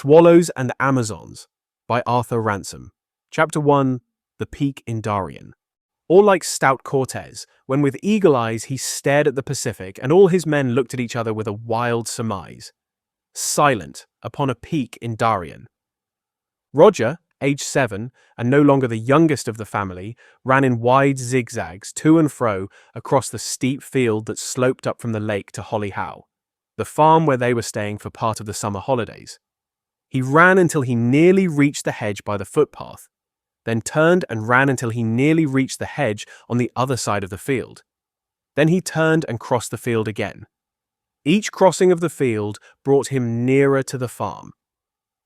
Swallows and Amazons by Arthur Ransome. Chapter 1, The Peak in Darien. All like stout Cortez, when with eagle eyes he stared at the Pacific, and all his men looked at each other with a wild surmise. Silent, upon a peak in Darien. Roger, aged 7, and no longer the youngest of the family, ran in wide zigzags to and fro across the steep field that sloped up from the lake to Holly Howe, the farm where they were staying for part of the summer holidays. He ran until he nearly reached the hedge by the footpath, then turned and ran until he nearly reached the hedge on the other side of the field. Then he turned and crossed the field again. Each crossing of the field brought him nearer to the farm.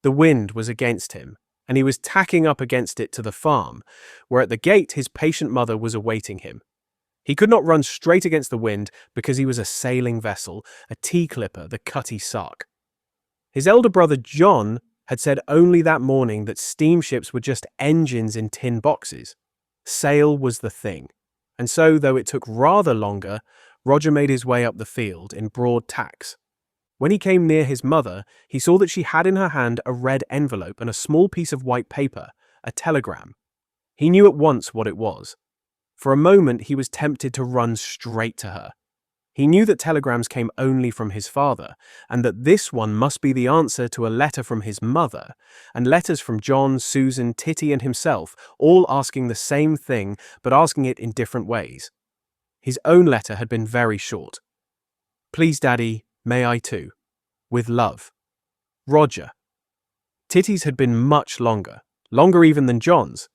The wind was against him, and he was tacking up against it to the farm, where at the gate his patient mother was awaiting him. He could not run straight against the wind because he was a sailing vessel, a tea-clipper, the Cutty Sark. His elder brother John had said only that morning that steamships were just engines in tin boxes. Sail was the thing. And so, though it took rather longer, Roger made his way up the field in broad tacks. When he came near his mother, he saw that she had in her hand a red envelope and a small piece of white paper, a telegram. He knew at once what it was. For a moment he was tempted to run straight to her. He knew that telegrams came only from his father, and that this one must be the answer to a letter from his mother, and letters from John, Susan, Titty, and himself, all asking the same thing, but asking it in different ways. His own letter had been very short. "Please, Daddy, may I too? With love. Roger." Titty's had been much longer even than John's.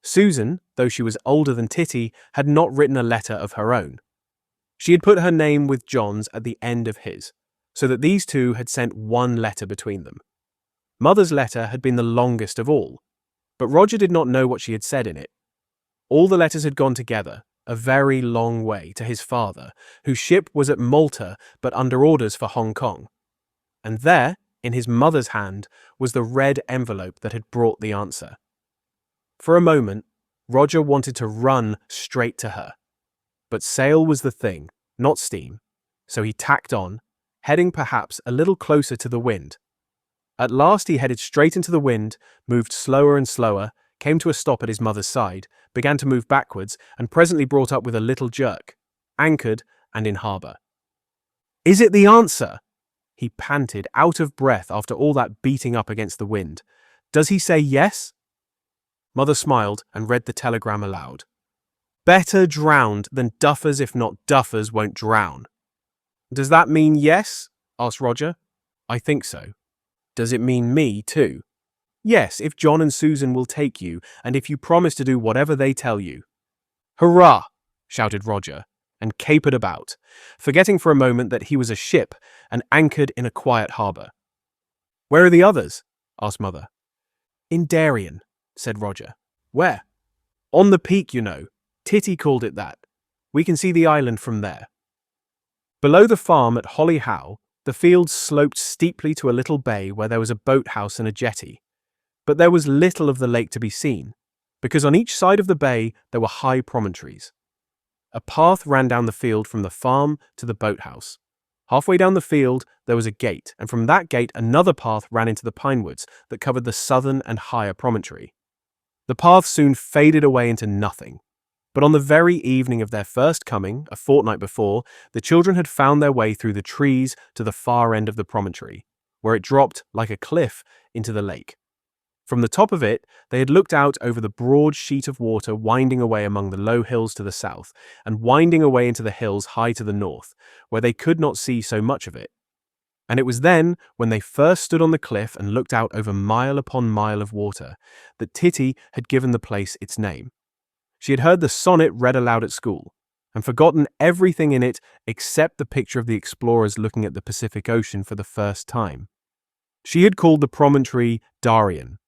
Susan, though she was older than Titty, had not written a letter of her own. She had put her name with John's at the end of his, so that these two had sent one letter between them. Mother's letter had been the longest of all, but Roger did not know what she had said in it. All the letters had gone together, a very long way, to his father, whose ship was at Malta but under orders for Hong Kong. And there, in his mother's hand, was the red envelope that had brought the answer. For a moment, Roger wanted to run straight to her. But sail was the thing, not steam, so he tacked on, heading perhaps a little closer to the wind. At last he headed straight into the wind, moved slower and slower, came to a stop at his mother's side, began to move backwards, and presently brought up with a little jerk, anchored and in harbour. "Is it the answer?" he panted, out of breath after all that beating up against the wind. "Does he say yes?" Mother smiled and read the telegram aloud. "Better drowned than duffers if not duffers won't drown." "Does that mean yes?" asked Roger. "I think so." "Does it mean me too?" "Yes, if John and Susan will take you, and if you promise to do whatever they tell you." "Hurrah!" shouted Roger, and capered about, forgetting for a moment that he was a ship and anchored in a quiet harbour. "Where are the others?" asked Mother. "In Darien," said Roger. "Where?" "On the peak, you know. Titty called it that. We can see the island from there." Below the farm at Holly Howe, the fields sloped steeply to a little bay where there was a boathouse and a jetty. But there was little of the lake to be seen, because on each side of the bay there were high promontories. A path ran down the field from the farm to the boathouse. Halfway down the field there was a gate, and from that gate another path ran into the pine woods that covered the southern and higher promontory. The path soon faded away into nothing. But on the very evening of their first coming, a fortnight before, the children had found their way through the trees to the far end of the promontory, where it dropped like a cliff into the lake. From the top of it, they had looked out over the broad sheet of water winding away among the low hills to the south, and winding away into the hills high to the north, where they could not see so much of it. And it was then, when they first stood on the cliff and looked out over mile upon mile of water, that Titty had given the place its name. She had heard the sonnet read aloud at school, and forgotten everything in it except the picture of the explorers looking at the Pacific Ocean for the first time. She had called the promontory Darien.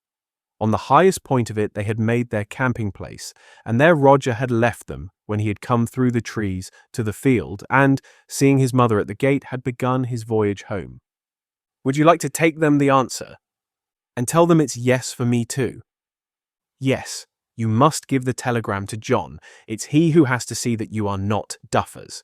On the highest point of it they had made their camping place, and there Roger had left them when he had come through the trees to the field and, seeing his mother at the gate, had begun his voyage home. "Would you like to take them the answer? And tell them it's yes for me too?" "Yes. You must give the telegram to John. It's he who has to see that you are not duffers."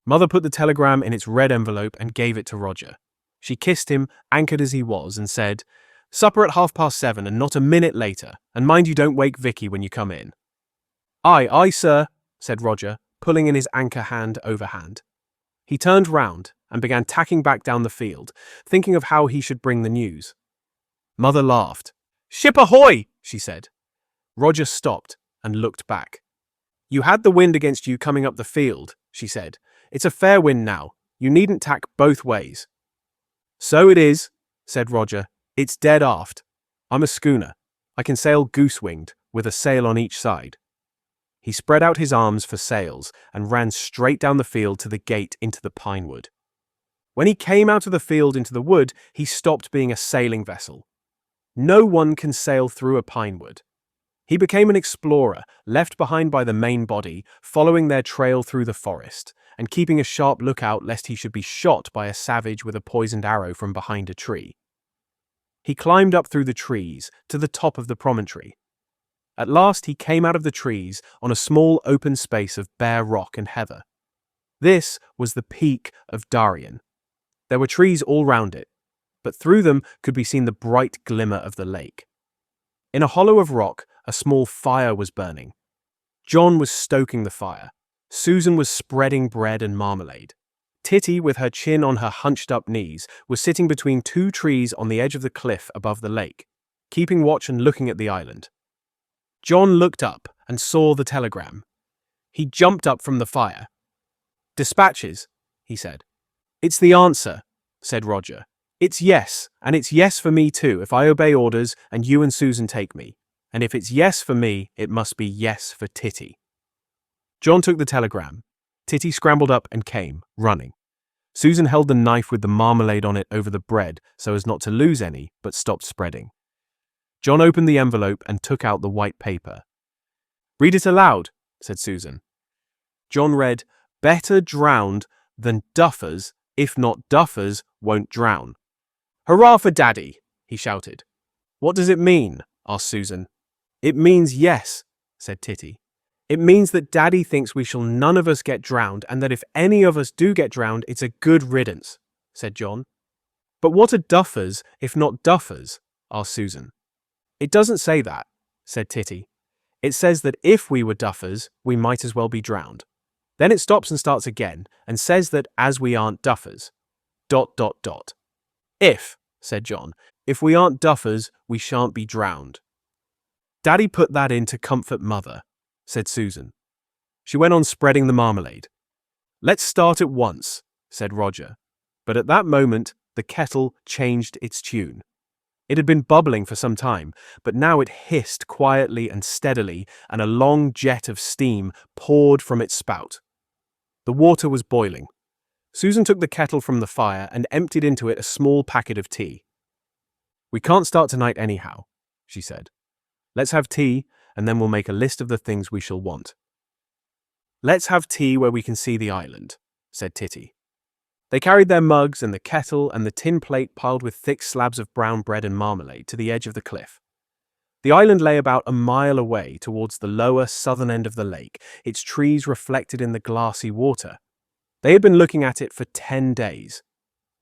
Mother put the telegram in its red envelope and gave it to Roger. She kissed him, anchored as he was, and said, "Supper at 7:30 and not a minute later, and mind you don't wake Vicky when you come in." "Aye, aye, sir," said Roger, pulling in his anchor hand over hand. He turned round and began tacking back down the field, thinking of how he should bring the news. Mother laughed. "Ship ahoy!" she said. Roger stopped and looked back. "You had the wind against you coming up the field," she said. "It's a fair wind now. You needn't tack both ways." "So it is," said Roger. "It's dead aft. I'm a schooner. I can sail goose-winged, with a sail on each side." He spread out his arms for sails and ran straight down the field to the gate into the pine wood. When he came out of the field into the wood, he stopped being a sailing vessel. No one can sail through a pine wood. He became an explorer, left behind by the main body, following their trail through the forest, and keeping a sharp lookout lest he should be shot by a savage with a poisoned arrow from behind a tree. He climbed up through the trees to the top of the promontory. At last he came out of the trees on a small open space of bare rock and heather. This was the peak of Darien. There were trees all round it, but through them could be seen the bright glimmer of the lake. In a hollow of rock, a small fire was burning. John was stoking the fire. Susan was spreading bread and marmalade. Titty, with her chin on her hunched-up knees, was sitting between two trees on the edge of the cliff above the lake, keeping watch and looking at the island. John looked up and saw the telegram. He jumped up from the fire. "Dispatches," he said. "It's the answer," said Roger. "It's yes, and it's yes for me too if I obey orders and you and Susan take me. And if it's yes for me, it must be yes for Titty." John took the telegram. Titty scrambled up and came, running. Susan held the knife with the marmalade on it over the bread so as not to lose any, but stopped spreading. John opened the envelope and took out the white paper. "Read it aloud," said Susan. John read, "Better drowned than duffers, if not duffers won't drown." "Hurrah for Daddy!" he shouted. "What does it mean?" asked Susan. "It means yes," said Titty. "It means that Daddy thinks we shall none of us get drowned, and that if any of us do get drowned, it's a good riddance," said John. "But what are duffers, if not duffers?" asked Susan. "It doesn't say that," said Titty. "It says that if we were duffers, we might as well be drowned. Then it stops and starts again, and says that as we aren't duffers. ... If, said John, if we aren't duffers, we shan't be drowned." "Daddy put that in to comfort Mother," said Susan. She went on spreading the marmalade. "Let's start at once," said Roger. But at that moment, the kettle changed its tune. It had been bubbling for some time, but now it hissed quietly and steadily, and a long jet of steam poured from its spout. The water was boiling. Susan took the kettle from the fire and emptied into it a small packet of tea. "We can't start tonight anyhow," she said. "Let's have tea, and then we'll make a list of the things we shall want." "Let's have tea where we can see the island," said Titty. They carried their mugs and the kettle and the tin plate piled with thick slabs of brown bread and marmalade to the edge of the cliff. The island lay about a mile away towards the lower southern end of the lake, its trees reflected in the glassy water. They had been looking at it for 10 days,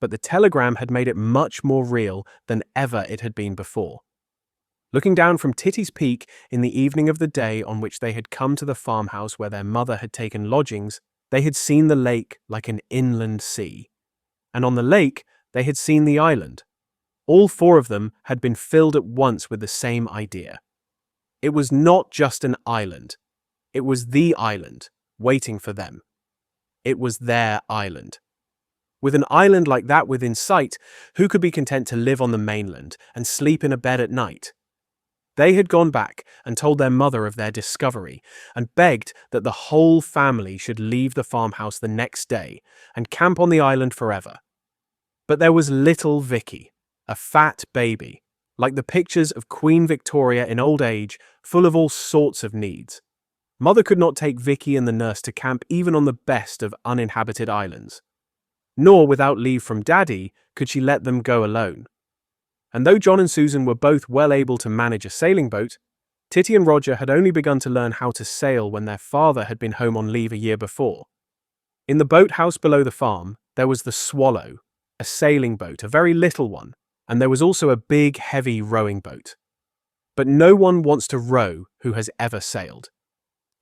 but the telegram had made it much more real than ever it had been before. Looking down from Titty's Peak in the evening of the day on which they had come to the farmhouse where their mother had taken lodgings, they had seen the lake like an inland sea. And on the lake, they had seen the island. All four of them had been filled at once with the same idea. It was not just an island. It was the island, waiting for them. It was their island. With an island like that within sight, who could be content to live on the mainland and sleep in a bed at night? They had gone back and told their mother of their discovery and begged that the whole family should leave the farmhouse the next day and camp on the island forever. But there was little Vicky, a fat baby, like the pictures of Queen Victoria in old age, full of all sorts of needs. Mother could not take Vicky and the nurse to camp even on the best of uninhabited islands. Nor, without leave from Daddy, could she let them go alone. And though John and Susan were both well able to manage a sailing boat, Titty and Roger had only begun to learn how to sail when their father had been home on leave a year before. In the boathouse below the farm, there was the Swallow, a sailing boat, a very little one, and there was also a big, heavy rowing boat. But no one wants to row who has ever sailed.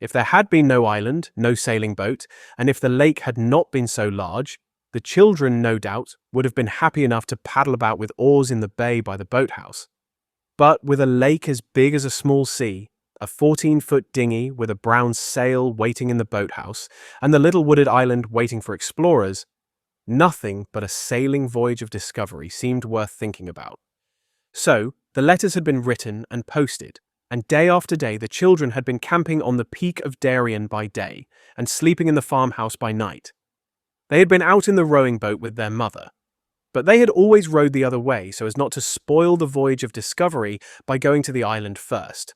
If there had been no island, no sailing boat, and if the lake had not been so large, the children, no doubt, would have been happy enough to paddle about with oars in the bay by the boathouse. But with a lake as big as a small sea, a 14-foot dinghy with a brown sail waiting in the boathouse, and the little wooded island waiting for explorers, nothing but a sailing voyage of discovery seemed worth thinking about. So, the letters had been written and posted, and day after day the children had been camping on the Peak of Darien by day and sleeping in the farmhouse by night. They had been out in the rowing boat with their mother, but they had always rowed the other way so as not to spoil the voyage of discovery by going to the island first.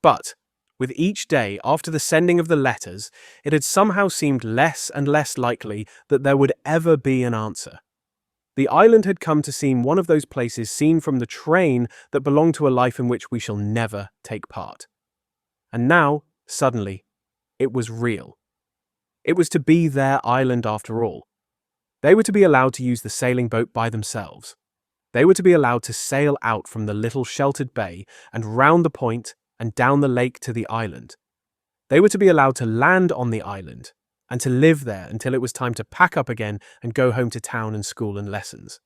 But, with each day after the sending of the letters, it had somehow seemed less and less likely that there would ever be an answer. The island had come to seem one of those places seen from the train that belong to a life in which we shall never take part. And now, suddenly, it was real. It was to be their island after all. They were to be allowed to use the sailing boat by themselves. They were to be allowed to sail out from the little sheltered bay and round the point and down the lake to the island. They were to be allowed to land on the island and to live there until it was time to pack up again and go home to town and school and lessons.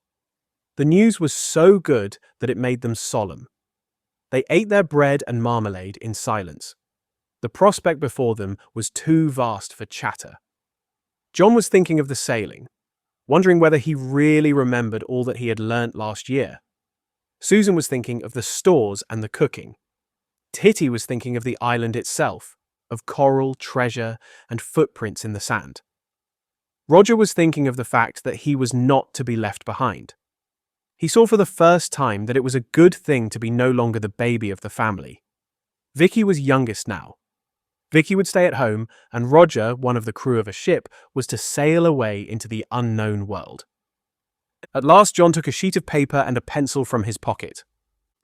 The news was so good that it made them solemn. They ate their bread and marmalade in silence. The prospect before them was too vast for chatter. John was thinking of the sailing, wondering whether he really remembered all that he had learnt last year. Susan was thinking of the stores and the cooking. Titty was thinking of the island itself, of coral, treasure, and footprints in the sand. Roger was thinking of the fact that he was not to be left behind. He saw for the first time that it was a good thing to be no longer the baby of the family. Vicky was youngest now. Vicky would stay at home, and Roger, one of the crew of a ship, was to sail away into the unknown world. At last John took a sheet of paper and a pencil from his pocket.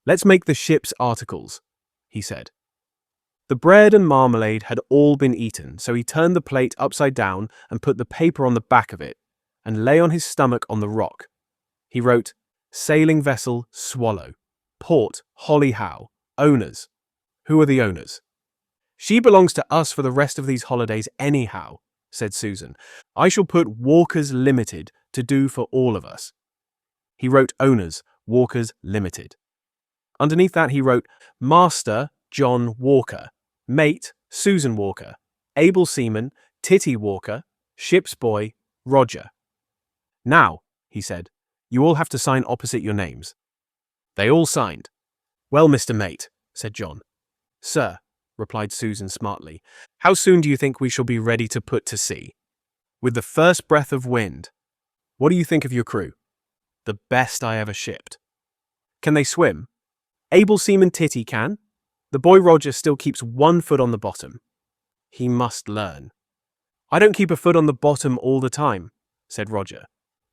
"Let's make the ship's articles," he said. The bread and marmalade had all been eaten, so he turned the plate upside down and put the paper on the back of it, and lay on his stomach on the rock. He wrote, "Sailing vessel Swallow. Port Holly Howe. Owners." "Who are the owners?" "She belongs to us for the rest of these holidays anyhow," said Susan. "I shall put Walkers Limited to do for all of us." He wrote Owners, Walkers Limited. Underneath that he wrote Master John Walker, Mate Susan Walker, Able Seaman Titty Walker, Ship's Boy Roger. "Now," he said, "you all have to sign opposite your names." They all signed. "Well, Mr. Mate," said John. "Sir," replied Susan smartly, "how soon do you think we shall be ready to put to sea?" "With the first breath of wind." "What do you think of your crew?" "The best I ever shipped." "Can they swim?" "Able Seaman Titty can. The boy Roger still keeps one foot on the bottom." "He must learn." "I don't keep a foot on the bottom all the time," said Roger.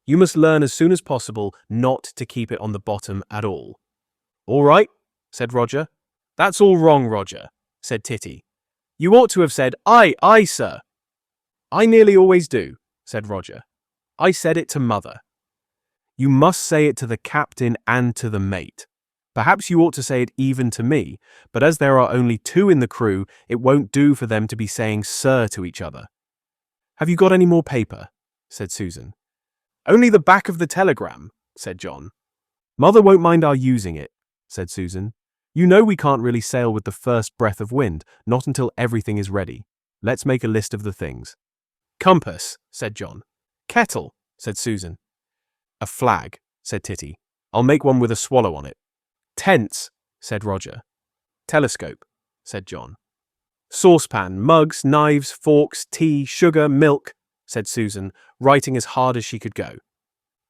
"You must learn as soon as possible not to keep it on the bottom at all." "All right," said Roger. "That's all wrong, Roger," said Titty. "You ought to have said, 'Aye, aye, sir.'" "I nearly always do," said Roger. "I said it to Mother." "You must say it to the captain and to the mate. Perhaps you ought to say it even to me, but as there are only 2 in the crew, it won't do for them to be saying sir to each other." "Have you got any more paper?" said Susan. "Only the back of the telegram," said John. "Mother won't mind our using it," said Susan. "You know we can't really sail with the first breath of wind, not until everything is ready. Let's make a list of the things." "Compass," said John. "Kettle," said Susan. "A flag," said Titty. "I'll make one with a swallow on it." "Tents," said Roger. "Telescope," said John. "Saucepan, mugs, knives, forks, tea, sugar, milk," said Susan, writing as hard as she could go.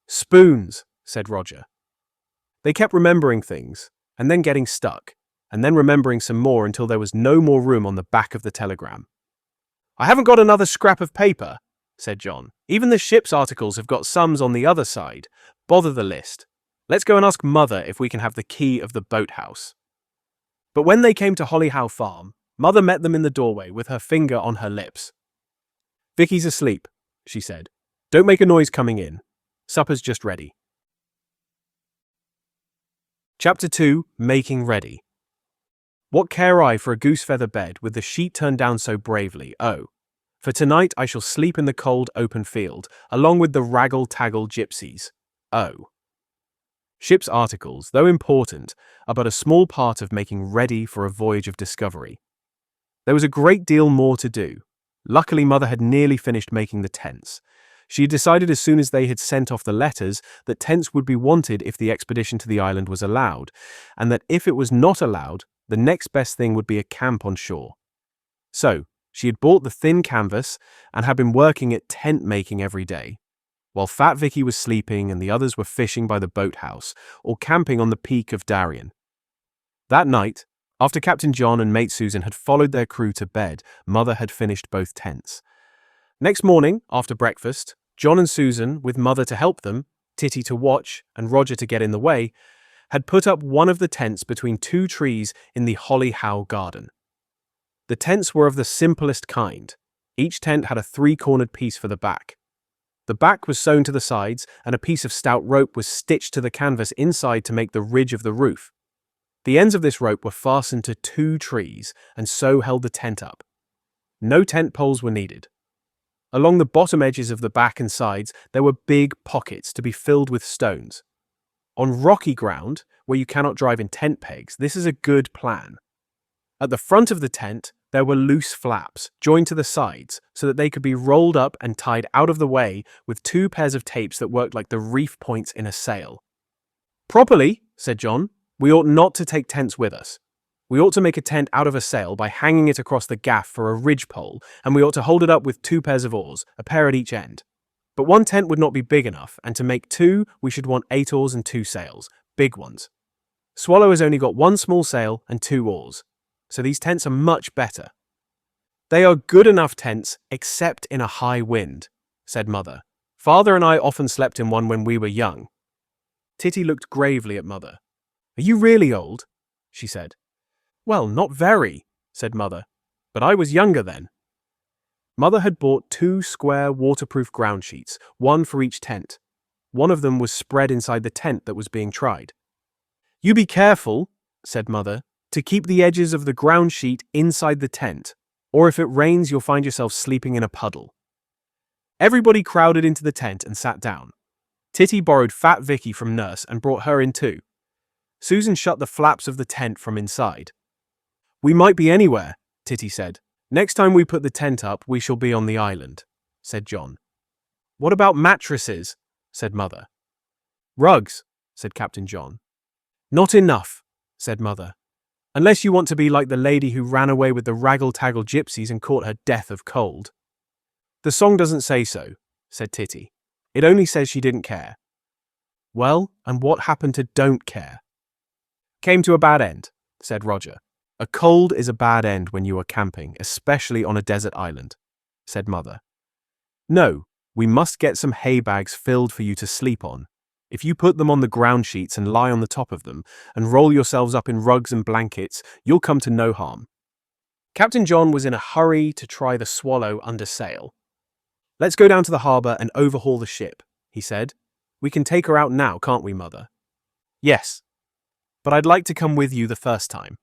"Spoons," said Roger. They kept remembering things, and then getting stuck, and then remembering some more until there was no more room on the back of the telegram. "I haven't got another scrap of paper," said John. "Even the ship's articles have got sums on the other side. Bother the list. Let's go and ask Mother if we can have the key of the boathouse." But when they came to Holly Howe Farm, Mother met them in the doorway with her finger on her lips. "Vicky's asleep," she said. "Don't make a noise coming in." Supper's just ready. Chapter 2. Making Ready. What care I for a goose-feather bed with the sheet turned down so bravely, oh! For tonight I shall sleep in the cold open field, along with the raggle-taggle gypsies, oh! Ship's articles, though important, are but a small part of making ready for a voyage of discovery. There was a great deal more to do. Luckily, Mother had nearly finished making the tents. She had decided as soon as they had sent off the letters that tents would be wanted if the expedition to the island was allowed, and that if it was not allowed, the next best thing would be a camp on shore. So, she had bought the thin canvas and had been working at tent making every day, while Fat Vicky was sleeping and the others were fishing by the boathouse or camping on the peak of Darien. That night, after Captain John and Mate Susan had followed their crew to bed, Mother had finished both tents. Next morning, after breakfast, John and Susan, with Mother to help them, Titty to watch, and Roger to get in the way, had put up one of the tents between two trees in the Holly Howe garden. The tents were of the simplest kind. Each tent had a three-cornered piece for the back. The back was sewn to the sides, and a piece of stout rope was stitched to the canvas inside to make the ridge of the roof. The ends of this rope were fastened to two trees, and so held the tent up. No tent poles were needed. Along the bottom edges of the back and sides, there were big pockets to be filled with stones. On rocky ground, where you cannot drive in tent pegs, this is a good plan. At the front of the tent, there were loose flaps, joined to the sides, so that they could be rolled up and tied out of the way with two pairs of tapes that worked like the reef points in a sail. "Properly," said John, "we ought not to take tents with us. We ought to make a tent out of a sail by hanging it across the gaff for a ridge pole, and we ought to hold it up with two pairs of oars, a pair at each end. But one tent would not be big enough, and to make two, we should want 8 oars and 2 sails, big ones. Swallow has only got 1 small sail and 2 oars, so these tents are much better." "They are good enough tents, except in a high wind," said Mother. "Father and I often slept in one when we were young." Titty looked gravely at Mother. "Are you really old?" she said. "Well, not very," said Mother, "but I was younger then." Mother had bought 2 square waterproof ground sheets, one for each tent. One of them was spread inside the tent that was being tried. "You be careful," said Mother, "to keep the edges of the ground sheet inside the tent, or if it rains you'll find yourself sleeping in a puddle." Everybody crowded into the tent and sat down. Titty borrowed Fat Vicky from Nurse and brought her in too. Susan shut the flaps of the tent from inside. "We might be anywhere," Titty said. "Next time we put the tent up, we shall be on the island," said John. "What about mattresses?" said Mother. "Rugs," said Captain John. "Not enough," said Mother. "Unless you want to be like the lady who ran away with the raggle-taggle gypsies and caught her death of cold." "The song doesn't say so," said Titty. "It only says she didn't care." "Well, and what happened to don't care?" "Came to a bad end," said Roger. "A cold is a bad end when you are camping, especially on a desert island," said Mother. "No, we must get some hay bags filled for you to sleep on. If you put them on the ground sheets and lie on the top of them, and roll yourselves up in rugs and blankets, you'll come to no harm." Captain John was in a hurry to try the Swallow under sail. "Let's go down to the harbour and overhaul the ship," he said. "We can take her out now, can't we, Mother?" "Yes, but I'd like to come with you the first time."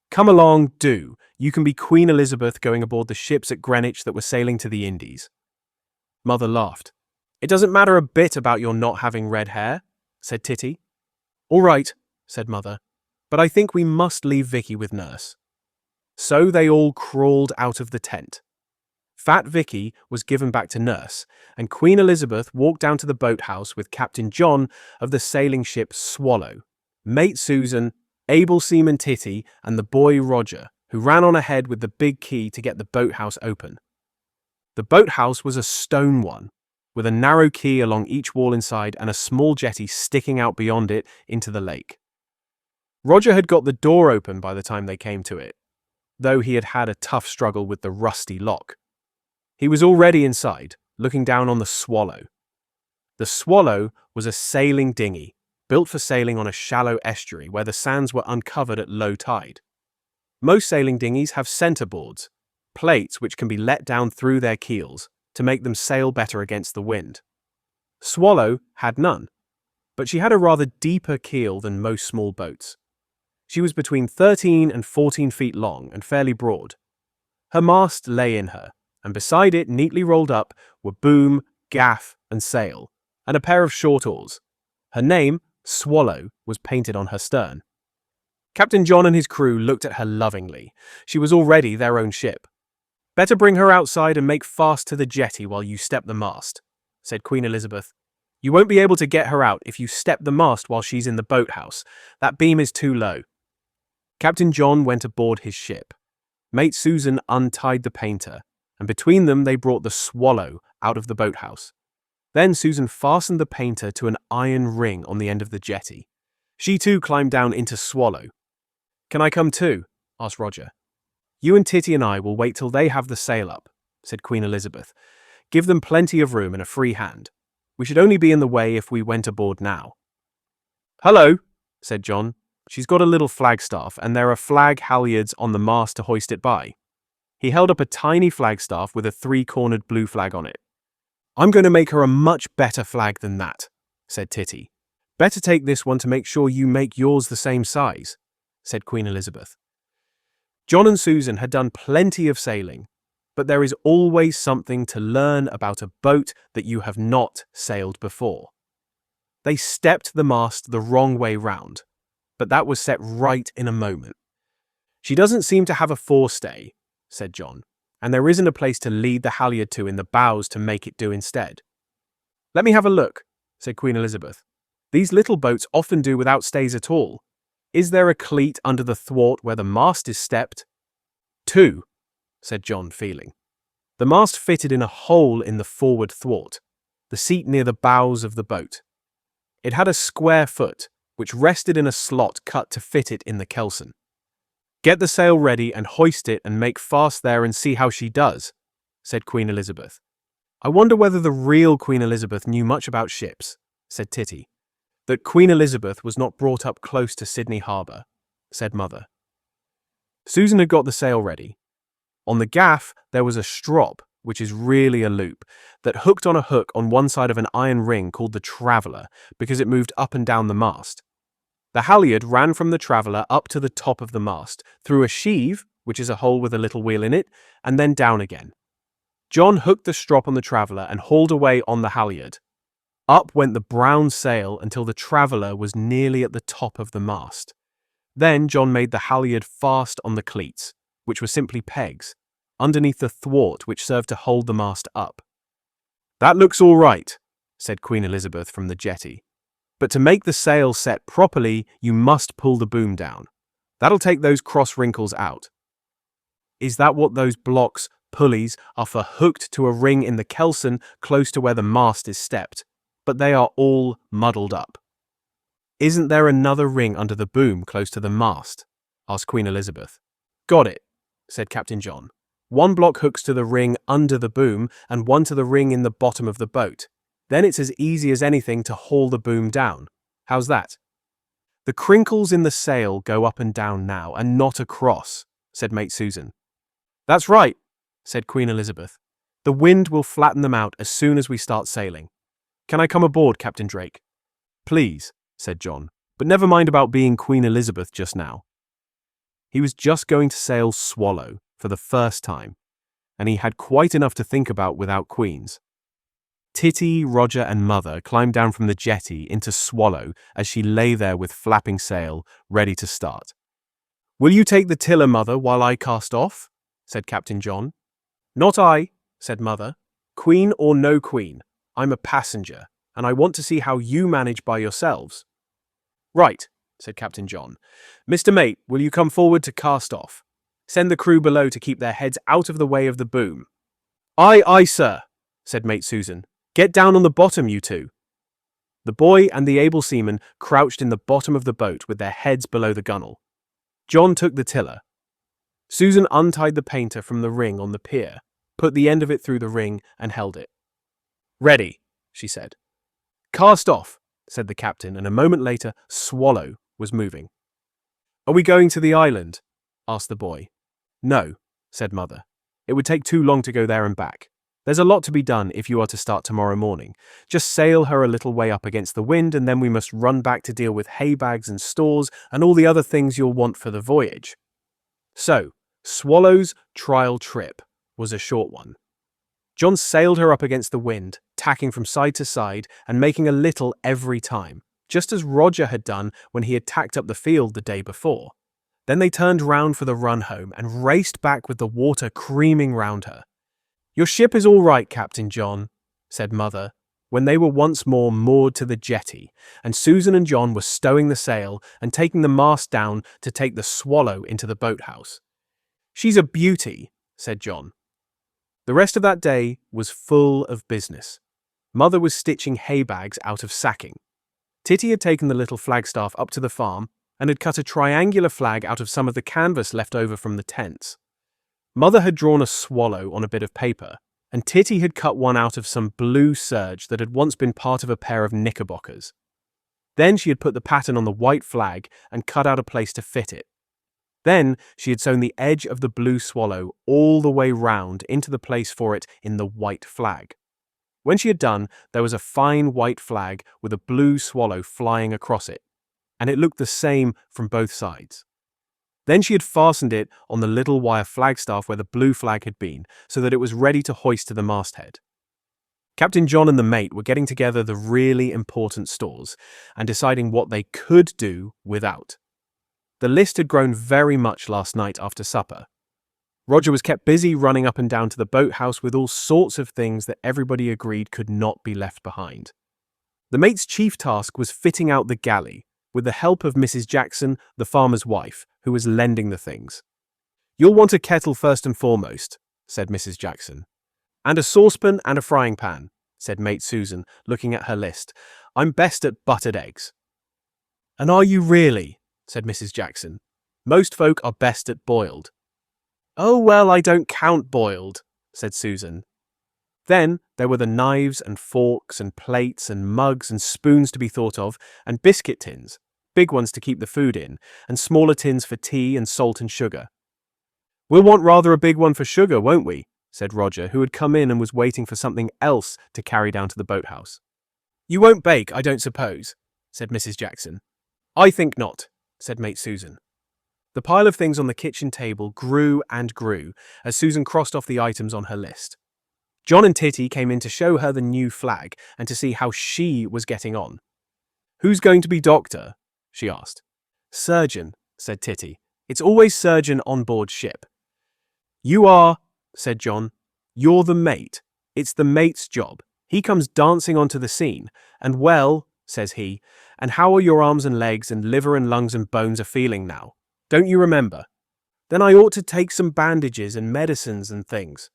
"Come along, do. You can be Queen Elizabeth going aboard the ships at Greenwich that were sailing to the Indies." Mother laughed. "It doesn't matter a bit about your not having red hair," said Titty. "All right," said Mother, "but I think we must leave Vicky with Nurse." So they all crawled out of the tent. Fat Vicky was given back to Nurse, and Queen Elizabeth walked down to the boathouse with Captain John of the sailing ship Swallow, Mate Susan, able seaman Titty, and the boy Roger, who ran on ahead with the big key to get the boathouse open. The boathouse was a stone one, with a narrow quay along each wall inside and a small jetty sticking out beyond it into the lake. Roger had got the door open by the time they came to it, though he had had a tough struggle with the rusty lock. He was already inside, looking down on the Swallow. The Swallow was a sailing dinghy, built for sailing on a shallow estuary where the sands were uncovered at low tide. Most sailing dinghies have centerboards, plates which can be let down through their keels to make them sail better against the wind. Swallow had none, but she had a rather deeper keel than most small boats. She was between 13 and 14 feet long and fairly broad. Her mast lay in her, and beside it, neatly rolled up, were boom, gaff, and sail, and a pair of short oars. Her name, Swallow, was painted on her stern. Captain John and his crew looked at her lovingly. She was already their own ship. "Better bring her outside and make fast to the jetty while you step the mast," said Queen Elizabeth. "You won't be able to get her out if you step the mast while she's in the boathouse. That beam is too low." Captain John went aboard his ship. Mate Susan untied the painter, and between them they brought the Swallow out of the boathouse. Then Susan fastened the painter to an iron ring on the end of the jetty. She too climbed down into Swallow. "Can I come too?" asked Roger. "You and Titty and I will wait till they have the sail up," said Queen Elizabeth. "Give them plenty of room and a free hand. We should only be in the way if we went aboard now." "Hello," said John. "She's got a little flagstaff, and there are flag halyards on the mast to hoist it by." He held up a tiny flagstaff with a three-cornered blue flag on it. "I'm going to make her a much better flag than that," said Titty. "Better take this one to make sure you make yours the same size," said Queen Elizabeth. John and Susan had done plenty of sailing, but there is always something to learn about a boat that you have not sailed before. They stepped the mast the wrong way round, but that was set right in a moment. "She doesn't seem to have a forestay," said John, "and there isn't a place to lead the halyard to in the bows to make it do instead." "Let me have a look," said Queen Elizabeth. "These little boats often do without stays at all. Is there a cleat under the thwart where the mast is stepped?" "Two," said John, feeling. The mast fitted in a hole in the forward thwart, the seat near the bows of the boat. It had a square foot, which rested in a slot cut to fit it in the kelson. "Get the sail ready and hoist it and make fast there and see how she does," said Queen Elizabeth. "I wonder whether the real Queen Elizabeth knew much about ships," said Titty. "That Queen Elizabeth was not brought up close to Sydney Harbour," said Mother. Susan had got the sail ready. On the gaff there was a strop, which is really a loop, that hooked on a hook on one side of an iron ring called the Traveller because it moved up and down the mast. The halyard ran from the Traveller up to the top of the mast, through a sheave, which is a hole with a little wheel in it, and then down again. John hooked the strop on the Traveller and hauled away on the halyard. Up went the brown sail until the Traveller was nearly at the top of the mast. Then John made the halyard fast on the cleats, which were simply pegs, underneath the thwart which served to hold the mast up. "That looks all right," said Queen Elizabeth from the jetty. "But to make the sail set properly, you must pull the boom down. That'll take those cross wrinkles out." "Is that what those blocks, pulleys, are for hooked to a ring in the kelson close to where the mast is stepped? But they are all muddled up." "Isn't there another ring under the boom close to the mast?" asked Queen Elizabeth. "Got it," said Captain John. "One block hooks to the ring under the boom and one to the ring in the bottom of the boat. Then it's as easy as anything to haul the boom down. How's that?" "The crinkles in the sail go up and down now, and not across," said Mate Susan. "That's right," said Queen Elizabeth. "The wind will flatten them out as soon as we start sailing. Can I come aboard, Captain Drake?" "Please," said John, "but never mind about being Queen Elizabeth just now." He was just going to sail Swallow for the first time, and he had quite enough to think about without queens. Titty, Roger, and Mother climbed down from the jetty into Swallow as she lay there with flapping sail, ready to start. "Will you take the tiller, Mother, while I cast off?" said Captain John. "Not I," said Mother. "Queen or no queen, I'm a passenger, and I want to see how you manage by yourselves." "Right," said Captain John. "Mr. Mate, will you come forward to cast off? Send the crew below to keep their heads out of the way of the boom." "Aye, aye, sir," said Mate Susan. "Get down on the bottom, you two." The boy and the able seaman crouched in the bottom of the boat with their heads below the gunwale. John took the tiller. Susan untied the painter from the ring on the pier, put the end of it through the ring, and held it. "Ready," she said. "Cast off," said the captain, and a moment later, Swallow was moving. "Are we going to the island?" asked the boy. "No," said Mother. "It would take too long to go there and back. There's a lot to be done if you are to start tomorrow morning. Just sail her a little way up against the wind, and then we must run back to deal with hay bags and stores and all the other things you'll want for the voyage." So, Swallow's trial trip was a short one. John sailed her up against the wind, tacking from side to side and making a little every time, just as Roger had done when he had tacked up the field the day before. Then they turned round for the run home and raced back with the water creaming round her. "Your ship is all right, Captain John," said Mother, when they were once more moored to the jetty, and Susan and John were stowing the sail and taking the mast down to take the Swallow into the boathouse. "She's a beauty," said John. The rest of that day was full of business. Mother was stitching hay bags out of sacking. Titty had taken the little flagstaff up to the farm and had cut a triangular flag out of some of the canvas left over from the tents. Mother had drawn a swallow on a bit of paper, and Titty had cut one out of some blue serge that had once been part of a pair of knickerbockers. Then she had put the pattern on the white flag and cut out a place to fit it. Then she had sewn the edge of the blue swallow all the way round into the place for it in the white flag. When she had done, there was a fine white flag with a blue swallow flying across it, and it looked the same from both sides. Then she had fastened it on the little wire flagstaff where the blue flag had been, so that it was ready to hoist to the masthead. Captain John and the mate were getting together the really important stores and deciding what they could do without. The list had grown very much last night after supper. Roger was kept busy running up and down to the boathouse with all sorts of things that everybody agreed could not be left behind. The mate's chief task was fitting out the galley, with the help of Mrs. Jackson, the farmer's wife, who was lending the things. "You'll want a kettle first and foremost," said Mrs. Jackson. "And a saucepan and a frying pan," said Mate Susan, looking at her list. "I'm best at buttered eggs." "And are you really?" said Mrs. Jackson. "Most folk are best at boiled." "Oh, well, I don't count boiled," said Susan. Then there were the knives and forks and plates and mugs and spoons to be thought of, and biscuit tins, big ones to keep the food in, and smaller tins for tea and salt and sugar. "We'll want rather a big one for sugar, won't we?" said Roger, who had come in and was waiting for something else to carry down to the boathouse. "You won't bake, I don't suppose," said Mrs. Jackson. "I think not," said Mate Susan. The pile of things on the kitchen table grew and grew as Susan crossed off the items on her list. John and Titty came in to show her the new flag and to see how she was getting on. "Who's going to be doctor?" she asked. "Surgeon," said Titty. "It's always surgeon on board ship." "You are," said John. "You're the mate. It's the mate's job. He comes dancing onto the scene, and well, says he, and how are your arms and legs and liver and lungs and bones a feeling now? Don't you remember? Then I ought to take some bandages and medicines and things."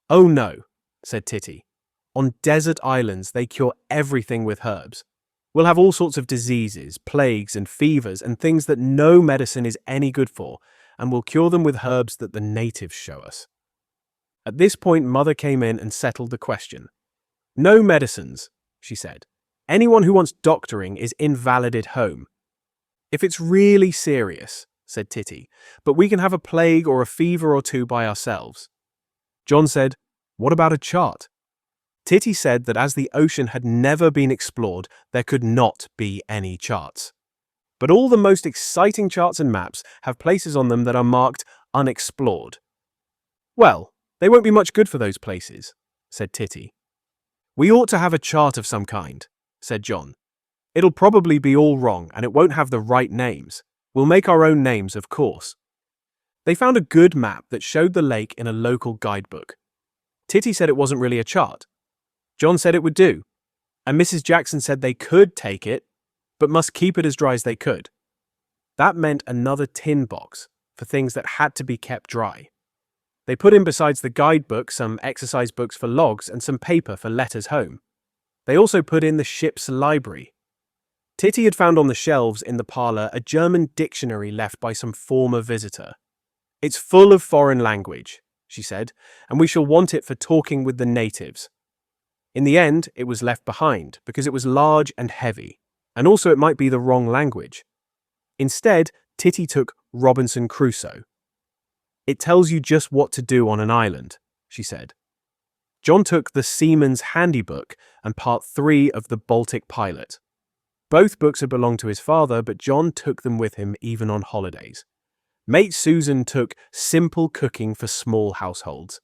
"Oh no," said Titty. "On desert islands they cure everything with herbs. We'll have all sorts of diseases, plagues and fevers and things that no medicine is any good for, and we'll cure them with herbs that the natives show us." At this point Mother came in and settled the question. "No medicines," she said. "Anyone who wants doctoring is invalid at home." "If it's really serious," said Titty, "but we can have a plague or a fever or two by ourselves." John said, "What about a chart?" Titty said that as the ocean had never been explored, there could not be any charts. But all the most exciting charts and maps have places on them that are marked unexplored. "Well, they won't be much good for those places," said Titty. "We ought to have a chart of some kind," said John. "It'll probably be all wrong and it won't have the right names. We'll make our own names, of course." They found a good map that showed the lake in a local guidebook. Titty said it wasn't really a chart. John said it would do, and Mrs. Jackson said they could take it, but must keep it as dry as they could. That meant another tin box for things that had to be kept dry. They put in besides the guidebook some exercise books for logs and some paper for letters home. They also put in the ship's library. Titty had found on the shelves in the parlour a German dictionary left by some former visitor. "It's full of foreign language," she said, "and we shall want it for talking with the natives." In the end, it was left behind because it was large and heavy, and also it might be the wrong language. Instead, Titty took Robinson Crusoe. "It tells you just what to do on an island," she said. John took the Seaman's Handybook and Part 3 of the Baltic Pilot. Both books had belonged to his father, but John took them with him even on holidays. Mate Susan took Simple Cooking for Small Households.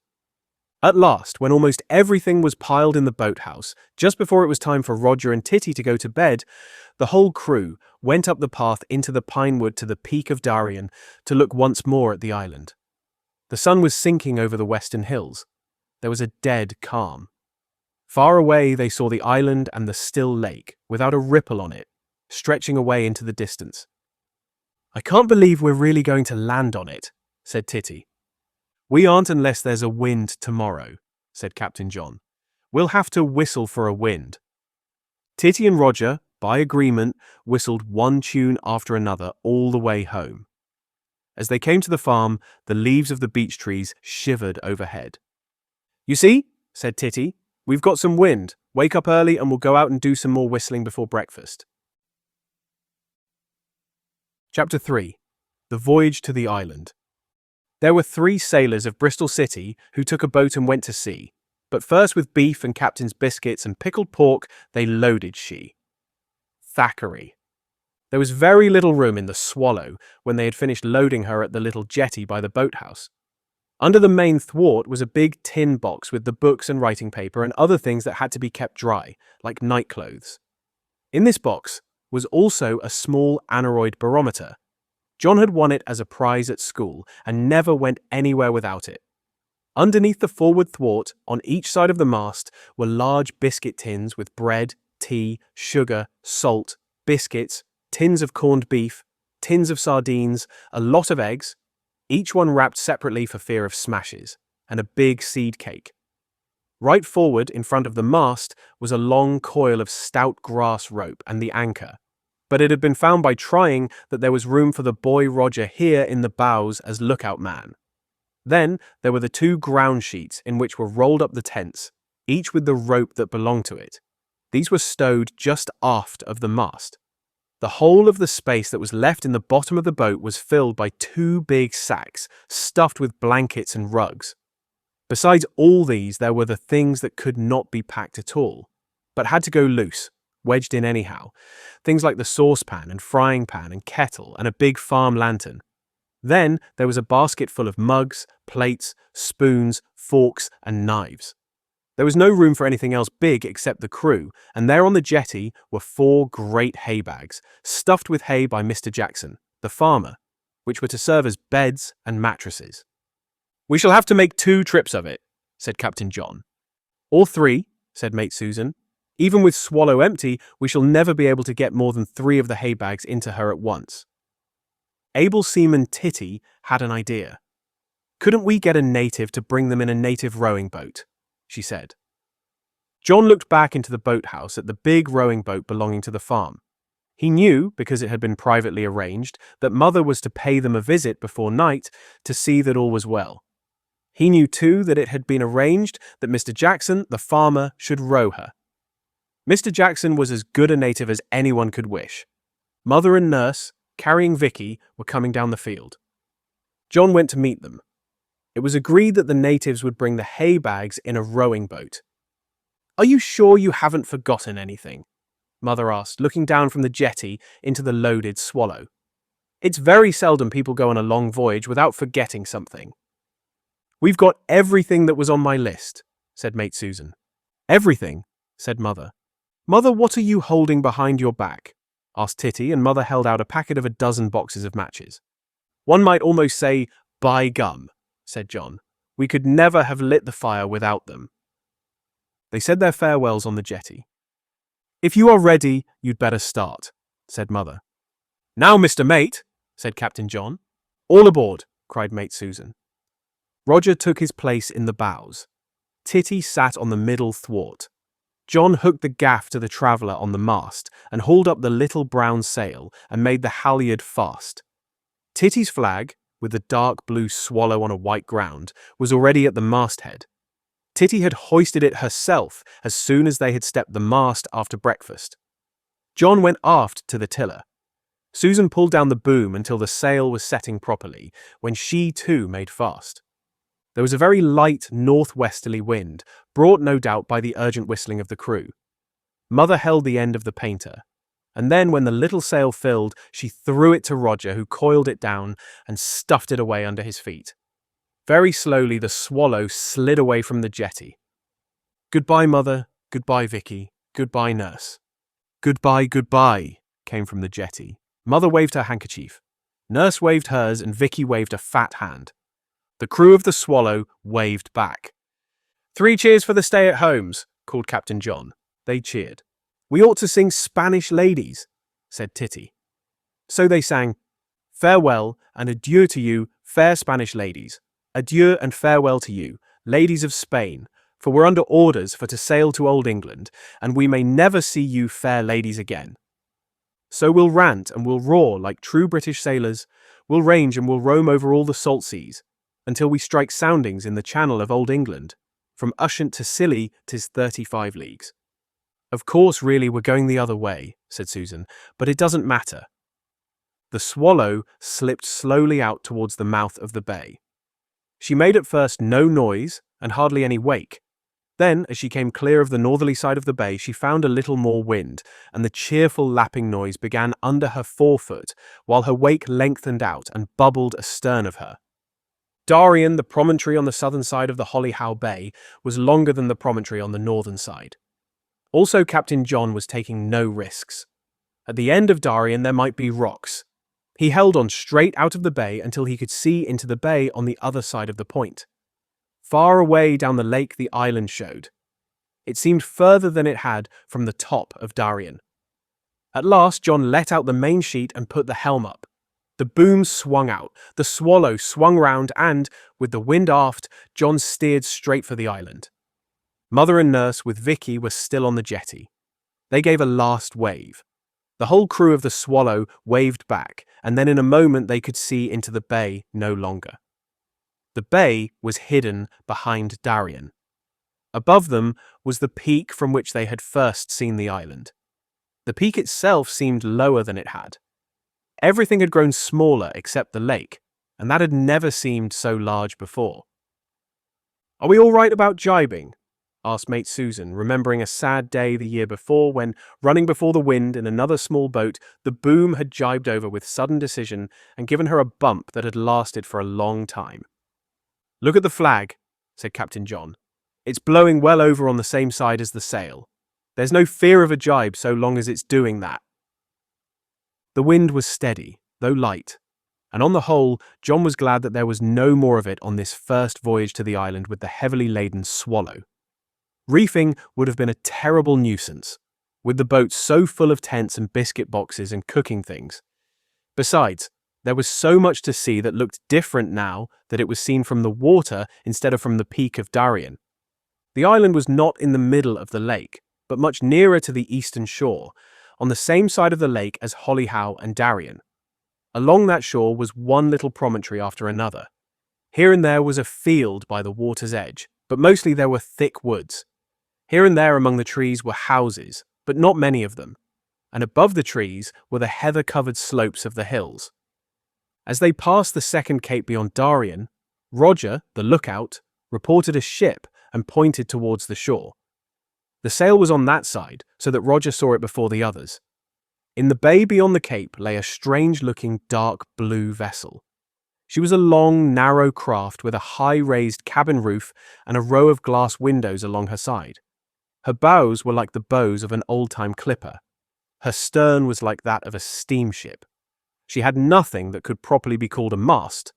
At last, when almost everything was piled in the boathouse, just before it was time for Roger and Titty to go to bed, the whole crew went up the path into the pinewood to the peak of Darien to look once more at the island. The sun was sinking over the western hills. There was a dead calm. Far away they saw the island and the still lake, without a ripple on it, stretching away into the distance. "I can't believe we're really going to land on it," said Titty. "We aren't unless there's a wind tomorrow," said Captain John. "We'll have to whistle for a wind." Titty and Roger, by agreement, whistled one tune after another all the way home. As they came to the farm, the leaves of the beech trees shivered overhead. "You see," said Titty, "we've got some wind. Wake up early and we'll go out and do some more whistling before breakfast." Chapter 3. The Voyage to the Island. There were 3 sailors of Bristol City who took a boat and went to sea, but first with beef and captain's biscuits and pickled pork they loaded she. Thackeray. There was very little room in the Swallow when they had finished loading her at the little jetty by the boathouse. Under the main thwart was a big tin box with the books and writing paper and other things that had to be kept dry, like nightclothes. In this box was also a small aneroid barometer. John had won it as a prize at school and never went anywhere without it. Underneath the forward thwart, on each side of the mast, were large biscuit tins with bread, tea, sugar, salt, biscuits, tins of corned beef, tins of sardines, a lot of eggs, each one wrapped separately for fear of smashes, and a big seed cake. Right forward, in front of the mast, was a long coil of stout grass rope and the anchor. But it had been found by trying that there was room for the boy Roger here in the bows as lookout man. Then there were the 2 ground sheets in which were rolled up the tents, each with the rope that belonged to it. These were stowed just aft of the mast. The whole of the space that was left in the bottom of the boat was filled by 2 big sacks stuffed with blankets and rugs. Besides all these, there were the things that could not be packed at all, but had to go loose, wedged in anyhow, things like the saucepan and frying pan and kettle and a big farm lantern. Then there was a basket full of mugs, plates, spoons, forks and knives. There was no room for anything else big except the crew, and there on the jetty were 4 great hay bags, stuffed with hay by Mr. Jackson, the farmer, which were to serve as beds and mattresses. "We shall have to make 2 trips of it," said Captain John. "Or 3, said Mate Susan. "Even with Swallow empty, we shall never be able to get more than 3 of the hay bags into her at once." Able seaman Titty had an idea. "Couldn't we get a native to bring them in a native rowing boat?" she said. John looked back into the boathouse at the big rowing boat belonging to the farm. He knew, because it had been privately arranged, that Mother was to pay them a visit before night to see that all was well. He knew too that it had been arranged that Mr. Jackson, the farmer, should row her. Mr. Jackson was as good a native as anyone could wish. Mother and Nurse, carrying Vicky, were coming down the field. John went to meet them. It was agreed that the natives would bring the hay bags in a rowing boat. "Are you sure you haven't forgotten anything?" Mother asked, looking down from the jetty into the loaded Swallow. "It's very seldom people go on a long voyage without forgetting something." "We've got everything that was on my list," said Mate Susan. "Everything?" said Mother. "Mother, what are you holding behind your back?" asked Titty, and Mother held out a packet of a dozen boxes of matches. "One might almost say, by gum," said John. "We could never have lit the fire without them." They said their farewells on the jetty. "If you are ready, you'd better start," said Mother. "Now, Mr. Mate," said Captain John. "All aboard," cried Mate Susan. Roger took his place in the bows. Titty sat on the middle thwart. John hooked the gaff to the traveller on the mast and hauled up the little brown sail and made the halyard fast. Titty's flag, with the dark blue swallow on a white ground, was already at the masthead. Titty had hoisted it herself as soon as they had stepped the mast after breakfast. John went aft to the tiller. Susan pulled down the boom until the sail was setting properly, when she too made fast. There was a very light northwesterly wind, brought no doubt by the urgent whistling of the crew. Mother held the end of the painter, and then when the little sail filled, she threw it to Roger, who coiled it down and stuffed it away under his feet. Very slowly the Swallow slid away from the jetty. "Goodbye, Mother. Goodbye, Vicky. Goodbye, Nurse." "Goodbye, goodbye," came from the jetty. Mother waved her handkerchief. Nurse waved hers, and Vicky waved a fat hand. The crew of the Swallow waved back. "3 cheers for the stay-at-homes," called Captain John. They cheered. "We ought to sing Spanish Ladies," said Titty. So they sang, "Farewell and adieu to you, fair Spanish ladies. Adieu and farewell to you, ladies of Spain, for we're under orders for to sail to Old England, and we may never see you fair ladies again. So we'll rant and we'll roar like true British sailors, we'll range and we'll roam over all the salt seas, until we strike soundings in the channel of Old England. From Ushant to Scilly 'tis 35 leagues. "Of course, really, we're going the other way," said Susan, "but it doesn't matter." The Swallow slipped slowly out towards the mouth of the bay. She made at first no noise and hardly any wake. Then, as she came clear of the northerly side of the bay, she found a little more wind, and the cheerful lapping noise began under her forefoot, while her wake lengthened out and bubbled astern of her. Darien, the promontory on the southern side of the Hollyhow Bay, was longer than the promontory on the northern side. Also, Captain John was taking no risks. At the end of Darien there might be rocks. He held on straight out of the bay until he could see into the bay on the other side of the point. Far away down the lake the island showed. It seemed further than it had from the top of Darien. At last John let out the main sheet and put the helm up. The boom swung out, the Swallow swung round, and, with the wind aft, John steered straight for the island. Mother and Nurse, with Vicky, were still on the jetty. They gave a last wave. The whole crew of the Swallow waved back, and then in a moment they could see into the bay no longer. The bay was hidden behind Darien. Above them was the peak from which they had first seen the island. The peak itself seemed lower than it had. Everything had grown smaller except the lake, and that had never seemed so large before. "Are we all right about jibing?" asked Mate Susan, remembering a sad day the year before when, running before the wind in another small boat, the boom had jibed over with sudden decision and given her a bump that had lasted for a long time. "Look at the flag," said Captain John. "It's blowing well over on the same side as the sail. There's no fear of a jibe so long as it's doing that." The wind was steady, though light, and on the whole, John was glad that there was no more of it on this first voyage to the island with the heavily laden Swallow. Reefing would have been a terrible nuisance, with the boat so full of tents and biscuit boxes and cooking things. Besides, there was so much to see that looked different now that it was seen from the water instead of from the peak of Darien. The island was not in the middle of the lake, but much nearer to the eastern shore, on the same side of the lake as Hollyhow and Darien. Along that shore was one little promontory after another. Here and there was a field by the water's edge, but mostly there were thick woods. Here and there among the trees were houses, but not many of them, and above the trees were the heather-covered slopes of the hills. As they passed the second cape beyond Darien, Roger, the lookout, reported a ship and pointed towards the shore. The sail was on that side, so that Roger saw it before the others. In the bay beyond the cape lay a strange-looking dark blue vessel. She was a long, narrow craft with a high-raised cabin roof and a row of glass windows along her side. Her bows were like the bows of an old-time clipper. Her stern was like that of a steamship. She had nothing that could properly be called a mast,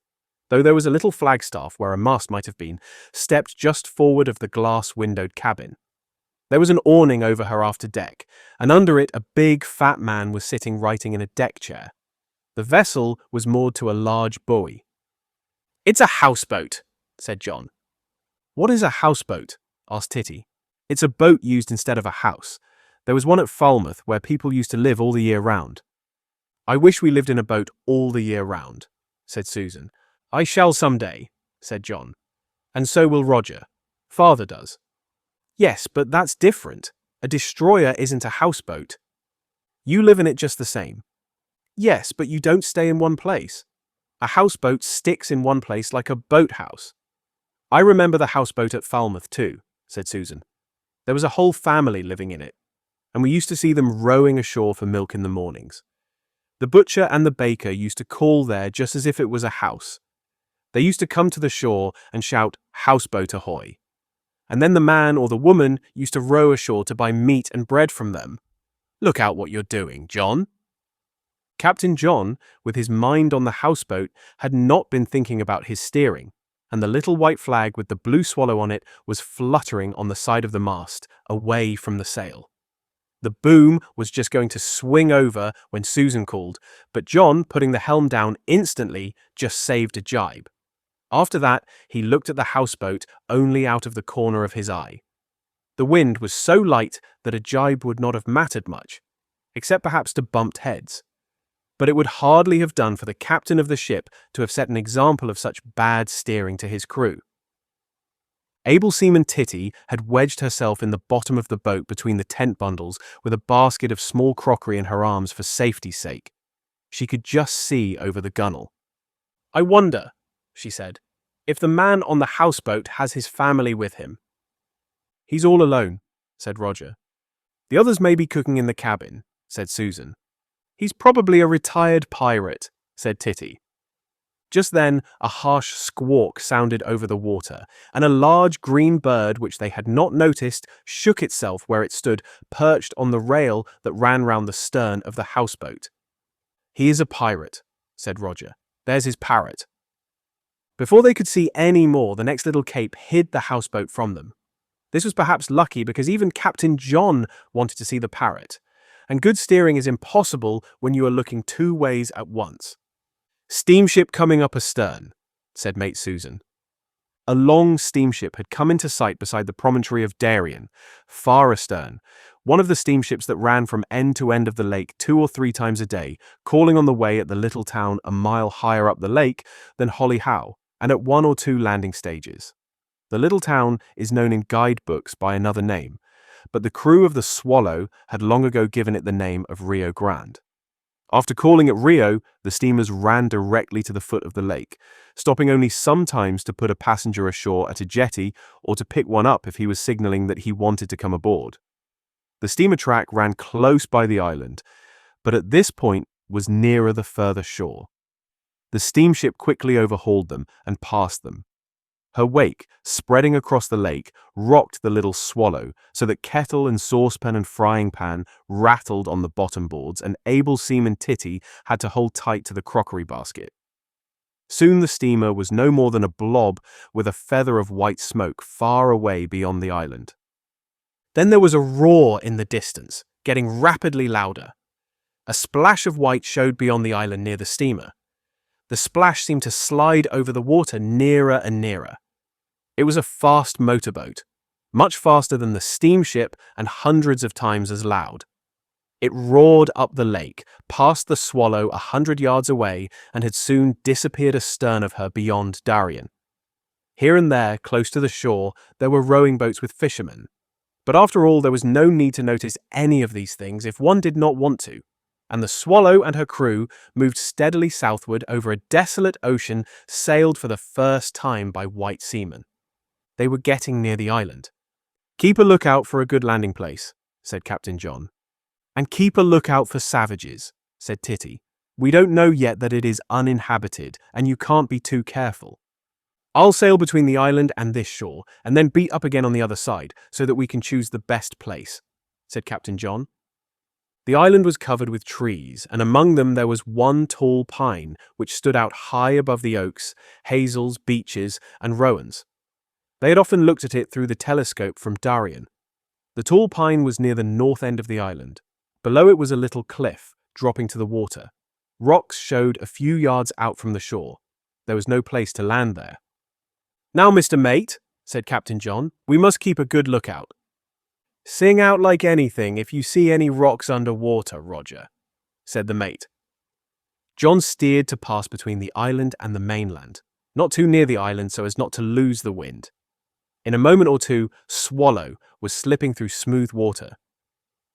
though there was a little flagstaff where a mast might have been, stepped just forward of the glass-windowed cabin. There was an awning over her after deck, and under it a big, fat man was sitting writing in a deck chair. The vessel was moored to a large buoy. "It's a houseboat," said John. "What is a houseboat?" asked Titty. "It's a boat used instead of a house. There was one at Falmouth where people used to live all the year round." "I wish we lived in a boat all the year round," said Susan. "I shall some day," said John. "And so will Roger. Father does." "Yes, but that's different. A destroyer isn't a houseboat. You live in it just the same." "Yes, but you don't stay in one place. A houseboat sticks in one place like a boathouse." I remember the houseboat at Falmouth too, said Susan. There was a whole family living in it, and we used to see them rowing ashore for milk in the mornings. The butcher and the baker used to call there just as if it was a house. They used to come to the shore and shout, "Houseboat ahoy!" And then the man or the woman used to row ashore to buy meat and bread from them. Look out what you're doing, John. Captain John, with his mind on the houseboat, had not been thinking about his steering, and the little white flag with the blue swallow on it was fluttering on the side of the mast, away from the sail. The boom was just going to swing over when Susan called, but John, putting the helm down instantly, just saved a jibe. After that, he looked at the houseboat only out of the corner of his eye. The wind was so light that a jibe would not have mattered much, except perhaps to bumped heads. But it would hardly have done for the captain of the ship to have set an example of such bad steering to his crew. Able seaman Titty had wedged herself in the bottom of the boat between the tent bundles with a basket of small crockery in her arms for safety's sake. She could just see over the gunwale. "I wonder," she said, "if the man on the houseboat has his family with him." "He's all alone," said Roger. "The others may be cooking in the cabin," said Susan. "He's probably a retired pirate," said Titty. Just then, a harsh squawk sounded over the water, and a large green bird which they had not noticed shook itself where it stood perched on the rail that ran round the stern of the houseboat. "He is a pirate," said Roger. "There's his parrot." Before they could see any more, the next little cape hid the houseboat from them. This was perhaps lucky because even Captain John wanted to see the parrot, and good steering is impossible when you are looking two ways at once. "Steamship coming up astern," said Mate Susan. A long steamship had come into sight beside the promontory of Darien, far astern, one of the steamships that ran from end to end of the lake 2 or 3 times a day, calling on the way at the little town a mile higher up the lake than Holly Howe, and at 1 or 2 landing stages. The little town is known in guidebooks by another name, but the crew of the Swallow had long ago given it the name of Rio Grande. After calling at Rio, the steamers ran directly to the foot of the lake, stopping only sometimes to put a passenger ashore at a jetty or to pick one up if he was signaling that he wanted to come aboard. The steamer track ran close by the island, but at this point was nearer the further shore. The steamship quickly overhauled them and passed them. Her wake, spreading across the lake, rocked the little Swallow so that kettle and saucepan and frying pan rattled on the bottom boards, and able seaman Titty had to hold tight to the crockery basket. Soon the steamer was no more than a blob with a feather of white smoke far away beyond the island. Then there was a roar in the distance, getting rapidly louder. A splash of white showed beyond the island near the steamer. The splash seemed to slide over the water nearer and nearer. It was a fast motorboat, much faster than the steamship and hundreds of times as loud. It roared up the lake, past the Swallow 100 yards away, and had soon disappeared astern of her beyond Darien. Here and there, close to the shore, there were rowing boats with fishermen. But after all, there was no need to notice any of these things if one did not want to, and the Swallow and her crew moved steadily southward over a desolate ocean sailed for the first time by white seamen. They were getting near the island. "Keep a lookout for a good landing place," said Captain John. "And keep a lookout for savages," said Titty. "We don't know yet that it is uninhabited, and you can't be too careful. I'll sail between the island and this shore, and then beat up again on the other side, so that we can choose the best place," said Captain John. The island was covered with trees, and among them there was one tall pine which stood out high above the oaks, hazels, beeches, and rowans. They had often looked at it through the telescope from Darien. The tall pine was near the north end of the island. Below it was a little cliff, dropping to the water. Rocks showed a few yards out from the shore. There was no place to land there. "Now, Mr. Mate," said Captain John, "we must keep a good lookout." "Sing out like anything if you see any rocks under water, Roger," said the mate. John steered to pass between the island and the mainland, not too near the island so as not to lose the wind. In a moment or two, Swallow was slipping through smooth water,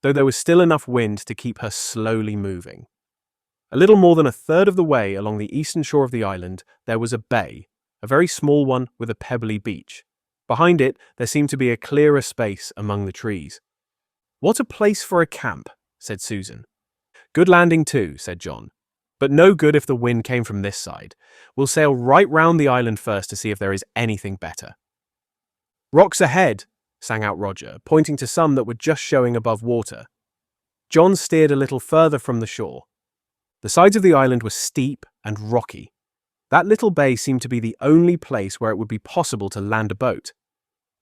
though there was still enough wind to keep her slowly moving. A little more than a third of the way along the eastern shore of the island, there was a bay, a very small one with a pebbly beach. Behind it, there seemed to be a clearer space among the trees. "What a place for a camp," said Susan. "Good landing too," said John. "But no good if the wind came from this side. We'll sail right round the island first to see if there is anything better." "Rocks ahead," sang out Roger, pointing to some that were just showing above water. John steered a little further from the shore. The sides of the island were steep and rocky. That little bay seemed to be the only place where it would be possible to land a boat.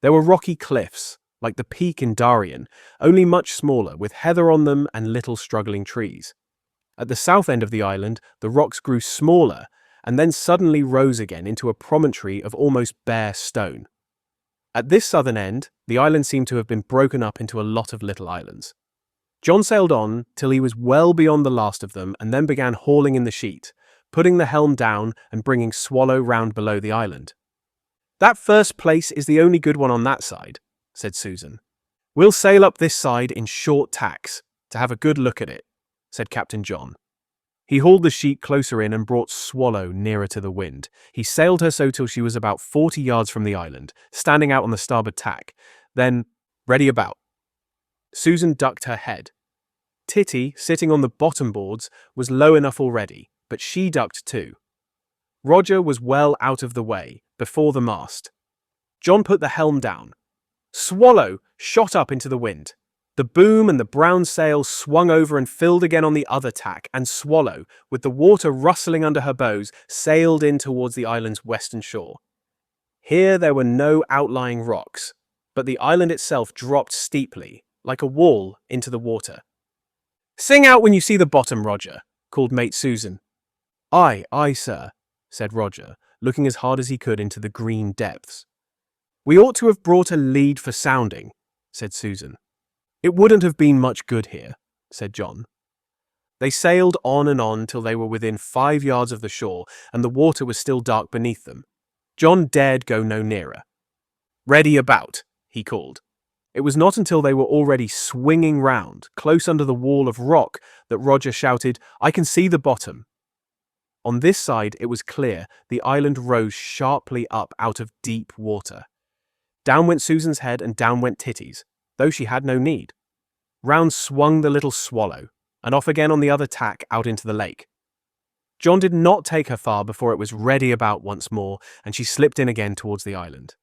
There were rocky cliffs, like the peak in Darien, only much smaller, with heather on them and little struggling trees. At the south end of the island, the rocks grew smaller and then suddenly rose again into a promontory of almost bare stone. At this southern end, the island seemed to have been broken up into a lot of little islands. John sailed on till he was well beyond the last of them and then began hauling in the sheet, putting the helm down and bringing Swallow round below the island. "That first place is the only good one on that side," said Susan. "We'll sail up this side in short tacks to have a good look at it," said Captain John. He hauled the sheet closer in and brought Swallow nearer to the wind. He sailed her so till she was about 40 yards from the island, standing out on the starboard tack. Then, "Ready about." Susan ducked her head. Titty, sitting on the bottom boards, was low enough already, but she ducked too. Roger was well out of the way, before the mast. John put the helm down. Swallow shot up into the wind. The boom and the brown sail swung over and filled again on the other tack, and Swallow, with the water rustling under her bows, sailed in towards the island's western shore. Here there were no outlying rocks, but the island itself dropped steeply, like a wall, into the water. "Sing out when you see the bottom, Roger," called Mate Susan. "Aye, aye, sir," said Roger, looking as hard as he could into the green depths. "We ought to have brought a lead for sounding," said Susan. "It wouldn't have been much good here," said John. They sailed on and on till they were within 5 yards of the shore, and the water was still dark beneath them. John dared go no nearer. "Ready about," he called. It was not until they were already swinging round, close under the wall of rock, that Roger shouted, "I can see the bottom." On this side it was clear. The island rose sharply up out of deep water. Down went Susan's head and down went Titty's, though she had no need. Round swung the little Swallow, and off again on the other tack out into the lake. John did not take her far before it was ready about once more, and she slipped in again towards the island.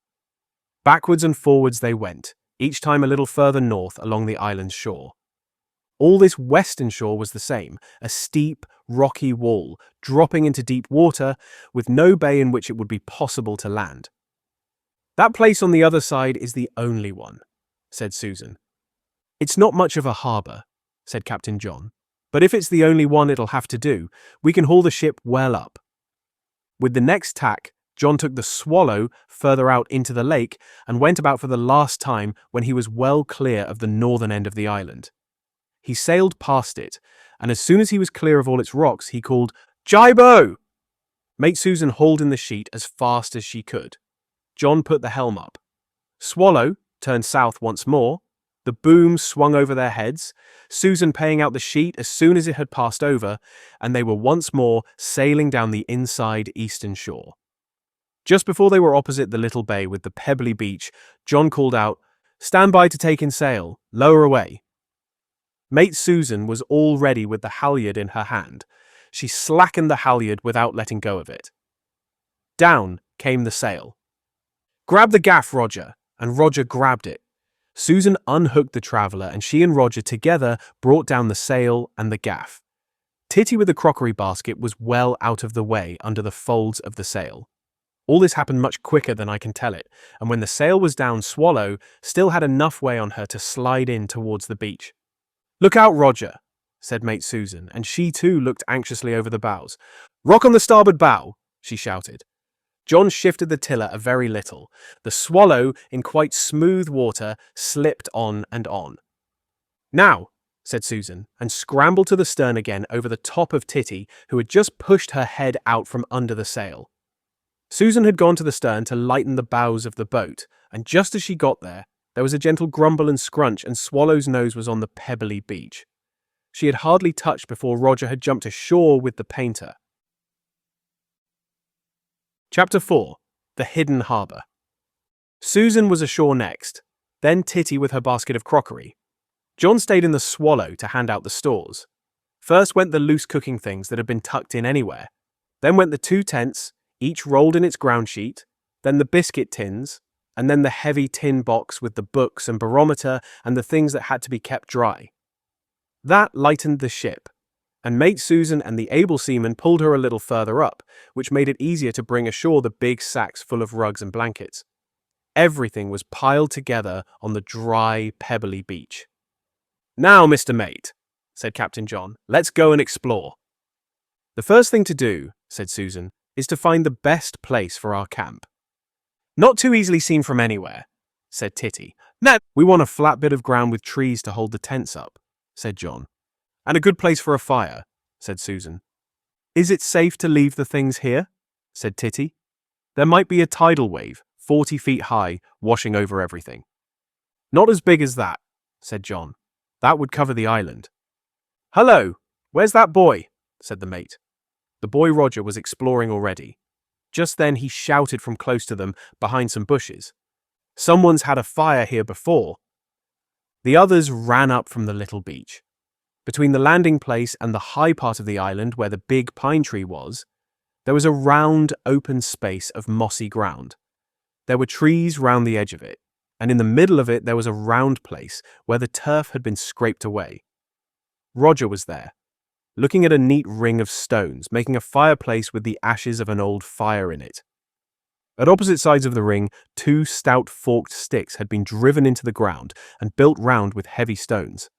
Backwards and forwards they went, each time a little further north along the island's shore. All this western shore was the same, a steep, rocky wall, dropping into deep water, with no bay in which it would be possible to land. "That place on the other side is the only one," said Susan. "It's not much of a harbour," said Captain John, "but if it's the only one it'll have to do. We can haul the ship well up." With the next tack, John took the Swallow further out into the lake and went about for the last time when he was well clear of the northern end of the island. He sailed past it, and as soon as he was clear of all its rocks, he called, "Jibo!" Mate Susan hauled in the sheet as fast as she could. John put the helm up. Swallow turned south once more. The boom swung over their heads, Susan paying out the sheet as soon as it had passed over, and they were once more sailing down the inside eastern shore. Just before they were opposite the little bay with the pebbly beach, John called out, "Stand by to take in sail, lower away." Mate Susan was all ready with the halyard in her hand. She slackened the halyard without letting go of it. Down came the sail. "Grab the gaff, Roger," and Roger grabbed it. Susan unhooked the traveller, and she and Roger together brought down the sail and the gaff. Titty with the crockery basket was well out of the way under the folds of the sail. All this happened much quicker than I can tell it, and when the sail was down, Swallow still had enough way on her to slide in towards the beach. "Look out, Roger," said Mate Susan, and she too looked anxiously over the bows. "Rock on the starboard bow," she shouted. John shifted the tiller a very little. The Swallow, in quite smooth water, slipped on and on. "Now," said Susan, and scrambled to the stern again over the top of Titty, who had just pushed her head out from under the sail. Susan had gone to the stern to lighten the bows of the boat, and just as she got there was a gentle grumble and scrunch, and Swallow's nose was on the pebbly beach. She had hardly touched before Roger had jumped ashore with the painter. Chapter 4. the hidden harbour. Susan was ashore next, then Titty with her basket of crockery. John stayed in the Swallow to hand out the stores. First went the loose cooking things that had been tucked in anywhere. Then went the 2 tents, each rolled in its ground sheet, then the biscuit tins, and then the heavy tin box with the books and barometer and the things that had to be kept dry. That lightened the ship, and Mate Susan and the able seaman pulled her a little further up, which made it easier to bring ashore the big sacks full of rugs and blankets. Everything was piled together on the dry, pebbly beach. "Now, Mr. Mate," said Captain John, "let's go and explore." "The first thing to do," said Susan, "is to find the best place for our camp." "Not too easily seen from anywhere," said Titty. "No, we want a flat bit of ground with trees to hold the tents up," said John. "And a good place for a fire," said Susan. "Is it safe to leave the things here?" said Titty. "There might be a tidal wave, 40 feet high, washing over everything." "Not as big as that," said John. "That would cover the island." "Hello, where's that boy?" said the mate. The boy Roger was exploring already. Just then he shouted from close to them, behind some bushes. "Someone's had a fire here before." The others ran up from the little beach. Between the landing place and the high part of the island where the big pine tree was, there was a round, open space of mossy ground. There were trees round the edge of it, and in the middle of it there was a round place where the turf had been scraped away. Roger was there, looking at a neat ring of stones, making a fireplace with the ashes of an old fire in it. At opposite sides of the ring, 2 stout forked sticks had been driven into the ground and built round with heavy stones,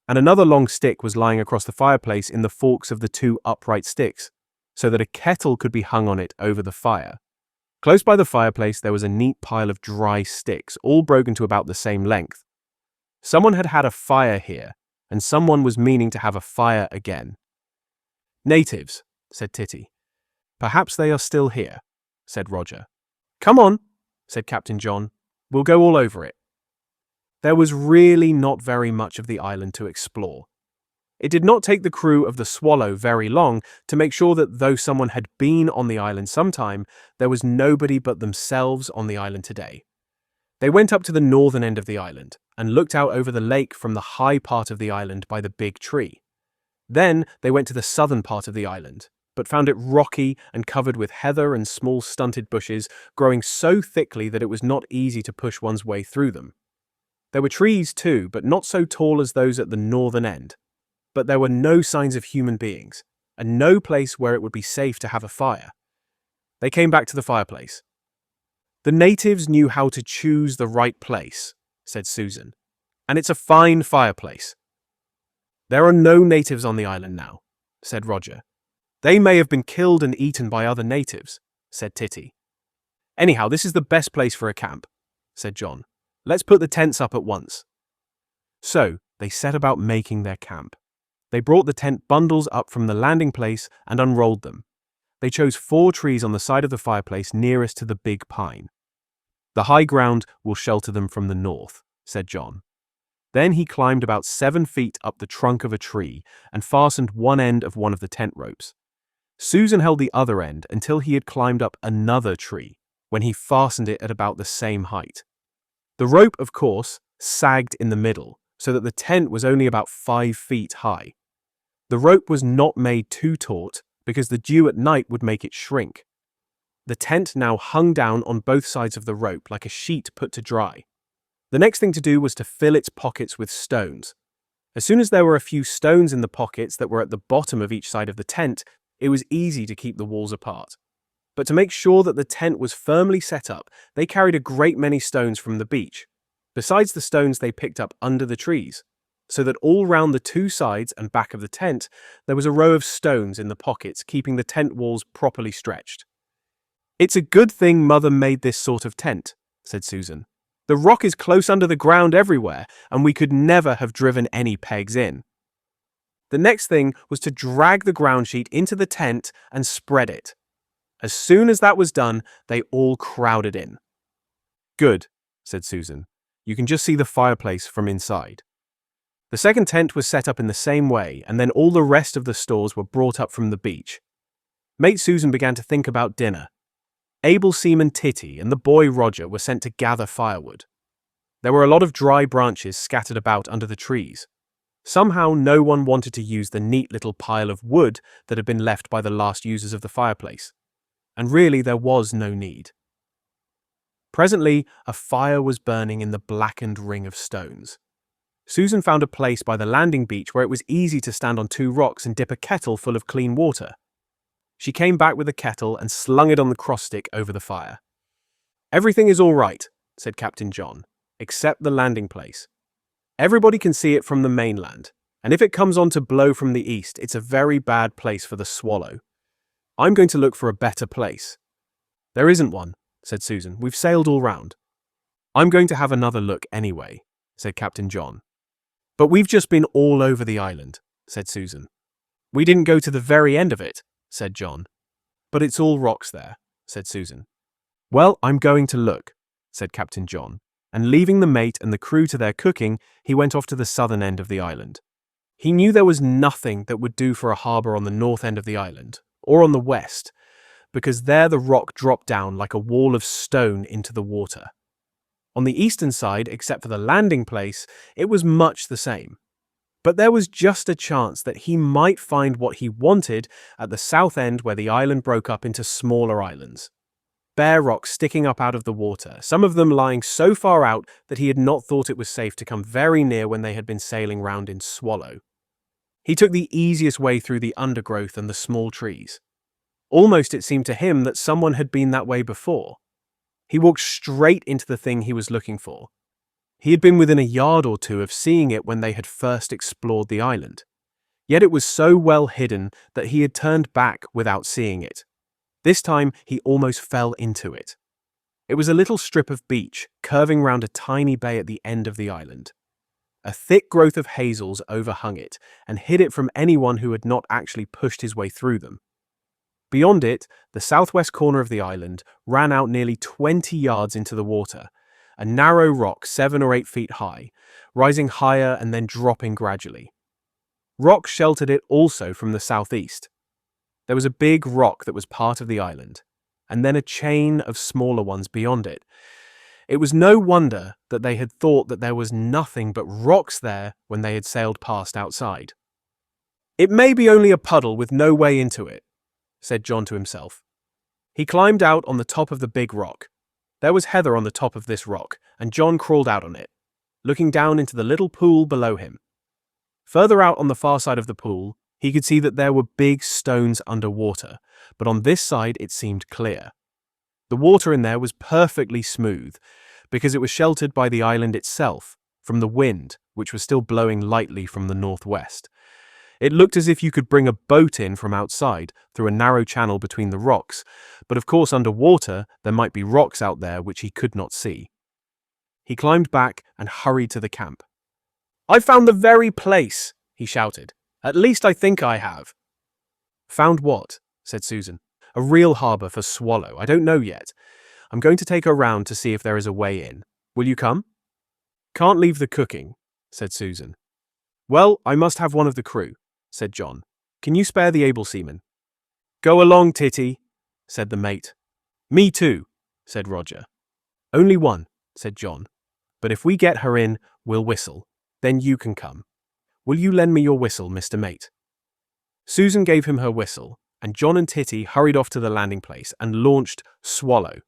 and another long stick was lying across the fireplace in the forks of the 2 upright sticks, so that a kettle could be hung on it over the fire. Close by the fireplace there was a neat pile of dry sticks, all broken to about the same length. Someone had had a fire here, and someone was meaning to have a fire again. "Natives," said Titty. "Perhaps they are still here," said Roger. "Come on," said Captain John. "We'll go all over it." There was really not very much of the island to explore. It did not take the crew of the Swallow very long to make sure that though someone had been on the island sometime, there was nobody but themselves on the island today. They went up to the northern end of the island and looked out over the lake from the high part of the island by the big tree. Then they went to the southern part of the island, but found it rocky and covered with heather and small stunted bushes growing so thickly that it was not easy to push one's way through them. There were trees too, but not so tall as those at the northern end. But there were no signs of human beings, and no place where it would be safe to have a fire. They came back to the fireplace. "The natives knew how to choose the right place," said Susan, "and it's a fine fireplace." "There are no natives on the island now," said Roger. "They may have been killed and eaten by other natives," said Titty. "Anyhow, this is the best place for a camp," said John. "Let's put the tents up at once." So they set about making their camp. They brought the tent bundles up from the landing place and unrolled them. They chose 4 trees on the side of the fireplace nearest to the big pine. "The high ground will shelter them from the north," said John. Then he climbed about 7 feet up the trunk of a tree and fastened one end of one of the tent ropes. Susan held the other end until he had climbed up another tree, when he fastened it at about the same height. The rope, of course, sagged in the middle, so that the tent was only about 5 feet high. The rope was not made too taut because the dew at night would make it shrink. The tent now hung down on both sides of the rope like a sheet put to dry. The next thing to do was to fill its pockets with stones. As soon as there were a few stones in the pockets that were at the bottom of each side of the tent, it was easy to keep the walls apart. But to make sure that the tent was firmly set up, they carried a great many stones from the beach, besides the stones they picked up under the trees, so that all round the 2 sides and back of the tent there was a row of stones in the pockets, keeping the tent walls properly stretched. "It's a good thing Mother made this sort of tent," said Susan. "The rock is close under the ground everywhere, and we could never have driven any pegs in." The next thing was to drag the ground sheet into the tent and spread it. As soon as that was done, they all crowded in. "Good," said Susan. "You can just see the fireplace from inside." The second tent was set up in the same way, and then all the rest of the stores were brought up from the beach. Mate Susan began to think about dinner. Able Seaman Titty and the boy Roger were sent to gather firewood. There were a lot of dry branches scattered about under the trees. Somehow no one wanted to use the neat little pile of wood that had been left by the last users of the fireplace. And really there was no need. Presently, a fire was burning in the blackened ring of stones. Susan found a place by the landing beach where it was easy to stand on two rocks and dip a kettle full of clean water. She came back with the kettle and slung it on the cross-stick over the fire. "Everything is all right," said Captain John, "except the landing place. Everybody can see it from the mainland, and if it comes on to blow from the east, it's a very bad place for the Swallow. I'm going to look for a better place." "There isn't one," said Susan. "We've sailed all round." "I'm going to have another look anyway," said Captain John. "But we've just been all over the island," said Susan. "We didn't go to the very end of it," said John. "But it's all rocks there," said Susan. "Well, I'm going to look," said Captain John, and leaving the mate and the crew to their cooking, he went off to the southern end of the island. He knew there was nothing that would do for a harbour on the north end of the island, or on the west, because there the rock dropped down like a wall of stone into the water. On the eastern side, except for the landing place, it was much the same. But there was just a chance that he might find what he wanted at the south end where the island broke up into smaller islands. Bare rocks sticking up out of the water, some of them lying so far out that he had not thought it was safe to come very near when they had been sailing round in Swallow. He took the easiest way through the undergrowth and the small trees. Almost it seemed to him that someone had been that way before. He walked straight into the thing he was looking for. He had been within a yard or two of seeing it when they had first explored the island. Yet it was so well hidden that he had turned back without seeing it. This time he almost fell into it. It was a little strip of beach curving round a tiny bay at the end of the island. A thick growth of hazels overhung it and hid it from anyone who had not actually pushed his way through them. Beyond it, the southwest corner of the island ran out nearly 20 yards into the water, a narrow rock 7 or 8 feet high, rising higher and then dropping gradually. Rock sheltered it also from the southeast. There was a big rock that was part of the island, and then a chain of smaller ones beyond it. It was no wonder that they had thought that there was nothing but rocks there when they had sailed past outside. "It may be only a puddle with no way into it," said John to himself. He climbed out on the top of the big rock. There was heather on the top of this rock, and John crawled out on it, looking down into the little pool below him. Further out on the far side of the pool, he could see that there were big stones underwater, but on this side it seemed clear. The water in there was perfectly smooth, because it was sheltered by the island itself from the wind, which was still blowing lightly from the northwest. It looked as if you could bring a boat in from outside through a narrow channel between the rocks, but of course underwater there might be rocks out there which he could not see. He climbed back and hurried to the camp. "I've found the very place," he shouted. "At least I think I have." "Found what?" said Susan. "A real harbour for Swallow. I don't know yet. I'm going to take her round to see if there is a way in. Will you come?" "Can't leave the cooking," said Susan. "Well, I must have one of the crew," said John. "Can you spare the able seaman?" "Go along, Titty," said the mate. "Me too," said Roger. "Only one," said John. "But if we get her in, we'll whistle. Then you can come. Will you lend me your whistle, Mr. Mate?" Susan gave him her whistle, and John and Titty hurried off to the landing place and launched Swallow.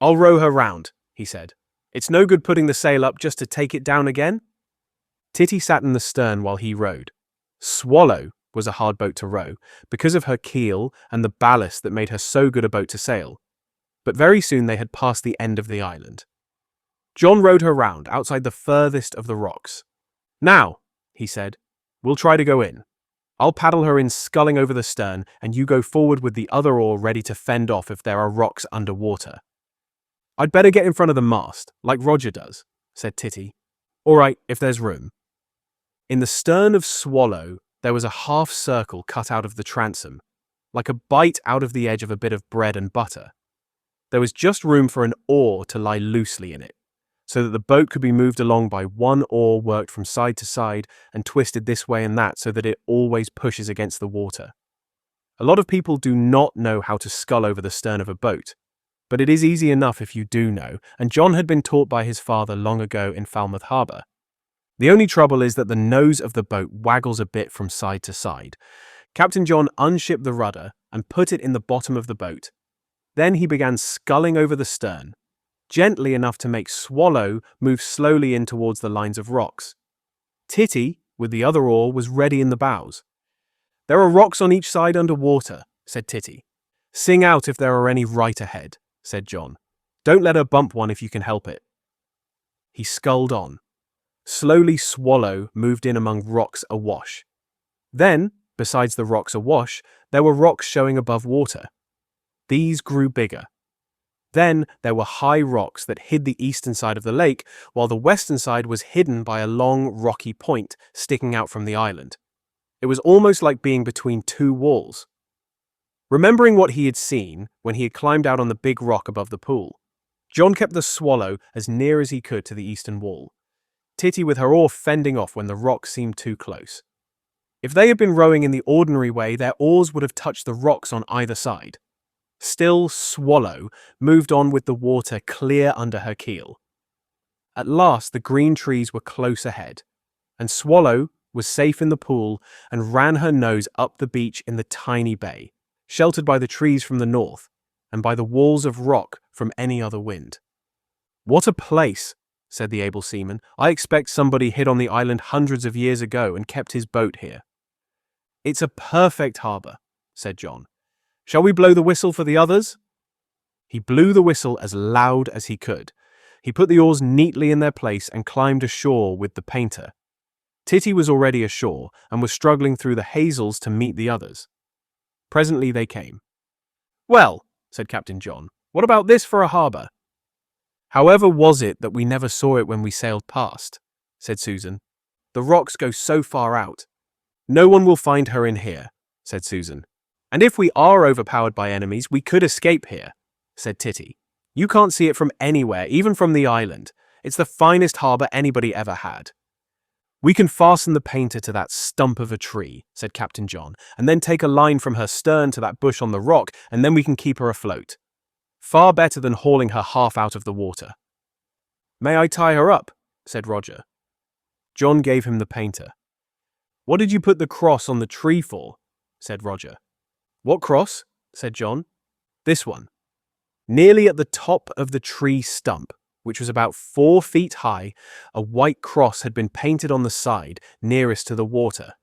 "I'll row her round," he said. "It's no good putting the sail up just to take it down again." Titty sat in the stern while he rowed. Swallow was a hard boat to row, because of her keel and the ballast that made her so good a boat to sail. But very soon they had passed the end of the island. John rowed her round outside the furthest of the rocks. "Now," he said, "we'll try to go in. I'll paddle her in sculling over the stern, and you go forward with the other oar ready to fend off if there are rocks underwater." "I'd better get in front of the mast, like Roger does," said Titty. "All right, if there's room." In the stern of Swallow, there was a half circle cut out of the transom, like a bite out of the edge of a bit of bread and butter. There was just room for an oar to lie loosely in it, so that the boat could be moved along by one oar worked from side to side and twisted this way and that so that it always pushes against the water. A lot of people do not know how to scull over the stern of a boat. but it is easy enough if you do know, and John had been taught by his father long ago in Falmouth Harbour. The only trouble is that the nose of the boat waggles a bit from side to side. Captain John unshipped the rudder and put it in the bottom of the boat. Then he began sculling over the stern, gently enough to make Swallow move slowly in towards the lines of rocks. Titty, with the other oar, was ready in the bows. "There are rocks on each side under water," said Titty. "Sing out if there are any right ahead," said John. "Don't let her bump one if you can help it." He sculled on. Slowly Swallow moved in among rocks awash. Then, besides the rocks awash, there were rocks showing above water. These grew bigger. Then there were high rocks that hid the eastern side of the lake, while the western side was hidden by a long, rocky point sticking out from the island. It was almost like being between two walls. Remembering what he had seen when he had climbed out on the big rock above the pool, John kept the Swallow as near as he could to the eastern wall, Titty with her oar fending off when the rocks seemed too close. If they had been rowing in the ordinary way, their oars would have touched the rocks on either side. Still, Swallow moved on with the water clear under her keel. At last, the green trees were close ahead, and Swallow was safe in the pool and ran her nose up the beach in the tiny bay, sheltered by the trees from the north and by the walls of rock from any other wind. "What a place," said the able seaman. "I expect somebody hit on the island hundreds of years ago and kept his boat here." "It's a perfect harbour," said John. "Shall we blow the whistle for the others?" He blew the whistle as loud as he could. He put the oars neatly in their place and climbed ashore with the painter. Titty was already ashore and was struggling through the hazels to meet the others. Presently they came. "Well," said Captain John, "what about this for a harbour?" "However was it that we never saw it when we sailed past?" said Susan. "The rocks go so far out." "No one will find her in here," said Susan. "And if we are overpowered by enemies, we could escape here," said Titty. "You can't see it from anywhere, even from the island. It's the finest harbour anybody ever had." "We can fasten the painter to that stump of a tree," said Captain John, "and then take a line from her stern to that bush on the rock, and then we can keep her afloat. Far better than hauling her half out of the water." "May I tie her up?" said Roger. John gave him the painter. "What did you put the cross on the tree for?" said Roger. "What cross?" said John. "This one." Nearly at the top of the tree stump, which was about 4 feet high, a white cross had been painted on the side nearest to the water.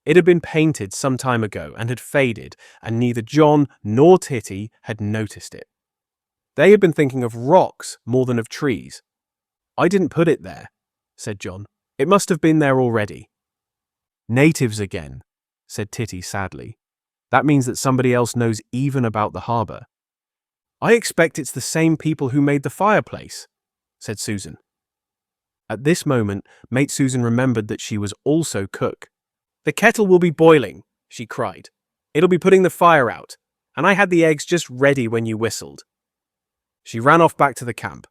It had been painted some time ago and had faded, and neither John nor Titty had noticed it. They had been thinking of rocks more than of trees. "I didn't put it there," said John. "It must have been there already." "Natives again," said Titty sadly. "That means that somebody else knows even about the harbour." "I expect it's the same people who made the fireplace," said Susan. At this moment, Mate Susan remembered that she was also cook. "The kettle will be boiling," she cried. "It'll be putting the fire out, and I had the eggs just ready when you whistled." She ran off back to the camp.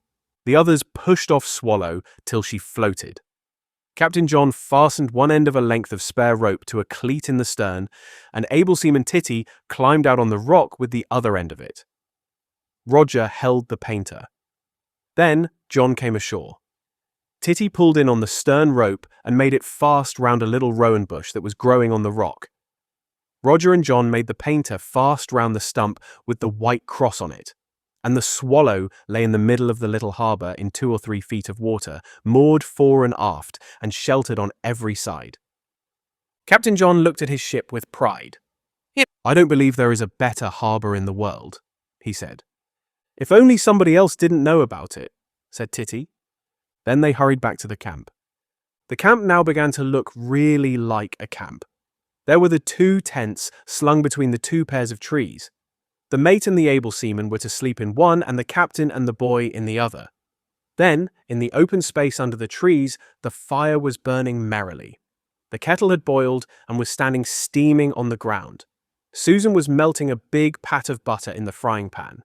The others pushed off Swallow till she floated. Captain John fastened one end of a length of spare rope to a cleat in the stern, and able seaman Titty climbed out on the rock with the other end of it. Roger held the painter. Then John came ashore. Titty pulled in on the stern rope and made it fast round a little rowan bush that was growing on the rock. Roger and John made the painter fast round the stump with the white cross on it, and the Swallow lay in the middle of the little harbour in 2 or 3 feet of water, moored fore and aft and sheltered on every side. Captain John looked at his ship with pride. "I don't believe there is a better harbour in the world," he said. "If only somebody else didn't know about it," said Titty. Then they hurried back to the camp. The camp now began to look really like a camp. There were the 2 tents slung between the 2 pairs of trees. The mate and the able seaman were to sleep in one, and the captain and the boy in the other. Then, in the open space under the trees, the fire was burning merrily. The kettle had boiled and was standing steaming on the ground. Susan was melting a big pat of butter in the frying pan.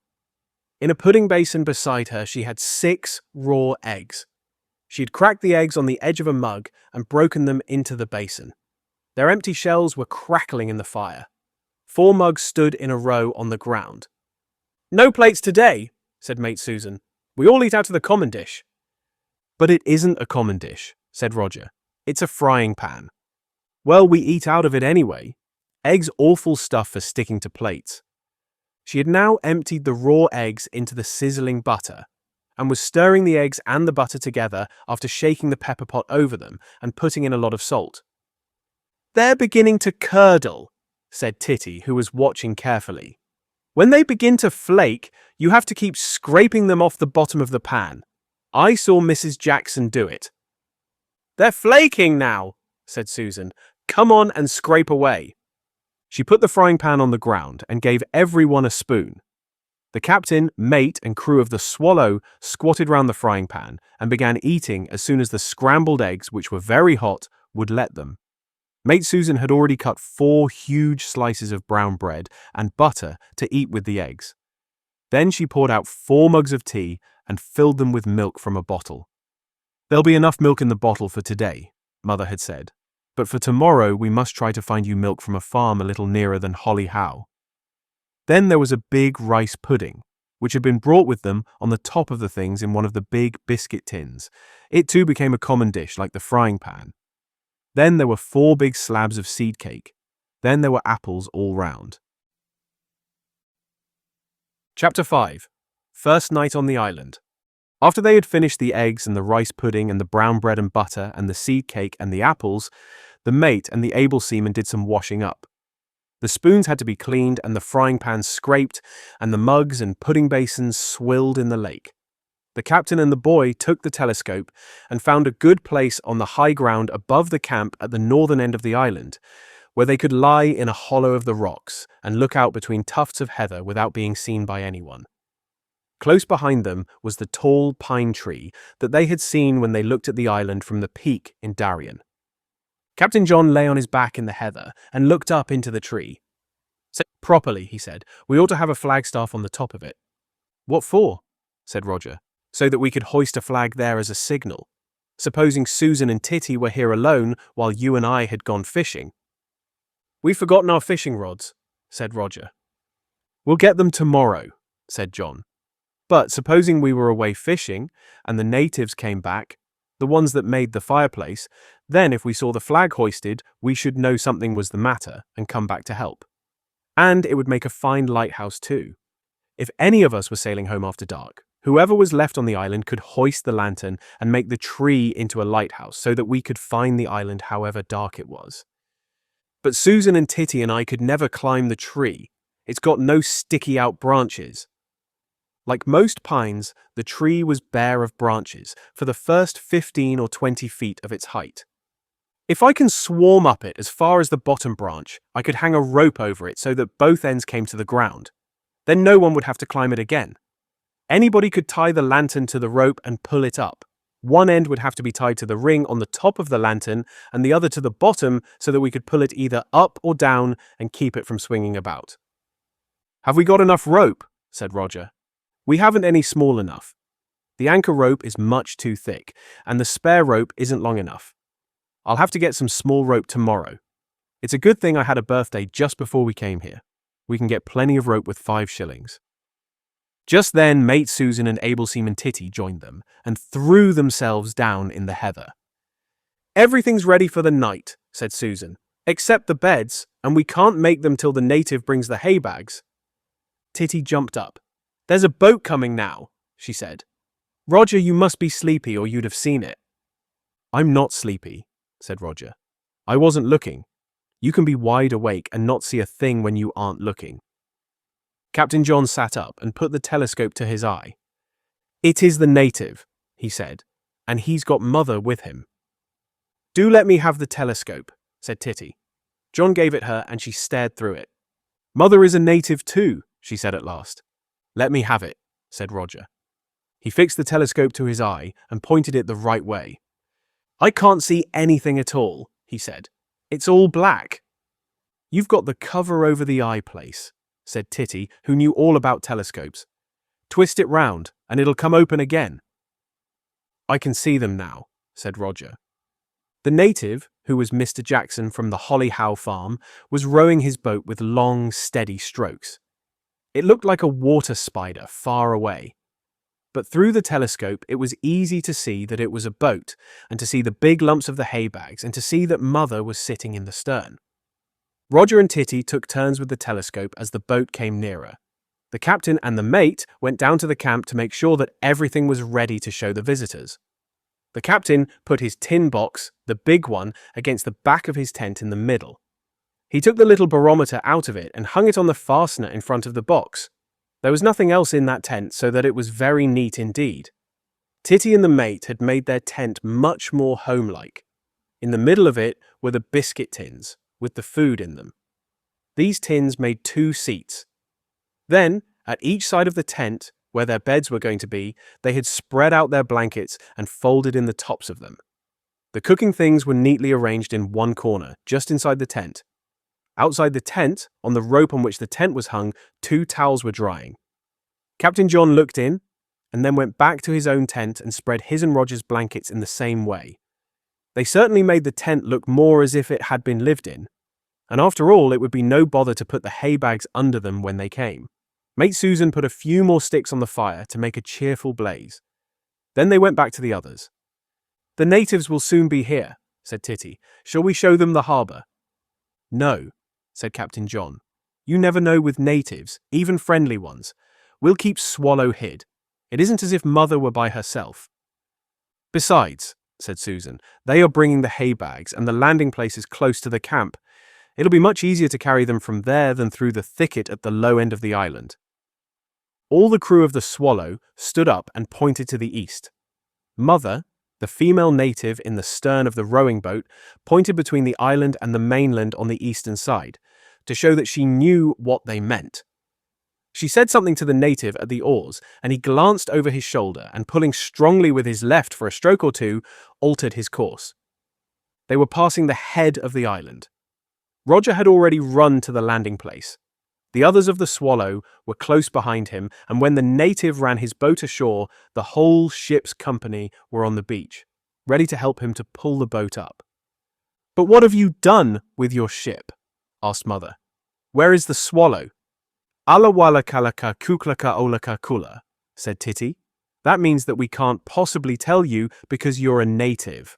In a pudding basin beside her, she had 6 raw eggs. She had cracked the eggs on the edge of a mug and broken them into the basin. Their empty shells were crackling in the fire. 4 mugs stood in a row on the ground. No plates today, said mate Susan. We all eat out of the common dish. But it isn't a common dish, said Roger. It's a frying pan. Well, we eat out of it anyway. Eggs awful stuff for sticking to plates. She had now emptied the raw eggs into the sizzling butter and was stirring the eggs and the butter together after shaking the pepper pot over them and putting in a lot of salt. They're beginning to curdle, said Titty, who was watching carefully. When they begin to flake, you have to keep scraping them off the bottom of the pan. I saw Mrs. Jackson do it. They're flaking now, said Susan. Come on and scrape away. She put the frying pan on the ground and gave everyone a spoon. The captain, mate, and crew of the Swallow squatted round the frying pan and began eating as soon as the scrambled eggs, which were very hot, would let them. Mate Susan had already cut 4 huge slices of brown bread and butter to eat with the eggs. Then she poured out 4 mugs of tea and filled them with milk from a bottle. There'll be enough milk in the bottle for today, Mother had said, but for tomorrow we must try to find you milk from a farm a little nearer than Holly Howe. Then there was a big rice pudding, which had been brought with them on the top of the things in one of the big biscuit tins. It too became a common dish like the frying pan. Then there were 4 big slabs of seed cake. Then there were apples all round. Chapter 5. First Night on the Island. After they had finished the eggs and the rice pudding and the brown bread and butter and the seed cake and the apples, the mate and the able seaman did some washing up. The spoons had to be cleaned and the frying pans scraped and the mugs and pudding basins swilled in the lake. The captain and the boy took the telescope and found a good place on the high ground above the camp at the northern end of the island, where they could lie in a hollow of the rocks and look out between tufts of heather without being seen by anyone. Close behind them was the tall pine tree that they had seen when they looked at the island from the peak in Darien. Captain John lay on his back in the heather and looked up into the tree. "Sit properly," he said. "We ought to have a flagstaff on the top of it." "What for?" said Roger. "So that we could hoist a flag there as a signal. Supposing Susan and Titty were here alone while you and I had gone fishing." "We've forgotten our fishing rods," said Roger. "We'll get them tomorrow," said John. "But supposing we were away fishing and the natives came back, the ones that made the fireplace, then if we saw the flag hoisted, we should know something was the matter and come back to help. And it would make a fine lighthouse too. If any of us were sailing home after dark, whoever was left on the island could hoist the lantern and make the tree into a lighthouse so that we could find the island however dark it was. But Susan and Titty and I could never climb the tree. It's got no sticky out branches." Like most pines, the tree was bare of branches for the first 15 or 20 feet of its height. "If I can swarm up it as far as the bottom branch, I could hang a rope over it so that both ends came to the ground. Then no one would have to climb it again. Anybody could tie the lantern to the rope and pull it up. One end would have to be tied to the ring on the top of the lantern and the other to the bottom so that we could pull it either up or down and keep it from swinging about." "Have we got enough rope?" said Roger. "We haven't any small enough. The anchor rope is much too thick, and the spare rope isn't long enough. I'll have to get some small rope tomorrow. It's a good thing I had a birthday just before we came here. We can get plenty of rope with 5 shillings. Just then, Mate Susan and Able Seaman Titty joined them and threw themselves down in the heather. "Everything's ready for the night," said Susan, "except the beds, and we can't make them till the native brings the hay bags." Titty jumped up. "There's a boat coming now," she said. "Roger, you must be sleepy or you'd have seen it." "I'm not sleepy," said Roger. "I wasn't looking. You can be wide awake and not see a thing when you aren't looking." Captain John sat up and put the telescope to his eye. "It is the native," he said, "and he's got Mother with him." "Do let me have the telescope," said Titty. John gave it her and she stared through it. "Mother is a native too," she said at last. "Let me have it," said Roger. He fixed the telescope to his eye and pointed it the right way. "I can't see anything at all," he said. "It's all black." "You've got the cover over the eye place," said Titty, who knew all about telescopes. "Twist it round, and it'll come open again." "I can see them now," said Roger. The native, who was Mr. Jackson from the Holly Howe farm, was rowing his boat with long, steady strokes. It looked like a water spider far away. But through the telescope, it was easy to see that it was a boat, and to see the big lumps of the hay bags, and to see that Mother was sitting in the stern. Roger and Titty took turns with the telescope as the boat came nearer. The captain and the mate went down to the camp to make sure that everything was ready to show the visitors. The captain put his tin box, the big one, against the back of his tent in the middle. He took the little barometer out of it and hung it on the fastener in front of the box. There was nothing else in that tent, so that it was very neat indeed. Titty and the mate had made their tent much more homelike. In the middle of it were the biscuit tins, with the food in them. These tins made 2 seats. Then, at each side of the tent, where their beds were going to be, they had spread out their blankets and folded in the tops of them. The cooking things were neatly arranged in one corner, just inside the tent. Outside the tent, on the rope on which the tent was hung, 2 towels were drying. Captain John looked in, and then went back to his own tent and spread his and Roger's blankets in the same way. They certainly made the tent look more as if it had been lived in. And after all, it would be no bother to put the hay bags under them when they came. Mate Susan put a few more sticks on the fire to make a cheerful blaze. Then they went back to the others. "The natives will soon be here," said Titty. "Shall we show them the harbour?" "No," said Captain John. "You never know with natives, even friendly ones. We'll keep Swallow hid. It isn't as if Mother were by herself." "Besides," said Susan, "they are bringing the hay bags, and the landing place is close to the camp. It'll be much easier to carry them from there than through the thicket at the low end of the island." All the crew of the Swallow stood up and pointed to the east. Mother, the female native in the stern of the rowing boat, pointed between the island and the mainland on the eastern side, to show that she knew what they meant. She said something to the native at the oars, and he glanced over his shoulder and, pulling strongly with his left for a stroke or two, altered his course. They were passing the head of the island. Roger had already run to the landing place. The others of the Swallow were close behind him, and when the native ran his boat ashore, the whole ship's company were on the beach, ready to help him to pull the boat up. "But what have you done with your ship?" asked Mother. "Where is the Swallow?" "Ala wala kalaka kuklaka olaka kula," said Titty. "That means that we can't possibly tell you because you're a native."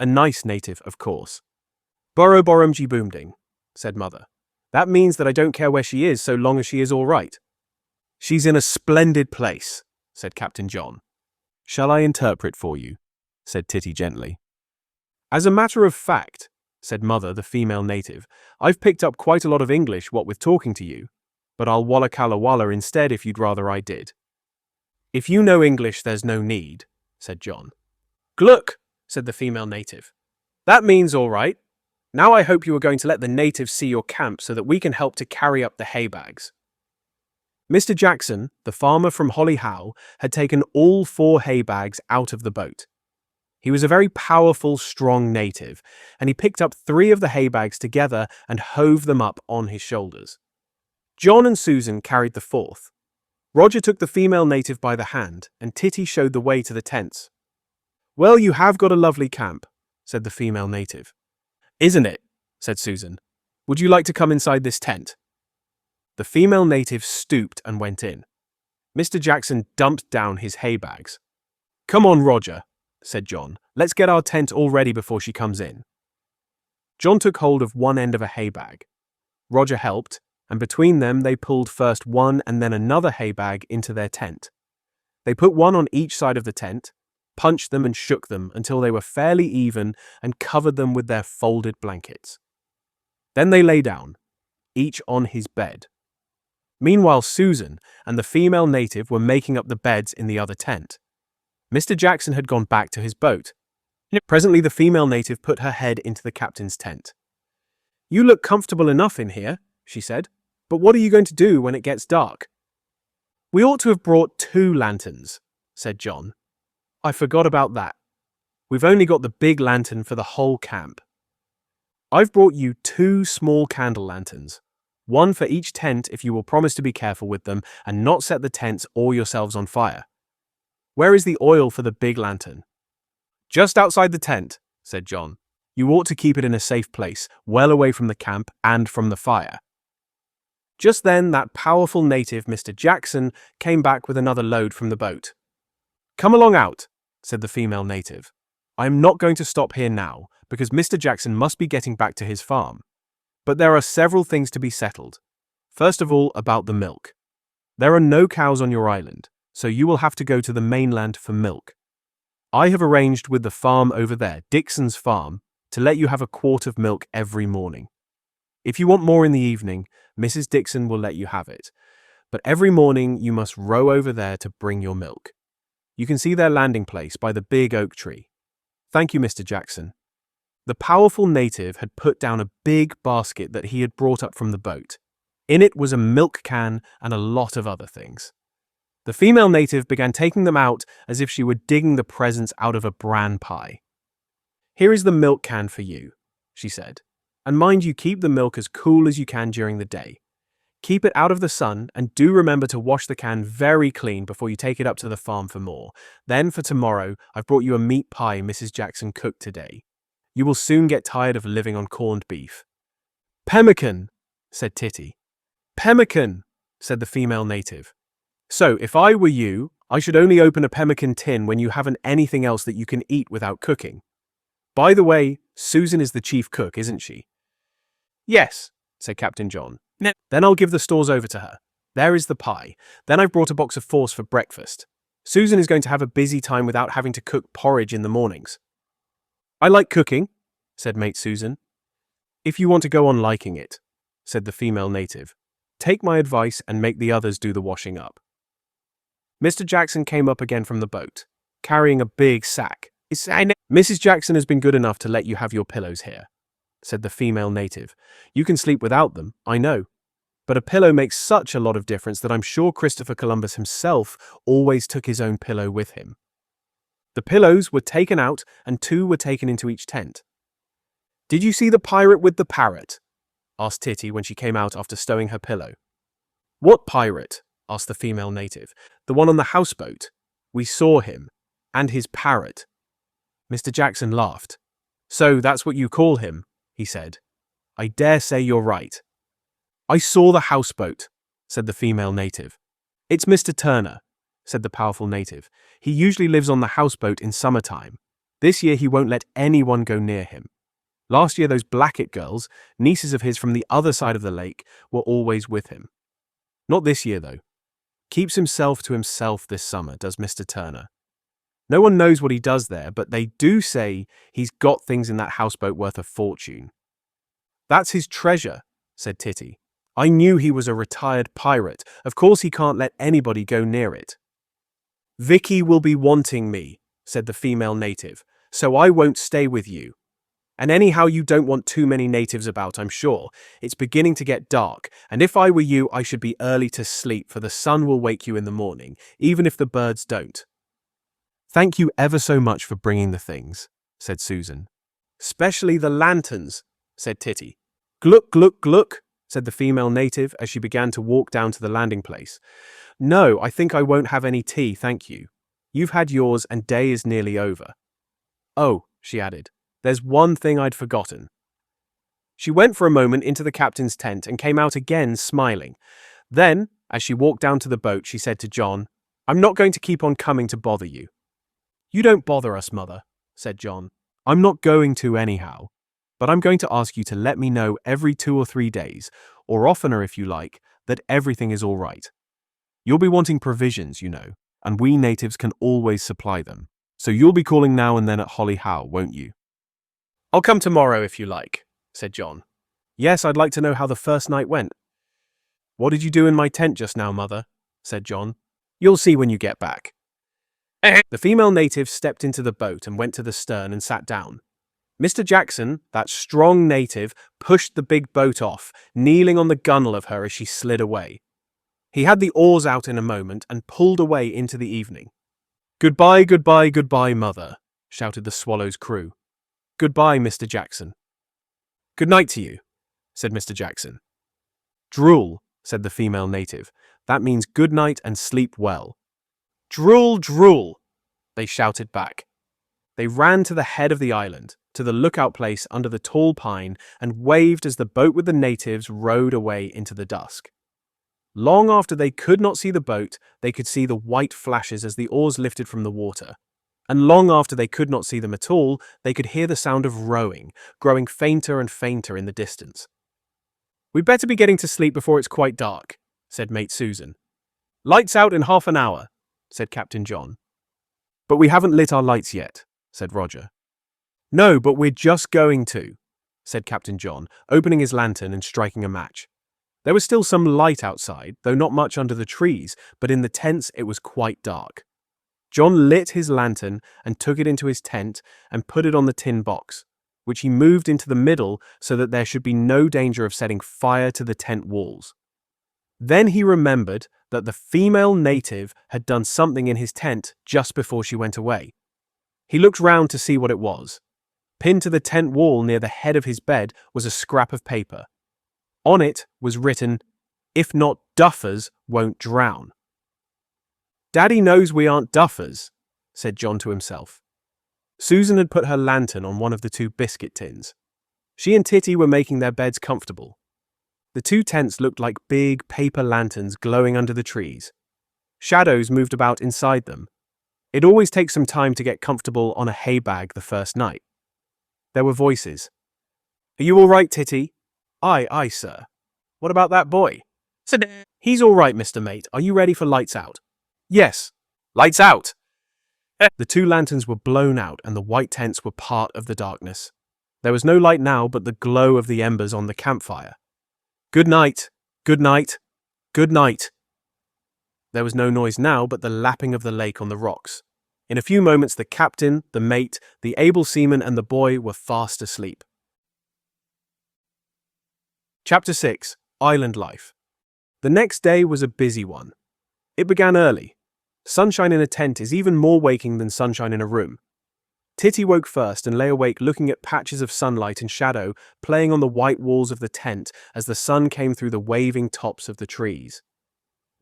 "A nice native, of course." "Boro boromji boomding," said Mother. "That means that I don't care where she is so long as she is all right." "She's in a splendid place," said Captain John. "Shall I interpret for you?" said Titty gently. "As a matter of fact," said Mother, the female native, "I've picked up quite a lot of English what with talking to you, but I'll walla kala walla instead if you'd rather I did." "If you know English, there's no need," said John. "Gluck," said the female native. "That means all right. Now I hope you are going to let the natives see your camp so that we can help to carry up the hay bags." Mr. Jackson, the farmer from Holly Howe, had taken all 4 hay bags out of the boat. He was a very powerful, strong native, and he picked up 3 of the hay bags together and hove them up on his shoulders. John and Susan carried the 4th. Roger took the female native by the hand, and Titty showed the way to the tents. "Well, you have got a lovely camp," said the female native. "Isn't it?" said Susan. "Would you like to come inside this tent?" The female native stooped and went in. Mr. Jackson dumped down his hay bags. "Come on, Roger," said John. "Let's get our tent all ready before she comes in." John took hold of one end of a hay bag. Roger helped, and between them they pulled first one and then another hay bag into their tent. They put one on each side of the tent, punched them and shook them until they were fairly even, and covered them with their folded blankets. Then they lay down, each on his bed. Meanwhile, Susan and the female native were making up the beds in the other tent. Mr. Jackson had gone back to his boat. Presently the female native put her head into the captain's tent. "You look comfortable enough in here," she said, "but what are you going to do when it gets dark?" "We ought to have brought 2 lanterns," said John. "I forgot about that. We've only got the big lantern for the whole camp. I've brought you 2 small candle lanterns, one for each tent if you will promise to be careful with them and not set the tents or yourselves on fire. Where is the oil for the big lantern?" "Just outside the tent," said John. "You ought to keep it in a safe place, well away from the camp and from the fire." Just then, that powerful native, Mr. Jackson, came back with another load from the boat. "Come along out," said the female native. "I am not going to stop here now, because Mr. Jackson must be getting back to his farm. But there are several things to be settled. First of all, about the milk. There are no cows on your island, so you will have to go to the mainland for milk. I have arranged with the farm over there, Dixon's farm, to let you have a quart of milk every morning. If you want more in the evening, Mrs. Dixon will let you have it. But every morning you must row over there to bring your milk. You can see their landing place by the big oak tree. Thank you, Mr. Jackson." The powerful native had put down a big basket that he had brought up from the boat. In it was a milk can and a lot of other things. The female native began taking them out as if she were digging the presents out of a bran pie. "Here is the milk can for you," she said. "And mind you keep the milk as cool as you can during the day. Keep it out of the sun and do remember to wash the can very clean before you take it up to the farm for more. Then for tomorrow, I've brought you a meat pie Mrs. Jackson cooked today. You will soon get tired of living on corned beef." "Pemmican," said Titty. "Pemmican," said the female native. "So, if I were you, I should only open a pemmican tin when you haven't anything else that you can eat without cooking. By the way, Susan is the chief cook, isn't she?" "Yes," said Captain John. "Then I'll give the stores over to her. There is the pie. Then I've brought a box of force for breakfast. Susan is going to have a busy time without having to cook porridge in the mornings." "I like cooking," said Mate Susan. "If you want to go on liking it," said the female native, "take my advice and make the others do the washing up." Mr. Jackson came up again from the boat, carrying a big sack. "Mrs. Jackson has been good enough to let you have your pillows here," said the female native. "You can sleep without them, I know. But a pillow makes such a lot of difference that I'm sure Christopher Columbus himself always took his own pillow with him." The pillows were taken out and 2 were taken into each tent. "Did you see the pirate with the parrot?" asked Titty when she came out after stowing her pillow. "What pirate?" asked the female native. "The one on the houseboat. We saw him. And his parrot." Mr. Jackson laughed. "So that's what you call him," he said. "I dare say you're right." "I saw the houseboat," said the female native. "It's Mr. Turner," said the powerful native. "He usually lives on the houseboat in summertime. This year he won't let anyone go near him. Last year those Blackett girls, nieces of his from the other side of the lake, were always with him. Not this year, though. Keeps himself to himself this summer, does Mr. Turner. No one knows what he does there, but they do say he's got things in that houseboat worth a fortune." "That's his treasure," said Titty. "I knew he was a retired pirate. Of course he can't let anybody go near it." "Vicky will be wanting me," said the female native, "so I won't stay with you. And anyhow, you don't want too many natives about, I'm sure. It's beginning to get dark, and if I were you, I should be early to sleep, for the sun will wake you in the morning, even if the birds don't." "Thank you ever so much for bringing the things," said Susan. "Specially the lanterns," said Titty. "Gluck, gluck, gluck," said the female native as she began to walk down to the landing place. "No, I think I won't have any tea, thank you. You've had yours and day is nearly over. Oh," she added, "there's one thing I'd forgotten." She went for a moment into the captain's tent and came out again smiling. Then, as she walked down to the boat, she said to John, "I'm not going to keep on coming to bother you." "You don't bother us, Mother," said John. "I'm not going to anyhow. But I'm going to ask you to let me know every 2 or 3 days, or oftener if you like, that everything is all right. You'll be wanting provisions, you know, and we natives can always supply them. So you'll be calling now and then at Holly Howe, won't you?" "I'll come tomorrow if you like," said John. "Yes, I'd like to know how the first night went." "What did you do in my tent just now, Mother?" said John. "You'll see when you get back." The female native stepped into the boat and went to the stern and sat down. Mr. Jackson, that strong native, pushed the big boat off, kneeling on the gunwale of her as she slid away. He had the oars out in a moment and pulled away into the evening. "Goodbye, goodbye, goodbye, Mother," shouted the Swallow's crew. "Goodbye, Mr. Jackson." "Good night to you," said Mr. Jackson. "Drool," said the female native. "That means good night and sleep well." "Drool, drool," they shouted back. They ran to the head of the island, to the lookout place under the tall pine, and waved as the boat with the natives rowed away into the dusk. Long after they could not see the boat, they could see the white flashes as the oars lifted from the water. And long after they could not see them at all, they could hear the sound of rowing, growing fainter and fainter in the distance. "We'd better be getting to sleep before it's quite dark," said mate Susan. "Lights out in half an hour," said Captain John. "But we haven't lit our lights yet," said Roger. "No, but we're just going to," said Captain John, opening his lantern and striking a match. There was still some light outside, though not much under the trees, but in the tents it was quite dark. John lit his lantern and took it into his tent and put it on the tin box, which he moved into the middle so that there should be no danger of setting fire to the tent walls. Then he remembered that the female native had done something in his tent just before she went away. He looked round to see what it was. Pinned to the tent wall near the head of his bed was a scrap of paper. On it was written, "If not duffers, won't drown." "Daddy knows we aren't duffers," said John to himself. Susan had put her lantern on one of the two biscuit tins. She and Titty were making their beds comfortable. The two tents looked like big paper lanterns glowing under the trees. Shadows moved about inside them. It always takes some time to get comfortable on a hay bag the first night. There were voices. "Are you all right, Titty?" Aye, sir." "What about that boy?" "He's all right, Mr. Mate. Are you ready for lights out?" "Yes." "Lights out!" The two lanterns were blown out and the white tents were part of the darkness. There was no light now but the glow of the embers on the campfire. "Good night, good night, good night." There was no noise now but the lapping of the lake on the rocks. In a few moments the captain, the mate, the able seaman and the boy were fast asleep. Chapter 6. Island Life. The next day was a busy one. It began early. Sunshine in a tent is even more waking than sunshine in a room. Titty woke first and lay awake looking at patches of sunlight and shadow playing on the white walls of the tent as the sun came through the waving tops of the trees.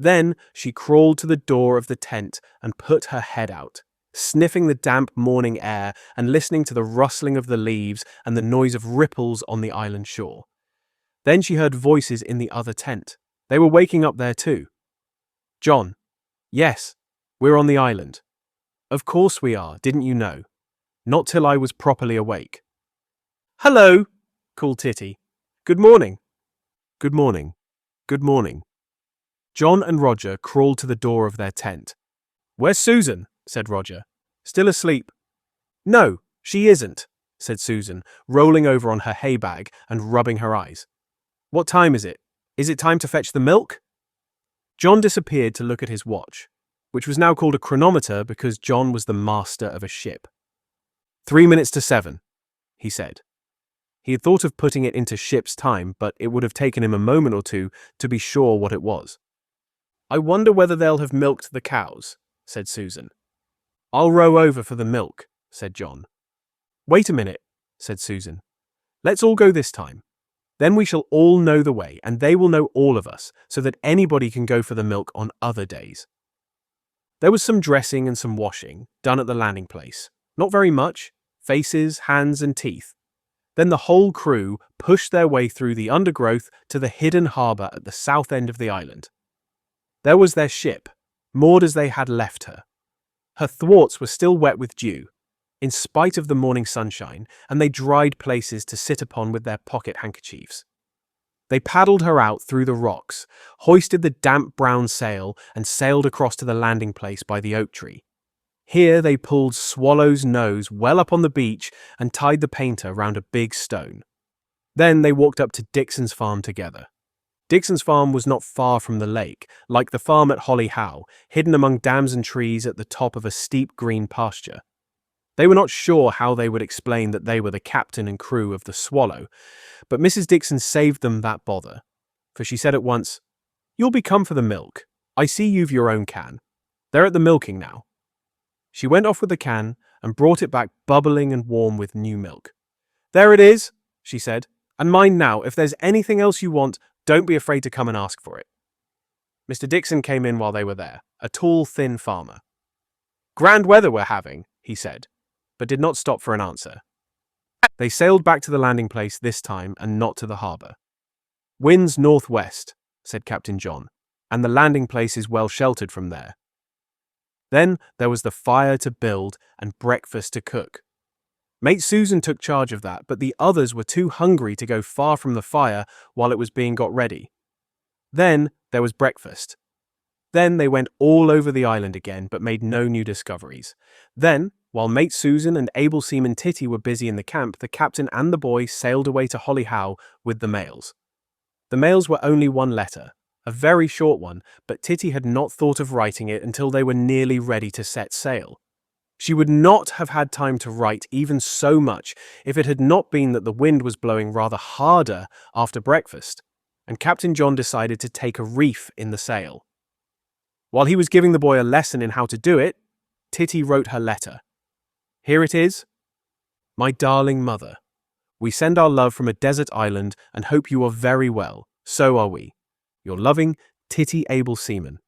Then she crawled to the door of the tent and put her head out, sniffing the damp morning air and listening to the rustling of the leaves and the noise of ripples on the island shore. Then she heard voices in the other tent. They were waking up there too. "John." "Yes, we're on the island." "Of course we are, didn't you know?" "Not till I was properly awake." "Hello," called Titty. "Good morning." "Good morning. Good morning." John and Roger crawled to the door of their tent. "Where's Susan?" said Roger. "Still asleep." "No, she isn't," said Susan, rolling over on her hay bag and rubbing her eyes. "What time is it? Is it time to fetch the milk?" John disappeared to look at his watch, which was now called a chronometer because John was the master of a ship. 3 minutes to 7, he said. He had thought of putting it into ship's time, but it would have taken him a moment or two to be sure what it was. "I wonder whether they'll have milked the cows," said Susan. "I'll row over for the milk," said John. "Wait a minute," said Susan. "Let's all go this time. Then we shall all know the way, and they will know all of us, so that anybody can go for the milk on other days." There was some dressing and some washing done at the landing place. Not very much, faces, hands and teeth. Then the whole crew pushed their way through the undergrowth to the hidden harbour at the south end of the island. There was their ship, moored as they had left her. Her thwarts were still wet with dew, in spite of the morning sunshine, and they dried places to sit upon with their pocket handkerchiefs. They paddled her out through the rocks, hoisted the damp brown sail, and sailed across to the landing place by the oak tree. Here they pulled Swallow's nose well up on the beach and tied the painter round a big stone. Then they walked up to Dixon's farm together. Dixon's farm was not far from the lake, like the farm at Holly Howe, hidden among dams and trees at the top of a steep green pasture. They were not sure how they would explain that they were the captain and crew of the Swallow, but Mrs. Dixon saved them that bother, for she said at once, "You'll be come for the milk. I see you've your own can. They're at the milking now." She went off with the can and brought it back bubbling and warm with new milk. "There it is," she said, "and mind now, if there's anything else you want, don't be afraid to come and ask for it." Mr. Dixon came in while they were there, a tall, thin farmer. "Grand weather we're having," he said, but did not stop for an answer. They sailed back to the landing place this time and not to the harbour. "Winds northwest," said Captain John. and the landing place is well sheltered from there. Then there was the fire to build and breakfast to cook. Mate Susan took charge of that, but the others were too hungry to go far from the fire while it was being got ready. Then there was breakfast. Then they went all over the island again, but made no new discoveries. Then, while Mate Susan and able seaman Titty were busy in the camp, the captain and the boy sailed away to Holly Howe with the mails. The mails were only one letter, a very short one, but Titty had not thought of writing it until they were nearly ready to set sail. She would not have had time to write even so much if it had not been that the wind was blowing rather harder after breakfast, and Captain John decided to take a reef in the sail. While he was giving the boy a lesson in how to do it, Titty wrote her letter. Here it is. My darling mother, we send our love from a desert island and hope you are very well. So are we. Your loving, Titty Able Seaman.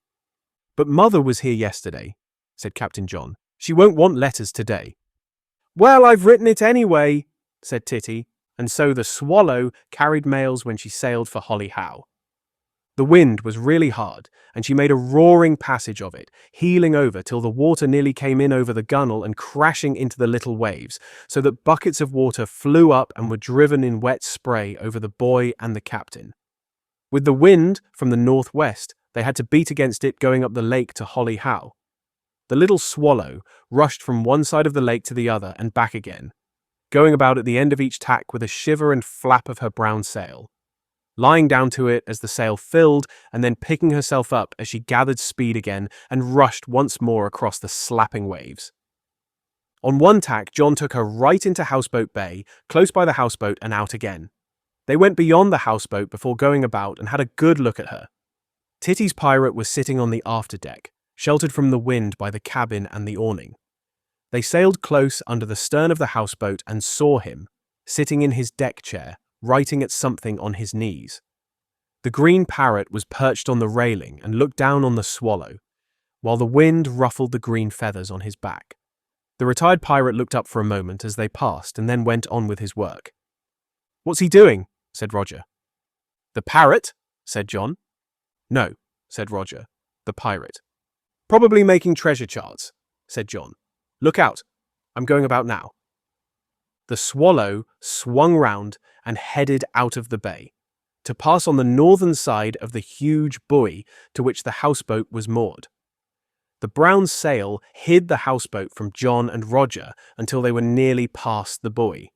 But mother was here yesterday, said Captain John. She won't want letters today. Well, I've written it anyway, said Titty, and so the Swallow carried mails when she sailed for Holly Howe. The wind was really hard, and she made a roaring passage of it, heeling over till the water nearly came in over the gunwale and crashing into the little waves, so that buckets of water flew up and were driven in wet spray over the boy and the captain. With the wind from the northwest, they had to beat against it going up the lake to Holly Howe. The little Swallow rushed from one side of the lake to the other and back again, going about at the end of each tack with a shiver and flap of her brown sail, lying down to it as the sail filled and then picking herself up as she gathered speed again and rushed once more across the slapping waves. On one tack, John took her right into Houseboat Bay, close by the houseboat and out again. They went beyond the houseboat before going about and had a good look at her. Titty's pirate was sitting on the afterdeck, sheltered from the wind by the cabin and the awning. They sailed close under the stern of the houseboat and saw him, sitting in his deck chair, writing at something on his knees. The green parrot was perched on the railing and looked down on the Swallow, while the wind ruffled the green feathers on his back. The retired pirate looked up for a moment as they passed and then went on with his work. What's he doing? Said Roger. The parrot? Said John. No, said Roger. The pirate. Probably making treasure charts, said John. Look out. I'm going about now. The Swallow swung round and headed out of the bay, to pass on the northern side of the huge buoy to which the houseboat was moored. The brown sail hid the houseboat from John and Roger until they were nearly past the buoy.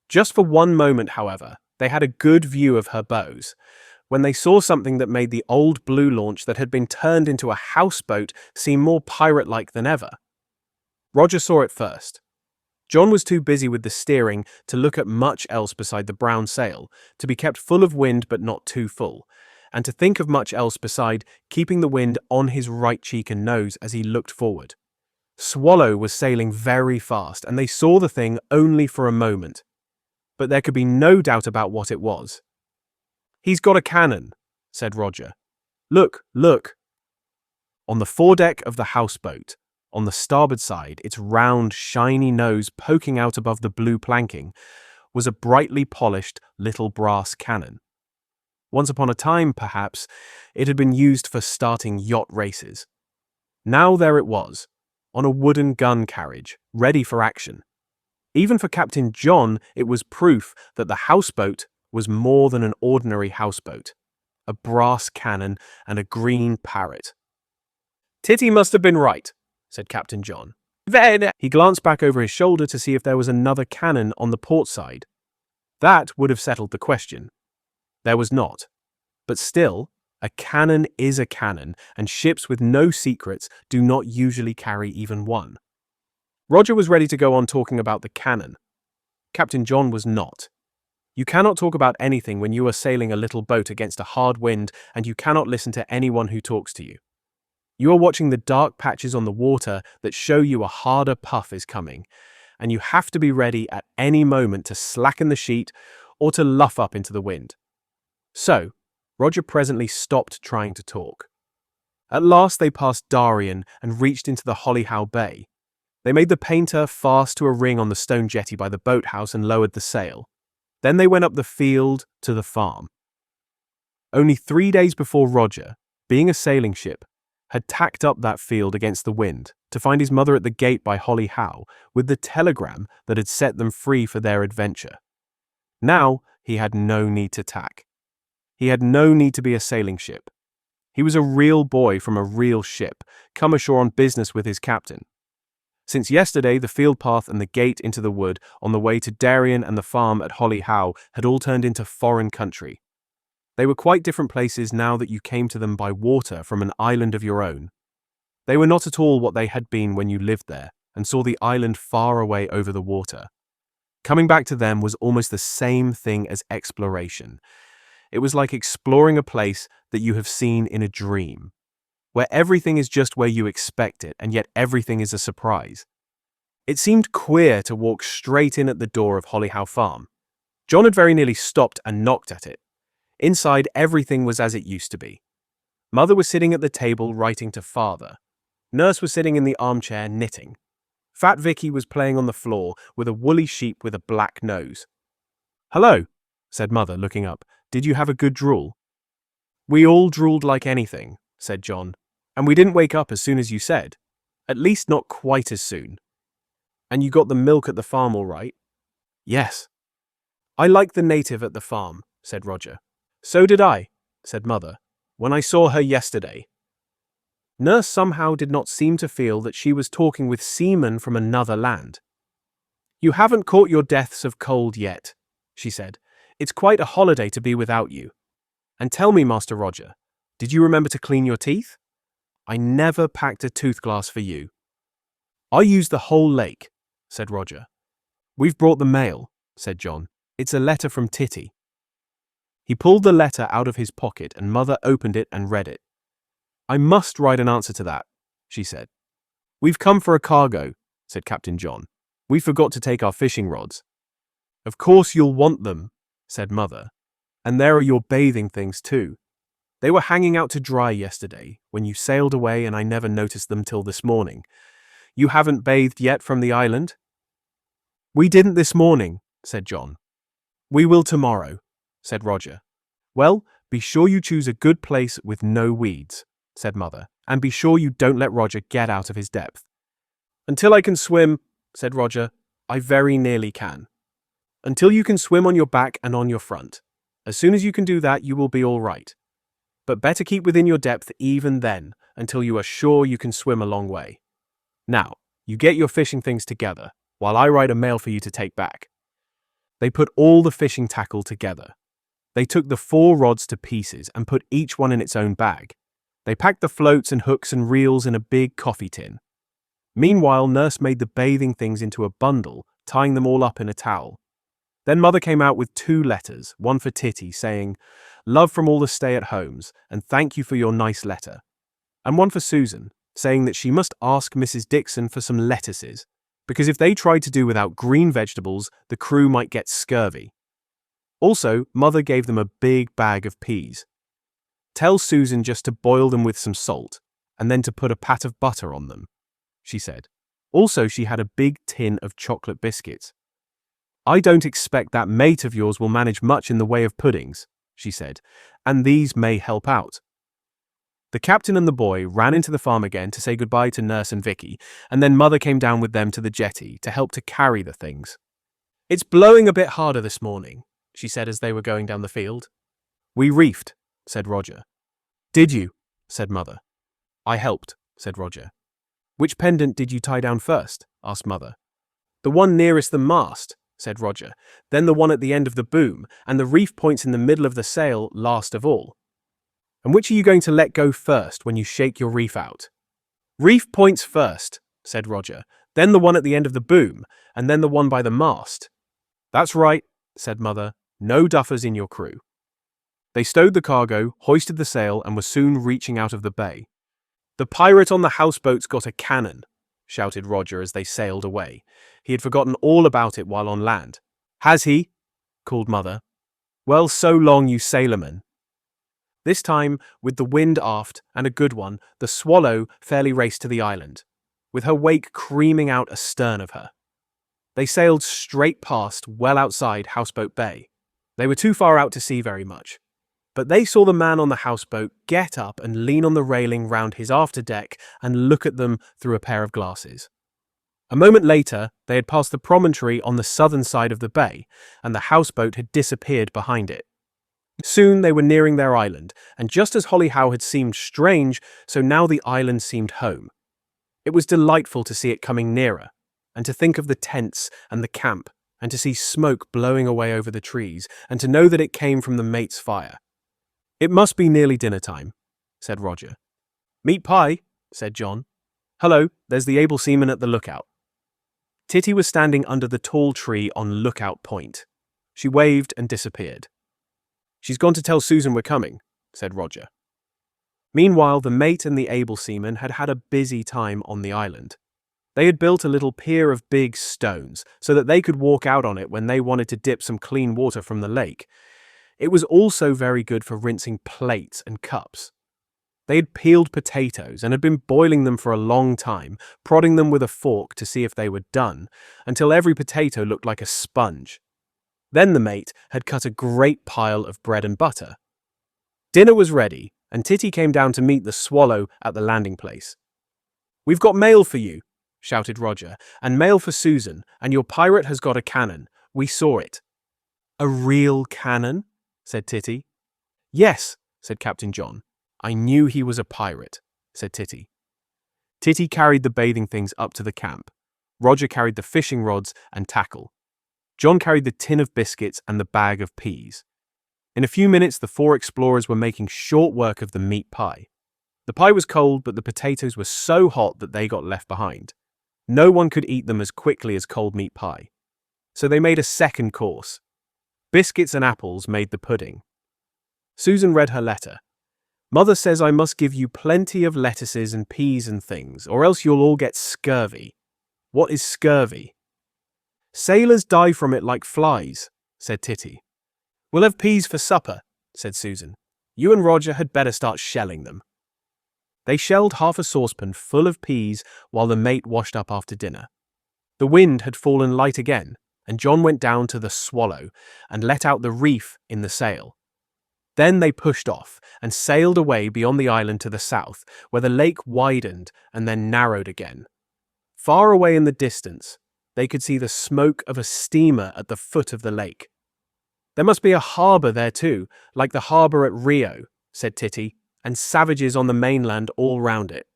Just for one moment, however, they had a good view of her bows, when they saw something that made the old blue launch that had been turned into a houseboat seem more pirate-like than ever. Roger saw it first. John was too busy with the steering to look at much else beside the brown sail, to be kept full of wind but not too full, and to think of much else beside keeping the wind on his right cheek and nose as he looked forward. Swallow was sailing very fast, and they saw the thing only for a moment. But there could be no doubt about what it was. He's got a cannon, said Roger. Look, look. On the foredeck of the houseboat, on the starboard side, its round, shiny nose poking out above the blue planking, was a brightly polished little brass cannon. Once upon a time, perhaps, it had been used for starting yacht races. Now there it was, on a wooden gun carriage, ready for action. Even for Captain John, it was proof that the houseboat was more than an ordinary houseboat, a brass cannon and a green parrot. Titty must have been right, said Captain John. Then he glanced back over his shoulder to see if there was another cannon on the port side. That would have settled the question. There was not. But still, a cannon is a cannon, and ships with no secrets do not usually carry even one. Roger was ready to go on talking about the cannon. Captain John was not. You cannot talk about anything when you are sailing a little boat against a hard wind, and you cannot listen to anyone who talks to you. You are watching the dark patches on the water that show you a harder puff is coming, and you have to be ready at any moment to slacken the sheet or to luff up into the wind. So, Roger presently stopped trying to talk. At last they passed Darien and reached into the Holly Howe Bay. They made the painter fast to a ring on the stone jetty by the boathouse and lowered the sail. Then they went up the field to the farm. Only 3 days before Roger, being a sailing ship, had tacked up that field against the wind to find his mother at the gate by Holly Howe with the telegram that had set them free for their adventure. Now he had no need to tack. He had no need to be a sailing ship. He was a real boy from a real ship, come ashore on business with his captain. Since yesterday, the field path and the gate into the wood on the way to Darien and the farm at Holly Howe had all turned into foreign country. They were quite different places now that you came to them by water from an island of your own. They were not at all what they had been when you lived there and saw the island far away over the water. Coming back to them was almost the same thing as exploration. It was like exploring a place that you have seen in a dream, where everything is just where you expect it and yet everything is a surprise. It seemed queer to walk straight in at the door of Holly Howe Farm. John had very nearly stopped and knocked at it. Inside, everything was as it used to be. Mother was sitting at the table writing to Father. Nurse was sitting in the armchair knitting. Fat Vicky was playing on the floor with a woolly sheep with a black nose. "Hello," said Mother, looking up. "Did you have a good drool?" "We all drooled like anything," said John. "And we didn't wake up as soon as you said. At least not quite as soon." "And you got the milk at the farm all right?" "Yes." "I liked the native at the farm," said Roger. "So did I," said Mother, "when I saw her yesterday." Nurse somehow did not seem to feel that she was talking with seamen from another land. "You haven't caught your deaths of cold yet," she said. "It's quite a holiday to be without you. And tell me, Master Roger, did you remember to clean your teeth? I never packed a toothglass for you." "I used the whole lake," said Roger. "We've brought the mail," said John. "It's a letter from Titty." He pulled the letter out of his pocket and Mother opened it and read it. "I must write an answer to that," she said. "We've come for a cargo," said Captain John. "We forgot to take our fishing rods." "Of course you'll want them," said Mother. "And there are your bathing things too. They were hanging out to dry yesterday when you sailed away and I never noticed them till this morning. You haven't bathed yet from the island?" "We didn't this morning," said John. "We will tomorrow," said Roger. "Well, be sure you choose a good place with no weeds," said Mother, "and be sure you don't let Roger get out of his depth." "Until I can swim," said Roger, "I very nearly can." "Until you can swim on your back and on your front. As soon as you can do that, you will be all right. But better keep within your depth even then, until you are sure you can swim a long way. Now, you get your fishing things together, while I write a mail for you to take back." They put all the fishing tackle together. They took the 4 rods to pieces and put each one in its own bag. They packed the floats and hooks and reels in a big coffee tin. Meanwhile, Nurse made the bathing things into a bundle, tying them all up in a towel. Then Mother came out with 2 letters, one for Titty, saying, "Love from all the stay-at-homes, and thank you for your nice letter," and one for Susan, saying that she must ask Mrs. Dixon for some lettuces, because if they tried to do without green vegetables, the crew might get scurvy. Also, Mother gave them a big bag of peas. "Tell Susan just to boil them with some salt, and then to put a pat of butter on them," she said. Also, she had a big tin of chocolate biscuits. "I don't expect that mate of yours will manage much in the way of puddings," she said, "and these may help out." The captain and the boy ran into the farm again to say goodbye to Nurse and Vicky, and then Mother came down with them to the jetty to help to carry the things. "It's blowing a bit harder this morning," she said as they were going down the field. "We reefed," said Roger. "Did you?" said Mother. "I helped," said Roger. "Which pendant did you tie down first?" asked Mother. "The one nearest the mast," said Roger, "then the one at the end of the boom, and the reef points in the middle of the sail last of all." "And which are you going to let go first when you shake your reef out?" "Reef points first," said Roger, "then the one at the end of the boom, and then the one by the mast." "That's right," said Mother. "No duffers in your crew." They stowed the cargo, hoisted the sail, and were soon reaching out of the bay. "The pirate on the houseboat's got a cannon," shouted Roger as they sailed away. He had forgotten all about it while on land. "Has he?" called Mother. "Well, so long, you sailormen." This time, with the wind aft, and a good one, the Swallow fairly raced to the island, with her wake creaming out astern of her. They sailed straight past, well outside Houseboat Bay. They were too far out to see very much. but they saw the man on the houseboat get up and lean on the railing round his afterdeck and look at them through a pair of glasses. A moment later, they had passed the promontory on the southern side of the bay, and the houseboat had disappeared behind it. Soon they were nearing their island, and just as Holly Howe had seemed strange, so now the island seemed home. It was delightful to see it coming nearer, and to think of the tents and the camp, and to see smoke blowing away over the trees, and to know that it came from the mate's fire. "It must be nearly dinner time," said Roger. "Meat pie," said John. "Hello, there's the able seaman at the lookout." Titty was standing under the tall tree on Lookout Point. She waved and disappeared. "She's gone to tell Susan we're coming," said Roger. Meanwhile, the mate and the able seaman had had a busy time on the island. They had built a little pier of big stones so that they could walk out on it when they wanted to dip some clean water from the lake. It was also very good for rinsing plates and cups. They had peeled potatoes and had been boiling them for a long time, prodding them with a fork to see if they were done, until every potato looked like a sponge. Then the mate had cut a great pile of bread and butter. Dinner was ready, and Titty came down to meet the Swallow at the landing place. "We've got mail for you," shouted Roger, "and mail for Susan, and your pirate has got a cannon. We saw it." "A real cannon?" said Titty. "Yes," said Captain John. "I knew he was a pirate," said Titty. Titty carried the bathing things up to the camp. Roger carried the fishing rods and tackle. John carried the tin of biscuits and the bag of peas. In a few minutes, the four explorers were making short work of the meat pie. The pie was cold, but the potatoes were so hot that they got left behind. No one could eat them as quickly as cold meat pie. So they made a second course. Biscuits and apples made the pudding. Susan read her letter. "Mother says I must give you plenty of lettuces and peas and things, or else you'll all get scurvy." "What is scurvy?" "Sailors die from it like flies," said Titty. "We'll have peas for supper," said Susan. "You and Roger had better start shelling them." They shelled half a saucepan full of peas while the mate washed up after dinner. The wind had fallen light again, and John went down to the Swallow and let out the reef in the sail. Then they pushed off and sailed away beyond the island to the south, where the lake widened and then narrowed again. Far away in the distance, they could see the smoke of a steamer at the foot of the lake. "There must be a harbour there too, like the harbour at Rio," said Titty, "and savages on the mainland all round it."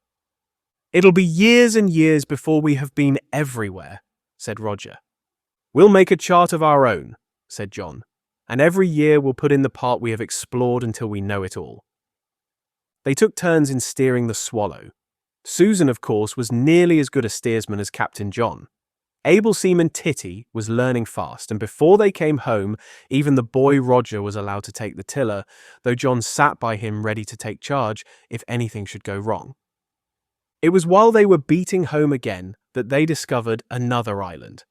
"It'll be years and years before we have been everywhere," said Roger. "We'll make a chart of our own," said John, "and every year we'll put in the part we have explored until we know it all." They took turns in steering the Swallow. Susan, of course, was nearly as good a steersman as Captain John. Able seaman Titty was learning fast, and before they came home, even the boy Roger was allowed to take the tiller, though John sat by him ready to take charge if anything should go wrong. It was while they were beating home again that they discovered another island.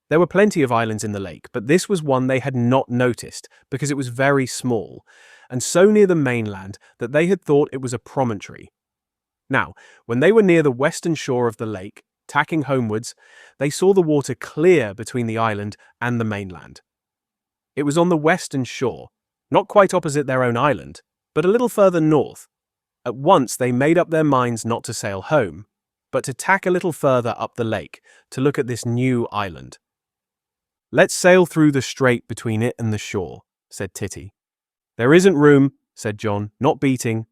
There were plenty of islands in the lake, but this was one they had not noticed because it was very small, and so near the mainland that they had thought it was a promontory. Now, when they were near the western shore of the lake, tacking homewards, they saw the water clear between the island and the mainland. It was on the western shore, not quite opposite their own island, but a little further north. At once they made up their minds not to sail home, but to tack a little further up the lake to look at this new island. "Let's sail through the strait between it and the shore," said Titty. "There isn't room," said John, "not beating.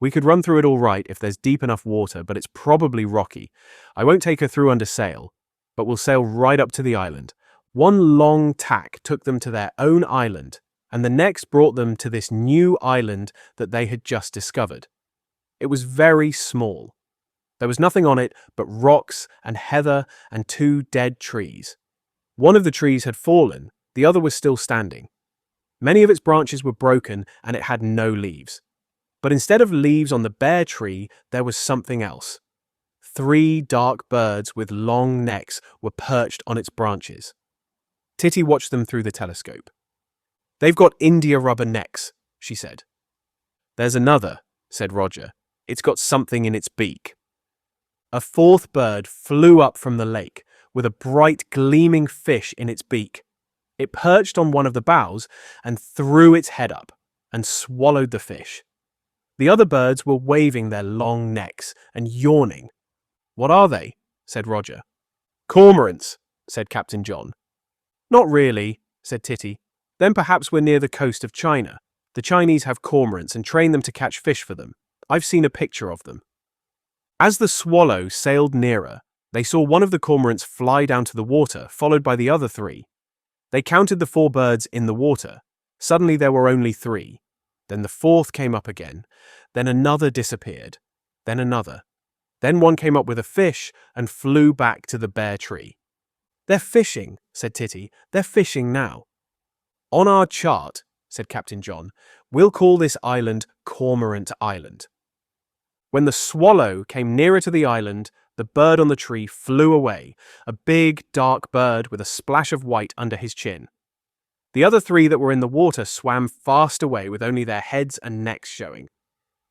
We could run through it all right if there's deep enough water, but it's probably rocky. I won't take her through under sail, but we'll sail right up to the island." One long tack took them to their own island, and the next brought them to this new island that they had just discovered. It was very small. There was nothing on it but rocks and heather and 2 dead trees. One of the trees had fallen, the other was still standing. Many of its branches were broken and it had no leaves. But instead of leaves on the bare tree, there was something else. 3 dark birds with long necks were perched on its branches. Titty watched them through the telescope. "They've got India rubber necks," she said. "There's another," said Roger. "It's got something in its beak." A 4th bird flew up from the lake, with a bright gleaming fish in its beak. It perched on one of the boughs and threw its head up, and swallowed the fish. The other birds were waving their long necks and yawning. "What are they?" said Roger. "Cormorants," said Captain John. "Not really," said Titty. "Then perhaps we're near the coast of China. The Chinese have cormorants and train them to catch fish for them. I've seen a picture of them." As the Swallow sailed nearer, they saw one of the cormorants fly down to the water, followed by the other 3. They counted the 4 birds in the water. Suddenly there were only 3. Then the 4th came up again. Then another disappeared. Then another. Then one came up with a fish and flew back to the bare tree. "They're fishing," said Titty. "They're fishing now." "On our chart," said Captain John, "we'll call this island Cormorant Island." When the Swallow came nearer to the island, the bird on the tree flew away, a big, dark bird with a splash of white under his chin. The other 3 that were in the water swam fast away with only their heads and necks showing.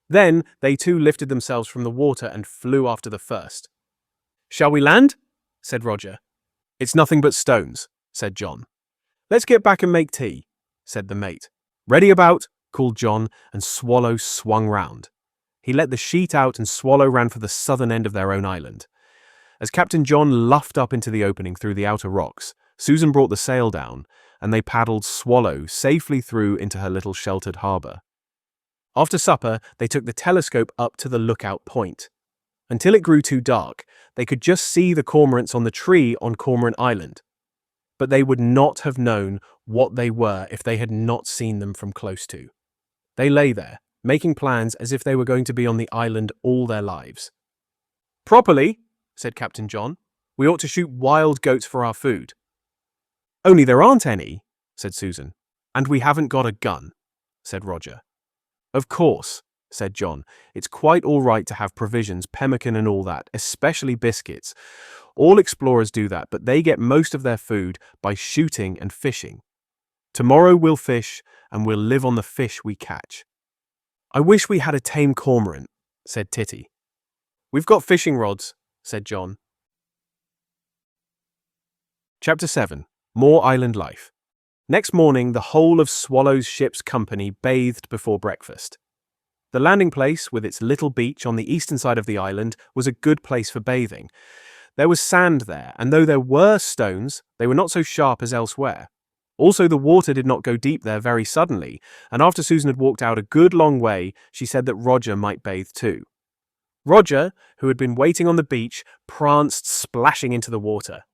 Then they too lifted themselves from the water and flew after the first. "Shall we land?" said Roger. "It's nothing but stones," said John. "Let's get back and make tea," said the mate. "Ready about," called John, and Swallow swung round. He let the sheet out and Swallow ran for the southern end of their own island. As Captain John luffed up into the opening through the outer rocks, Susan brought the sail down, and they paddled Swallow safely through into her little sheltered harbour. After supper, they took the telescope up to the lookout point. Until it grew too dark, they could just see the cormorants on the tree on Cormorant Island. But they would not have known what they were if they had not seen them from close to. They lay there, making plans as if they were going to be on the island all their lives. "Properly," said Captain John, "we ought to shoot wild goats for our food." "Only there aren't any," said Susan. "And we haven't got a gun," said Roger. "Of course," said John, "it's quite all right to have provisions, pemmican and all that, especially biscuits. All explorers do that, but they get most of their food by shooting and fishing. Tomorrow we'll fish, and we'll live on the fish we catch." "I wish we had a tame cormorant," said Titty. "We've got fishing rods," said John. Chapter 7. More Island Life. Next morning, the whole of Swallow's ship's company bathed before breakfast. The landing place, with its little beach on the eastern side of the island, was a good place for bathing. There was sand there, and though there were stones, they were not so sharp as elsewhere. Also, the water did not go deep there very suddenly, and after Susan had walked out a good long way, she said that Roger might bathe too. Roger, who had been waiting on the beach, pranced splashing into the water.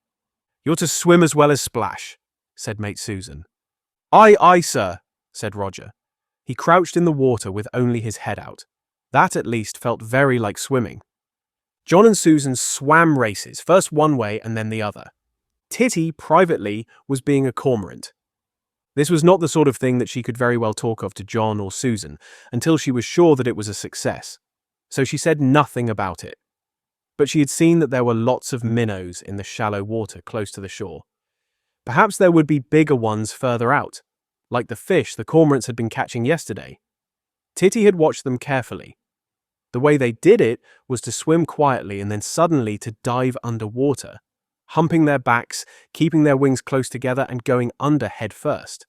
"You're to swim as well as splash," said mate Susan. "Aye, aye, sir," said Roger. He crouched in the water with only his head out. That at least felt very like swimming. John and Susan swam races, first one way and then the other. Titty, privately, was being a cormorant. This was not the sort of thing that she could very well talk of to John or Susan until she was sure that it was a success, so she said nothing about it. But she had seen that there were lots of minnows in the shallow water close to the shore. Perhaps there would be bigger ones further out, like the fish the cormorants had been catching yesterday. Titty had watched them carefully. The way they did it was to swim quietly and then suddenly to dive underwater, humping their backs, keeping their wings close together and going under head first.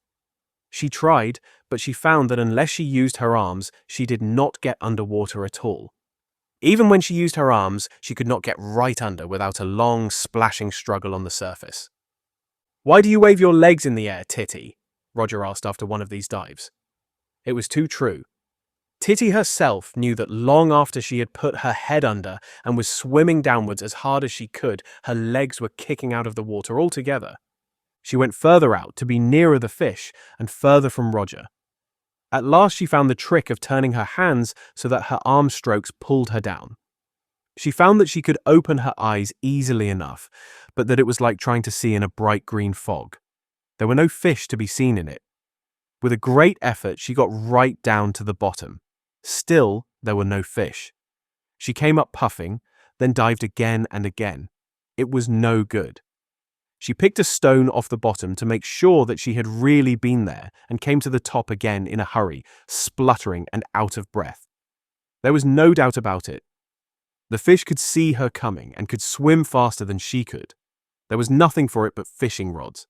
She tried, but she found that unless she used her arms, she did not get underwater at all. Even when she used her arms, she could not get right under without a long, splashing struggle on the surface. "Why do you wave your legs in the air, Titty?" Roger asked after one of these dives. It was too true. Titty herself knew that long after she had put her head under and was swimming downwards as hard as she could, her legs were kicking out of the water altogether. She went further out to be nearer the fish and further from Roger. At last she found the trick of turning her hands so that her arm strokes pulled her down. She found that she could open her eyes easily enough, but that it was like trying to see in a bright green fog. There were no fish to be seen in it. With a great effort, she got right down to the bottom. Still, there were no fish. She came up puffing, then dived again and again. It was no good. She picked a stone off the bottom to make sure that she had really been there and came to the top again in a hurry, spluttering and out of breath. There was no doubt about it. The fish could see her coming and could swim faster than she could. There was nothing for it but fishing rods.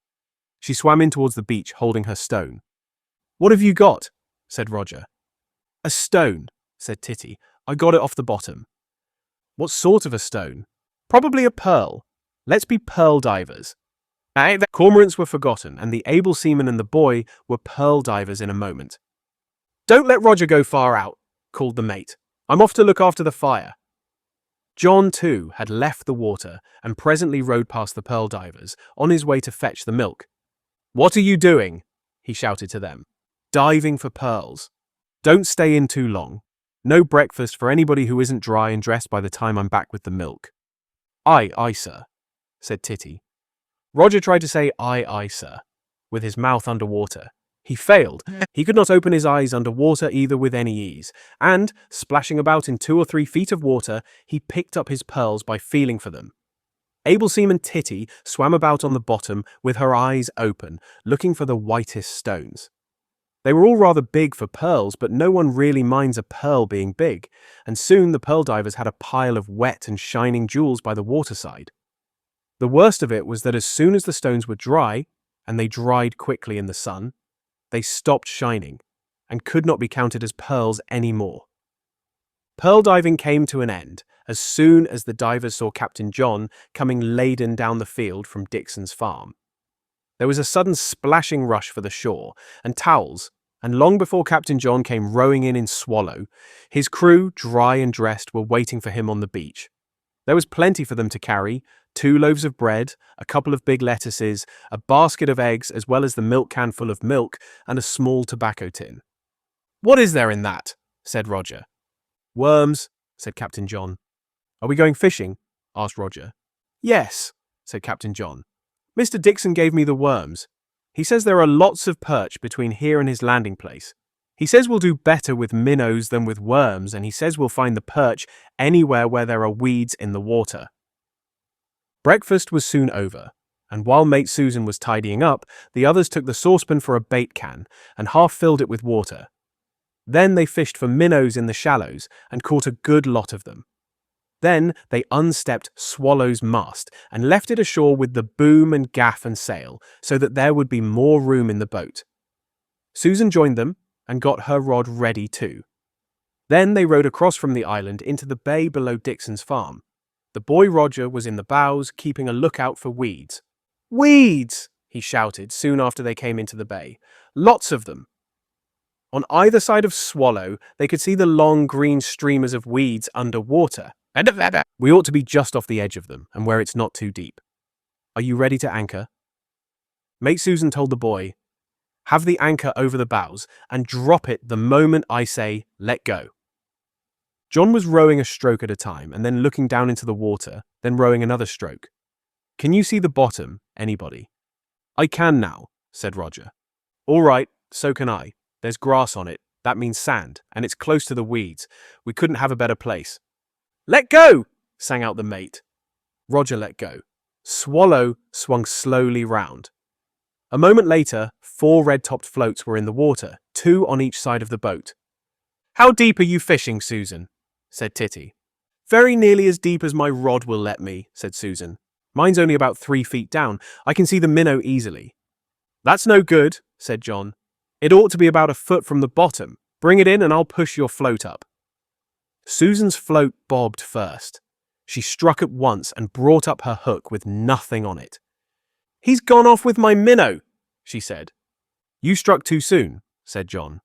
She swam in towards the beach holding her stone. "What have you got?" said Roger. A stone, said Titty. I got it off the bottom. What sort of a stone? Probably a pearl. Let's be pearl divers. The cormorants were forgotten, and the able seaman and the boy were pearl divers in a moment. Don't let Roger go far out, called the mate. I'm off to look after the fire. John, too, had left the water and presently rode past the pearl divers, on his way to fetch the milk. What are you doing? He shouted to them. Diving for pearls. Don't stay in too long. No breakfast for anybody who isn't dry and dressed by the time I'm back with the milk. Aye, sir, said Titty. Roger tried to say aye, sir, with his mouth under water. He failed. He could not open his eyes under water either with any ease, and, splashing about in 2 or 3 feet of water, he picked up his pearls by feeling for them. Able seaman Titty swam about on the bottom with her eyes open, looking for the whitest stones. They were all rather big for pearls, but no one really minds a pearl being big, and soon the pearl divers had a pile of wet and shining jewels by the waterside. The worst of it was that as soon as the stones were dry, and they dried quickly in the sun, they stopped shining, and could not be counted as pearls any more. Pearl diving came to an end as soon as the divers saw Captain John coming laden down the field from Dixon's farm. There was a sudden splashing rush for the shore, and towels, and long before Captain John came rowing in Swallow, his crew, dry and dressed, were waiting for him on the beach. There was plenty for them to carry, 2 loaves of bread, a couple of big lettuces, a basket of eggs, as well as the milk can full of milk, and a small tobacco tin. What is there in that? Said Roger. Worms, said Captain John. Are we going fishing? Asked Roger. Yes, said Captain John. Mr. Dixon gave me the worms. He says there are lots of perch between here and his landing place. He says we'll do better with minnows than with worms, and he says we'll find the perch anywhere where there are weeds in the water. Breakfast was soon over, and while Mate Susan was tidying up, the others took the saucepan for a bait can and half filled it with water. Then they fished for minnows in the shallows and caught a good lot of them. Then they unstepped Swallow's mast and left it ashore with the boom and gaff and sail so that there would be more room in the boat. Susan joined them and got her rod ready too. Then they rowed across from the island into the bay below Dixon's farm. The boy Roger was in the bows, keeping a lookout for weeds. Weeds! He shouted soon after they came into the bay. Lots of them. On either side of Swallow, they could see the long green streamers of weeds under water. We ought to be just off the edge of them, and where it's not too deep. Are you ready to anchor? Mate Susan told the boy, have the anchor over the bows and drop it the moment I say, let go. John was rowing a stroke at a time and then looking down into the water, then rowing another stroke. Can you see the bottom, anybody? I can now, said Roger. All right, so can I. There's grass on it. That means sand, and it's close to the weeds. We couldn't have a better place. Let go, sang out the mate. Roger let go. Swallow swung slowly round. A moment later, 4 red-topped floats were in the water, 2 on each side of the boat. How deep are you fishing, Susan? Said Titty. Very nearly as deep as my rod will let me, said Susan. Mine's only about 3 feet down. I can see the minnow easily. That's no good, said John. It ought to be about a foot from the bottom. Bring it in and I'll push your float up. Susan's float bobbed first. She struck at once and brought up her hook with nothing on it. He's gone off with my minnow, she said. You struck too soon, said John.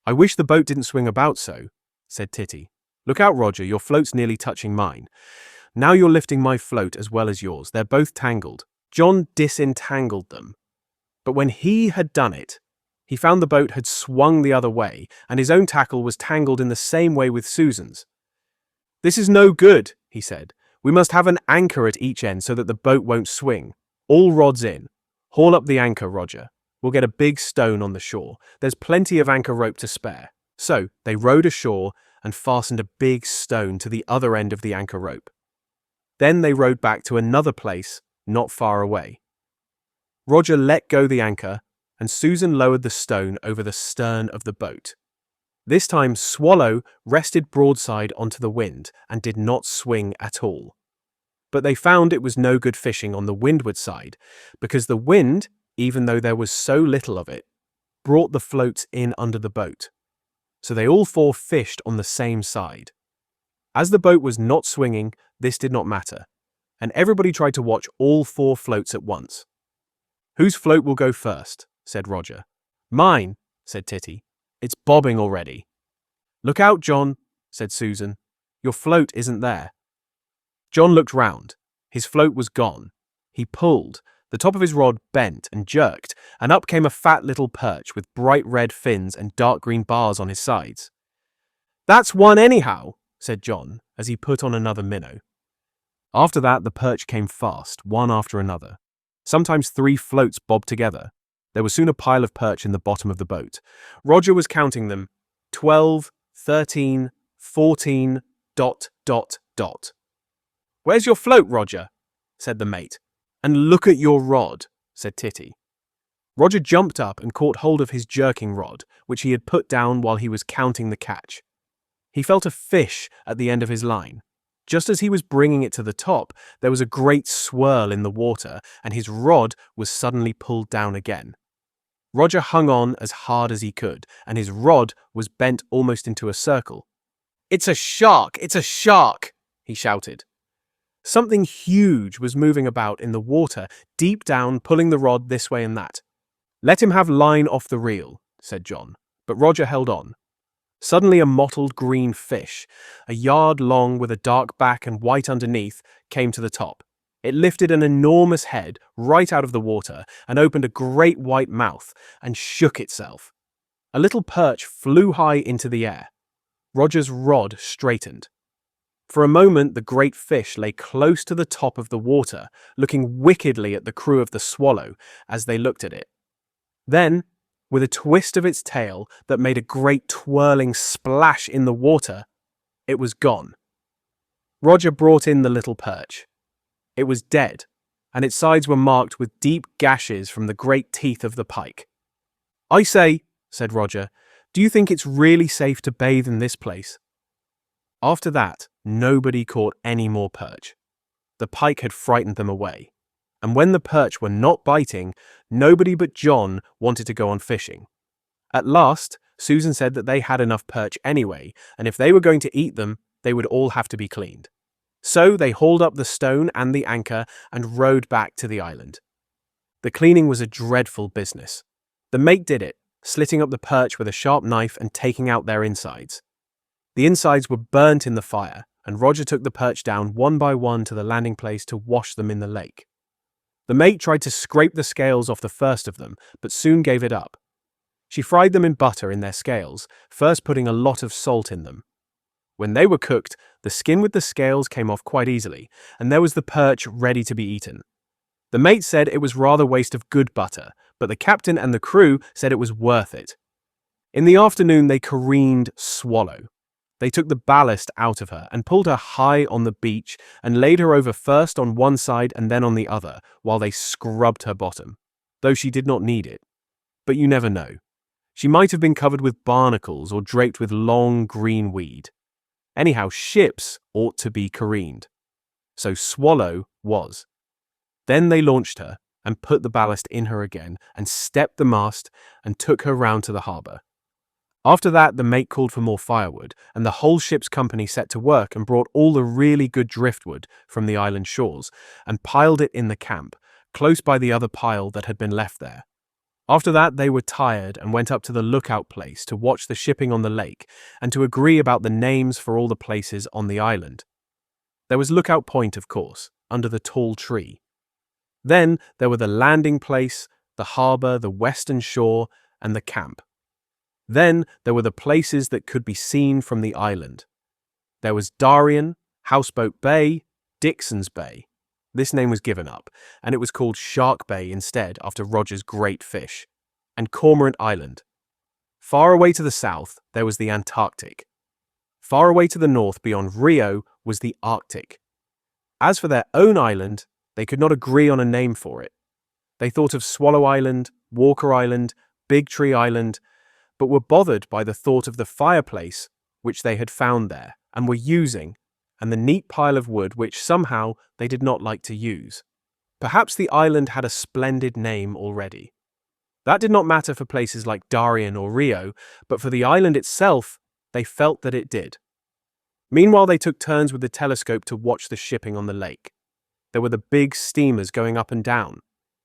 I wish the boat didn't swing about so, said Titty. Look out, Roger, your float's nearly touching mine. Now you're lifting my float as well as yours. They're both tangled. John disentangled them. But when he had done it, he found the boat had swung the other way, and his own tackle was tangled in the same way with Susan's. This is no good, he said. We must have an anchor at each end so that the boat won't swing. All rods in. Haul up the anchor, Roger. We'll get a big stone on the shore. There's plenty of anchor rope to spare. So they rowed ashore and fastened a big stone to the other end of the anchor rope. Then they rowed back to another place not far away. Roger let go the anchor, and Susan lowered the stone over the stern of the boat. This time Swallow rested broadside onto the wind and did not swing at all. But they found it was no good fishing on the windward side, because the wind, even though there was so little of it, brought the floats in under the boat. So they all four fished on the same side. As the boat was not swinging, this did not matter, and everybody tried to watch all four floats at once. "Whose float will go first?" said Roger. "Mine," said Titty. "It's bobbing already." "Look out, John," said Susan. "Your float isn't there." John looked round. His float was gone. He pulled. The top of his rod bent and jerked, and up came a fat little perch with bright red fins and dark green bars on his sides. "That's one anyhow," said John, as he put on another minnow. After that, the perch came fast, one after another. Sometimes 3 floats bobbed together. There was soon a pile of perch in the bottom of the boat. Roger was counting them. 12, 13, 14, ... "Where's your float, Roger?" said the mate. "And look at your rod," said Titty. Roger jumped up and caught hold of his jerking rod, which he had put down while he was counting the catch. He felt a fish at the end of his line. Just as he was bringing it to the top, there was a great swirl in the water, and his rod was suddenly pulled down again. Roger hung on as hard as he could, and his rod was bent almost into a circle. "It's a shark! It's a shark!" he shouted. Something huge was moving about in the water, deep down, pulling the rod this way and that. "Let him have line off the reel," said John, but Roger held on. Suddenly a mottled green fish, a yard long with a dark back and white underneath, came to the top. It lifted an enormous head right out of the water and opened a great white mouth and shook itself. A little perch flew high into the air. Roger's rod straightened. For a moment, the great fish lay close to the top of the water, looking wickedly at the crew of the Swallow as they looked at it. Then, with a twist of its tail that made a great twirling splash in the water, it was gone. Roger brought in the little perch. It was dead, and its sides were marked with deep gashes from the great teeth of the pike. "I say," said Roger, "do you think it's really safe to bathe in this place?" After that, nobody caught any more perch. The pike had frightened them away, and when the perch were not biting, nobody but John wanted to go on fishing. At last, Susan said that they had enough perch anyway, and if they were going to eat them, they would all have to be cleaned. So they hauled up the stone and the anchor and rowed back to the island. The cleaning was a dreadful business. The mate did it, slitting up the perch with a sharp knife and taking out their insides. The insides were burnt in the fire, and Roger took the perch down one by one to the landing place to wash them in the lake. The mate tried to scrape the scales off the first of them, but soon gave it up. She fried them in butter in their scales, first putting a lot of salt in them. When they were cooked, the skin with the scales came off quite easily, and there was the perch ready to be eaten. The mate said it was rather waste of good butter, but the captain and the crew said it was worth it. In the afternoon they careened Swallow. They took the ballast out of her and pulled her high on the beach and laid her over first on one side and then on the other while they scrubbed her bottom, though she did not need it. But you never know. She might have been covered with barnacles or draped with long green weed. Anyhow, ships ought to be careened. So Swallow was. Then they launched her and put the ballast in her again and stepped the mast and took her round to the harbour. After that, the mate called for more firewood, and the whole ship's company set to work and brought all the really good driftwood from the island shores and piled it in the camp, close by the other pile that had been left there. After that, they were tired and went up to the lookout place to watch the shipping on the lake and to agree about the names for all the places on the island. There was Lookout Point, of course, under the tall tree. Then there were the landing place, the harbour, the western shore, and the camp. Then there were the places that could be seen from the island. There was Darien, Houseboat Bay, Dixon's Bay. This name was given up, and it was called Shark Bay instead after Roger's great fish, and Cormorant Island. Far away to the south, there was the Antarctic. Far away to the north, beyond Rio, was the Arctic. As for their own island, they could not agree on a name for it. They thought of Swallow Island, Walker Island, Big Tree Island, but were bothered by the thought of the fireplace which they had found there and were using, and the neat pile of wood which somehow they did not like to use. Perhaps the island had a splendid name already. That did not matter for places like Darien or Rio, but for the island itself, they felt that it did. Meanwhile, they took turns with the telescope to watch the shipping on the lake. There were the big steamers going up and down.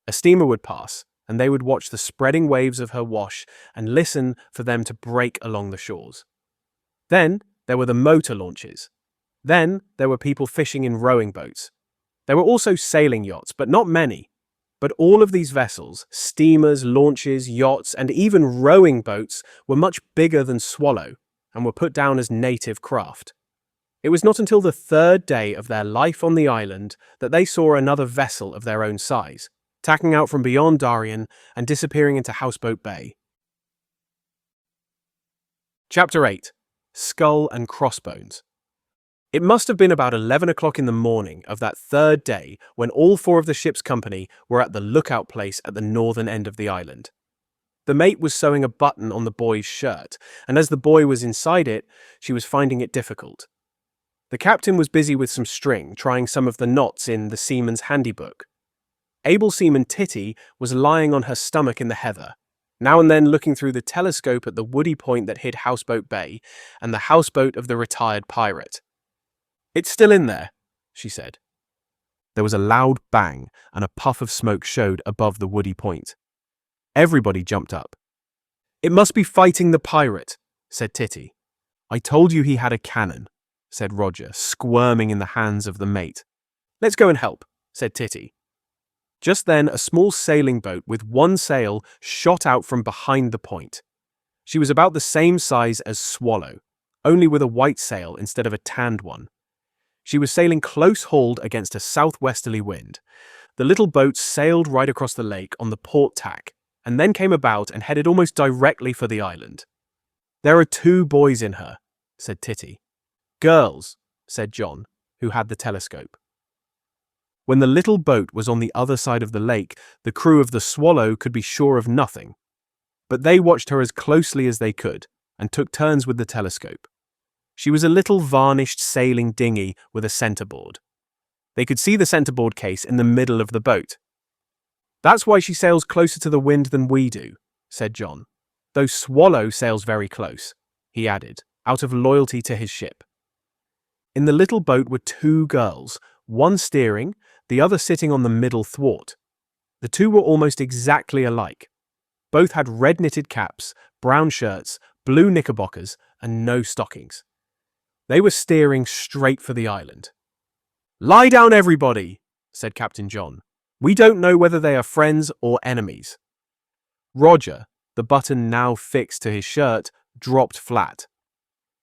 A steamer would pass, and they would watch the spreading waves of her wash and listen for them to break along the shores. Then there were the motor launches. Then there were people fishing in rowing boats. There were also sailing yachts, but not many. But all of these vessels, steamers, launches, yachts, and even rowing boats, were much bigger than Swallow and were put down as native craft. It was not until the third day of their life on the island that they saw another vessel of their own size, tacking out from beyond Darien and disappearing into Houseboat Bay. Chapter 8. Skull and Crossbones. It must have been about 11 o'clock in the morning of that third day when all four of the ship's company were at the lookout place at the northern end of the island. The mate was sewing a button on the boy's shirt, and as the boy was inside it, she was finding it difficult. The captain was busy with some string, trying some of the knots in the Seaman's Handybook. Able Seaman Titty was lying on her stomach in the heather, now and then looking through the telescope at the woody point that hid Houseboat Bay and the houseboat of the retired pirate. "It's still in there," she said. There was a loud bang, and a puff of smoke showed above the woody point. Everybody jumped up. "It must be fighting the pirate," said Titty. "I told you he had a cannon," said Roger, squirming in the hands of the mate. "Let's go and help," said Titty. Just then, a small sailing boat with one sail shot out from behind the point. She was about the same size as Swallow, only with a white sail instead of a tanned one. She was sailing close-hauled against a southwesterly wind. The little boat sailed right across the lake on the port tack, and then came about and headed almost directly for the island. "There are 2 boys in her," said Titty. "Girls," said John, who had the telescope. When the little boat was on the other side of the lake, the crew of the Swallow could be sure of nothing. But they watched her as closely as they could, and took turns with the telescope. She was a little varnished sailing dinghy with a centerboard. They could see the centerboard case in the middle of the boat. "That's why she sails closer to the wind than we do," said John. "Though Swallow sails very close," he added, out of loyalty to his ship. In the little boat were 2 girls, one steering, the other sitting on the middle thwart. The 2 were almost exactly alike. Both had red knitted caps, brown shirts, blue knickerbockers, and no stockings. They were steering straight for the island. "Lie down, everybody," said Captain John. "We don't know whether they are friends or enemies." Roger, the button now fixed to his shirt, dropped flat.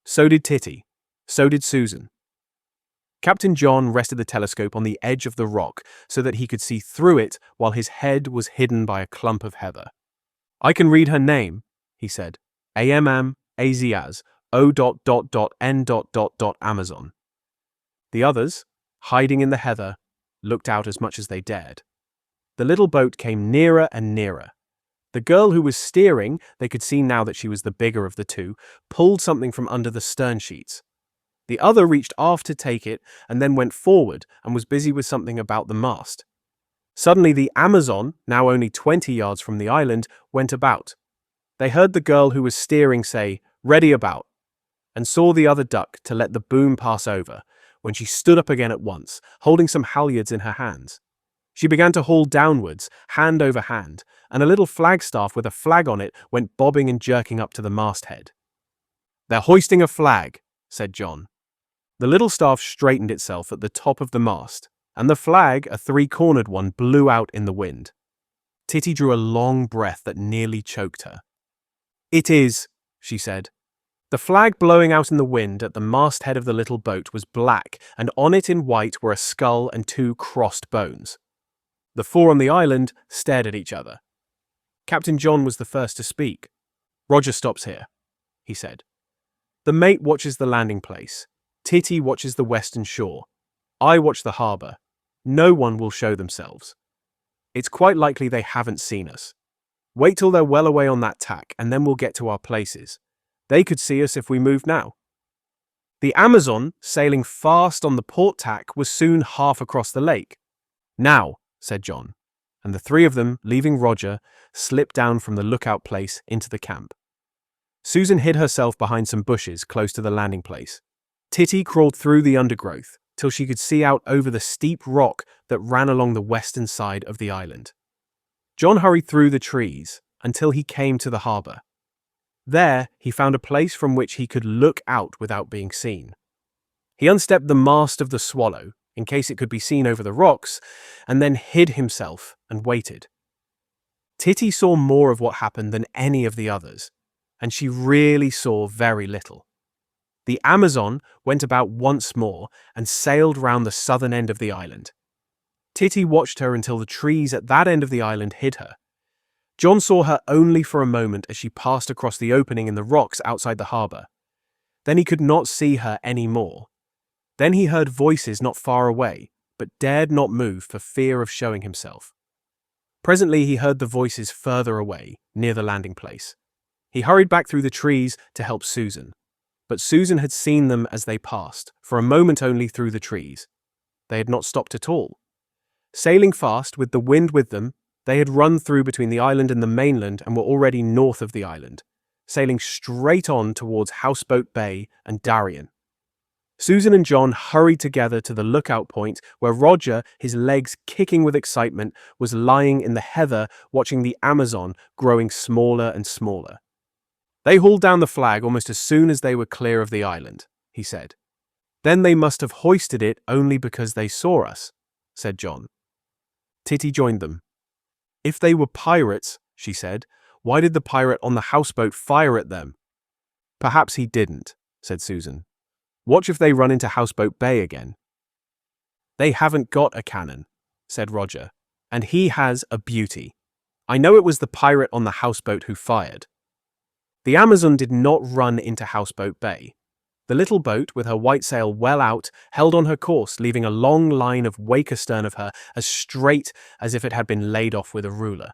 So did Titty. So did Susan. Captain John rested the telescope on the edge of the rock so that he could see through it while his head was hidden by a clump of heather. "I can read her name," he said. "Ammazaz, O.N.Amazon. The others, hiding in the heather, looked out as much as they dared. The little boat came nearer and nearer. The girl who was steering, they could see now that she was the bigger of the 2, pulled something from under the stern sheets. The other reached aft to take it and then went forward and was busy with something about the mast. Suddenly the Amazon, now only 20 yards from the island, went about. They heard the girl who was steering say, "Ready about," and saw the other duck to let the boom pass over, when she stood up again at once, holding some halyards in her hands. She began to haul downwards, hand over hand, and a little flagstaff with a flag on it went bobbing and jerking up to the masthead. "They're hoisting a flag," said John. The little staff straightened itself at the top of the mast, and the flag, a 3-cornered one, blew out in the wind. Titty drew a long breath that nearly choked her. "It is," she said. The flag blowing out in the wind at the masthead of the little boat was black, and on it in white were a skull and 2 crossed bones. The 4 on the island stared at each other. Captain John was the first to speak. "Roger stops here," he said. "The mate watches the landing place. Titty watches the western shore. I watch the harbour. No one will show themselves. It's quite likely they haven't seen us. Wait till they're well away on that tack, and then we'll get to our places. They could see us if we moved now." The Amazon, sailing fast on the port tack, was soon half across the lake. "Now," said John. and the three of them, leaving Roger, slipped down from the lookout place into the camp. Susan hid herself behind some bushes close to the landing place. Titty crawled through the undergrowth till she could see out over the steep rock that ran along the western side of the island. John hurried through the trees until he came to the harbor. There, he found a place from which he could look out without being seen. He unstepped the mast of the Swallow, in case it could be seen over the rocks, and then hid himself and waited. Titty saw more of what happened than any of the others, and she really saw very little. The Amazon went about once more and sailed round the southern end of the island. Titty watched her until the trees at that end of the island hid her. John saw her only for a moment as she passed across the opening in the rocks outside the harbor. Then he could not see her any more. Then he heard voices not far away, but dared not move for fear of showing himself. Presently he heard the voices further away, near the landing place. He hurried back through the trees to help Susan. But Susan had seen them as they passed, for a moment only through the trees. They had not stopped at all. Sailing fast, with the wind with them, they had run through between the island and the mainland and were already north of the island, sailing straight on towards Houseboat Bay and Darien. Susan and John hurried together to the lookout point where Roger, his legs kicking with excitement, was lying in the heather watching the Amazon growing smaller and smaller. They hauled down the flag almost as soon as they were clear of the island, he said. Then they must have hoisted it only because they saw us, said John. Titty joined them. If they were pirates, she said, why did the pirate on the houseboat fire at them? Perhaps he didn't, said Susan. Watch if they run into Houseboat Bay again. They haven't got a cannon, said Roger, and he has a beauty. I know it was the pirate on the houseboat who fired. The Amazon did not run into Houseboat Bay. The little boat, with her white sail well out, held on her course, leaving a long line of wake astern of her as straight as if it had been laid off with a ruler.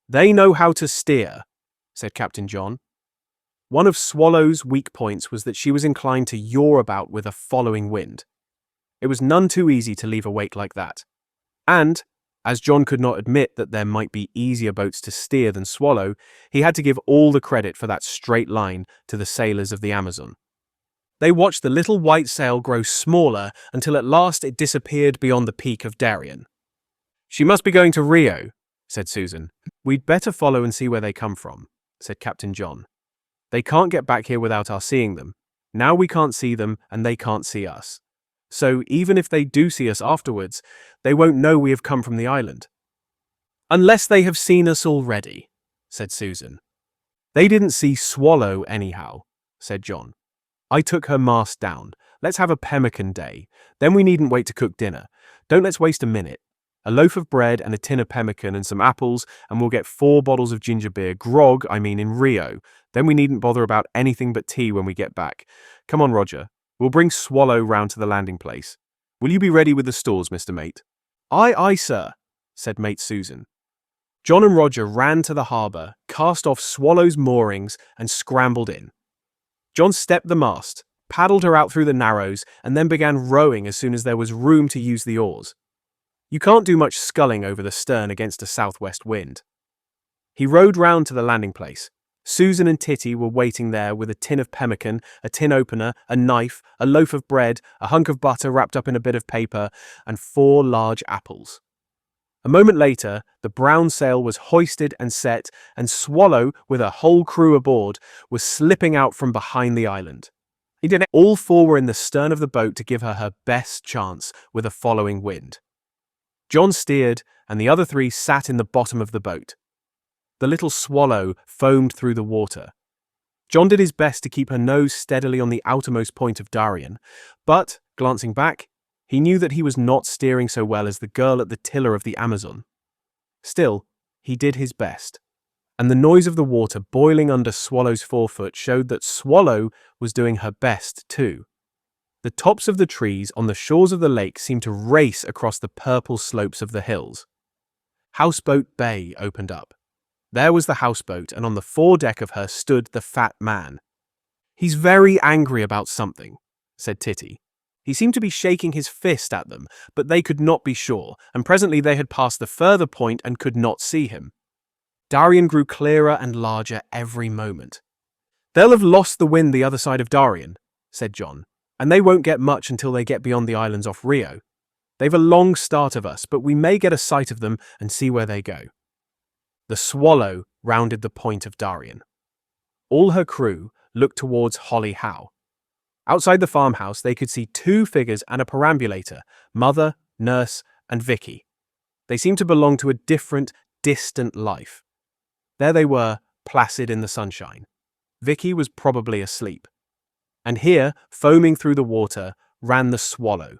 They know how to steer, said Captain John. One of Swallow's weak points was that she was inclined to yaw about with a following wind. It was none too easy to leave a wake like that. And, as John could not admit that there might be easier boats to steer than Swallow, he had to give all the credit for that straight line to the sailors of the Amazon. They watched the little white sail grow smaller until at last it disappeared beyond the peak of Darien. She must be going to Rio, said Susan. We'd better follow and see where they come from, said Captain John. They can't get back here without our seeing them. Now we can't see them and they can't see us. So even if they do see us afterwards, they won't know we have come from the island. Unless they have seen us already, said Susan. They didn't see Swallow anyhow, said John. I took her mast down. Let's have a pemmican day. Then we needn't wait to cook dinner. Don't let's waste a minute. A loaf of bread and a tin of pemmican and some apples, and we'll get 4 bottles of ginger beer, in Rio. Then we needn't bother about anything but tea when we get back. Come on, Roger. We'll bring Swallow round to the landing place. Will you be ready with the stores, Mr. Mate? Aye, sir, said Mate Susan. John and Roger ran to the harbour, cast off Swallow's moorings, and scrambled in. John stepped the mast, paddled her out through the narrows, and then began rowing as soon as there was room to use the oars. You can't do much sculling over the stern against a southwest wind. He rowed round to the landing place. Susan and Titty were waiting there with a tin of pemmican, a tin opener, a knife, a loaf of bread, a hunk of butter wrapped up in a bit of paper, and 4 large apples. A moment later, the brown sail was hoisted and set, and Swallow, with her whole crew aboard, was slipping out from behind the island. All 4 were in the stern of the boat to give her her best chance with a following wind. John steered, and the other 3 sat in the bottom of the boat. The little Swallow foamed through the water. John did his best to keep her nose steadily on the outermost point of Darien, but, glancing back, he knew that he was not steering so well as the girl at the tiller of the Amazon. Still, he did his best, and the noise of the water boiling under Swallow's forefoot showed that Swallow was doing her best too. The tops of the trees on the shores of the lake seemed to race across the purple slopes of the hills. Houseboat Bay opened up. There was the houseboat, and on the foredeck of her stood the fat man. He's very angry about something, said Titty. He seemed to be shaking his fist at them, but they could not be sure, and presently they had passed the further point and could not see him. Darien grew clearer and larger every moment. "They'll have lost the wind the other side of Darien," said John, "and they won't get much until they get beyond the islands off Rio. They've a long start of us, but we may get a sight of them and see where they go." The Swallow rounded the point of Darien. All her crew looked towards Holly Howe. Outside the farmhouse, they could see two figures and a perambulator, Mother, Nurse, and Vicky. They seemed to belong to a different, distant life. There they were, placid in the sunshine. Vicky was probably asleep. And here, foaming through the water, ran the Swallow,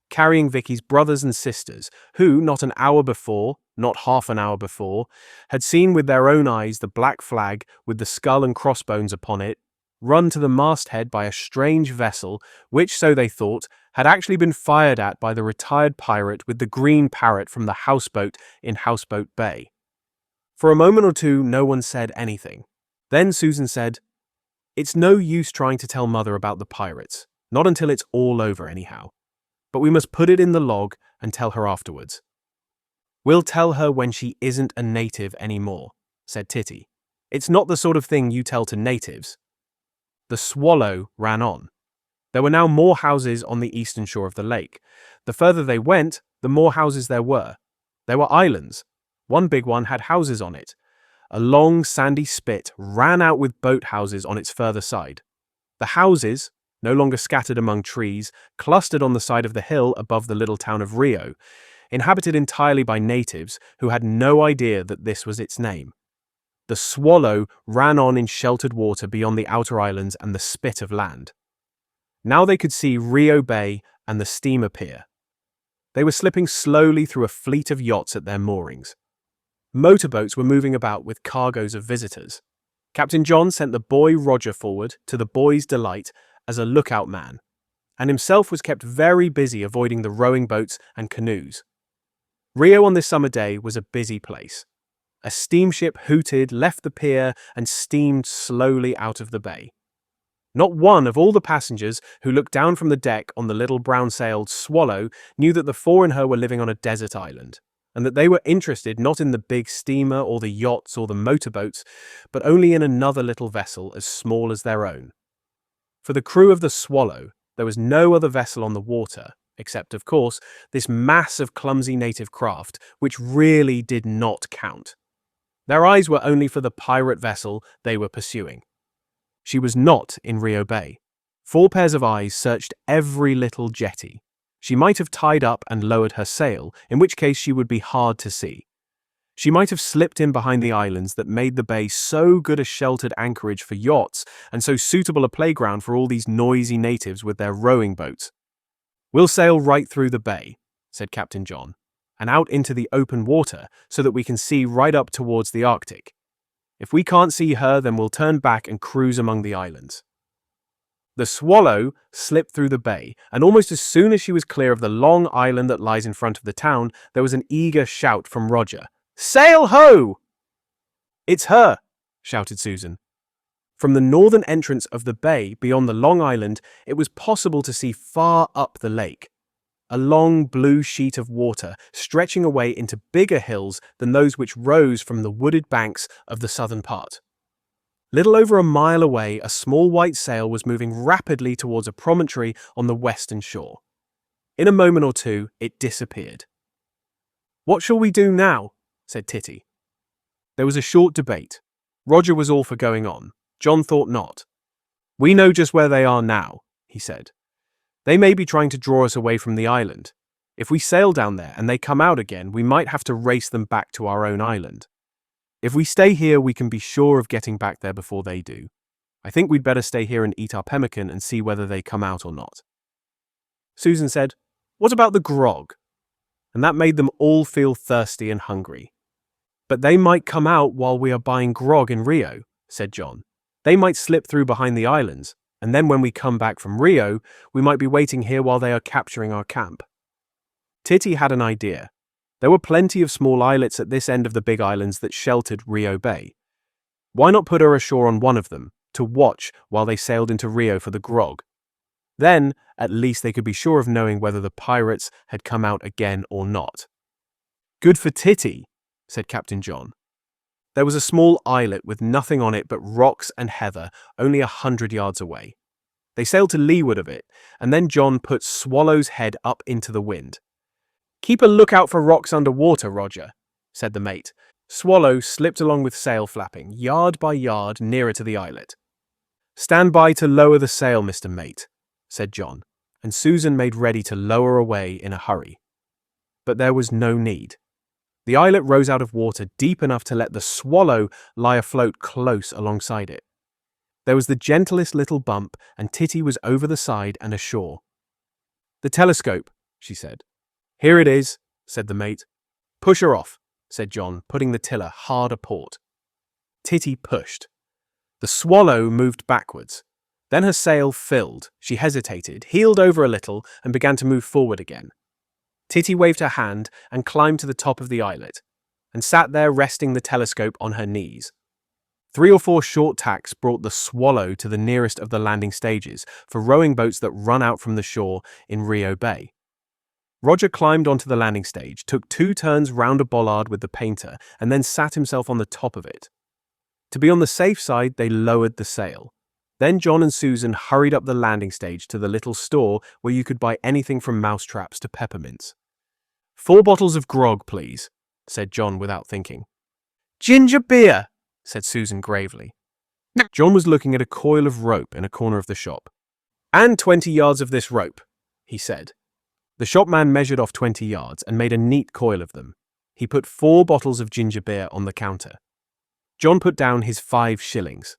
carrying Vicky's brothers and sisters, who, not an hour before, not half an hour before, had seen with their own eyes the black flag with the skull and crossbones upon it, run to the masthead by a strange vessel, which, so they thought, had actually been fired at by the retired pirate with the green parrot from the houseboat in Houseboat Bay. For a moment or two, no one said anything. Then Susan said, "It's no use trying to tell Mother about the pirates, not until it's all over anyhow. But we must put it in the log and tell her afterwards." "We'll tell her when she isn't a native anymore," said Titty. "It's not the sort of thing you tell to natives." The Swallow ran on. There were now more houses on the eastern shore of the lake. The further they went, the more houses there were. There were islands. One big one had houses on it. A long sandy spit ran out with boathouses on its further side. The houses, no longer scattered among trees, clustered on the side of the hill above the little town of Rio, inhabited entirely by natives who had no idea that this was its name. The Swallow ran on in sheltered water beyond the outer islands and the spit of land. Now they could see Rio Bay and the steamer pier. They were slipping slowly through a fleet of yachts at their moorings. Motorboats were moving about with cargoes of visitors. Captain John sent the boy Roger forward, to the boys' delight, as a lookout man, and himself was kept very busy avoiding the rowing boats and canoes. Rio on this summer day was a busy place. A steamship hooted, left the pier, and steamed slowly out of the bay. Not one of all the passengers who looked down from the deck on the little brown-sailed Swallow knew that the four in her were living on a desert island, and that they were interested not in the big steamer or the yachts or the motorboats, but only in another little vessel as small as their own. For the crew of the Swallow, there was no other vessel on the water, except, of course, this mass of clumsy native craft, which really did not count. Their eyes were only for the pirate vessel they were pursuing. She was not in Rio Bay. 4 pairs of eyes searched every little jetty. She might have tied up and lowered her sail, in which case she would be hard to see. She might have slipped in behind the islands that made the bay so good a sheltered anchorage for yachts and so suitable a playground for all these noisy natives with their rowing boats. "We'll sail right through the bay," said Captain John, "and out into the open water so that we can see right up towards the Arctic. If we can't see her, then we'll turn back and cruise among the islands." The Swallow slipped through the bay, and almost as soon as she was clear of the long island that lies in front of the town, there was an eager shout from Roger. "Sail ho!" "It's her!" shouted Susan. From the northern entrance of the bay, beyond the long island, it was possible to see far up the lake. A long blue sheet of water stretching away into bigger hills than those which rose from the wooded banks of the southern part. Little over a mile away, a small white sail was moving rapidly towards a promontory on the western shore. In a moment or two, it disappeared. "What shall we do now?" said Titty. There was a short debate. Roger was all for going on. John thought not. "We know just where they are now," he said. "They may be trying to draw us away from the island. If we sail down there and they come out again, we might have to race them back to our own island. If we stay here, we can be sure of getting back there before they do. I think we'd better stay here and eat our pemmican and see whether they come out or not." Susan said, "What about the grog?" And that made them all feel thirsty and hungry. "But they might come out while we are buying grog in Rio," said John. "They might slip through behind the islands, and then when we come back from Rio, we might be waiting here while they are capturing our camp." Titty had an idea. There were plenty of small islets at this end of the big islands that sheltered Rio Bay. Why not put her ashore on one of them, to watch while they sailed into Rio for the grog? Then, at least they could be sure of knowing whether the pirates had come out again or not. "Good for Titty," said Captain John. There was a small islet with nothing on it but rocks and heather only 100 yards away. They sailed to leeward of it, and then John put Swallow's head up into the wind. "Keep a lookout for rocks under water, Roger," said the mate. Swallow slipped along with sail flapping, yard by yard, nearer to the islet. "Stand by to lower the sail, Mr. Mate," said John, and Susan made ready to lower away in a hurry. But there was no need. The islet rose out of water deep enough to let the Swallow lie afloat close alongside it. There was the gentlest little bump, and Titty was over the side and ashore. "The telescope," she said. "Here it is," said the mate. "Push her off," said John, putting the tiller hard a port. Titty pushed. The Swallow moved backwards. Then her sail filled. She hesitated, heeled over a little, and began to move forward again. Titty waved her hand and climbed to the top of the islet, and sat there resting the telescope on her knees. 3 or 4 short tacks brought the Swallow to the nearest of the landing stages for rowing boats that run out from the shore in Rio Bay. Roger climbed onto the landing stage, took 2 turns round a bollard with the painter, and then sat himself on the top of it. To be on the safe side, they lowered the sail. Then John and Susan hurried up the landing stage to the little store where you could buy anything from mousetraps to peppermints. 4 bottles of grog, please," said John without thinking. "Ginger beer," said Susan gravely. John was looking at a coil of rope in a corner of the shop. "And 20 yards of this rope," he said. The shopman measured off 20 yards and made a neat coil of them. He put 4 bottles of ginger beer on the counter. John put down his 5 shillings.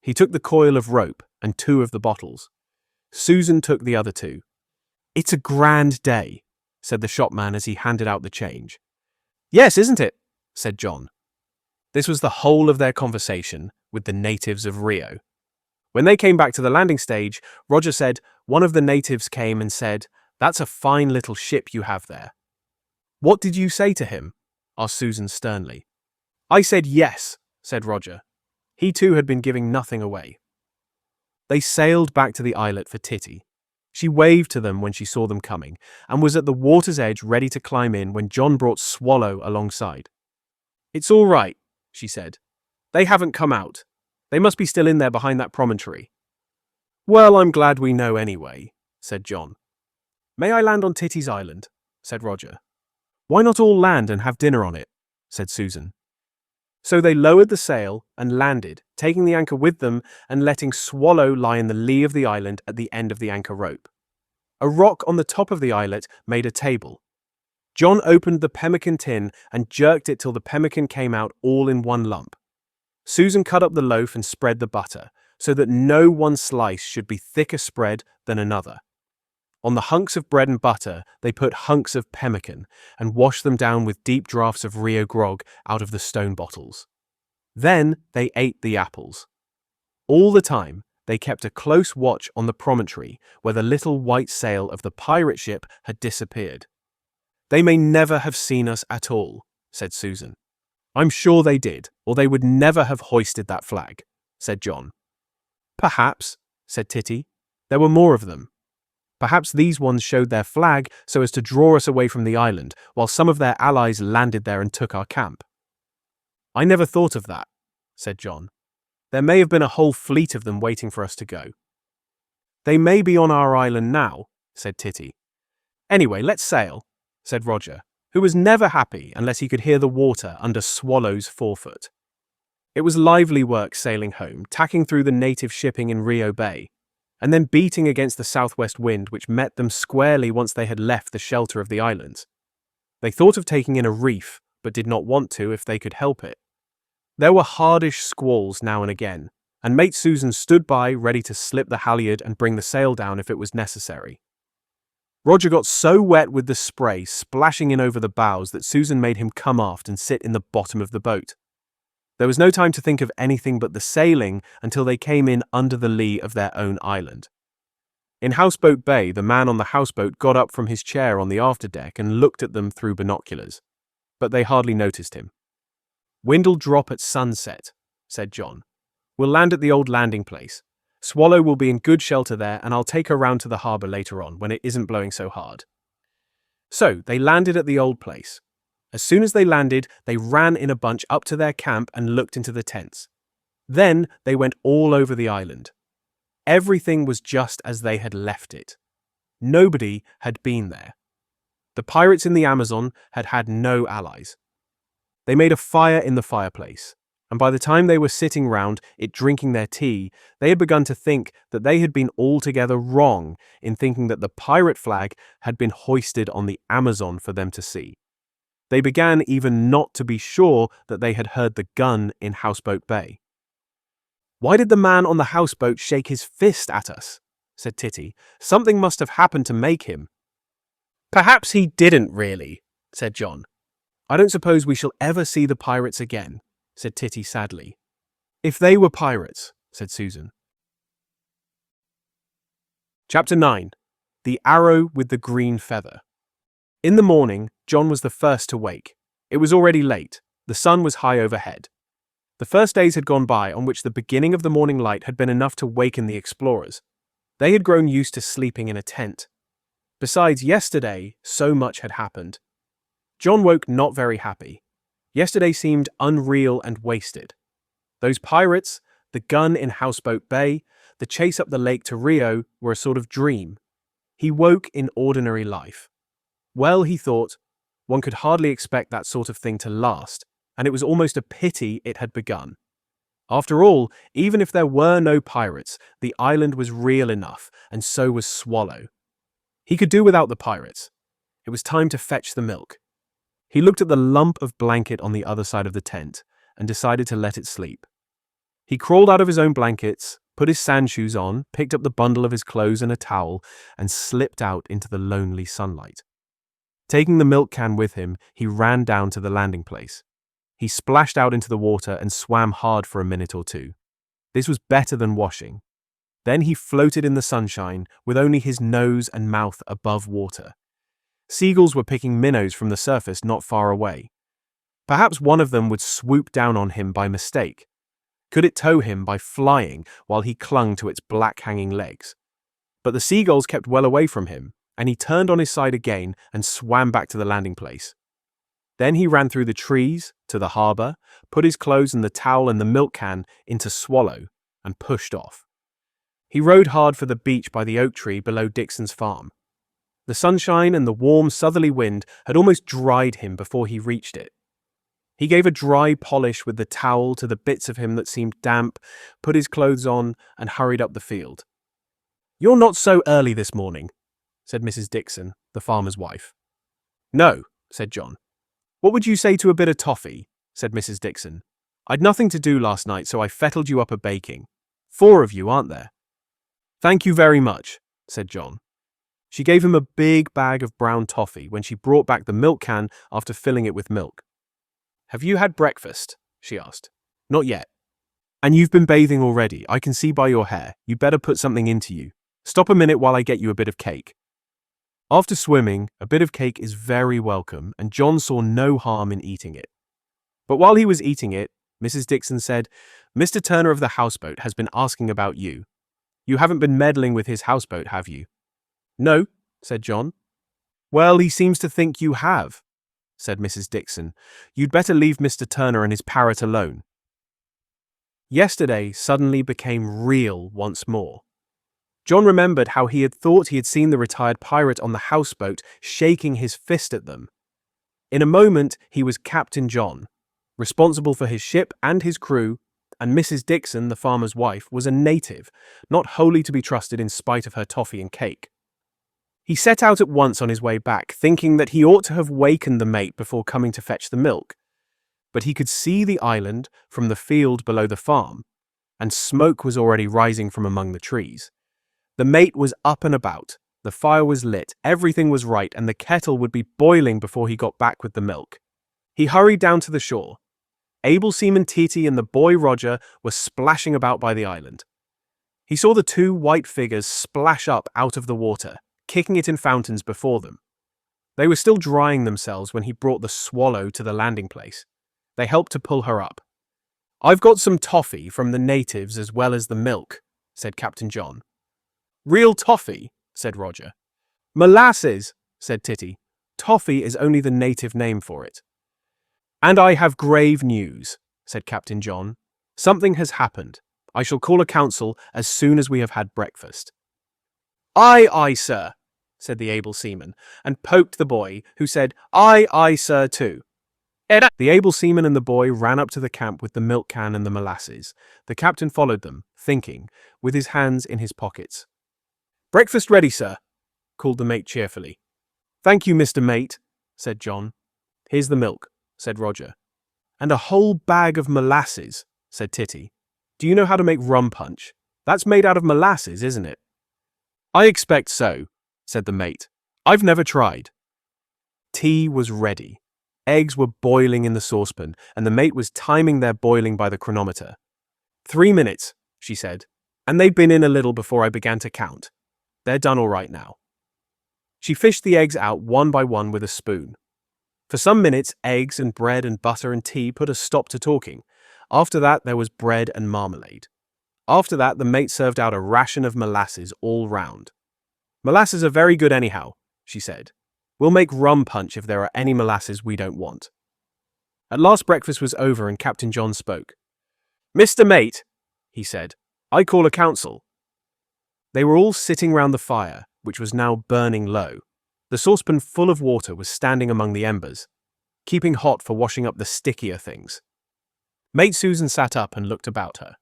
He took the coil of rope and 2 of the bottles. Susan took the other 2. "It's a grand day," said the shopman as he handed out the change. "Yes, isn't it?" said John. This was the whole of their conversation with the natives of Rio. When they came back to the landing stage, Roger said, one of the natives came and said, "That's a fine little ship you have there." "What did you say to him?" asked Susan sternly. "I said yes," said Roger. He too had been giving nothing away. They sailed back to the islet for Titty. She waved to them when she saw them coming, and was at the water's edge ready to climb in when John brought Swallow alongside. "It's all right," she said. "They haven't come out. They must be still in there behind that promontory." "Well, I'm glad we know anyway," said John. "May I land on Titty's island?" said Roger. "Why not all land and have dinner on it?" said Susan. So they lowered the sail and landed, taking the anchor with them and letting Swallow lie in the lee of the island at the end of the anchor rope. A rock on the top of the islet made a table. John opened the pemmican tin and jerked it till the pemmican came out all in one lump. Susan cut up the loaf and spread the butter, so that no one slice should be thicker spread than another. On the hunks of bread and butter, they put hunks of pemmican and washed them down with deep draughts of Rio grog out of the stone bottles. Then they ate the apples. All the time, they kept a close watch on the promontory where the little white sail of the pirate ship had disappeared. "They may never have seen us at all," said Susan. "I'm sure they did, or they would never have hoisted that flag," said John. "Perhaps," said Titty. "There were more of them. Perhaps these ones showed their flag so as to draw us away from the island, while some of their allies landed there and took our camp." "I never thought of that," said John. "There may have been a whole fleet of them waiting for us to go." "They may be on our island now," said Titty. "Anyway, let's sail," said Roger, who was never happy unless he could hear the water under Swallow's forefoot. It was lively work sailing home, tacking through the native shipping in Rio Bay, and then beating against the southwest wind which met them squarely once they had left the shelter of the islands. They thought of taking in a reef, but did not want to if they could help it. There were hardish squalls now and again, and Mate Susan stood by ready to slip the halyard and bring the sail down if it was necessary. Roger got so wet with the spray splashing in over the bows that Susan made him come aft and sit in the bottom of the boat. There was no time to think of anything but the sailing until they came in under the lee of their own island. In Houseboat Bay, the man on the houseboat got up from his chair on the afterdeck and looked at them through binoculars, but they hardly noticed him. "Wind'll drop at sunset," said John. "We'll land at the old landing place. Swallow will be in good shelter there, and I'll take her round to the harbour later on when it isn't blowing so hard." So they landed at the old place. As soon as they landed, they ran in a bunch up to their camp and looked into the tents. Then they went all over the island. Everything was just as they had left it. Nobody had been there. The pirates in the Amazon had had no allies. They made a fire in the fireplace, and by the time they were sitting round it drinking their tea, they had begun to think that they had been altogether wrong in thinking that the pirate flag had been hoisted on the Amazon for them to see. They began even not to be sure that they had heard the gun in Houseboat Bay. "Why did the man on the houseboat shake his fist at us?" said Titty. "Something must have happened to make him." "Perhaps he didn't really," said John. "I don't suppose we shall ever see the pirates again," said Titty sadly. "If they were pirates," said Susan. Chapter 9. The Arrow with the Green Feather. In the morning, John was the first to wake. It was already late. The sun was high overhead. The first days had gone by on which the beginning of the morning light had been enough to waken the explorers. They had grown used to sleeping in a tent. Besides, yesterday, so much had happened. John woke not very happy. Yesterday seemed unreal and wasted. Those pirates, the gun in Houseboat Bay, the chase up the lake to Rio were a sort of dream. He woke in ordinary life. Well, he thought, one could hardly expect that sort of thing to last, and it was almost a pity it had begun. After all, even if there were no pirates, the island was real enough, and so was Swallow. He could do without the pirates. It was time to fetch the milk. He looked at the lump of blanket on the other side of the tent and decided to let it sleep. He crawled out of his own blankets, put his sandshoes on, picked up the bundle of his clothes and a towel, and slipped out into the lonely sunlight. Taking the milk can with him, he ran down to the landing place. He splashed out into the water and swam hard for a minute or two. This was better than washing. Then he floated in the sunshine with only his nose and mouth above water. Seagulls were picking minnows from the surface not far away. Perhaps one of them would swoop down on him by mistake. Could it tow him by flying while he clung to its black hanging legs? But the seagulls kept well away from him, and he turned on his side again and swam back to the landing place. Then he ran through the trees to the harbour, put his clothes and the towel and the milk can into Swallow, and pushed off. He rowed hard for the beach by the oak tree below Dixon's farm. The sunshine and the warm southerly wind had almost dried him before he reached it. He gave a dry polish with the towel to the bits of him that seemed damp, put his clothes on, and hurried up the field. "You're not so early this morning," said Mrs. Dixon, the farmer's wife. "No," said John. "What would you say to a bit of toffee?" said Mrs. Dixon. "I'd nothing to do last night, so I fettled you up a baking. 4 of you, aren't there?" "Thank you very much," said John. She gave him a big bag of brown toffee when she brought back the milk can after filling it with milk. "Have you had breakfast?" she asked. "Not yet." "And you've been bathing already. I can see by your hair. You'd better put something into you. Stop a minute while I get you a bit of cake." After swimming, a bit of cake is very welcome, and John saw no harm in eating it. But while he was eating it, Mrs. Dixon said, "Mr. Turner of the houseboat has been asking about you. You haven't been meddling with his houseboat, have you?" "No," said John. "Well, he seems to think you have," said Mrs. Dixon. "You'd better leave Mr. Turner and his parrot alone." Yesterday suddenly became real once more. John remembered how he had thought he had seen the retired pirate on the houseboat shaking his fist at them. In a moment, he was Captain John, responsible for his ship and his crew, and Mrs. Dixon, the farmer's wife, was a native, not wholly to be trusted in spite of her toffee and cake. He set out at once on his way back, thinking that he ought to have wakened the mate before coming to fetch the milk. But he could see the island from the field below the farm, and smoke was already rising from among the trees. The mate was up and about, the fire was lit, everything was right, and the kettle would be boiling before he got back with the milk. He hurried down to the shore. Able Seaman Titi and the boy Roger were splashing about by the island. He saw the 2 white figures splash up out of the water, kicking it in fountains before them. They were still drying themselves when he brought the Swallow to the landing place. They helped to pull her up. "I've got some toffee from the natives as well as the milk," said Captain John. Real toffee, said Roger. Molasses, said Titty. Toffee is only the native name for it. And I have grave news, said Captain John. Something has happened. I shall call a council as soon as we have had breakfast. Aye, aye, sir, said the able seaman, and poked the boy, who said, Aye, aye, sir, too. The able seaman and the boy ran up to the camp with the milk can and the molasses. The captain followed them, thinking, with his hands in his pockets. Breakfast ready, sir, called the mate cheerfully. Thank you, Mr. Mate, said John. Here's the milk, said Roger. And a whole bag of molasses, said Titty. Do you know how to make rum punch? That's made out of molasses, isn't it? I expect so, said the mate. I've never tried. Tea was ready. Eggs were boiling in the saucepan, and the mate was timing their boiling by the chronometer. 3 minutes, she said, and they'd been in a little before I began to count. They're done all right now. She fished the eggs out one by one with a spoon. For some minutes, eggs and bread and butter and tea put a stop to talking. After that, there was bread and marmalade. After that, the mate served out a ration of molasses all round. Molasses are very good anyhow, she said. We'll make rum punch if there are any molasses we don't want. At last breakfast was over and Captain John spoke. Mr. Mate, he said, I call a council. They were all sitting round the fire, which was now burning low. The saucepan full of water was standing among the embers, keeping hot for washing up the stickier things. Mate Susan sat up and looked about her.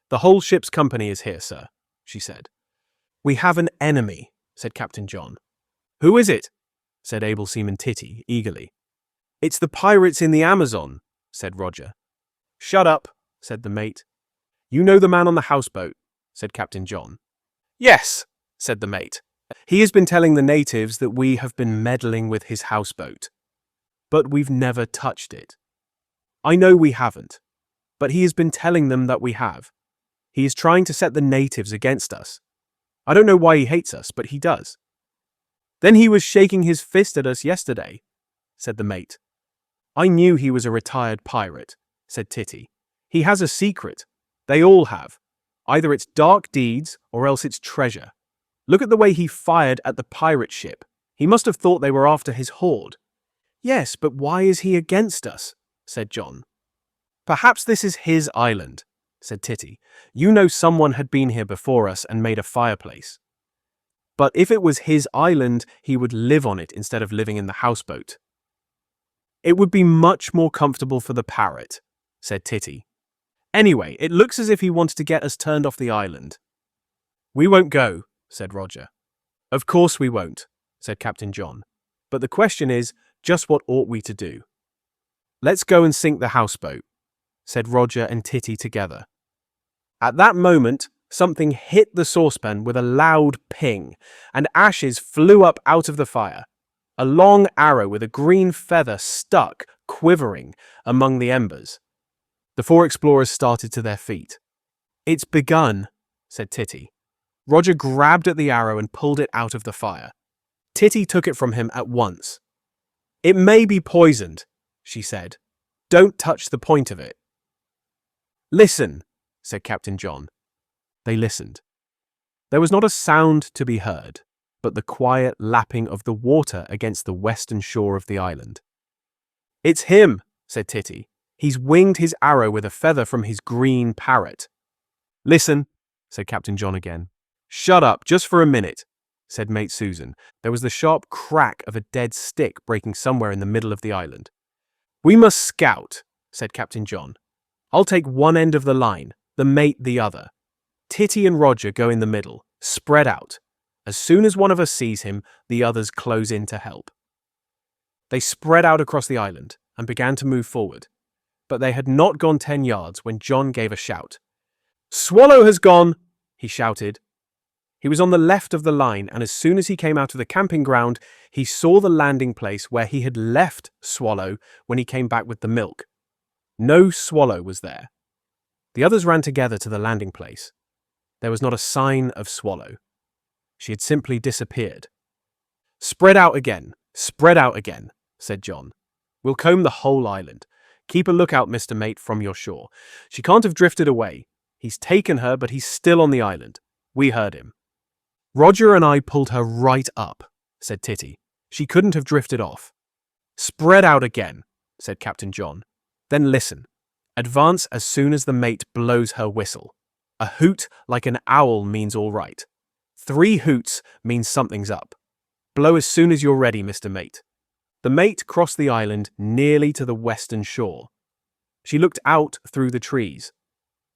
The whole ship's company is here, sir, she said. We have an enemy, said Captain John. Who is it? Said able seaman Titty eagerly. It's the pirates in the Amazon, said Roger. Shut up, said the mate. You know the man on the houseboat, said Captain John. Yes, said the mate. He has been telling the natives that we have been meddling with his houseboat. But we've never touched it. I know we haven't, but he has been telling them that we have. He is trying to set the natives against us. I don't know why he hates us, but he does. Then he was shaking his fist at us yesterday, said the mate. I knew he was a retired pirate, said Titty. He has a secret. They all have. Either it's dark deeds or else it's treasure. Look at the way he fired at the pirate ship. He must have thought they were after his hoard. Yes, but why is he against us? Said John. Perhaps this is his island, said Titty. You know someone had been here before us and made a fireplace. But if it was his island, he would live on it instead of living in the houseboat. It would be much more comfortable for the parrot, said Titty. Anyway, it looks as if he wanted to get us turned off the island. We won't go, said Roger. Of course we won't, said Captain John. But the question is, just what ought we to do? Let's go and sink the houseboat, said Roger and Titty together. At that moment, something hit the saucepan with a loud ping, and ashes flew up out of the fire. A long arrow with a green feather stuck, quivering, among the embers. The 4 explorers started to their feet. It's begun, said Titty. Roger grabbed at the arrow and pulled it out of the fire. Titty took it from him at once. It may be poisoned, she said. Don't touch the point of it. Listen, said Captain John. They listened. There was not a sound to be heard, but the quiet lapping of the water against the western shore of the island. It's him, said Titty. He's winged his arrow with a feather from his green parrot. Listen, said Captain John again. Shut up, just for a minute, said Mate Susan. There was the sharp crack of a dead stick breaking somewhere in the middle of the island. We must scout, said Captain John. I'll take one end of the line, the mate the other. Titty and Roger go in the middle, spread out. As soon as one of us sees him, the others close in to help. They spread out across the island and began to move forward. But they had not gone 10 yards when John gave a shout. Swallow has gone, he shouted. He was on the left of the line, and as soon as he came out of the camping ground, he saw the landing place where he had left Swallow when he came back with the milk. No Swallow was there. The others ran together to the landing place. There was not a sign of Swallow. She had simply disappeared. Spread out again, said John. We'll comb the whole island. Keep a lookout, Mr. Mate, from your shore. She can't have drifted away. He's taken her, but he's still on the island. We heard him. Roger and I pulled her right up, said Titty. She couldn't have drifted off. Spread out again, said Captain John. Then listen. Advance as soon as the mate blows her whistle. A hoot like an owl means all right. 3 hoots means something's up. Blow as soon as you're ready, Mr. Mate. The mate crossed the island nearly to the western shore. She looked out through the trees.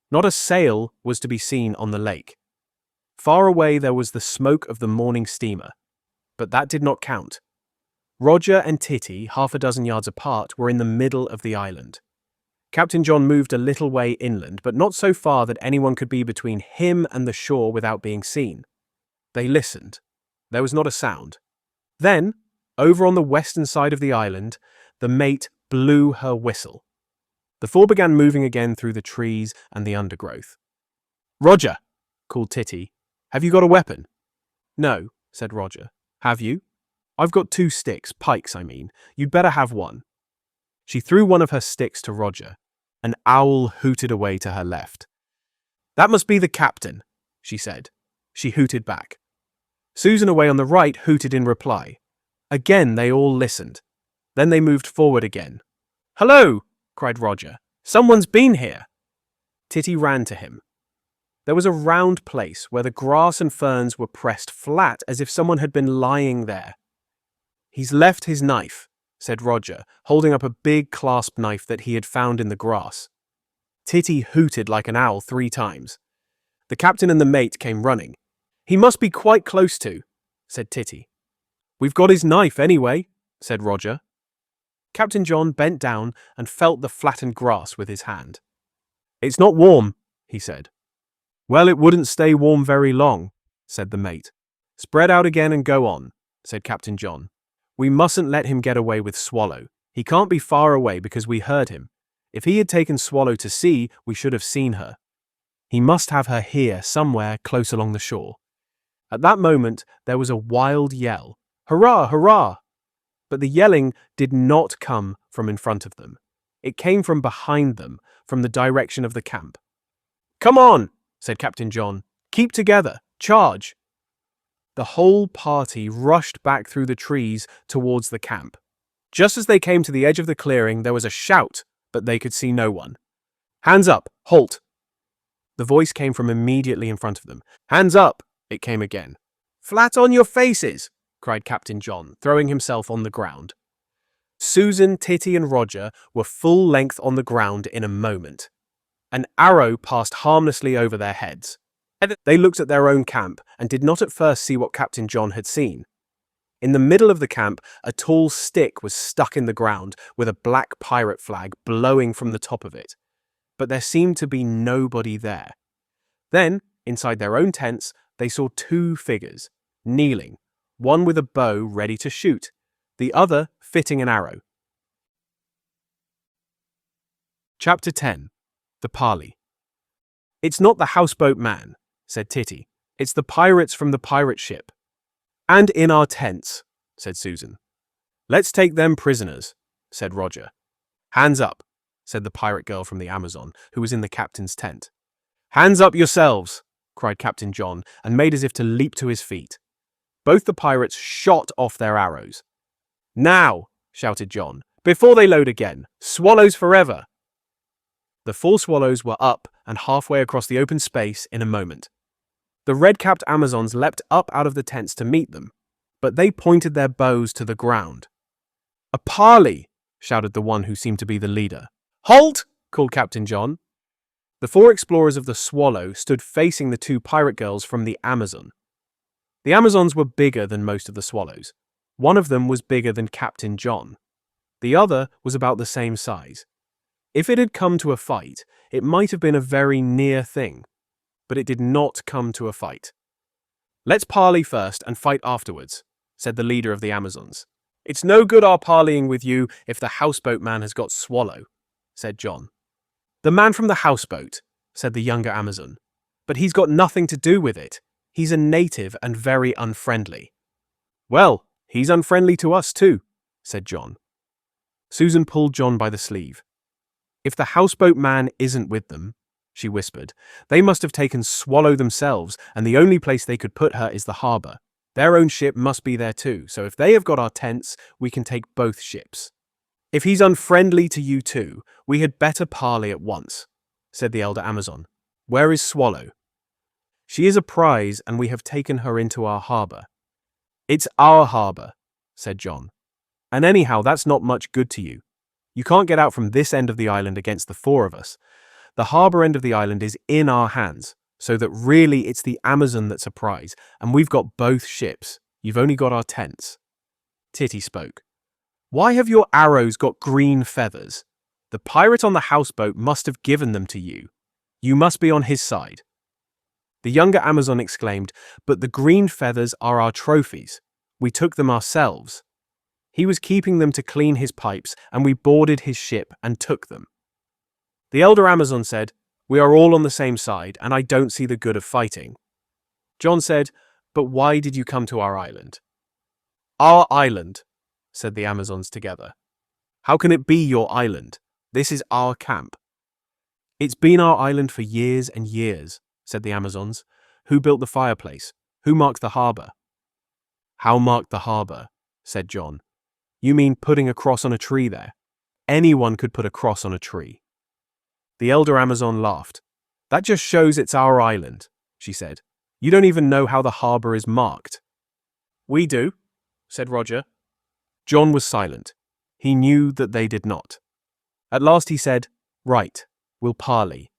Not a sail was to be seen on the lake. Far away there was the smoke of the morning steamer, but that did not count. Roger and Titty, half a dozen yards apart, were in the middle of the island. Captain John moved a little way inland, but not so far that anyone could be between him and the shore without being seen. They listened. There was not a sound. Then, over on the western side of the island, the mate blew her whistle. The 4 began moving again through the trees and the undergrowth. "Roger," called Titty, "have you got a weapon?" "No," said Roger. "Have you?" "I've got 2 sticks, pikes, I mean. You'd better have one." She threw one of her sticks to Roger. An owl hooted away to her left. "That must be the captain," she said. She hooted back. Susan away on the right hooted in reply. Again they all listened. Then they moved forward again. "Hello!" cried Roger. "Someone's been here!" Titty ran to him. There was a round place where the grass and ferns were pressed flat as if someone had been lying there. "He's left his knife," said Roger, holding up a big clasp knife that he had found in the grass. Titty hooted like an owl 3 times. The captain and the mate came running. "He must be quite close to," said Titty. "We've got his knife anyway," said Roger. Captain John bent down and felt the flattened grass with his hand. "It's not warm," he said. "Well, it wouldn't stay warm very long," said the mate. "Spread out again and go on," said Captain John. "We mustn't let him get away with Swallow. He can't be far away because we heard him. If he had taken Swallow to sea, we should have seen her. He must have her here somewhere close along the shore." At that moment, there was a wild yell. "Hurrah! Hurrah!" But the yelling did not come from in front of them. It came from behind them, from the direction of the camp. "Come on!" said Captain John. "Keep together! Charge!" The whole party rushed back through the trees towards the camp. Just as they came to the edge of the clearing, there was a shout, but they could see no one. "Hands up! Halt!" The voice came from immediately in front of them. "Hands up!" it came again. "Flat on your faces!" cried Captain John, throwing himself on the ground. Susan, Titty, and Roger were full length on the ground in a moment. An arrow passed harmlessly over their heads. They looked at their own camp and did not at first see what Captain John had seen. In the middle of the camp, a tall stick was stuck in the ground with a black pirate flag blowing from the top of it. But there seemed to be nobody there. Then, inside their own tents, they saw 2 figures, kneeling, one with a bow ready to shoot, the other fitting an arrow. Chapter 10. The Parley. "It's not the houseboat man," said Titty. "It's the pirates from the pirate ship." "And in our tents," said Susan. "Let's take them prisoners," said Roger. "Hands up," said the pirate girl from the Amazon, who was in the captain's tent. "Hands up yourselves," cried Captain John, and made as if to leap to his feet. Both the pirates shot off their arrows. "Now," shouted John, "before they load again, swallows forever!" The 4 swallows were up and halfway across the open space in a moment. The red-capped Amazons leapt up out of the tents to meet them, but they pointed their bows to the ground. "A parley!" shouted the one who seemed to be the leader. "Halt!" called Captain John. The 4 explorers of the Swallow stood facing the 2 pirate girls from the Amazon. The Amazons were bigger than most of the Swallows. One of them was bigger than Captain John. The other was about the same size. If it had come to a fight, it might have been a very near thing. But it did not come to a fight. "Let's parley first and fight afterwards," said the leader of the Amazons. "It's no good our parleying with you if the houseboat man has got Swallow," said John. "The man from the houseboat," said the younger Amazon. "But he's got nothing to do with it. He's a native and very unfriendly." "Well, he's unfriendly to us too," said John. Susan pulled John by the sleeve. "If the houseboat man isn't with them, she whispered. They must have taken Swallow themselves, and the only place they could put her is the harbor. Their own ship must be there too, so if they have got our tents, we can take both ships. If he's unfriendly to you too, we had better parley at once, said the elder Amazon. Where is Swallow? She is a prize, and we have taken her into our harbor. It's our harbor, said John. And anyhow, that's not much good to you. You can't get out from this end of the island against the four of us. The harbor end of the island is in our hands, so that really it's the Amazon that's a prize, and we've got both ships. You've only got our tents. Titty spoke. Why have your arrows got green feathers? The pirate on the houseboat must have given them to you. You must be on his side. The younger Amazon exclaimed, but the green feathers are our trophies. We took them ourselves. He was keeping them to clean his pipes, and we boarded his ship and took them. The elder Amazon said, we are all on the same side, and I don't see the good of fighting. John said, but why did you come to our island? Our island, said the Amazons together. How can it be your island? This is our camp. It's been our island for years and years, said the Amazons. Who built the fireplace? Who marked the harbor? How marked the harbor? Said John. You mean putting a cross on a tree there? Anyone could put a cross on a tree. The elder Amazon laughed. That just shows it's our island, she said. You don't even know how the harbor is marked. We do, said Roger. John was silent. He knew that they did not. At last he said, right, we'll parley.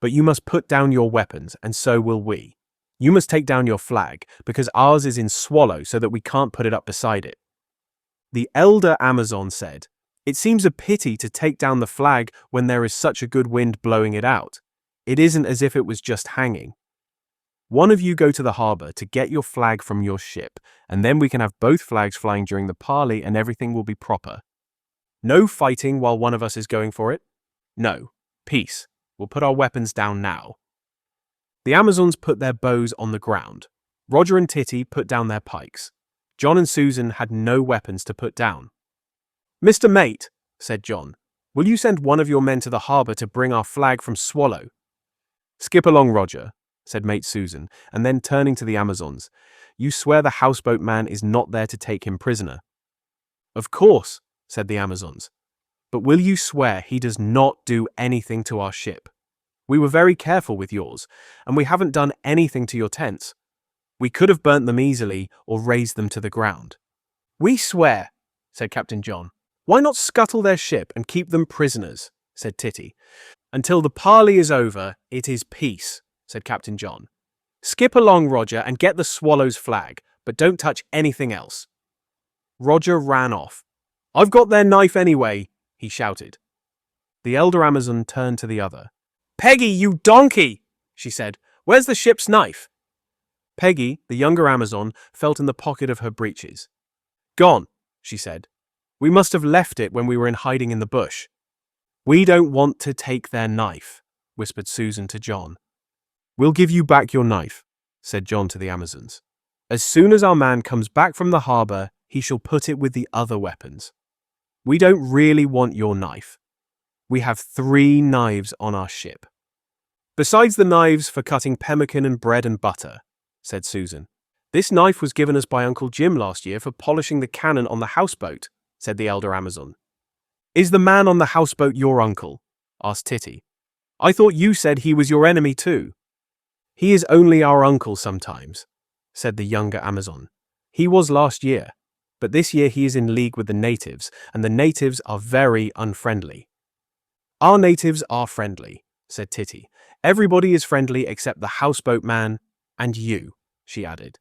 But you must put down your weapons, and so will we. You must take down your flag, because ours is in Swallow so that we can't put it up beside it. The elder Amazon said, it seems a pity to take down the flag when there is such a good wind blowing it out. It isn't as if it was just hanging. One of you go to the harbor to get your flag from your ship, and then we can have both flags flying during the parley and everything will be proper. No fighting while one of us is going for it? No. Peace. We'll put our weapons down now. The Amazons put their bows on the ground. Roger and Titty put down their pikes. John and Susan had no weapons to put down. Mr. Mate, said John, will you send one of your men to the harbor to bring our flag from Swallow? Skip along, Roger, said Mate Susan, and then turning to the Amazons, you swear the houseboat man is not there to take him prisoner? Of course, said the Amazons, but will you swear he does not do anything to our ship? We were very careful with yours, and we haven't done anything to your tents. We could have burnt them easily or razed them to the ground. We swear, said Captain John. Why not scuttle their ship and keep them prisoners, said Titty. Until the parley is over, it is peace, said Captain John. Skip along, Roger, and get the Swallow's flag, but don't touch anything else. Roger ran off. I've got their knife anyway, he shouted. The elder Amazon turned to the other. Peggy, you donkey, she said. Where's the ship's knife? Peggy, the younger Amazon, felt in the pocket of her breeches. Gone, she said. We must have left it when we were in hiding in the bush. We don't want to take their knife, whispered Susan to John. We'll give you back your knife, said John to the Amazons. As soon as our man comes back from the harbor, he shall put it with the other weapons. We don't really want your knife. We have 3 knives on our ship. Besides the knives for cutting pemmican and bread and butter, said Susan. This knife was given us by Uncle Jim last year for polishing the cannon on the houseboat, said the elder Amazon. Is the man on the houseboat your uncle? Asked Titty. I thought you said he was your enemy too. He is only our uncle sometimes, said the younger Amazon. He was last year, but this year he is in league with the natives, and the natives are very unfriendly. Our natives are friendly, said Titty. Everybody is friendly except the houseboat man and you, she added.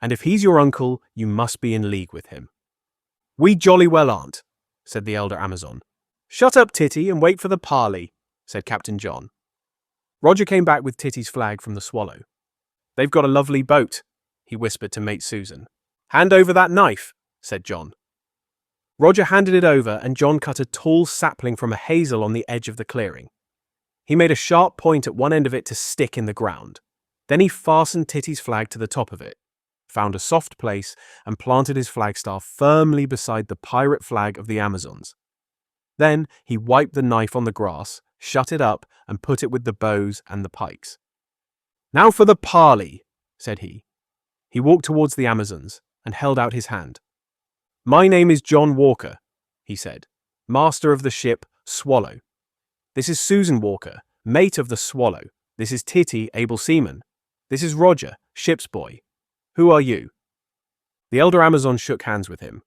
And if he's your uncle, you must be in league with him. We jolly well aren't, said the elder Amazon. Shut up, Titty, and wait for the parley, said Captain John. Roger came back with Titty's flag from the Swallow. They've got a lovely boat, he whispered to Mate Susan. Hand over that knife, said John. Roger handed it over, and John cut a tall sapling from a hazel on the edge of the clearing. He made a sharp point at one end of it to stick in the ground. Then he fastened Titty's flag to the top of it, found a soft place, and planted his flagstaff firmly beside the pirate flag of the Amazons. Then he wiped the knife on the grass, shut it up, and put it with the bows and the pikes. "Now for the parley," said he. He walked towards the Amazons and held out his hand. "My name is John Walker," he said, "master of the ship Swallow. This is Susan Walker, mate of the Swallow. This is Titty, able seaman. This is Roger, ship's boy. Who are you?" The elder Amazon shook hands with him.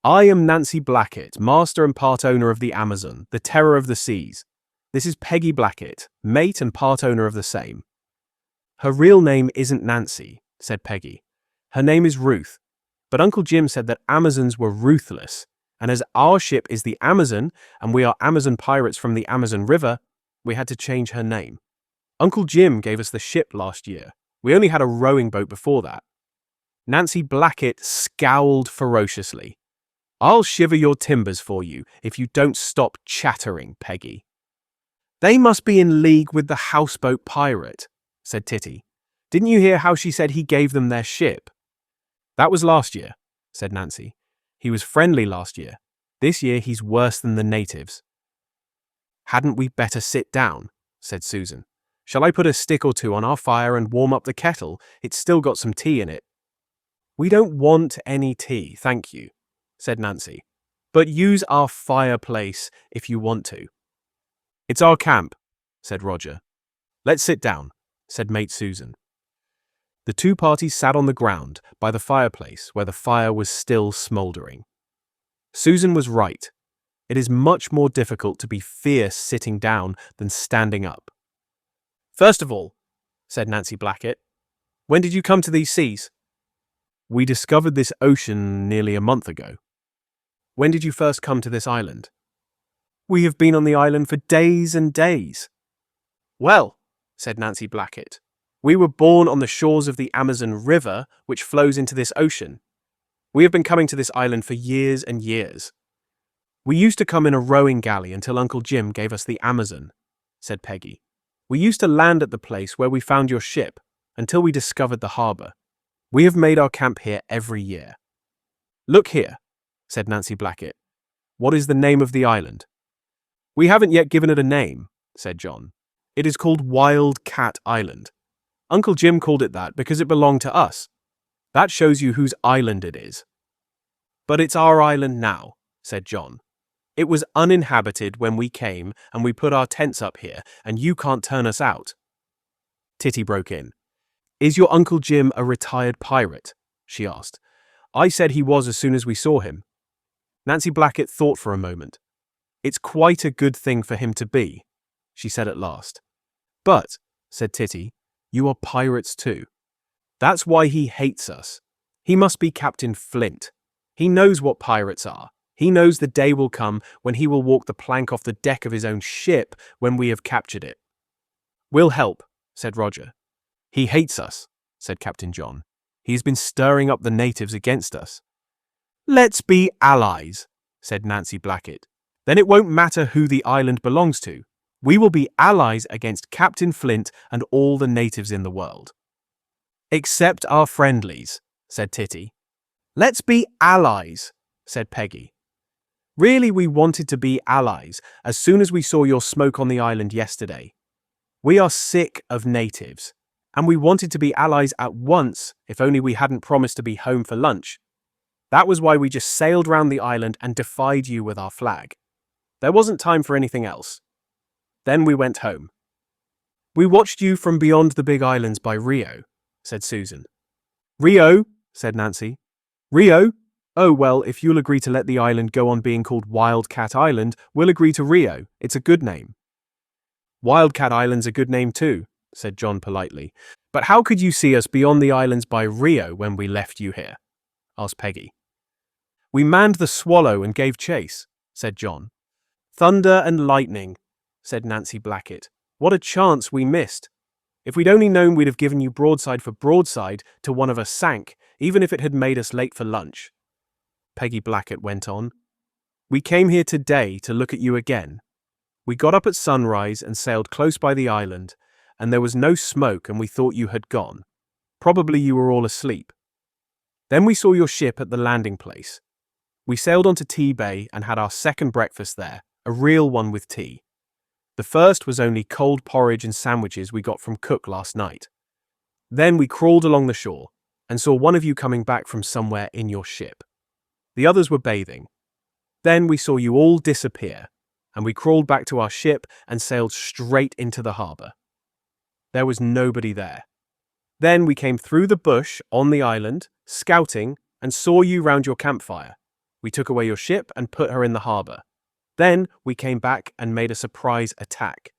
"I am Nancy Blackett, master and part owner of the Amazon, the terror of the seas. This is Peggy Blackett, mate and part owner of the same." "Her real name isn't Nancy," said Peggy. "Her name is Ruth. But Uncle Jim said that Amazons were ruthless, and as our ship is the Amazon, and we are Amazon pirates from the Amazon River, we had to change her name. Uncle Jim gave us the ship last year. We only had a rowing boat before that." Nancy Blackett scowled ferociously. "I'll shiver your timbers for you if you don't stop chattering, Peggy." "They must be in league with the houseboat pirate," said Titty. "Didn't you hear how she said he gave them their ship?" "That was last year," said Nancy. "He was friendly last year. This year he's worse than the natives." "Hadn't we better sit down?" said Susan. "Shall I put a stick or two on our fire and warm up the kettle? It's still got some tea in it." "We don't want any tea, thank you," said Nancy. "But use our fireplace if you want to." "It's our camp," said Roger. "Let's sit down," said Mate Susan. The two parties sat on the ground by the fireplace where the fire was still smouldering. Susan was right. It is much more difficult to be fierce sitting down than standing up. "First of all," said Nancy Blackett, "when did you come to these seas?" "We discovered this ocean nearly a month ago." "When did you first come to this island?" "We have been on the island for days and days." "Well," said Nancy Blackett, "we were born on the shores of the Amazon River, which flows into this ocean. We have been coming to this island for years and years." "We used to come in a rowing galley until Uncle Jim gave us the Amazon," said Peggy. "We used to land at the place where we found your ship until we discovered the harbor. We have made our camp here every year." "Look here," said Nancy Blackett. "What is the name of the island?" "We haven't yet given it a name," said John. "It is called Wild Cat Island. Uncle Jim called it that because it belonged to us. That shows you whose island it is." "But it's our island now," said John. "It was uninhabited when we came and we put our tents up here, and you can't turn us out." Titty broke in. "Is your Uncle Jim a retired pirate?" she asked. "I said he was as soon as we saw him." Nancy Blackett thought for a moment. "It's quite a good thing for him to be," she said at last. "But," said Titty, "you are pirates too. That's why he hates us. He must be Captain Flint. He knows what pirates are. He knows the day will come when he will walk the plank off the deck of his own ship when we have captured it." "We'll help," said Roger. "He hates us," said Captain John. "He has been stirring up the natives against us." "Let's be allies," said Nancy Blackett. "Then it won't matter who the island belongs to. We will be allies against Captain Flint and all the natives in the world." "Except our friendlies," said Titty. "Let's be allies," said Peggy. "Really, we wanted to be allies as soon as we saw your smoke on the island yesterday. We are sick of natives, and we wanted to be allies at once if only we hadn't promised to be home for lunch. That was why we just sailed round the island and defied you with our flag. There wasn't time for anything else. Then we went home." "We watched you from beyond the big islands by Rio," said Susan. "Rio?" said Nancy. "Rio? Oh, well, if you'll agree to let the island go on being called Wild Cat Island, we'll agree to Rio. It's a good name." "Wild Cat Island's a good name too," said John politely. "But how could you see us beyond the islands by Rio when we left you here?" asked Peggy. "We manned the Swallow and gave chase," said John. "Thunder and lightning," said Nancy Blackett. "What a chance we missed. If we'd only known, we'd have given you broadside for broadside till one of us sank, even if it had made us late for lunch." Peggy Blackett went on. "We came here today to look at you again. We got up at sunrise and sailed close by the island, and there was no smoke and we thought you had gone. Probably you were all asleep. Then we saw your ship at the landing place. We sailed on to Tea Bay and had our second breakfast there, a real one with tea. The first was only cold porridge and sandwiches we got from cook last night. Then we crawled along the shore and saw one of you coming back from somewhere in your ship. The others were bathing. Then we saw you all disappear, and we crawled back to our ship and sailed straight into the harbor. There was nobody there. Then we came through the bush on the island, scouting, and saw you round your campfire. We took away your ship and put her in the harbor. Then we came back and made a surprise attack.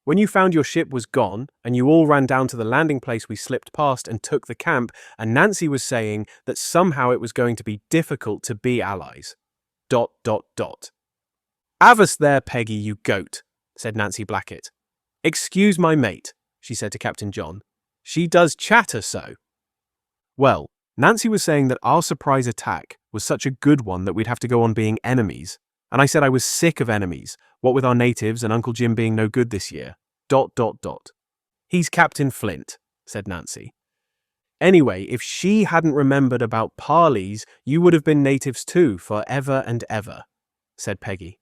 When you found your ship was gone, and you all ran down to the landing place, we slipped past and took the camp, and Nancy was saying that somehow it was going to be difficult to be allies. ... Have us there, Peggy, you goat, said Nancy Blackett. Excuse my mate, she said to Captain John. She does chatter so. Well, Nancy was saying that our surprise attack was such a good one that we'd have to go on being enemies. And I said I was sick of enemies, what with our natives and Uncle Jim being no good this year. ... He's Captain Flint, said Nancy. Anyway, if she hadn't remembered about parleys, you would have been natives too, forever and ever, said Peggy.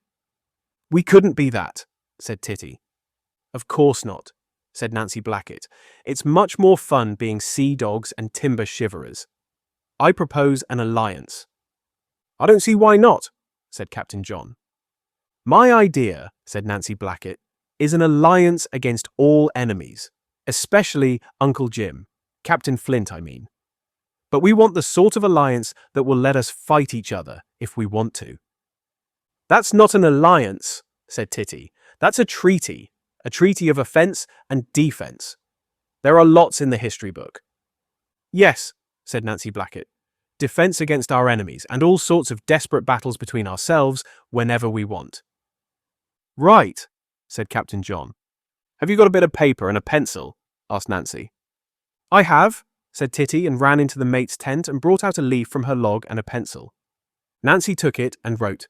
We couldn't be that, said Titty. Of course not, said Nancy Blackett. It's much more fun being sea dogs and timber shiverers. I propose an alliance. I don't see why not, said Captain John. My idea, said Nancy Blackett, is an alliance against all enemies, especially Uncle Jim. Captain Flint, I mean. But we want the sort of alliance that will let us fight each other if we want to. That's not an alliance, said Titty. That's a treaty of offense and defense. There are lots in the history book. Yes, said Nancy Blackett. Defense against our enemies and all sorts of desperate battles between ourselves whenever we want. Right, said Captain John. Have you got a bit of paper and a pencil? Asked Nancy. I have, said Titty, and ran into the mate's tent and brought out a leaf from her log and a pencil. Nancy took it and wrote,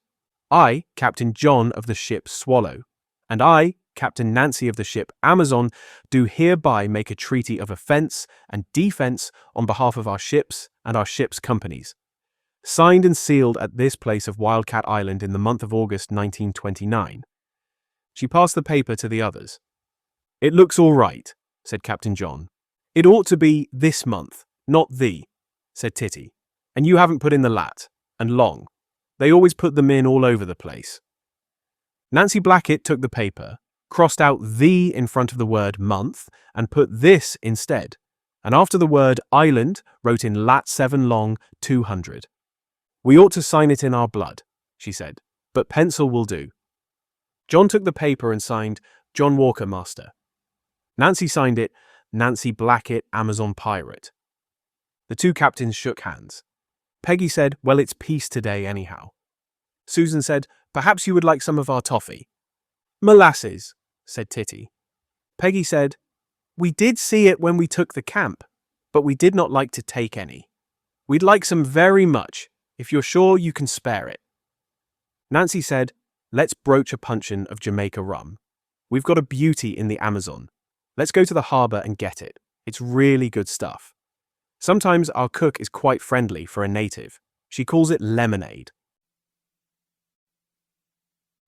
I, Captain John of the ship Swallow, and I, Captain Nancy of the ship Amazon, do hereby make a treaty of offense and defense on behalf of our ships and our ships' companies. Signed and sealed at this place of Wildcat Island in the month of August 1929. She passed the paper to the others. It looks all right, said Captain John. It ought to be this month, not the, said Titty. And you haven't put in the lat, and long. They always put them in all over the place. Nancy Blackett took the paper, crossed out the in front of the word month, and put this instead, and after the word island wrote in lat 7 long 200. We ought to sign it in our blood, she said, but pencil will do. John took the paper and signed John Walker, Master. Nancy signed it Nancy Blackett, Amazon Pirate. The two captains shook hands. Peggy said, well, it's peace today anyhow. Susan said, perhaps you would like some of our toffee. Molasses, said Titty. Peggy said, we did see it when we took the camp, but we did not like to take any. We'd like some very much, if you're sure you can spare it. Nancy said, let's broach a puncheon of Jamaica rum. We've got a beauty in the Amazon. Let's go to the harbour and get it. It's really good stuff. Sometimes our cook is quite friendly for a native. She calls it lemonade.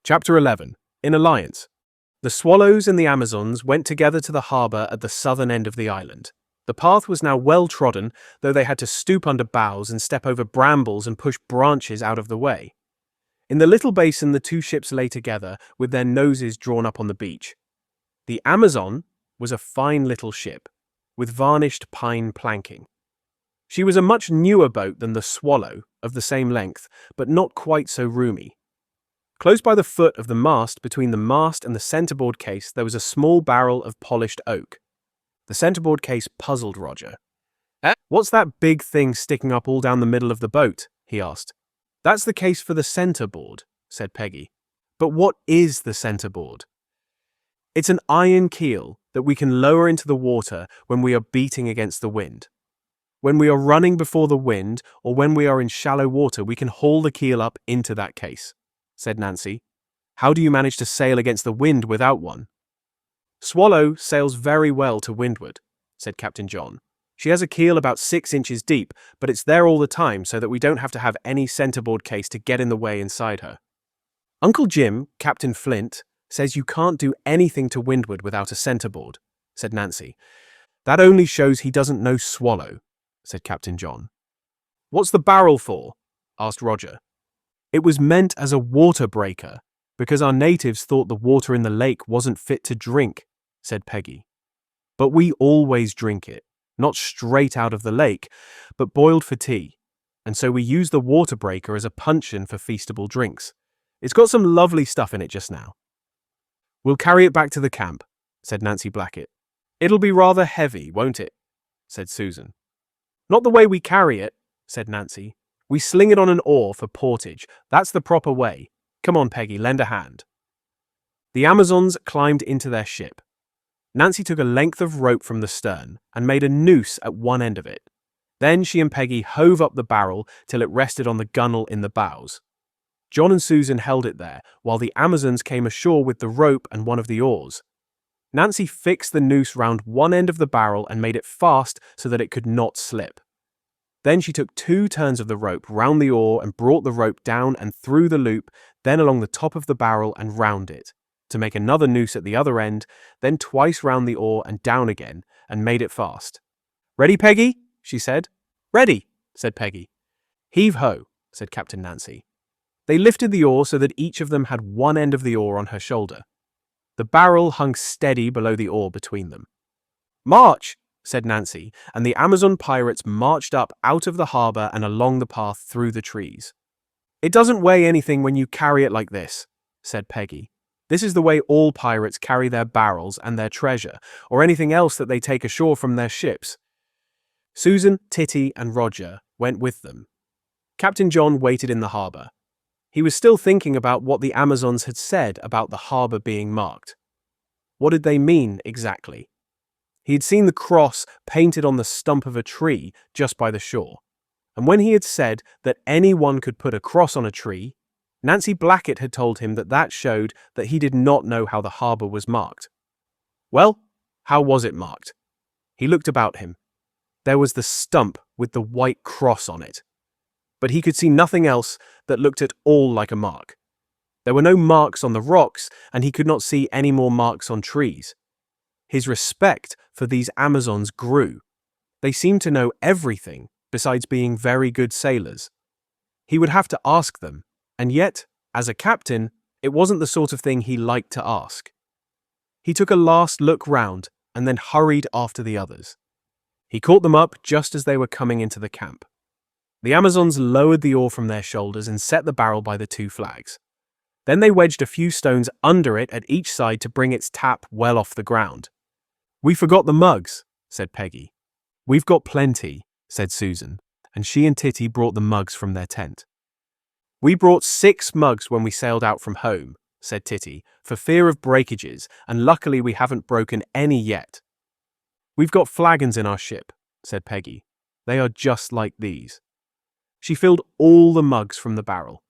Chapter 11. In Alliance. The Swallows and the Amazons went together to the harbour at the southern end of the island. The path was now well trodden, though they had to stoop under boughs and step over brambles and push branches out of the way. In the little basin the two ships lay together, with their noses drawn up on the beach. The Amazon was a fine little ship, with varnished pine planking. She was a much newer boat than the Swallow, of the same length, but not quite so roomy. Close by the foot of the mast, between the mast and the centreboard case, there was a small barrel of polished oak. The centreboard case puzzled Roger. What's that big thing sticking up all down the middle of the boat? He asked. That's the case for the centreboard, said Peggy. But what is the centreboard? It's an iron keel that we can lower into the water when we are beating against the wind. When we are running before the wind, or when we are in shallow water, we can haul the keel up into that case, said Nancy. How do you manage to sail against the wind without one? Swallow sails very well to windward, said Captain John. She has a keel about 6 inches deep, but it's there all the time so that we don't have to have any centreboard case to get in the way inside her. Uncle Jim, Captain Flint, says you can't do anything to windward without a centerboard, said Nancy. That only shows he doesn't know swallow, said Captain John. What's the barrel for? Asked Roger. It was meant as a water breaker, because our natives thought the water in the lake wasn't fit to drink, said Peggy. But we always drink it, not straight out of the lake, but boiled for tea, and so we use the water breaker as a puncheon for feastable drinks. It's got some lovely stuff in it just now. We'll carry it back to the camp, said Nancy Blackett. It'll be rather heavy, won't it? Said Susan. Not the way we carry it, said Nancy. We sling it on an oar for portage. That's the proper way. Come on, Peggy, lend a hand. The Amazons climbed into their ship. Nancy took a length of rope from the stern and made a noose at one end of it. Then she and Peggy hove up the barrel till it rested on the gunwale in the bows. John and Susan held it there, while the Amazons came ashore with the rope and one of the oars. Nancy fixed the noose round one end of the barrel and made it fast so that it could not slip. Then she took 2 turns of the rope round the oar and brought the rope down and through the loop, then along the top of the barrel and round it, to make another noose at the other end, then twice round the oar and down again, and made it fast. Ready, Peggy? She said. Ready, said Peggy. Heave ho, said Captain Nancy. They lifted the oar so that each of them had one end of the oar on her shoulder. The barrel hung steady below the oar between them. March, said Nancy, and the Amazon pirates marched up out of the harbour and along the path through the trees. It doesn't weigh anything when you carry it like this, said Peggy. This is the way all pirates carry their barrels and their treasure, or anything else that they take ashore from their ships. Susan, Titty, and Roger went with them. Captain John waited in the harbour. He was still thinking about what the Amazons had said about the harbour being marked. What did they mean exactly? He had seen the cross painted on the stump of a tree just by the shore, and when he had said that anyone could put a cross on a tree, Nancy Blackett had told him that that showed that he did not know how the harbour was marked. Well, how was it marked? He looked about him. There was the stump with the white cross on it, but he could see nothing else that looked at all like a mark. There were no marks on the rocks, and he could not see any more marks on trees. His respect for these Amazons grew. They seemed to know everything besides being very good sailors. He would have to ask them, and yet, as a captain, it wasn't the sort of thing he liked to ask. He took a last look round and then hurried after the others. He caught them up just as they were coming into the camp. The Amazons lowered the oar from their shoulders and set the barrel by the 2 flags. Then they wedged a few stones under it at each side to bring its tap well off the ground. We forgot the mugs, said Peggy. We've got plenty, said Susan, and she and Titty brought the mugs from their tent. We brought 6 mugs when we sailed out from home, said Titty, for fear of breakages, and luckily we haven't broken any yet. We've got flagons in our ship, said Peggy. They are just like these. She filled all the mugs from the barrel.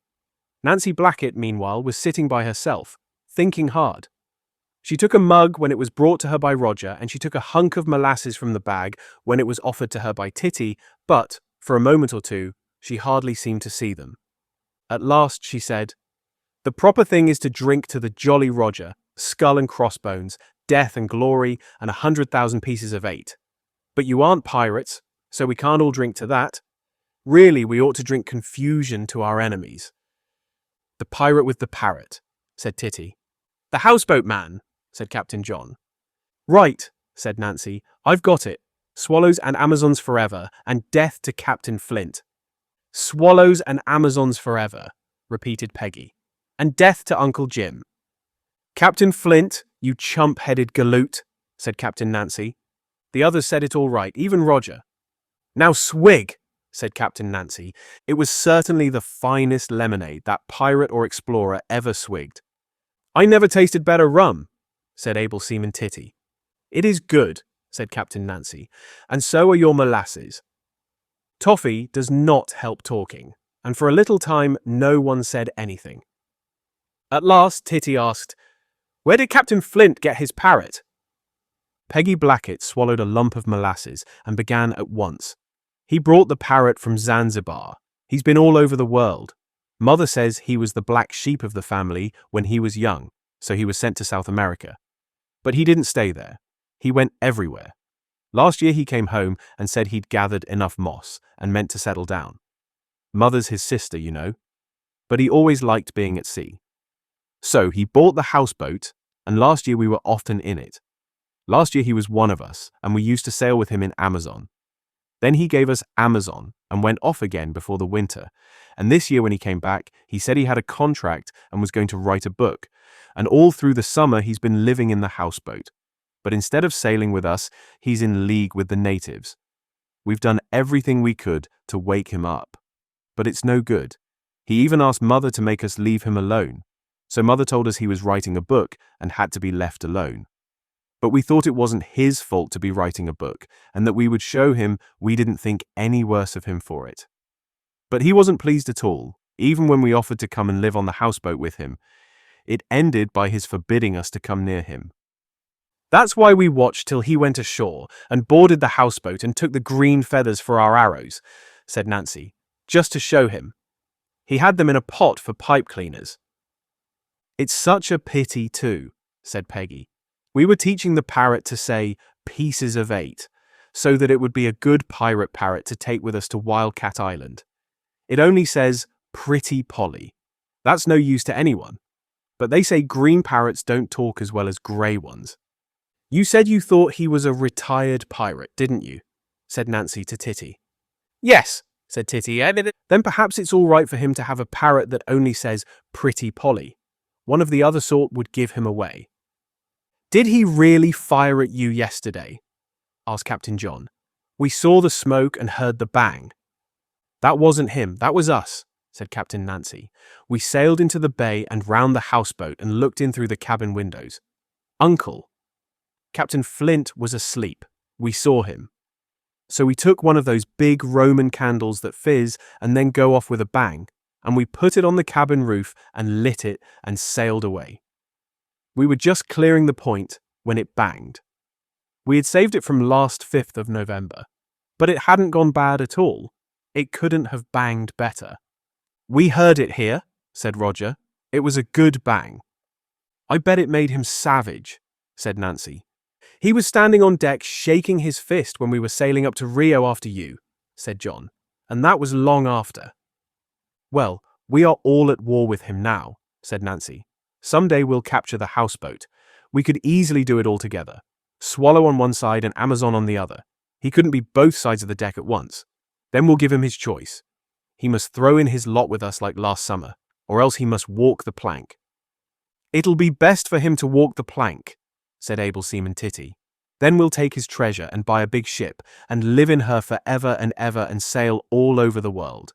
Nancy Blackett, meanwhile, was sitting by herself, thinking hard. She took a mug when it was brought to her by Roger, and she took a hunk of molasses from the bag when it was offered to her by Titty, but, for a moment or two, she hardly seemed to see them. At last she said, The proper thing is to drink to the Jolly Roger, skull and crossbones, death and glory, and 100,000 pieces of 8. But you aren't pirates, so we can't all drink to that. Really, we ought to drink confusion to our enemies. The pirate with the parrot, said Titty. The houseboat man, said Captain John. Right, said Nancy. I've got it. Swallows and Amazons forever, and death to Captain Flint. Swallows and Amazons forever, repeated Peggy. And death to Uncle Jim. Captain Flint, you chump-headed galoot, said Captain Nancy. The others said it all right, even Roger. Now swig, said Captain Nancy. It was certainly the finest lemonade that pirate or explorer ever swigged. I never tasted better rum, said able seaman Titty. It is good, said Captain Nancy, and so are your molasses. Toffee does not help talking, and for a little time no one said anything. At last Titty asked, Where did Captain Flint get his parrot? Peggy Blackett swallowed a lump of molasses and began at once. He brought the parrot from Zanzibar. He's been all over the world. Mother says he was the black sheep of the family when he was young. so he was sent to South America. But he didn't stay there. He went everywhere. Last year he came home and said he'd gathered enough moss and meant to settle down. Mother's his sister, you know. But he always liked being at sea. So he bought the houseboat, and last year we were often in it. Last year he was one of us, and we used to sail with him in Amazon. Then he gave us Amazon and went off again before the winter. And this year when he came back, he said he had a contract and was going to write a book. And all through the summer he's been living in the houseboat. But instead of sailing with us, he's in league with the natives. We've done everything we could to wake him up. But it's no good. He even asked Mother to make us leave him alone. So Mother told us he was writing a book and had to be left alone. But we thought it wasn't his fault to be writing a book, and that we would show him we didn't think any worse of him for it. But he wasn't pleased at all, even when we offered to come and live on the houseboat with him. It ended by his forbidding us to come near him. That's why we watched till he went ashore and boarded the houseboat and took the green feathers for our arrows, said Nancy, just to show him. He had them in a pot for pipe cleaners. It's such a pity too, said Peggy. We were teaching the parrot to say pieces of 8, so that it would be a good pirate parrot to take with us to Wildcat Island. It only says Pretty Polly. That's no use to anyone. But they say green parrots don't talk as well as grey ones. You said you thought he was a retired pirate, didn't you? Said Nancy to Titty. Yes, said Titty. Then perhaps it's all right for him to have a parrot that only says Pretty Polly. One of the other sort would give him away. Did he really fire at you yesterday? Asked Captain John. We saw the smoke and heard the bang. That wasn't him, that was us, said Captain Nancy. We sailed into the bay and round the houseboat and looked in through the cabin windows. Uncle. Captain Flint was asleep. We saw him. So we took one of those big Roman candles that fizz and then go off with a bang, and we put it on the cabin roof and lit it and sailed away. We were just clearing the point when it banged. We had saved it from last 5th of November, but it hadn't gone bad at all. It couldn't have banged better. We heard it here, said Roger. It was a good bang. I bet it made him savage, said Nancy. He was standing on deck shaking his fist when we were sailing up to Rio after you, said John, and that was long after. Well, we are all at war with him now, said Nancy. Someday we'll capture the houseboat. We could easily do it all together. Swallow on one side and Amazon on the other. He couldn't be both sides of the deck at once. Then we'll give him his choice. He must throw in his lot with us like last summer, or else he must walk the plank. It'll be best for him to walk the plank, said Able Seaman Titty. Then we'll take his treasure and buy a big ship and live in her for ever and sail all over the world.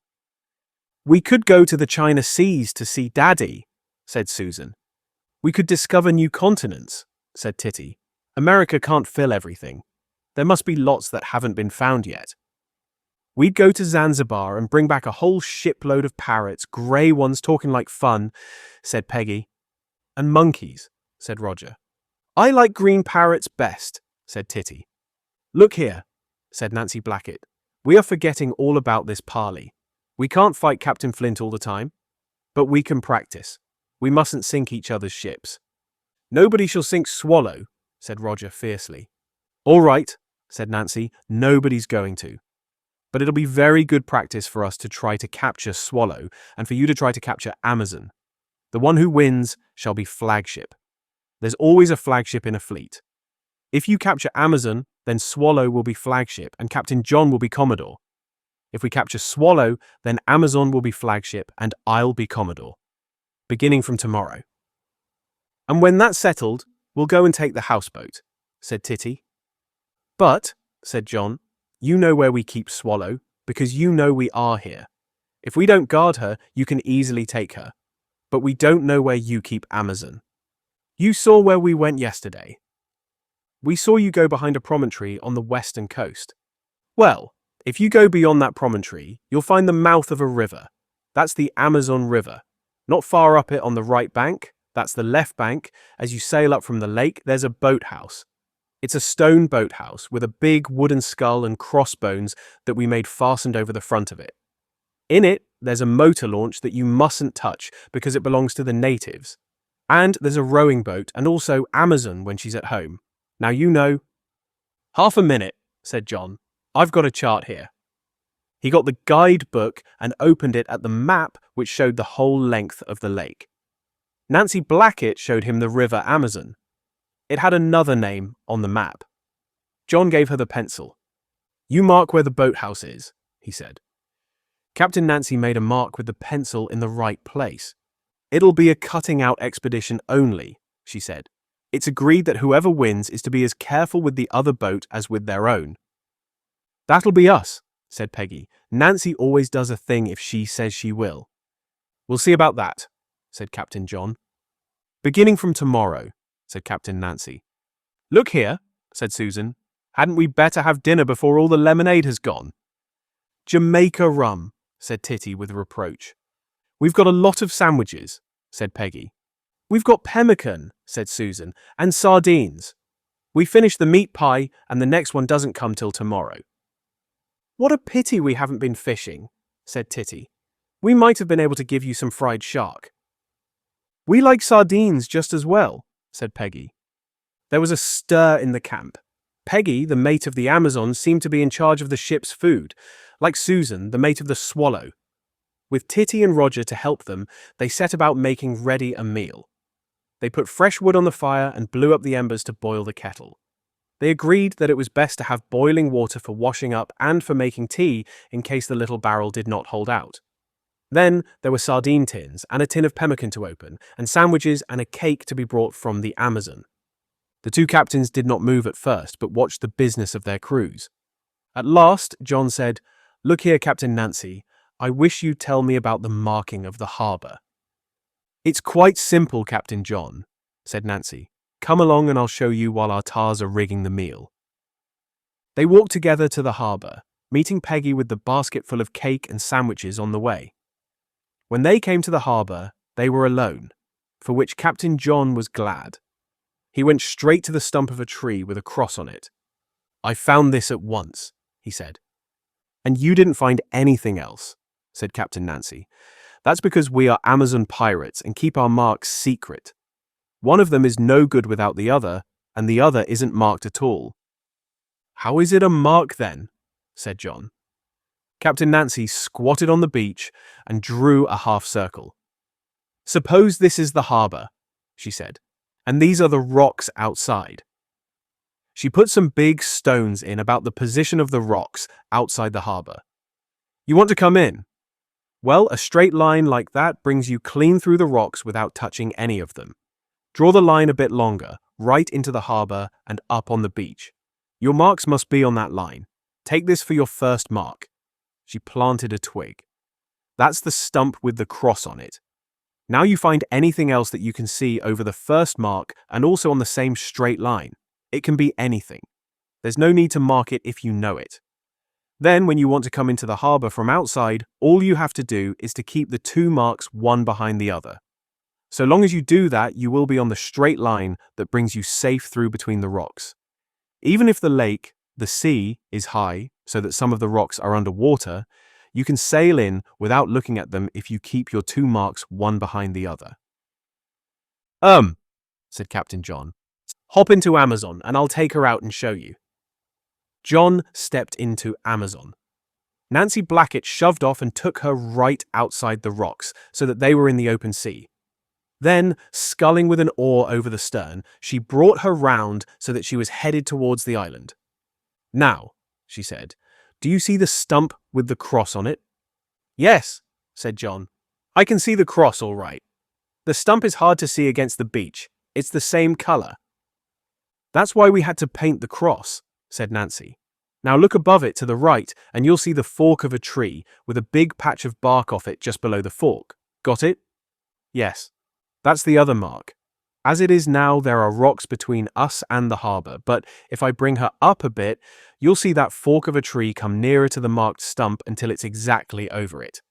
We could go to the China Seas to see Daddy, said Susan. We could discover new continents, said Titty. America can't fill everything. There must be lots that haven't been found yet. We'd go to Zanzibar and bring back a whole shipload of parrots, grey ones talking like fun, said Peggy. And monkeys, said Roger. I like green parrots best, said Titty. Look here, said Nancy Blackett. We are forgetting all about this parley. We can't fight Captain Flint all the time, but we can practice. We mustn't sink each other's ships. Nobody shall sink Swallow, said Roger fiercely. All right, said Nancy, nobody's going to. But it'll be very good practice for us to try to capture Swallow and for you to try to capture Amazon. The one who wins shall be flagship. There's always a flagship in a fleet. If you capture Amazon, then Swallow will be flagship and Captain John will be Commodore. If we capture Swallow, then Amazon will be flagship and I'll be Commodore. Beginning from tomorrow. And when that's settled, we'll go and take the houseboat, said Titty. But, said John, you know where we keep Swallow, because you know we are here. If we don't guard her, you can easily take her. But we don't know where you keep Amazon. You saw where we went yesterday. We saw you go behind a promontory on the western coast. Well, if you go beyond that promontory, you'll find the mouth of a river. That's the Amazon River. Not far up it on the right bank, that's the left bank. As you sail up from the lake, there's a boathouse. It's a stone boathouse with a big wooden skull and crossbones that we made fastened over the front of it. In it, there's a motor launch that you mustn't touch because it belongs to the natives. And there's a rowing boat and also Amazon when she's at home. Now you know. Half a minute, said John. I've got a chart here. He got the guidebook and opened it at the map which showed the whole length of the lake. Nancy Blackett showed him the river Amazon. It had another name on the map. John gave her the pencil. You mark where the boathouse is, he said. Captain Nancy made a mark with the pencil in the right place. It'll be a cutting-out expedition only, she said. It's agreed that whoever wins is to be as careful with the other boat as with their own. That'll be us, said Peggy. Nancy always does a thing if she says she will. We'll see about that, said Captain John. Beginning from tomorrow, said Captain Nancy. Look here, said Susan. Hadn't we better have dinner before all the lemonade has gone? Jamaica rum, said Titty with reproach. We've got a lot of sandwiches, said Peggy. We've got pemmican, said Susan, and sardines. We finished the meat pie and the next one doesn't come till tomorrow. What a pity we haven't been fishing, said Titty. We might have been able to give you some fried shark. We like sardines just as well, said Peggy. There was a stir in the camp. Peggy, the mate of the Amazon, seemed to be in charge of the ship's food, like Susan, the mate of the Swallow. With Titty and Roger to help them, they set about making ready a meal. They put fresh wood on the fire and blew up the embers to boil the kettle. They agreed that it was best to have boiling water for washing up and for making tea in case the little barrel did not hold out. Then there were sardine tins and a tin of pemmican to open, and sandwiches and a cake to be brought from the Amazon. The two captains did not move at first, but watched the business of their crews. At last, John said, Look here, Captain Nancy, I wish you'd tell me about the marking of the harbour. It's quite simple, Captain John, said Nancy. Come along and I'll show you while our tars are rigging the meal. They walked together to the harbour, meeting Peggy with the basket full of cake and sandwiches on the way. When they came to the harbour, they were alone, for which Captain John was glad. He went straight to the stump of a tree with a cross on it. I found this at once, he said. And you didn't find anything else, said Captain Nancy. That's because we are Amazon pirates and keep our marks secret. One of them is no good without the other, and the other isn't marked at all. How is it a mark then? Said John. Captain Nancy squatted on the beach and drew a half circle. Suppose this is the harbour, she said, and these are the rocks outside. She put some big stones in about the position of the rocks outside the harbour. You want to come in? Well, a straight line like that brings you clean through the rocks without touching any of them. Draw the line a bit longer, right into the harbour and up on the beach. Your marks must be on that line. Take this for your first mark. She planted a twig. That's the stump with the cross on it. Now you find anything else that you can see over the first mark and also on the same straight line. It can be anything. There's no need to mark it if you know it. Then, when you want to come into the harbour from outside, all you have to do is to keep the two marks one behind the other. So long as you do that, you will be on the straight line that brings you safe through between the rocks. Even if the lake, the sea, is high, so that some of the rocks are underwater, you can sail in without looking at them if you keep your two marks one behind the other. Said Captain John. Hop into Amazon and I'll take her out and show you. John stepped into Amazon. Nancy Blackett shoved off and took her right outside the rocks so that they were in the open sea. Then, sculling with an oar over the stern, she brought her round so that she was headed towards the island. Now, she said, do you see the stump with the cross on it? Yes, said John. I can see the cross all right. The stump is hard to see against the beach. It's the same colour. That's why we had to paint the cross, said Nancy. Now look above it to the right and you'll see the fork of a tree with a big patch of bark off it just below the fork. Got it? Yes. That's the other mark. As it is now, there are rocks between us and the harbour, but if I bring her up a bit, you'll see that fork of a tree come nearer to the marked stump until it's exactly over it.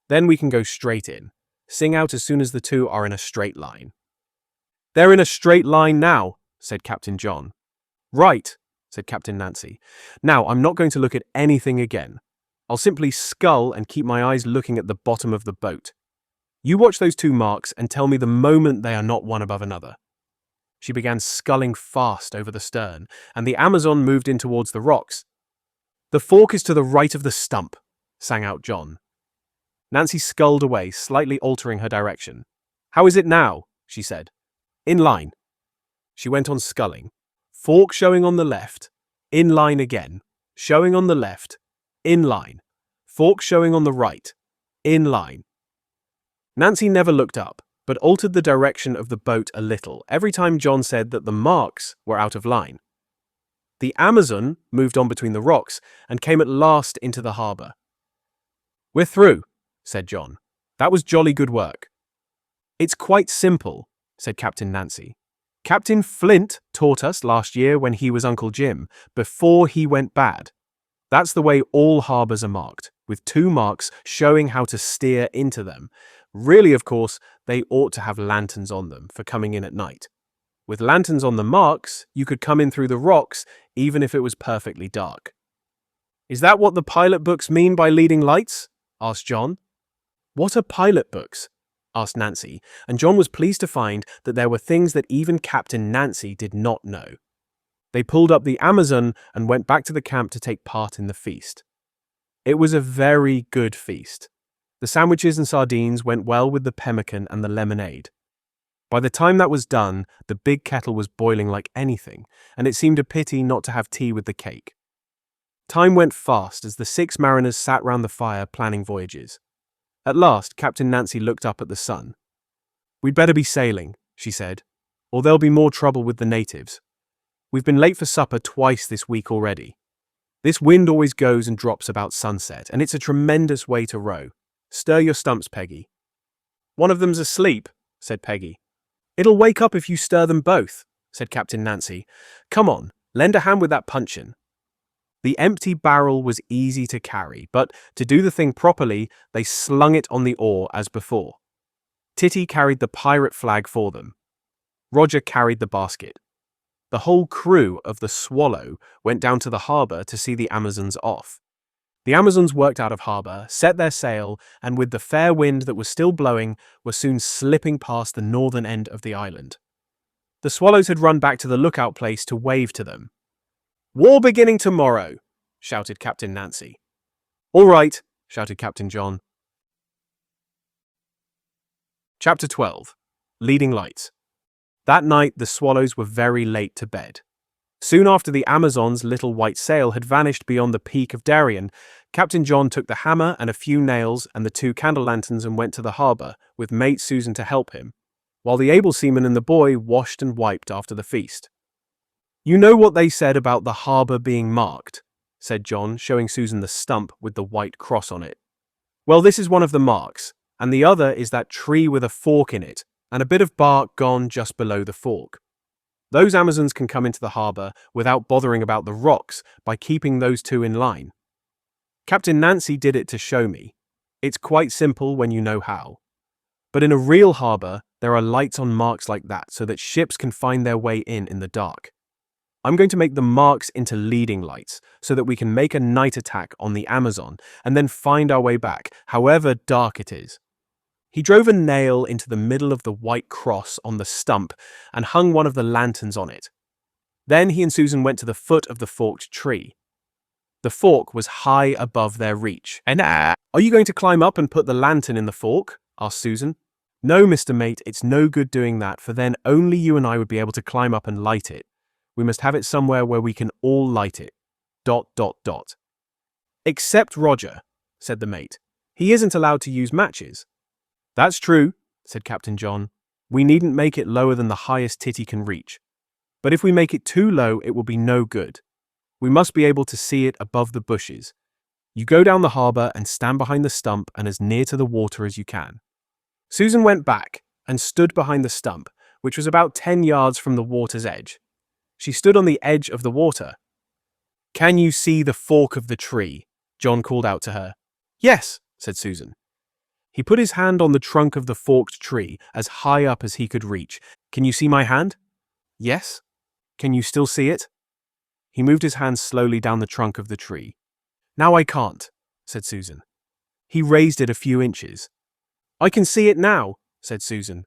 Then we can go straight in. Sing out as soon as the two are in a straight line. They're in a straight line now, said Captain John. Right, said Captain Nancy. Now I'm not going to look at anything again. I'll simply scull and keep my eyes looking at the bottom of the boat. You watch those two marks and tell me the moment they are not one above another." She began sculling fast over the stern, and the Amazon moved in towards the rocks. "The fork is to the right of the stump," sang out John. Nancy sculled away, slightly altering her direction. "How is it now?" she said. "In line." She went on sculling. Fork showing on the left, in line again, showing on the left, in line. Fork showing on the right, in line. Nancy never looked up, but altered the direction of the boat a little every time John said that the marks were out of line. The Amazon moved on between the rocks and came at last into the harbour. "We're through," said John. "That was jolly good work." "It's quite simple," said Captain Nancy. "Captain Flint taught us last year when he was Uncle Jim, before he went bad. That's the way all harbours are marked, with two marks showing how to steer into them. Really, of course, they ought to have lanterns on them for coming in at night. With lanterns on the marks, you could come in through the rocks even if it was perfectly dark." "Is that what the pilot books mean by leading lights?" asked John. "What are pilot books?" asked Nancy, and John was pleased to find that there were things that even Captain Nancy did not know. They pulled up the Amazon and went back to the camp to take part in the feast. It was a very good feast. The sandwiches and sardines went well with the pemmican and the lemonade. By the time that was done, the big kettle was boiling like anything, and it seemed a pity not to have tea with the cake. Time went fast as the 6 mariners sat round the fire planning voyages. At last, Captain Nancy looked up at the sun. "We'd better be sailing," she said, "or there'll be more trouble with the natives. We've been late for supper twice this week already. This wind always goes and drops about sunset, and it's a tremendous way to row. Stir your stumps, Peggy." "One of them's asleep," said Peggy. "It'll wake up if you stir them both," said Captain Nancy. "Come on, lend a hand with that puncheon." The empty barrel was easy to carry, but to do the thing properly, they slung it on the oar as before. Titty carried the pirate flag for them. Roger carried the basket. The whole crew of the Swallow went down to the harbour to see the Amazons off. The Amazons worked out of harbour, set their sail, and with the fair wind that was still blowing, were soon slipping past the northern end of the island. The Swallows had run back to the lookout place to wave to them. "War beginning tomorrow," shouted Captain Nancy. "All right," shouted Captain John. Chapter 12. Leading Lights. That night the Swallows were very late to bed. Soon after the Amazon's little white sail had vanished beyond the peak of Darien, Captain John took the hammer and a few nails and the 2 candle lanterns and went to the harbour, with mate Susan to help him, while the able seaman and the boy washed and wiped after the feast. "You know what they said about the harbour being marked," said John, showing Susan the stump with the white cross on it. "Well, this is one of the marks, and the other is that tree with a fork in it, and a bit of bark gone just below the fork. Those Amazons can come into the harbour without bothering about the rocks by keeping those 2 in line. Captain Nancy did it to show me. It's quite simple when you know how. But in a real harbour, there are lights on marks like that so that ships can find their way in the dark. I'm going to make the marks into leading lights so that we can make a night attack on the Amazon and then find our way back, however dark it is." He drove a nail into the middle of the white cross on the stump and hung one of the lanterns on it. Then he and Susan went to the foot of the forked tree. The fork was high above their reach. "Are you going to climb up and put the lantern in the fork?" asked Susan. "No, Mr. Mate, it's no good doing that, for then only you and I would be able to climb up and light it. We must have it somewhere where we can all light it. ... Except Roger," said the mate. "He isn't allowed to use matches." "That's true," said Captain John. "We needn't make it lower than the highest Titty can reach. But if we make it too low, it will be no good. We must be able to see it above the bushes. You go down the harbour and stand behind the stump and as near to the water as you can." Susan went back and stood behind the stump, which was about 10 yards from the water's edge. She stood on the edge of the water. "Can you see the fork of the tree?" John called out to her. "Yes," said Susan. He put his hand on the trunk of the forked tree, as high up as he could reach. "Can you see my hand?" "Yes." "Can you still see it?" He moved his hand slowly down the trunk of the tree. "Now I can't," said Susan. He raised it a few inches. I can see it now, said Susan.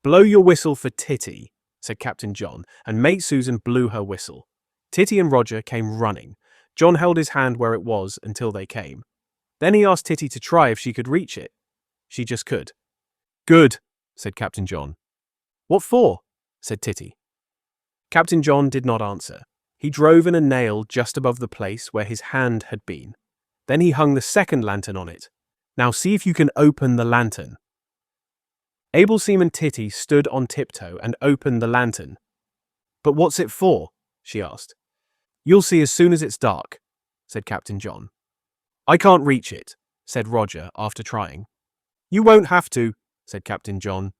Blow your whistle for Titty, said Captain John, and Mate Susan blew her whistle. Titty and Roger came running. John held his hand where it was until they came. Then he asked Titty to try if she could reach it. She just could. Good, said Captain John. What for? Said Titty. Captain John did not answer. He drove in a nail just above the place where his hand had been. Then he hung the second lantern on it. Now see if you can open the lantern. Able Seaman Titty stood on tiptoe and opened the lantern. But what's it for? She asked. You'll see as soon as it's dark, said Captain John. I can't reach it, said Roger after trying. You won't have to, said Captain John.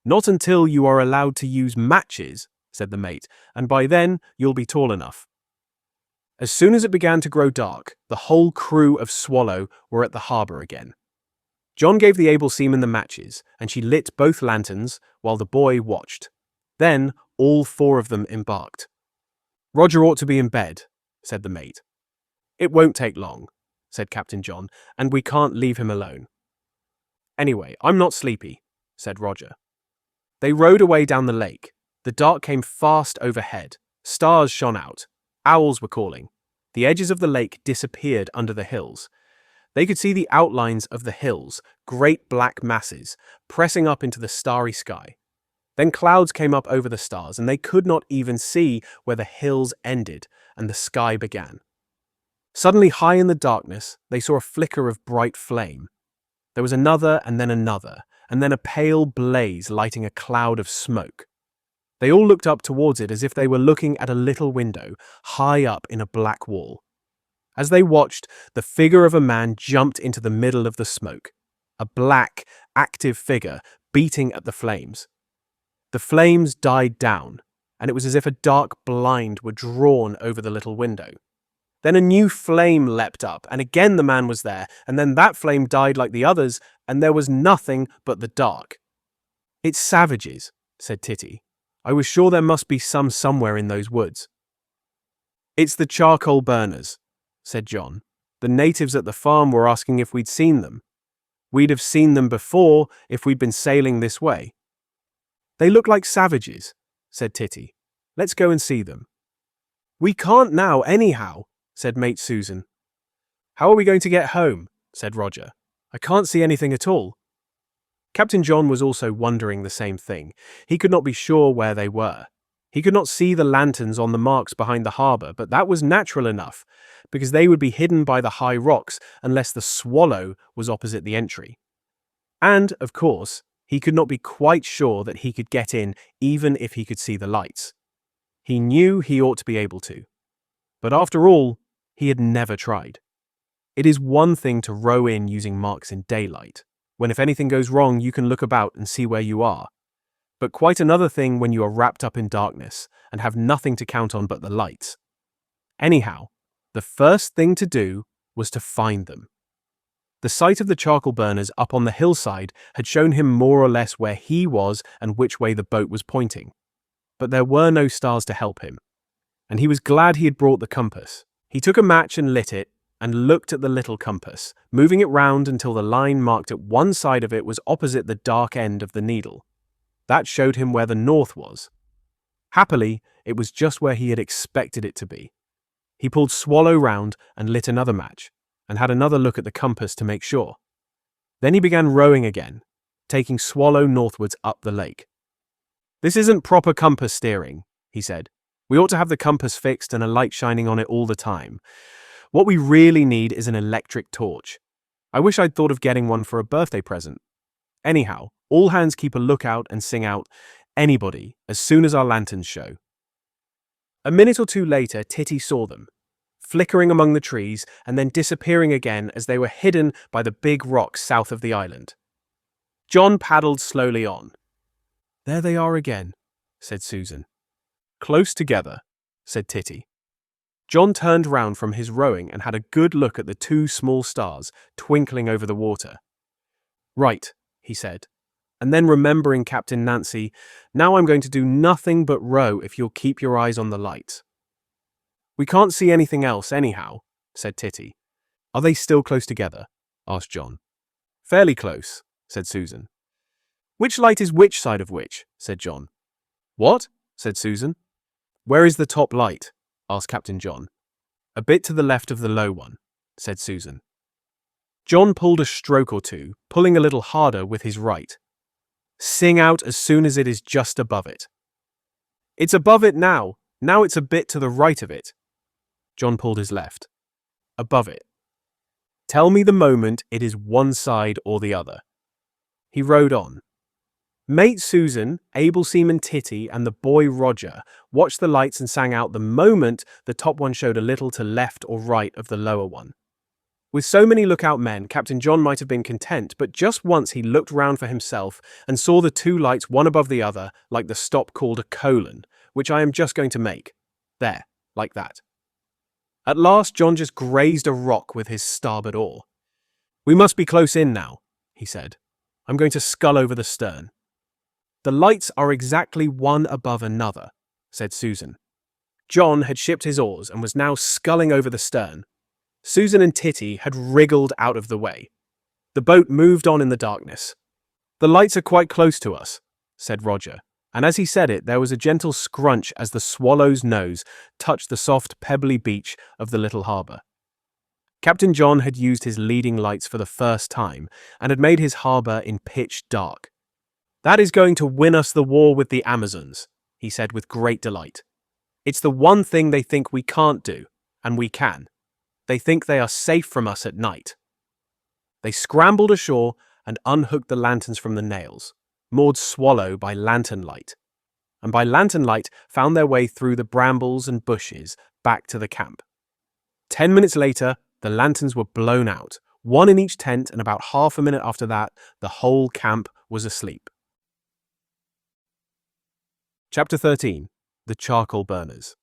Not until you are allowed to use matches, said the mate, and by then you'll be tall enough. As soon as it began to grow dark, the whole crew of Swallow were at the harbour again. John gave the able seaman the matches, and she lit both lanterns while the boy watched. Then all four of them embarked. Roger ought to be in bed, said the mate. It won't take long, said Captain John, and we can't leave him alone. Anyway, I'm not sleepy, said Roger. They rowed away down the lake. The dark came fast overhead. Stars shone out. Owls were calling. The edges of the lake disappeared under the hills. They could see the outlines of the hills, great black masses, pressing up into the starry sky. Then clouds came up over the stars, and they could not even see where the hills ended and the sky began. Suddenly, high in the darkness, they saw a flicker of bright flame. There was another, and then a pale blaze lighting a cloud of smoke. They all looked up towards it as if they were looking at a little window, high up in a black wall. As they watched, the figure of a man jumped into the middle of the smoke, a black, active figure beating at the flames. The flames died down, and it was as if a dark blind were drawn over the little window. Then a new flame leapt up, and again the man was there, and then that flame died like the others, and there was nothing but the dark. It's savages, said Titty. I was sure there must be some somewhere in those woods. It's the charcoal burners, said John. The natives at the farm were asking if we'd seen them. We'd have seen them before if we'd been sailing this way. They look like savages, said Titty. Let's go and see them. We can't now, anyhow, said Mate Susan. How are we going to get home? Said Roger. I can't see anything at all. Captain John was also wondering the same thing. He could not be sure where they were. He could not see the lanterns on the marks behind the harbour, but that was natural enough, because they would be hidden by the high rocks unless the Swallow was opposite the entry. And, of course, he could not be quite sure that he could get in even if he could see the lights. He knew he ought to be able to. But after all, he had never tried. It is one thing to row in using marks in daylight, when if anything goes wrong you can look about and see where you are. But quite another thing when you are wrapped up in darkness and have nothing to count on but the lights. Anyhow, the first thing to do was to find them. The sight of the charcoal burners up on the hillside had shown him more or less where he was and which way the boat was pointing. But there were no stars to help him, and he was glad he had brought the compass. He took a match and lit it, and looked at the little compass, moving it round until the line marked at one side of it was opposite the dark end of the needle. That showed him where the north was. Happily, it was just where he had expected it to be. He pulled Swallow round and lit another match, and had another look at the compass to make sure. Then he began rowing again, taking Swallow northwards up the lake. This isn't proper compass steering, he said. We ought to have the compass fixed and a light shining on it all the time. What we really need is an electric torch. I wish I'd thought of getting one for a birthday present. Anyhow, all hands keep a lookout and sing out, anybody, as soon as our lanterns show. A minute or two later, Titty saw them, flickering among the trees and then disappearing again as they were hidden by the big rocks south of the island. John paddled slowly on. There they are again, said Susan. Close together, said Titty. John turned round from his rowing and had a good look at the two small stars twinkling over the water. Right, he said, and then remembering Captain Nancy, now I'm going to do nothing but row if you'll keep your eyes on the lights. We can't see anything else anyhow, said Titty. Are they still close together? Asked John. Fairly close, said Susan. Which light is which side of which? Said John. What? Said Susan. Where is the top light? Asked Captain John. A bit to the left of the low one, said Susan. John pulled a stroke or two, pulling a little harder with his right. Sing out as soon as it is just above it. It's above it now. Now it's a bit to the right of it. John pulled his left. Above it. Tell me the moment it is one side or the other. He rode on. Mate Susan, able seaman Titty, and the boy Roger watched the lights and sang out the moment the top one showed a little to left or right of the lower one. With so many lookout men, Captain John might have been content, but just once he looked round for himself and saw the two lights one above the other, like the stop called a colon, which I am just going to make. There, like that. At last, John just grazed a rock with his starboard oar. We must be close in now, he said. I'm going to scull over the stern. The lights are exactly one above another, said Susan. John had shipped his oars and was now sculling over the stern. Susan and Titty had wriggled out of the way. The boat moved on in the darkness. The lights are quite close to us, said Roger, and as he said it there was a gentle scrunch as the Swallow's nose touched the soft, pebbly beach of the little harbour. Captain John had used his leading lights for the first time and had made his harbour in pitch dark. That is going to win us the war with the Amazons, he said with great delight. It's the one thing they think we can't do, and we can. They think they are safe from us at night. They scrambled ashore and unhooked the lanterns from the nails, moored Swallow by lantern light, and by lantern light found their way through the brambles and bushes back to the camp. 10 minutes later, the lanterns were blown out, one in each tent, and about half a minute after that, the whole camp was asleep. Chapter 13. The Charcoal Burners.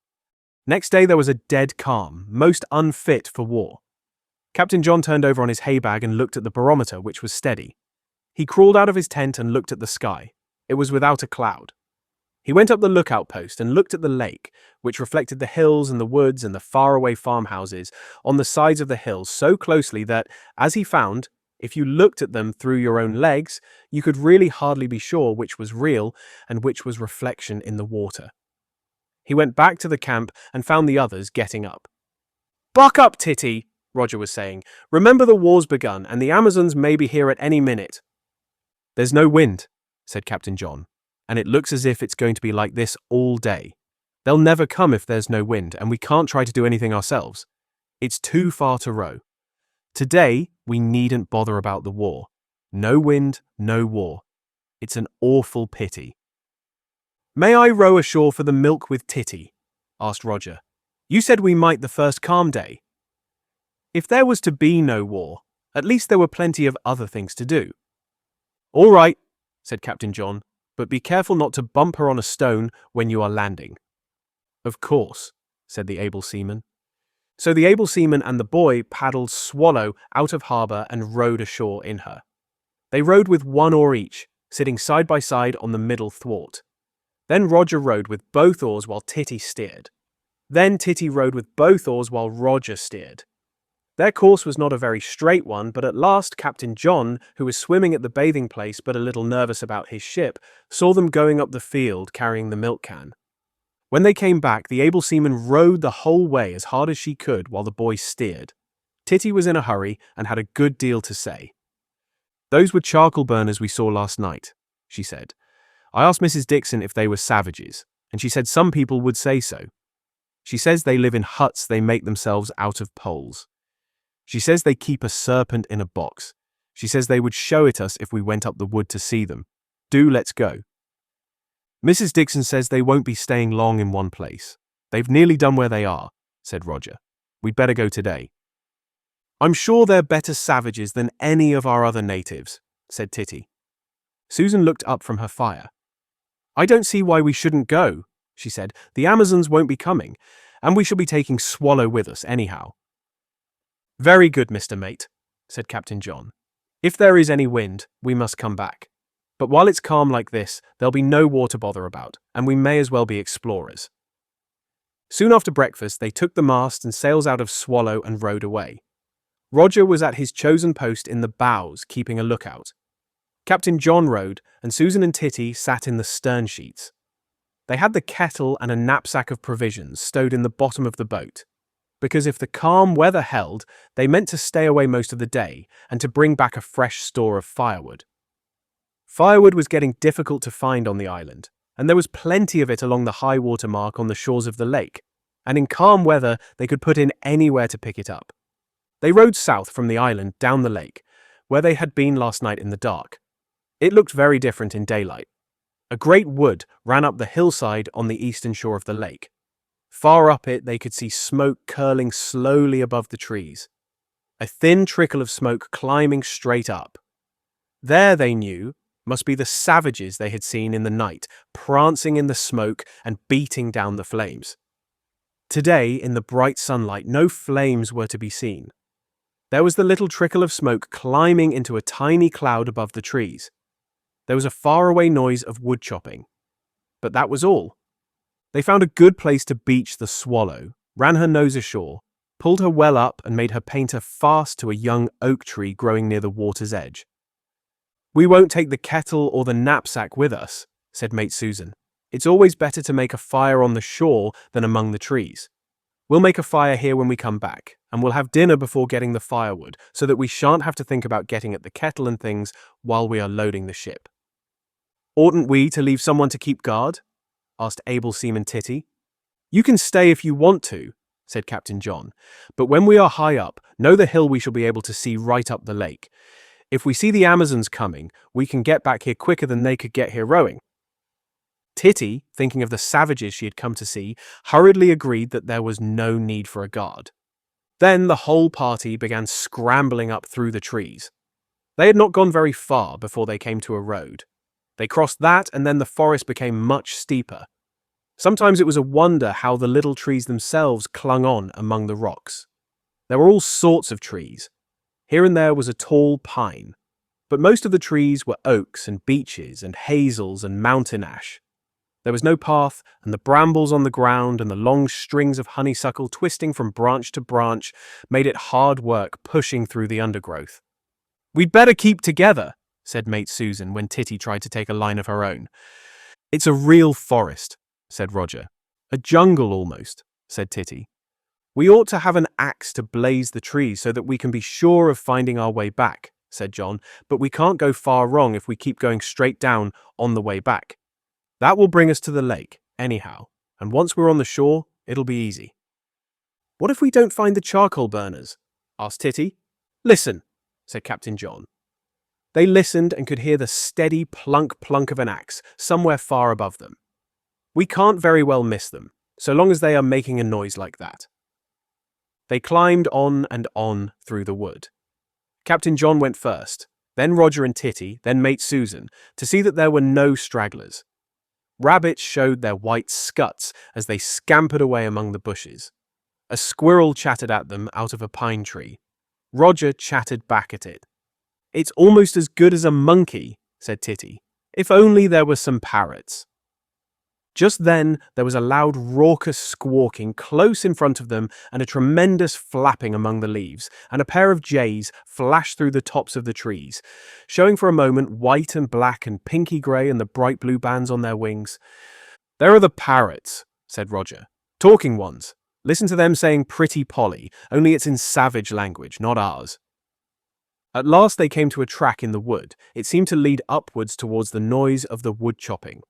Next day there was a dead calm, most unfit for war. Captain John turned over on his hay bag and looked at the barometer, which was steady. He crawled out of his tent and looked at the sky. It was without a cloud. He went up the lookout post and looked at the lake, which reflected the hills and the woods and the faraway farmhouses on the sides of the hills so closely that, as he found, if you looked at them through your own legs, you could really hardly be sure which was real and which was reflection in the water. He went back to the camp and found the others getting up. "Buck up, Titty," Roger was saying. "Remember the war's begun, and the Amazons may be here at any minute." "There's no wind," said Captain John, "and it looks as if it's going to be like this all day. They'll never come if there's no wind, and we can't try to do anything ourselves. It's too far to row. Today, we needn't bother about the war. No wind, no war. It's an awful pity." "May I row ashore for the milk with Titty?" asked Roger. "You said we might the first calm day." If there was to be no war, at least there were plenty of other things to do. "All right," said Captain John, "but be careful not to bump her on a stone when you are landing." "Of course," said the able seaman. So the able seaman and the boy paddled Swallow out of harbour and rowed ashore in her. They rowed with one oar each, sitting side by side on the middle thwart. Then Roger rowed with both oars while Titty steered. Then Titty rowed with both oars while Roger steered. Their course was not a very straight one, but at last Captain John, who was swimming at the bathing place but a little nervous about his ship, saw them going up the field carrying the milk can. When they came back, the able seaman rowed the whole way as hard as she could while the boy steered. Titty was in a hurry and had a good deal to say. "Those were charcoal burners we saw last night," she said. "I asked Mrs. Dixon if they were savages, and she said some people would say so. She says they live in huts they make themselves out of poles. She says they keep a serpent in a box. She says they would show it us if we went up the wood to see them. Do let's go." "Mrs. Dixon says they won't be staying long in one place. They've nearly done where they are," said Roger. "We'd better go today." "I'm sure they're better savages than any of our other natives," said Titty. Susan looked up from her fire. "I don't see why we shouldn't go," she said. "The Amazons won't be coming, and we shall be taking Swallow with us anyhow." "Very good, Mr. Mate," said Captain John. "If there is any wind, we must come back. But while it's calm like this, there'll be no war to bother about, and we may as well be explorers." Soon after breakfast, they took the mast and sails out of Swallow and rowed away. Roger was at his chosen post in the bows, keeping a lookout. Captain John rowed, and Susan and Titty sat in the stern sheets. They had the kettle and a knapsack of provisions stowed in the bottom of the boat, because if the calm weather held, they meant to stay away most of the day and to bring back a fresh store of firewood. Firewood was getting difficult to find on the island, and there was plenty of it along the high water mark on the shores of the lake, and in calm weather they could put in anywhere to pick it up. They rowed south from the island down the lake, where they had been last night in the dark. It looked very different in daylight. A great wood ran up the hillside on the eastern shore of the lake. Far up it they could see smoke curling slowly above the trees. A thin trickle of smoke climbing straight up. There, they knew, must be the savages they had seen in the night, prancing in the smoke and beating down the flames. Today, in the bright sunlight, no flames were to be seen. There was the little trickle of smoke climbing into a tiny cloud above the trees. There was a faraway noise of wood chopping. But that was all. They found a good place to beach the Swallow, ran her nose ashore, pulled her well up and made her painter fast to a young oak tree growing near the water's edge. "We won't take the kettle or the knapsack with us," said Mate Susan. "It's always better to make a fire on the shore than among the trees. We'll make a fire here when we come back, and we'll have dinner before getting the firewood, so that we shan't have to think about getting at the kettle and things while we are loading the ship." "Oughtn't we to leave someone to keep guard?" asked able seaman Titty. "You can stay if you want to," said Captain John, "but when we are high up, know the hill we shall be able to see right up the lake. If we see the Amazons coming, we can get back here quicker than they could get here rowing." Titty, thinking of the savages she had come to see, hurriedly agreed that there was no need for a guard. Then the whole party began scrambling up through the trees. They had not gone very far before they came to a road. They crossed that, and then the forest became much steeper. Sometimes it was a wonder how the little trees themselves clung on among the rocks. There were all sorts of trees. Here and there was a tall pine, but most of the trees were oaks and beeches and hazels and mountain ash. There was no path, and the brambles on the ground and the long strings of honeysuckle twisting from branch to branch made it hard work pushing through the undergrowth. "We'd better keep together," said Mate Susan when Titty tried to take a line of her own. "It's a real forest," said Roger. "A jungle almost," said Titty. "We ought to have an axe to blaze the trees so that we can be sure of finding our way back," said John, "but we can't go far wrong if we keep going straight down on the way back. That will bring us to the lake, anyhow, and once we're on the shore, it'll be easy." "What if we don't find the charcoal burners?" asked Titty. "Listen," said Captain John. They listened and could hear the steady plunk-plunk of an axe somewhere far above them. "We can't very well miss them, so long as they are making a noise like that." They climbed on and on through the wood. Captain John went first, then Roger and Titty, then Mate Susan, to see that there were no stragglers. Rabbits showed their white scuts as they scampered away among the bushes. A squirrel chattered at them out of a pine tree. Roger chattered back at it. "It's almost as good as a monkey," said Titty. "If only there were some parrots." Just then there was a loud raucous squawking close in front of them and a tremendous flapping among the leaves, and a pair of jays flashed through the tops of the trees, showing for a moment white and black and pinky grey and the bright blue bands on their wings. "There are the parrots," said Roger. "Talking ones. Listen to them saying Pretty Polly, only it's in savage language, not ours." At last they came to a track in the wood. It seemed to lead upwards towards the noise of the wood chopping.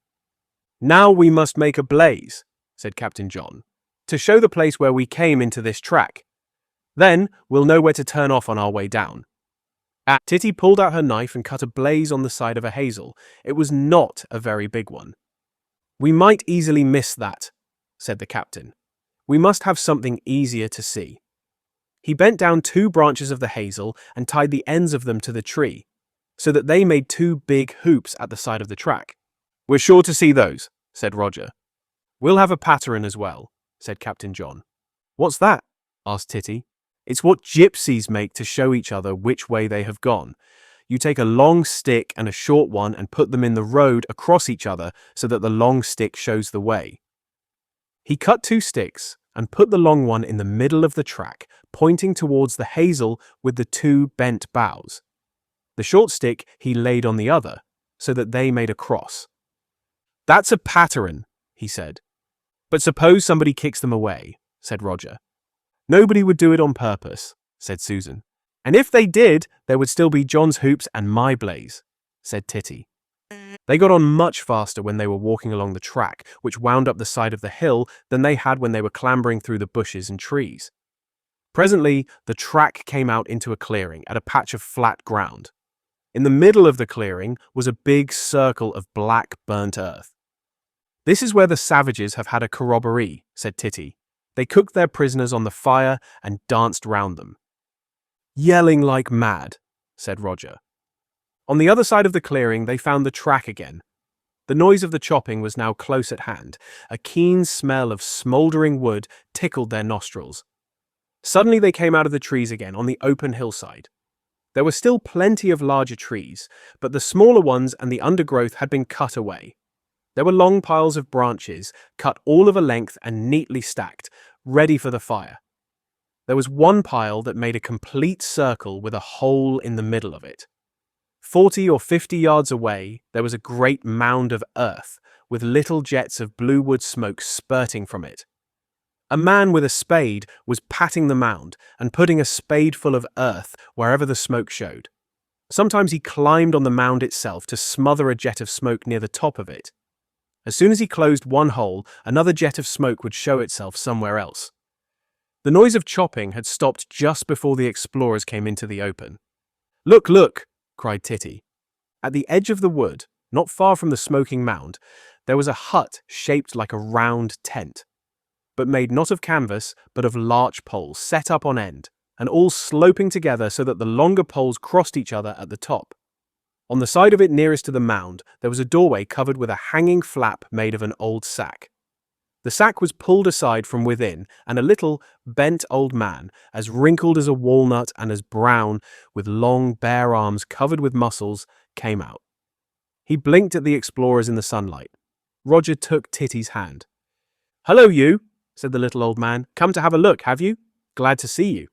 "Now we must make a blaze," said Captain John, "to show the place where we came into this track. Then we'll know where to turn off on our way down." Titty pulled out her knife and cut a blaze on the side of a hazel. It was not a very big one. "We might easily miss that," said the captain. "We must have something easier to see." He bent down 2 branches of the hazel and tied the ends of them to the tree, so that they made 2 big hoops at the side of the track. "We're sure to see those," said Roger. "We'll have a pattern as well," said Captain John. "What's that?" asked Titty. "It's what gypsies make to show each other which way they have gone. You take a long stick and a short one and put them in the road across each other so that the long stick shows the way." He cut 2 sticks and put the long one in the middle of the track, pointing towards the hazel with the 2 bent boughs. The short stick he laid on the other, so that they made a cross. "That's a pattern," he said. "But suppose somebody kicks them away," said Roger. "Nobody would do it on purpose," said Susan. "And if they did, there would still be John's hoops and my blaze," said Titty. They got on much faster when they were walking along the track, which wound up the side of the hill, than they had when they were clambering through the bushes and trees. Presently, the track came out into a clearing at a patch of flat ground. In the middle of the clearing was a big circle of black burnt earth. "This is where the savages have had a corroboree," said Titty. "They cooked their prisoners on the fire and danced round them." "Yelling like mad," said Roger. On the other side of the clearing they found the track again. The noise of the chopping was now close at hand. A keen smell of smouldering wood tickled their nostrils. Suddenly they came out of the trees again on the open hillside. There were still plenty of larger trees, but the smaller ones and the undergrowth had been cut away. There were long piles of branches, cut all of a length and neatly stacked, ready for the fire. There was one pile that made a complete circle with a hole in the middle of it. 40 or 50 yards away, there was a great mound of earth, with little jets of blue wood smoke spurting from it. A man with a spade was patting the mound and putting a spadeful of earth wherever the smoke showed. Sometimes he climbed on the mound itself to smother a jet of smoke near the top of it. As soon as he closed one hole, another jet of smoke would show itself somewhere else. The noise of chopping had stopped just before the explorers came into the open. "Look, look!" cried Titty. At the edge of the wood, not far from the smoking mound, there was a hut shaped like a round tent, but made not of canvas, but of larch poles set up on end, and all sloping together so that the longer poles crossed each other at the top. On the side of it nearest to the mound, there was a doorway covered with a hanging flap made of an old sack. The sack was pulled aside from within, and a little, bent old man, as wrinkled as a walnut and as brown, with long, bare arms covered with muscles, came out. He blinked at the explorers in the sunlight. Roger took Titty's hand. "Hello, you," said the little old man. "Come to have a look, have you? Glad to see you."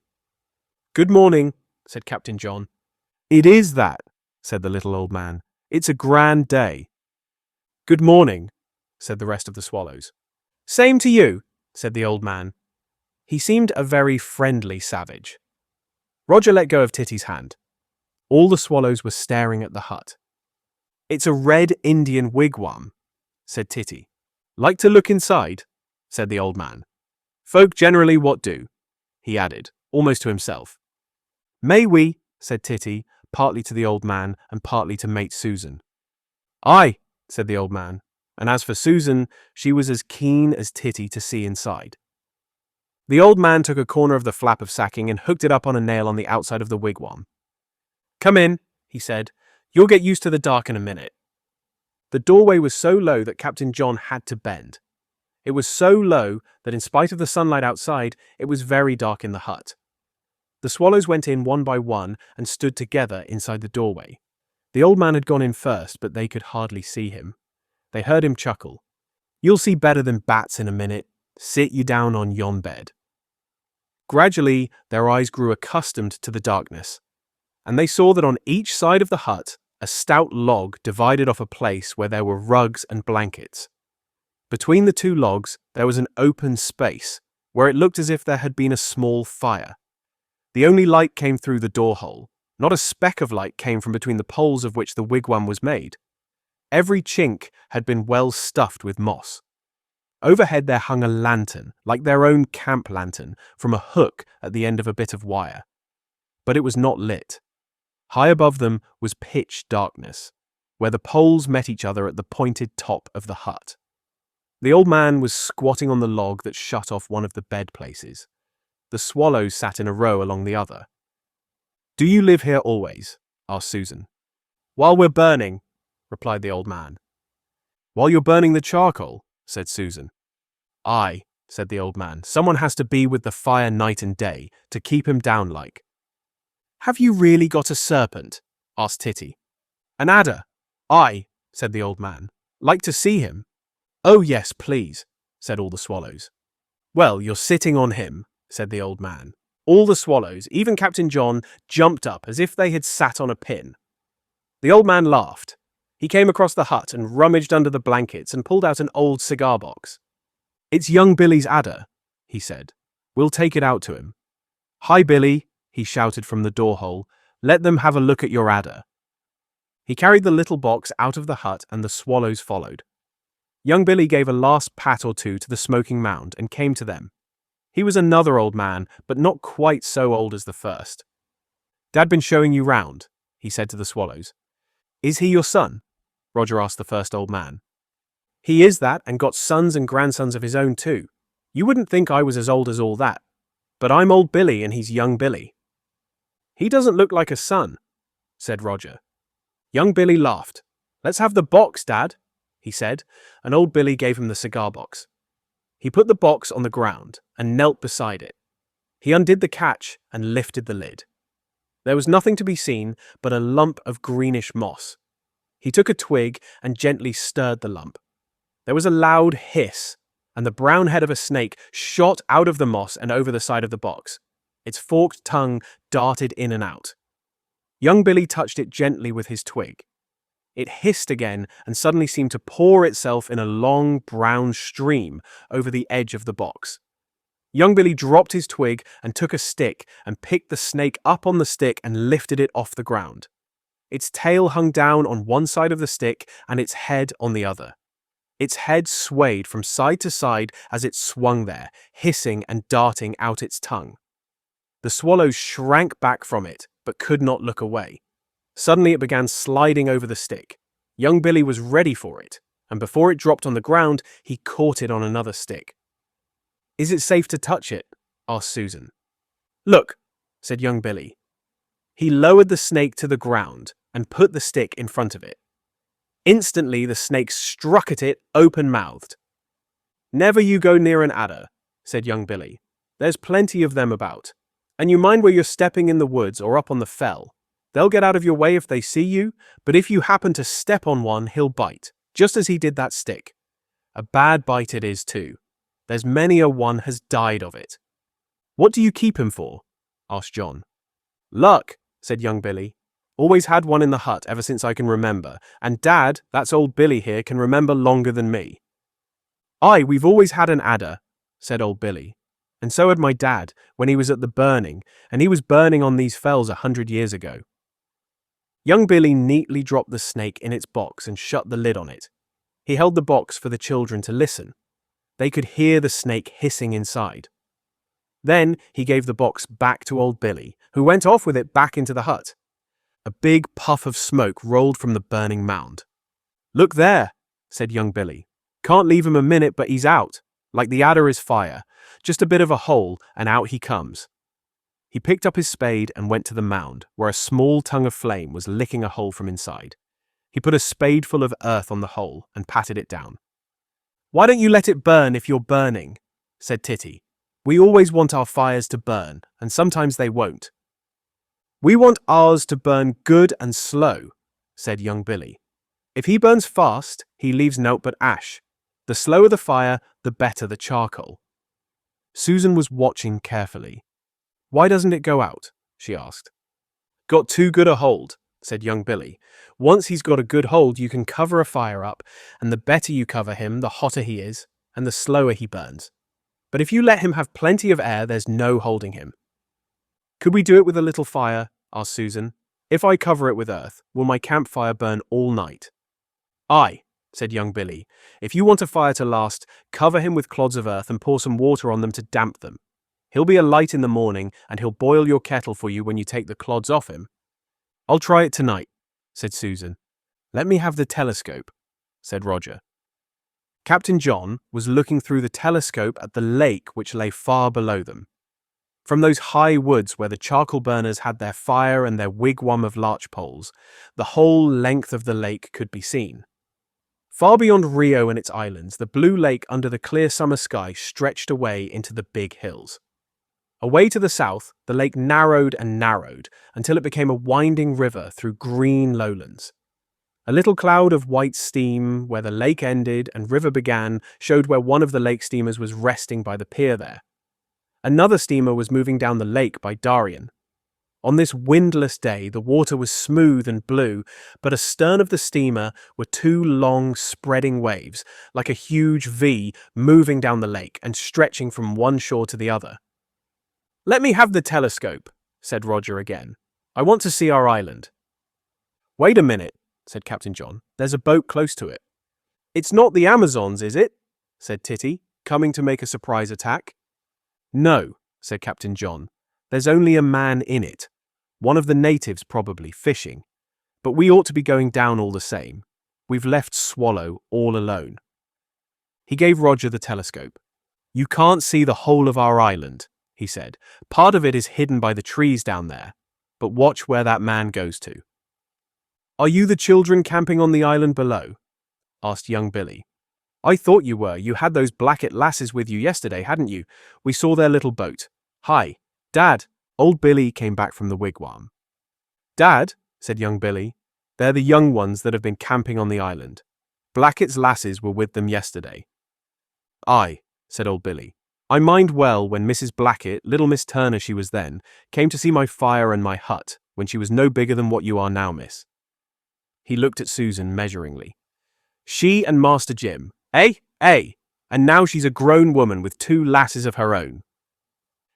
"Good morning," said Captain John. "It is that," said the little old man. "It's a grand day." "Good morning," said the rest of the swallows. "Same to you," said the old man. He seemed a very friendly savage. Roger let go of Titty's hand. All the swallows were staring at the hut. "It's a red Indian wigwam," said Titty. "Like to look inside?" said the old man. "Folk generally what do?" he added, almost to himself. "May we?" said Titty, partly to the old man and partly to mate Susan. "Aye," said the old man, and as for Susan, she was as keen as Titty to see inside. The old man took a corner of the flap of sacking and hooked it up on a nail on the outside of the wigwam. "Come in," he said. "You'll get used to the dark in a minute." The doorway was so low that Captain John had to bend. It was so low that in spite of the sunlight outside, it was very dark in the hut. The swallows went in one by one and stood together inside the doorway. The old man had gone in first, but they could hardly see him. They heard him chuckle. "You'll see better than bats in a minute. Sit you down on yon bed." Gradually, their eyes grew accustomed to the darkness, and they saw that on each side of the hut, a stout log divided off a place where there were rugs and blankets. Between the two logs, there was an open space, where it looked as if there had been a small fire. The only light came through the door hole. Not a speck of light came from between the poles of which the wigwam was made. Every chink had been well stuffed with moss. Overhead there hung a lantern, like their own camp lantern, from a hook at the end of a bit of wire. But it was not lit. High above them was pitch darkness, where the poles met each other at the pointed top of the hut. The old man was squatting on the log that shut off one of the bed places. The swallows sat in a row along the other. "Do you live here always?" asked Susan. "While we're burning," replied the old man. "While you're burning the charcoal?" said Susan. "Aye," said the old man. "Someone has to be with the fire night and day, to keep him down like." "Have you really got a serpent?" asked Titty. "An adder?" "Aye," said the old man. "Like to see him?" "Oh yes, please," said all the swallows. "Well, you're sitting on him," said the old man. All the swallows, even Captain John, jumped up as if they had sat on a pin. The old man laughed. He came across the hut and rummaged under the blankets and pulled out an old cigar box. "It's young Billy's adder," he said. "We'll take it out to him." "Hi, Billy," he shouted from the door hole. "Let them have a look at your adder." He carried the little box out of the hut and the swallows followed. Young Billy gave a last pat or two to the smoking mound and came to them. He was another old man, but not quite so old as the first. "Dad been showing you round," he said to the swallows. "Is he your son?" Roger asked the first old man. "He is that, and got sons and grandsons of his own too. You wouldn't think I was as old as all that. But I'm old Billy and he's young Billy." "He doesn't look like a son," said Roger. Young Billy laughed. "Let's have the box, Dad," he said, and old Billy gave him the cigar box. He put the box on the ground and knelt beside it. He undid the catch and lifted the lid. There was nothing to be seen but a lump of greenish moss. He took a twig and gently stirred the lump. There was a loud hiss, and the brown head of a snake shot out of the moss and over the side of the box. Its forked tongue darted in and out. Young Billy touched it gently with his twig. It hissed again and suddenly seemed to pour itself in a long brown stream over the edge of the box. Young Billy dropped his twig and took a stick and picked the snake up on the stick and lifted it off the ground. Its tail hung down on one side of the stick and its head on the other. Its head swayed from side to side as it swung there, hissing and darting out its tongue. The swallows shrank back from it, but could not look away. Suddenly it began sliding over the stick. Young Billy was ready for it, and before it dropped on the ground, he caught it on another stick. "Is it safe to touch it?" asked Susan. "Look," said young Billy. He lowered the snake to the ground and put the stick in front of it. Instantly the snake struck at it open-mouthed. "Never you go near an adder," said young Billy. "There's plenty of them about. And you mind where you're stepping in the woods or up on the fell. They'll get out of your way if they see you, but if you happen to step on one, he'll bite, just as he did that stick. A bad bite it is too. There's many a one has died of it." "What do you keep him for?" asked John. "Luck," said young Billy. "Always had one in the hut ever since I can remember, and Dad, that's old Billy here, can remember longer than me." "Aye, we've always had an adder," said old Billy. "And so had my dad, when he was at the burning, and he was burning on these fells 100 years ago." Young Billy neatly dropped the snake in its box and shut the lid on it. He held the box for the children to listen. They could hear the snake hissing inside. Then he gave the box back to old Billy, who went off with it back into the hut. A big puff of smoke rolled from the burning mound. "Look there," said young Billy. "Can't leave him a minute, but he's out. Like the adder is fire. Just a bit of a hole, and out he comes." He picked up his spade and went to the mound, where a small tongue of flame was licking a hole from inside. He put a spadeful of earth on the hole and patted it down. "Why don't you let it burn if you're burning?" said Titty. "We always want our fires to burn, and sometimes they won't." "We want ours to burn good and slow," said young Billy. "If he burns fast, he leaves naught but ash. The slower the fire, the better the charcoal." Susan was watching carefully. "Why doesn't it go out?" she asked. "Got too good a hold," said young Billy. "Once he's got a good hold, you can cover a fire up, and the better you cover him, the hotter he is, and the slower he burns. But if you let him have plenty of air, there's no holding him." "Could we do it with a little fire?" asked Susan. "If I cover it with earth, will my campfire burn all night?" "Aye," said young Billy. "If you want a fire to last, cover him with clods of earth and pour some water on them to damp them. He'll be alight in the morning, and he'll boil your kettle for you when you take the clods off him." "I'll try it tonight," said Susan. "Let me have the telescope," said Roger. Captain John was looking through the telescope at the lake which lay far below them. From those high woods where the charcoal burners had their fire and their wigwam of larch poles, the whole length of the lake could be seen. Far beyond Rio and its islands, the blue lake under the clear summer sky stretched away into the big hills. Away to the south, the lake narrowed and narrowed until it became a winding river through green lowlands. A little cloud of white steam, where the lake ended and river began, showed where one of the lake steamers was resting by the pier there. Another steamer was moving down the lake by Darien. On this windless day, the water was smooth and blue, but astern of the steamer were two long, spreading waves, like a huge V moving down the lake and stretching from one shore to the other. "Let me have the telescope," said Roger again. "I want to see our island." "Wait a minute," said Captain John. "There's a boat close to it." "It's not the Amazons, is it?" said Titty, coming to make a surprise attack. "No," said Captain John. "There's only a man in it. One of the natives probably, fishing. But we ought to be going down all the same. We've left Swallow all alone." He gave Roger the telescope. "You can't see the whole of our island," he said. "Part of it is hidden by the trees down there. But watch where that man goes to." "Are you the children camping on the island below?" asked young Billy. "I thought you were. You had those Blackett lasses with you yesterday, hadn't you? We saw their little boat." "Hi, Dad." Old Billy came back from the wigwam. "Dad," said young Billy, "they're the young ones that have been camping on the island. Blackett's lasses were with them yesterday." "Aye," said old Billy. "I mind well when Mrs. Blackett, little Miss Turner she was then, came to see my fire and my hut, when she was no bigger than what you are now, miss." He looked at Susan measuringly. "She and Master Jim, eh? And now she's a grown woman with two lasses of her own."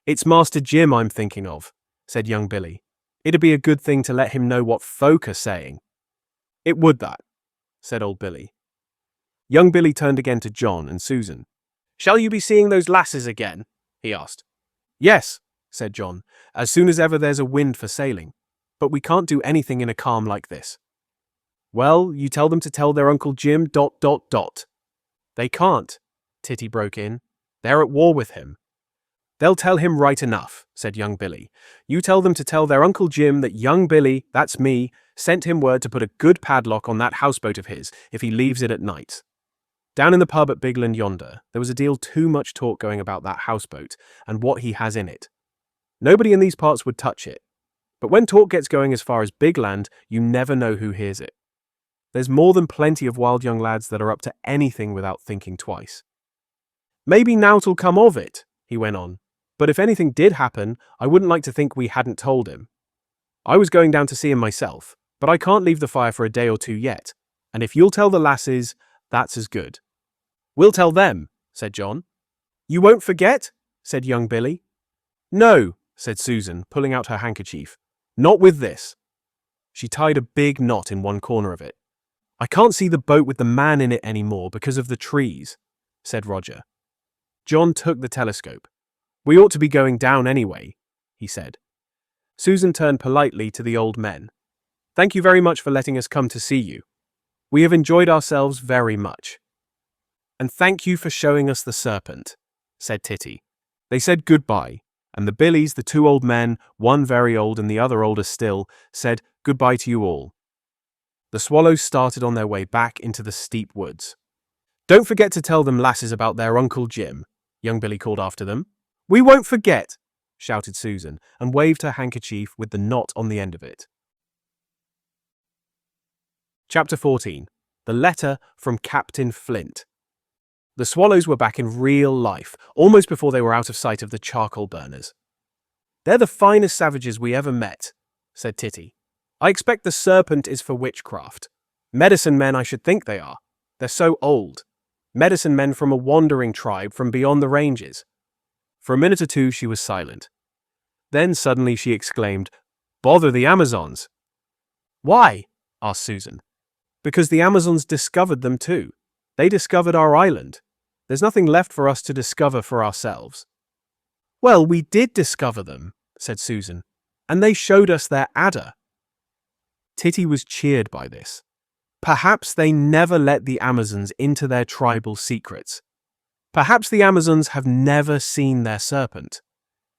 "It's Master Jim I'm thinking of," said young Billy. "It'd be a good thing to let him know what folk are saying." "It would that," said old Billy. Young Billy turned again to John and Susan. "Shall you be seeing those lasses again?" he asked. "Yes," said John, "as soon as ever there's a wind for sailing. But we can't do anything in a calm like this." "Well, you tell them to tell their Uncle Jim ... "They can't," Titty broke in. "They're at war with him." "They'll tell him right enough," said young Billy. "You tell them to tell their Uncle Jim that young Billy, that's me, sent him word to put a good padlock on that houseboat of his if he leaves it at night." Down in the pub at Bigland yonder, there was a deal too much talk going about that houseboat and what he has in it. Nobody in these parts would touch it. But when talk gets going as far as Bigland, you never know who hears it. There's more than plenty of wild young lads that are up to anything without thinking twice. "Maybe nowt'll come of it," he went on. "But if anything did happen, I wouldn't like to think we hadn't told him. I was going down to see him myself, but I can't leave the fire for a day or two yet, and if you'll tell the lasses, that's as good." "We'll tell them," said John. "You won't forget?" said young Billy. "No," said Susan, pulling out her handkerchief. "Not with this." She tied a big knot in one corner of it. "I can't see the boat with the man in it anymore because of the trees," said Roger. John took the telescope. "We ought to be going down anyway," he said. Susan turned politely to the old men. "Thank you very much for letting us come to see you. We have enjoyed ourselves very much." "And thank you for showing us the serpent," said Titty. They said goodbye, and the Billies, the two old men, one very old and the other older still, said goodbye to you all. The Swallows started on their way back into the steep woods. "Don't forget to tell them lasses about their Uncle Jim," young Billy called after them. "We won't forget," shouted Susan, and waved her handkerchief with the knot on the end of it. Chapter 14. The Letter from Captain Flint. The Swallows were back in real life, almost before they were out of sight of the charcoal burners. "They're the finest savages we ever met," said Titty. "I expect the serpent is for witchcraft. Medicine men I should think they are. They're so old. Medicine men from a wandering tribe from beyond the ranges." For a minute or two she was silent. Then suddenly she exclaimed, "Bother the Amazons!" "Why?" asked Susan. "Because the Amazons discovered them too. They discovered our island. There's nothing left for us to discover for ourselves." "Well, we did discover them," said Susan, "and they showed us their adder." Titty was cheered by this. Perhaps they never let the Amazons into their tribal secrets. Perhaps the Amazons have never seen their serpent.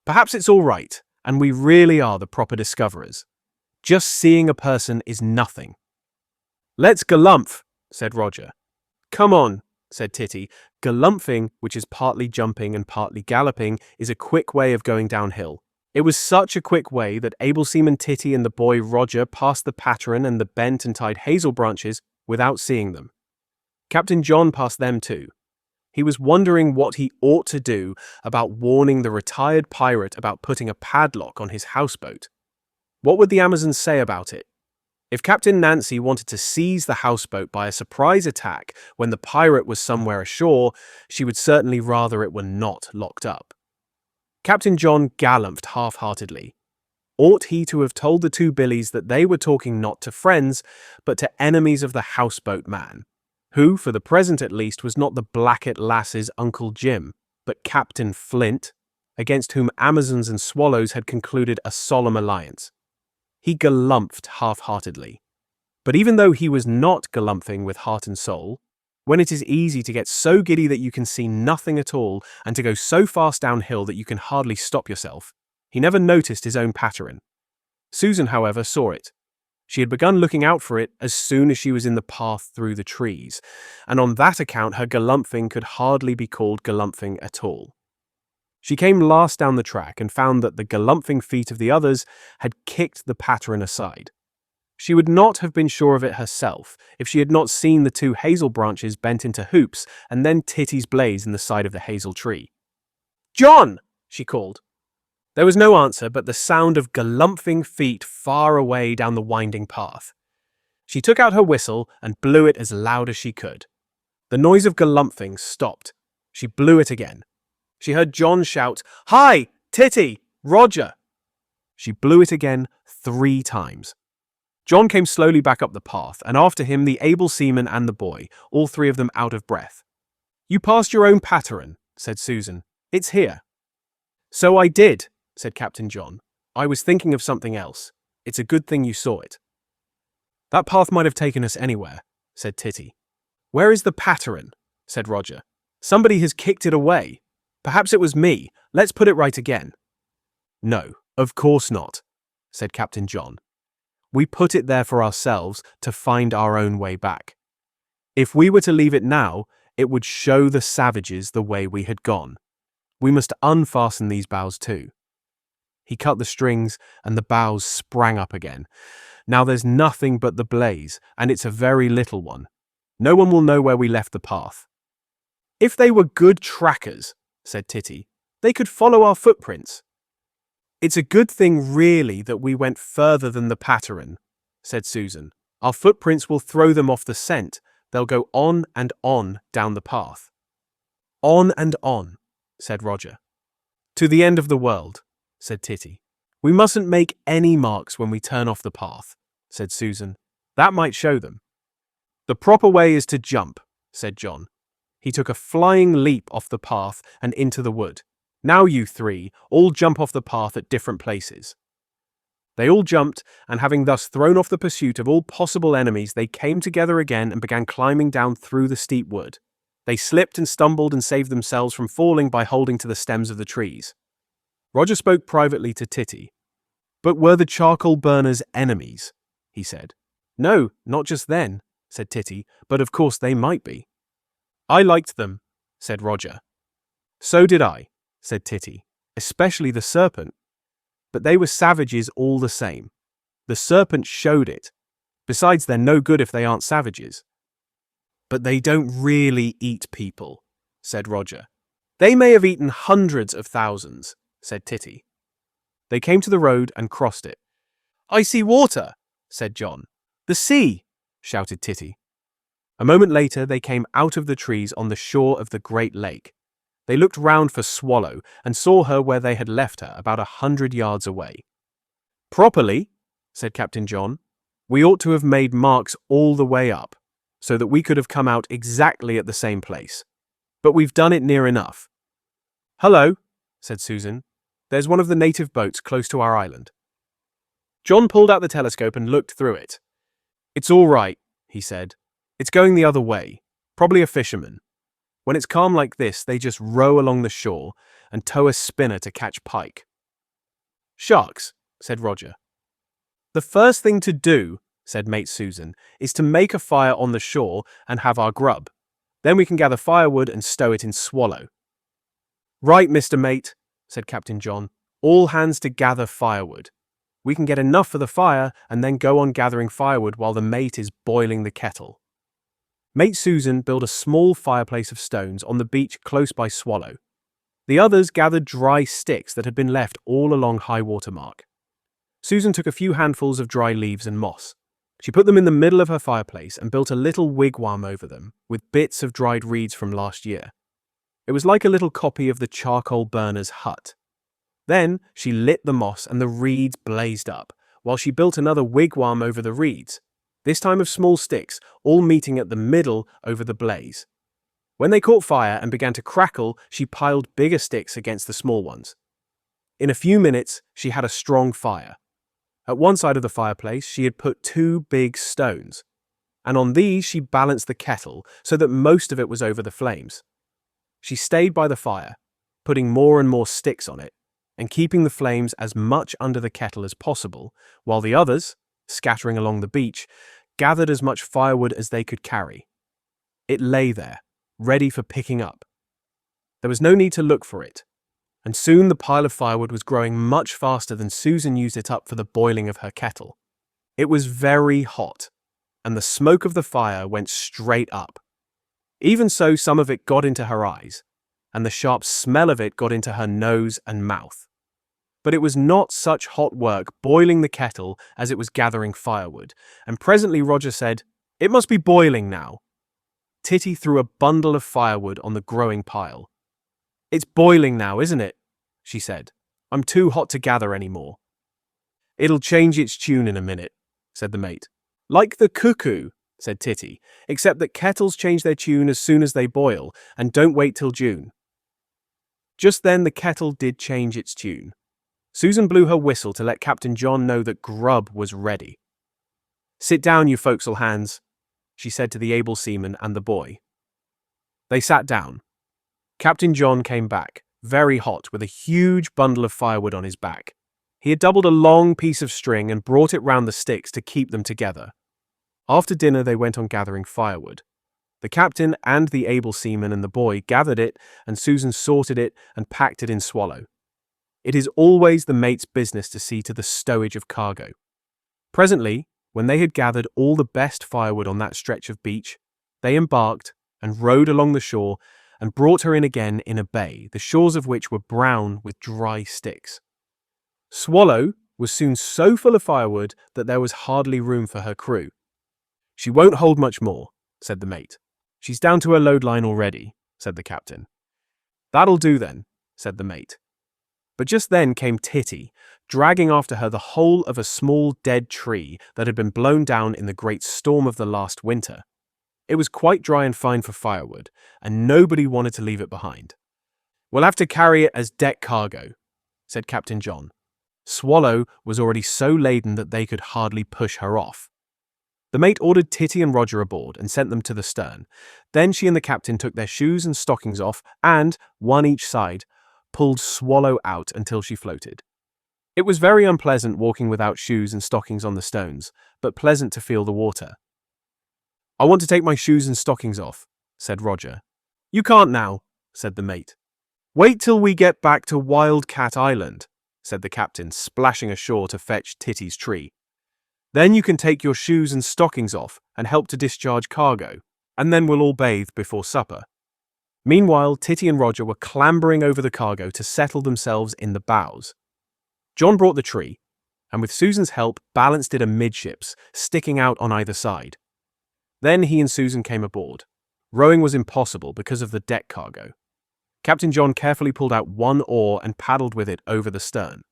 Perhaps it's all right, and we really are the proper discoverers. Just seeing a person is nothing. "Let's galumph," said Roger. "Come on," said Titty. Galumphing, which is partly jumping and partly galloping, is a quick way of going downhill. It was such a quick way that Able Seaman Titty and the boy Roger passed the patteran and the bent and tied hazel branches without seeing them. Captain John passed them too. He was wondering what he ought to do about warning the retired pirate about putting a padlock on his houseboat. What would the Amazons say about it? If Captain Nancy wanted to seize the houseboat by a surprise attack when the pirate was somewhere ashore, she would certainly rather it were not locked up. Captain John galumphed half-heartedly. Ought he to have told the two Billies that they were talking not to friends, but to enemies of the houseboat man, who, for the present at least, was not the Blackett lass's Uncle Jim, but Captain Flint, against whom Amazons and Swallows had concluded a solemn alliance? He galumphed half-heartedly. But even though he was not galumphing with heart and soul, when it is easy to get so giddy that you can see nothing at all and to go so fast downhill that you can hardly stop yourself, he never noticed his own pattern. Susan, however, saw it. She had begun looking out for it as soon as she was in the path through the trees, and on that account her galumphing could hardly be called galumphing at all. She came last down the track and found that the galumphing feet of the others had kicked the pattern aside. She would not have been sure of it herself if she had not seen the two hazel branches bent into hoops and then Titty's blaze in the side of the hazel tree. "John!" she called. There was no answer but the sound of galumphing feet far away down the winding path. She took out her whistle and blew it as loud as she could. The noise of galumphing stopped. She blew it again. She heard John shout, "Hi, Titty, Roger!" She blew it again 3 times. John came slowly back up the path, and after him the able seaman and the boy, all 3 of them out of breath. "You passed your own pattern," said Susan. "It's here." "So I did," said Captain John. "I was thinking of something else. It's a good thing you saw it." "That path might have taken us anywhere," said Titty. "Where is the pattern?" said Roger. "Somebody has kicked it away. Perhaps it was me. Let's put it right again." "No, of course not," said Captain John. "We put it there for ourselves to find our own way back. If we were to leave it now, it would show the savages the way we had gone. We must unfasten these boughs too." He cut the strings and the boughs sprang up again. "Now there's nothing but the blaze, and it's a very little one. No one will know where we left the path." "If they were good trackers," said Titty, "they could follow our footprints." "It's a good thing really that we went further than the pattern," said Susan. "Our footprints will throw them off the scent. They'll go on and on down the path." "On and on," said Roger. "To the end of the world," said Titty. "We mustn't make any marks when we turn off the path," said Susan. "That might show them." "The proper way is to jump," said John. He took a flying leap off the path and into the wood. "Now you 3, all jump off the path at different places." They all jumped, and having thus thrown off the pursuit of all possible enemies, they came together again and began climbing down through the steep wood. They slipped and stumbled and saved themselves from falling by holding to the stems of the trees. Roger spoke privately to Titty. "But were the charcoal burners enemies?" he said. "No, not just then," said Titty, "but of course they might be." "I liked them," said Roger. "So did I," said Titty, "especially the serpent. But they were savages all the same. The serpent showed it. Besides, they're no good if they aren't savages." "But they don't really eat people," said Roger. "They may have eaten hundreds of thousands," said Titty. They came to the road and crossed it. "I see water," said John. "The sea," shouted Titty. A moment later they came out of the trees on the shore of the great lake. They looked round for Swallow and saw her where they had left her, about 100 yards away. "Properly," said Captain John, "we ought to have made marks all the way up, so that we could have come out exactly at the same place. But we've done it near enough." "Hello," said Susan. "There's one of the native boats close to our island." John pulled out the telescope and looked through it. "It's all right," he said. "It's going the other way. Probably a fisherman. When it's calm like this, they just row along the shore and tow a spinner to catch pike." "Sharks," said Roger. "The first thing to do," said Mate Susan, "is to make a fire on the shore and have our grub. Then we can gather firewood and stow it in Swallow." "Right, Mr. Mate," said Captain John. "All hands to gather firewood. We can get enough for the fire and then go on gathering firewood while the mate is boiling the kettle." Mate Susan built a small fireplace of stones on the beach close by Swallow. The others gathered dry sticks that had been left all along high water mark. Susan took a few handfuls of dry leaves and moss. She put them in the middle of her fireplace and built a little wigwam over them with bits of dried reeds from last year. It was like a little copy of the charcoal burner's hut. Then she lit the moss and the reeds blazed up, while she built another wigwam over the reeds, this time of small sticks, all meeting at the middle over the blaze. When they caught fire and began to crackle, she piled bigger sticks against the small ones. In a few minutes, she had a strong fire. At one side of the fireplace, she had put 2 big stones, and on these she balanced the kettle so that most of it was over the flames. She stayed by the fire, putting more and more sticks on it, and keeping the flames as much under the kettle as possible, while the others, scattering along the beach, gathered as much firewood as they could carry. It lay there, ready for picking up. There was no need to look for it, and soon the pile of firewood was growing much faster than Susan used it up for the boiling of her kettle. It was very hot, and the smoke of the fire went straight up. Even so, some of it got into her eyes, and the sharp smell of it got into her nose and mouth. But it was not such hot work boiling the kettle as it was gathering firewood, and presently Roger said, "It must be boiling now." Titty threw a bundle of firewood on the growing pile. "It's boiling now, isn't it?" she said. "I'm too hot to gather any more." "It'll change its tune in a minute," said the mate. "Like the cuckoo," said Titty, "except that kettles change their tune as soon as they boil, and don't wait till June." Just then the kettle did change its tune. Susan blew her whistle to let Captain John know that grub was ready. "Sit down, you forecastle hands," she said to the able seaman and the boy. They sat down. Captain John came back, very hot, with a huge bundle of firewood on his back. He had doubled a long piece of string and brought it round the sticks to keep them together. After dinner they went on gathering firewood. The captain and the able seaman and the boy gathered it, and Susan sorted it and packed it in Swallow. It is always the mate's business to see to the stowage of cargo. Presently, when they had gathered all the best firewood on that stretch of beach, they embarked and rowed along the shore and brought her in again in a bay, the shores of which were brown with dry sticks. Swallow was soon so full of firewood that there was hardly room for her crew. "She won't hold much more," said the mate. "She's down to her load line already," said the captain. "That'll do then," said the mate. But just then came Titty, dragging after her the whole of a small dead tree that had been blown down in the great storm of the last winter. It was quite dry and fine for firewood, and nobody wanted to leave it behind. "We'll have to carry it as deck cargo," said Captain John. Swallow was already so laden that they could hardly push her off. The mate ordered Titty and Roger aboard and sent them to the stern. Then she and the captain took their shoes and stockings off and, one each side, pulled Swallow out until she floated. It was very unpleasant walking without shoes and stockings on the stones, but pleasant to feel the water. "I want to take my shoes and stockings off," said Roger. "You can't now," said the mate. "Wait till we get back to Wildcat Island," said the captain, splashing ashore to fetch Titty's tree. "Then you can take your shoes and stockings off and help to discharge cargo, and then we'll all bathe before supper." Meanwhile, Titty and Roger were clambering over the cargo to settle themselves in the bows. John brought the tree, and with Susan's help balanced it amidships, sticking out on either side. Then he and Susan came aboard. Rowing was impossible because of the deck cargo. Captain John carefully pulled out one oar and paddled with it over the stern.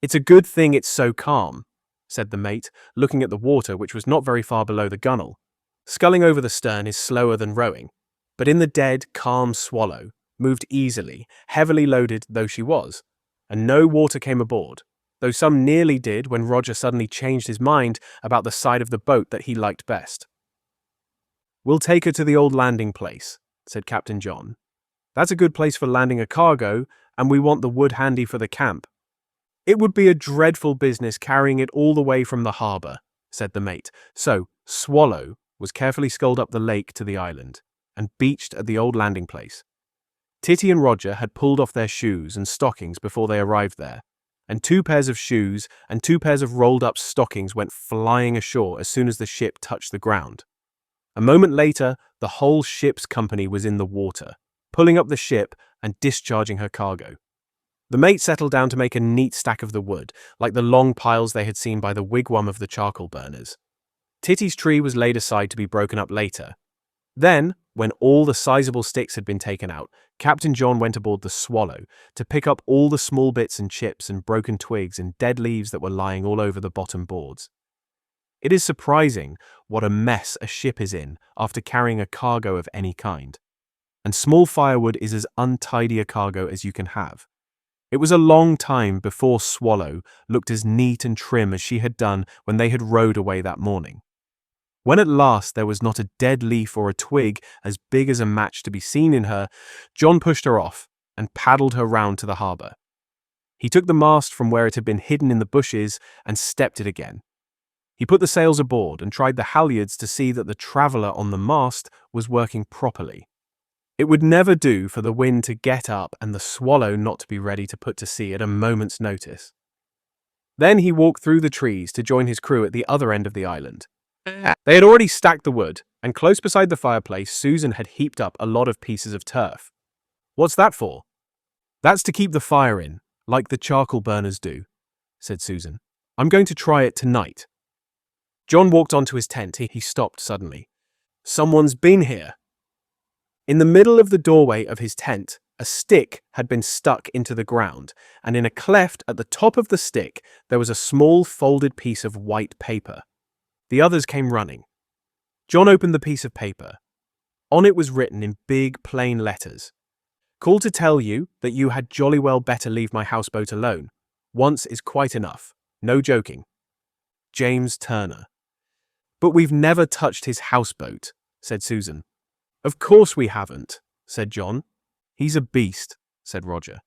"It's a good thing it's so calm," said the mate, looking at the water which was not very far below the gunwale. "Sculling over the stern is slower than rowing, but in the dead, calm Swallow moved easily, heavily loaded though she was, and no water came aboard, though some nearly did when Roger suddenly changed his mind about the side of the boat that he liked best. "We'll take her to the old landing place," said Captain John. "That's a good place for landing a cargo, and we want the wood handy for the camp." "It would be a dreadful business carrying it all the way from the harbour," said the mate. So Swallow was carefully sculled up the lake to the island and beached at the old landing place. Titty and Roger had pulled off their shoes and stockings before they arrived there, and 2 pairs of shoes and 2 pairs of rolled-up stockings went flying ashore as soon as the ship touched the ground. A moment later, the whole ship's company was in the water, pulling up the ship and discharging her cargo. The mates settled down to make a neat stack of the wood, like the long piles they had seen by the wigwam of the charcoal burners. Titty's tree was laid aside to be broken up later. Then, when all the sizable sticks had been taken out, Captain John went aboard the Swallow to pick up all the small bits and chips and broken twigs and dead leaves that were lying all over the bottom boards. It is surprising what a mess a ship is in after carrying a cargo of any kind. And small firewood is as untidy a cargo as you can have. It was a long time before Swallow looked as neat and trim as she had done when they had rowed away that morning. When at last there was not a dead leaf or a twig as big as a match to be seen in her, John pushed her off and paddled her round to the harbour. He took the mast from where it had been hidden in the bushes and stepped it again. He put the sails aboard and tried the halyards to see that the traveller on the mast was working properly. It would never do for the wind to get up and the Swallow not to be ready to put to sea at a moment's notice. Then he walked through the trees to join his crew at the other end of the island. They had already stacked the wood, and close beside the fireplace, Susan had heaped up a lot of pieces of turf. "What's that for?" "That's to keep the fire in, like the charcoal burners do," said Susan. "I'm going to try it tonight." John walked onto his tent. He stopped suddenly. "Someone's been here." In the middle of the doorway of his tent, a stick had been stuck into the ground, and in a cleft at the top of the stick there was a small folded piece of white paper. The others came running. John opened the piece of paper. On it was written in big, plain letters, "Called to tell you that you had jolly well better leave my houseboat alone. Once is quite enough. No joking. James Turner." "But we've never touched his houseboat," said Susan. "Of course we haven't," said John. "He's a beast," said Roger.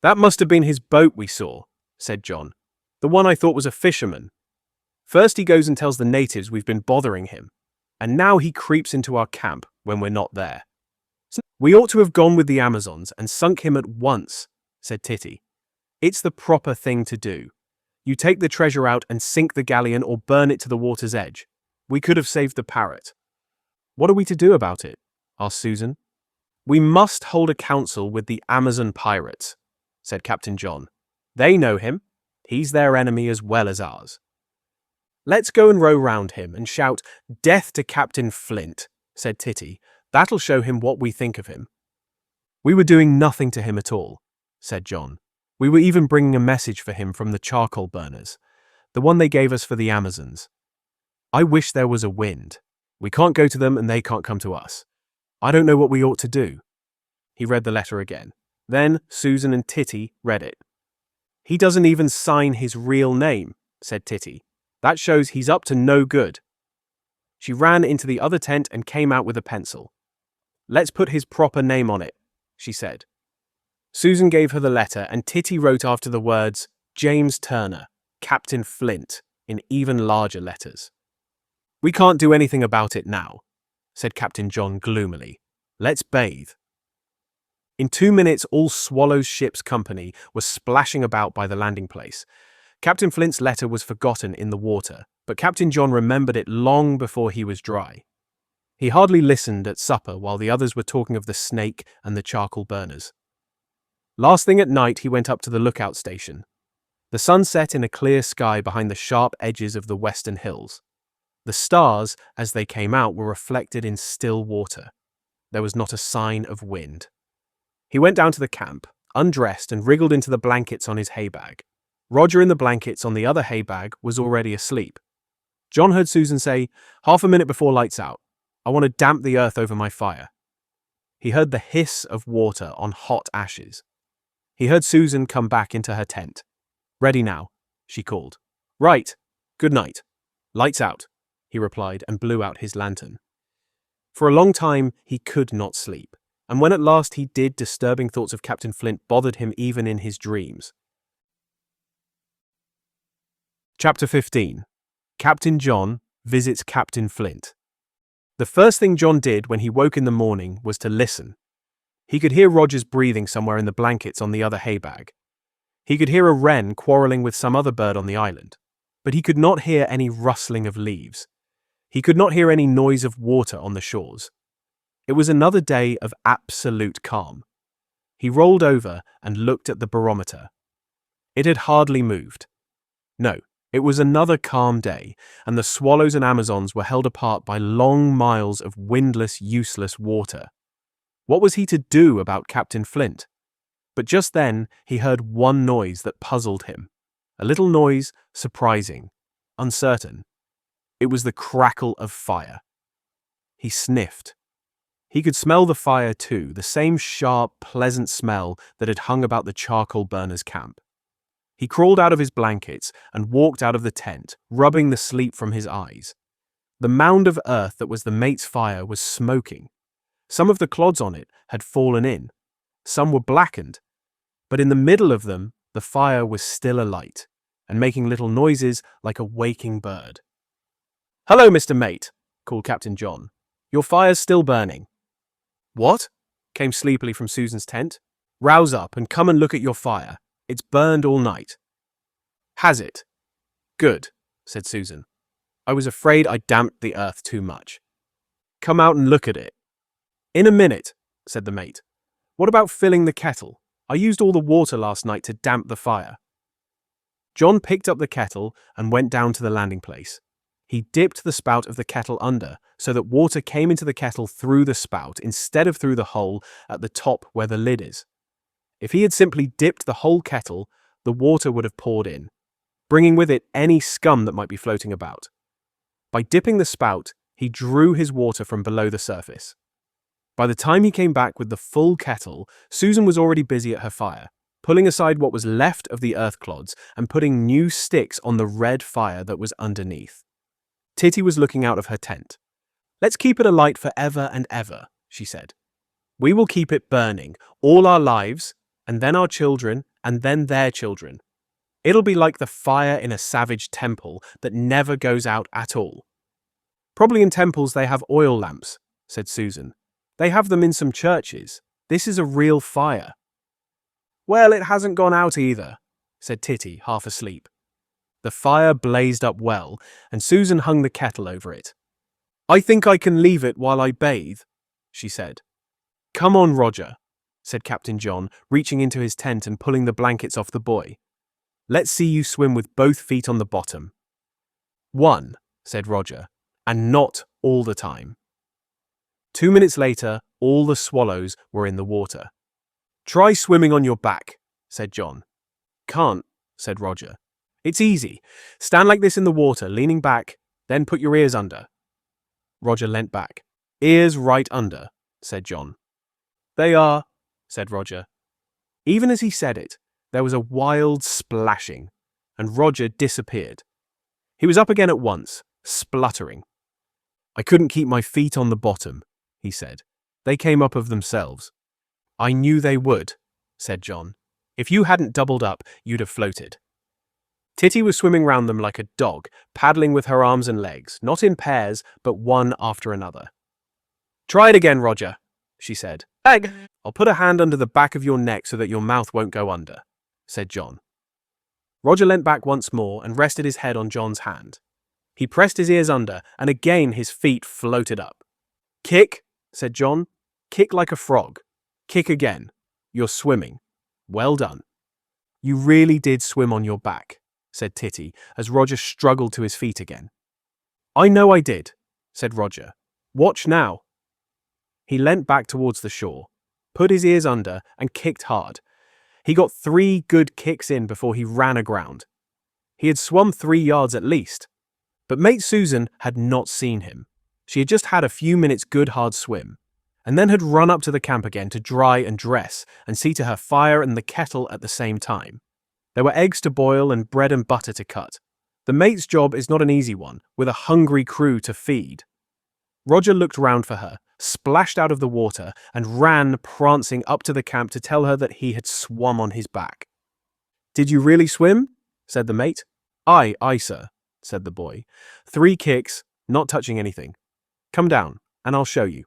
"That must have been his boat we saw," said John. "The one I thought was a fisherman. First he goes and tells the natives we've been bothering him, and now he creeps into our camp when we're not there." "We ought to have gone with the Amazons and sunk him at once," said Titty. "It's the proper thing to do. You take the treasure out and sink the galleon or burn it to the water's edge. We could have saved the parrot." "What are we to do about it?" asked Susan. "We must hold a council with the Amazon pirates," said Captain John. "They know him. He's their enemy as well as ours." "Let's go and row round him and shout, 'Death to Captain Flint,'" said Titty. "That'll show him what we think of him." "We were doing nothing to him at all," said John. "We were even bringing a message for him from the charcoal burners, the one they gave us for the Amazons. I wish there was a wind. We can't go to them and they can't come to us. I don't know what we ought to do." He read the letter again. Then Susan and Titty read it. "He doesn't even sign his real name," said Titty. "That shows he's up to no good." She ran into the other tent and came out with a pencil. "Let's put his proper name on it," she said. Susan gave her the letter and Titty wrote after the words, "James Turner, Captain Flint," in even larger letters. "We can't do anything about it now," said Captain John gloomily. "Let's bathe." In 2 minutes all Swallow's ship's company was splashing about by the landing place. Captain Flint's letter was forgotten in the water, but Captain John remembered it long before he was dry. He hardly listened at supper while the others were talking of the snake and the charcoal burners. Last thing at night he went up to the lookout station. The sun set in a clear sky behind the sharp edges of the western hills. The stars, as they came out, were reflected in still water. There was not a sign of wind. He went down to the camp, undressed and wriggled into the blankets on his hay bag. Roger in the blankets on the other hay bag was already asleep. John heard Susan say, "Half a minute before lights out. I want to damp the earth over my fire." He heard the hiss of water on hot ashes. He heard Susan come back into her tent. "Ready now," she called. "Right. Good night. Lights out," he replied and blew out his lantern. For a long time he could not sleep, and when at last he did, disturbing thoughts of Captain Flint bothered him even in his dreams. Chapter 15. Captain John visits Captain Flint. The first thing John did when he woke in the morning was to listen. He could hear Roger's breathing somewhere in the blankets on the other hay bag. He could hear a wren quarrelling with some other bird on the island, but he could not hear any rustling of leaves. He could not hear any noise of water on the shores. It was another day of absolute calm. He rolled over and looked at the barometer. It had hardly moved. No, it was another calm day, and the swallows and Amazons were held apart by long miles of windless, useless water. What was he to do about Captain Flint? But just then he heard one noise that puzzled him. A little noise, surprising, uncertain. It was the crackle of fire. He sniffed. He could smell the fire too, the same sharp, pleasant smell that had hung about the charcoal burners' camp. He crawled out of his blankets and walked out of the tent, rubbing the sleep from his eyes. The mound of earth that was the mate's fire was smoking. Some of the clods on it had fallen in. Some were blackened. But in the middle of them, the fire was still alight and making little noises like a waking bird. "Hello, Mr. Mate," called Captain John. "Your fire's still burning." "What?" came sleepily from Susan's tent. "Rouse up and come and look at your fire. It's burned all night." "Has it?" "Good," said Susan. "I was afraid I damped the earth too much." "Come out and look at it." "In a minute," said the mate. "What about filling the kettle? I used all the water last night to damp the fire." John picked up the kettle and went down to the landing place. He dipped the spout of the kettle under so that water came into the kettle through the spout instead of through the hole at the top where the lid is. If he had simply dipped the whole kettle, the water would have poured in, bringing with it any scum that might be floating about. By dipping the spout, he drew his water from below the surface. By the time he came back with the full kettle, Susan was already busy at her fire, pulling aside what was left of the earth clods and putting new sticks on the red fire that was underneath. Titty was looking out of her tent. "Let's keep it alight forever and ever," she said. "We will keep it burning all our lives, and then our children, and then their children. It'll be like the fire in a savage temple that never goes out at all." "Probably in temples they have oil lamps," said Susan. "They have them in some churches. This is a real fire." "Well, it hasn't gone out either," said Titty, half asleep. The fire blazed up well, and Susan hung the kettle over it. "I think I can leave it while I bathe," she said. "Come on, Roger," said Captain John, reaching into his tent and pulling the blankets off the boy. "Let's see you swim with both feet on the bottom." "One," said Roger, "and not all the time." 2 minutes later, all the swallows were in the water. "Try swimming on your back," said John. "Can't," said Roger. "It's easy. Stand like this in the water, leaning back, then put your ears under." Roger leant back. "Ears right under," said John. "They are," said Roger. Even as he said it, there was a wild splashing, and Roger disappeared. He was up again at once, spluttering. "I couldn't keep my feet on the bottom," he said. "They came up of themselves." "I knew they would," said John. "If you hadn't doubled up, you'd have floated." Titty was swimming round them like a dog, paddling with her arms and legs, not in pairs, but one after another. "Try it again, Roger," she said. "Egg! I'll put a hand under the back of your neck so that your mouth won't go under," said John. Roger leant back once more and rested his head on John's hand. He pressed his ears under, and again his feet floated up. "Kick," said John. "Kick like a frog. Kick again. You're swimming. Well done." "You really did swim on your back," said Titty, as Roger struggled to his feet again. "I know I did," said Roger. "Watch now." He leant back towards the shore, put his ears under, and kicked hard. He got 3 good kicks in before he ran aground. He had swum 3 yards at least. But Mate Susan had not seen him. She had just had a few minutes' good hard swim, and then had run up to the camp again to dry and dress and see to her fire and the kettle at the same time. There were eggs to boil and bread and butter to cut. The mate's job is not an easy one, with a hungry crew to feed. Roger looked round for her, splashed out of the water, and ran prancing up to the camp to tell her that he had swum on his back. "Did you really swim?" said the mate. "Aye, aye, sir," said the boy. 3 kicks, not touching anything. "Come down, and I'll show you."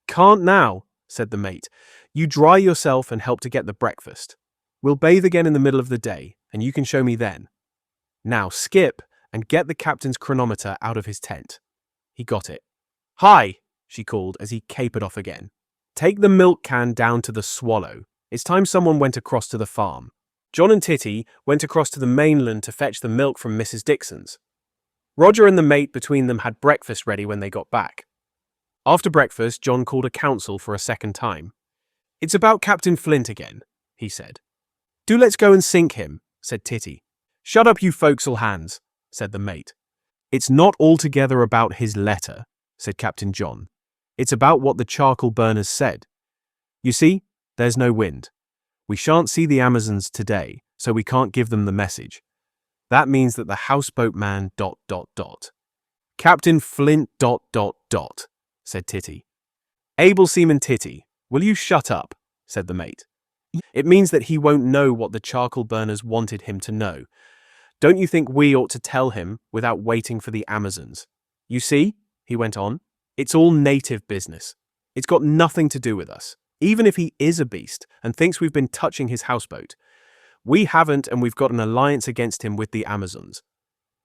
"Can't now," said the mate. "You dry yourself and help to get the breakfast. We'll bathe again in the middle of the day, and you can show me then. Now skip and get the captain's chronometer out of his tent." He got it. "Hi," she called as he capered off again. "Take the milk can down to the Swallow. It's time someone went across to the farm. John and Titty went across to the mainland to fetch the milk from Mrs. Dixon's. Roger and the mate between them had breakfast ready when they got back. After breakfast, John called a council for a second time. "It's about Captain Flint again," he said. "Do let's go and sink him," said Titty. "Shut up, you forecastle hands," said the mate. "It's not altogether about his letter," said Captain John. "It's about what the charcoal burners said. You see, there's no wind. We shan't see the Amazons today, so we can't give them the message. That means that the houseboat man ... Captain Flint ... said Titty. "Able Seaman Titty, will you shut up?" said the mate. "It means that he won't know what the charcoal burners wanted him to know. Don't you think we ought to tell him without waiting for the Amazons? You see," he went on, "it's all native business. It's got nothing to do with us. Even if he is a beast and thinks we've been touching his houseboat, we haven't, and we've got an alliance against him with the Amazons.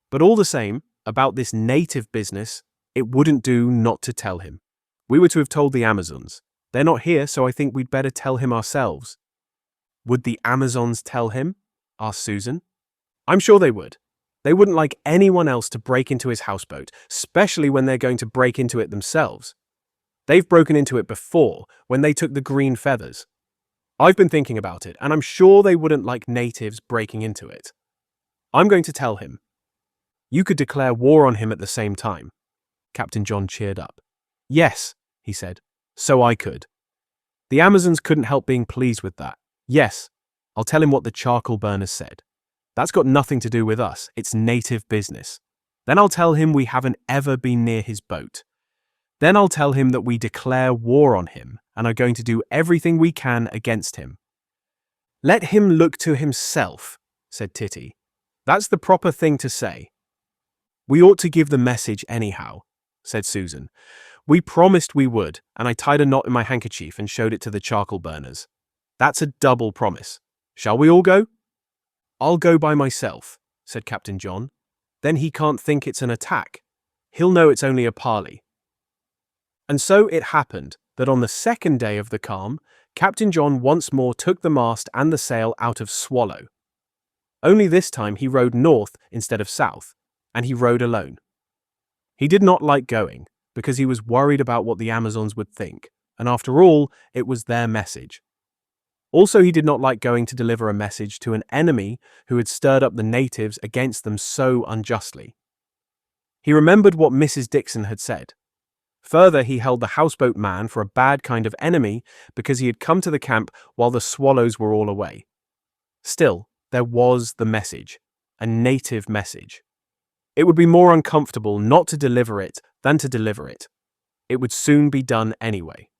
But all the same, about this native business, it wouldn't do not to tell him. We were to have told the Amazons. They're not here, so I think we'd better tell him ourselves." "Would the Amazons tell him?" asked Susan. "I'm sure they would. They wouldn't like anyone else to break into his houseboat, especially when they're going to break into it themselves. They've broken into it before, when they took the green feathers. I've been thinking about it, and I'm sure they wouldn't like natives breaking into it. I'm going to tell him. You could declare war on him at the same time." Captain John cheered up. "Yes," he said, "so I could." The Amazons couldn't help being pleased with that. "Yes, I'll tell him what the charcoal burners said. That's got nothing to do with us, it's native business. Then I'll tell him we haven't ever been near his boat. Then I'll tell him that we declare war on him and are going to do everything we can against him." "Let him look to himself," said Titty. "That's the proper thing to say." "We ought to give the message anyhow," said Susan. "We promised we would, and I tied a knot in my handkerchief and showed it to the charcoal burners. That's a double promise. Shall we all go?" "I'll go by myself," said Captain John. "Then he can't think it's an attack. He'll know it's only a parley." And so it happened that on the second day of the calm, Captain John once more took the mast and the sail out of Swallow. Only this time he rowed north instead of south, and he rowed alone. He did not like going, because he was worried about what the Amazons would think, and after all, it was their message. Also, he did not like going to deliver a message to an enemy who had stirred up the natives against them so unjustly. He remembered what Mrs. Dixon had said. Further, he held the houseboat man for a bad kind of enemy because he had come to the camp while the swallows were all away. Still, there was the message, a native message. It would be more uncomfortable not to deliver it than to deliver it. It would soon be done anyway.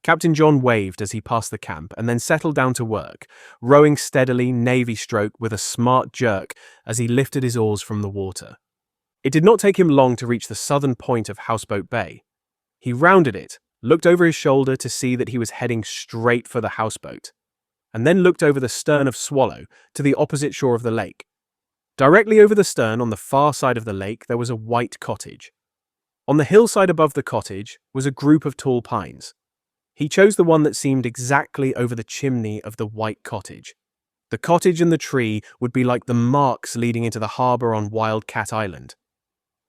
Captain John waved as he passed the camp and then settled down to work, rowing steadily, navy stroke with a smart jerk as he lifted his oars from the water. It did not take him long to reach the southern point of Houseboat Bay. He rounded it, looked over his shoulder to see that he was heading straight for the houseboat, and then looked over the stern of Swallow to the opposite shore of the lake. Directly over the stern on the far side of the lake there was a white cottage. On the hillside above the cottage was a group of tall pines. He chose the one that seemed exactly over the chimney of the white cottage. The cottage and the tree would be like the marks leading into the harbour on Wildcat Island.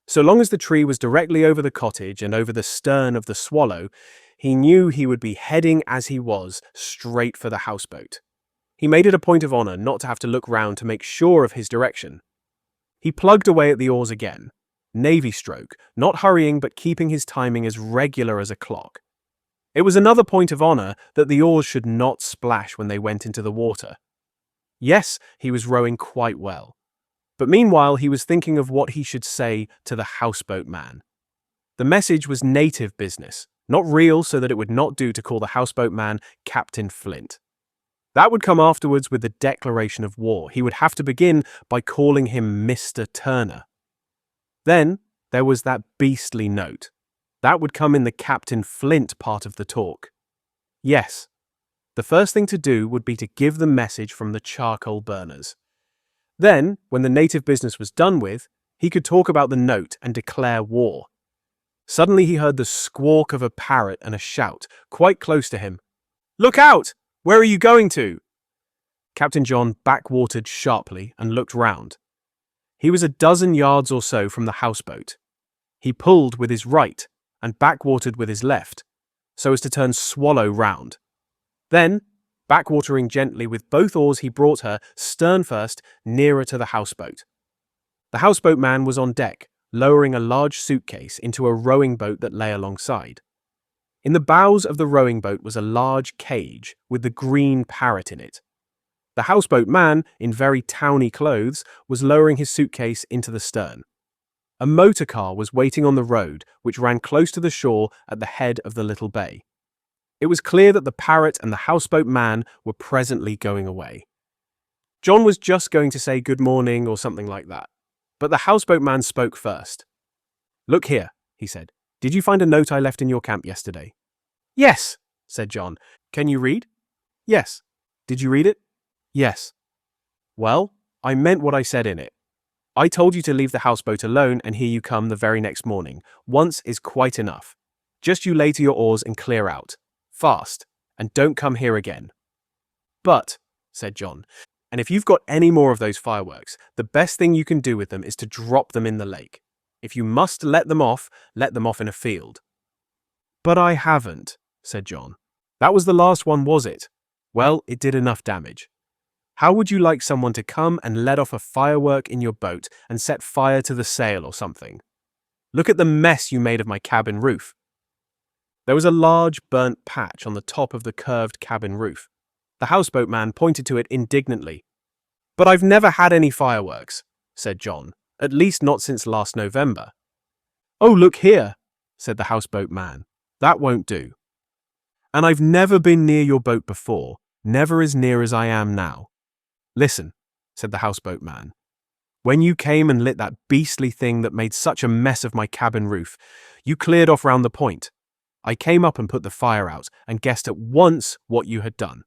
So long as the tree was directly over the cottage and over the stern of the Swallow, he knew he would be heading as he was straight for the houseboat. He made it a point of honour not to have to look round to make sure of his direction. He plugged away at the oars again, navy stroke, not hurrying but keeping his timing as regular as a clock. It was another point of honour that the oars should not splash when they went into the water. Yes, he was rowing quite well. But meanwhile he was thinking of what he should say to the houseboat man. The message was native business, not real, so that it would not do to call the houseboat man Captain Flint. That would come afterwards with the declaration of war. He would have to begin by calling him Mr. Turner. Then there was that beastly note. That would come in the Captain Flint part of the talk. Yes, the first thing to do would be to give the message from the charcoal burners. Then, when the native business was done with, he could talk about the note and declare war. Suddenly he heard the squawk of a parrot and a shout, quite close to him. "Look out! Where are you going to? Captain John backwatered sharply and looked round. He was a dozen yards or so from the houseboat. He pulled with his right and backwatered with his left, so as to turn Swallow round. Then, backwatering gently with both oars, he brought her, stern first, nearer to the houseboat. The houseboat man was on deck, lowering a large suitcase into a rowing boat that lay alongside. In the bows of the rowing boat was a large cage with the green parrot in it. The houseboat man, in very towny clothes, was lowering his suitcase into the stern. A motor car was waiting on the road, which ran close to the shore at the head of the little bay. It was clear that the parrot and the houseboat man were presently going away. John was just going to say good morning or something like that, but the houseboat man spoke first. "Look here," he said. "Did you find a note I left in your camp yesterday?" "Yes," said John. "Can you read?" "Yes." "Did you read it?" "Yes." "Well, I meant what I said in it. I told you to leave the houseboat alone, and here you come the very next morning. Once is quite enough. Just you lay to your oars and clear out. Fast, and don't come here again." "But," said John, "and if you've got any more of those fireworks, the best thing you can do with them is to drop them in the lake. If you must let them off in a field." "But I haven't," said John. "That was the last one, was it? Well, it did enough damage. How would you like someone to come and let off a firework in your boat and set fire to the sail or something? Look at the mess you made of my cabin roof." There was a large burnt patch on the top of the curved cabin roof. The houseboat man pointed to it indignantly. "But I've never had any fireworks," said John, "at least not since last November." "Oh, look here," said the houseboat man. "That won't do. And I've never been near your boat before, never as near as I am now. Listen," said the houseboat man. "When you came and lit that beastly thing that made such a mess of my cabin roof, you cleared off round the point. I came up and put the fire out and guessed at once what you had done.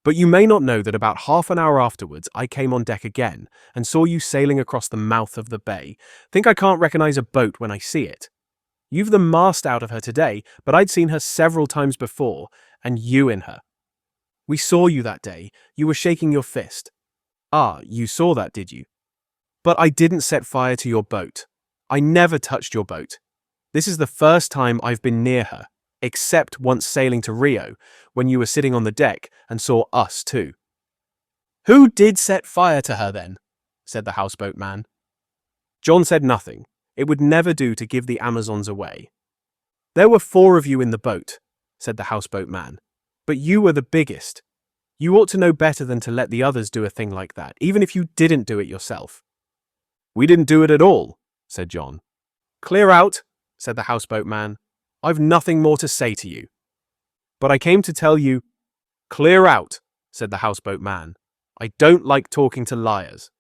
But you may not know that about half an hour afterwards I came on deck again and saw you sailing across the mouth of the bay. Think I can't recognize a boat when I see it. You've the mast out of her today, but I'd seen her several times before, and you in her. We saw you that day. You were shaking your fist. Ah, you saw that, did you? But I didn't set fire to your boat. I never touched your boat. This is the first time I've been near her, except once sailing to Rio, when you were sitting on the deck and saw us too." "Who did set fire to her then?" said the houseboat man. John said nothing. It would never do to give the Amazons away. "There were 4 of you in the boat," said the houseboat man, "but you were the biggest. You ought to know better than to let the others do a thing like that, even if you didn't do it yourself." "We didn't do it at all," said John. "Clear out," said the houseboat man. "I've nothing more to say to you." "But I came to tell you—" "Clear out," said the houseboat man. "I don't like talking to liars.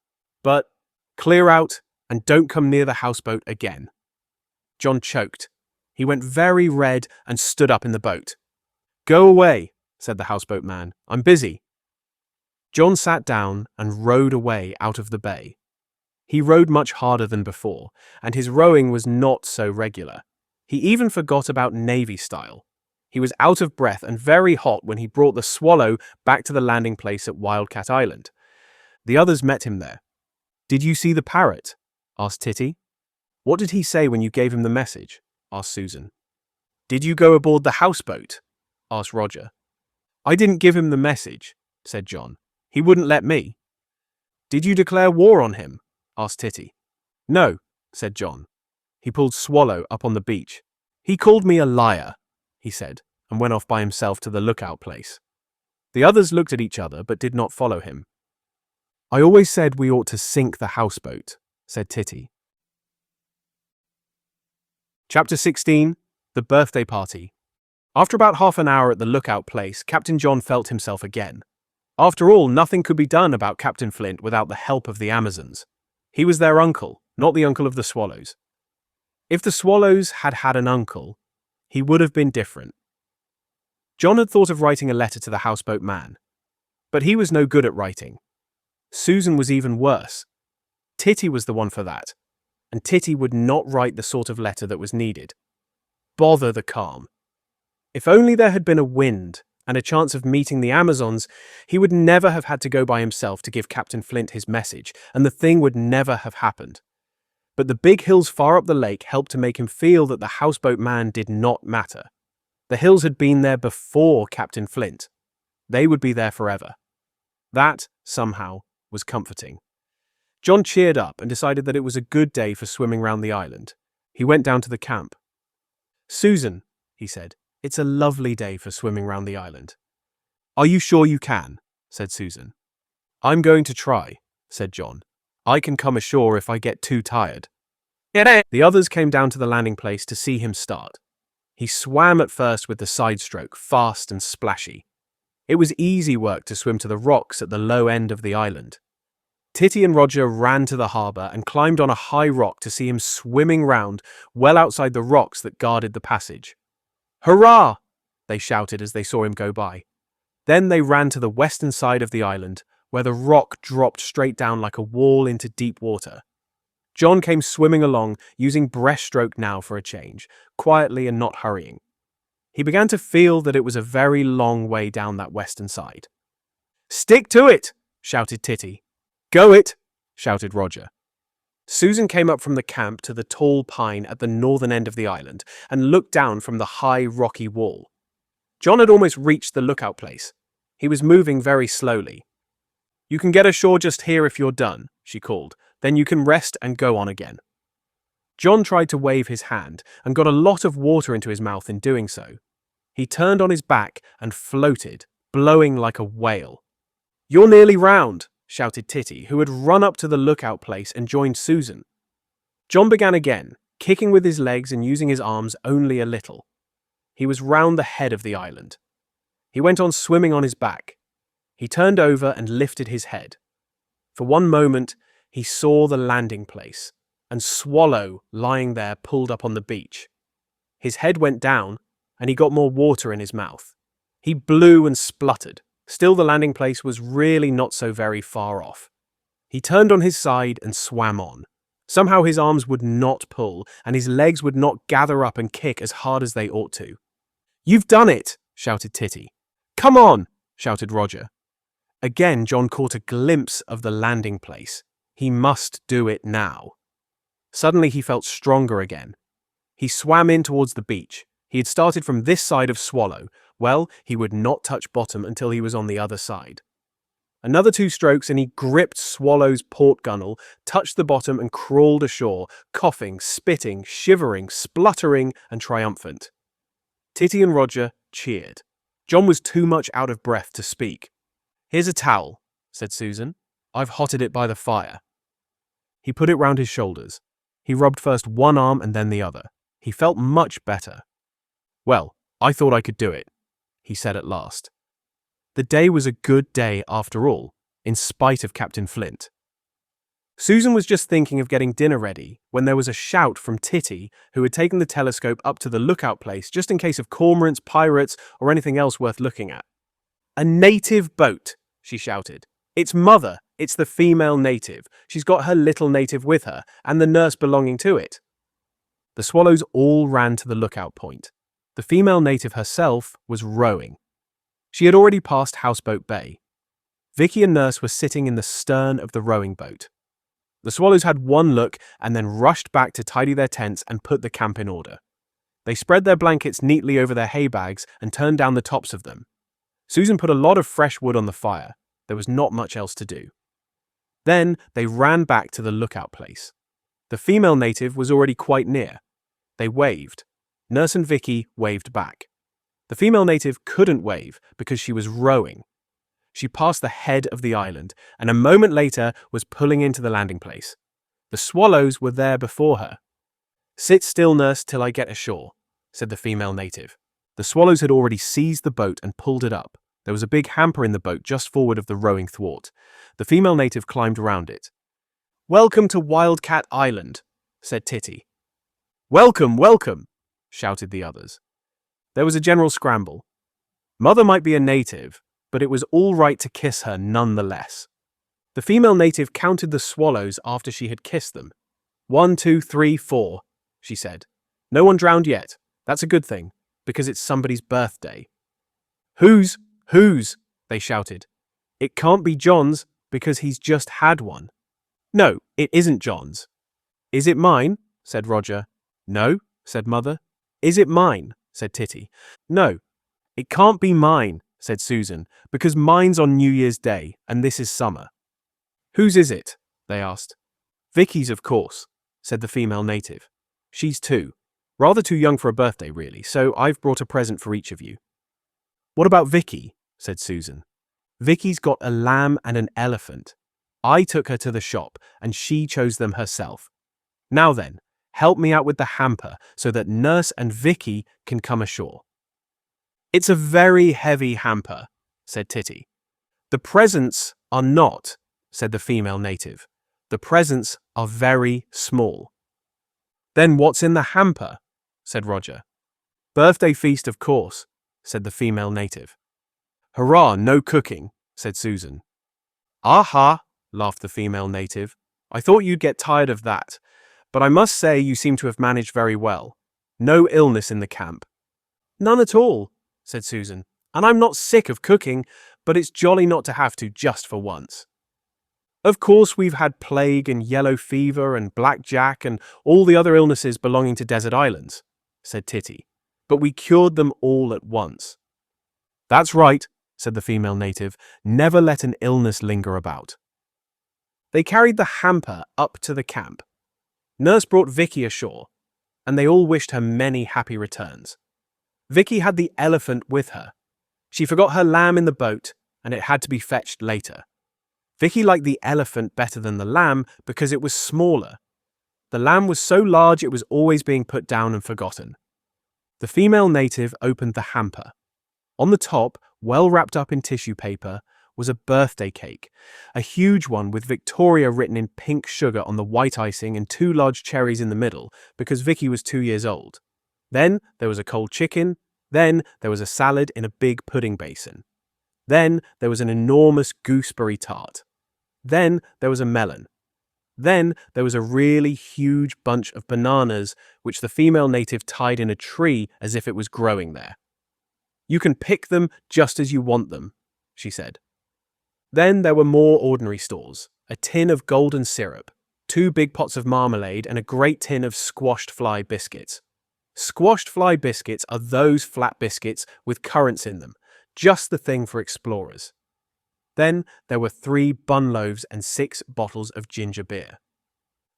But clear out and don't come near the houseboat again." John choked. He went very red and stood up in the boat. "Go away," said the houseboat man. "I'm busy." John sat down and rowed away out of the bay. He rowed much harder than before, and his rowing was not so regular. He even forgot about Navy style. He was out of breath and very hot when he brought the Swallow back to the landing place at Wildcat Island. The others met him there. "Did you see the parrot?" asked Titty. "What did he say when you gave him the message?" asked Susan. "Did you go aboard the houseboat?" asked Roger. "I didn't give him the message," said John. "He wouldn't let me." "Did you declare war on him?" asked Titty. "No," said John. He pulled Swallow up on the beach. "He called me a liar," he said, and went off by himself to the lookout place. The others looked at each other but did not follow him. "I always said we ought to sink the houseboat," said Titty. Chapter 16. The Birthday Party. After about half an hour at the lookout place, Captain John felt himself again. After all, nothing could be done about Captain Flint without the help of the Amazons. He was their uncle, not the uncle of the Swallows. If the Swallows had had an uncle, he would have been different. John had thought of writing a letter to the houseboat man, but he was no good at writing. Susan was even worse. Titty was the one for that, and Titty would not write the sort of letter that was needed. Bother the calm. If only there had been a wind, and a chance of meeting the Amazons, he would never have had to go by himself to give Captain Flint his message, and the thing would never have happened. But the big hills far up the lake helped to make him feel that the houseboat man did not matter. The hills had been there before Captain Flint. They would be there forever. That, somehow, was comforting. John cheered up and decided that it was a good day for swimming round the island. He went down to the camp. "Susan," he said, "it's a lovely day for swimming round the island." "Are you sure you can?" said Susan. "I'm going to try," said John. "I can come ashore if I get too tired." The others came down to the landing place to see him start. He swam at first with the side stroke, fast and splashy. It was easy work to swim to the rocks at the low end of the island. Titty and Roger ran to the harbour and climbed on a high rock to see him swimming round well outside the rocks that guarded the passage. "Hurrah!" they shouted as they saw him go by. Then they ran to the western side of the island, where the rock dropped straight down like a wall into deep water. John came swimming along, using breaststroke now for a change, quietly and not hurrying. He began to feel that it was a very long way down that western side. "Stick to it!" shouted Titty. "Go it!" shouted Roger. Susan came up from the camp to the tall pine at the northern end of the island and looked down from the high rocky wall. John had almost reached the lookout place. He was moving very slowly. "You can get ashore just here if you're done," she called. "Then you can rest and go on again." John tried to wave his hand and got a lot of water into his mouth in doing so. He turned on his back and floated, blowing like a whale. "You're nearly round," shouted Titty, who had run up to the lookout place and joined Susan. John began again, kicking with his legs and using his arms only a little. He was round the head of the island. He went on swimming on his back. He turned over and lifted his head. For one moment, he saw the landing place, and Swallow lying there pulled up on the beach. His head went down, and he got more water in his mouth. He blew and spluttered. Still, the landing place was really not so very far off. He turned on his side and swam on. Somehow his arms would not pull, and his legs would not gather up and kick as hard as they ought to. "You've done it!" shouted Titty. "Come on!" shouted Roger. Again, John caught a glimpse of the landing place. He must do it now. Suddenly he felt stronger again. He swam in towards the beach. He had started from this side of Swallow. Well, he would not touch bottom until he was on the other side. Another 2 strokes and he gripped Swallow's port gunwale, touched the bottom and crawled ashore, coughing, spitting, shivering, spluttering and triumphant. Titty and Roger cheered. John was too much out of breath to speak. "Here's a towel," said Susan. "I've hotted it by the fire." He put it round his shoulders. He rubbed first one arm and then the other. He felt much better. "Well, I thought I could do it," he said at last. The day was a good day after all, in spite of Captain Flint. Susan was just thinking of getting dinner ready when there was a shout from Titty, who had taken the telescope up to the lookout place just in case of cormorants, pirates, or anything else worth looking at. "A native boat," she shouted. "It's Mother. It's the female native. She's got her little native with her, and the nurse belonging to it." The swallows all ran to the lookout point. The female native herself was rowing. She had already passed Houseboat Bay. Vicky and Nurse were sitting in the stern of the rowing boat. The swallows had one look and then rushed back to tidy their tents and put the camp in order. They spread their blankets neatly over their hay bags and turned down the tops of them. Susan put a lot of fresh wood on the fire. There was not much else to do. Then they ran back to the lookout place. The female native was already quite near. They waved. Nurse and Vicky waved back. The female native couldn't wave because she was rowing. She passed the head of the island and a moment later was pulling into the landing place. The swallows were there before her. "Sit still, Nurse, till I get ashore," said the female native. The swallows had already seized the boat and pulled it up. There was a big hamper in the boat just forward of the rowing thwart. The female native climbed around it. "Welcome to Wildcat Island," said Titty. "Welcome, welcome," shouted the others. There was a general scramble. Mother might be a native, but it was all right to kiss her nonetheless. The female native counted the swallows after she had kissed them. 1, 2, 3, 4, she said. "No one drowned yet. That's a good thing, because it's somebody's birthday." Whose? They shouted. It can't be John's, because he's just had one. No, it isn't John's. Is it mine? Said Roger. No, said Mother. Is it mine? Said Titty. No, it can't be mine, said Susan, because mine's on New Year's Day, and this is summer. Whose is it? They asked. Vicky's, of course, said the female native. She's 2. Rather too young for a birthday, really, so I've brought a present for each of you. What about Vicky? Said Susan. Vicky's got a lamb and an elephant. I took her to the shop, and she chose them herself. Now then, help me out with the hamper so that Nurse and Vicky can come ashore. It's a very heavy hamper, said Titty. The presents are not, said the female native. The presents are very small. Then what's in the hamper? Said Roger. Birthday feast, of course, said the female native. Hurrah, no cooking, said Susan. Aha, laughed the female native. I thought you'd get tired of that, but I must say you seem to have managed very well. No illness in the camp. None at all, said Susan, and I'm not sick of cooking, but it's jolly not to have to just for once. Of course we've had plague and yellow fever and blackjack and all the other illnesses belonging to desert islands, said Titty, but we cured them all at once. That's right, said the female native. Never let an illness linger about. They carried the hamper up to the camp. Nurse brought Vicky ashore, and they all wished her many happy returns. Vicky had the elephant with her. She forgot her lamb in the boat, and it had to be fetched later. Vicky liked the elephant better than the lamb because it was smaller. The lamb was so large it was always being put down and forgotten. The female native opened the hamper. On the top, well wrapped up in tissue paper, was a birthday cake, a huge one with Victoria written in pink sugar on the white icing and 2 large cherries in the middle because Vicky was 2 years old. Then there was a cold chicken. Then there was a salad in a big pudding basin. Then there was an enormous gooseberry tart. Then there was a melon. Then there was a really huge bunch of bananas which the female native tied in a tree as if it was growing there. You can pick them just as you want them, she said. Then there were more ordinary stores, a tin of golden syrup, 2 big pots of marmalade, and a great tin of squashed fly biscuits. Squashed fly biscuits are those flat biscuits with currants in them, just the thing for explorers. Then there were 3 bun loaves and 6 bottles of ginger beer.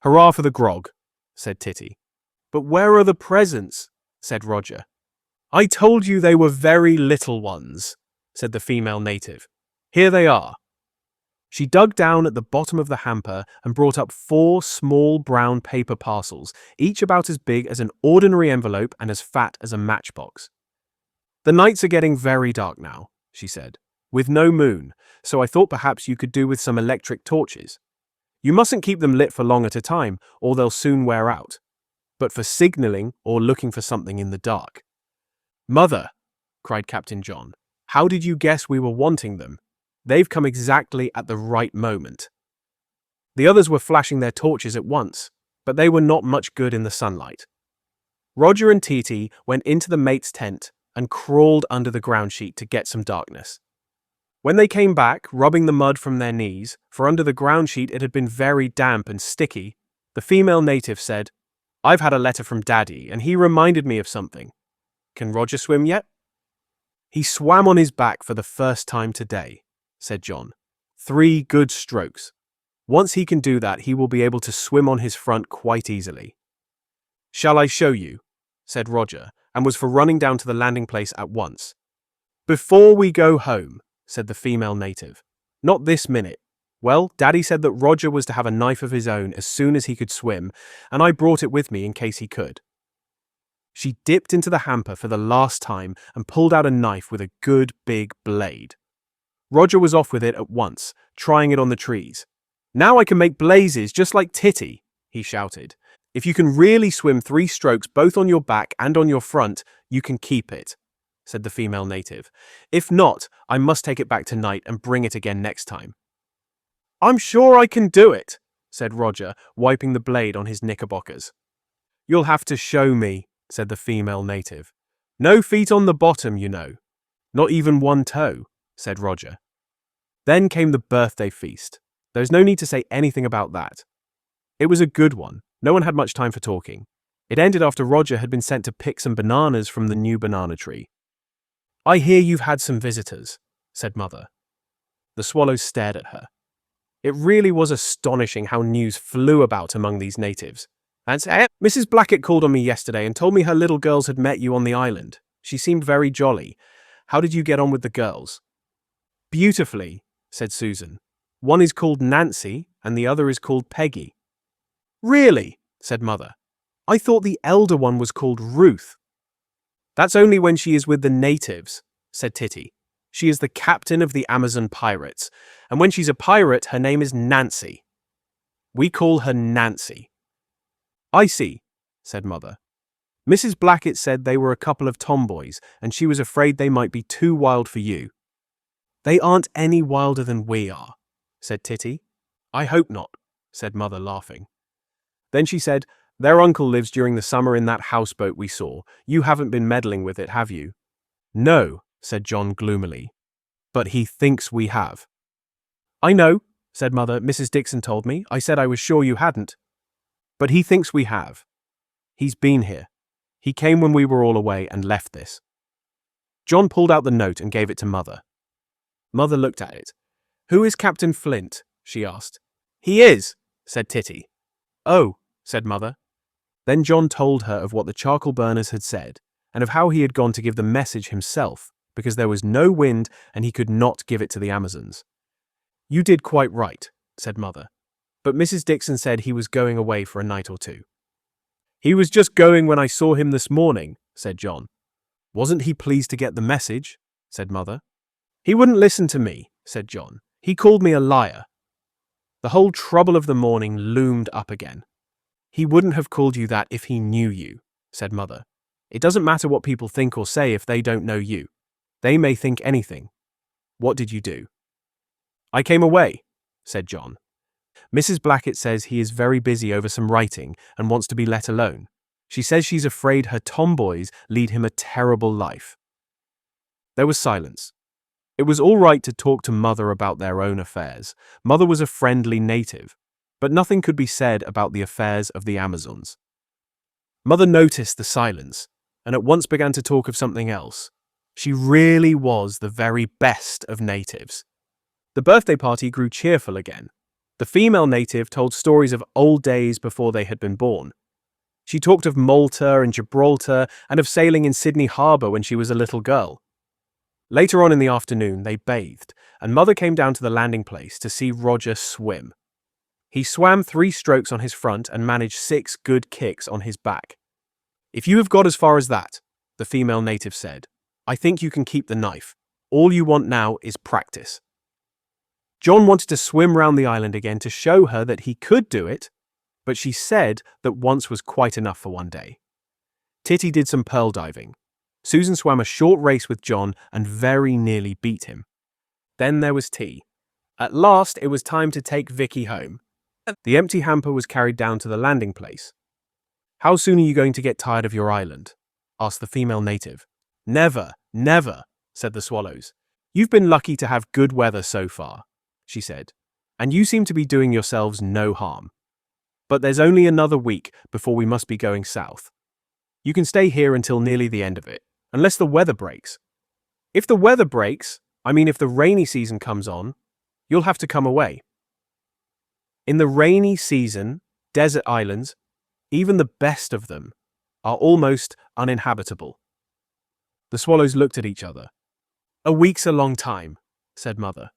Hurrah for the grog, said Titty. But where are the presents? Said Roger. I told you they were very little ones, said the female native. Here they are. She dug down at the bottom of the hamper and brought up 4 small brown paper parcels, each about as big as an ordinary envelope and as fat as a matchbox. The nights are getting very dark now, she said, with no moon, so I thought perhaps you could do with some electric torches. You mustn't keep them lit for long at a time, or they'll soon wear out, but for signalling or looking for something in the dark. Mother, cried Captain John, how did you guess we were wanting them? They've come exactly at the right moment. The others were flashing their torches at once, but they were not much good in the sunlight. Roger and Titi went into the mate's tent and crawled under the ground sheet to get some darkness. When they came back, rubbing the mud from their knees, for under the ground sheet it had been very damp and sticky, the female native said, I've had a letter from Daddy, and he reminded me of something. Can Roger swim yet? He swam on his back for the first time today, said John. 3 good strokes. Once he can do that, he will be able to swim on his front quite easily. Shall I show you? Said Roger, and was for running down to the landing place at once. Before we go home, said the female native. Not this minute. Well, Daddy said that Roger was to have a knife of his own as soon as he could swim, and I brought it with me in case he could. She dipped into the hamper for the last time and pulled out a knife with a good big blade. Roger was off with it at once, trying it on the trees. Now I can make blazes just like Titty, he shouted. If you can really swim 3 strokes both on your back and on your front, you can keep it, said the female native. If not, I must take it back tonight and bring it again next time. I'm sure I can do it, said Roger, wiping the blade on his knickerbockers. You'll have to show me, said the female native. No feet on the bottom, you know. Not even one toe, said Roger. Then came the birthday feast. There's no need to say anything about that. It was a good one. No one had much time for talking. It ended after Roger had been sent to pick some bananas from the new banana tree. I hear you've had some visitors, said Mother. The swallows stared at her. It really was astonishing how news flew about among these natives. And Mrs. Blackett called on me yesterday and told me her little girls had met you on the island. She seemed very jolly. How did you get on with the girls? Beautifully, said Susan. One is called Nancy and the other is called Peggy. Really? Said Mother. I thought the elder one was called Ruth. That's only when she is with the natives, said Titty. She is the captain of the Amazon pirates, and when she's a pirate, her name is Nancy. We call her Nancy. I see, said Mother. Mrs. Blackett said they were a couple of tomboys, and she was afraid they might be too wild for you. They aren't any wilder than we are, said Titty. I hope not, said Mother, laughing. Then she said, their uncle lives during the summer in that houseboat we saw. You haven't been meddling with it, have you? No, said John gloomily. But he thinks we have. I know, said Mother. Mrs. Dixon told me. I said I was sure you hadn't. But he thinks we have. He's been here. He came when we were all away and left this. John pulled out the note and gave it to Mother. Mother looked at it. Who is Captain Flint? She asked. He is, said Titty. Oh, said Mother. Then John told her of what the charcoal burners had said, and of how he had gone to give the message himself, because there was no wind and he could not give it to the Amazons. You did quite right, said Mother. But Mrs. Dixon said he was going away for a night or two. He was just going when I saw him this morning, said John. Wasn't he pleased to get the message? Said Mother. He wouldn't listen to me, said John. He called me a liar. The whole trouble of the morning loomed up again. He wouldn't have called you that if he knew you, said Mother. It doesn't matter what people think or say if they don't know you. They may think anything. What did you do? I came away, said John. Mrs. Blackett says he is very busy over some writing and wants to be let alone. She says she's afraid her tomboys lead him a terrible life. There was silence. It was all right to talk to Mother about their own affairs. Mother was a friendly native, but nothing could be said about the affairs of the Amazons. Mother noticed the silence and at once began to talk of something else. She really was the very best of natives. The birthday party grew cheerful again. The female native told stories of old days before they had been born. She talked of Malta and Gibraltar and of sailing in Sydney Harbour when she was a little girl. Later on in the afternoon, they bathed, and Mother came down to the landing place to see Roger swim. He swam 3 strokes on his front and managed 6 good kicks on his back. If you have got as far as that, the female native said, I think you can keep the knife. All you want now is practice. John wanted to swim round the island again to show her that he could do it, but she said that once was quite enough for one day. Titty did some pearl diving. Susan swam a short race with John and very nearly beat him. Then there was tea. At last it was time to take Vicky home. The empty hamper was carried down to the landing place. How soon are you going to get tired of your island? Asked the female native. Never, never, said the swallows. You've been lucky to have good weather so far, she said, and you seem to be doing yourselves no harm. But there's only another week before we must be going south. You can stay here until nearly the end of it, unless the weather breaks. If the weather breaks, if the rainy season comes on, you'll have to come away. In the rainy season, desert islands, even the best of them, are almost uninhabitable. The swallows looked at each other. A week's a long time, said Mother.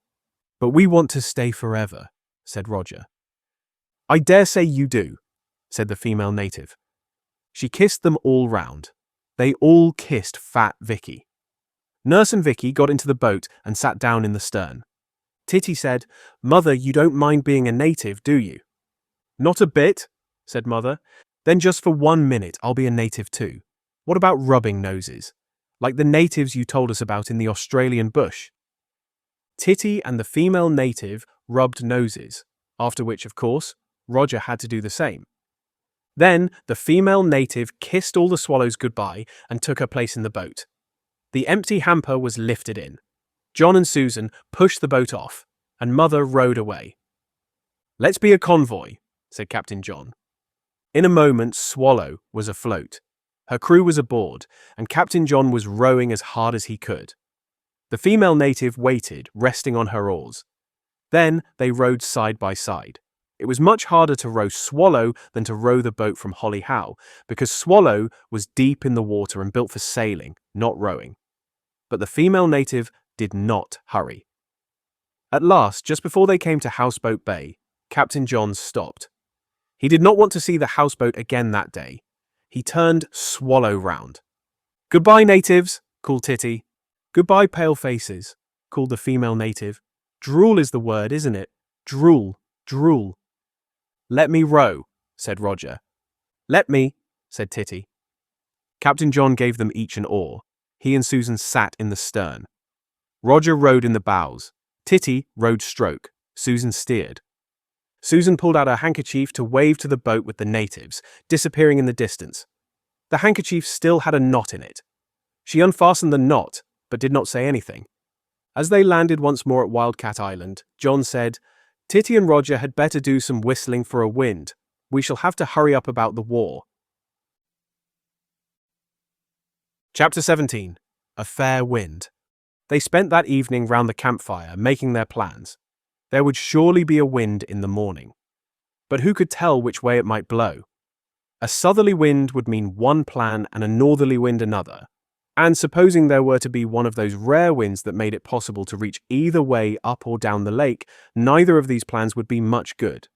But we want to stay forever, said Roger. I dare say you do, said the female native. She kissed them all round. They all kissed fat Vicky. Nurse and Vicky got into the boat and sat down in the stern. Titty said, Mother, you don't mind being a native, do you? Not a bit, said Mother. Then just for 1 minute I'll be a native too. What about rubbing noses? Like the natives you told us about in the Australian bush. Titty and the female native rubbed noses, after which, of course, Roger had to do the same. Then the female native kissed all the swallows goodbye and took her place in the boat. The empty hamper was lifted in. John and Susan pushed the boat off, and Mother rowed away. "Let's be a convoy," said Captain John. In a moment, Swallow was afloat. Her crew was aboard, and Captain John was rowing as hard as he could. The female native waited, resting on her oars. Then they rowed side by side. It was much harder to row Swallow than to row the boat from Holly Howe, because Swallow was deep in the water and built for sailing, not rowing. But the female native did not hurry. At last, just before they came to Houseboat Bay, Captain John stopped. He did not want to see the houseboat again that day. He turned Swallow round. "Goodbye, natives," called Titty. "Goodbye, pale faces," called the female native. "Drool is the word, isn't it? Drool, drool." "Let me row," said Roger. "Let me," said Titty. Captain John gave them each an oar. He and Susan sat in the stern. Roger rowed in the bows. Titty rowed stroke. Susan steered. Susan pulled out her handkerchief to wave to the boat with the natives, disappearing in the distance. The handkerchief still had a knot in it. She unfastened the knot, but did not say anything. As they landed once more at Wildcat Island, John said, "Titty and Roger had better do some whistling for a wind. We shall have to hurry up about the war." Chapter 17. A Fair Wind. They spent that evening round the campfire, making their plans. There would surely be a wind in the morning. But who could tell which way it might blow? A southerly wind would mean one plan and a northerly wind another. And supposing there were to be one of those rare winds that made it possible to reach either way up or down the lake, neither of these plans would be much good.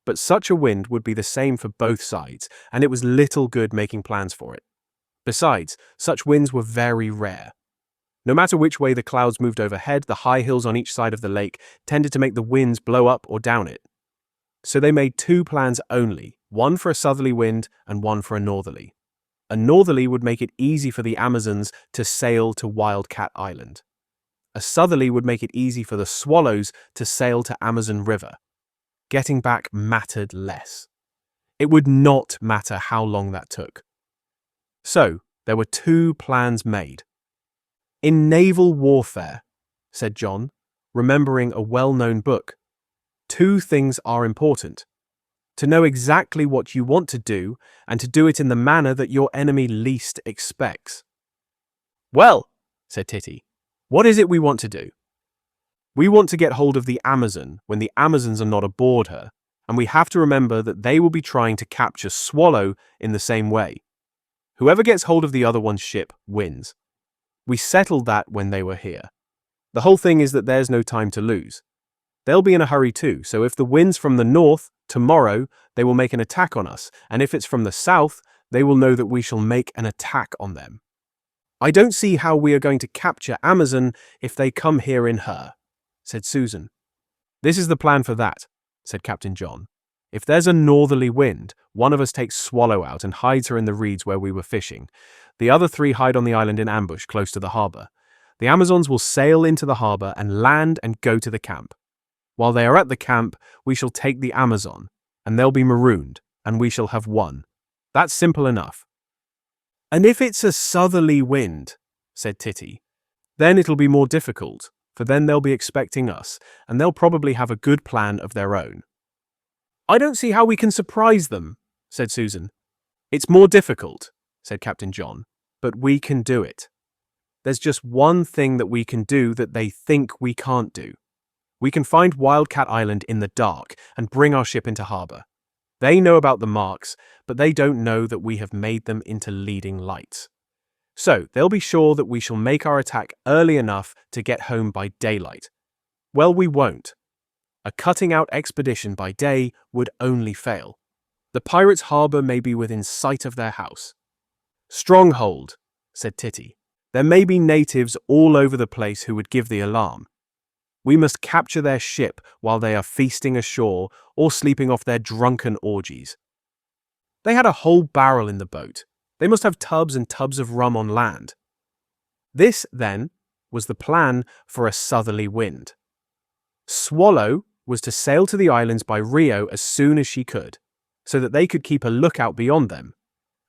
But such a wind would be the same for both sides, and it was little good making plans for it. Besides, such winds were very rare. No matter which way the clouds moved overhead, the high hills on each side of the lake tended to make the winds blow up or down it. So they made two plans only, one for a southerly wind and one for a northerly. A northerly would make it easy for the Amazons to sail to Wildcat Island. A southerly would make it easy for the Swallows to sail to Amazon River. Getting back mattered less. It would not matter how long that took. So, there were two plans made. "In naval warfare," said John, remembering a well-known book, "two things are important. To know exactly what you want to do, and to do it in the manner that your enemy least expects." "Well," said Titty, "what is it we want to do?" "We want to get hold of the Amazon when the Amazons are not aboard her, and we have to remember that they will be trying to capture Swallow in the same way. Whoever gets hold of the other one's ship wins. We settled that when they were here. The whole thing is that there's no time to lose. They'll be in a hurry too, so if the wind's from the north, tomorrow, they will make an attack on us, and if it's from the south, they will know that we shall make an attack on them. I don't see how we are going to capture Amazon if they come here in her," said Susan. "This is the plan for that," said Captain John. "If there's a northerly wind, one of us takes Swallow out and hides her in the reeds where we were fishing. The other three hide on the island in ambush close to the harbour. The Amazons will sail into the harbour and land and go to the camp. While they are at the camp, we shall take the Amazon, and they'll be marooned, and we shall have won. That's simple enough." "And if it's a southerly wind," said Titty, "then it'll be more difficult, for then they'll be expecting us, and they'll probably have a good plan of their own." "I don't see how we can surprise them," said Susan. "It's more difficult," said Captain John, "but we can do it. There's just one thing that we can do that they think we can't do. We can find Wildcat Island in the dark and bring our ship into harbour. They know about the marks, but they don't know that we have made them into leading lights. So they'll be sure that we shall make our attack early enough to get home by daylight. Well, we won't. A cutting-out expedition by day would only fail. The pirates' harbour may be within sight of their house." "Stronghold," said Titty. "There may be natives all over the place who would give the alarm. We must capture their ship while they are feasting ashore or sleeping off their drunken orgies. They had a whole barrel in the boat. They must have tubs and tubs of rum on land." This, then, was the plan for a southerly wind. Swallow was to sail to the islands by Rio as soon as she could, so that they could keep a lookout beyond them,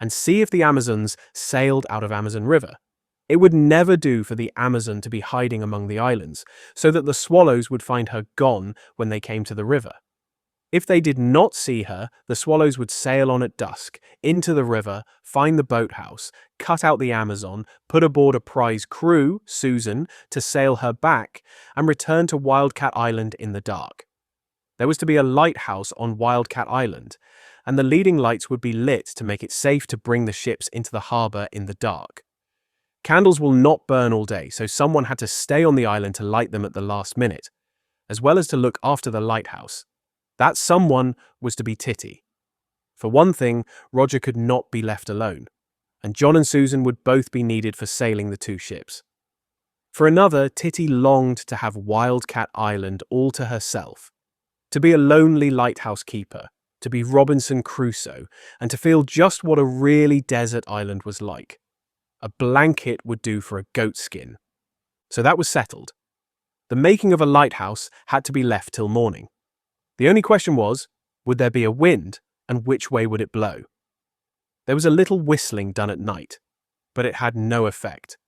and see if the Amazons sailed out of Amazon River. It would never do for the Amazon to be hiding among the islands, so that the swallows would find her gone when they came to the river. If they did not see her, the swallows would sail on at dusk, into the river, find the boathouse, cut out the Amazon, put aboard a prize crew, Susan, to sail her back, and return to Wildcat Island in the dark. There was to be a lighthouse on Wildcat Island, and the leading lights would be lit to make it safe to bring the ships into the harbor in the dark. Candles will not burn all day, so someone had to stay on the island to light them at the last minute, as well as to look after the lighthouse. That someone was to be Titty. For one thing, Roger could not be left alone, and John and Susan would both be needed for sailing the two ships. For another, Titty longed to have Wildcat Island all to herself, to be a lonely lighthouse keeper, to be Robinson Crusoe, and to feel just what a really desert island was like. A blanket would do for a goat skin. So that was settled. The making of a lighthouse had to be left till morning. The only question was, would there be a wind, and which way would it blow? There was a little whistling done at night, but it had no effect.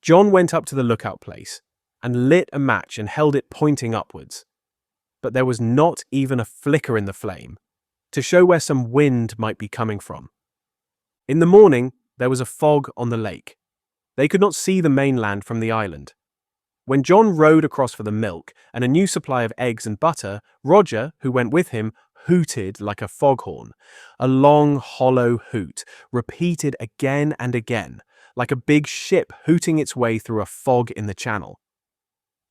John went up to the lookout place and lit a match and held it pointing upwards. But there was not even a flicker in the flame, to show where some wind might be coming from. In the morning, there was a fog on the lake. They could not see the mainland from the island. When John rowed across for the milk and a new supply of eggs and butter, Roger, who went with him, hooted like a foghorn, a long, hollow hoot, repeated again and again, like a big ship hooting its way through a fog in the channel.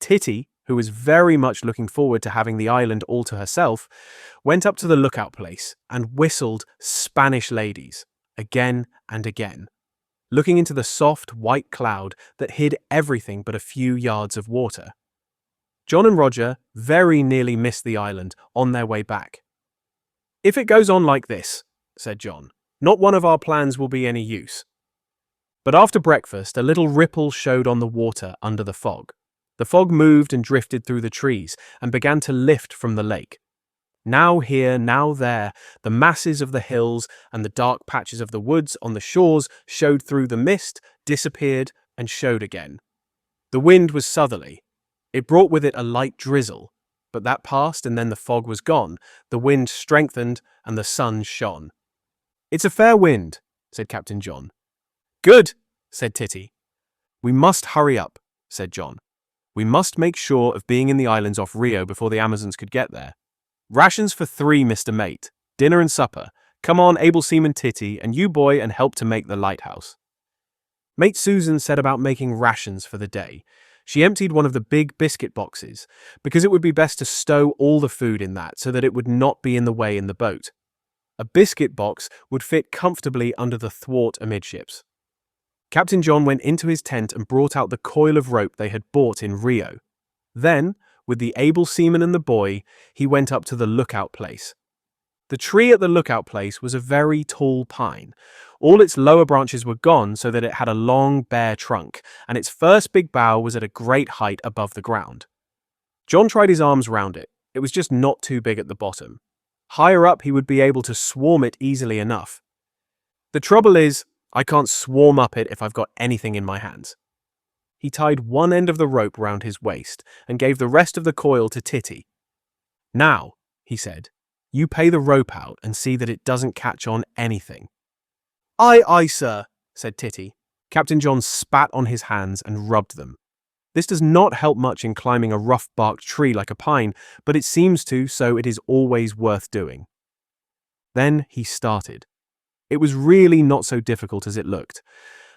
Titty, who was very much looking forward to having the island all to herself, went up to the lookout place and whistled Spanish Ladies again and again, looking into the soft white cloud that hid everything but a few yards of water. John and Roger very nearly missed the island on their way back. "If it goes on like this," said John, "not one of our plans will be any use." But after breakfast, a little ripple showed on the water under the fog. The fog moved and drifted through the trees and began to lift from the lake. Now here, now there, the masses of the hills and the dark patches of the woods on the shores showed through the mist, disappeared, and showed again. The wind was southerly. It brought with it a light drizzle, but that passed and then the fog was gone, the wind strengthened, and the sun shone. "It's a fair wind," said Captain John. "Good," said Titty. "We must hurry up," said John. "We must make sure of being in the islands off Rio before the Amazons could get there. Rations for 3, Mr. Mate. Dinner and supper. Come on, able seaman Titty, and you, boy, and help to make the lighthouse." Mate Susan set about making rations for the day. She emptied one of the big biscuit boxes, because it would be best to stow all the food in that so that it would not be in the way in the boat. A biscuit box would fit comfortably under the thwart amidships. Captain John went into his tent and brought out the coil of rope they had bought in Rio. Then, with the able seaman and the boy, he went up to the lookout place. The tree at the lookout place was a very tall pine. All its lower branches were gone so that it had a long, bare trunk, and its first big bough was at a great height above the ground. John tried his arms round it. It was just not too big at the bottom. Higher up, he would be able to swarm it easily enough. "The trouble is, I can't swarm up it if I've got anything in my hands." He tied one end of the rope round his waist and gave the rest of the coil to Titty. "Now," he said, "you pay the rope out and see that it doesn't catch on anything." "Aye, aye, sir," said Titty. Captain John spat on his hands and rubbed them. This does not help much in climbing a rough-barked tree like a pine, but it seems to, so it is always worth doing. Then he started. It was really not so difficult as it looked.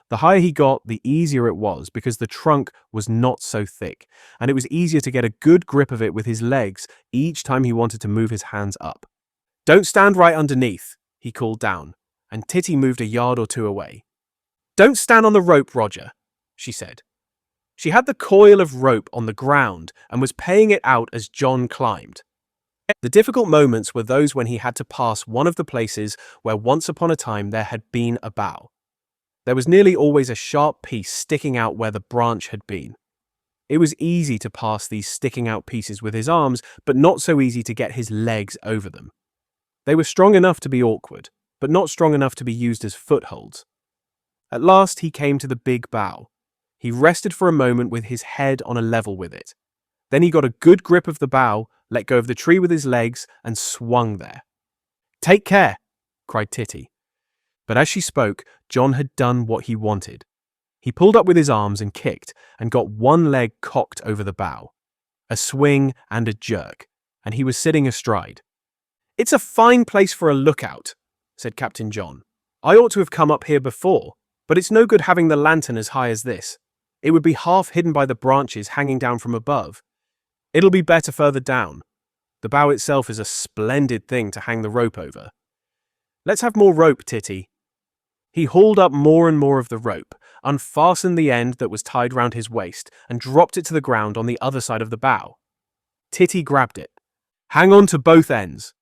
The higher he got, the easier it was because the trunk was not so thick, and it was easier to get a good grip of it with his legs each time he wanted to move his hands up. "Don't stand right underneath," he called down, and Titty moved a yard or two away. "Don't stand on the rope, Roger," she said. She had the coil of rope on the ground and was paying it out as John climbed. The difficult moments were those when he had to pass one of the places where once upon a time there had been a bough. There was nearly always a sharp piece sticking out where the branch had been. It was easy to pass these sticking out pieces with his arms, but not so easy to get his legs over them. They were strong enough to be awkward, but not strong enough to be used as footholds. At last he came to the big bough. He rested for a moment with his head on a level with it. Then he got a good grip of the bough, let go of the tree with his legs, and swung there. "Take care!" cried Titty. But as she spoke, John had done what he wanted. He pulled up with his arms and kicked, and got one leg cocked over the bough. A swing and a jerk, and he was sitting astride. "It's a fine place for a lookout," said Captain John. "I ought to have come up here before, but it's no good having the lantern as high as this. It would be half hidden by the branches hanging down from above. It'll be better further down. The bough itself is a splendid thing to hang the rope over. Let's have more rope, Titty." He hauled up more and more of the rope, unfastened the end that was tied round his waist, and dropped it to the ground on the other side of the bough. Titty grabbed it. "Hang on to both ends,"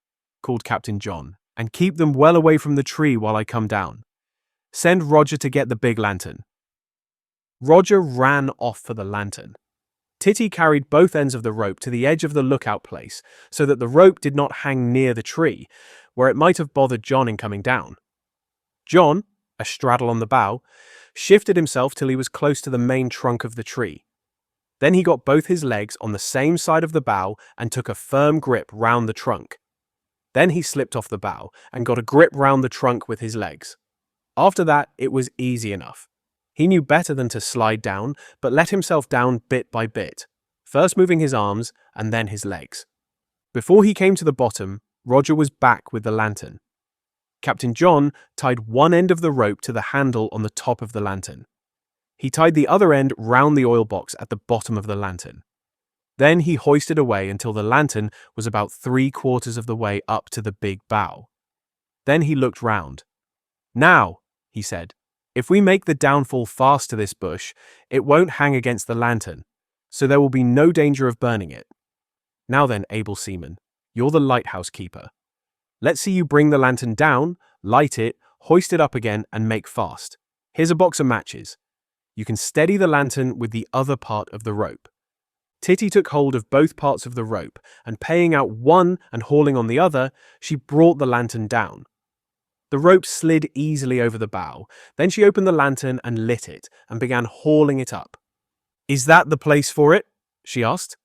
called Captain John, "and keep them well away from the tree while I come down. Send Roger to get the big lantern." Roger ran off for the lantern. Titty carried both ends of the rope to the edge of the lookout place so that the rope did not hang near the tree, where it might have bothered John in coming down. John, astraddle on the bough, shifted himself till he was close to the main trunk of the tree. Then he got both his legs on the same side of the bough and took a firm grip round the trunk. Then he slipped off the bough and got a grip round the trunk with his legs. After that, it was easy enough. He knew better than to slide down, but let himself down bit by bit, first moving his arms and then his legs. Before he came to the bottom, Roger was back with the lantern. Captain John tied one end of the rope to the handle on the top of the lantern. He tied the other end round the oil box at the bottom of the lantern. Then he hoisted away until the lantern was about 3/4 of the way up to the big bough. Then he looked round. "Now," he said, "if we make the downfall fast to this bush, it won't hang against the lantern, so there will be no danger of burning it. Now then, able seaman, you're the lighthouse keeper. Let's see you bring the lantern down, light it, hoist it up again, and make fast. Here's a box of matches. You can steady the lantern with the other part of the rope." Titty took hold of both parts of the rope, and paying out one and hauling on the other, she brought the lantern down. The rope slid easily over the bow. Then she opened the lantern and lit it, and began hauling it up. "Is that the place for it?" she asked.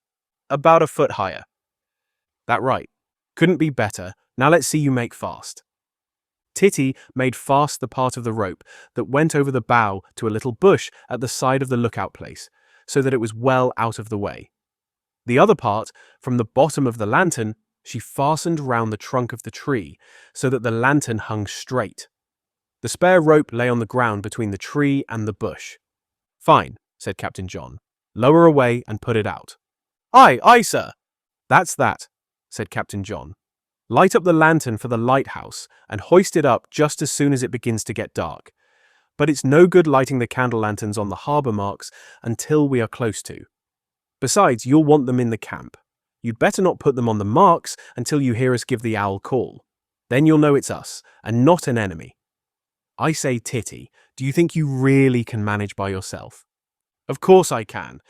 "About a foot higher." "That right. Couldn't be better. Now let's see you make fast." Titty made fast the part of the rope that went over the bow to a little bush at the side of the lookout place, so that it was well out of the way. The other part, from the bottom of the lantern, she fastened round the trunk of the tree, so that the lantern hung straight. The spare rope lay on the ground between the tree and the bush. "Fine," said Captain John. "Lower away and put it out." "Aye, aye, sir." "That's that," said Captain John. "Light up the lantern for the lighthouse and hoist it up just as soon as it begins to get dark. But it's no good lighting the candle lanterns on the harbour marks until we are close to. Besides, you'll want them in the camp. You'd better not put them on the marks until you hear us give the owl call. Then you'll know it's us, and not an enemy. I say, Titty, do you think you really can manage by yourself?" "Of course I can,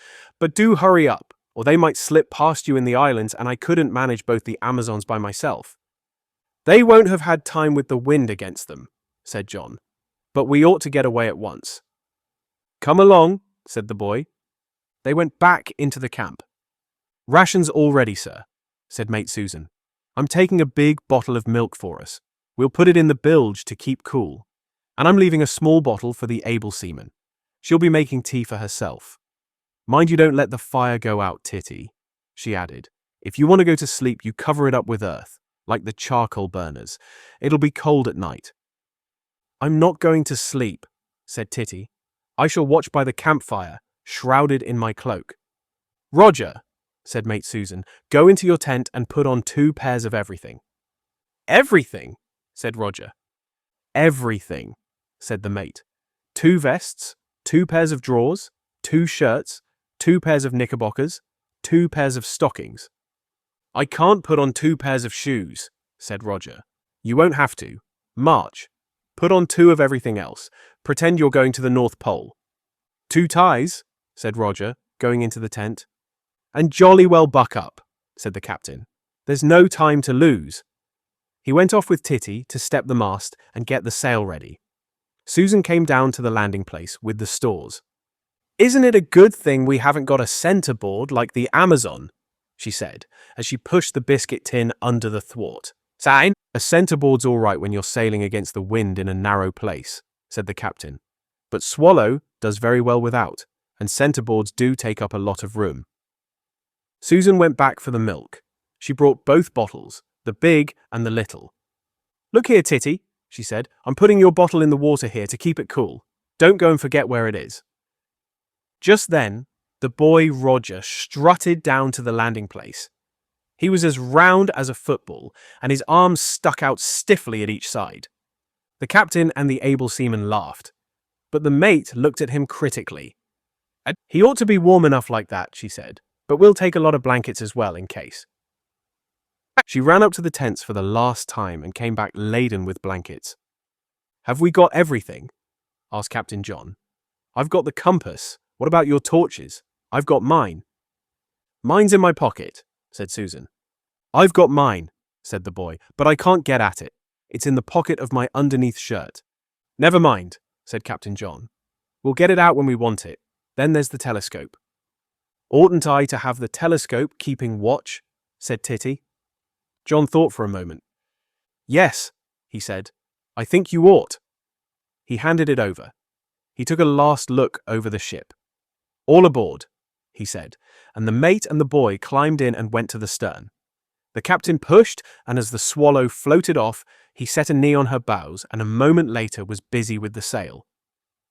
but do hurry up, or they might slip past you in the islands, and I couldn't manage both the Amazons by myself." "They won't have had time with the wind against them," said John, "but we ought to get away at once." "Come along," said the boy. They went back into the camp. "Rations all ready, sir," said Mate Susan. "I'm taking a big bottle of milk for us. We'll put it in the bilge to keep cool. And I'm leaving a small bottle for the able seaman. She'll be making tea for herself. Mind you don't let the fire go out, Titty," she added. "If you want to go to sleep, you cover it up with earth, like the charcoal burners. It'll be cold at night." "I'm not going to sleep," said Titty. "I shall watch by the campfire, shrouded in my cloak." "Roger," said Mate Susan, "go into your tent and put on 2 pairs of everything." "Everything?" said Roger. "Everything," said the mate. 2 vests, 2 pairs of drawers, 2 shirts, 2 pairs of knickerbockers, 2 pairs of stockings." "I can't put on 2 pairs of shoes," said Roger. "You won't have to. March. Put on 2 of everything else. Pretend you're going to the North Pole." "2 ties," said Roger, going into the tent. "And jolly well buck up," said the captain. "There's no time to lose." He went off with Titty to step the mast and get the sail ready. Susan came down to the landing place with the stores. "Isn't it a good thing we haven't got a centerboard like the Amazon?" she said, as she pushed the biscuit tin under the thwart. "Sign? A centerboard's all right when you're sailing against the wind in a narrow place," said the captain. "But Swallow does very well without, and centerboards do take up a lot of room." Susan went back for the milk. She brought both bottles, the big and the little. "Look here, Titty," she said. "I'm putting your bottle in the water here to keep it cool. Don't go and forget where it is." Just then, the boy Roger strutted down to the landing place. He was as round as a football, and his arms stuck out stiffly at each side. The captain and the able seaman laughed, but the mate looked at him critically. "He ought to be warm enough like that," she said, "but we'll take a lot of blankets as well in case." She ran up to the tents for the last time and came back laden with blankets. "Have we got everything?" asked Captain John. "I've got the compass. What about your torches?" "I've got mine." "Mine's in my pocket," said Susan. "I've got mine," said the boy, "but I can't get at it. It's in the pocket of my underneath shirt." "Never mind," said Captain John. "We'll get it out when we want it. Then there's the telescope." "Oughtn't I to have the telescope keeping watch?" said Titty. John thought for a moment. "Yes," he said. "I think you ought." He handed it over. He took a last look over the ship. "All aboard," he said, and the mate and the boy climbed in and went to the stern. The captain pushed, and as the Swallow floated off, he set a knee on her bows and a moment later was busy with the sail.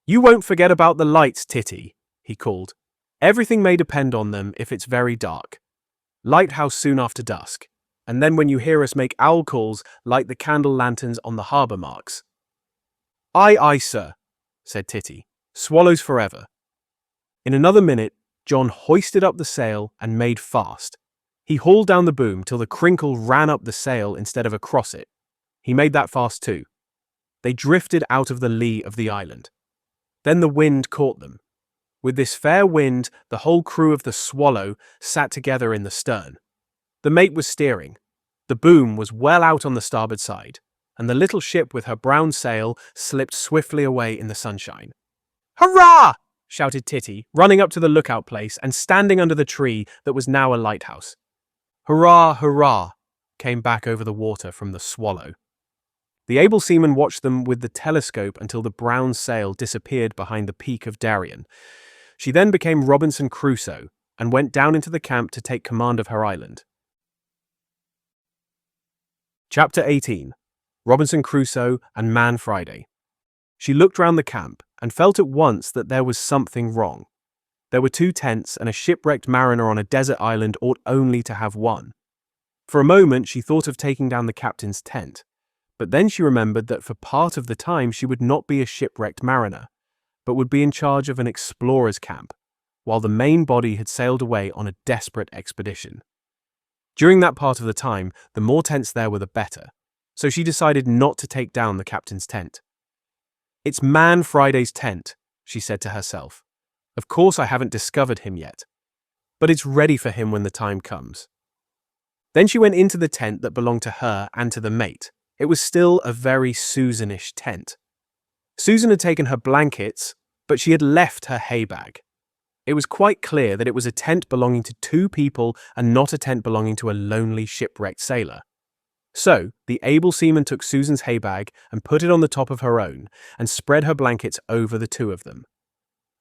"You won't forget about the lights, Titty," he called. "Everything may depend on them if it's very dark. Lighthouse soon after dusk, and then when you hear us make owl calls, light the candle lanterns on the harbour marks." "Aye, aye, sir," said Titty. "Swallows forever." In another minute, John hoisted up the sail and made fast. He hauled down the boom till the crinkle ran up the sail instead of across it. He made that fast too. They drifted out of the lee of the island. Then the wind caught them. With this fair wind, the whole crew of the Swallow sat together in the stern. The mate was steering. The boom was well out on the starboard side, and the little ship with her brown sail slipped swiftly away in the sunshine. "Hurrah!" shouted Titty, running up to the lookout place and standing under the tree that was now a lighthouse. "Hurrah, hurrah!" came back over the water from the Swallow. The able seaman watched them with the telescope until the brown sail disappeared behind the peak of Darien. She then became Robinson Crusoe and went down into the camp to take command of her island. Chapter 18. Robinson Crusoe and Man Friday. She looked round the camp and felt at once that there was something wrong. There were 2 tents, and a shipwrecked mariner on a desert island ought only to have one. For a moment she thought of taking down the captain's tent, but then she remembered that for part of the time she would not be a shipwrecked mariner, but would be in charge of an explorer's camp, while the main body had sailed away on a desperate expedition. During that part of the time, the more tents there were the better, so she decided not to take down the captain's tent. "It's Man Friday's tent," she said to herself. "Of course I haven't discovered him yet, but it's ready for him when the time comes." Then she went into the tent that belonged to her and to the mate. It was still a very Susanish tent. Susan had taken her blankets, but she had left her hay bag. It was quite clear that it was a tent belonging to 2 people and not a tent belonging to a lonely shipwrecked sailor. So, the able seaman took Susan's hay bag and put it on the top of her own and spread her blankets over the 2 of them.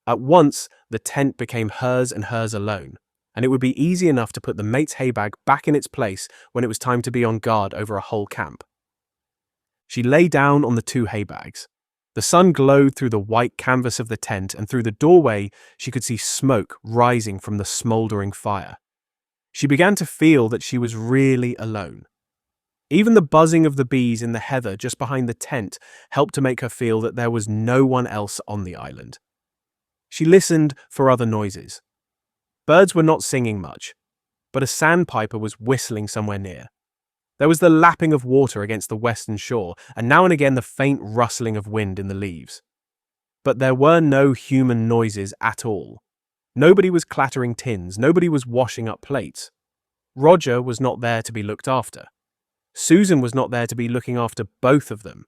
At once, the tent became hers and hers alone, and it would be easy enough to put the mate's hay bag back in its place when it was time to be on guard over a whole camp. She lay down on the 2 hay bags. The sun glowed through the white canvas of the tent, and through the doorway she could see smoke rising from the smouldering fire. She began to feel that she was really alone. Even the buzzing of the bees in the heather just behind the tent helped to make her feel that there was no one else on the island. She listened for other noises. Birds were not singing much, but a sandpiper was whistling somewhere near. There was the lapping of water against the western shore, and now and again the faint rustling of wind in the leaves. But there were no human noises at all. Nobody was clattering tins, nobody was washing up plates. Roger was not there to be looked after. Susan was not there to be looking after both of them.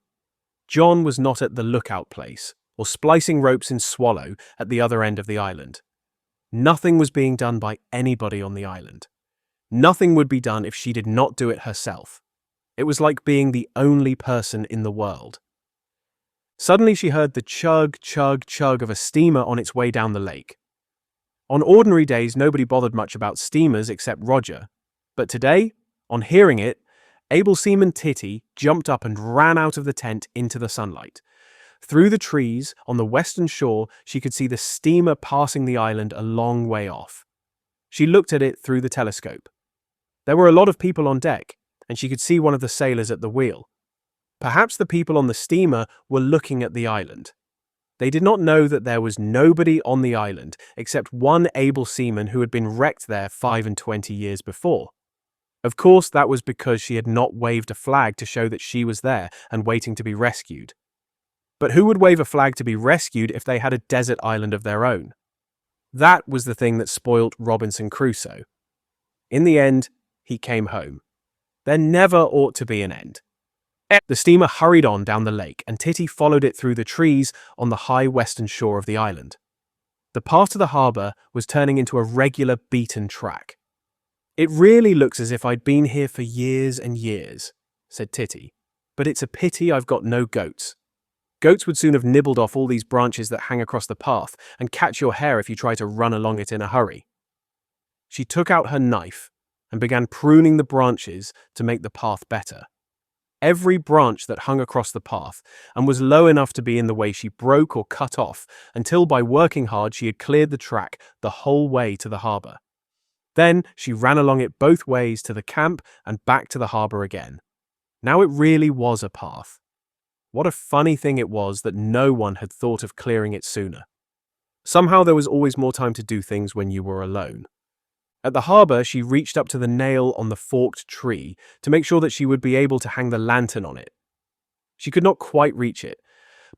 John was not at the lookout place, or splicing ropes in Swallow at the other end of the island. Nothing was being done by anybody on the island. Nothing would be done if she did not do it herself. It was like being the only person in the world. Suddenly she heard the chug, chug, chug of a steamer on its way down the lake. On ordinary days, nobody bothered much about steamers except Roger. But today, on hearing it, Able Seaman Titty jumped up and ran out of the tent into the sunlight. Through the trees, on the western shore, she could see the steamer passing the island a long way off. She looked at it through the telescope. There were a lot of people on deck, and she could see one of the sailors at the wheel. Perhaps the people on the steamer were looking at the island. They did not know that there was nobody on the island except one able seaman who had been wrecked there 25 years before. Of course, that was because she had not waved a flag to show that she was there and waiting to be rescued. But who would wave a flag to be rescued if they had a desert island of their own? That was the thing that spoilt Robinson Crusoe. In the end, he came home. There never ought to be an end. The steamer hurried on down the lake, and Titty followed it through the trees on the high western shore of the island. The path to the harbour was turning into a regular beaten track. "It really looks as if I'd been here for years and years," said Titty. "But it's a pity I've got no goats. Goats would soon have nibbled off all these branches that hang across the path and catch your hair if you try to run along it in a hurry." She took out her knife and began pruning the branches to make the path better. Every branch that hung across the path and was low enough to be in the way she broke or cut off until by working hard she had cleared the track the whole way to the harbour. Then she ran along it both ways to the camp and back to the harbour again. Now it really was a path. What a funny thing it was that no one had thought of clearing it sooner. Somehow there was always more time to do things when you were alone. At the harbour, she reached up to the nail on the forked tree to make sure that she would be able to hang the lantern on it. She could not quite reach it,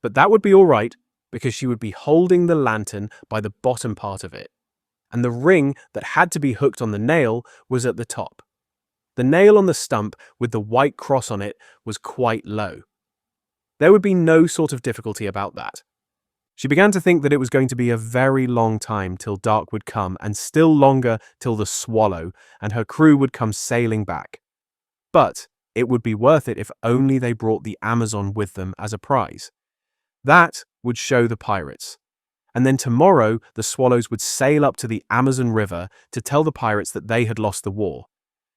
but that would be all right because she would be holding the lantern by the bottom part of it, and the ring that had to be hooked on the nail was at the top. The nail on the stump with the white cross on it was quite low. There would be no sort of difficulty about that. She began to think that it was going to be a very long time till dark would come, and still longer till the Swallow and her crew would come sailing back. But it would be worth it if only they brought the Amazon with them as a prize. That would show the pirates. And then tomorrow the Swallows would sail up to the Amazon River to tell the pirates that they had lost the war,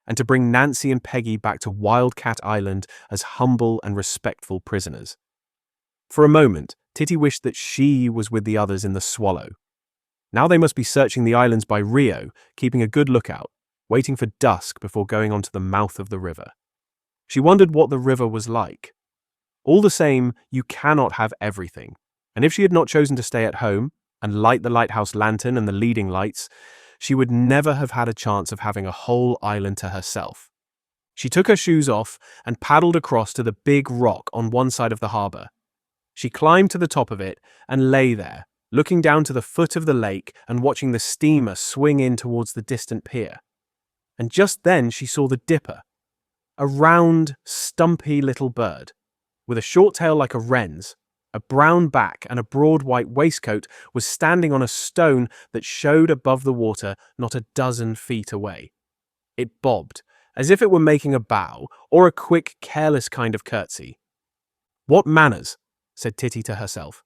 and to bring Nancy and Peggy back to Wildcat Island as humble and respectful prisoners. For a moment, Titty wished that she was with the others in the Swallow. Now they must be searching the islands by Rio, keeping a good lookout, waiting for dusk before going on to the mouth of the river. She wondered what the river was like. All the same, you cannot have everything, and if she had not chosen to stay at home and light the lighthouse lantern and the leading lights, she would never have had a chance of having a whole island to herself. She took her shoes off and paddled across to the big rock on one side of the harbour. She climbed to the top of it and lay there, looking down to the foot of the lake and watching the steamer swing in towards the distant pier. And just then she saw the Dipper, a round, stumpy little bird, with a short tail like a wren's, a brown back and a broad white waistcoat, was standing on a stone that showed above the water not a dozen feet away. It bobbed, as if it were making a bow or a quick, careless kind of curtsy. "What manners," said Titty to herself.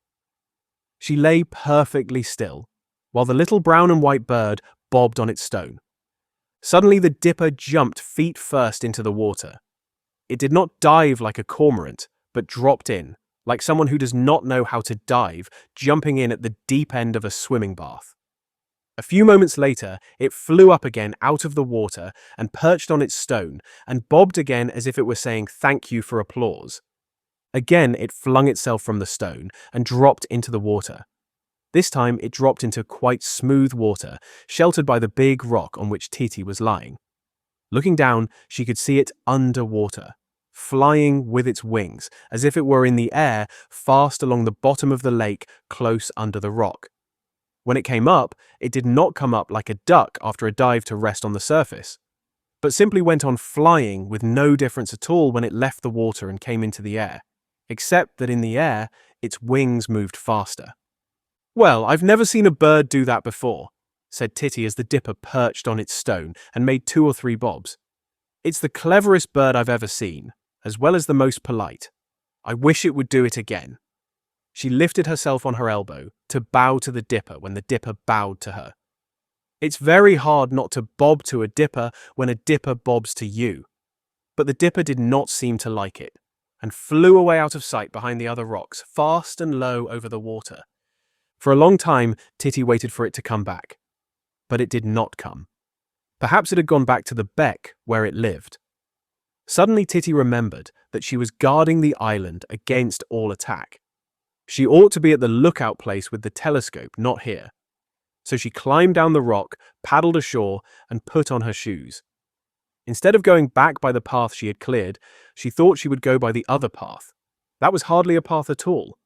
She lay perfectly still, while the little brown and white bird bobbed on its stone. Suddenly the Dipper jumped feet first into the water. It did not dive like a cormorant, but dropped in, like someone who does not know how to dive, jumping in at the deep end of a swimming bath. A few moments later, it flew up again out of the water and perched on its stone and bobbed again as if it were saying thank you for applause. Again, it flung itself from the stone and dropped into the water. This time, it dropped into quite smooth water, sheltered by the big rock on which Titty was lying. Looking down, she could see it underwater, flying with its wings, as if it were in the air, fast along the bottom of the lake, close under the rock. When it came up, it did not come up like a duck after a dive to rest on the surface, but simply went on flying with no difference at all when it left the water and came into the air. except that in the air, its wings moved faster. "Well, I've never seen a bird do that before," said Titty as the dipper perched on its stone and made 2 or 3 bobs. "It's the cleverest bird I've ever seen, as well as the most polite. I wish it would do it again." She lifted herself on her elbow to bow to the dipper when the dipper bowed to her. It's very hard not to bob to a dipper when a dipper bobs to you. But the dipper did not seem to like it, and flew away out of sight behind the other rocks, fast and low over the water. For a long time, Titty waited for it to come back. But it did not come. Perhaps it had gone back to the beck where it lived. Suddenly Titty remembered that she was guarding the island against all attack. She ought to be at the lookout place with the telescope, not here. So she climbed down the rock, paddled ashore, and put on her shoes. Instead of going back by the path she had cleared, she thought she would go by the other path. That was hardly a path at all.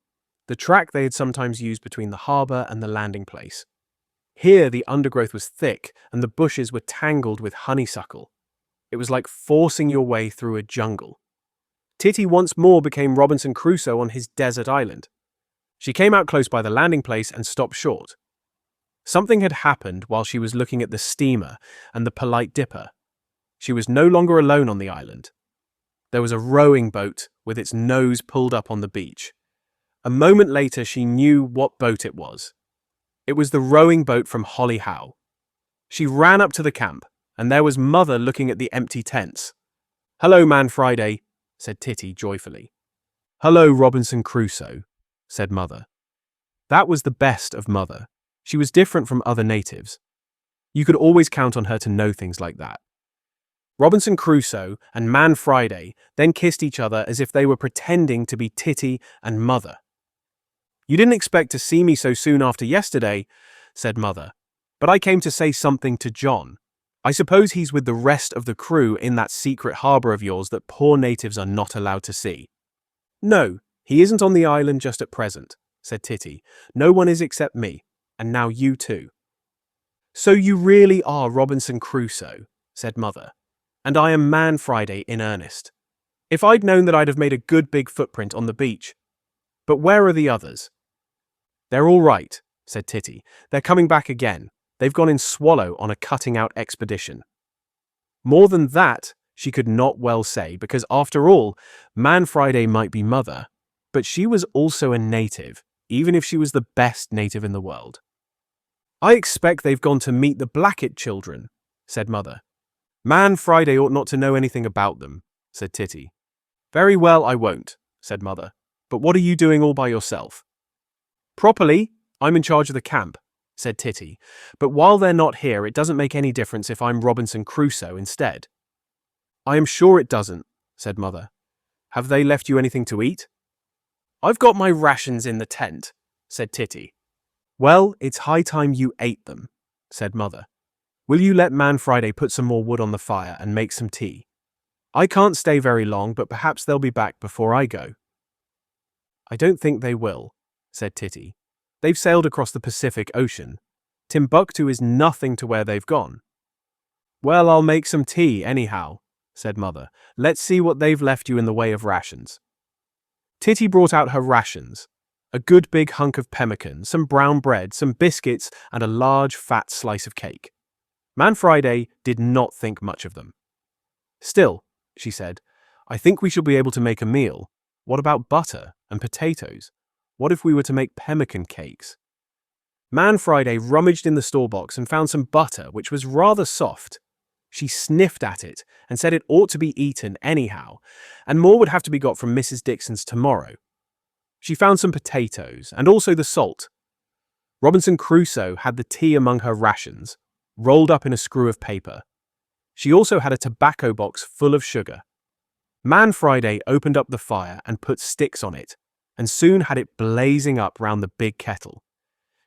The track they had sometimes used between the harbour and the landing place. Here the undergrowth was thick and the bushes were tangled with honeysuckle. It was like forcing your way through a jungle. Titty once more became Robinson Crusoe on his desert island. She came out close by the landing place and stopped short. Something had happened while she was looking at the steamer and the polite dipper. She was no longer alone on the island. There was a rowing boat with its nose pulled up on the beach. A moment later she knew what boat it was. It was the rowing boat from Holly Howe. She ran up to the camp, and there was Mother looking at the empty tents. "Hello, Man Friday," said Titty joyfully. "Hello, Robinson Crusoe," said Mother. That was the best of Mother. She was different from other natives. You could always count on her to know things like that. Robinson Crusoe and Man Friday then kissed each other as if they were pretending to be Titty and Mother. "You didn't expect to see me so soon after yesterday," said Mother, "but I came to say something to John. I suppose he's with the rest of the crew in that secret harbour of yours that poor natives are not allowed to see." "No, he isn't on the island just at present," said Titty. "No one is except me, and now you too." "So you really are Robinson Crusoe," said Mother, "and I am Man Friday in earnest. If I'd known that I'd have made a good big footprint on the beach. But where are the others?" "They're all right," said Titty. "They're coming back again. They've gone in Swallow on a cutting-out expedition." More than that, she could not well say, because after all, Man Friday might be Mother, but she was also a native, even if she was the best native in the world. "I expect they've gone to meet the Blackett children," said Mother. "Man Friday ought not to know anything about them," said Titty. "Very well, I won't," said Mother. "But what are you doing all by yourself?" "Properly, I'm in charge of the camp," said Titty. "But while they're not here, it doesn't make any difference if I'm Robinson Crusoe instead." "I am sure it doesn't," said Mother. "Have they left you anything to eat?" "I've got my rations in the tent," said Titty. "Well, it's high time you ate them," said Mother. "Will you let Man Friday put some more wood on the fire and make some tea? I can't stay very long, but perhaps they'll be back before I go." "I don't think they will," said Titty. "They've sailed across the Pacific Ocean. Timbuktu is nothing to where they've gone." "Well, I'll make some tea anyhow," said Mother. "Let's see what they've left you in the way of rations." Titty brought out her rations. A good big hunk of pemmican, some brown bread, some biscuits, and a large fat slice of cake. Man Friday did not think much of them. "Still," she said, "I think we shall be able to make a meal. What about butter and potatoes? What if we were to make pemmican cakes?" Man Friday rummaged in the store box and found some butter, which was rather soft. She sniffed at it and said it ought to be eaten anyhow, and more would have to be got from Mrs. Dixon's tomorrow. She found some potatoes and also the salt. Robinson Crusoe had the tea among her rations, rolled up in a screw of paper. She also had a tobacco box full of sugar. Man Friday opened up the fire and put sticks on it, and soon had it blazing up round the big kettle.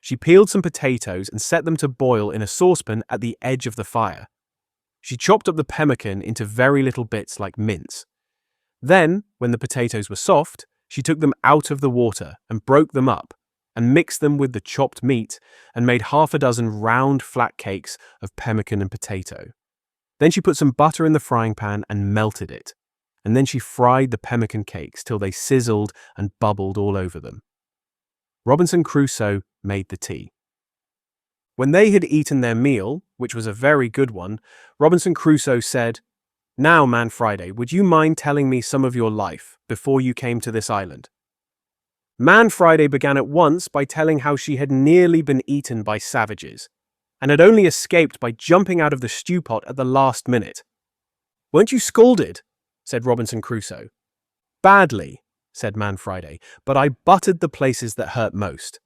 She peeled some potatoes and set them to boil in a saucepan at the edge of the fire. She chopped up the pemmican into very little bits like mince. Then, when the potatoes were soft, she took them out of the water and broke them up, and mixed them with the chopped meat, and made 6 round flat cakes of pemmican and potato. Then she put some butter in the frying pan and melted it. and then she fried the pemmican cakes till they sizzled and bubbled all over them. Robinson Crusoe made the tea. When they had eaten their meal, which was a very good one, Robinson Crusoe said, "Now, Man Friday, would you mind telling me some of your life before you came to this island?" Man Friday began at once by telling how she had nearly been eaten by savages, and had only escaped by jumping out of the stew pot at the last minute. "Weren't you scalded?" said Robinson Crusoe. "Badly," said Man Friday, "but I buttered the places that hurt most."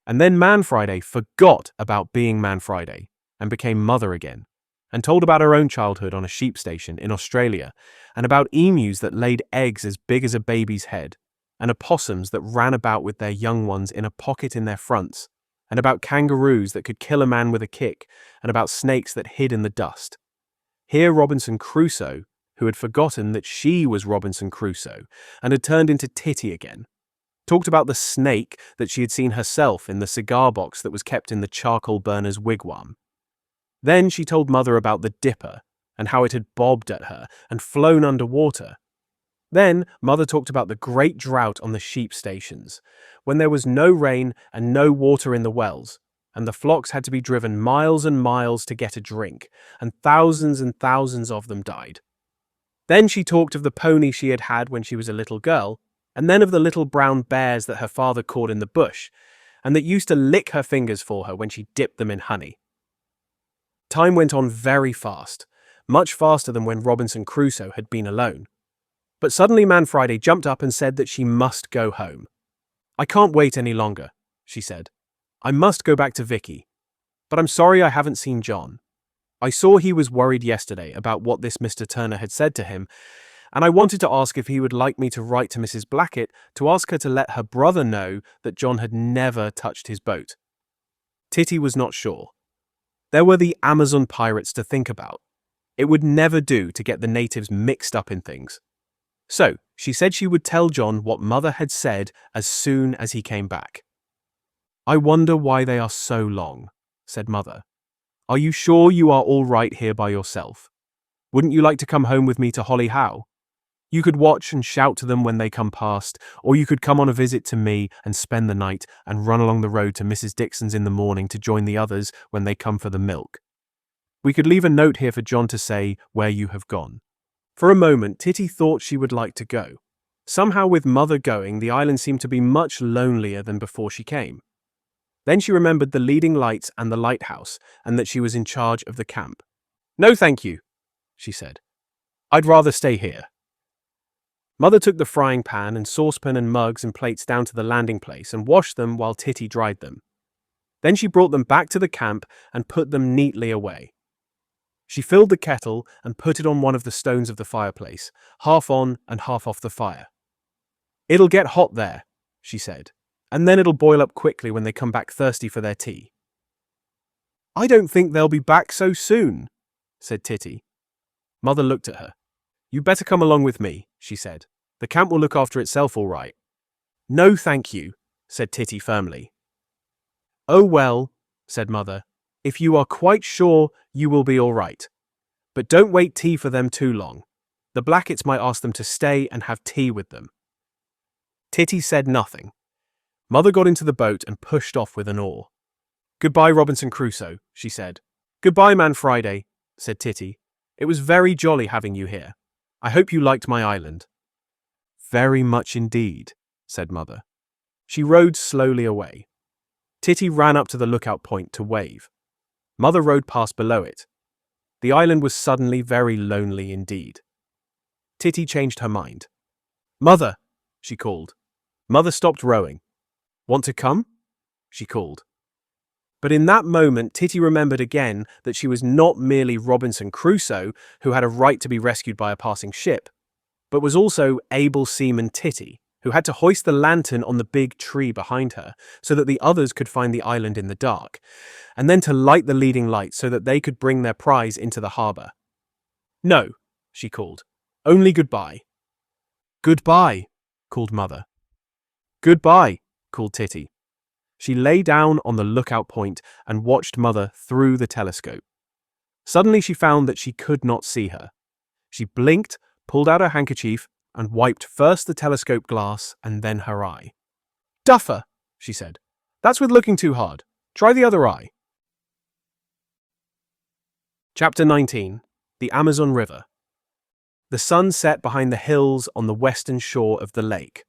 And then Man Friday forgot about being Man Friday and became mother again, and told about her own childhood on a sheep station in Australia, and about emus that laid eggs as big as a baby's head, and opossums that ran about with their young ones in a pocket in their fronts, and about kangaroos that could kill a man with a kick, and about snakes that hid in the dust. Here Robinson Crusoe, who had forgotten that she was Robinson Crusoe and had turned into Titty again, talked about the snake that she had seen herself in the cigar box that was kept in the charcoal burner's wigwam. Then she told Mother about the dipper and how it had bobbed at her and flown underwater. Then Mother talked about the great drought on the sheep stations, when there was no rain and no water in the wells, and the flocks had to be driven miles and miles to get a drink, and thousands of them died. Then she talked of the pony she had had when she was a little girl, and then of the little brown bears that her father caught in the bush, and that used to lick her fingers for her when she dipped them in honey. Time went on very fast, much faster than when Robinson Crusoe had been alone. But suddenly Man Friday jumped up and said that she must go home. "I can't wait any longer," she said. "I must go back to Vicky. But I'm sorry I haven't seen John. I saw he was worried yesterday about what this Mr. Turner had said to him, and I wanted to ask if he would like me to write to Mrs. Blackett to ask her to let her brother know that John had never touched his boat." Titty was not sure. There were the Amazon pirates to think about. It would never do to get the natives mixed up in things. So she said she would tell John what Mother had said as soon as he came back. "I wonder why they are so long," said Mother. "Are you sure you are all right here by yourself? Wouldn't you like to come home with me to Holly Howe? You could watch and shout to them when they come past, or you could come on a visit to me and spend the night and run along the road to Mrs. Dixon's in the morning to join the others when they come for the milk. We could leave a note here for John to say where you have gone." For a moment, Titty thought she would like to go. Somehow with Mother going, the island seemed to be much lonelier than before she came. Then she remembered the leading lights and the lighthouse, and that she was in charge of the camp. "No, thank you," she said. "I'd rather stay here." Mother took the frying pan and saucepan and mugs and plates down to the landing place and washed them while Titty dried them. Then she brought them back to the camp and put them neatly away. She filled the kettle and put it on one of the stones of the fireplace, half on and half off the fire. "It'll get hot there," she said, "and then it'll boil up quickly when they come back thirsty for their tea." "I don't think they'll be back so soon," said Titty. Mother looked at her. "You better come along with me," she said. "The camp will look after itself all right." "No, thank you," said Titty firmly. "Oh well," said Mother, "if you are quite sure, you will be all right. But don't wait tea for them too long. The Blacketts might ask them to stay and have tea with them." Titty said nothing. Mother got into the boat and pushed off with an oar. "Goodbye, Robinson Crusoe," she said. "Goodbye, Man Friday," said Titty. "It was very jolly having you here. I hope you liked my island." "Very much indeed," said Mother. She rowed slowly away. Titty ran up to the lookout point to wave. Mother rowed past below it. The island was suddenly very lonely indeed. Titty changed her mind. "Mother," she called. Mother stopped rowing. "Want to come?" she called. But in that moment, Titty remembered again that she was not merely Robinson Crusoe, who had a right to be rescued by a passing ship, but was also able seaman Titty, who had to hoist the lantern on the big tree behind her so that the others could find the island in the dark, and then to light the leading light so that they could bring their prize into the harbour. "No," she called. "Only goodbye." "Goodbye," called Mother. "Goodbye," called Titty. She lay down on the lookout point and watched Mother through the telescope. Suddenly she found that she could not see her. She blinked, pulled out her handkerchief, and wiped first the telescope glass and then her eye. "Duffer," she said. "That's with looking too hard. Try the other eye." Chapter 19. The Amazon River. The sun set behind the hills on the western shore of the lake.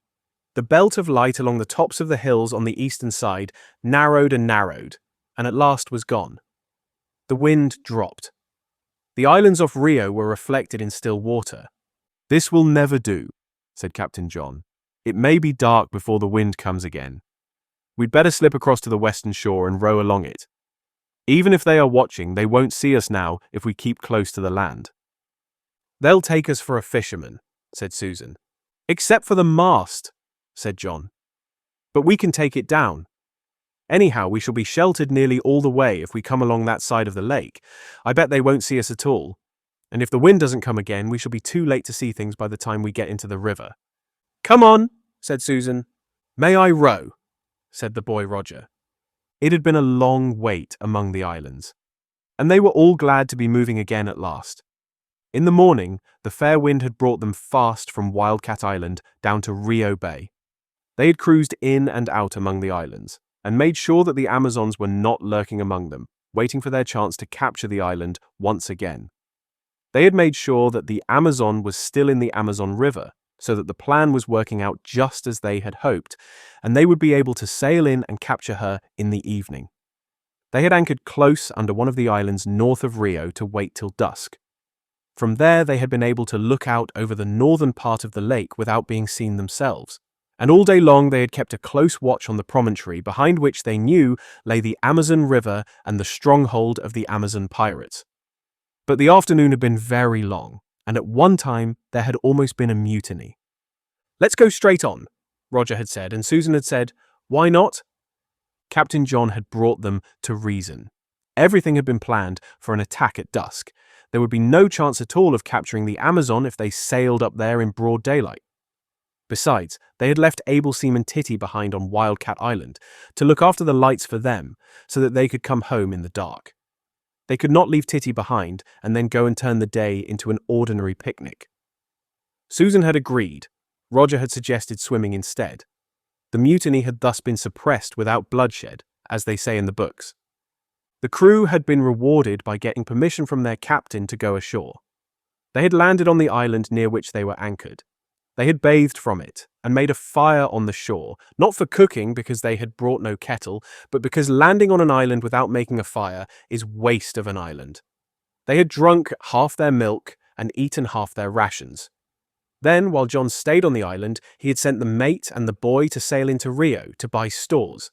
The belt of light along the tops of the hills on the eastern side narrowed and narrowed, and at last was gone. The wind dropped. The islands off Rio were reflected in still water. "This will never do," said Captain John. "It may be dark before the wind comes again. We'd better slip across to the western shore and row along it. Even if they are watching, they won't see us now if we keep close to the land." "They'll take us for a fisherman," said Susan. "Except for the mast," said John. "But we can take it down. Anyhow, we shall be sheltered nearly all the way if we come along that side of the lake. I bet they won't see us at all. And if the wind doesn't come again, we shall be too late to see things by the time we get into the river." "Come on," said Susan. "May I row?" said the boy Roger. It had been a long wait among the islands, and they were all glad to be moving again at last. In the morning, the fair wind had brought them fast from Wildcat Island down to Rio Bay. They had cruised in and out among the islands, and made sure that the Amazons were not lurking among them, waiting for their chance to capture the island once again. They had made sure that the Amazon was still in the Amazon River, so that the plan was working out just as they had hoped, and they would be able to sail in and capture her in the evening. They had anchored close under one of the islands north of Rio to wait till dusk. From there they had been able to look out over the northern part of the lake without being seen themselves, and all day long they had kept a close watch on the promontory behind which they knew lay the Amazon River and the stronghold of the Amazon pirates. But the afternoon had been very long, and at one time there had almost been a mutiny. "Let's go straight on," Roger had said, and Susan had said, "Why not?" Captain John had brought them to reason. Everything had been planned for an attack at dusk. There would be no chance at all of capturing the Amazon if they sailed up there in broad daylight. Besides, they had left able seaman Titty behind on Wildcat Island to look after the lights for them so that they could come home in the dark. They could not leave Titty behind and then go and turn the day into an ordinary picnic. Susan had agreed. Roger had suggested swimming instead. The mutiny had thus been suppressed without bloodshed, as they say in the books. The crew had been rewarded by getting permission from their captain to go ashore. They had landed on the island near which they were anchored. They had bathed from it and made a fire on the shore, not for cooking because they had brought no kettle, but because landing on an island without making a fire is waste of an island. They had drunk half their milk and eaten half their rations. Then, while John stayed on the island, he had sent the mate and the boy to sail into Rio to buy stores.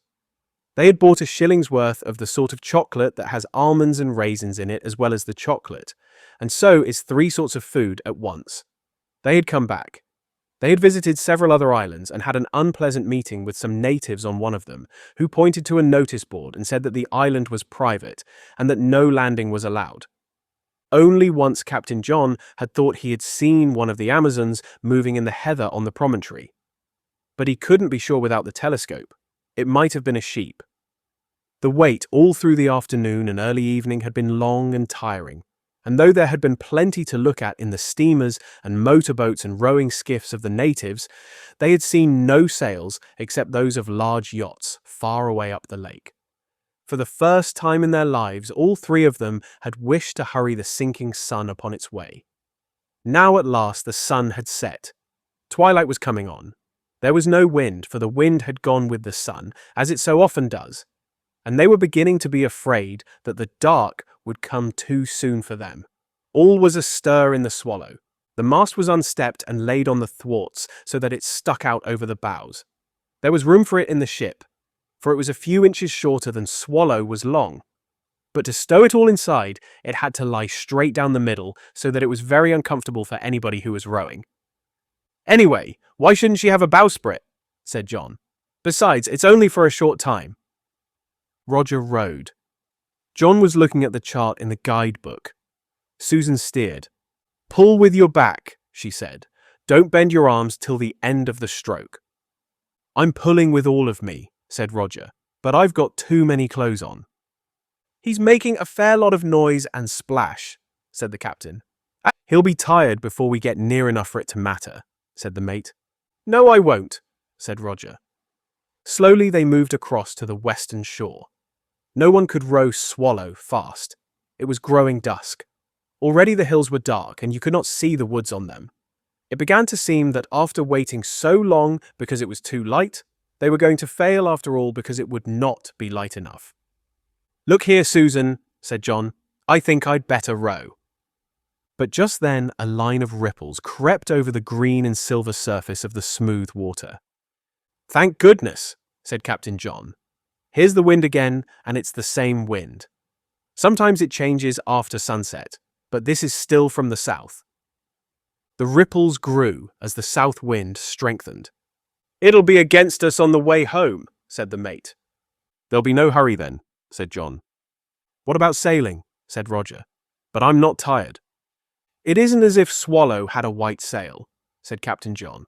They had bought a shilling's worth of the sort of chocolate that has almonds and raisins in it as well as the chocolate, and so is 3 sorts of food at once. They had come back. They had visited several other islands and had an unpleasant meeting with some natives on one of them, who pointed to a notice board and said that the island was private and that no landing was allowed. Only once Captain John had thought he had seen one of the Amazons moving in the heather on the promontory. But he couldn't be sure without the telescope. It might have been a sheep. The wait all through the afternoon and early evening had been long and tiring, and though there had been plenty to look at in the steamers and motorboats and rowing skiffs of the natives, they had seen no sails except those of large yachts far away up the lake. For the first time in their lives, all 3 of them had wished to hurry the sinking sun upon its way. Now at last the sun had set. Twilight was coming on. There was no wind, for the wind had gone with the sun, as it so often does, and they were beginning to be afraid that the dark would come too soon for them. All was astir in the Swallow. The mast was unstepped and laid on the thwarts so that it stuck out over the bows. There was room for it in the ship, for it was a few inches shorter than Swallow was long. But to stow it all inside, it had to lie straight down the middle so that it was very uncomfortable for anybody who was rowing. "Anyway, why shouldn't she have a bowsprit?" said John. "Besides, it's only for a short time." Roger rowed. John was looking at the chart in the guidebook. Susan steered. "Pull with your back," she said. "Don't bend your arms till the end of the stroke." "I'm pulling with all of me," said Roger, "but I've got too many clothes on." "He's making a fair lot of noise and splash," said the captain. He'll be tired before we get near enough for it to matter, said the mate. No, I won't, said Roger. Slowly they moved across to the western shore. No one could row Swallow fast. It was growing dusk. Already the hills were dark and you could not see the woods on them. It began to seem that after waiting so long because it was too light, they were going to fail after all because it would not be light enough. Look here, Susan, said John. I think I'd better row. But just then a line of ripples crept over the green and silver surface of the smooth water. Thank goodness, said Captain John. Here's the wind again, and it's the same wind. Sometimes it changes after sunset, but this is still from the south. The ripples grew as the south wind strengthened. It'll be against us on the way home, said the mate. There'll be no hurry then, said John. What about sailing? Said Roger. But I'm not tired. It isn't as if Swallow had a white sail, said Captain John.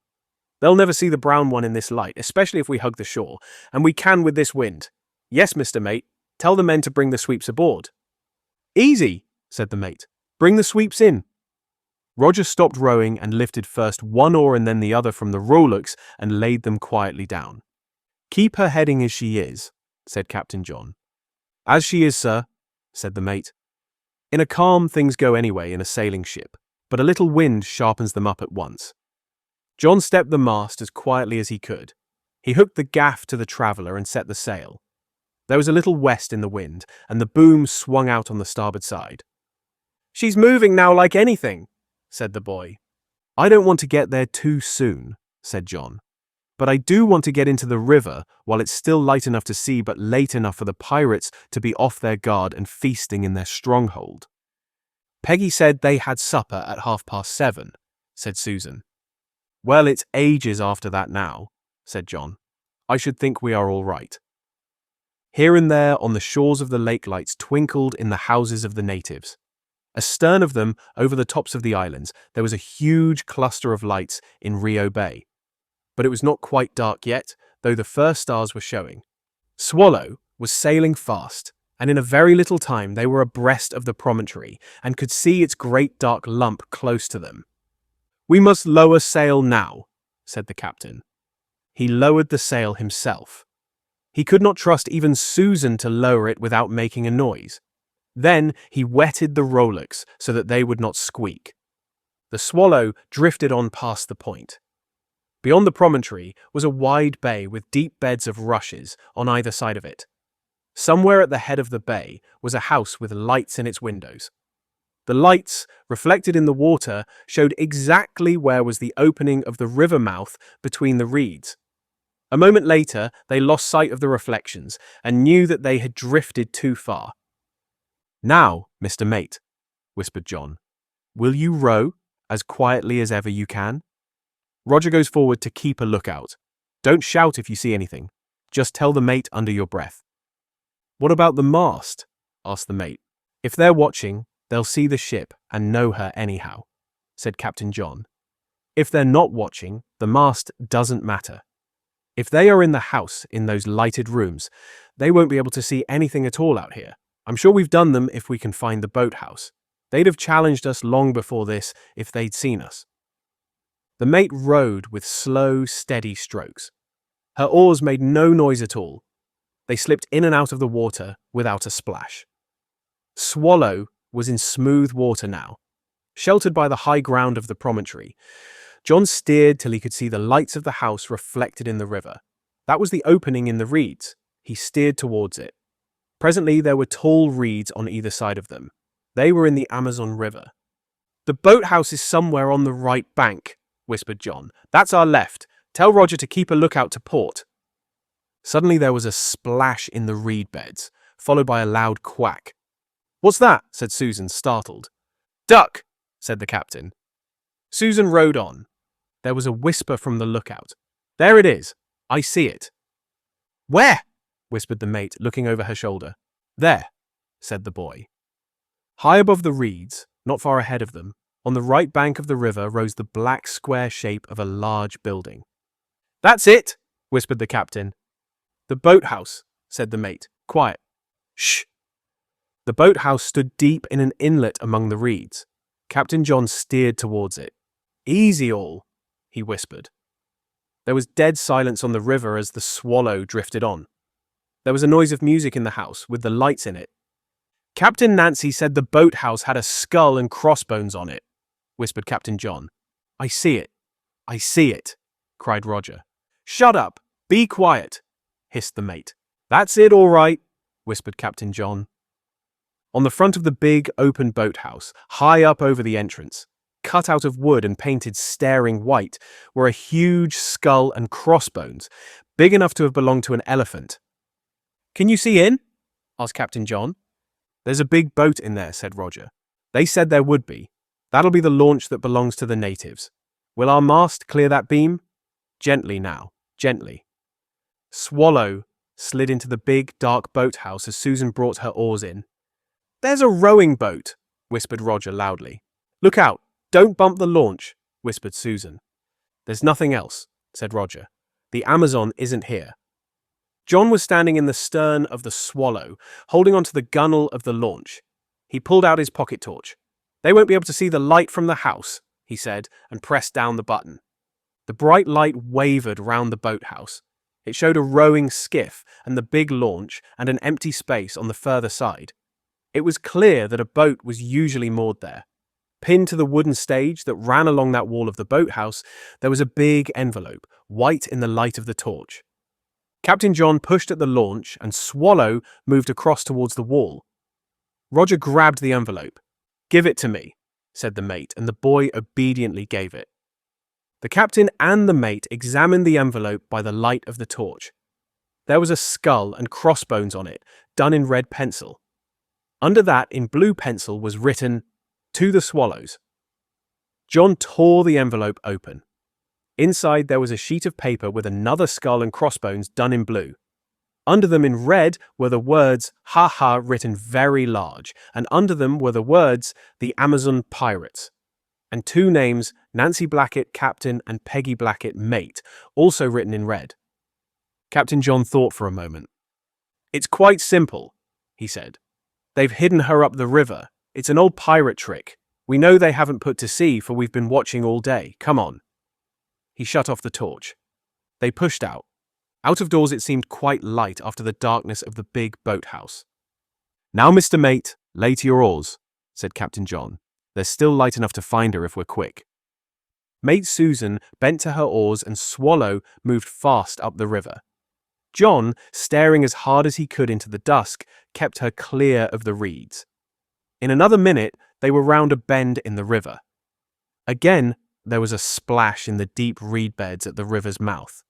They'll never see the brown one in this light, especially if we hug the shore, and we can with this wind. Yes, Mr. Mate, tell the men to bring the sweeps aboard. Easy, said the mate. Bring the sweeps in. Roger stopped rowing and lifted first one oar and then the other from the rowlocks and laid them quietly down. Keep her heading as she is, said Captain John. As she is, sir, said the mate. In a calm, things go anyway in a sailing ship, but a little wind sharpens them up at once. John stepped the mast as quietly as he could. He hooked the gaff to the traveller and set the sail. There was a little west in the wind, and the boom swung out on the starboard side. She's moving now like anything, said the boy. I don't want to get there too soon, said John. But I do want to get into the river while it's still light enough to see but late enough for the pirates to be off their guard and feasting in their stronghold. Peggy said they had supper at 7:30, said Susan. Well, it's ages after that now, said John. I should think we are all right. Here and there on the shores of the lake lights twinkled in the houses of the natives. Astern of them, over the tops of the islands, there was a huge cluster of lights in Rio Bay. But it was not quite dark yet, though the first stars were showing. Swallow was sailing fast, and in a very little time they were abreast of the promontory and could see its great dark lump close to them. We must lower sail now, said the captain. He lowered the sail himself. He could not trust even Susan to lower it without making a noise. Then he wetted the rowlocks so that they would not squeak. The Swallow drifted on past the point. Beyond the promontory was a wide bay with deep beds of rushes on either side of it. Somewhere at the head of the bay was a house with lights in its windows. The lights, reflected in the water, showed exactly where was the opening of the river mouth between the reeds. A moment later, they lost sight of the reflections and knew that they had drifted too far. Now, Mr. Mate, whispered John, will you row as quietly as ever you can? Roger goes forward to keep a lookout. Don't shout if you see anything. Just tell the mate under your breath. What about the mast? Asked the mate. If they're watching, they'll see the ship and know her anyhow, said Captain John. If they're not watching, the mast doesn't matter. If they are in the house in those lighted rooms, they won't be able to see anything at all out here. I'm sure we've done them if we can find the boathouse. They'd have challenged us long before this if they'd seen us. The mate rowed with slow, steady strokes. Her oars made no noise at all. They slipped in and out of the water without a splash. Swallow was in smooth water now, sheltered by the high ground of the promontory. John steered till he could see the lights of the house reflected in the river. That was the opening in the reeds. He steered towards it. Presently there were tall reeds on either side of them. They were in the Amazon River. The boathouse is somewhere on the right bank, whispered John. That's our left. Tell Roger to keep a lookout to port. Suddenly there was a splash in the reed beds, followed by a loud quack. What's that? Said Susan, startled. Duck, said the captain. Susan rowed on. There was a whisper from the lookout. There it is. I see it. Where? Whispered the mate, looking over her shoulder. There, said the boy. High above the reeds, not far ahead of them, on the right bank of the river rose the black square shape of a large building. That's it, whispered the captain. The boathouse, said the mate. Quiet. Shh. The boathouse stood deep in an inlet among the reeds. Captain John steered towards it. "Easy all," he whispered. There was dead silence on the river as the Swallow drifted on. There was a noise of music in the house, with the lights in it. "Captain Nancy said the boathouse had a skull and crossbones on it," whispered Captain John. "I see it. I see it," cried Roger. "Shut up! Be quiet!" hissed the mate. "That's it, all right," whispered Captain John. On the front of the big, open boathouse, high up over the entrance, cut out of wood and painted staring white, were a huge skull and crossbones, big enough to have belonged to an elephant. "Can you see in?" asked Captain John. "There's a big boat in there," said Roger. "They said there would be. That'll be the launch that belongs to the natives. Will our mast clear that beam? Gently now, gently." Swallow slid into the big, dark boathouse as Susan brought her oars in. "There's a rowing boat," whispered Roger loudly. "Look out! Don't bump the launch," whispered Susan. "There's nothing else," said Roger. "The Amazon isn't here." John was standing in the stern of the Swallow, holding onto the gunwale of the launch. He pulled out his pocket torch. "They won't be able to see the light from the house," he said, and pressed down the button. The bright light wavered round the boathouse. It showed a rowing skiff and the big launch and an empty space on the further side. It was clear that a boat was usually moored there. Pinned to the wooden stage that ran along that wall of the boathouse, there was a big envelope, white in the light of the torch. Captain John pushed at the launch and Swallow moved across towards the wall. Roger grabbed the envelope. "Give it to me," said the mate, and the boy obediently gave it. The captain and the mate examined the envelope by the light of the torch. There was a skull and crossbones on it, done in red pencil. Under that, in blue pencil, was written, "To the Swallows." John tore the envelope open. Inside there was a sheet of paper with another skull and crossbones done in blue. Under them in red were the words "Ha Ha" written very large, and under them were the words "The Amazon Pirates," and two names, Nancy Blackett, Captain, and Peggy Blackett, Mate, also written in red. Captain John thought for a moment. "It's quite simple," he said. "They've hidden her up the river. It's an old pirate trick. We know they haven't put to sea, for we've been watching all day. Come on." He shut off the torch. They pushed out. Out of doors it seemed quite light after the darkness of the big boathouse. "Now, Mr. Mate, lay to your oars," said Captain John. "There's still light enough to find her if we're quick." Mate Susan bent to her oars and Swallow moved fast up the river. John, staring as hard as he could into the dusk, kept her clear of the reeds. In another minute, they were round a bend in the river. Again, there was a splash in the deep reed beds at the river's mouth.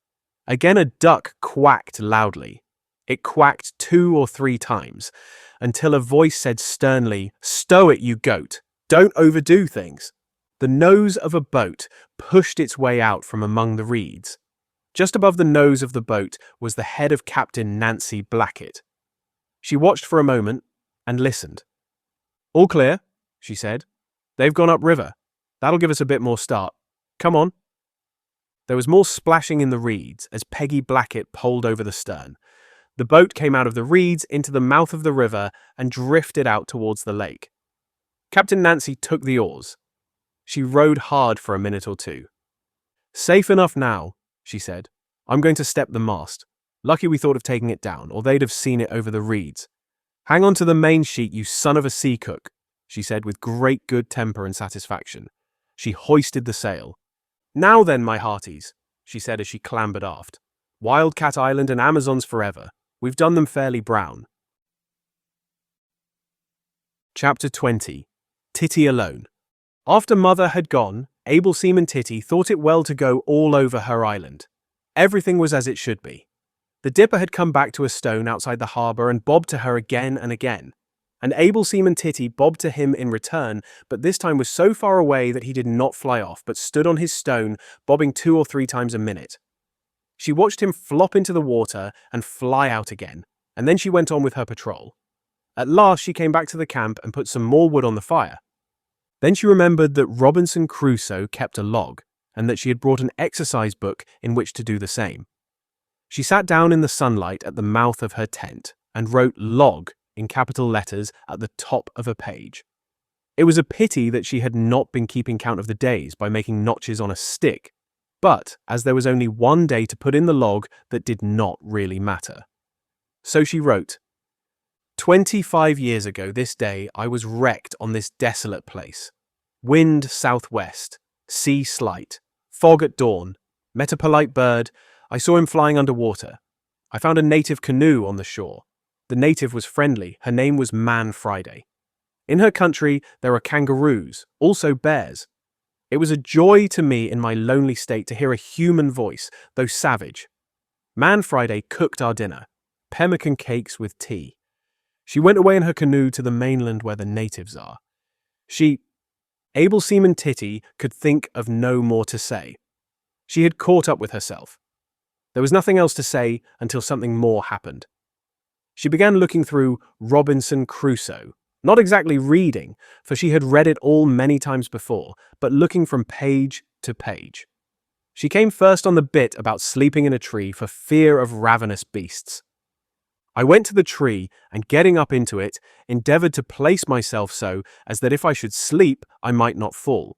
Again, a duck quacked loudly. It quacked 2 or 3 times, until a voice said sternly, "Stow it, you goat! Don't overdo things!" The nose of a boat pushed its way out from among the reeds. Just above the nose of the boat was the head of Captain Nancy Blackett. She watched for a moment and listened. "All clear," she said. "They've gone upriver. That'll give us a bit more start. Come on." There was more splashing in the reeds as Peggy Blackett poled over the stern. The boat came out of the reeds into the mouth of the river and drifted out towards the lake. Captain Nancy took the oars. She rowed hard for a minute or two. "Safe enough now," she said. "I'm going to step the mast. Lucky we thought of taking it down, or they'd have seen it over the reeds. Hang on to the main sheet, you son of a sea cook," she said with great good temper and satisfaction. She hoisted the sail. "Now then, my hearties," she said as she clambered aft. "Wildcat Island and Amazons forever. We've done them fairly brown." Chapter 20. Titty Alone. After Mother had gone, Able Seaman Titty thought it well to go all over her island. Everything was as it should be. The Dipper had come back to a stone outside the harbour and bobbed to her again and again. And Able Seaman Titty bobbed to him in return, but this time was so far away that he did not fly off, but stood on his stone, bobbing 2 or 3 times a minute. She watched him flop into the water and fly out again, and then she went on with her patrol. At last she came back to the camp and put some more wood on the fire. Then she remembered that Robinson Crusoe kept a log, and that she had brought an exercise book in which to do the same. She sat down in the sunlight at the mouth of her tent and wrote "log" in capital letters at the top of a page. It was a pity that she had not been keeping count of the days by making notches on a stick, but as there was only one day to put in the log, that did not really matter. So she wrote, 25 years ago this day I was wrecked on this desolate place. Wind southwest, sea slight, fog at dawn, met a polite bird, I saw him flying underwater. I found a native canoe on the shore. The native was friendly, her name was Man Friday. In her country there are kangaroos, also bears. It was a joy to me in my lonely state to hear a human voice, though savage. Man Friday cooked our dinner, pemmican cakes with tea. She went away in her canoe to the mainland where the natives are. Able Seaman Titty could think of no more to say. She had caught up with herself. There was nothing else to say until something more happened. She began looking through Robinson Crusoe, not exactly reading, for she had read it all many times before, but looking from page to page. She came first on the bit about sleeping in a tree for fear of ravenous beasts. I went to the tree and, getting up into it, endeavoured to place myself so as that if I should sleep, I might not fall.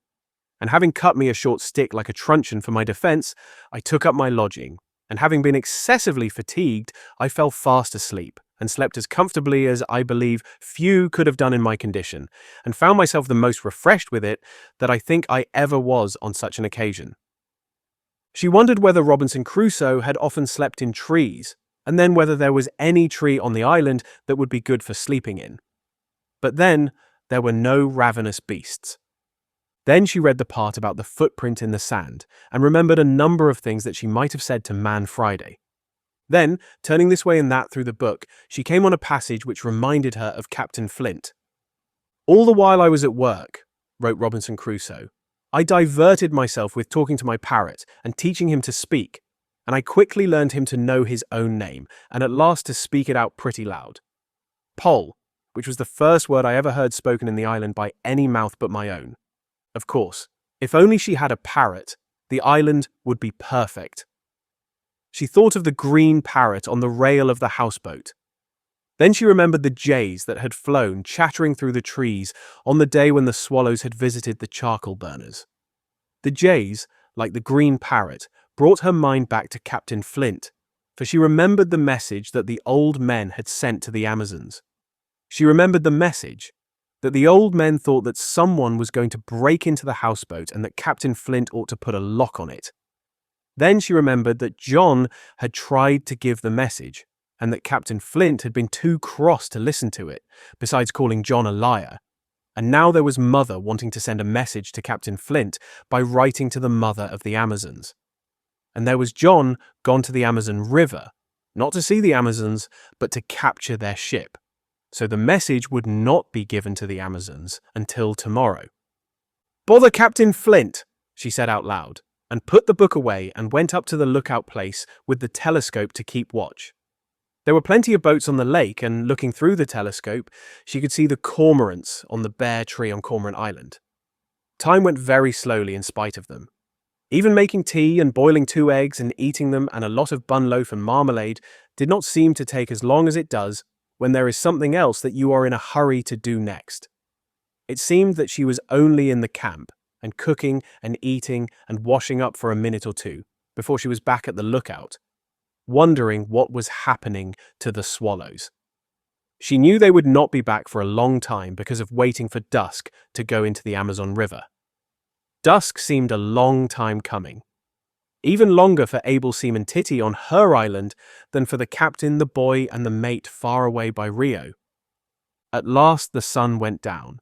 And having cut me a short stick like a truncheon for my defence, I took up my lodging, and having been excessively fatigued, I fell fast asleep, and slept as comfortably as I believe few could have done in my condition, and found myself the most refreshed with it that I think I ever was on such an occasion. She wondered whether Robinson Crusoe had often slept in trees, and then whether there was any tree on the island that would be good for sleeping in. But then there were no ravenous beasts. Then she read the part about the footprint in the sand, and remembered a number of things that she might have said to Man Friday. Then, turning this way and that through the book, she came on a passage which reminded her of Captain Flint. All the while I was at work, wrote Robinson Crusoe, I diverted myself with talking to my parrot and teaching him to speak, and I quickly learned him to know his own name, and at last to speak it out pretty loud. Poll, which was the first word I ever heard spoken in the island by any mouth but my own. Of course, if only she had a parrot, the island would be perfect. She thought of the green parrot on the rail of the houseboat. Then she remembered the jays that had flown chattering through the trees on the day when the swallows had visited the charcoal burners. The jays, like the green parrot, brought her mind back to Captain Flint, for she remembered the message that the old men had sent to the Amazons. She remembered the message, that the old men thought that someone was going to break into the houseboat and that Captain Flint ought to put a lock on it. Then she remembered that John had tried to give the message, and that Captain Flint had been too cross to listen to it, besides calling John a liar. And now there was Mother wanting to send a message to Captain Flint by writing to the mother of the Amazons. And there was John gone to the Amazon River, not to see the Amazons, but to capture their ship. So the message would not be given to the Amazons until tomorrow. Bother Captain Flint, she said out loud, and put the book away and went up to the lookout place with the telescope to keep watch. There were plenty of boats on the lake, and looking through the telescope, she could see the cormorants on the bare tree on Cormorant Island. Time went very slowly in spite of them. Even making tea and boiling 2 eggs and eating them and a lot of bun loaf and marmalade did not seem to take as long as it does when there is something else that you are in a hurry to do next. It seemed that she was only in the camp, and cooking and eating and washing up for a minute or two, before she was back at the lookout, wondering what was happening to the swallows. She knew they would not be back for a long time because of waiting for dusk to go into the Amazon River. Dusk seemed a long time coming. Even longer for Able Seaman Titty on her island than for the captain, the boy, and the mate far away by Rio. At last the sun went down.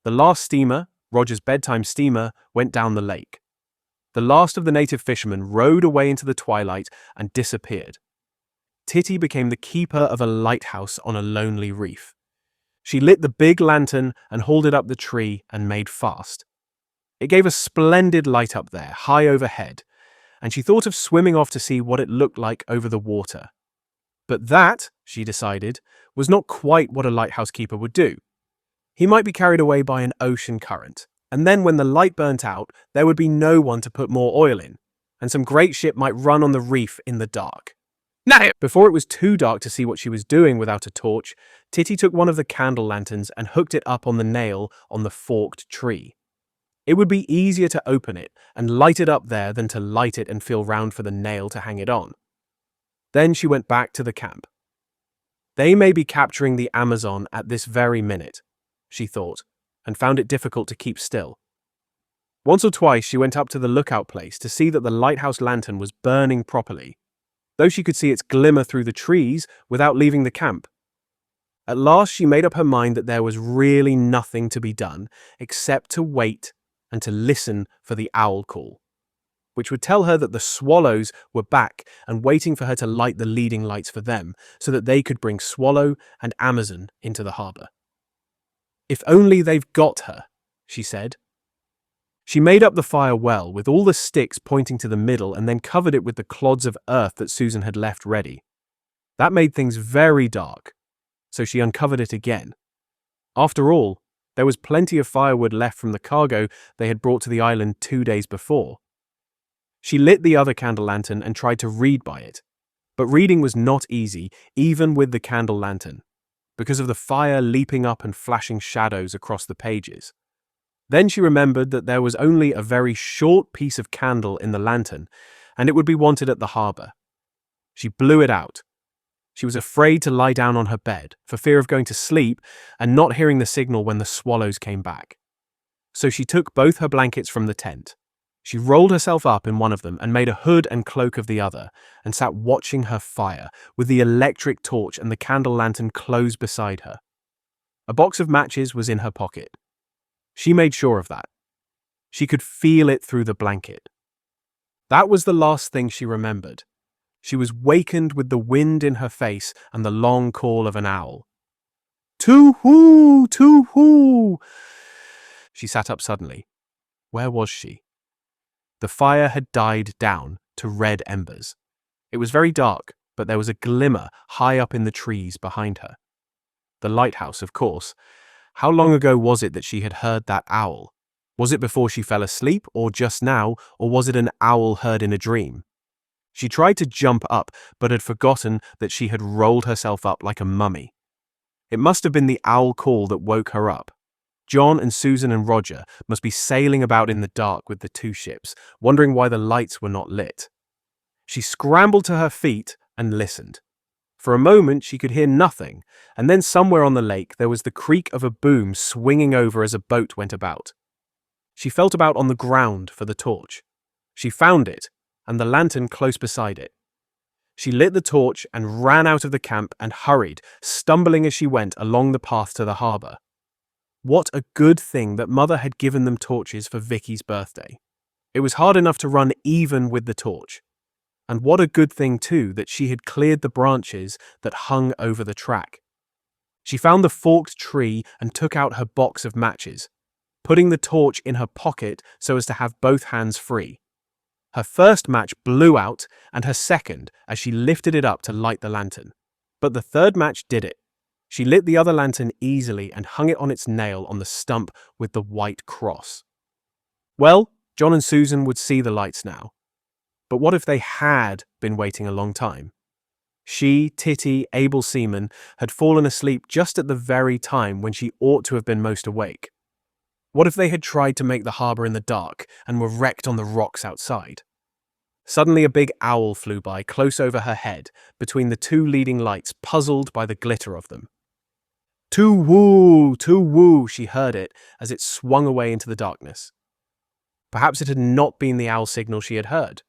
The last steamer, Roger's bedtime steamer, went down the lake. The last of the native fishermen rowed away into the twilight and disappeared. Titty became the keeper of a lighthouse on a lonely reef. She lit the big lantern and hauled it up the tree and made fast. It gave a splendid light up there, high overhead, and she thought of swimming off to see what it looked like over the water. But that, she decided, was not quite what a lighthouse keeper would do. He might be carried away by an ocean current, and then when the light burnt out, there would be no one to put more oil in, and some great ship might run on the reef in the dark. No! Before it was too dark to see what she was doing without a torch, Titty took one of the candle lanterns and hooked it up on the nail on the forked tree. It would be easier to open it and light it up there than to light it and feel round for the nail to hang it on. Then she went back to the camp. They may be capturing the Amazon at this very minute, she thought, and found it difficult to keep still. Once or twice she went up to the lookout place to see that the lighthouse lantern was burning properly, though she could see its glimmer through the trees without leaving the camp. At last she made up her mind that there was really nothing to be done except to wait and to listen for the owl call, which would tell her that the swallows were back and waiting for her to light the leading lights for them so that they could bring Swallow and Amazon into the harbour. If only they've got her, she said. She made up the fire well, with all the sticks pointing to the middle, and then covered it with the clods of earth that Susan had left ready. That made things very dark, so she uncovered it again. After all, there was plenty of firewood left from the cargo they had brought to the island 2 days before. She lit the other candle lantern and tried to read by it, but reading was not easy, even with the candle lantern, because of the fire leaping up and flashing shadows across the pages. Then she remembered that there was only a very short piece of candle in the lantern, and it would be wanted at the harbour. She blew it out. She was afraid to lie down on her bed, for fear of going to sleep and not hearing the signal when the swallows came back. So she took both her blankets from the tent. She rolled herself up in one of them and made a hood and cloak of the other, and sat watching her fire, with the electric torch and the candle lantern close beside her. A box of matches was in her pocket. She made sure of that. She could feel it through the blanket. That was the last thing she remembered. She was wakened with the wind in her face and the long call of an owl. Too-hoo! Too-hoo! She sat up suddenly. Where was she? The fire had died down to red embers. It was very dark, but there was a glimmer high up in the trees behind her. The lighthouse, of course. How long ago was it that she had heard that owl? Was it before she fell asleep, or just now, or was it an owl heard in a dream? She tried to jump up, but had forgotten that she had rolled herself up like a mummy. It must have been the owl call that woke her up. John and Susan and Roger must be sailing about in the dark with the two ships, wondering why the lights were not lit. She scrambled to her feet and listened. For a moment she could hear nothing, and then somewhere on the lake there was the creak of a boom swinging over as a boat went about. She felt about on the ground for the torch. She found it, and the lantern close beside it. She lit the torch and ran out of the camp and hurried, stumbling as she went, along the path to the harbour. What a good thing that Mother had given them torches for Vicky's birthday. It was hard enough to run even with the torch. And what a good thing, too, that she had cleared the branches that hung over the track. She found the forked tree and took out her box of matches, putting the torch in her pocket so as to have both hands free. Her first match blew out, and her second as she lifted it up to light the lantern. But the third match did it. She lit the other lantern easily and hung it on its nail on the stump with the white cross. Well, John and Susan would see the lights now. But what if they had been waiting a long time? She, Titty, able seaman, had fallen asleep just at the very time when she ought to have been most awake. What if they had tried to make the harbour in the dark and were wrecked on the rocks outside? Suddenly a big owl flew by close over her head, between the two leading lights, puzzled by the glitter of them. Too-woo, too-woo, she heard it as it swung away into the darkness. Perhaps it had not been the owl signal she had heard.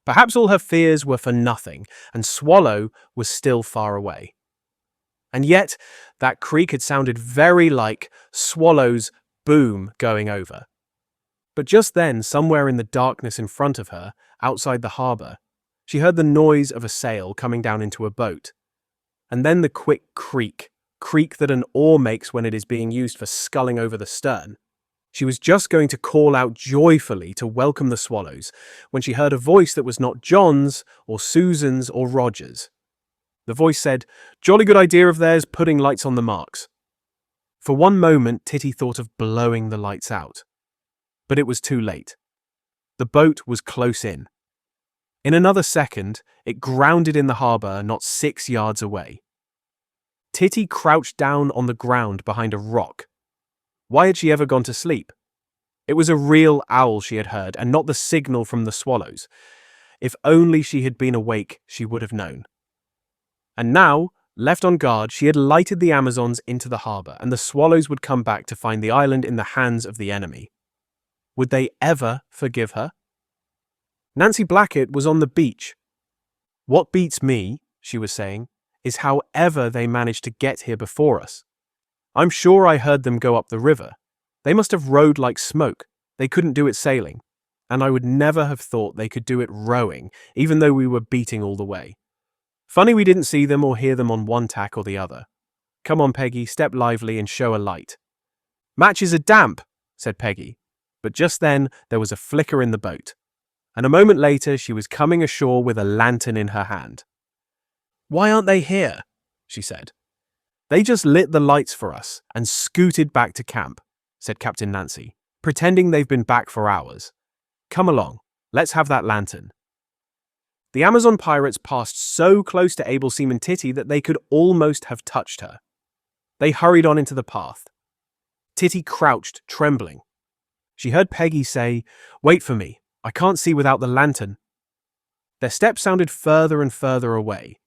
Perhaps all her fears were for nothing, and Swallow was still far away. And yet, that creak had sounded very like Swallow's boom going over. But just then, somewhere in the darkness in front of her, outside the harbour, she heard the noise of a sail coming down into a boat. And then the quick creak that an oar makes when it is being used for sculling over the stern. She was just going to call out joyfully to welcome the swallows when she heard a voice that was not John's or Susan's or Roger's. The voice said, "Jolly good idea of theirs, putting lights on the marks." For one moment, Titty thought of blowing the lights out. But it was too late. The boat was close in. In another second, it grounded in the harbor not 6 yards away. Titty crouched down on the ground behind a rock. Why had she ever gone to sleep? It was a real owl she had heard, and not the signal from the swallows. If only she had been awake, she would have known. And now, left on guard, she had lighted the Amazons into the harbor, and the swallows would come back to find the island in the hands of the enemy. Would they ever forgive her? Nancy Blackett was on the beach. "What beats me," she was saying, "is how ever they managed to get here before us. I'm sure I heard them go up the river. They must have rowed like smoke. They couldn't do it sailing. And I would never have thought they could do it rowing, even though we were beating all the way. Funny we didn't see them or hear them on one tack or the other. Come on, Peggy, step lively and show a light." "Matches are damp," said Peggy. But just then there was a flicker in the boat, and a moment later she was coming ashore with a lantern in her hand. "Why aren't they here?" she said. "They just lit the lights for us and scooted back to camp," said Captain Nancy, "pretending they've been back for hours. Come along, let's have that lantern." The Amazon pirates passed so close to able seaman Titty that they could almost have touched her. They hurried on into the path. Titty crouched, trembling. She heard Peggy say, "Wait for me, I can't see without the lantern." Their steps sounded further and further away.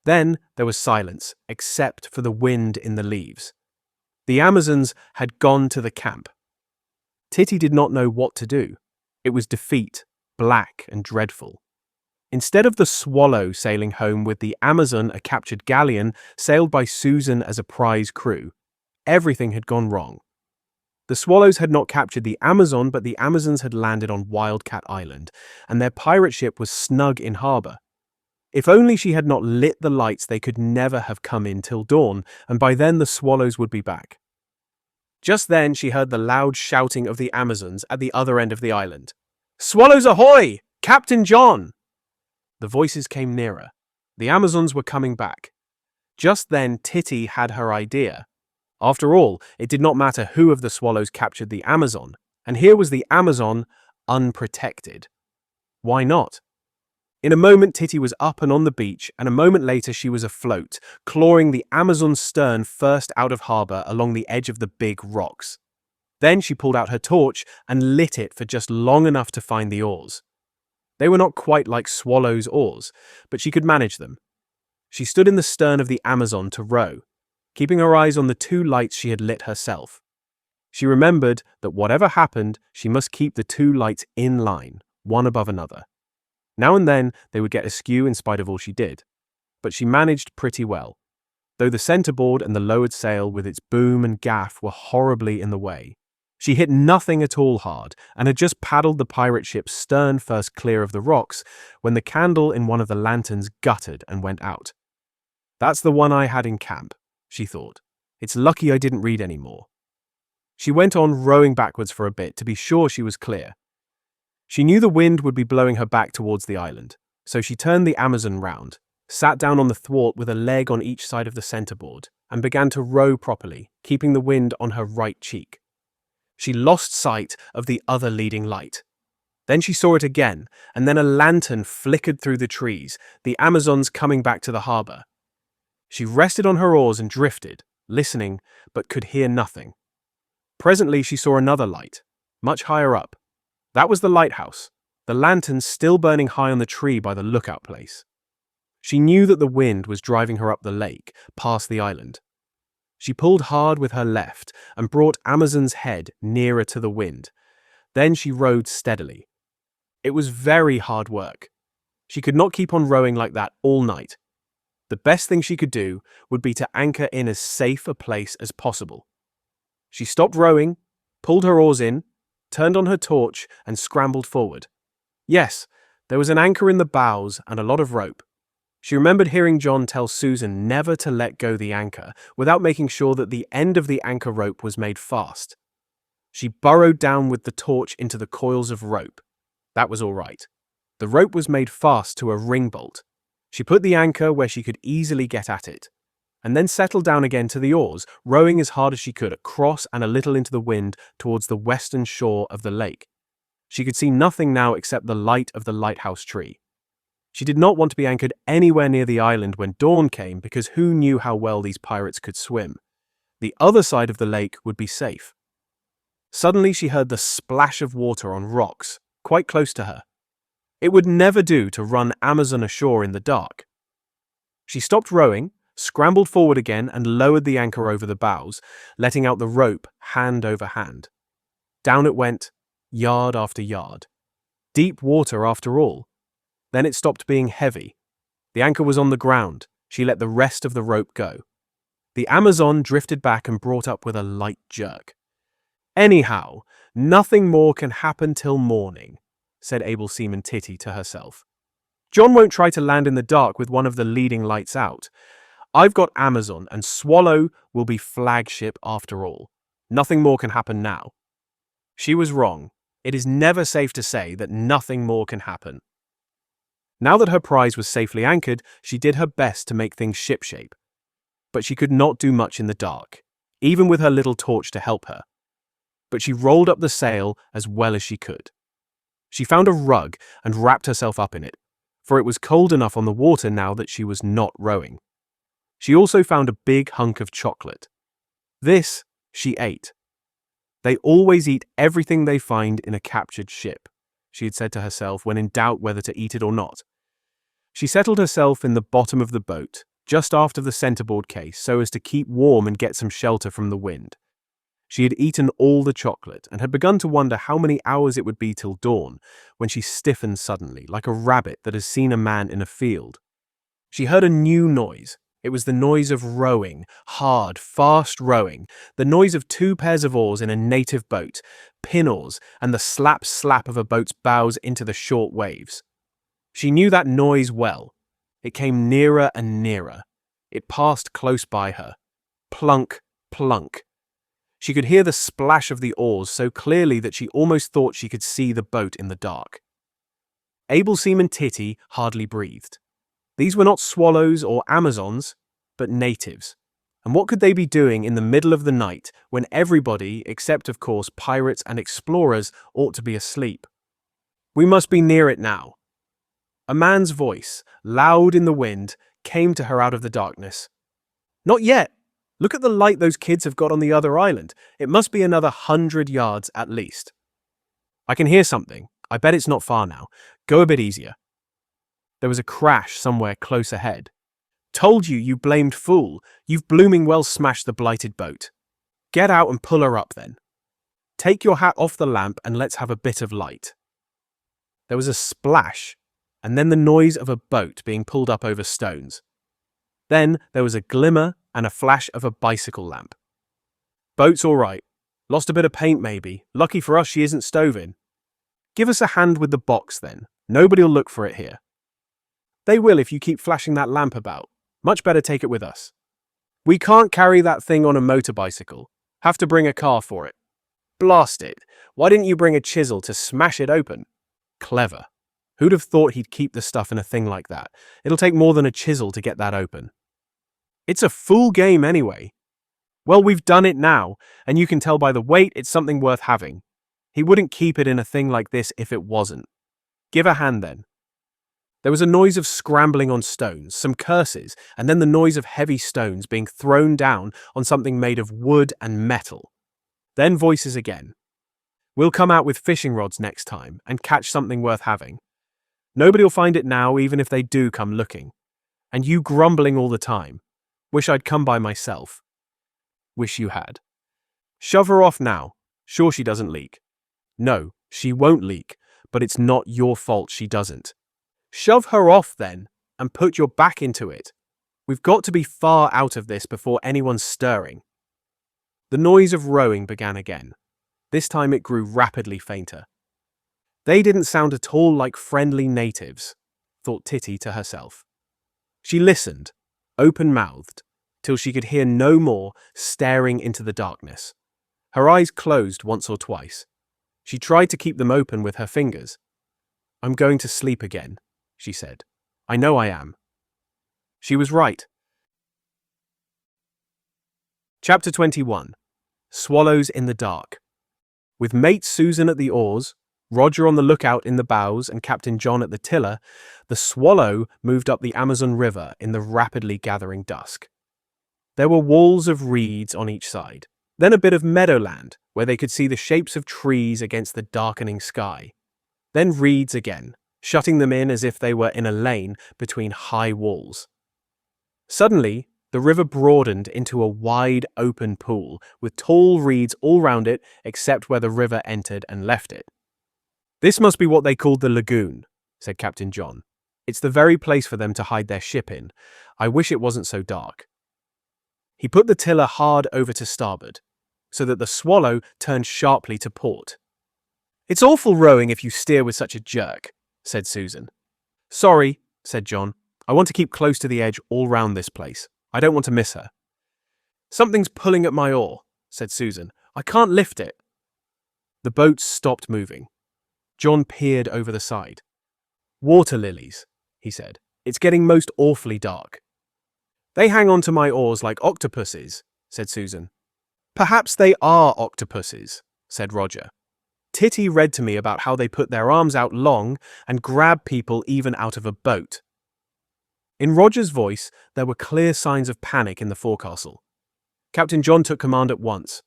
Then there was silence, except for the wind in the leaves. The Amazons had gone to the camp. Titty did not know what to do. It was defeat, black and dreadful. Instead of the Swallow sailing home with the Amazon, a captured galleon, sailed by Susan as a prize crew. Everything had gone wrong. The Swallows had not captured the Amazon, but the Amazons had landed on Wildcat Island, and their pirate ship was snug in harbor. If only she had not lit the lights, they could never have come in till dawn, and by then the Swallows would be back. Just then she heard the loud shouting of the Amazons at the other end of the island. "Swallows ahoy! Captain John!" The voices came nearer. The Amazons were coming back. Just then Titty had her idea. After all, it did not matter who of the Swallows captured the Amazon, and here was the Amazon unprotected. Why not? In a moment Titty was up and on the beach, and a moment later she was afloat, clawing the Amazon's stern first out of harbor along the edge of the big rocks. Then she pulled out her torch and lit it for just long enough to find the oars. They were not quite like Swallow's oars, but she could manage them. She stood in the stern of the Amazon to row, keeping her eyes on the 2 lights she had lit herself. She remembered that whatever happened, she must keep the 2 lights in line, one above another. Now and then they would get askew in spite of all she did, but she managed pretty well, though the centerboard and the lowered sail with its boom and gaff were horribly in the way. She hit nothing at all hard and had just paddled the pirate ship's stern first clear of the rocks when the candle in one of the lanterns guttered and went out. "That's the one I had in camp," she thought. "It's lucky I didn't read any more." She went on rowing backwards for a bit to be sure she was clear. She knew the wind would be blowing her back towards the island, so she turned the Amazon round, sat down on the thwart with a leg on each side of the centerboard, and began to row properly, keeping the wind on her right cheek. She lost sight of the other leading light. Then she saw it again, and then a lantern flickered through the trees, the Amazons coming back to the harbor. She rested on her oars and drifted, listening, but could hear nothing. Presently she saw another light, much higher up. That was the lighthouse, the lantern still burning high on the tree by the lookout place. She knew that the wind was driving her up the lake, past the island. She pulled hard with her left and brought Amazon's head nearer to the wind. Then she rowed steadily. It was very hard work. She could not keep on rowing like that all night. The best thing she could do would be to anchor in as safe a place as possible. She stopped rowing, pulled her oars in, turned on her torch, and scrambled forward. Yes, there was an anchor in the bows and a lot of rope. She remembered hearing John tell Susan never to let go the anchor without making sure that the end of the anchor rope was made fast. She burrowed down with the torch into the coils of rope. That was all right. The rope was made fast to a ring bolt. She put the anchor where she could easily get at it, and then settled down again to the oars, rowing as hard as she could across and a little into the wind towards the western shore of the lake. She could see nothing now except the light of the lighthouse tree. She did not want to be anchored anywhere near the island when dawn came because who knew how well these pirates could swim. The other side of the lake would be safe. Suddenly she heard the splash of water on rocks, quite close to her. It would never do to run Amazon ashore in the dark. She stopped rowing, scrambled forward again and lowered the anchor over the bows, letting out the rope hand over hand. Down it went, yard after yard. Deep water after all. Then it stopped being heavy. The anchor was on the ground. She let the rest of the rope go. The Amazon drifted back and brought up with a light jerk. Anyhow, nothing more can happen till morning, said Able Seaman Titty to herself. John won't try to land in the dark with one of the leading lights out. I've got Amazon, and Swallow will be flagship after all. Nothing more can happen now. She was wrong. It is never safe to say that nothing more can happen. Now that her prize was safely anchored, she did her best to make things shipshape. But she could not do much in the dark, even with her little torch to help her. But she rolled up the sail as well as she could. She found a rug and wrapped herself up in it, for it was cold enough on the water now that she was not rowing. She also found a big hunk of chocolate. This she ate. They always eat everything they find in a captured ship, she had said to herself when in doubt whether to eat it or not. She settled herself in the bottom of the boat, just after the centerboard case, so as to keep warm and get some shelter from the wind. She had eaten all the chocolate and had begun to wonder how many hours it would be till dawn, when she stiffened suddenly, like a rabbit that has seen a man in a field. She heard a new noise. It was the noise of rowing, hard, fast rowing, the noise of 2 pairs of oars in a native boat, pin oars, and the slap-slap of a boat's bows into the short waves. She knew that noise well. It came nearer and nearer. It passed close by her. Plunk, plunk. She could hear the splash of the oars so clearly that she almost thought she could see the boat in the dark. Able Seaman Titty hardly breathed. These were not swallows or Amazons, but natives. And what could they be doing in the middle of the night when everybody, except of course pirates and explorers, ought to be asleep? We must be near it now. A man's voice, loud in the wind, came to her out of the darkness. Not yet. Look at the light those kids have got on the other island. It must be another 100 yards at least. I can hear something. I bet it's not far now. Go a bit easier. There was a crash somewhere close ahead. Told you, you blamed fool. You've blooming well smashed the blighted boat. Get out and pull her up then. Take your hat off the lamp and let's have a bit of light. There was a splash, and then the noise of a boat being pulled up over stones. Then there was a glimmer and a flash of a bicycle lamp. Boat's all right. Lost a bit of paint maybe. Lucky for us she isn't stove in. Give us a hand with the box then. Nobody'll look for it here. They will if you keep flashing that lamp about. Much better take it with us. We can't carry that thing on a motorbicycle. Have to bring a car for it. Blast it. Why didn't you bring a chisel to smash it open? Clever. Who'd have thought he'd keep the stuff in a thing like that? It'll take more than a chisel to get that open. It's a fool game anyway. Well, we've done it now, and you can tell by the weight it's something worth having. He wouldn't keep it in a thing like this if it wasn't. Give a hand then. There was a noise of scrambling on stones, some curses, and then the noise of heavy stones being thrown down on something made of wood and metal. Then voices again. We'll come out with fishing rods next time and catch something worth having. Nobody'll find it now even if they do come looking. And you grumbling all the time. Wish I'd come by myself. Wish you had. Shove her off now. Sure she doesn't leak. No, she won't leak, but it's not your fault she doesn't. Shove her off then, and put your back into it. We've got to be far out of this before anyone's stirring. The noise of rowing began again. This time it grew rapidly fainter. They didn't sound at all like friendly natives, thought Titty to herself. She listened, open-mouthed, till she could hear no more, staring into the darkness. Her eyes closed once or twice. She tried to keep them open with her fingers. I'm going to sleep again, she said. I know I am. She was right. Chapter 21. Swallows in the Dark. With mate Susan at the oars, Roger on the lookout in the bows and Captain John at the tiller, the Swallow moved up the Amazon River in the rapidly gathering dusk. There were walls of reeds on each side, then a bit of meadowland where they could see the shapes of trees against the darkening sky. Then reeds again, shutting them in as if they were in a lane between high walls. Suddenly, the river broadened into a wide open pool with tall reeds all round it except where the river entered and left it. "This must be what they called the lagoon," said Captain John. "It's the very place for them to hide their ship in. I wish it wasn't so dark." He put the tiller hard over to starboard, so that the Swallow turned sharply to port. "It's awful rowing if you steer with such a jerk," said Susan. "Sorry," said John. "I want to keep close to the edge all round this place. I don't want to miss her." "Something's pulling at my oar," said Susan. "I can't lift it." The boat stopped moving. John peered over the side. "Water lilies," he said. "It's getting most awfully dark." "They hang on to my oars like octopuses," said Susan. "Perhaps they are octopuses," said Roger. "Titty read to me about how they put their arms out long and grab people even out of a boat." In Roger's voice, there were clear signs of panic in the forecastle. Captain John took command at once.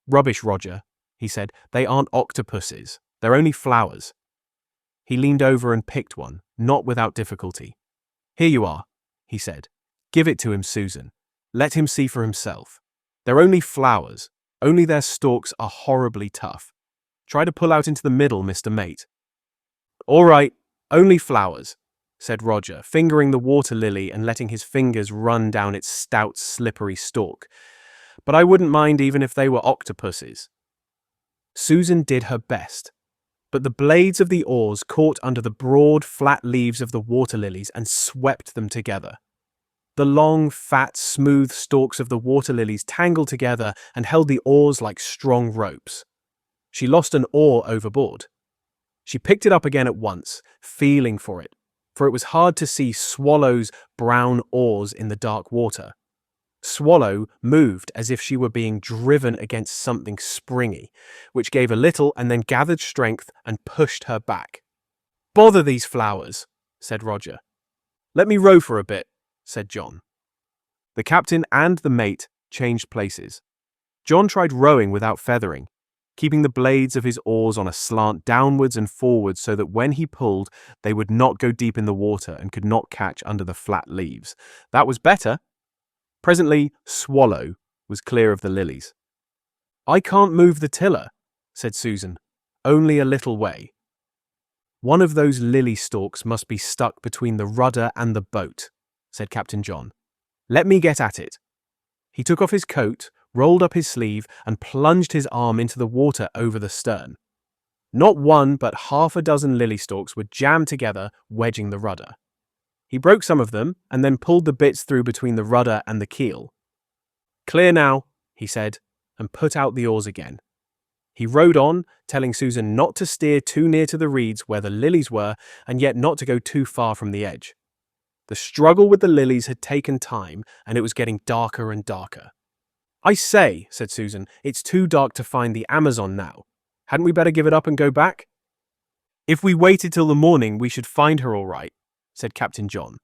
"Rubbish, Roger," he said. "They aren't octopuses. They're only flowers." He leaned over and picked one, not without difficulty. "Here you are," he said. "Give it to him, Susan. Let him see for himself. They're only flowers, only their stalks are horribly tough. Try to pull out into the middle, Mr. Mate." "All right, only flowers," said Roger, fingering the water lily and letting his fingers run down its stout, slippery stalk. "But I wouldn't mind even if they were octopuses." Susan did her best, but the blades of the oars caught under the broad, flat leaves of the water lilies and swept them together. The long, fat, smooth stalks of the water lilies tangled together and held the oars like strong ropes. She lost an oar overboard. She picked it up again at once, feeling for it was hard to see Swallow's brown oars in the dark water. Swallow moved as if she were being driven against something springy, which gave a little and then gathered strength and pushed her back. "Bother these flowers," said Roger. "Let me row for a bit," said John. The captain and the mate changed places. John tried rowing without feathering, keeping the blades of his oars on a slant downwards and forwards so that when he pulled, they would not go deep in the water and could not catch under the flat leaves. That was better. Presently, Swallow was clear of the lilies. "I can't move the tiller," said Susan. "Only a little way." "One of those lily stalks must be stuck between the rudder and the boat," said Captain John. "Let me get at it." He took off his coat, rolled up his sleeve, and plunged his arm into the water over the stern. Not one, but half a dozen lily stalks were jammed together, wedging the rudder. He broke some of them and then pulled the bits through between the rudder and the keel. "Clear now," he said, and put out the oars again. He rowed on, telling Susan not to steer too near to the reeds where the lilies were, and yet not to go too far from the edge. The struggle with the lilies had taken time, and it was getting darker and darker. "I say," said Susan, "it's too dark to find the Amazon now. Hadn't we better give it up and go back?" "If we waited till the morning, we should find her all right," said Captain John.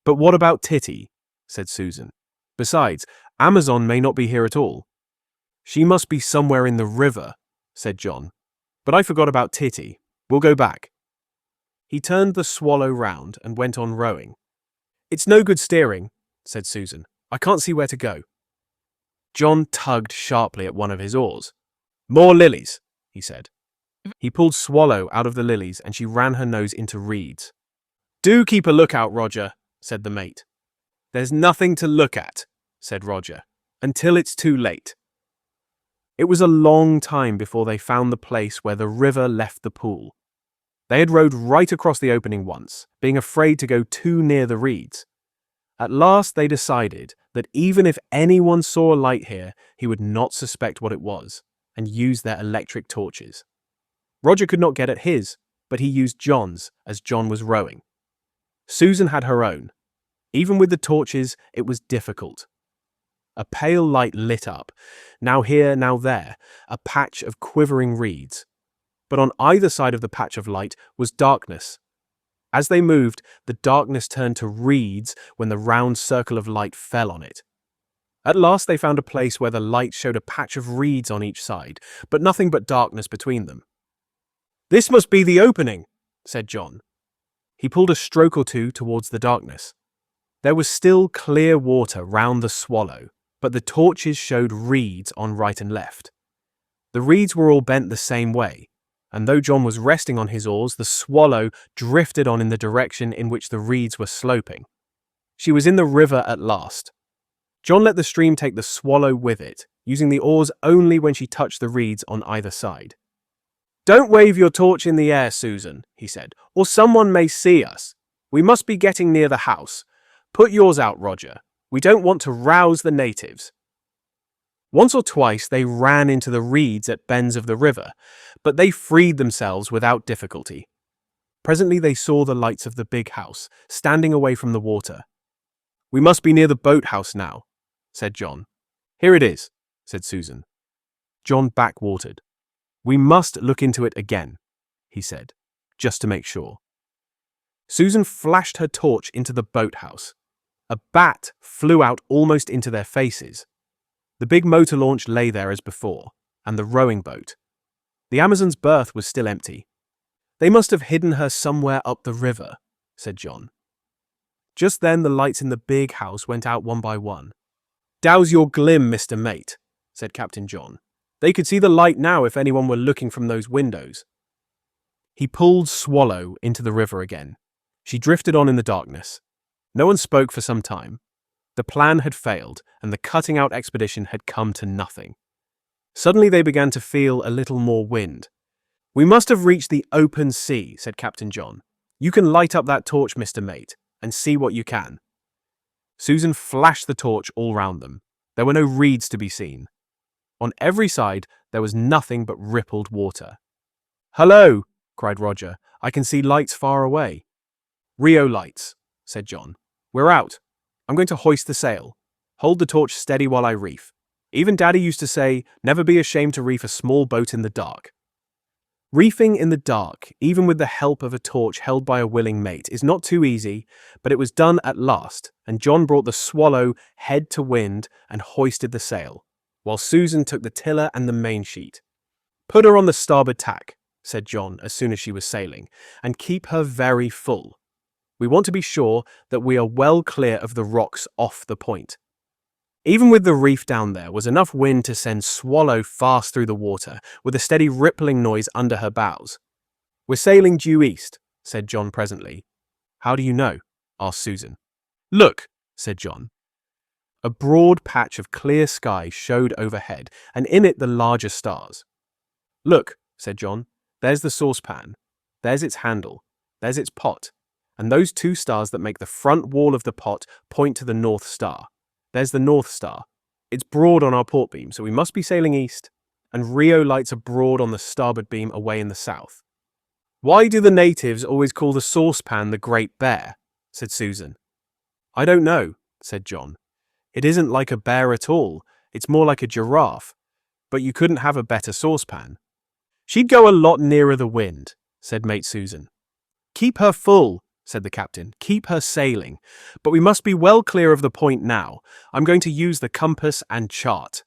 "But what about Titty?" said Susan. "Besides, Amazon may not be here at all." "She must be somewhere in the river," said John. "But I forgot about Titty. We'll go back." He turned the Swallow round and went on rowing. "It's no good steering," said Susan. "I can't see where to go." John tugged sharply at one of his oars. "More lilies," he said. He pulled Swallow out of the lilies and she ran her nose into reeds. "Do keep a lookout, Roger," said the mate. "There's nothing to look at," said Roger, "until it's too late." It was a long time before they found the place where the river left the pool. They had rowed right across the opening once, being afraid to go too near the reeds. At last they decided that even if anyone saw a light here, he would not suspect what it was, and use their electric torches. Roger could not get at his, but he used John's as John was rowing. Susan had her own. Even with the torches, it was difficult. A pale light lit up, now here, now there, a patch of quivering reeds. but on either side of the patch of light was darkness. As they moved, the darkness turned to reeds when the round circle of light fell on it. At last they found a place where the light showed a patch of reeds on each side, but nothing but darkness between them. "This must be the opening," said John. He pulled a stroke or two towards the darkness. There was still clear water round the swallow, but the torches showed reeds on right and left. The reeds were all bent the same way, and though John was resting on his oars, the swallow drifted on in the direction in which the reeds were sloping. She was in the river at last. John let the stream take the swallow with it, using the oars only when she touched the reeds on either side. "Don't wave your torch in the air, Susan," he said, "or someone may see us. We must be getting near the house. Put yours out, Roger. We don't want to rouse the natives." Once or twice they ran into the reeds at bends of the river, but they freed themselves without difficulty. Presently they saw the lights of the big house, standing away from the water. "We must be near the boathouse now," said John. "Here it is," said Susan. John backwatered. "We must look into it again," he said, just to make sure. Susan flashed her torch into the boathouse. A bat flew out almost into their faces. The big motor launch lay there as before, and the rowing boat. The Amazon's berth was still empty. "They must have hidden her somewhere up the river," said John. Just then the lights in the big house went out one by one. "Douse your glim, Mr. Mate," said Captain John. "They could see the light now if anyone were looking from those windows." He pulled Swallow into the river again. She drifted on in the darkness. No one spoke for some time. The plan had failed, and the cutting-out expedition had come to nothing. Suddenly they began to feel a little more wind. "We must have reached the open sea," said Captain John. "You can light up that torch, Mr. Mate, and see what you can." Susan flashed the torch all round them. There were no reeds to be seen. On every side there was nothing but rippled water. "Hello!" cried Roger. "I can see lights far away." "Rio lights," said John. "We're out. I'm going to hoist the sail. Hold the torch steady while I reef. Even Daddy used to say, never be ashamed to reef a small boat in the dark." Reefing in the dark, even with the help of a torch held by a willing mate, is not too easy, but it was done at last, and John brought the Swallow head to wind and hoisted the sail, while Susan took the tiller and the mainsheet. "Put her on the starboard tack," said John as soon as she was sailing, "and keep her very full. We want to be sure that we are well clear of the rocks off the point." Even with the reef down there was enough wind to send Swallow fast through the water, with a steady rippling noise under her bows. "We're sailing due east," said John presently. "How do you know?" asked Susan. "Look," said John. A broad patch of clear sky showed overhead, and in it the larger stars. "Look," said John, "there's the saucepan. There's its handle. There's its pot. And those two stars that make the front wall of the pot point to the North Star. There's the North Star. It's broad on our port beam, so we must be sailing east, and Rio lights are broad on the starboard beam away in the south." "Why do the natives always call the saucepan the Great Bear?" said Susan. "I don't know," said John. "It isn't like a bear at all. It's more like a giraffe. But you couldn't have a better saucepan." "She'd go a lot nearer the wind," said Mate Susan. "Keep her full," said the captain. "Keep her sailing. But we must be well clear of the point now. I'm going to use the compass and chart."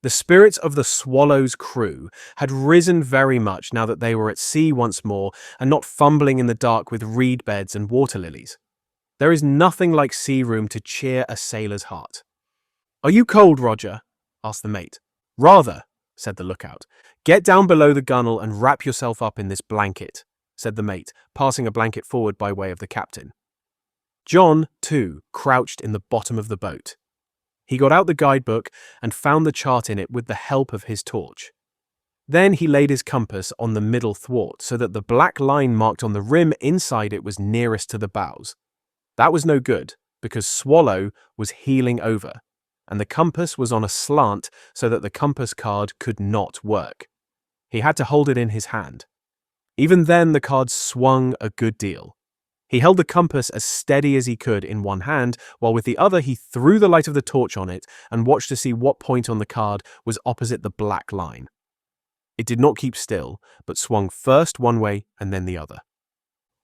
The spirits of the Swallow's crew had risen very much now that they were at sea once more and not fumbling in the dark with reed beds and water lilies. There is nothing like sea room to cheer a sailor's heart. "Are you cold, Roger?" asked the mate. "Rather," said the lookout. "Get down below the gunwale and wrap yourself up in this blanket," said the mate, passing a blanket forward by way of the captain. John, too, crouched in the bottom of the boat. He got out the guidebook and found the chart in it with the help of his torch. Then he laid his compass on the middle thwart so that the black line marked on the rim inside it was nearest to the bows. That was no good, because Swallow was heeling over, and the compass was on a slant so that the compass card could not work. He had to hold it in his hand. Even then the card swung a good deal. He held the compass as steady as he could in one hand, while with the other he threw the light of the torch on it and watched to see what point on the card was opposite the black line. It did not keep still, but swung first one way and then the other.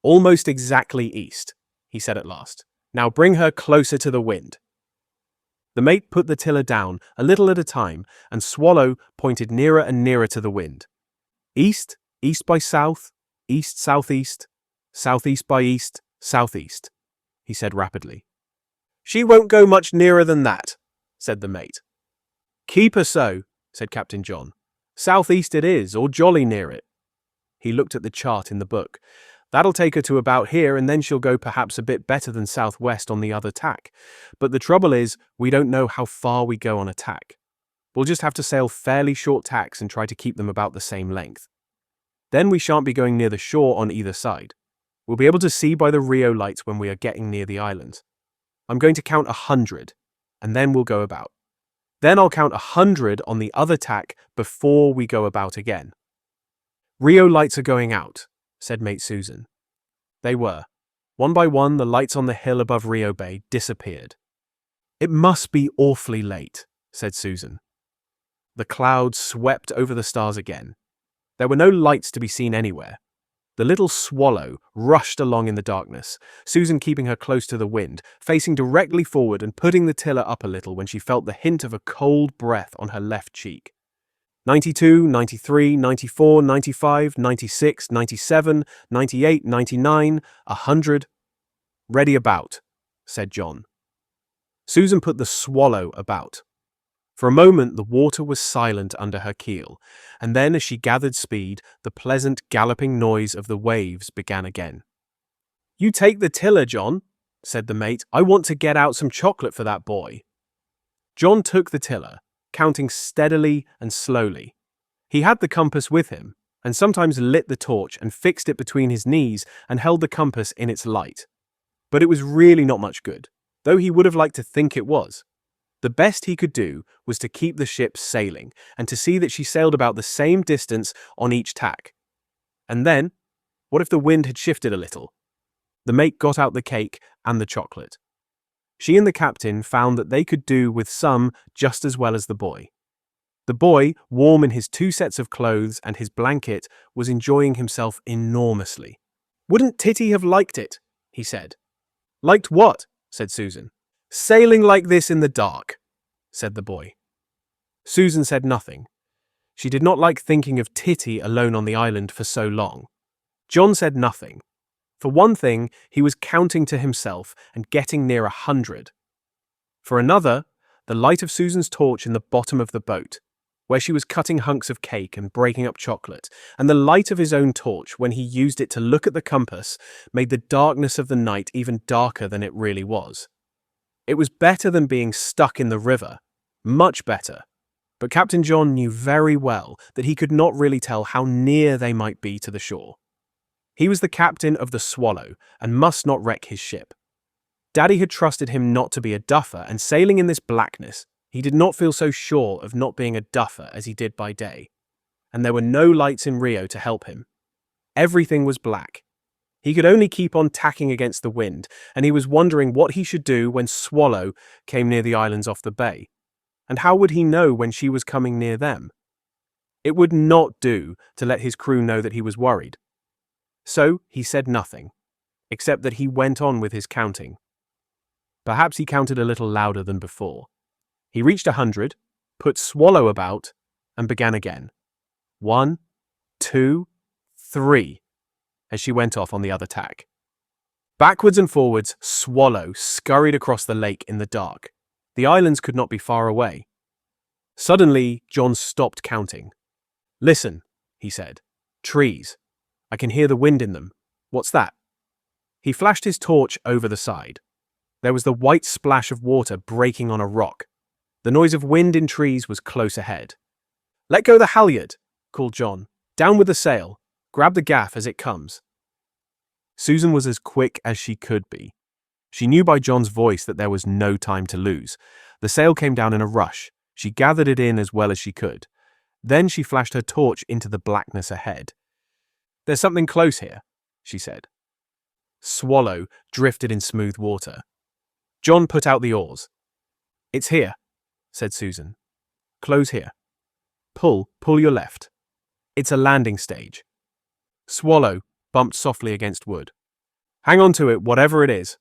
"Almost exactly east," he said at last. "Now bring her closer to the wind." The mate put the tiller down a little at a time, and Swallow pointed nearer and nearer to the wind. "East, east by south, east southeast, southeast by east, southeast," he said rapidly. "She won't go much nearer than that," said the mate. "Keep her so," said Captain John. "Southeast it is, or jolly near it." He looked at the chart in the book. "That'll take her to about here, and then she'll go perhaps a bit better than southwest on the other tack. But the trouble is, we don't know how far we go on a tack. We'll just have to sail fairly short tacks and try to keep them about the same length. Then we shan't be going near the shore on either side. We'll be able to see by the Rio lights when we are getting near the island. I'm going to count 100, and then we'll go about. Then I'll count 100 on the other tack before we go about again." "Rio lights are going out," said Mate Susan. They were. One by one, the lights on the hill above Rio Bay disappeared. "It must be awfully late," said Susan. The clouds swept over the stars again. There were no lights to be seen anywhere. The little Swallow rushed along in the darkness, Susan keeping her close to the wind, facing directly forward and putting the tiller up a little when she felt the hint of a cold breath on her left cheek. 92, 93, 94, 95, 96, 97, 98, 99, 100. "Ready about," said John. Susan put the Swallow about. For a moment the water was silent under her keel, and then as she gathered speed, the pleasant galloping noise of the waves began again. "You take the tiller, John," said the mate. "I want to get out some chocolate for that boy." John took the tiller, counting steadily and slowly. He had the compass with him, and sometimes lit the torch and fixed it between his knees and held the compass in its light. But it was really not much good, though he would have liked to think it was. The best he could do was to keep the ship sailing and to see that she sailed about the same distance on each tack. And then, what if the wind had shifted a little? The mate got out the cake and the chocolate. She and the captain found that they could do with some just as well as the boy. The boy, warm in his 2 sets of clothes and his blanket, was enjoying himself enormously. "Wouldn't Titty have liked it?" he said. "Liked what?" said Susan. "Sailing like this in the dark," said the boy. Susan said nothing. She did not like thinking of Titty alone on the island for so long. John said nothing. For one thing, he was counting to himself and getting near 100. For another, the light of Susan's torch in the bottom of the boat, where she was cutting hunks of cake and breaking up chocolate, and the light of his own torch when he used it to look at the compass, made the darkness of the night even darker than it really was. It was better than being stuck in the river, much better. But Captain John knew very well that he could not really tell how near they might be to the shore. He was the captain of the Swallow and must not wreck his ship. Daddy had trusted him not to be a duffer, and sailing in this blackness, he did not feel so sure of not being a duffer as he did by day. And there were no lights in Rio to help him. Everything was black. He could only keep on tacking against the wind, and he was wondering what he should do when Swallow came near the islands off the bay. And how would he know when she was coming near them? It would not do to let his crew know that he was worried. So he said nothing, except that he went on with his counting. Perhaps he counted a little louder than before. He reached 100, put Swallow about, and began again. 1, 2, 3, as she went off on the other tack. Backwards and forwards, Swallow scurried across the lake in the dark. The islands could not be far away. Suddenly, John stopped counting. "Listen," he said. "Trees. I can hear the wind in them. What's that?" He flashed his torch over the side. There was the white splash of water breaking on a rock. The noise of wind in trees was close ahead. "Let go the halyard," called John. "Down with the sail. Grab the gaff as it comes." Susan was as quick as she could be. She knew by John's voice that there was no time to lose. The sail came down in a rush. She gathered it in as well as she could. Then she flashed her torch into the blackness ahead. "There's something close here," she said. Swallow drifted in smooth water. John put out the oars. "It's here," said Susan. "Close here. Pull your left." It's a landing stage. Swallow bumped softly against wood. Hang on to it, whatever it is,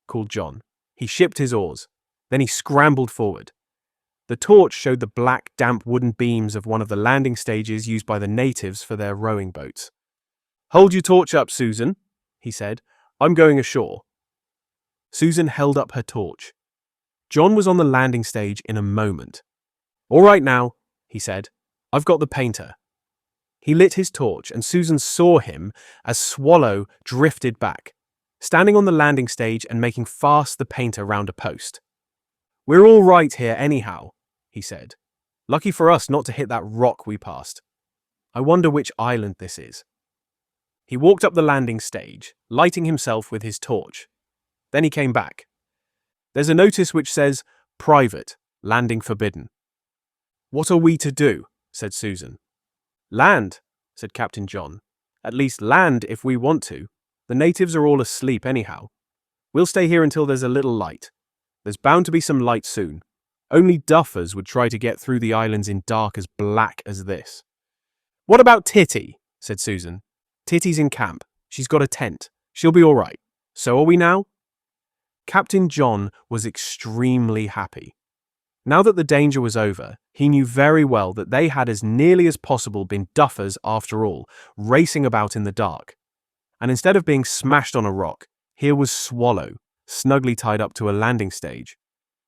called John. He shipped his oars. Then he scrambled forward. The torch showed the black, damp wooden beams of one of the landing stages used by the natives for their rowing boats. Hold your torch up, Susan, he said. I'm going ashore. Susan held up her torch. John was on the landing stage in a moment. All right now, he said. I've got the painter. He lit his torch, and Susan saw him as Swallow drifted back, standing on the landing stage and making fast the painter round a post. We're all right here anyhow, he said. Lucky for us not to hit that rock we passed. I wonder which island this is. He walked up the landing stage, lighting himself with his torch. Then he came back. There's a notice which says, Private, landing forbidden. What are we to do? Said Susan. Land, said Captain John. At least land if we want to. The natives are all asleep anyhow. We'll stay here until there's a little light. There's bound to be some light soon. Only duffers would try to get through the islands in dark as black as this. What about Titty? Said Susan. Titty's in camp. She's got a tent. She'll be all right. So are we now? Captain John was extremely happy. Now that the danger was over, he knew very well that they had as nearly as possible been duffers after all, racing about in the dark. And instead of being smashed on a rock, here was Swallow, snugly tied up to a landing stage.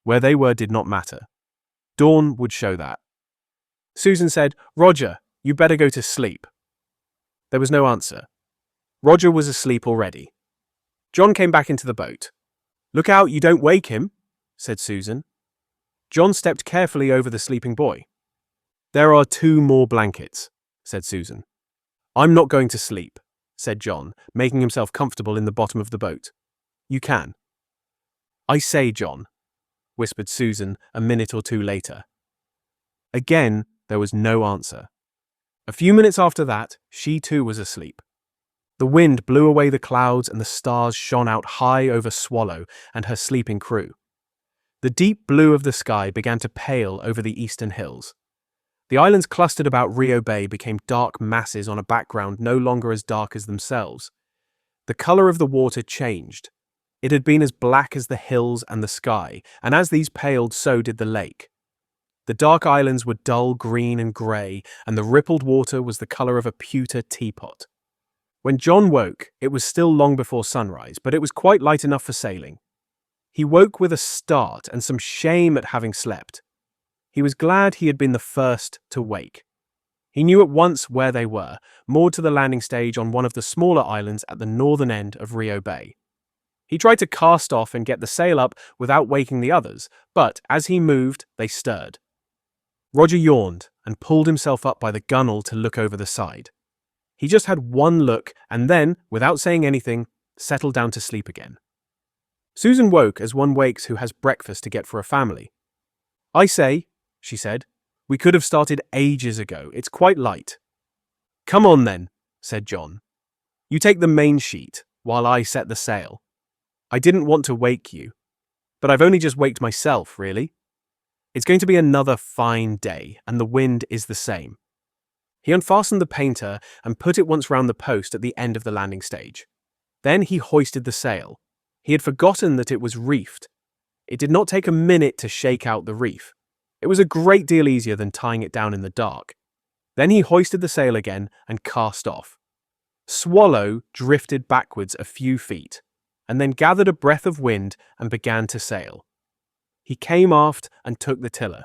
Where they were did not matter. Dawn would show that. Susan said, Roger, you better go to sleep. There was no answer. Roger was asleep already. John came back into the boat. Look out, you don't wake him, said Susan. John stepped carefully over the sleeping boy. There are 2 more blankets, said Susan. I'm not going to sleep, said John, making himself comfortable in the bottom of the boat. You can. I say, John, whispered Susan a minute or 2 later. Again, there was no answer. A few minutes after that, she too was asleep. The wind blew away the clouds and the stars shone out high over Swallow and her sleeping crew. The deep blue of the sky began to pale over the eastern hills. The islands clustered about Rio Bay became dark masses on a background no longer as dark as themselves. The color of the water changed. It had been as black as the hills and the sky, and as these paled, so did the lake. The dark islands were dull green and grey, and the rippled water was the color of a pewter teapot. When John woke, it was still long before sunrise, but it was quite light enough for sailing. He woke with a start and some shame at having slept. He was glad he had been the first to wake. He knew at once where they were, moored to the landing stage on one of the smaller islands at the northern end of Rio Bay. He tried to cast off and get the sail up without waking the others, but as he moved, they stirred. Roger yawned and pulled himself up by the gunwale to look over the side. He just had one look and then, without saying anything, settled down to sleep again. Susan woke as one wakes who has breakfast to get for a family. I say, she said, we could have started ages ago. It's quite light. Come on then, said John. You take the main sheet while I set the sail. I didn't want to wake you, but I've only just waked myself, really. It's going to be another fine day, and the wind is the same. He unfastened the painter and put it once round the post at the end of the landing stage. Then he hoisted the sail. He had forgotten that it was reefed. It did not take a minute to shake out the reef. It was a great deal easier than tying it down in the dark. Then he hoisted the sail again and cast off. Swallow drifted backwards a few feet, and then gathered a breath of wind and began to sail. He came aft and took the tiller.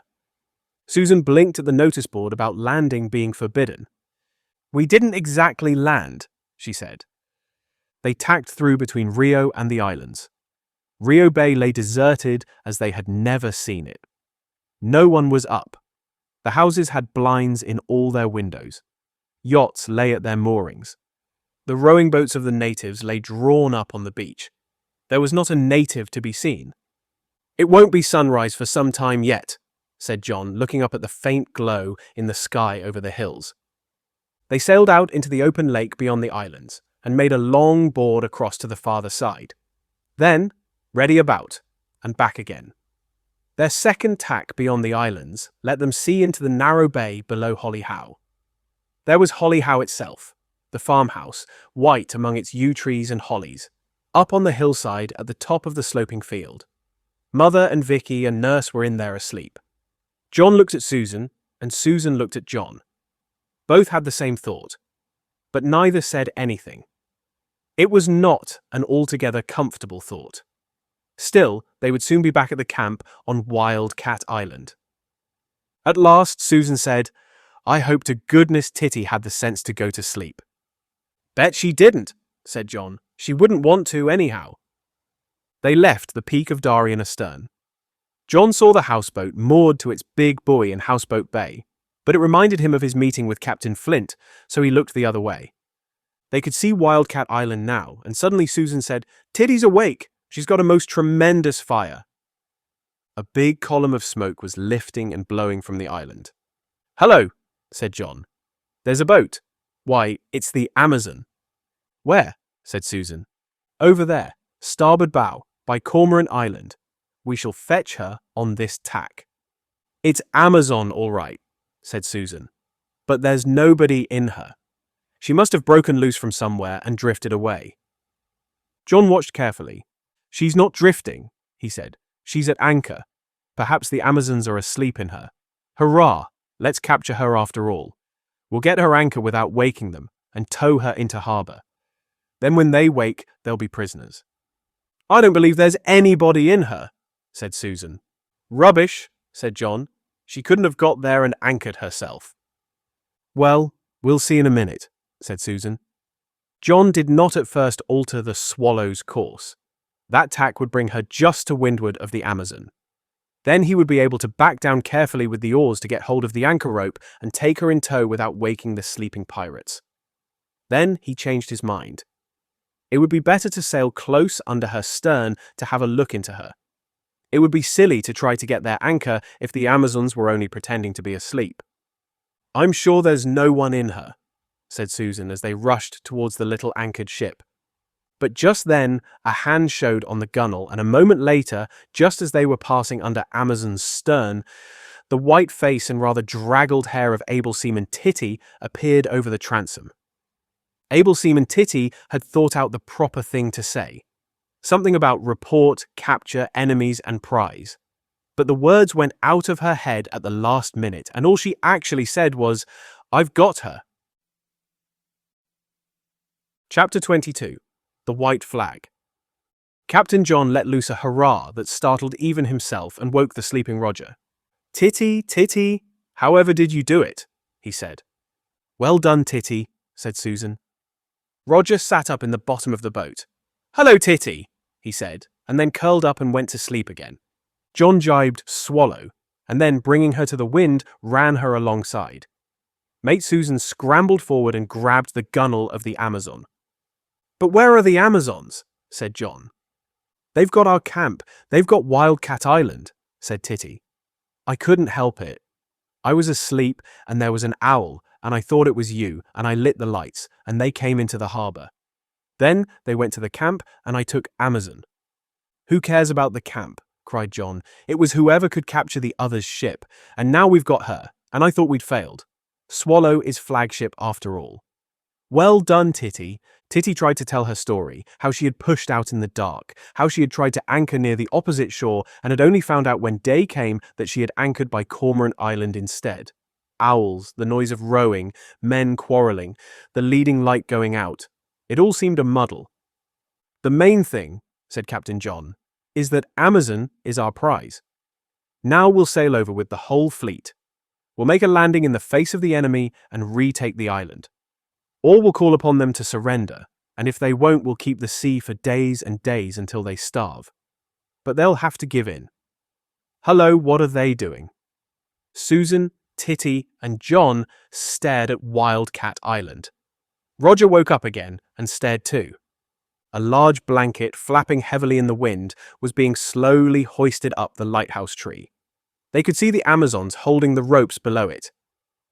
Susan blinked at the notice board about landing being forbidden. We didn't exactly land, she said. They tacked through between Rio and the islands. Rio Bay lay deserted as they had never seen it. No one was up. The houses had blinds in all their windows. Yachts lay at their moorings. The rowing boats of the natives lay drawn up on the beach. There was not a native to be seen. It won't be sunrise for some time yet, said John, looking up at the faint glow in the sky over the hills. They sailed out into the open lake beyond the islands and made a long board across to the farther side. Then, ready about, and back again. Their second tack beyond the islands let them see into the narrow bay below Holly Howe. There was Holly Howe itself, the farmhouse, white among its yew trees and hollies, up on the hillside at the top of the sloping field. Mother and Vicky and Nurse were in there asleep. John looked at Susan, and Susan looked at John. Both had the same thought, but neither said anything. It was not an altogether comfortable thought. Still, they would soon be back at the camp on Wild Cat Island. At last, Susan said, "I hope to goodness Titty had the sense to go to sleep." "Bet she didn't," said John. "She wouldn't want to anyhow." They left the Peak of Darien astern. John saw the houseboat moored to its big buoy in Houseboat Bay, but it reminded him of his meeting with Captain Flint, so he looked the other way. They could see Wildcat Island now, and suddenly Susan said, "Titty's awake. She's got a most tremendous fire." A big column of smoke was lifting and blowing from the island. "Hello," said John. "There's a boat. Why, it's the Amazon." "Where?" said Susan. "Over there, starboard bow, by Cormorant Island. We shall fetch her on this tack." "It's Amazon, all right," said Susan. "But there's nobody in her. She must have broken loose from somewhere and drifted away." John watched carefully. "She's not drifting," he said. "She's at anchor. Perhaps the Amazons are asleep in her. Hurrah! Let's capture her after all. We'll get her anchor without waking them and tow her into harbour. Then when they wake, they'll be prisoners." "I don't believe there's anybody in her," said Susan. "Rubbish," said John. "She couldn't have got there and anchored herself." "Well, we'll see in a minute," said Susan. John did not at first alter the Swallow's course. That tack would bring her just to windward of the Amazon. Then he would be able to back down carefully with the oars to get hold of the anchor rope and take her in tow without waking the sleeping pirates. Then he changed his mind. It would be better to sail close under her stern to have a look into her. It would be silly to try to get their anchor if the Amazons were only pretending to be asleep. "I'm sure there's no one in her," said Susan as they rushed towards the little anchored ship. But just then, a hand showed on the gunwale, and a moment later, just as they were passing under Amazon's stern, the white face and rather draggled hair of able seaman Titty appeared over the transom. Able seaman Titty had thought out the proper thing to say. Something about report, capture, enemies, and prize. But the words went out of her head at the last minute, and all she actually said was, "I've got her." Chapter 22. The White Flag. Captain John let loose a hurrah that startled even himself and woke the sleeping Roger. "Titty, Titty, however did you do it?" he said. "Well done, Titty," said Susan. Roger sat up in the bottom of the boat. "Hello, Titty," he said, and then curled up and went to sleep again. John jibed "Swallow," and then, bringing her to the wind, ran her alongside. Mate Susan scrambled forward and grabbed the gunwale of the Amazon. "But where are the Amazons?" said John. "They've got our camp. They've got Wildcat Island," said Titty. "I couldn't help it. I was asleep, and there was an owl, and I thought it was you, and I lit the lights, and they came into the harbour. Then they went to the camp, and I took Amazon." "Who cares about the camp?" cried John. "It was whoever could capture the other's ship, and now we've got her, and I thought we'd failed. Swallow is flagship after all." "Well done, Titty." Titty tried to tell her story, how she had pushed out in the dark, how she had tried to anchor near the opposite shore and had only found out when day came that she had anchored by Cormorant Island instead. Owls, the noise of rowing, men quarrelling, the leading light going out. It all seemed a muddle. "The main thing," said Captain John, "is that Amazon is our prize. Now we'll sail over with the whole fleet. We'll make a landing in the face of the enemy and retake the island. Or we'll call upon them to surrender, and if they won't, we'll keep the sea for days and days until they starve. But they'll have to give in. Hello, what are they doing?" Susan, Titty, and John stared at Wildcat Island. Roger woke up again and stared too. A large blanket, flapping heavily in the wind, was being slowly hoisted up the lighthouse tree. They could see the Amazons holding the ropes below it.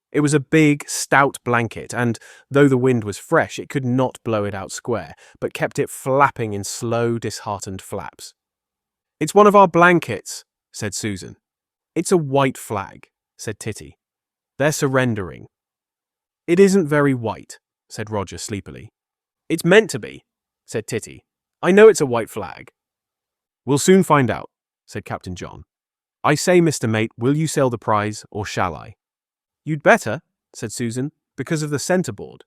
It was a big, stout blanket, and, though the wind was fresh, it could not blow it out square, but kept it flapping in slow, disheartened flaps. "It's one of our blankets," said Susan. "It's a white flag," said Titty. "They're surrendering." It isn't very white, said Roger sleepily. It's meant to be, said Titty. I know it's a white flag. We'll soon find out, said Captain John. I say, Mr. Mate, will you sail the prize, or shall I? You'd better, said Susan, because of the centreboard.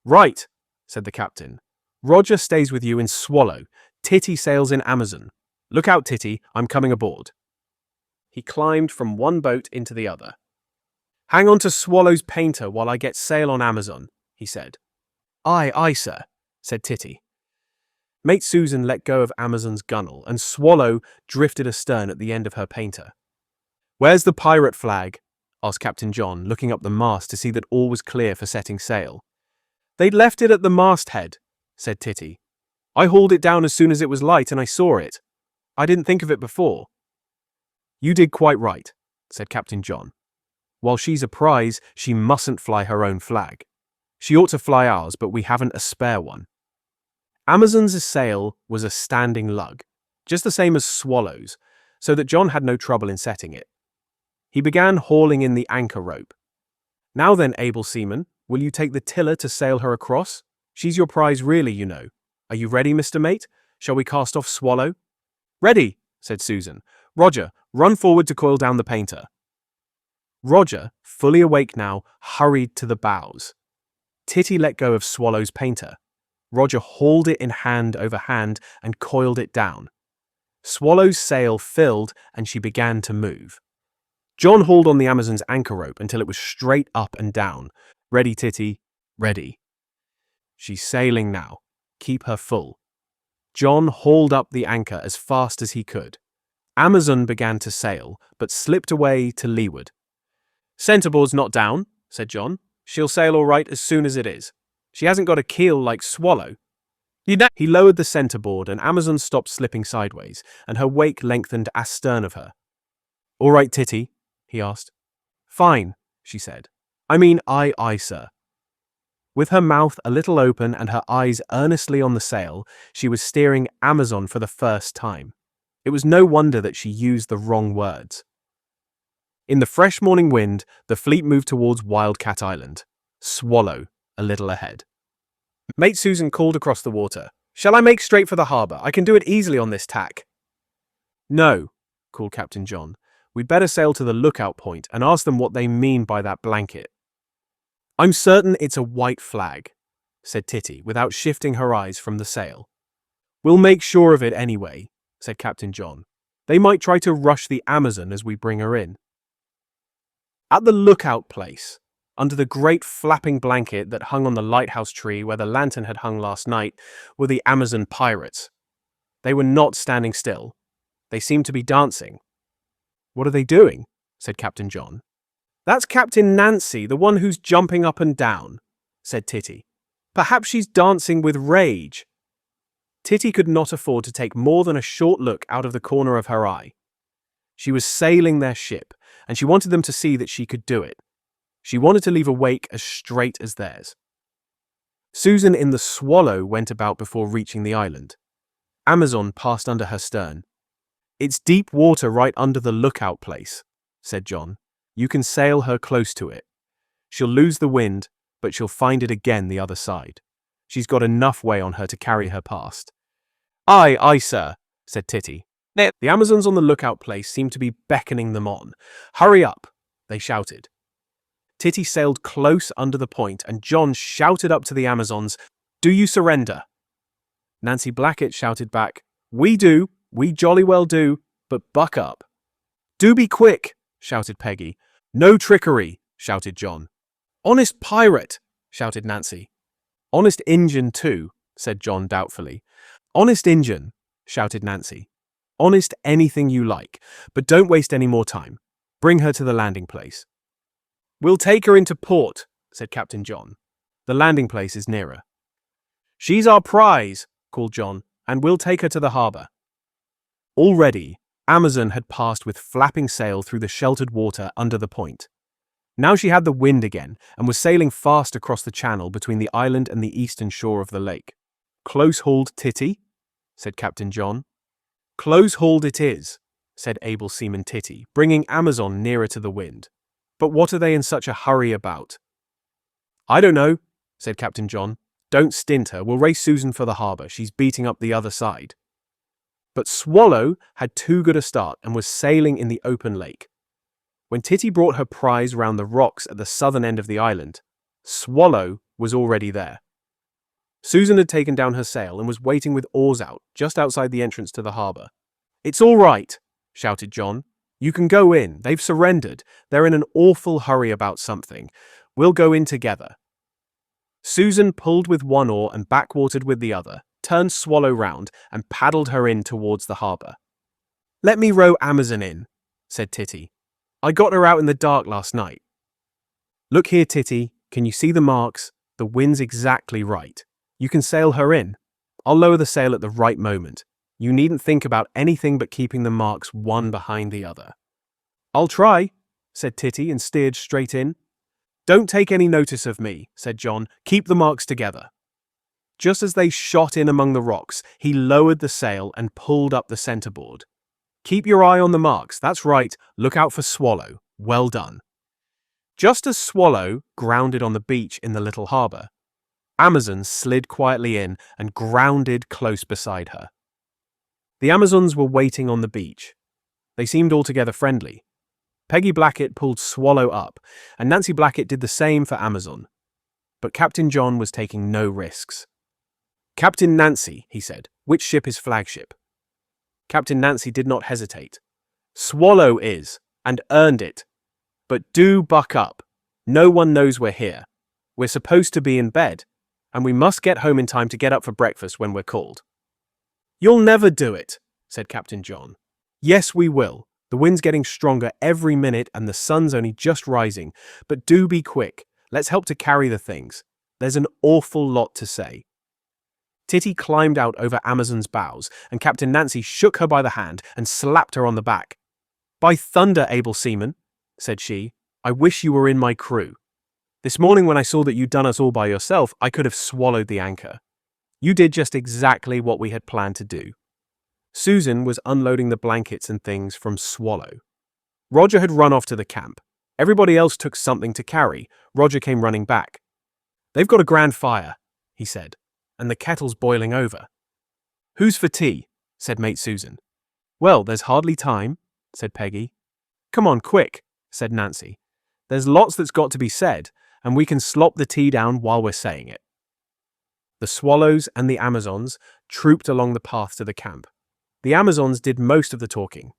Right, said the captain. Roger stays with you in Swallow. Titty sails in Amazon. Look out, Titty, I'm coming aboard. He climbed from one boat into the other. Hang on to Swallow's painter while I get sail on Amazon, he said. Aye, aye, sir, said Titty. Mate Susan let go of Amazon's gunwale, and Swallow drifted astern at the end of her painter. Where's the pirate flag? Asked Captain John, looking up the mast to see that all was clear for setting sail. They'd left it at the masthead, said Titty. I hauled it down as soon as it was light and I saw it. I didn't think of it before. You did quite right, said Captain John. While she's a prize, she mustn't fly her own flag. She ought to fly ours, but we haven't a spare one. Amazon's sail was a standing lug, just the same as Swallow's, so that John had no trouble in setting it. He began hauling in the anchor rope. Now then, able seaman, will you take the tiller to sail her across? She's your prize really, you know. Are you ready, Mr. Mate? Shall we cast off Swallow? Ready, said Susan. Roger, run forward to coil down the painter. Roger, fully awake now, hurried to the bows. Titty let go of Swallow's painter. Roger hauled it in hand over hand and coiled it down. Swallow's sail filled and she began to move. John hauled on the Amazon's anchor rope until it was straight up and down. Ready, Titty, ready. She's sailing now. Keep her full. John hauled up the anchor as fast as he could. Amazon began to sail, but slipped away to leeward. Centreboard's not down, said John. She'll sail all right as soon as it is. She hasn't got a keel like Swallow. He lowered the centreboard and Amazon stopped slipping sideways, and her wake lengthened astern of her. All right, Titty, he asked. Fine, she said. I mean, aye, sir. With her mouth a little open and her eyes earnestly on the sail, she was steering Amazon for the first time. It was no wonder that she used the wrong words. In the fresh morning wind, the fleet moved towards Wildcat Island. Swallow, a little ahead. Mate Susan called across the water. Shall I make straight for the harbour? I can do it easily on this tack. No, called Captain John. We'd better sail to the lookout point and ask them what they mean by that blanket. I'm certain it's a white flag, said Titty, without shifting her eyes from the sail. We'll make sure of it anyway, said Captain John. They might try to rush the Amazon as we bring her in. At the lookout place, under the great flapping blanket that hung on the lighthouse tree where the lantern had hung last night, were the Amazon pirates. They were not standing still. They seemed to be dancing. What are they doing? Said Captain John. That's Captain Nancy, the one who's jumping up and down, said Titty. Perhaps she's dancing with rage. Titty could not afford to take more than a short look out of the corner of her eye. She was sailing their ship, and she wanted them to see that she could do it. She wanted to leave a wake as straight as theirs. Susan in the Swallow went about before reaching the island. Amazon passed under her stern. It's deep water right under the lookout place, said John. You can sail her close to it. She'll lose the wind, but she'll find it again the other side. She's got enough way on her to carry her past. Aye, sir, said Titty. The Amazons on the lookout place seemed to be beckoning them on. Hurry up, they shouted. Titty sailed close under the point, and John shouted up to the Amazons, Do you surrender? Nancy Blackett shouted back, We do, we jolly well do, but buck up. Do be quick, shouted Peggy. No trickery, shouted John. Honest pirate, shouted Nancy. Honest Injun too, said John doubtfully. Honest Injun, shouted Nancy. Honest anything you like, but don't waste any more time. Bring her to the landing place. We'll take her into port, said Captain John. The landing place is nearer. She's our prize, called John, and we'll take her to the harbour. Already, Amazon had passed with flapping sail through the sheltered water under the point. Now she had the wind again and was sailing fast across the channel between the island and the eastern shore of the lake. Close-hauled, Titty, said Captain John. Close-hauled it is, said able seaman Titty, bringing Amazon nearer to the wind. But what are they in such a hurry about? I don't know, said Captain John. Don't stint her. We'll race Susan for the harbour. She's beating up the other side. But Swallow had too good a start and was sailing in the open lake. When Titty brought her prize round the rocks at the southern end of the island, Swallow was already there. Susan had taken down her sail and was waiting with oars out just outside the entrance to the harbour. It's all right, shouted John. You can go in. They've surrendered. They're in an awful hurry about something. We'll go in together. Susan pulled with one oar and backwatered with the other, turned Swallow round and paddled her in towards the harbour. Let me row Amazon in, said Titty. I got her out in the dark last night. Look here, Titty. Can you see the marks? The wind's exactly right. You can sail her in. I'll lower the sail at the right moment. You needn't think about anything but keeping the marks one behind the other. I'll try, said Titty and steered straight in. Don't take any notice of me, said John. Keep the marks together. Just as they shot in among the rocks, he lowered the sail and pulled up the centreboard. Keep your eye on the marks. That's right. Look out for Swallow. Well done. Just as Swallow grounded on the beach in the little harbour, Amazon slid quietly in and grounded close beside her. The Amazons were waiting on the beach. They seemed altogether friendly. Peggy Blackett pulled Swallow up, and Nancy Blackett did the same for Amazon. But Captain John was taking no risks. Captain Nancy, he said, which ship is flagship? Captain Nancy did not hesitate. Swallow is, and earned it. But do buck up. No one knows we're here. We're supposed to be in bed, and we must get home in time to get up for breakfast when we're called. You'll never do it, said Captain John. Yes, we will. The wind's getting stronger every minute and the sun's only just rising. But do be quick. Let's help to carry the things. There's an awful lot to say. Titty climbed out over Amazon's bows, and Captain Nancy shook her by the hand and slapped her on the back. By thunder, able seaman, said she, I wish you were in my crew. This morning when I saw that you'd done us all by yourself, I could have swallowed the anchor. You did just exactly what we had planned to do. Susan was unloading the blankets and things from Swallow. Roger had run off to the camp. Everybody else took something to carry. Roger came running back. They've got a grand fire, he said, and the kettle's boiling over. Who's for tea? Said mate Susan. Well, there's hardly time, said Peggy. Come on, quick, said Nancy. There's lots that's got to be said, and we can slop the tea down while we're saying it. The Swallows and the Amazons trooped along the path to the camp. The Amazons did most of the talking.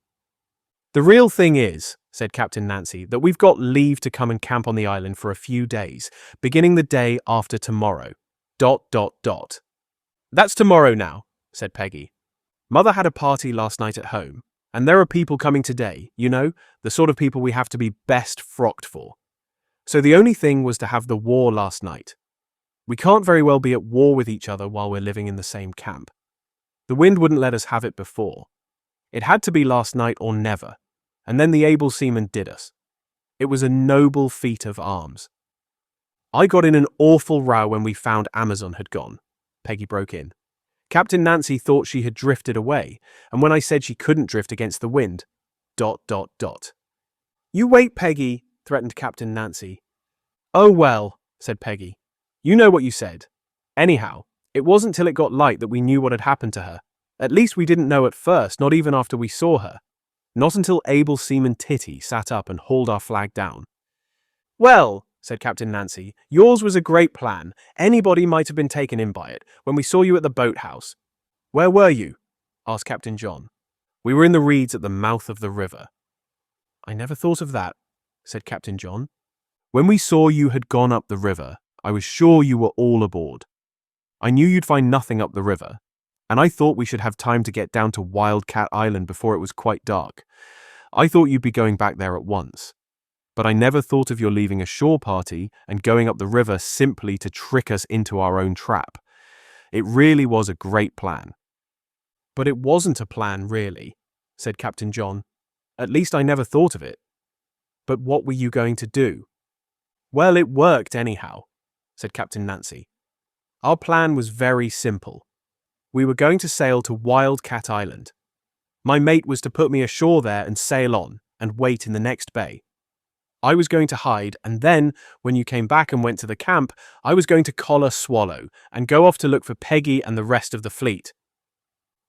The real thing is, said Captain Nancy, that we've got leave to come and camp on the island for a few days, beginning the day after tomorrow. ... That's tomorrow now, said Peggy. Mother had a party last night at home, and there are people coming today, you know, the sort of people we have to be best frocked for. So the only thing was to have the war last night. We can't very well be at war with each other while we're living in the same camp. The wind wouldn't let us have it before. It had to be last night or never, and then the able seaman did us. It was a noble feat of arms. I got in an awful row when we found Amazon had gone, Peggy broke in. Captain Nancy thought she had drifted away, and when I said she couldn't drift against the wind, ... You wait, Peggy, threatened Captain Nancy. Oh well, said Peggy. You know what you said. Anyhow, it wasn't till it got light that we knew what had happened to her. At least we didn't know at first, not even after we saw her. Not until able seaman Titty sat up and hauled our flag down. Well, said Captain Nancy, yours was a great plan. Anybody might have been taken in by it when we saw you at the boathouse. Where were you? Asked Captain John. We were in the reeds at the mouth of the river. I never thought of that, said Captain John. When we saw you had gone up the river, I was sure you were all aboard. I knew you'd find nothing up the river, and I thought we should have time to get down to Wildcat Island before it was quite dark. I thought you'd be going back there at once. But I never thought of your leaving a shore party and going up the river simply to trick us into our own trap. It really was a great plan. But it wasn't a plan, really, said Captain John. At least I never thought of it. But what were you going to do? Well, it worked anyhow, said Captain Nancy. Our plan was very simple. We were going to sail to Wildcat Island. My mate was to put me ashore there and sail on and wait in the next bay. I was going to hide, and then, when you came back and went to the camp, I was going to collar Swallow and go off to look for Peggy and the rest of the fleet."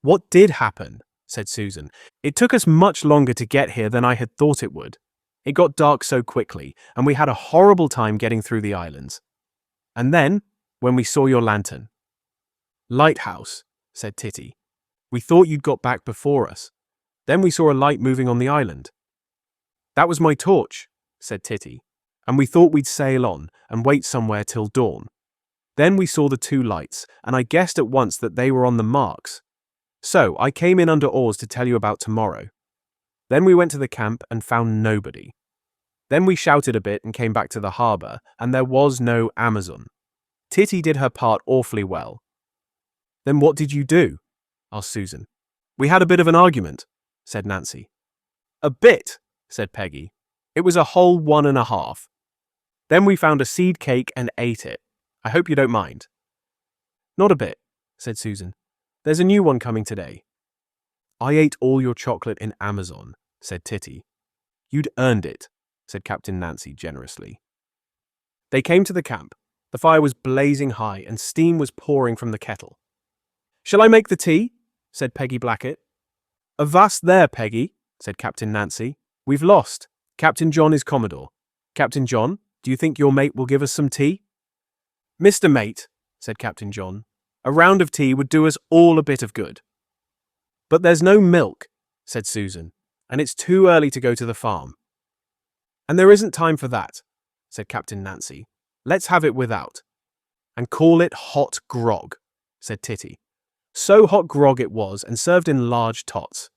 "What did happen?" said Susan. "It took us much longer to get here than I had thought it would. It got dark so quickly, and we had a horrible time getting through the islands. And then, when we saw your lantern." "Lighthouse," said Titty. "We thought you'd got back before us. Then we saw a light moving on the island." "That was my torch," said Titty, "and we thought we'd sail on and wait somewhere till dawn. Then we saw the two lights, and I guessed at once that they were on the marks. So I came in under oars to tell you about tomorrow. Then we went to the camp and found nobody. Then we shouted a bit and came back to the harbour, and there was no Amazon." Titty did her part awfully well. "Then what did you do?" asked Susan. "We had a bit of an argument," said Nancy. "A bit," said Peggy. "It was a whole 1.5. Then we found a seed cake and ate it. I hope you don't mind." "Not a bit," said Susan. "There's a new one coming today." "I ate all your chocolate in Amazon," said Titty. "You'd earned it," said Captain Nancy generously. They came to the camp. The fire was blazing high and steam was pouring from the kettle. "Shall I make the tea?" said Peggy Blackett. "Avast there, Peggy," said Captain Nancy. "We've lost. Captain John is Commodore. Captain John, do you think your mate will give us some tea?" "Mr. Mate," said Captain John, "a round of tea would do us all a bit of good." "But there's no milk," said Susan, "and it's too early to go to the farm." "And there isn't time for that," said Captain Nancy. "Let's have it without." "And call it hot grog," said Titty. So hot grog it was, and served in large tots.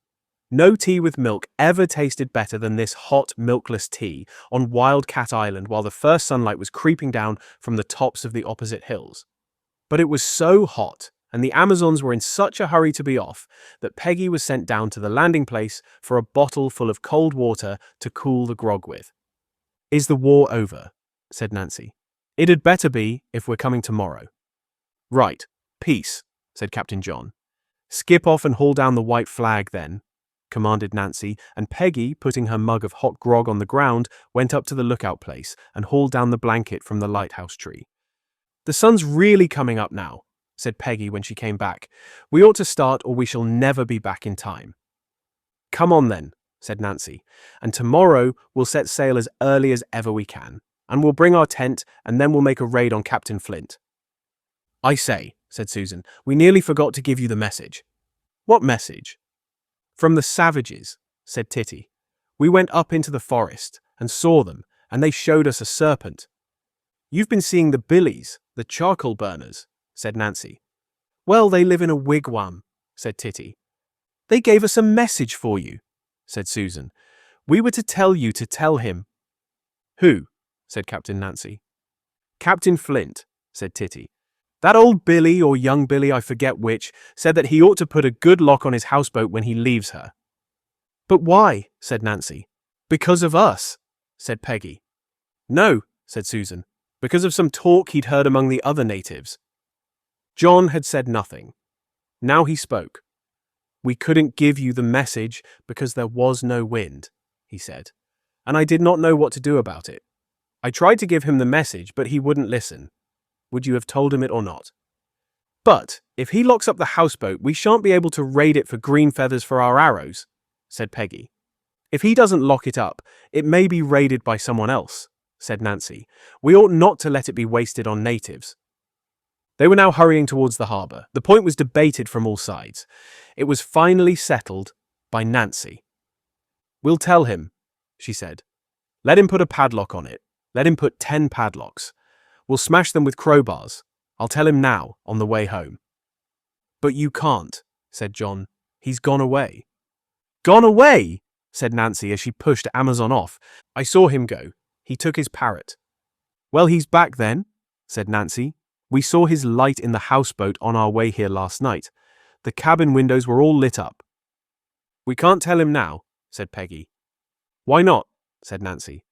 No tea with milk ever tasted better than this hot, milkless tea on Wildcat Island while the first sunlight was creeping down from the tops of the opposite hills. But it was so hot, and the Amazons were in such a hurry to be off, that Peggy was sent down to the landing place for a bottle full of cold water to cool the grog with. "Is the war over?" said Nancy. "It had better be, if we're coming tomorrow." "Right, peace," said Captain John. "Skip off and haul down the white flag, then," commanded Nancy, and Peggy, putting her mug of hot grog on the ground, went up to the lookout place and hauled down the blanket from the lighthouse tree. "The sun's really coming up now," said Peggy when she came back. "We ought to start or we shall never be back in time." "Come on then," said Nancy, "and tomorrow we'll set sail as early as ever we can, and we'll bring our tent, and then we'll make a raid on Captain Flint." "I say," said Susan, "we nearly forgot to give you the message." "What message?" "From the savages," said Titty. "We went up into the forest and saw them, and they showed us a serpent." "You've been seeing the billies, the charcoal burners," said Nancy. "Well, they live in a wigwam," said Titty. "They gave us a message for you," said Susan. "We were to tell you to tell him." "Who?" said Captain Nancy. "Captain Flint," said Titty. "That old Billy or young Billy, I forget which, said that he ought to put a good lock on his houseboat when he leaves her." "But why?" said Nancy. "Because of us," said Peggy. "No," said Susan, "because of some talk he'd heard among the other natives." John had said nothing. Now he spoke. "We couldn't give you the message because there was no wind," he said, "and I did not know what to do about it. I tried to give him the message, but he wouldn't listen. Would you have told him it or not?" "But if he locks up the houseboat, we shan't be able to raid it for green feathers for our arrows," said Peggy. "If he doesn't lock it up, it may be raided by someone else," said Nancy. "We ought not to let it be wasted on natives." They were now hurrying towards the harbour. The point was debated from all sides. It was finally settled by Nancy. "We'll tell him," she said. "Let him put a padlock on it. Let him put 10 padlocks. We'll smash them with crowbars. I'll tell him now, on the way home." "But you can't," said John. "He's gone away." "Gone away?" said Nancy as she pushed Amazon off. "I saw him go. He took his parrot." "Well, he's back then," said Nancy. "We saw his light in the houseboat on our way here last night. The cabin windows were all lit up." "We can't tell him now," said Peggy. "Why not?" said Nancy.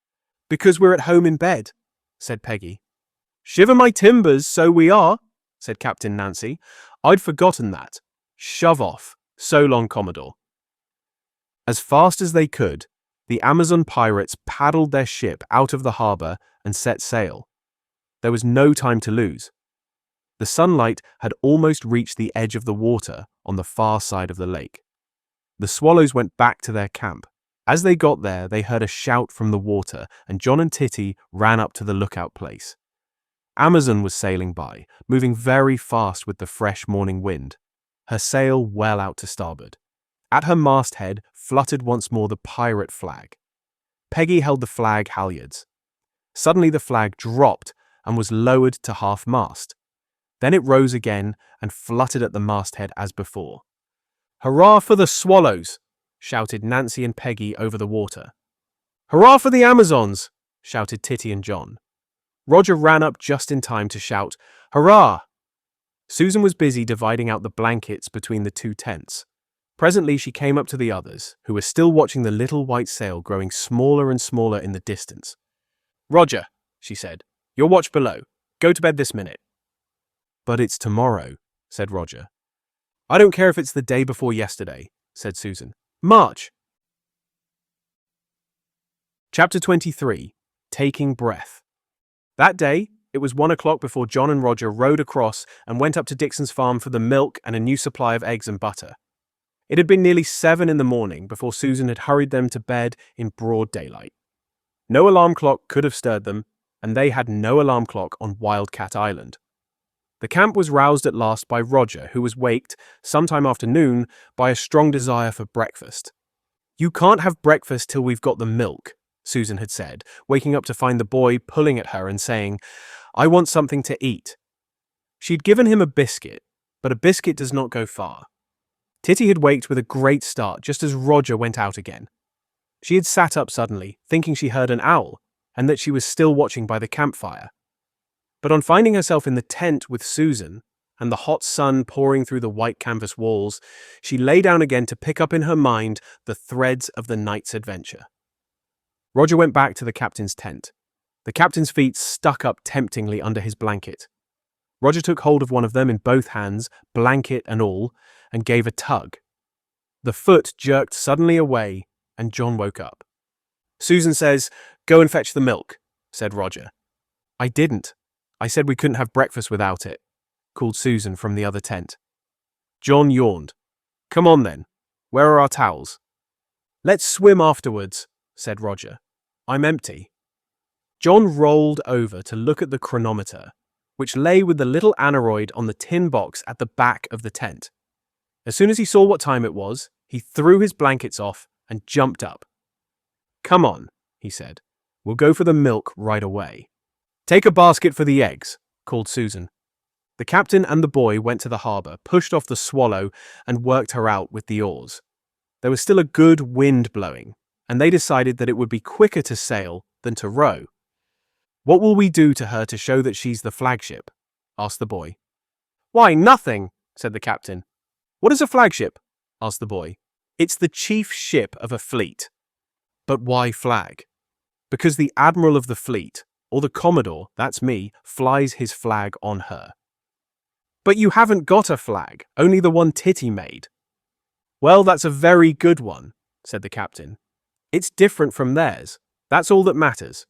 "Because we're at home in bed," said Peggy. "Shiver my timbers, so we are," said Captain Nancy. "I'd forgotten that. Shove off. So long, Commodore." As fast as they could, The Amazon pirates paddled their ship out of the harbor and set sail. There was no time to lose. The sunlight had almost reached the edge of the water on the far side of the lake. The swallows went back to their camp. As they got there, they heard a shout from the water, and John and Titty ran up to the lookout place. Amazon was sailing by, moving very fast with the fresh morning wind, her sail well out to starboard. At her masthead fluttered once more the pirate flag. Peggy held the flag halyards. Suddenly the flag dropped and was lowered to half-mast. Then it rose again and fluttered at the masthead as before. "Hurrah for the swallows!" shouted Nancy and Peggy over the water. "Hurrah for the Amazons!" shouted Titty and John. Roger ran up just in time to shout, "Hurrah!" Susan was busy dividing out the blankets between the two tents. Presently she came up to the others, who were still watching the little white sail growing smaller and smaller in the distance. "Roger," she said, "your watch below. Go to bed this minute." "But it's tomorrow," said Roger. "I don't care if it's the day before yesterday," said Susan. "March!" Chapter 23. Taking Breath. That day, it was 1 o'clock before John and Roger rowed across and went up to Dixon's farm for the milk and a new supply of eggs and butter. It had been nearly 7 in the morning before Susan had hurried them to bed in broad daylight. No alarm clock could have stirred them, and they had no alarm clock on Wildcat Island. The camp was roused at last by Roger, who was waked, sometime after noon, by a strong desire for breakfast. "You can't have breakfast till we've got the milk," Susan had said, waking up to find the boy pulling at her and saying, "I want something to eat." She'd given him a biscuit, but a biscuit does not go far. Titty had waked with a great start just as Roger went out again. She had sat up suddenly, thinking she heard an owl, and that she was still watching by the campfire. But on finding herself in the tent with Susan, and the hot sun pouring through the white canvas walls, she lay down again to pick up in her mind the threads of the night's adventure. Roger went back to the captain's tent. The captain's feet stuck up temptingly under his blanket. Roger took hold of one of them in both hands, blanket and all, and gave a tug. The foot jerked suddenly away, and John woke up. "Susan says, 'Go and fetch the milk,'" said Roger. "I didn't. I said we couldn't have breakfast without it," called Susan from the other tent. John yawned. "Come on then. Where are our towels?" "Let's swim afterwards," said Roger. "I'm empty." John rolled over to look at the chronometer, which lay with the little aneroid on the tin box at the back of the tent. As soon as he saw what time it was, he threw his blankets off and jumped up. "Come on," he said. "We'll go for the milk right away." "Take a basket for the eggs," called Susan. The captain and the boy went to the harbor, pushed off the Swallow, and worked her out with the oars. There was still a good wind blowing, and they decided that it would be quicker to sail than to row. "What will we do to her to show that she's the flagship?" asked the boy. "Why, nothing," said the captain. "What is a flagship?" asked the boy. "It's the chief ship of a fleet." "But why flag?" "Because the admiral of the fleet, or the commodore, that's me, flies his flag on her." "But you haven't got a flag, only the one Titty made." "Well, that's a very good one," said the captain. "It's different from theirs. That's all that matters."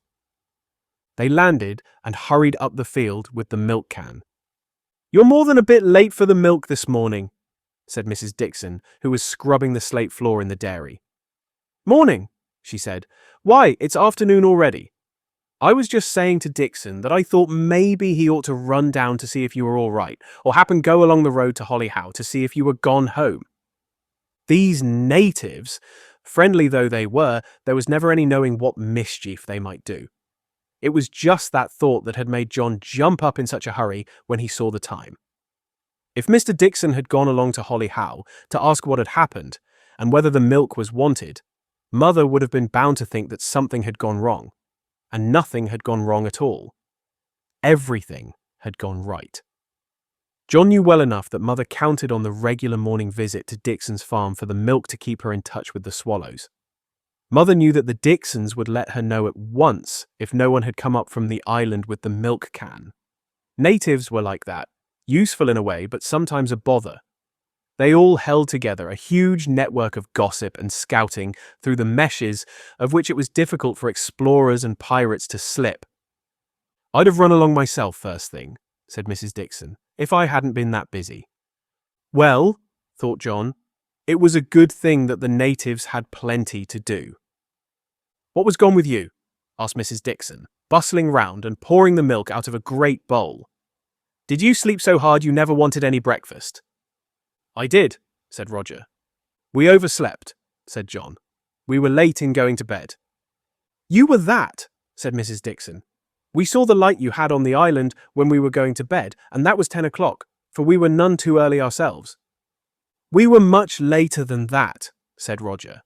They landed and hurried up the field with the milk can. "You're more than a bit late for the milk this morning," said Mrs. Dixon, who was scrubbing the slate floor in the dairy. "Morning," she said. "Why, it's afternoon already. I was just saying to Dixon that I thought maybe he ought to run down to see if you were all right, or happen go along the road to Holly Howe to see if you were gone home." These natives, friendly though they were, there was never any knowing what mischief they might do. It was just that thought that had made John jump up in such a hurry when he saw the time. If Mr. Dixon had gone along to Holly Howe to ask what had happened and whether the milk was wanted, Mother would have been bound to think that something had gone wrong, and nothing had gone wrong at all. Everything had gone right. John knew well enough that Mother counted on the regular morning visit to Dixon's farm for the milk to keep her in touch with the swallows. Mother knew that the Dixons would let her know at once if no one had come up from the island with the milk can. Natives were like that, useful in a way, but sometimes a bother. They all held together, a huge network of gossip and scouting through the meshes of which it was difficult for explorers and pirates to slip. "I'd have run along myself first thing," said Mrs. Dixon, "if I hadn't been that busy." Well, thought John, it was a good thing that the natives had plenty to do. "What was gone with you?" asked Mrs. Dixon, bustling round and pouring the milk out of a great bowl. "Did you sleep so hard you never wanted any breakfast?" "I did," said Roger. "We overslept," said John. "We were late in going to bed." "You were that," said Mrs. Dixon. "We saw the light you had on the island when we were going to bed, and that was 10 o'clock, for we were none too early ourselves." "We were much later than that," said Roger,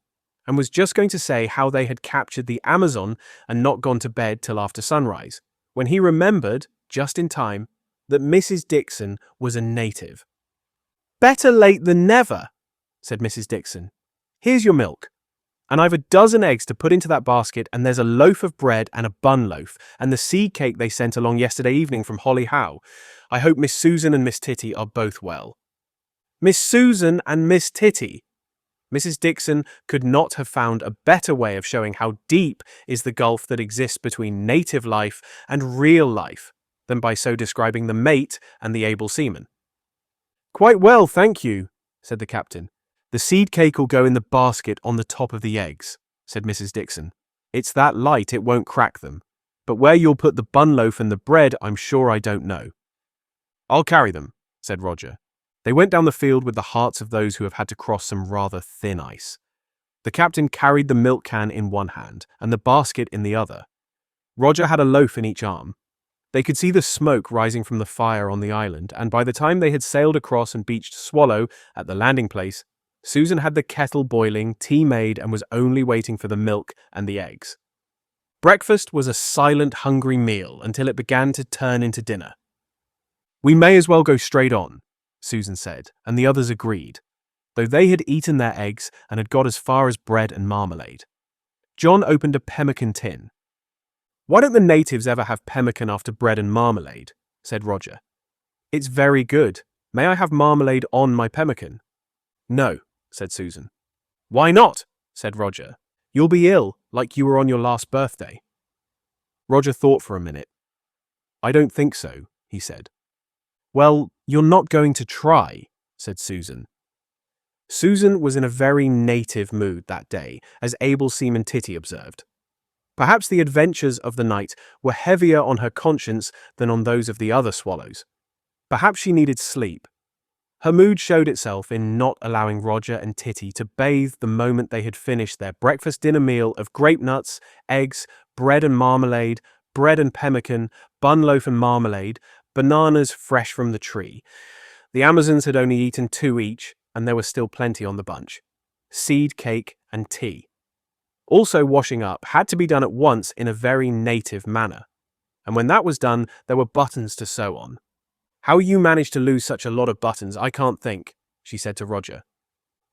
and was just going to say how they had captured the Amazon and not gone to bed till after sunrise, when he remembered, just in time, that Mrs. Dixon was a native. "Better late than never," said Mrs. Dixon. "Here's your milk. And I've a dozen eggs to put into that basket, and there's a loaf of bread and a bun loaf, and the seed cake they sent along yesterday evening from Holly Howe. I hope Miss Susan and Miss Titty are both well." Miss Susan and Miss Titty! Mrs. Dixon could not have found a better way of showing how deep is the gulf that exists between native life and real life than by so describing the mate and the able seaman. "Quite well, thank you," said the captain. "The seed cake will go in the basket on the top of the eggs," said Mrs. Dixon. "It's that light it won't crack them. But where you'll put the bun loaf and the bread, I'm sure I don't know." "I'll carry them," said Roger. They went down the field with the hearts of those who have had to cross some rather thin ice. The captain carried the milk can in one hand and the basket in the other. Roger had a loaf in each arm. They could see the smoke rising from the fire on the island, and by the time they had sailed across and beached Swallow at the landing place, Susan had the kettle boiling, tea made, and was only waiting for the milk and the eggs. Breakfast was a silent, hungry meal until it began to turn into dinner. "We may as well go straight on," Susan said, and the others agreed, though they had eaten their eggs and had got as far as bread and marmalade. John opened a pemmican tin. "Why don't the natives ever have pemmican after bread and marmalade?" said Roger. "It's very good. May I have marmalade on my pemmican?" "No," said Susan. "Why not?" said Roger. "You'll be ill, like you were on your last birthday." Roger thought for a minute. "I don't think so," he said. "Well, you're not going to try," said Susan. Susan was in a very native mood that day, as able seaman Titty observed. Perhaps the adventures of the night were heavier on her conscience than on those of the other swallows. Perhaps she needed sleep. Her mood showed itself in not allowing Roger and Titty to bathe the moment they had finished their breakfast-dinner meal of grape nuts, eggs, bread and marmalade, bread and pemmican, bun loaf and marmalade, bananas fresh from the tree. The Amazons had only eaten 2 each, and there was still plenty on the bunch. Seed cake and tea. Also, washing up had to be done at once in a very native manner. And when that was done, there were buttons to sew on. "How you managed to lose such a lot of buttons, I can't think," she said to Roger.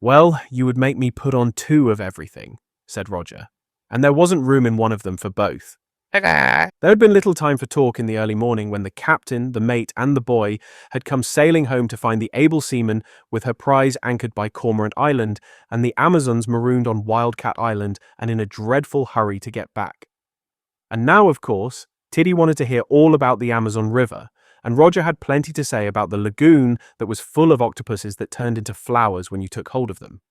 "Well, you would make me put on 2 of everything," said Roger, "and there wasn't room in one of them for both." There had been little time for talk in the early morning when the captain, the mate, and the boy had come sailing home to find the able seaman with her prize anchored by Cormorant Island and the Amazons marooned on Wildcat Island and in a dreadful hurry to get back. And now, of course, Tiddy wanted to hear all about the Amazon River, and Roger had plenty to say about the lagoon that was full of octopuses that turned into flowers when you took hold of them.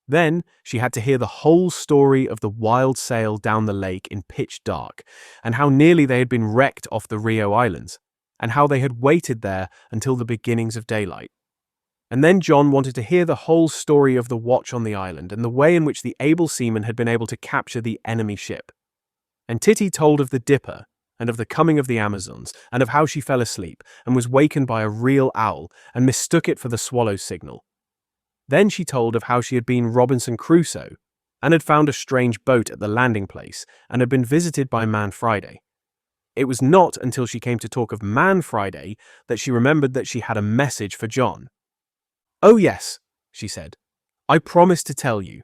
Then she had to hear the whole story of the wild sail down the lake in pitch dark, and how nearly they had been wrecked off the Rio Islands, and how they had waited there until the beginnings of daylight. And then John wanted to hear the whole story of the watch on the island and the way in which the able seaman had been able to capture the enemy ship. And Titty told of the Dipper, and of the coming of the Amazons, and of how she fell asleep and was wakened by a real owl and mistook it for the swallow's signal. Then she told of how she had been Robinson Crusoe and had found a strange boat at the landing place and had been visited by Man Friday. It was not until she came to talk of Man Friday that she remembered that she had a message for John. "Oh yes," she said, "I promised to tell you.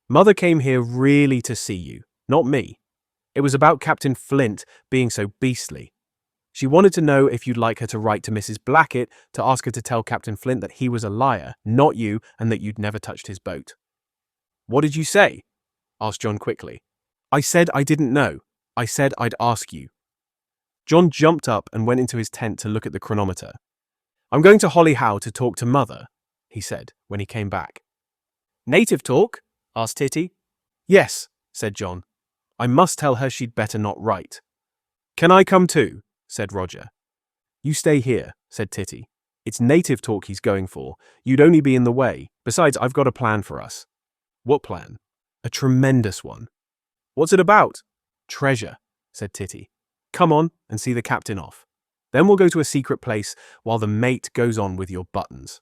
Mother came here really to see you, not me. It was about Captain Flint being so beastly. She wanted to know if you'd like her to write to Mrs. Blackett to ask her to tell Captain Flint that he was a liar, not you, and that you'd never touched his boat. What did you say? Asked John quickly. I said I didn't know. I said I'd ask you. John jumped up and went into his tent to look at the chronometer. I'm going to Holly Howe to talk to Mother, he said when he came back. Native talk? Asked Titty. Yes, said John. I must tell her she'd better not write. Can I come too? Said Roger. You stay here, said Titty. It's native talk he's going for. You'd only be in the way. Besides, I've got a plan for us. What plan? A tremendous one. What's it about? Treasure, said Titty. Come on and see the captain off. Then we'll go to a secret place while the mate goes on with your buttons.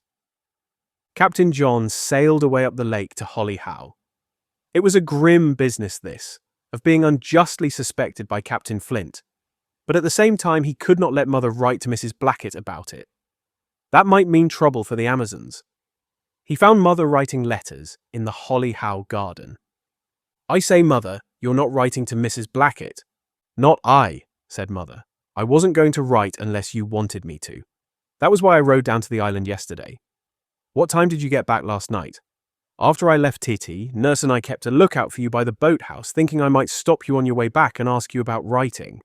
Captain John sailed away up the lake to Holly Howe. It was a grim business, this, of being unjustly suspected by Captain Flint, but at the same time he could not let Mother write to Mrs. Blackett about it. That might mean trouble for the Amazons. He found Mother writing letters in the Holly Howe garden. I say, Mother, you're not writing to Mrs. Blackett. Not I, said Mother. I wasn't going to write unless you wanted me to. That was why I rode down to the island yesterday. What time did you get back last night? After I left Titty, Nurse and I kept a lookout for you by the boathouse, thinking I might stop you on your way back and ask you about writing.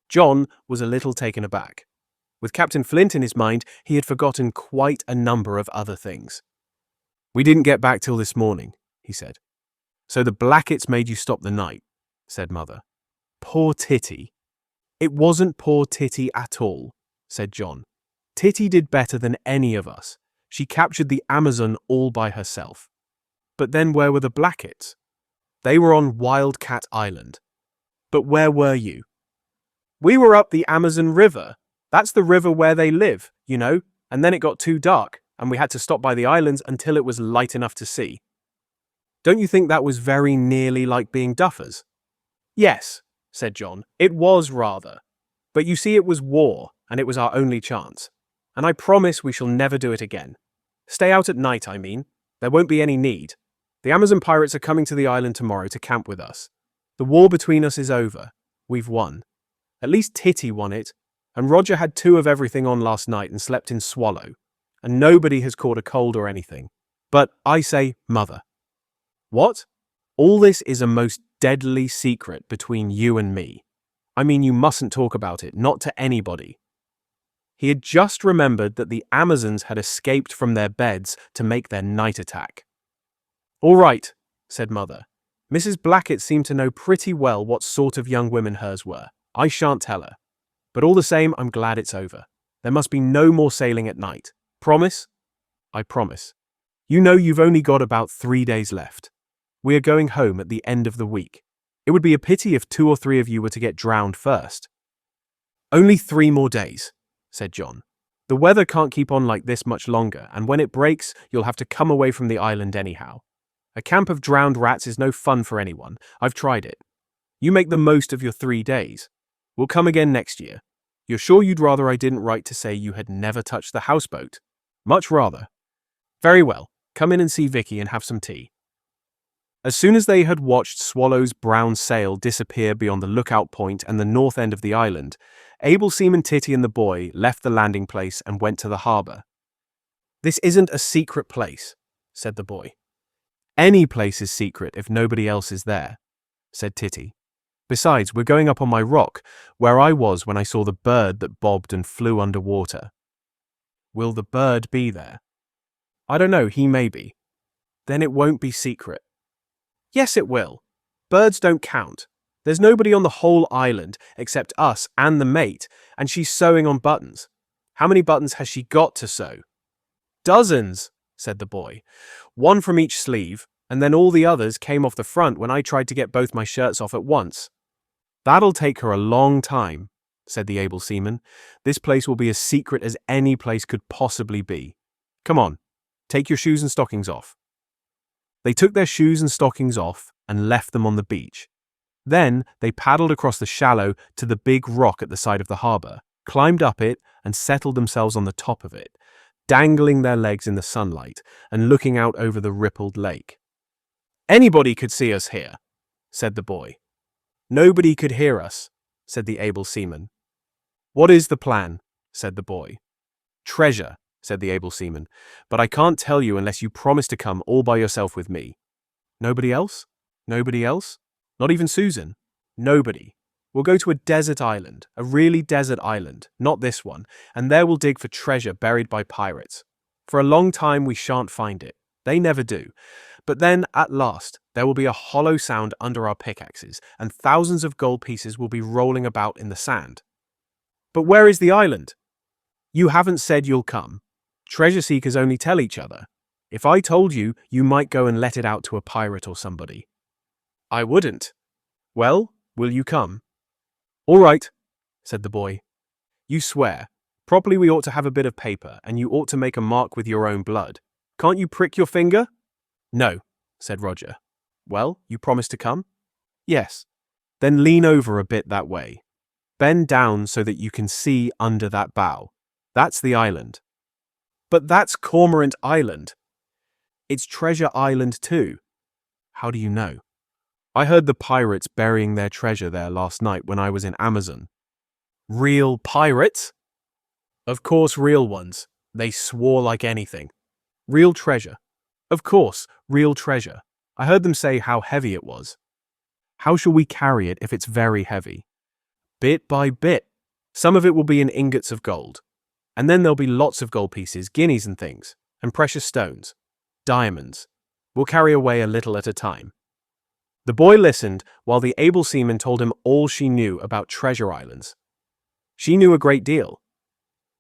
John was a little taken aback. With Captain Flint in his mind, he had forgotten quite a number of other things. We didn't get back till this morning, he said. So the Blacketts made you stop the night, said Mother. Poor Titty. It wasn't poor Titty at all, said John. Titty did better than any of us. She captured the Amazon all by herself. But then where were the Blacketts? They were on Wildcat Island. But where were you? We were up the Amazon River. That's the river where they live, you know, and then it got too dark, and we had to stop by the islands until it was light enough to see. Don't you think that was very nearly like being duffers? Yes, said John, it was rather. But you see, it was war, and it was our only chance. And I promise we shall never do it again. Stay out at night, I mean. There won't be any need. The Amazon pirates are coming to the island tomorrow to camp with us. The war between us is over. We've won. At least Titty won it, and Roger had 2 of everything on last night and slept in Swallow, and nobody has caught a cold or anything. But I say, Mother. What? All this is a most deadly secret between you and me. I mean, you mustn't talk about it, not to anybody. He had just remembered that the Amazons had escaped from their beds to make their night attack. All right, said Mother. Mrs. Blackett seemed to know pretty well what sort of young women hers were. I shan't tell her. But all the same, I'm glad it's over. There must be no more sailing at night. Promise? I promise. You know you've only got about 3 days left. We are going home at the end of the week. It would be a pity if 2 or 3 of you were to get drowned first. Only 3 more days, said John. The weather can't keep on like this much longer, and when it breaks, you'll have to come away from the island anyhow. A camp of drowned rats is no fun for anyone. I've tried it. You make the most of your 3 days. We'll come again next year. You're sure you'd rather I didn't write to say you had never touched the houseboat? Much rather. Very well. Come in and see Vicky and have some tea. As soon as they had watched Swallow's brown sail disappear beyond the lookout point and the north end of the island, Able Seaman Titty and the boy left the landing place and went to the harbour. This isn't a secret place, said the boy. Any place is secret if nobody else is there, said Titty. Besides, we're going up on my rock, where I was when I saw the bird that bobbed and flew underwater. Will the bird be there? I don't know, he may be. Then it won't be secret. Yes, it will. Birds don't count. There's nobody on the whole island except us and the mate, and she's sewing on buttons. How many buttons has she got to sew? Dozens, said the boy. 1 from each sleeve, and then all the others came off the front when I tried to get both my shirts off at once. That'll take her a long time, said the able seaman. This place will be as secret as any place could possibly be. Come on, take your shoes and stockings off. They took their shoes and stockings off and left them on the beach. Then they paddled across the shallow to the big rock at the side of the harbour, climbed up it and settled themselves on the top of it, dangling their legs in the sunlight and looking out over the rippled lake. Anybody could see us here, said the boy. Nobody could hear us, said the able seaman. "What is the plan?" said the boy. "Treasure," said the able seaman, "but I can't tell you unless you promise to come all by yourself with me." "Nobody else? Nobody else? Not even Susan?" "Nobody. We'll go to a desert island, a really desert island, not this one, and there we'll dig for treasure buried by pirates. For a long time we shan't find it. They never do. But then, at last, there will be a hollow sound under our pickaxes, and thousands of gold pieces will be rolling about in the sand." "But where is the island?" "You haven't said you'll come. Treasure seekers only tell each other. If I told you, you might go and let it out to a pirate or somebody." "I wouldn't." "Well, will you come?" "All right," said the boy. "You swear. Properly we ought to have a bit of paper, and you ought to make a mark with your own blood. Can't you prick your finger?" "No," said Roger. "Well, you promise to come?" "Yes." "Then lean over a bit that way. Bend down so that you can see under that bough. That's the island." "But that's Cormorant Island." "It's Treasure Island too." "How do you know?" "I heard the pirates burying their treasure there last night when I was in Amazon." "Real pirates?" "Of course, real ones. They swore like anything." "Real treasure?" "Of course, real treasure. I heard them say how heavy it was." "How shall we carry it if it's very heavy?" "Bit by bit. Some of it will be in ingots of gold. And then there'll be lots of gold pieces, guineas and things, and precious stones. Diamonds. We'll carry away a little at a time." The boy listened while the able seaman told him all she knew about treasure islands. She knew a great deal.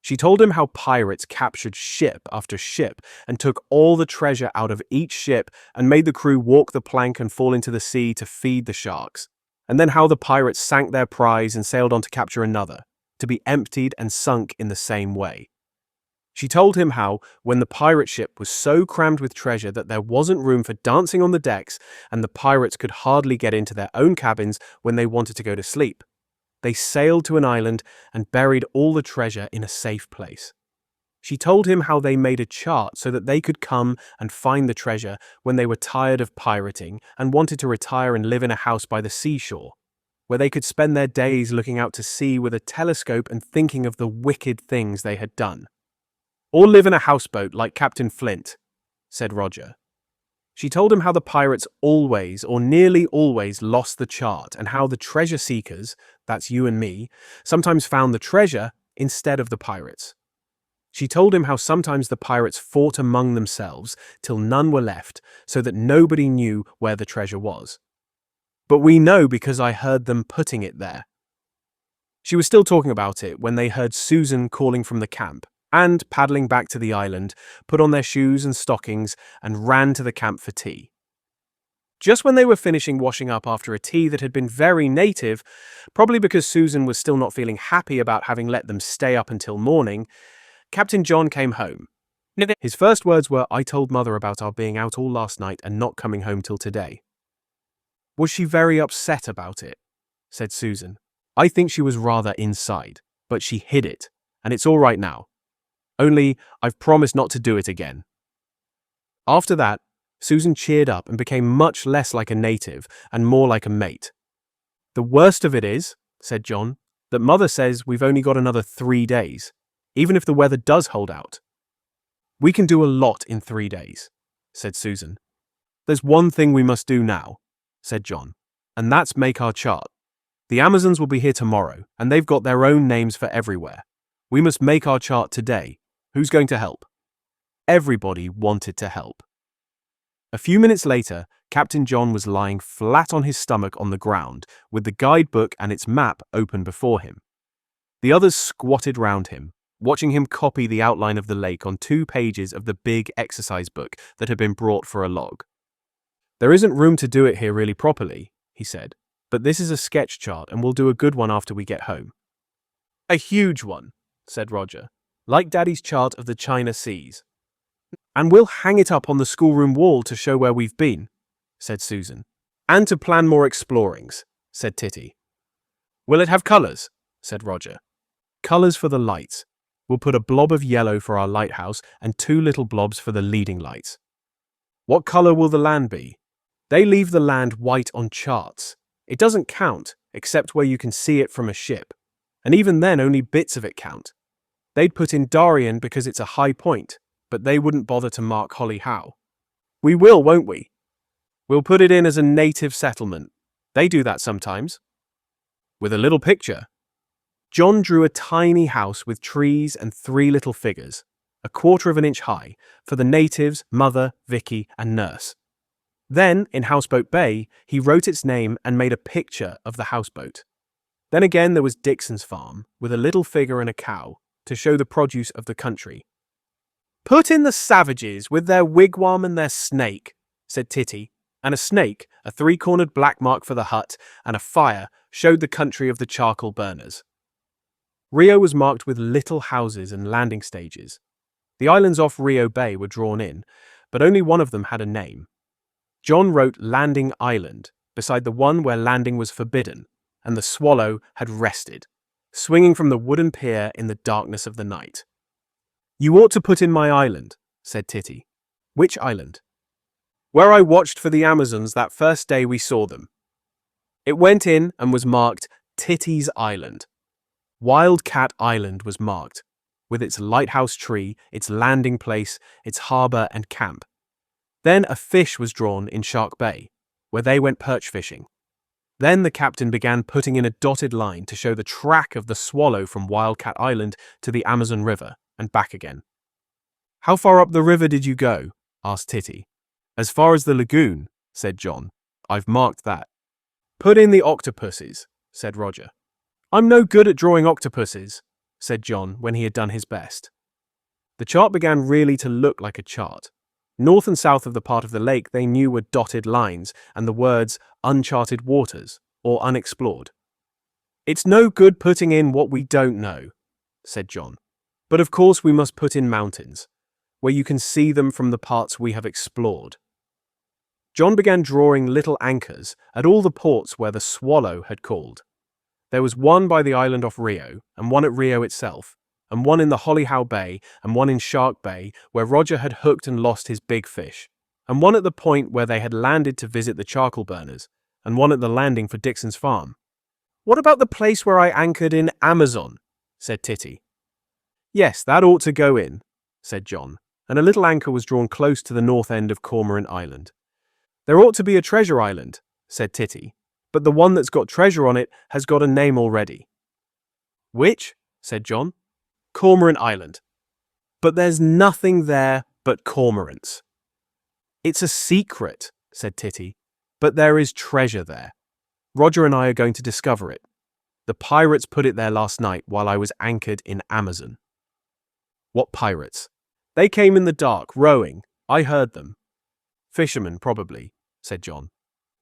She told him how pirates captured ship after ship and took all the treasure out of each ship and made the crew walk the plank and fall into the sea to feed the sharks, and then how the pirates sank their prize and sailed on to capture another, to be emptied and sunk in the same way. She told him how, when the pirate ship was so crammed with treasure that there wasn't room for dancing on the decks and the pirates could hardly get into their own cabins when they wanted to go to sleep, they sailed to an island and buried all the treasure in a safe place. She told him how they made a chart so that they could come and find the treasure when they were tired of pirating and wanted to retire and live in a house by the seashore, where they could spend their days looking out to sea with a telescope and thinking of the wicked things they had done. "Or live in a houseboat like Captain Flint," said Roger. She told him how the pirates always, or nearly always, lost the chart, and how the treasure seekers, that's you and me, sometimes found the treasure instead of the pirates. She told him how sometimes the pirates fought among themselves till none were left, so that nobody knew where the treasure was. "But we know because I heard them putting it there." She was still talking about it when they heard Susan calling from the camp, and, paddling back to the island, put on their shoes and stockings and ran to the camp for tea. Just when they were finishing washing up after a tea that had been very native, probably because Susan was still not feeling happy about having let them stay up until morning, Captain John came home. His first words were, "I told Mother about our being out all last night and not coming home till today." "Was she very upset about it?" said Susan. "I think she was rather inside, but she hid it, and it's all right now. Only, I've promised not to do it again." After that, Susan cheered up and became much less like a native and more like a mate. "The worst of it is," said John, "that Mother says we've only got another 3 days, even if the weather does hold out." "We can do a lot in 3 days," said Susan. "There's one thing we must do now," said John, "and that's make our chart. The Amazons will be here tomorrow, and they've got their own names for everywhere. We must make our chart today. Who's going to help?" Everybody wanted to help. A few minutes later, Captain John was lying flat on his stomach on the ground, with the guidebook and its map open before him. The others squatted round him, watching him copy the outline of the lake on 2 pages of the big exercise book that had been brought for a log. "There isn't room to do it here really properly," he said, "but this is a sketch chart and we'll do a good one after we get home." "A huge one," said Roger, "like Daddy's chart of the China Seas." "And we'll hang it up on the schoolroom wall to show where we've been," said Susan. "And to plan more explorings," said Titty. "Will it have colours?" said Roger. "Colours for the lights. We'll put a blob of yellow for our lighthouse and 2 little blobs for the leading lights." "What colour will the land be?" "They leave the land white on charts. It doesn't count, except where you can see it from a ship." And even then, only bits of it count. They'd put in Darien because it's a high point, but they wouldn't bother to mark Holly Howe. We will, won't we? We'll put it in as a native settlement. They do that sometimes. With a little picture. John drew a tiny house with trees and 3 little figures, 1/4 of an inch high, for the natives, Mother, Vicky, and Nurse. Then, in Houseboat Bay, he wrote its name and made a picture of the houseboat. Then again there was Dixon's farm, with a little figure and a cow, to show the produce of the country. "Put in the savages, with their wigwam and their snake," said Titty, and a snake, a 3-cornered black mark for the hut, and a fire showed the country of the charcoal burners. Rio was marked with little houses and landing stages. The islands off Rio Bay were drawn in, but only one of them had a name. John wrote Landing Island beside the one where landing was forbidden, and the Swallow had rested, swinging from the wooden pier in the darkness of the night. "You ought to put in my island," said Titty. "Which island?" "Where I watched for the Amazons that first day we saw them." It went in and was marked Titty's Island. Wildcat Island was marked, with its lighthouse tree, its landing place, its harbour and camp. Then a fish was drawn in Shark Bay, where they went perch fishing. Then the captain began putting in a dotted line to show the track of the Swallow from Wildcat Island to the Amazon River and back again. "How far up the river did you go?" asked Titty. "As far as the lagoon," said John. "I've marked that." "Put in the octopuses," said Roger. "I'm no good at drawing octopuses," said John when he had done his best. The chart began really to look like a chart. North and south of the part of the lake they knew were dotted lines and the words uncharted waters or unexplored. "It's no good putting in what we don't know," said John. "But of course we must put in mountains, where you can see them from the parts we have explored." John began drawing little anchors at all the ports where the Swallow had called. There was one by the island off Rio, and one at Rio itself, and one in the Holly Howe Bay, and one in Shark Bay, where Roger had hooked and lost his big fish, and one at the point where they had landed to visit the charcoal burners, and one at the landing for Dixon's farm. "What about the place where I anchored in Amazon?" said Titty. "Yes, that ought to go in," said John, and a little anchor was drawn close to the north end of Cormorant Island. "There ought to be a treasure island," said Titty, "but the one that's got treasure on it has got a name already." "Which?" said John. "Cormorant Island." "But there's nothing there but cormorants." "It's a secret," said Titty, "but there is treasure there. Roger and I are going to discover it. The pirates put it there last night while I was anchored in Amazon." "What pirates?" "They came in the dark, rowing. I heard them." "Fishermen, probably," said John.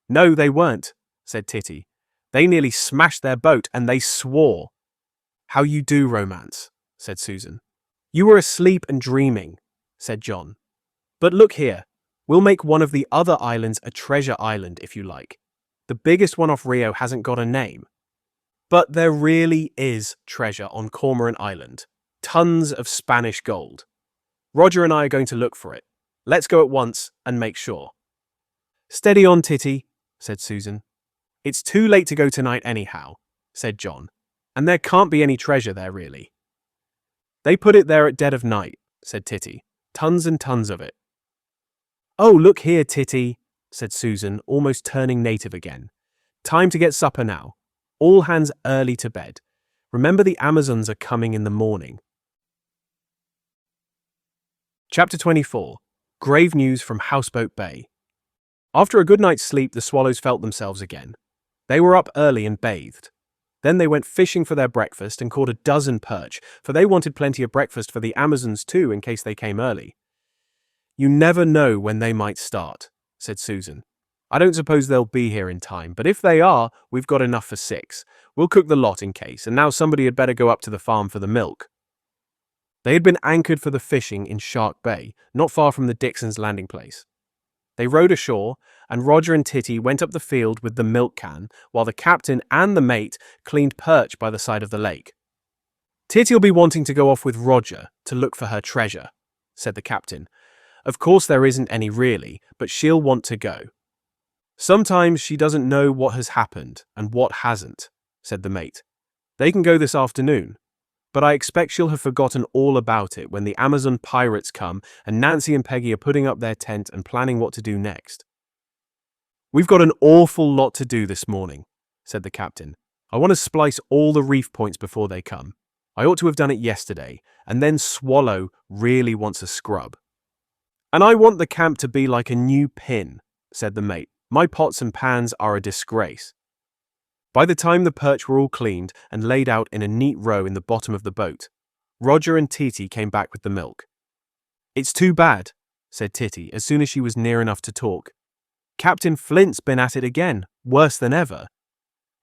"No, they weren't," said Titty. "They nearly smashed their boat, and they swore." "How you do romance," said Susan. "You were asleep and dreaming," said John. "But look here, we'll make one of the other islands a treasure island if you like. The biggest one off Rio hasn't got a name." "But there really is treasure on Cormorant Island. Tons of Spanish gold. Roger and I are going to look for it. Let's go at once and make sure." "Steady on, Titty," said Susan. "It's too late to go tonight anyhow," said John, "and there can't be any treasure there really." "They put it there at dead of night," said Titty. "Tons and tons of it." "Oh, look here, Titty," said Susan, almost turning native again. "Time to get supper now. All hands early to bed. Remember the Amazons are coming in the morning." Chapter 24. Grave News from Houseboat Bay. After a good night's sleep, the swallows felt themselves again. They were up early and bathed. Then they went fishing for their breakfast and caught a dozen perch, for they wanted plenty of breakfast for the Amazons too in case they came early. "You never know when they might start," said Susan. "I don't suppose they'll be here in time, but if they are, we've got enough for 6. We'll cook the lot in case, and now somebody had better go up to the farm for the milk." They had been anchored for the fishing in Shark Bay, not far from the Dixons' landing place. They rowed ashore, and Roger and Titty went up the field with the milk can, while the captain and the mate cleaned perch by the side of the lake. "Titty'll be wanting to go off with Roger to look for her treasure," said the captain. "Of course there isn't any really, but she'll want to go." "Sometimes she doesn't know what has happened and what hasn't," said the mate. They can go this afternoon, but I expect she'll have forgotten all about it when the Amazon pirates come and Nancy and Peggy are putting up their tent and planning what to do next. We've got an awful lot to do this morning, said the captain. I want to splice all the reef points before they come. I ought to have done it yesterday, and then Swallow really wants a scrub. And I want the camp to be like a new pin, said the mate. My pots and pans are a disgrace. By the time the perch were all cleaned and laid out in a neat row in the bottom of the boat, Roger and Titty came back with the milk. It's too bad, said Titty as soon as she was near enough to talk. Captain Flint's been at it again, worse than ever.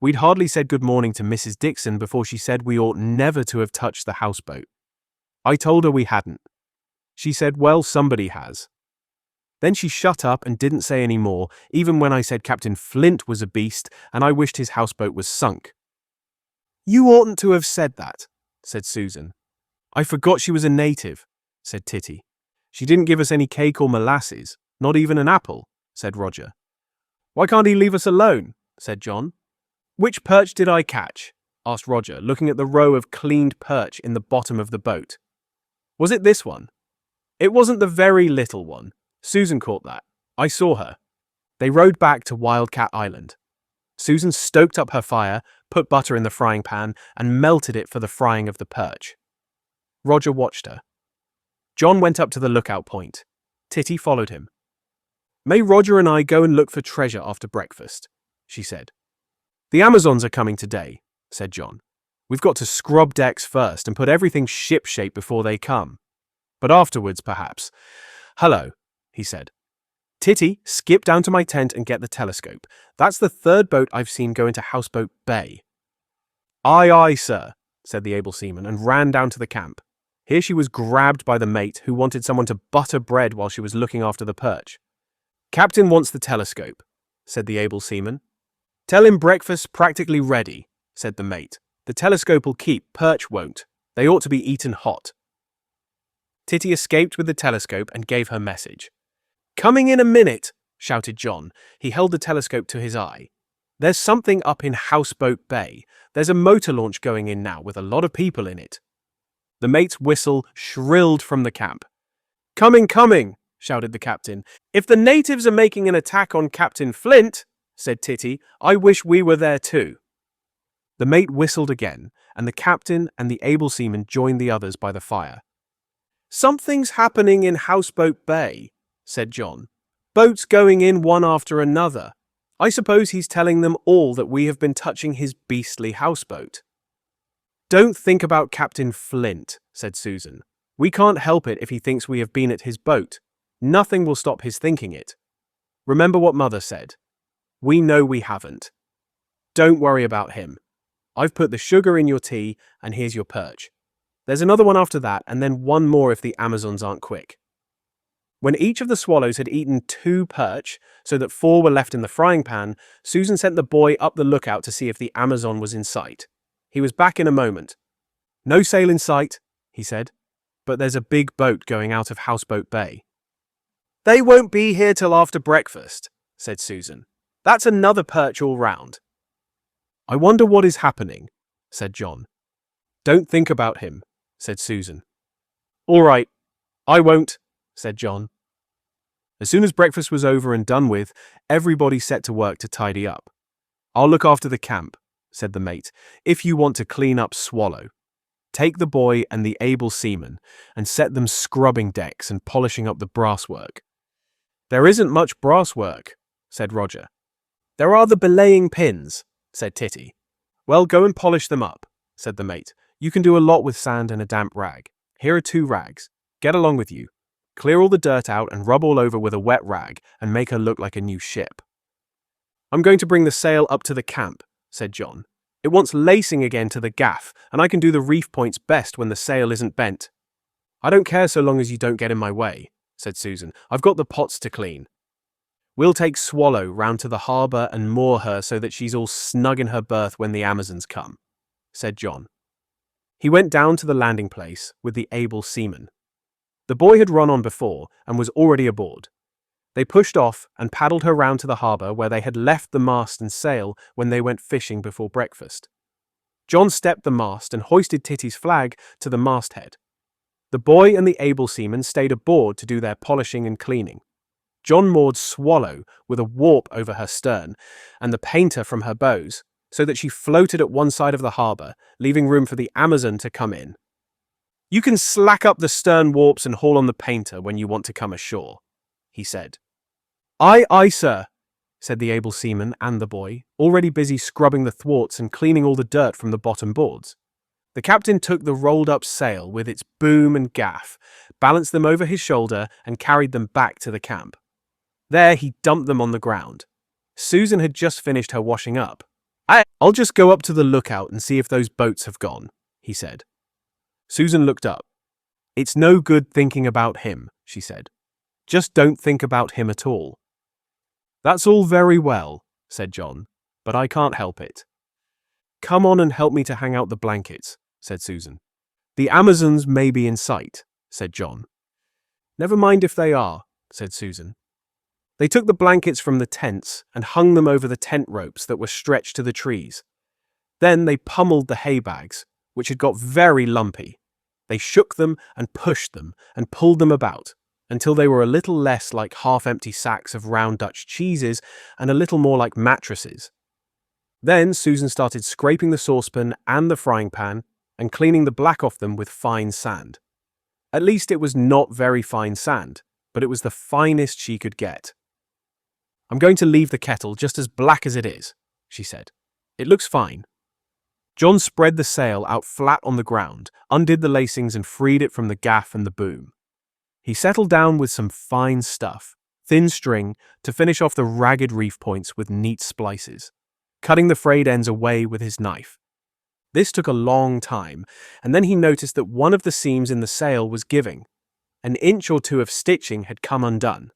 We'd hardly said good morning to Mrs. Dixon before she said we ought never to have touched the houseboat. I told her we hadn't. She said, well, somebody has. Then she shut up and didn't say any more, even when I said Captain Flint was a beast and I wished his houseboat was sunk. You oughtn't to have said that, said Susan. I forgot she was a native, said Titty. She didn't give us any cake or molasses, not even an apple, said Roger. Why can't he leave us alone, said John. Which perch did I catch? Asked Roger, looking at the row of cleaned perch in the bottom of the boat. Was it this one? It wasn't the very little one. Susan caught that. I saw her. They rowed back to Wildcat Island. Susan stoked up her fire, put butter in the frying pan, and melted it for the frying of the perch. Roger watched her. John went up to the lookout point. Titty followed him. May Roger and I go and look for treasure after breakfast, she said. The Amazons are coming today, said John. We've got to scrub decks first and put everything ship-shape before they come. But afterwards, perhaps. Hello, he said. Titty, skip down to my tent and get the telescope. That's the third boat I've seen go into Houseboat Bay. Aye, aye, sir, said the able seaman, and ran down to the camp. Here she was grabbed by the mate, who wanted someone to butter bread while she was looking after the perch. Captain wants the telescope, said the able seaman. Tell him breakfast's practically ready, said the mate. The telescope'll keep, perch won't. They ought to be eaten hot. Titty escaped with the telescope and gave her message. Coming in a minute, shouted John. He held the telescope to his eye. There's something up in Houseboat Bay. There's a motor launch going in now with a lot of people in it. The mate's whistle shrilled from the camp. Coming, coming, shouted the captain. If the natives are making an attack on Captain Flint, said Titty, I wish we were there too. The mate whistled again, and the captain and the able seaman joined the others by the fire. Something's happening in Houseboat Bay, said John. Boats going in one after another. I suppose he's telling them all that we have been touching his beastly houseboat. Don't think about Captain Flint, said Susan. We can't help it if he thinks we have been at his boat. Nothing will stop his thinking it. Remember what Mother said. We know we haven't. Don't worry about him. I've put the sugar in your tea, and here's your perch. There's another one after that, and then one more if the Amazons aren't quick. When each of the swallows had eaten 2 perch, so that 4 were left in the frying pan, Susan sent the boy up the lookout to see if the Amazon was in sight. He was back in a moment. No sail in sight, he said, but there's a big boat going out of Houseboat Bay. They won't be here till after breakfast, said Susan. That's another perch all round. I wonder what is happening, said John. Don't think about him, said Susan. All right, I won't, said John. As soon as breakfast was over and done with, everybody set to work to tidy up. I'll look after the camp, said the mate, if you want to clean up Swallow. Take the boy and the able seaman and set them scrubbing decks and polishing up the brasswork. There isn't much brasswork, said Roger. There are the belaying pins, said Titty. Well, go and polish them up, said the mate. You can do a lot with sand and a damp rag. Here are 2 rags. Get along with you. Clear all the dirt out and rub all over with a wet rag and make her look like a new ship. I'm going to bring the sail up to the camp, said John. It wants lacing again to the gaff, and I can do the reef points best when the sail isn't bent. I don't care so long as you don't get in my way, said Susan. I've got the pots to clean. We'll take Swallow round to the harbour and moor her so that she's all snug in her berth when the Amazons come, said John. He went down to the landing place with the able seaman. The boy had run on before and was already aboard. They pushed off and paddled her round to the harbour where they had left the mast and sail when they went fishing before breakfast. John stepped the mast and hoisted Titty's flag to the masthead. The boy and the able seaman stayed aboard to do their polishing and cleaning. John moored Swallow with a warp over her stern and the painter from her bows, so that she floated at one side of the harbour, leaving room for the Amazon to come in. "You can slack up the stern warps and haul on the painter when you want to come ashore," he said. "Aye, aye, sir," said the able seaman and the boy, already busy scrubbing the thwarts and cleaning all the dirt from the bottom boards. The captain took the rolled-up sail with its boom and gaff, balanced them over his shoulder, and carried them back to the camp. There he dumped them on the ground. Susan had just finished her washing up. "I'll just go up to the lookout and see if those boats have gone," he said. Susan looked up. "It's no good thinking about him," she said. "Just don't think about him at all." "That's all very well," said John, "but I can't help it." "Come on and help me to hang out the blankets," said Susan. "The Amazons may be in sight," said John. "Never mind if they are," said Susan. They took the blankets from the tents and hung them over the tent ropes that were stretched to the trees. Then they pummeled the hay bags, which had got very lumpy. They shook them and pushed them and pulled them about, until they were a little less like half-empty sacks of round Dutch cheeses and a little more like mattresses. Then Susan started scraping the saucepan and the frying pan and cleaning the black off them with fine sand. At least it was not very fine sand, but it was the finest she could get. "I'm going to leave the kettle just as black as it is," she said. "It looks fine." John spread the sail out flat on the ground, undid the lacings and freed it from the gaff and the boom. He settled down with some fine stuff, thin string, to finish off the ragged reef points with neat splices, cutting the frayed ends away with his knife. This took a long time, and then he noticed that one of the seams in the sail was giving. An inch or two of stitching had come undone.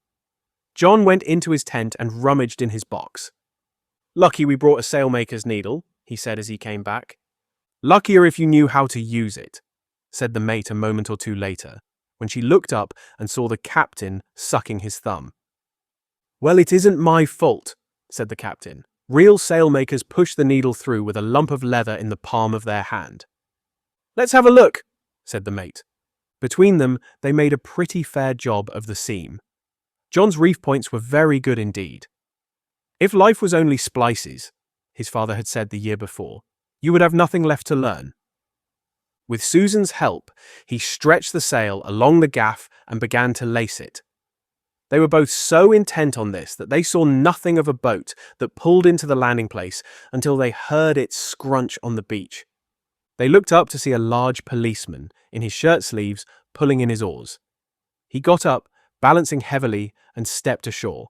John went into his tent and rummaged in his box. "Lucky we brought a sailmaker's needle," he said as he came back. "Luckier if you knew how to use it," said the mate a moment or two later, when she looked up and saw the captain sucking his thumb. "Well, it isn't my fault," said the captain. "Real sailmakers push the needle through with a lump of leather in the palm of their hand." "Let's have a look," said the mate. Between them, they made a pretty fair job of the seam. John's reef points were very good indeed. "If life was only splices," his father had said the year before, "you would have nothing left to learn." With Susan's help, he stretched the sail along the gaff and began to lace it. They were both so intent on this that they saw nothing of a boat that pulled into the landing place until they heard it scrunch on the beach. They looked up to see a large policeman, in his shirt sleeves, pulling in his oars. He got up, balancing heavily, and stepped ashore.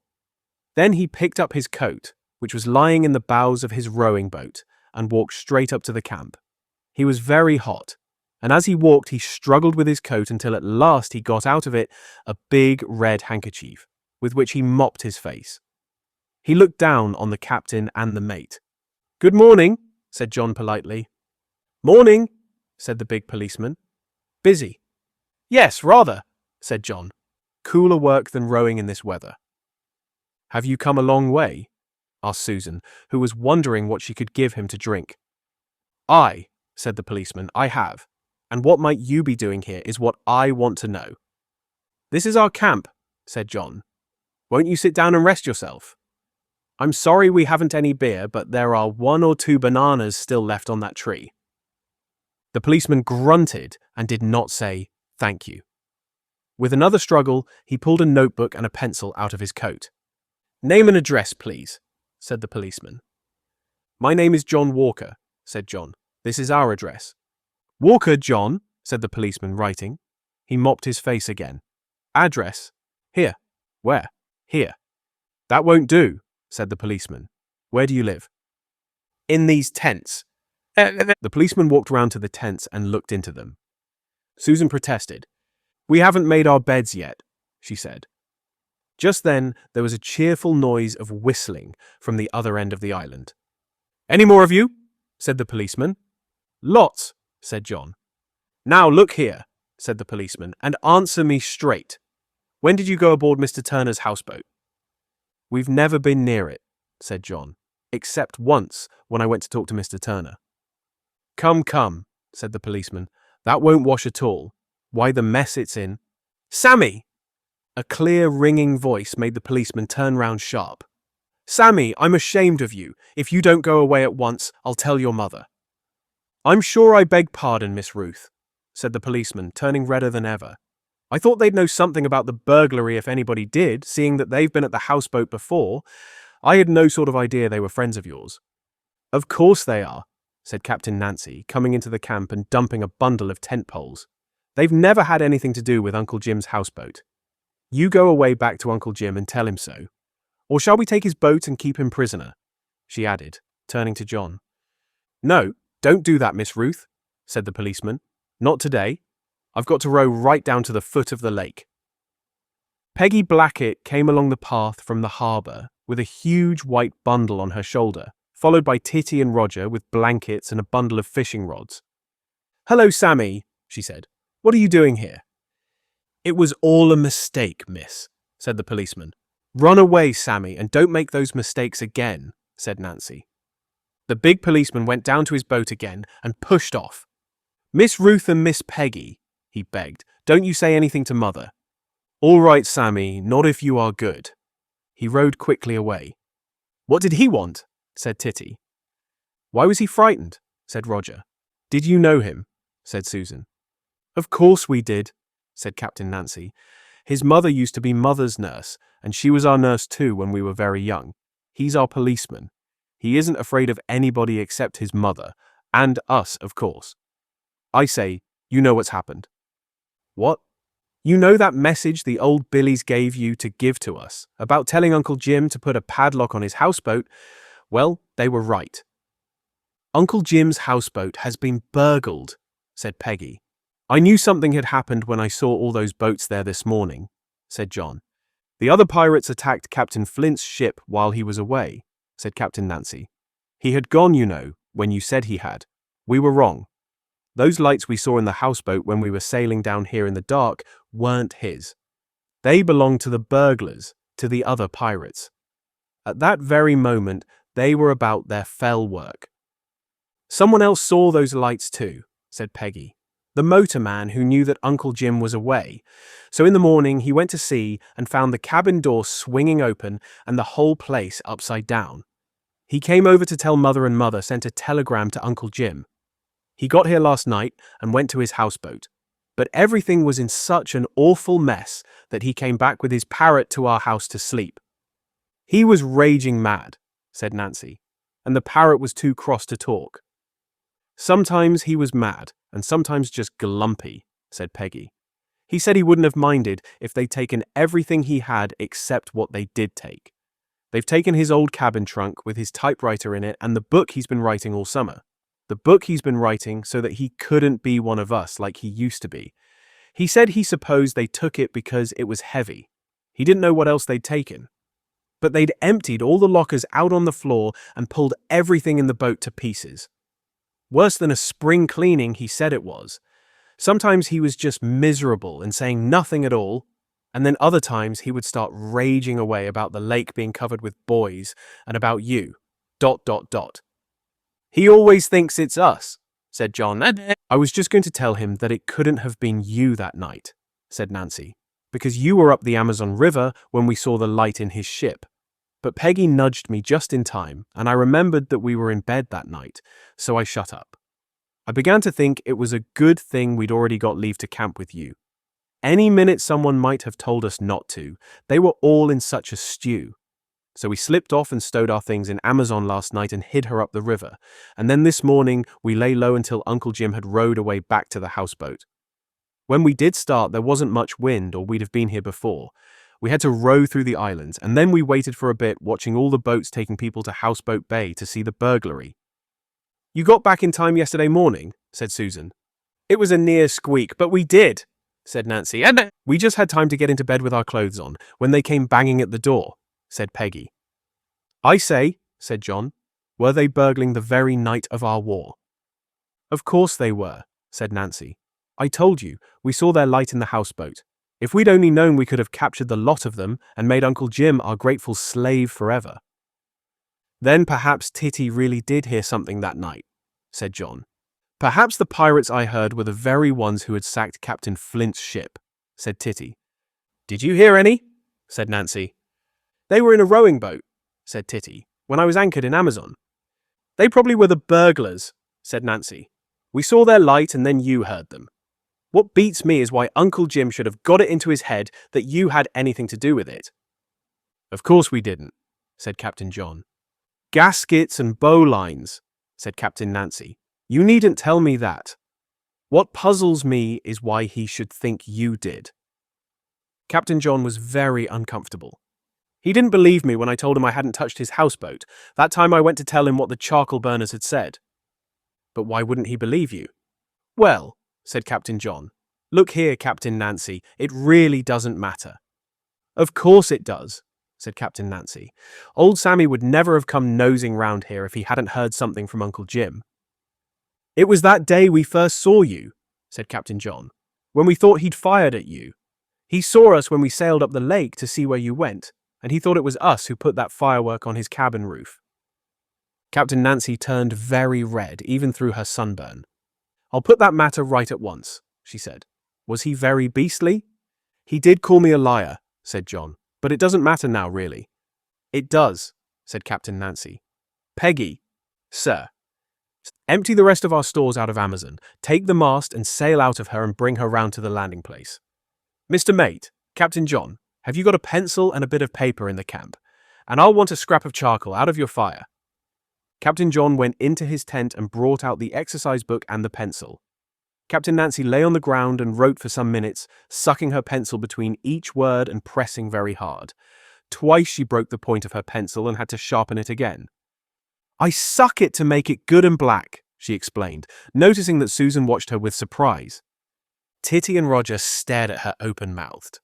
Then he picked up his coat, which was lying in the bows of his rowing boat, and walked straight up to the camp. He was very hot, and as he walked he struggled with his coat until at last he got out of it a big red handkerchief, with which he mopped his face. He looked down on the captain and the mate. "Good morning," said John politely. "Morning," said the big policeman. "Busy?" "Yes, rather," said John. "Cooler work than rowing in this weather." "Have you come a long way?" asked Susan, who was wondering what she could give him to drink. "Aye," said the policeman, "I have. And what might you be doing here is what I want to know." "This is our camp," said John. "Won't you sit down and rest yourself? I'm sorry we haven't any beer, but there are 1 or 2 bananas still left on that tree." The policeman grunted and did not say thank you. With another struggle, he pulled a notebook and a pencil out of his coat. "Name and address, please," said the policeman. "My name is John Walker," said John. "This is our address." "Walker, John," said the policeman, writing. He mopped his face again. "Address? Here." "Where?" "Here." "That won't do," said the policeman. "Where do you live?" "In these tents." The policeman walked round to the tents and looked into them. Susan protested. "We haven't made our beds yet," she said. Just then there was a cheerful noise of whistling from the other end of the island. "Any more of you?" said the policeman. "Lots," said John. "Now look here," said the policeman, "and answer me straight. When did you go aboard Mr. Turner's houseboat?" "We've never been near it," said John, "except once when I went to talk to Mr. Turner." Come, said the policeman. That won't wash at all. Why, the mess it's in. Sammy! A clear, ringing voice made the policeman turn round sharp. Sammy, I'm ashamed of you. If you don't go away at once, I'll tell your mother. I'm sure I beg pardon, Miss Ruth, said the policeman, turning redder than ever. I thought they'd know something about the burglary if anybody did, seeing that they've been at the houseboat before. I had no sort of idea they were friends of yours. Of course they are, said Captain Nancy, coming into the camp and dumping a bundle of tent poles. They've never had anything to do with Uncle Jim's houseboat. You go away back to Uncle Jim and tell him so. Or shall we take his boat and keep him prisoner? She added, turning to John. No, don't do that, Miss Ruth, said the policeman. Not today. I've got to row right down to the foot of the lake. Peggy Blackett came along the path from the harbour with a huge white bundle on her shoulder, followed by Titty and Roger with blankets and a bundle of fishing rods. Hello, Sammy, she said. What are you doing here? It was all a mistake, miss, said the policeman. Run away, Sammy, and don't make those mistakes again, said Nancy. The big policeman went down to his boat again and pushed off. Miss Ruth and Miss Peggy, he begged, don't you say anything to Mother. All right, Sammy, not if you are good. He rowed quickly away. What did he want? Said Titty. Why was he frightened? Said Roger. Did you know him? Said Susan. Of course we did, said Captain Nancy. His mother used to be Mother's nurse, and she was our nurse too when we were very young. He's our policeman. He isn't afraid of anybody except his mother, and us, of course. I say, you know what's happened. What? You know that message the old Billies gave you to give to us, about telling Uncle Jim to put a padlock on his houseboat? Well, they were right. Uncle Jim's houseboat has been burgled, said Peggy. I knew something had happened when I saw all those boats there this morning, said John. The other pirates attacked Captain Flint's ship while he was away, said Captain Nancy. He had gone, you know, when you said he had. We were wrong. Those lights we saw in the houseboat when we were sailing down here in the dark weren't his. They belonged to the burglars, to the other pirates. At that very moment, they were about their fell work. Someone else saw those lights too, said Peggy. The motorman who knew that Uncle Jim was away. So in the morning he went to see and found the cabin door swinging open and the whole place upside down. He came over to tell Mother, and Mother sent a telegram to Uncle Jim. He got here last night and went to his houseboat. But everything was in such an awful mess that he came back with his parrot to our house to sleep. He was raging mad, said Nancy, and the parrot was too cross to talk. Sometimes he was mad, and sometimes just glumpy, said Peggy. He said he wouldn't have minded if they'd taken everything he had except what they did take. They've taken his old cabin trunk with his typewriter in it and the book he's been writing all summer. The book he's been writing so that he couldn't be one of us like he used to be. He said he supposed they took it because it was heavy. He didn't know what else they'd taken. But they'd emptied all the lockers out on the floor and pulled everything in the boat to pieces. Worse than a spring cleaning, he said it was. Sometimes he was just miserable and saying nothing at all, and then other times he would start raging away about the lake being covered with boys and about you. ... He always thinks it's us, said John. I was just going to tell him that it couldn't have been you that night, said Nancy, because you were up the Amazon River when we saw the light in his ship. But Peggy nudged me just in time, and I remembered that we were in bed that night, so I shut up. I began to think it was a good thing we'd already got leave to camp with you. Any minute someone might have told us not to. They were all in such a stew. So we slipped off and stowed our things in Amazon last night and hid her up the river, and then this morning we lay low until Uncle Jim had rowed away back to the houseboat. When we did start, there wasn't much wind, or we'd have been here before. We had to row through the islands, and then we waited for a bit, watching all the boats taking people to Houseboat Bay to see the burglary. You got back in time yesterday morning, said Susan. It was a near squeak, but we did, said Nancy. And we just had time to get into bed with our clothes on when they came banging at the door, said Peggy. I say, said John, were they burgling the very night of our war? Of course they were, said Nancy. I told you, we saw their light in the houseboat. If we'd only known, we could have captured the lot of them and made Uncle Jim our grateful slave forever. Then perhaps Titty really did hear something that night, said John. Perhaps the pirates I heard were the very ones who had sacked Captain Flint's ship, said Titty. Did you hear any? Said Nancy. They were in a rowing boat, said Titty, when I was anchored in Amazon. They probably were the burglars, said Nancy. We saw their light and then you heard them. What beats me is why Uncle Jim should have got it into his head that you had anything to do with it. Of course we didn't, said Captain John. Gaskets and bowlines, said Captain Nancy. You needn't tell me that. What puzzles me is why he should think you did. Captain John was very uncomfortable. He didn't believe me when I told him I hadn't touched his houseboat. That time I went to tell him what the charcoal burners had said. But why wouldn't he believe you? Well, said Captain John. Look here, Captain Nancy, it really doesn't matter. Of course it does, said Captain Nancy. Old Sammy would never have come nosing round here if he hadn't heard something from Uncle Jim. It was that day we first saw you, said Captain John, when we thought he'd fired at you. He saw us when we sailed up the lake to see where you went, and he thought it was us who put that firework on his cabin roof. Captain Nancy turned very red, even through her sunburn. I'll put that matter right at once, she said. Was he very beastly? He did call me a liar, said John, but it doesn't matter now, really. It does, said Captain Nancy. Peggy, sir, empty the rest of our stores out of Amazon, take the mast and sail out of her and bring her round to the landing place. Mr. Mate, Captain John, have you got a pencil and a bit of paper in the camp? And I'll want a scrap of charcoal out of your fire. Captain John went into his tent and brought out the exercise book and the pencil. Captain Nancy lay on the ground and wrote for some minutes, sucking her pencil between each word and pressing very hard. Twice she broke the point of her pencil and had to sharpen it again. I suck it to make it good and black, she explained, noticing that Susan watched her with surprise. Titty and Roger stared at her open-mouthed.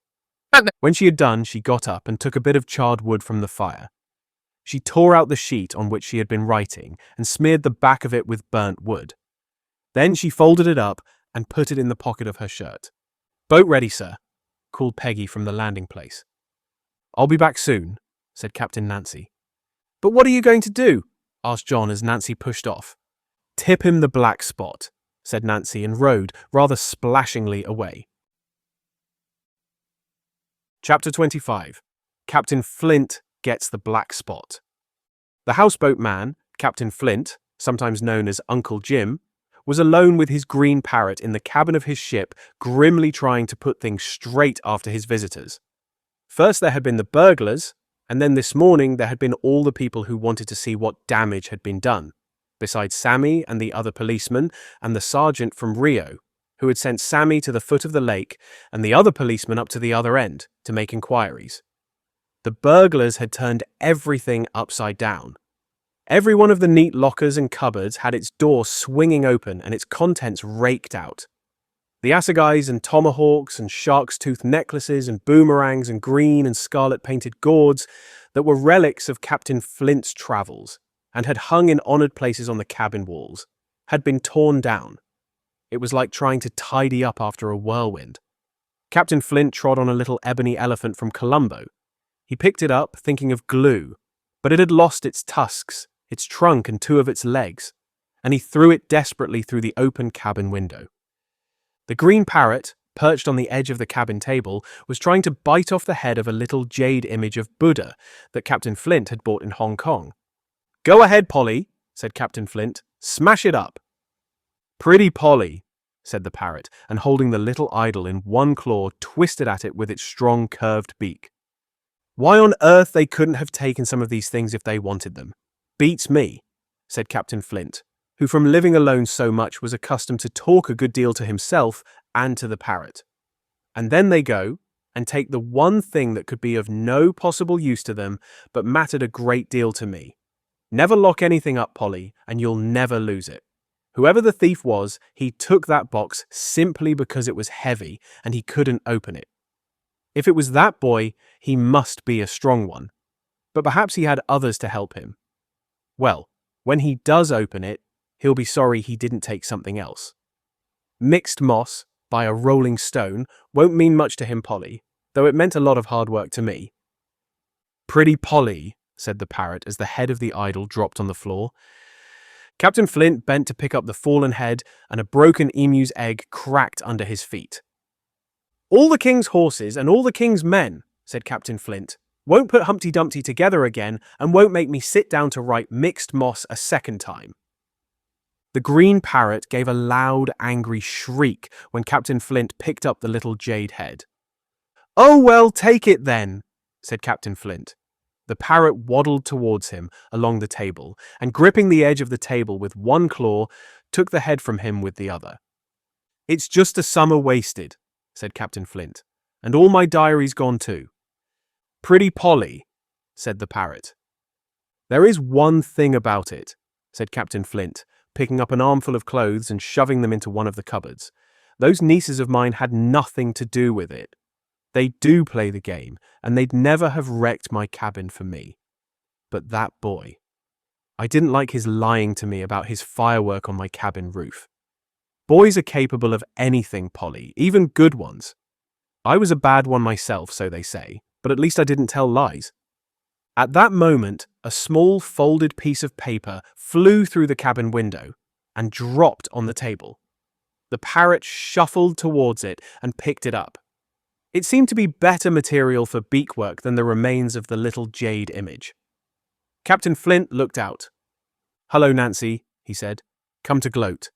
When she had done, she got up and took a bit of charred wood from the fire. She tore out the sheet on which she had been writing and smeared the back of it with burnt wood. Then she folded it up and put it in the pocket of her shirt. Boat ready, sir, called Peggy from the landing place. I'll be back soon, said Captain Nancy. But what are you going to do? Asked John as Nancy pushed off. Tip him the black spot, said Nancy and rowed rather splashingly away. Chapter 25. Captain Flint gets the black spot. The houseboat man, Captain Flint, sometimes known as Uncle Jim, was alone with his green parrot in the cabin of his ship, grimly trying to put things straight after his visitors. First there had been the burglars, and then this morning there had been all the people who wanted to see what damage had been done, besides Sammy and the other policeman and the sergeant from Rio, who had sent Sammy to the foot of the lake and the other policeman up to the other end to make inquiries. The burglars had turned everything upside down. Every one of the neat lockers and cupboards had its door swinging open and its contents raked out. The assegais and tomahawks and shark's tooth necklaces and boomerangs and green and scarlet painted gourds that were relics of Captain Flint's travels and had hung in honoured places on the cabin walls had been torn down. It was like trying to tidy up after a whirlwind. Captain Flint trod on a little ebony elephant from Colombo. He picked it up, thinking of glue, but it had lost its tusks, its trunk and two of its legs, and he threw it desperately through the open cabin window. The green parrot, perched on the edge of the cabin table, was trying to bite off the head of a little jade image of Buddha that Captain Flint had bought in Hong Kong. Go ahead, Polly, said Captain Flint. Smash it up. Pretty Polly, said the parrot, and holding the little idol in one claw, twisted at it with its strong curved beak. Why on earth they couldn't have taken some of these things if they wanted them? Beats me, said Captain Flint, who from living alone so much was accustomed to talk a good deal to himself and to the parrot. And then they go and take the one thing that could be of no possible use to them, but mattered a great deal to me. Never lock anything up, Polly, and you'll never lose it. Whoever the thief was, he took that box simply because it was heavy and he couldn't open it. If it was that boy, he must be a strong one. But perhaps he had others to help him. Well, when he does open it, he'll be sorry he didn't take something else. Mixed moss, by a rolling stone, won't mean much to him, Polly, though it meant a lot of hard work to me. Pretty Polly, said the parrot as the head of the idol dropped on the floor. Captain Flint bent to pick up the fallen head, and a broken emu's egg cracked under his feet. "All the king's horses and all the king's men," said Captain Flint, "won't put Humpty Dumpty together again and won't make me sit down to write mixed moss a second time." The green parrot gave a loud, angry shriek when Captain Flint picked up the little jade head. "Oh, well, take it then," said Captain Flint. The parrot waddled towards him along the table, and gripping the edge of the table with one claw, took the head from him with the other. "It's just a summer wasted," said Captain Flint, "and all my diary's gone too." "Pretty Polly," said the parrot. "There is one thing about it," said Captain Flint, picking up an armful of clothes and shoving them into one of the cupboards. "Those nieces of mine had nothing to do with it. They do play the game, and they'd never have wrecked my cabin for me. But that boy, I didn't like his lying to me about his firework on my cabin roof. Boys are capable of anything, Polly, even good ones. I was a bad one myself, so they say, but at least I didn't tell lies." At that moment, a small folded piece of paper flew through the cabin window and dropped on the table. The parrot shuffled towards it and picked it up. It seemed to be better material for beakwork than the remains of the little jade image. Captain Flint looked out. "Hello, Nancy," he said. "Come to gloat."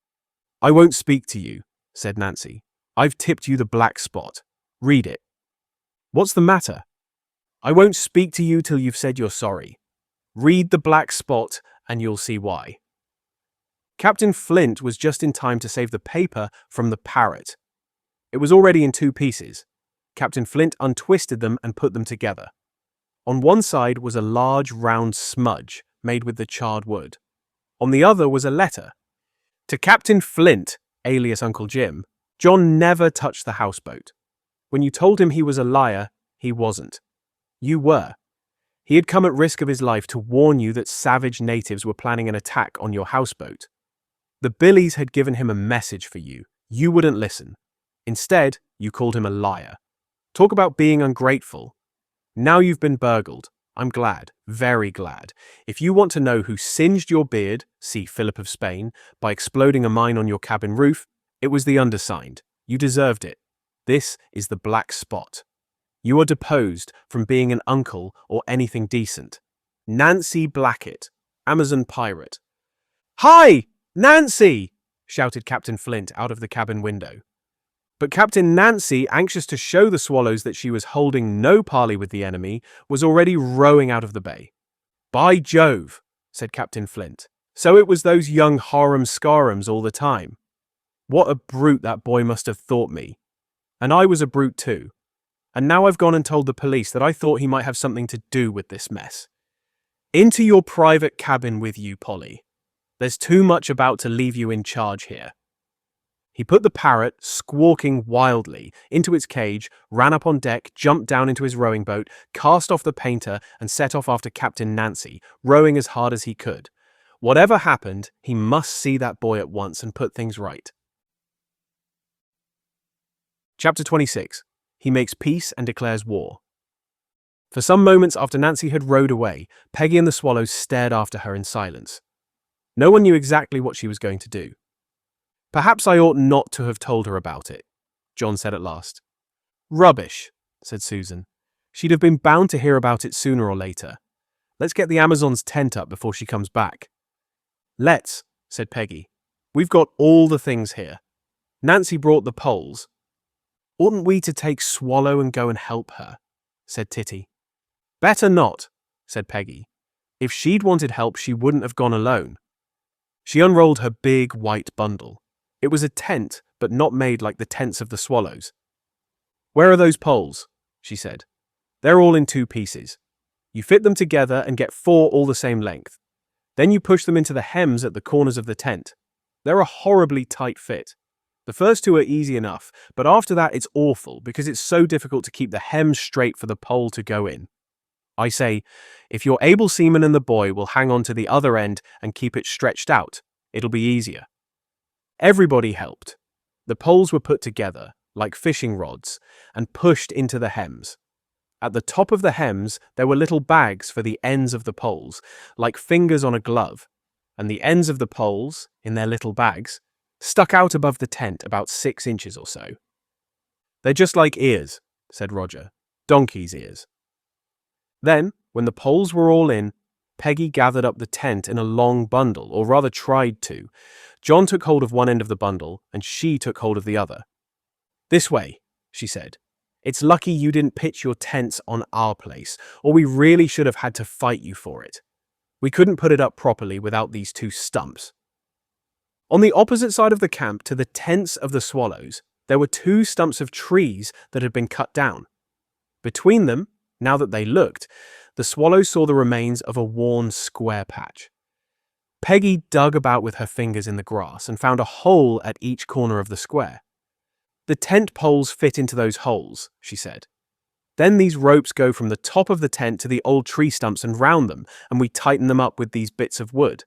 "I won't speak to you," said Nancy. "I've tipped you the black spot. Read it." "What's the matter?" "I won't speak to you till you've said you're sorry. Read the black spot and you'll see why." Captain Flint was just in time to save the paper from the parrot. It was already in two pieces. Captain Flint untwisted them and put them together. On one side was a large round smudge made with the charred wood. On the other was a letter. To Captain Flint, alias Uncle Jim, John never touched the houseboat. When you told him he was a liar, he wasn't. You were. He had come at risk of his life to warn you that savage natives were planning an attack on your houseboat. The Billies had given him a message for you. You wouldn't listen. Instead, you called him a liar. Talk about being ungrateful. Now you've been burgled. I'm glad, very glad. If you want to know who singed your beard, see Philip of Spain, by exploding a mine on your cabin roof, it was the undersigned. You deserved it. This is the black spot. You are deposed from being an uncle or anything decent. Nancy Blackett, Amazon pirate. "Hi, Nancy!" shouted Captain Flint out of the cabin window. But Captain Nancy, anxious to show the swallows that she was holding no parley with the enemy, was already rowing out of the bay. "By Jove," said Captain Flint. "So it was those young harum-scarums all the time. What a brute that boy must have thought me. And I was a brute too. And now I've gone and told the police that I thought he might have something to do with this mess. Into your private cabin with you, Polly. There's too much about to leave you in charge here." He put the parrot, squawking wildly, into its cage, ran up on deck, jumped down into his rowing boat, cast off the painter, and set off after Captain Nancy, rowing as hard as he could. Whatever happened, he must see that boy at once and put things right. Chapter 26. He makes peace and declares war. For some moments after Nancy had rowed away, Peggy and the swallows stared after her in silence. No one knew exactly what she was going to do. "Perhaps I ought not to have told her about it," John said at last. "Rubbish," said Susan. "She'd have been bound to hear about it sooner or later. Let's get the Amazon's tent up before she comes back." "Let's," said Peggy. "We've got all the things here. Nancy brought the poles." "Oughtn't we to take Swallow and go and help her?" said Titty. "Better not," said Peggy. "If she'd wanted help, she wouldn't have gone alone." She unrolled her big white bundle. It was a tent, but not made like the tents of the swallows. "Where are those poles?" she said. "They're all in two pieces. You fit them together and get 4 all the same length. Then you push them into the hems at the corners of the tent. They're a horribly tight fit. The first 2 are easy enough, but after that it's awful because it's so difficult to keep the hems straight for the pole to go in. I say, if your able seaman and the boy will hang on to the other end and keep it stretched out, it'll be easier." Everybody helped. The poles were put together, like fishing rods, and pushed into the hems. At the top of the hems, there were little bags for the ends of the poles, like fingers on a glove. and the ends of the poles, in their little bags, stuck out above the tent about 6 inches or so. "They're just like ears," said Roger. "Donkey's ears." Then, when the poles were all in, Peggy gathered up the tent in a long bundle, or rather tried to. John took hold of one end of the bundle, and she took hold of the other. "This way," she said. "It's lucky you didn't pitch your tents on our place, or we really should have had to fight you for it. We couldn't put it up properly without these 2 stumps." On the opposite side of the camp to the tents of the swallows, there were 2 stumps of trees that had been cut down. Between them, now that they looked, the swallows saw the remains of a worn square patch. Peggy dug about with her fingers in the grass and found a hole at each corner of the square. "The tent poles fit into those holes," she said. "Then these ropes go from the top of the tent to the old tree stumps and round them, and we tighten them up with these bits of wood."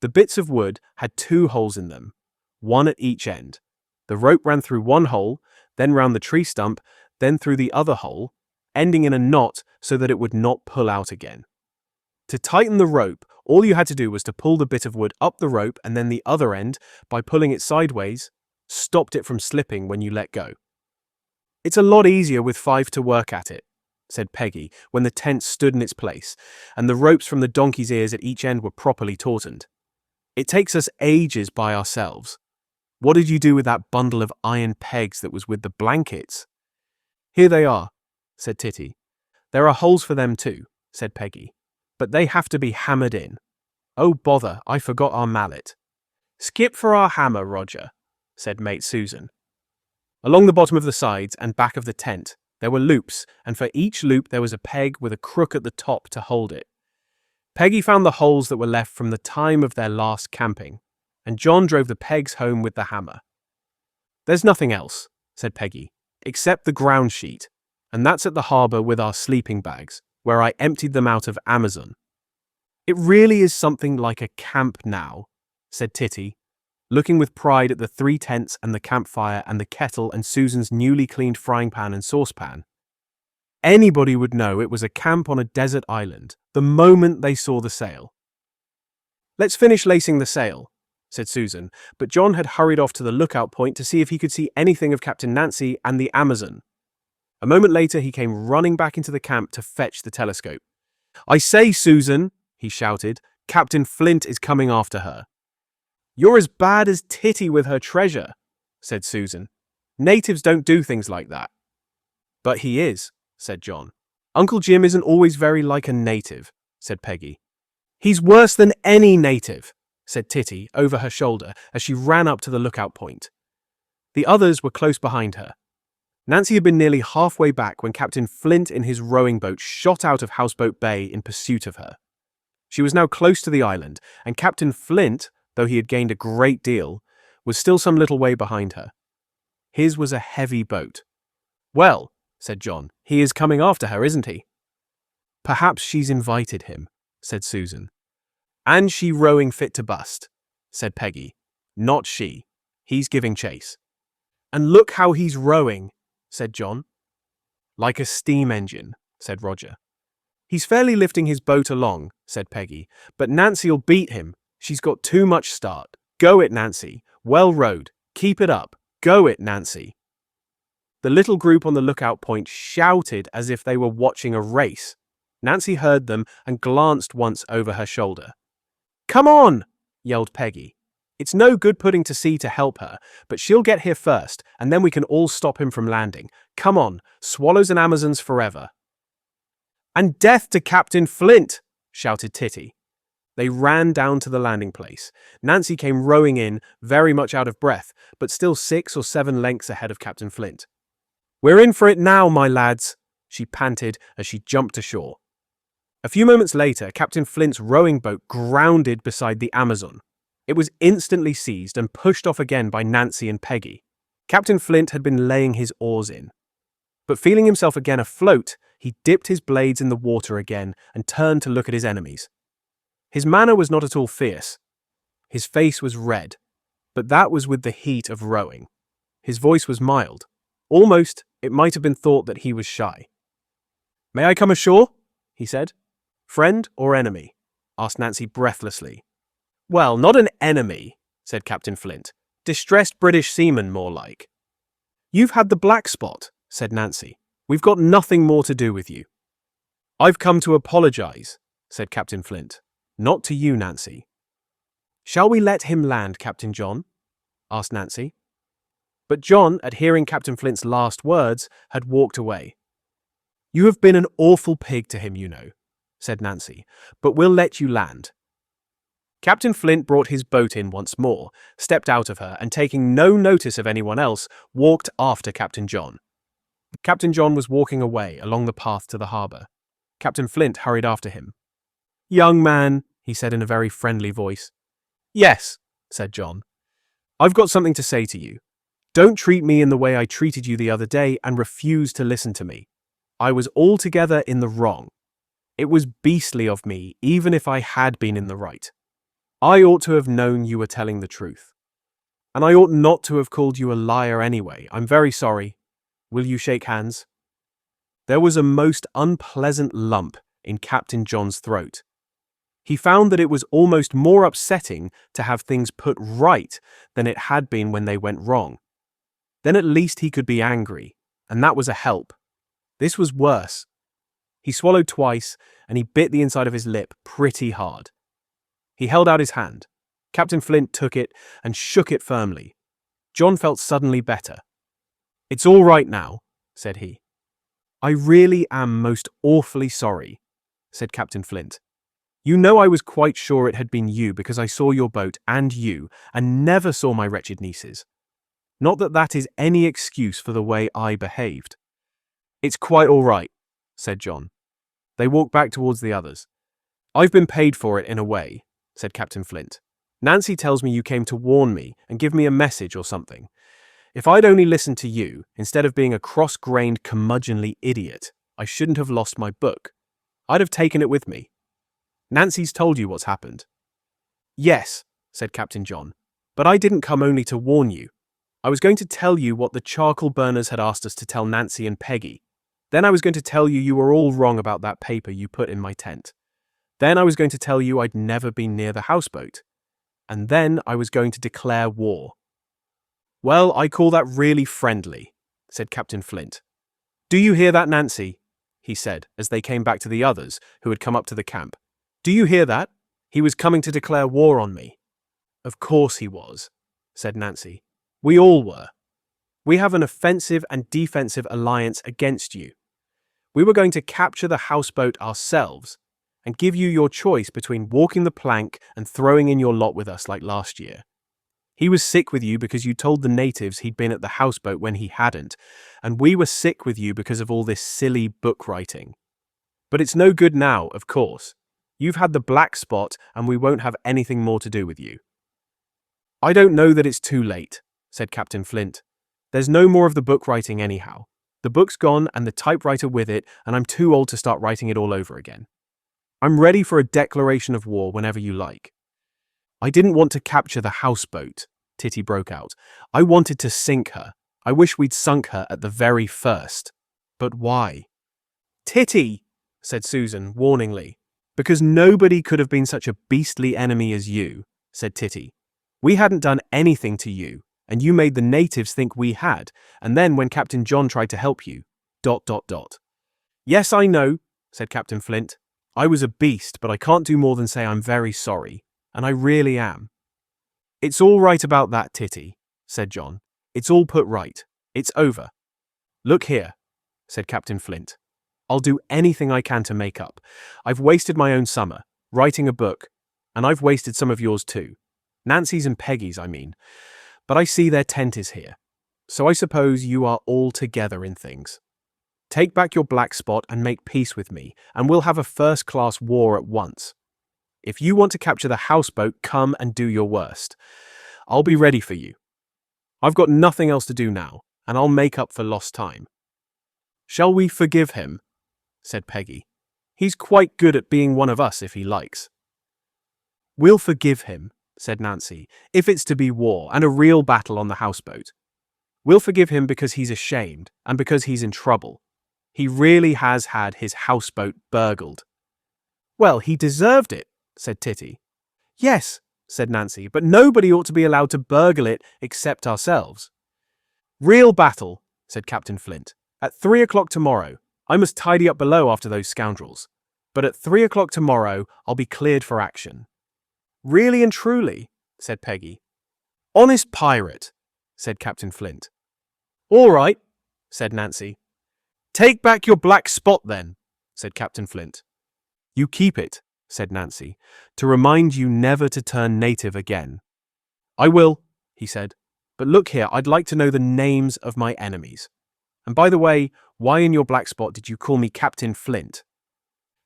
The bits of wood had 2 holes in them, one at each end. The rope ran through one hole, then round the tree stump, then through the other hole, ending in a knot so that it would not pull out again. To tighten the rope, all you had to do was to pull the bit of wood up the rope, and then the other end, by pulling it sideways, stopped it from slipping when you let go. "It's a lot easier with 5 to work at it," said Peggy, when the tent stood in its place, and the ropes from the donkey's ears at each end were properly tautened. "It takes us ages by ourselves. What did you do with that bundle of iron pegs that was with the blankets?" "Here they are," said Titty. "There are holes for them too," said Peggy, "but they have to be hammered in. Oh bother, I forgot our mallet." "Skip for our hammer, Roger," said mate Susan. Along the bottom of the sides and back of the tent, there were loops, and for each loop there was a peg with a crook at the top to hold it. Peggy found the holes that were left from the time of their last camping, and John drove the pegs home with the hammer. "There's nothing else," said Peggy, "except the ground sheet, and that's at the harbour with our sleeping bags, where I emptied them out of Amazon." "It really is something like a camp now," said Titty, looking with pride at the 3 tents and the campfire and the kettle and Susan's newly cleaned frying pan and saucepan. Anybody would know it was a camp on a desert island the moment they saw the sail. "Let's finish lacing the sail," said Susan, but John had hurried off to the lookout point to see if he could see anything of Captain Nancy and the Amazon. A moment later he came running back into the camp to fetch the telescope. "I say, Susan," he shouted, "Captain Flint is coming after her." "You're as bad as Titty with her treasure," said Susan. "Natives don't do things like that." "But he is," said John. "Uncle Jim isn't always very like a native," said Peggy. "He's worse than any native," said Titty over her shoulder as she ran up to the lookout point. The others were close behind her. Nancy had been nearly halfway back when Captain Flint in his rowing boat shot out of Houseboat Bay in pursuit of her. She was now close to the island, and Captain Flint, though he had gained a great deal, was still some little way behind her. His was a heavy boat. "Well," said John, "he is coming after her, isn't he?" "Perhaps she's invited him," said Susan. "And she rowing fit to bust," said Peggy. "Not she. He's giving chase." "And look how he's rowing," said John. "Like a steam engine," said Roger. "He's fairly lifting his boat along," said Peggy, "but Nancy'll beat him. She's got too much start. Go it, Nancy. Well rowed. Keep it up. Go it, Nancy." The little group on the lookout point shouted as if they were watching a race. Nancy heard them and glanced once over her shoulder. "Come on!" yelled Peggy. "It's no good putting to sea to help her, but she'll get here first, and then we can all stop him from landing. Come on, swallows and Amazons forever." "And death to Captain Flint!" shouted Titty. They ran down to the landing place. Nancy came rowing in, very much out of breath, but still 6 or 7 lengths ahead of Captain Flint. "We're in for it now, my lads," she panted as she jumped ashore. A few moments later, Captain Flint's rowing boat grounded beside the Amazon. It was instantly seized and pushed off again by Nancy and Peggy. Captain Flint had been laying his oars in. But feeling himself again afloat, he dipped his blades in the water again and turned to look at his enemies. His manner was not at all fierce. His face was red, but that was with the heat of rowing. His voice was mild. Almost, it might have been thought that he was shy. "May I come ashore?" he said. "Friend or enemy?" asked Nancy breathlessly. Well, not an enemy, said Captain Flint. Distressed British seaman, more like. You've had the black spot, said Nancy. We've got nothing more to do with you. I've come to apologize, said Captain Flint. Not to you, Nancy. Shall we let him land, Captain John? Asked Nancy. But John, at hearing Captain Flint's last words, had walked away. You have been an awful pig to him, you know, said Nancy, but we'll let you land. Captain Flint brought his boat in once more, stepped out of her, and taking no notice of anyone else, walked after Captain John. Captain John was walking away along the path to the harbour. Captain Flint hurried after him. Young man, he said in a very friendly voice. Yes, said John. I've got something to say to you. Don't treat me in the way I treated you the other day and refuse to listen to me. I was altogether in the wrong. It was beastly of me, even if I had been in the right. I ought to have known you were telling the truth. And I ought not to have called you a liar anyway. I'm very sorry. Will you shake hands? There was a most unpleasant lump in Captain John's throat. He found that it was almost more upsetting to have things put right than it had been when they went wrong. Then at least he could be angry, and that was a help. This was worse. He swallowed twice, and he bit the inside of his lip pretty hard. He held out his hand. Captain Flint took it and shook it firmly. John felt suddenly better. It's all right now, said he. I really am most awfully sorry, said Captain Flint. You know I was quite sure it had been you because I saw your boat and you, and never saw my wretched nieces. Not that that is any excuse for the way I behaved. It's quite all right, said John. They walked back towards the others. I've been paid for it in a way, said Captain Flint. Nancy tells me you came to warn me and give me a message or something. If I'd only listened to you, instead of being a cross-grained, curmudgeonly idiot, I shouldn't have lost my book. I'd have taken it with me. Nancy's told you what's happened. Yes, said Captain John, but I didn't come only to warn you. I was going to tell you what the charcoal burners had asked us to tell Nancy and Peggy. Then I was going to tell you you were all wrong about that paper you put in my tent. Then I was going to tell you I'd never been near the houseboat. And then I was going to declare war. Well, I call that really friendly, said Captain Flint. Do you hear that, Nancy? He said, as they came back to the others, who had come up to the camp. Do you hear that? He was coming to declare war on me. Of course he was, said Nancy. We all were. We have an offensive and defensive alliance against you. We were going to capture the houseboat ourselves and give you your choice between walking the plank and throwing in your lot with us like last year. He was sick with you because you told the natives he'd been at the houseboat when he hadn't, and we were sick with you because of all this silly book writing. But it's no good now, of course. You've had the black spot and we won't have anything more to do with you. I don't know that it's too late, said Captain Flint. There's no more of the book writing anyhow. The book's gone and the typewriter with it, and I'm too old to start writing it all over again. I'm ready for a declaration of war whenever you like. I didn't want to capture the houseboat, Titty broke out. I wanted to sink her. I wish we'd sunk her at the very first. But why? Titty, said Susan warningly. Because nobody could have been such a beastly enemy as you, said Titty. We hadn't done anything to you, and you made the natives think we had, and then when Captain John tried to help you, ... Yes, I know, said Captain Flint. I was a beast, but I can't do more than say I'm very sorry, and I really am. It's all right about that, Titty, said John. It's all put right. It's over. Look here, said Captain Flint. I'll do anything I can to make up. I've wasted my own summer, writing a book, and I've wasted some of yours too. Nancy's and Peggy's, I mean. But I see their tent is here. So I suppose you are all together in things. Take back your black spot and make peace with me, and we'll have a first-class war at once. If you want to capture the houseboat, come and do your worst. I'll be ready for you. I've got nothing else to do now, and I'll make up for lost time. Shall we forgive him? Said Peggy. He's quite good at being one of us if he likes. We'll forgive him, said Nancy, if it's to be war and a real battle on the houseboat. We'll forgive him because he's ashamed and because he's in trouble. He really has had his houseboat burgled. Well, he deserved it, said Titty. Yes, said Nancy, but nobody ought to be allowed to burgle it except ourselves. Real battle, said Captain Flint. At 3 o'clock tomorrow. I must tidy up below after those scoundrels. But at 3 o'clock tomorrow, I'll be cleared for action. Really and truly, said Peggy. Honest pirate, said Captain Flint. All right, said Nancy. Take back your black spot then, said Captain Flint. You keep it, said Nancy, to remind you never to turn native again. I will, he said. But look here, I'd like to know the names of my enemies. And by the way, why in your black spot did you call me Captain Flint?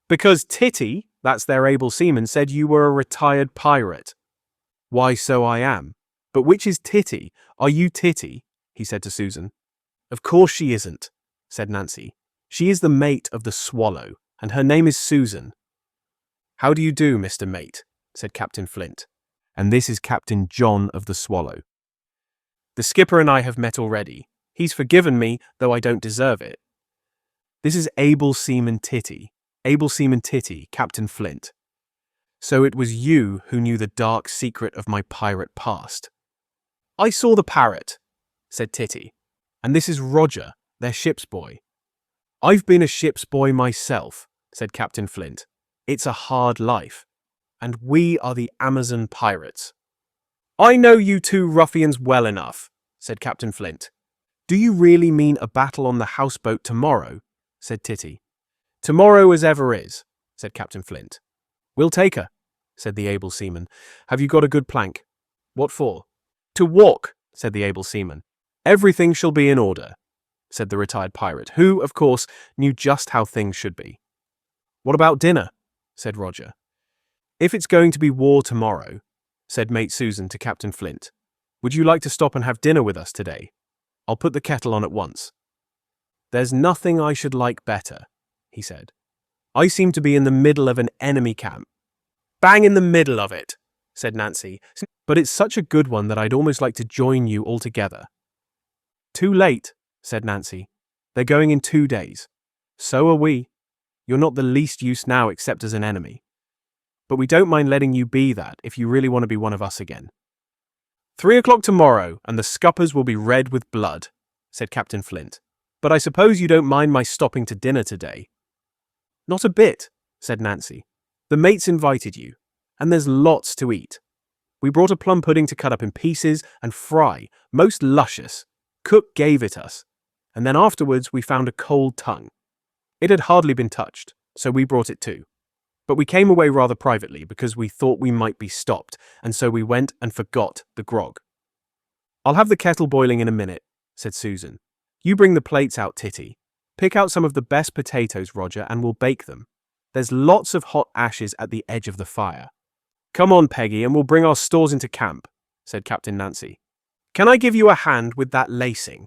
Because Titty, that's their able seaman, said you were a retired pirate. Why, so I am. But which is Titty? Are you Titty? He said to Susan. Of course she isn't, said Nancy. She is the mate of the Swallow, and her name is Susan. How do you do, Mr. Mate, said Captain Flint. And this is Captain John of the Swallow. The skipper and I have met already. He's forgiven me, though I don't deserve it. This is Able Seaman Titty, Captain Flint. So it was you who knew the dark secret of my pirate past. I saw the parrot, said Titty, and this is Roger, their ship's boy. I've been a ship's boy myself, said Captain Flint. It's a hard life, and we are the Amazon pirates. I know you two ruffians well enough, said Captain Flint. Do you really mean a battle on the houseboat tomorrow? Said Titty. Tomorrow as ever is, said Captain Flint. We'll take her, said the able seaman. Have you got a good plank? What for? To walk, said the able seaman. Everything shall be in order, said the retired pirate, who, of course, knew just how things should be. What about dinner? Said Roger. If it's going to be war tomorrow, said Mate Susan to Captain Flint, would you like to stop and have dinner with us today? I'll put the kettle on at once. There's nothing I should like better, he said. I seem to be in the middle of an enemy camp. Bang in the middle of it, said Nancy, but it's such a good one that I'd almost like to join you altogether. Too late, said Nancy. They're going in 2 days. So are we. You're not the least use now except as an enemy. But we don't mind letting you be that if you really want to be one of us again. 3 o'clock tomorrow, and the scuppers will be red with blood, said Captain Flint. But I suppose you don't mind my stopping to dinner today? Not a bit, said Nancy. The mates invited you, and there's lots to eat. We brought a plum pudding to cut up in pieces and fry, most luscious. Cook gave it us, and then afterwards we found a cold tongue. It had hardly been touched, so we brought it too. But we came away rather privately because we thought we might be stopped, and so we went and forgot the grog. I'll have the kettle boiling in a minute, said Susan. You bring the plates out, Titty. Pick out some of the best potatoes, Roger, and we'll bake them. There's lots of hot ashes at the edge of the fire. Come on, Peggy, and we'll bring our stores into camp, said Captain Nancy. Can I give you a hand with that lacing?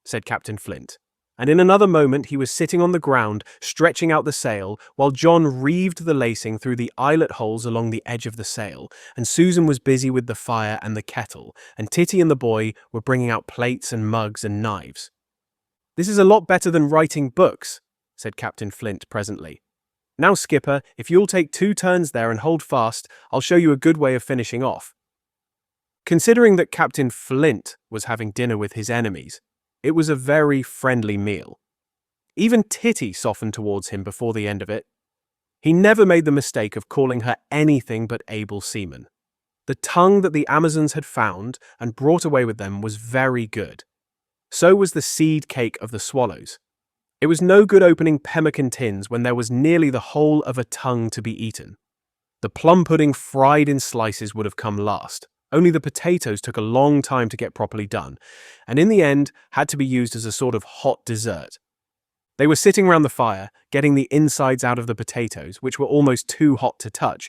Said Captain Flint. And in another moment he was sitting on the ground, stretching out the sail, while John reeved the lacing through the eyelet holes along the edge of the sail, and Susan was busy with the fire and the kettle, and Titty and the boy were bringing out plates and mugs and knives. This is a lot better than writing books, said Captain Flint presently. Now, Skipper, if you'll take 2 turns there and hold fast, I'll show you a good way of finishing off. Considering that Captain Flint was having dinner with his enemies, it was a very friendly meal. Even Titty softened towards him before the end of it. He never made the mistake of calling her anything but able seaman. The tongue that the Amazons had found and brought away with them was very good. So was the seed cake of the Swallows. It was no good opening pemmican tins when there was nearly the whole of a tongue to be eaten. The plum pudding fried in slices would have come last. Only the potatoes took a long time to get properly done, and in the end had to be used as a sort of hot dessert. They were sitting round the fire, getting the insides out of the potatoes, which were almost too hot to touch,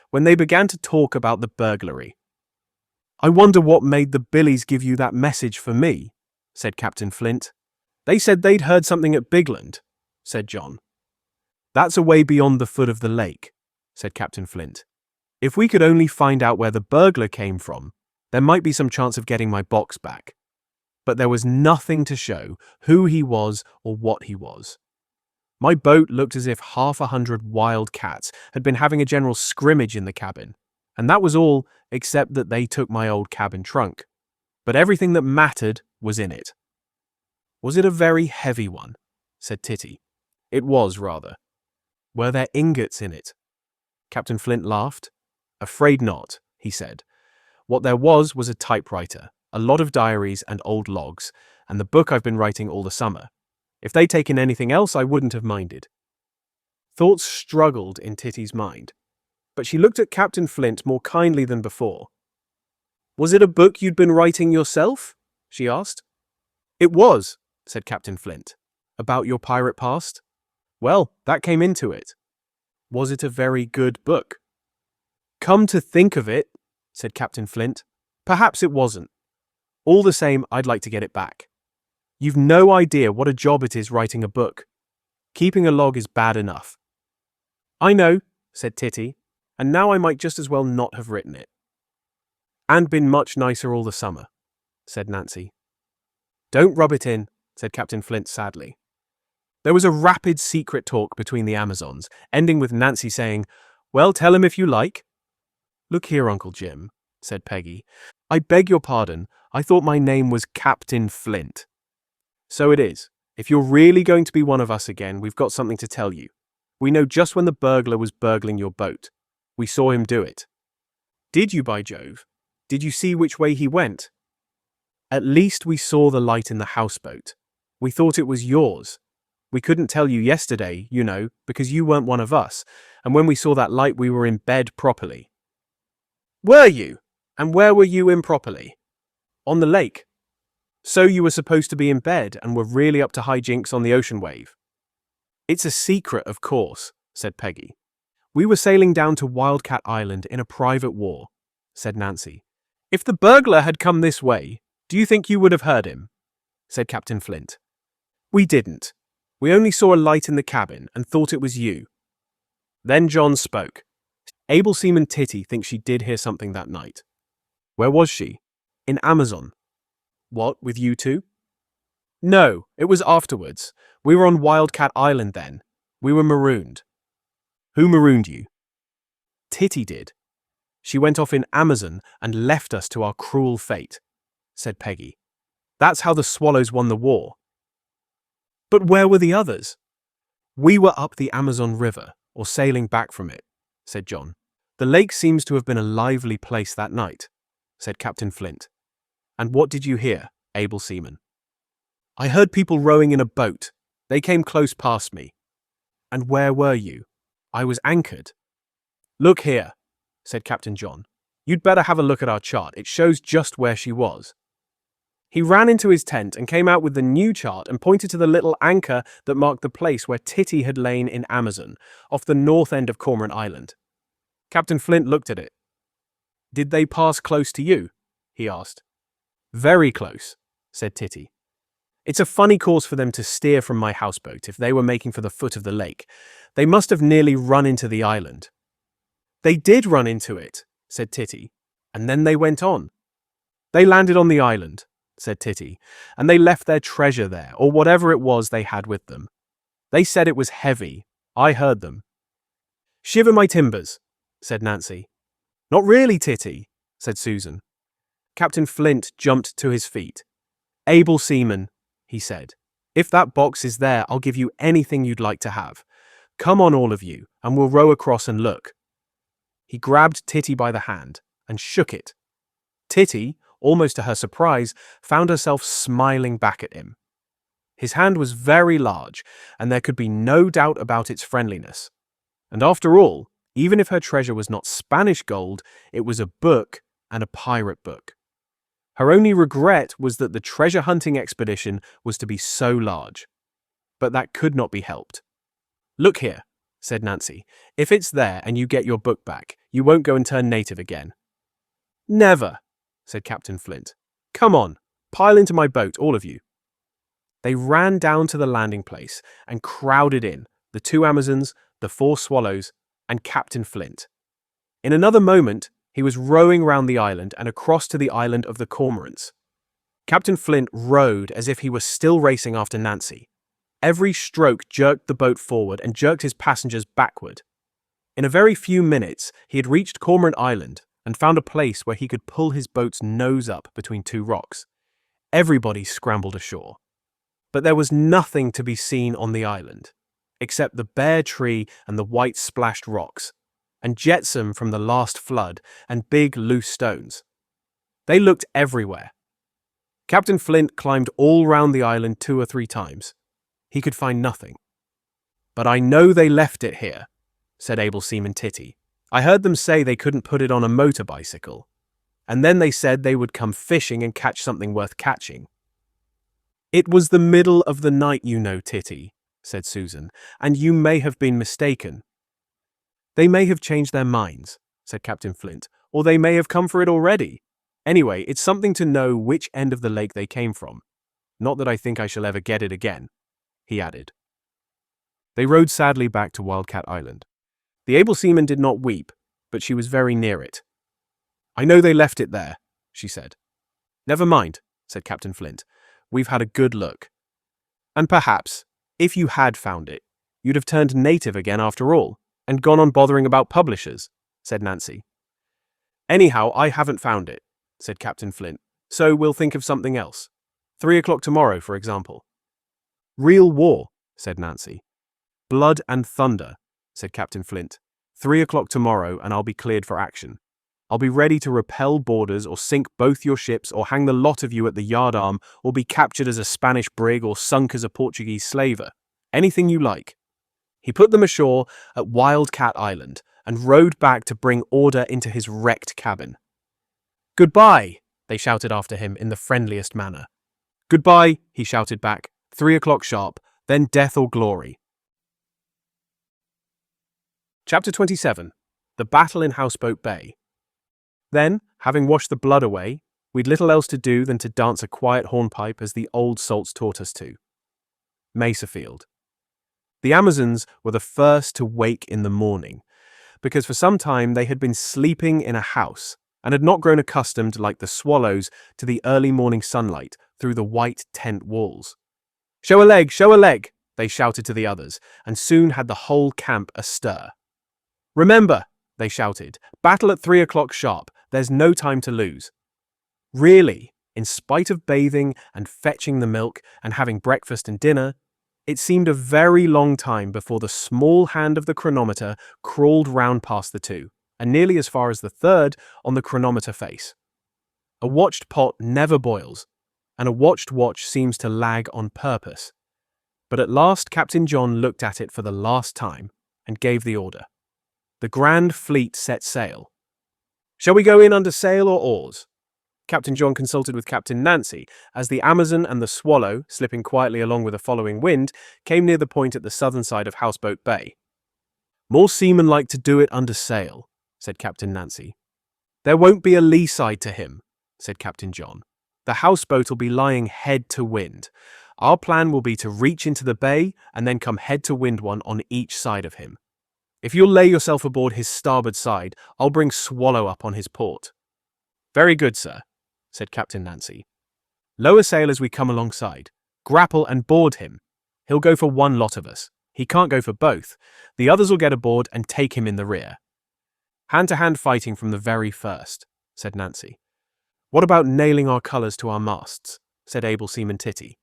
when they began to talk about the burglary. I wonder what made the Billies give you that message for me, said Captain Flint. They said they'd heard something at Bigland, said John. That's away beyond the foot of the lake, said Captain Flint. If we could only find out where the burglar came from, there might be some chance of getting my box back. But there was nothing to show who he was or what he was. My boat looked as if 100 wild cats had been having a general scrimmage in the cabin. And that was all, except that they took my old cabin trunk. But everything that mattered was in it. Was it a very heavy one? Said Titty. It was, rather. Were there ingots in it? Captain Flint laughed. Afraid not, he said. What there was a typewriter, a lot of diaries and old logs, and the book I've been writing all the summer. If they'd taken anything else, I wouldn't have minded. Thoughts struggled in Titty's mind, but she looked at Captain Flint more kindly than before. Was it a book you'd been writing yourself? She asked. It was, said Captain Flint. About your pirate past? Well, that came into it. Was it a very good book? Come to think of it, said Captain Flint, perhaps it wasn't. All the same, I'd like to get it back. You've no idea what a job it is writing a book. Keeping a log is bad enough. I know, said Titty, and now I might just as well not have written it. And been much nicer all the summer, said Nancy. Don't rub it in, said Captain Flint sadly. There was a rapid secret talk between the Amazons, ending with Nancy saying, Well, tell him if you like. Look here, Uncle Jim, said Peggy. I beg your pardon, I thought my name was Captain Flint. So it is. If you're really going to be one of us again, we've got something to tell you. We know just when the burglar was burgling your boat. We saw him do it. Did you, by Jove? Did you see which way he went? At least we saw the light in the houseboat. We thought it was yours. We couldn't tell you yesterday, you know, because you weren't one of us, and when we saw that light we were in bed properly. Were you? And where were you improperly? On the lake. So you were supposed to be in bed and were really up to hijinks on the ocean wave. It's a secret, of course, said Peggy. We were sailing down to Wildcat Island in a private war, said Nancy. If the burglar had come this way, do you think you would have heard him? Said Captain Flint. We didn't. We only saw a light in the cabin and thought it was you. Then John spoke. Able Seaman Titty thinks she did hear something that night. Where was she? In Amazon. What, with you two? No, it was afterwards. We were on Wildcat Island then. We were marooned. Who marooned you? Titty did. She went off in Amazon and left us to our cruel fate, said Peggy. That's how the Swallows won the war. But where were the others? We were up the Amazon River, or sailing back from it, said John. The lake seems to have been a lively place that night, said Captain Flint. And what did you hear, Able Seaman? I heard people rowing in a boat. They came close past me. And where were you? I was anchored. Look here, said Captain John. You'd better have a look at our chart. It shows just where she was. He ran into his tent and came out with the new chart and pointed to the little anchor that marked the place where Titty had lain in Amazon, off the north end of Cormorant Island. Captain Flint looked at it. Did they pass close to you? He asked. Very close, said Titty. It's a funny course for them to steer from my houseboat if they were making for the foot of the lake. They must have nearly run into the island. They did run into it, said Titty, and then they went on. They landed on the island, said Titty, and they left their treasure there, or whatever it was they had with them. They said it was heavy. I heard them. Shiver my timbers, said Nancy. Not really, Titty, said Susan. Captain Flint jumped to his feet. Able Seaman, he said. If that box is there, I'll give you anything you'd like to have. Come on, all of you, and we'll row across and look. He grabbed Titty by the hand and shook it. Titty, almost to her surprise, found herself smiling back at him. His hand was very large, and there could be no doubt about its friendliness. And after all, even if her treasure was not Spanish gold, it was a book, and a pirate book. Her only regret was that the treasure hunting expedition was to be so large. But that could not be helped. Look here, said Nancy. If it's there and you get your book back, you won't go and turn native again. Never, said Captain Flint. Come on, pile into my boat, all of you. They ran down to the landing place and crowded in, the two Amazons, the 4 Swallows, and Captain Flint. In another moment, he was rowing round the island and across to the island of the Cormorants. Captain Flint rowed as if he were still racing after Nancy. Every stroke jerked the boat forward and jerked his passengers backward. In a very few minutes, he had reached Cormorant Island and found a place where he could pull his boat's nose up between two rocks. Everybody scrambled ashore. But there was nothing to be seen on the island, except the bare tree and the white splashed rocks, and jetsam from the last flood and big loose stones. They looked everywhere. Captain Flint climbed all round the island 2 or 3 times. He could find nothing. "But I know they left it here," said Able Seaman Titty. "I heard them say they couldn't put it on a motor bicycle. And then they said they would come fishing and catch something worth catching." "It was the middle of the night, you know, Titty," said Susan, "and you may have been mistaken." "They may have changed their minds," said Captain Flint, "or they may have come for it already. Anyway, it's something to know which end of the lake they came from. Not that I think I shall ever get it again," he added. They rowed sadly back to Wildcat Island. The Able Seaman did not weep, but she was very near it. "I know they left it there," she said. "Never mind," said Captain Flint. "We've had a good look. And perhaps, if you had found it, you'd have turned native again after all, and gone on bothering about publishers," said Nancy. "Anyhow, I haven't found it," said Captain Flint, "so we'll think of something else. 3 o'clock tomorrow, for example." "Real war," said Nancy. "Blood and thunder," said Captain Flint. 3 o'clock tomorrow, and I'll be cleared for action. I'll be ready to repel boarders or sink both your ships or hang the lot of you at the yardarm or be captured as a Spanish brig or sunk as a Portuguese slaver. Anything you like." He put them ashore at Wildcat Island and rowed back to bring order into his wrecked cabin. "Goodbye," they shouted after him in the friendliest manner. "Goodbye," he shouted back. 3 o'clock sharp, then death or glory. Chapter 27. The Battle in Houseboat Bay. Then, having washed the blood away, we'd little else to do than to dance a quiet hornpipe as the old salts taught us to. Maserfield. The Amazons were the first to wake in the morning, because for some time they had been sleeping in a house and had not grown accustomed, like the swallows, to the early morning sunlight through the white tent walls. "Show a leg, show a leg," they shouted to the others, and soon had the whole camp astir. "Remember," they shouted, "battle at 3 o'clock sharp. There's no time to lose." Really, in spite of bathing and fetching the milk and having breakfast and dinner, it seemed a very long time before the small hand of the chronometer crawled round past the 2, and nearly as far as the 3rd on the chronometer face. A watched pot never boils, and a watched watch seems to lag on purpose. But at last Captain John looked at it for the last time and gave the order. The grand fleet set sail. "Shall we go in under sail or oars?" Captain John consulted with Captain Nancy as the Amazon and the Swallow, slipping quietly along with a following wind, came near the point at the southern side of Houseboat Bay. "More seamen like to do it under sail," said Captain Nancy. "There won't be a lee side to him," said Captain John. "The houseboat will be lying head to wind. Our plan will be to reach into the bay and then come head to windward on each side of him. If you'll lay yourself aboard his starboard side, I'll bring Swallow up on his port." "Very good, sir," said Captain Nancy. "Lower sail as we come alongside. Grapple and board him. He'll go for one lot of us. He can't go for both. The others will get aboard and take him in the rear." "Hand-to-hand fighting from the very first," said Nancy. "What about nailing our colours to our masts?" said Able Seaman Titty.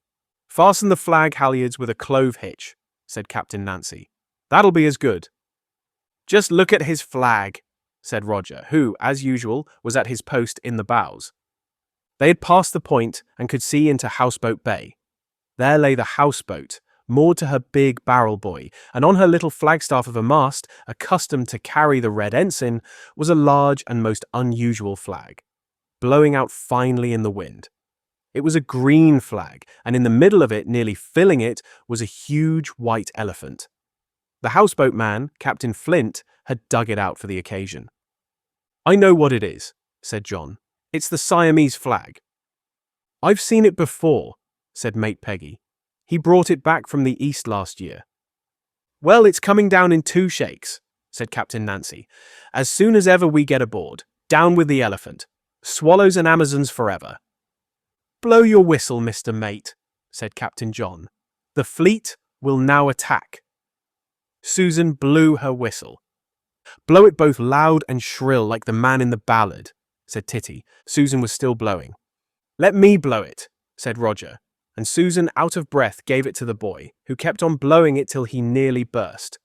"Fasten the flag halyards with a clove hitch," said Captain Nancy. "That'll be as good." "Just look at his flag," said Roger, who, as usual, was at his post in the bows. They had passed the point and could see into Houseboat Bay. There lay the houseboat, moored to her big barrel buoy, and on her little flagstaff of a mast, accustomed to carry the red ensign, was a large and most unusual flag, blowing out finely in the wind. It was a green flag, and in the middle of it, nearly filling it, was a huge white elephant. The houseboat man, Captain Flint, had dug it out for the occasion. "I know what it is," said John. "It's the Siamese flag." "I've seen it before," said Mate Peggy. "He brought it back from the east last year." "Well, it's coming down in 2 shakes," said Captain Nancy. "As soon as ever we get aboard, down with the elephant. Swallows and Amazons forever." "Blow your whistle, Mr. Mate," said Captain John. "The fleet will now attack." Susan blew her whistle. Blow it both loud and shrill like the man in the ballad, said Titty. Susan was still blowing. Let me blow it, said Roger, and Susan, out of breath, gave it to the boy, who kept on blowing it till he nearly burst.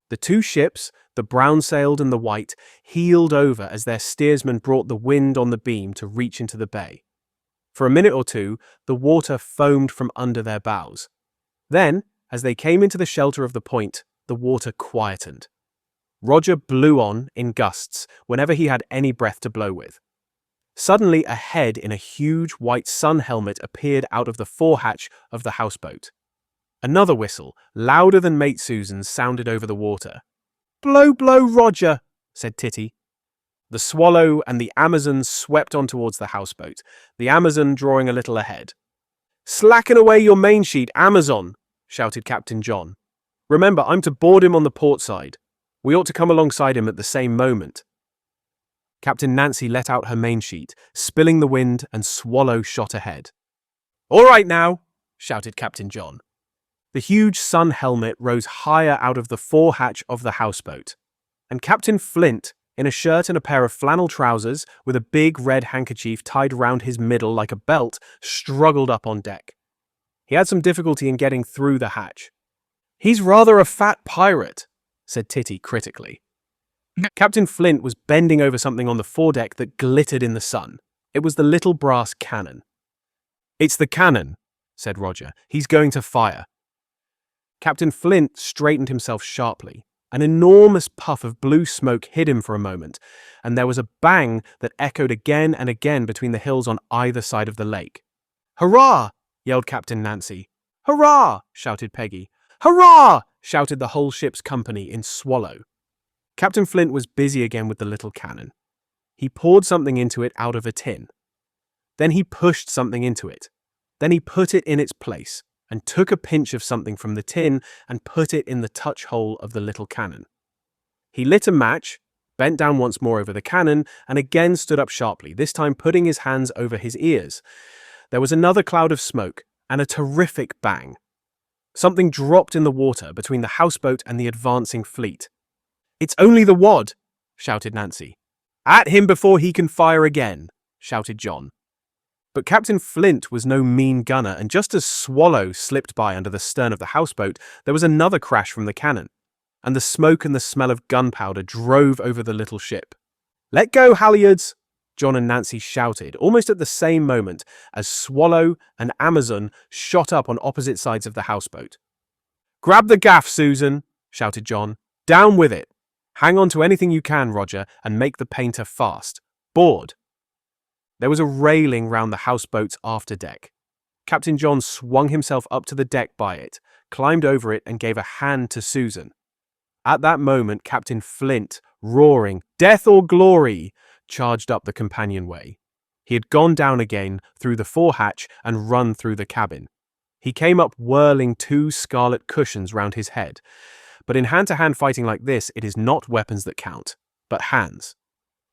The two ships, the brown-sailed and the white, heeled over as their steersman brought the wind on the beam to reach into the bay. For a minute or two, the water foamed from under their bows. Then, as they came into the shelter of the point, the water quietened. Roger blew on in gusts whenever he had any breath to blow with. Suddenly, a head in a huge white sun helmet appeared out of the forehatch of the houseboat. Another whistle, louder than Mate Susan's, sounded over the water. Blow, blow, Roger, said Titty. The Swallow and the Amazon swept on towards the houseboat, the Amazon drawing a little ahead. Slacken away your main sheet, Amazon, shouted Captain John. Remember, I'm to board him on the port side. We ought to come alongside him at the same moment. Captain Nancy let out her main sheet, spilling the wind, and Swallow shot ahead. All right now, shouted Captain John. The huge sun helmet rose higher out of the forehatch of the houseboat, and Captain Flint, in a shirt and a pair of flannel trousers, with a big red handkerchief tied round his middle like a belt, struggled up on deck. He had some difficulty in getting through the hatch. He's rather a fat pirate, said Titty critically. Captain Flint was bending over something on the foredeck that glittered in the sun. It was the little brass cannon. It's the cannon, said Roger. He's going to fire. Captain Flint straightened himself sharply. An enormous puff of blue smoke hid him for a moment, and there was a bang that echoed again and again between the hills on either side of the lake. Hurrah! Yelled Captain Nancy. Hurrah! Shouted Peggy. Hurrah! Shouted the whole ship's company in Swallow. Captain Flint was busy again with the little cannon. He poured something into it out of a tin. Then he pushed something into it. Then he put it in its place, and took a pinch of something from the tin and put it in the touch hole of the little cannon. He lit a match, bent down once more over the cannon, and again stood up sharply, this time putting his hands over his ears. There was another cloud of smoke, and a terrific bang. Something dropped in the water between the houseboat and the advancing fleet. It's only the wad, shouted Nancy. At him before he can fire again, shouted John. But Captain Flint was no mean gunner, and just as Swallow slipped by under the stern of the houseboat, there was another crash from the cannon, and the smoke and the smell of gunpowder drove over the little ship. Let go, halyards! John and Nancy shouted, almost at the same moment as Swallow and Amazon shot up on opposite sides of the houseboat. Grab the gaff, Susan, shouted John. Down with it. Hang on to anything you can, Roger, and make the painter fast. Board. There was a railing round the houseboat's afterdeck. Captain John swung himself up to the deck by it, climbed over it, and gave a hand to Susan. At that moment, Captain Flint, roaring, "Death or glory!" charged up the companionway. He had gone down again through the forehatch and run through the cabin. He came up whirling 2 scarlet cushions round his head. But in hand-to-hand fighting like this, it is not weapons that count, but hands.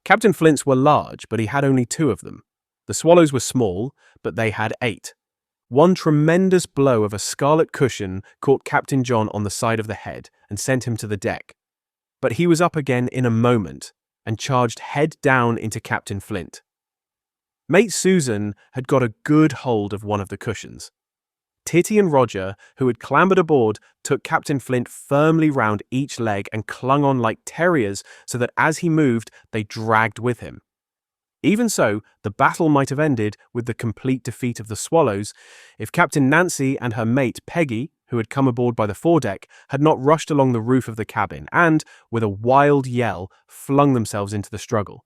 Captain Flint's were large, but he had only 2 of them. The Swallows were small, but they had 8. One tremendous blow of a scarlet cushion caught Captain John on the side of the head and sent him to the deck. But he was up again in a moment and charged head down into Captain Flint. Mate Susan had got a good hold of one of the cushions. Titty and Roger, who had clambered aboard, took Captain Flint firmly round each leg and clung on like terriers so that as he moved, they dragged with him. Even so, the battle might have ended with the complete defeat of the Swallows if Captain Nancy and her mate Peggy, who had come aboard by the foredeck, had not rushed along the roof of the cabin and, with a wild yell, flung themselves into the struggle.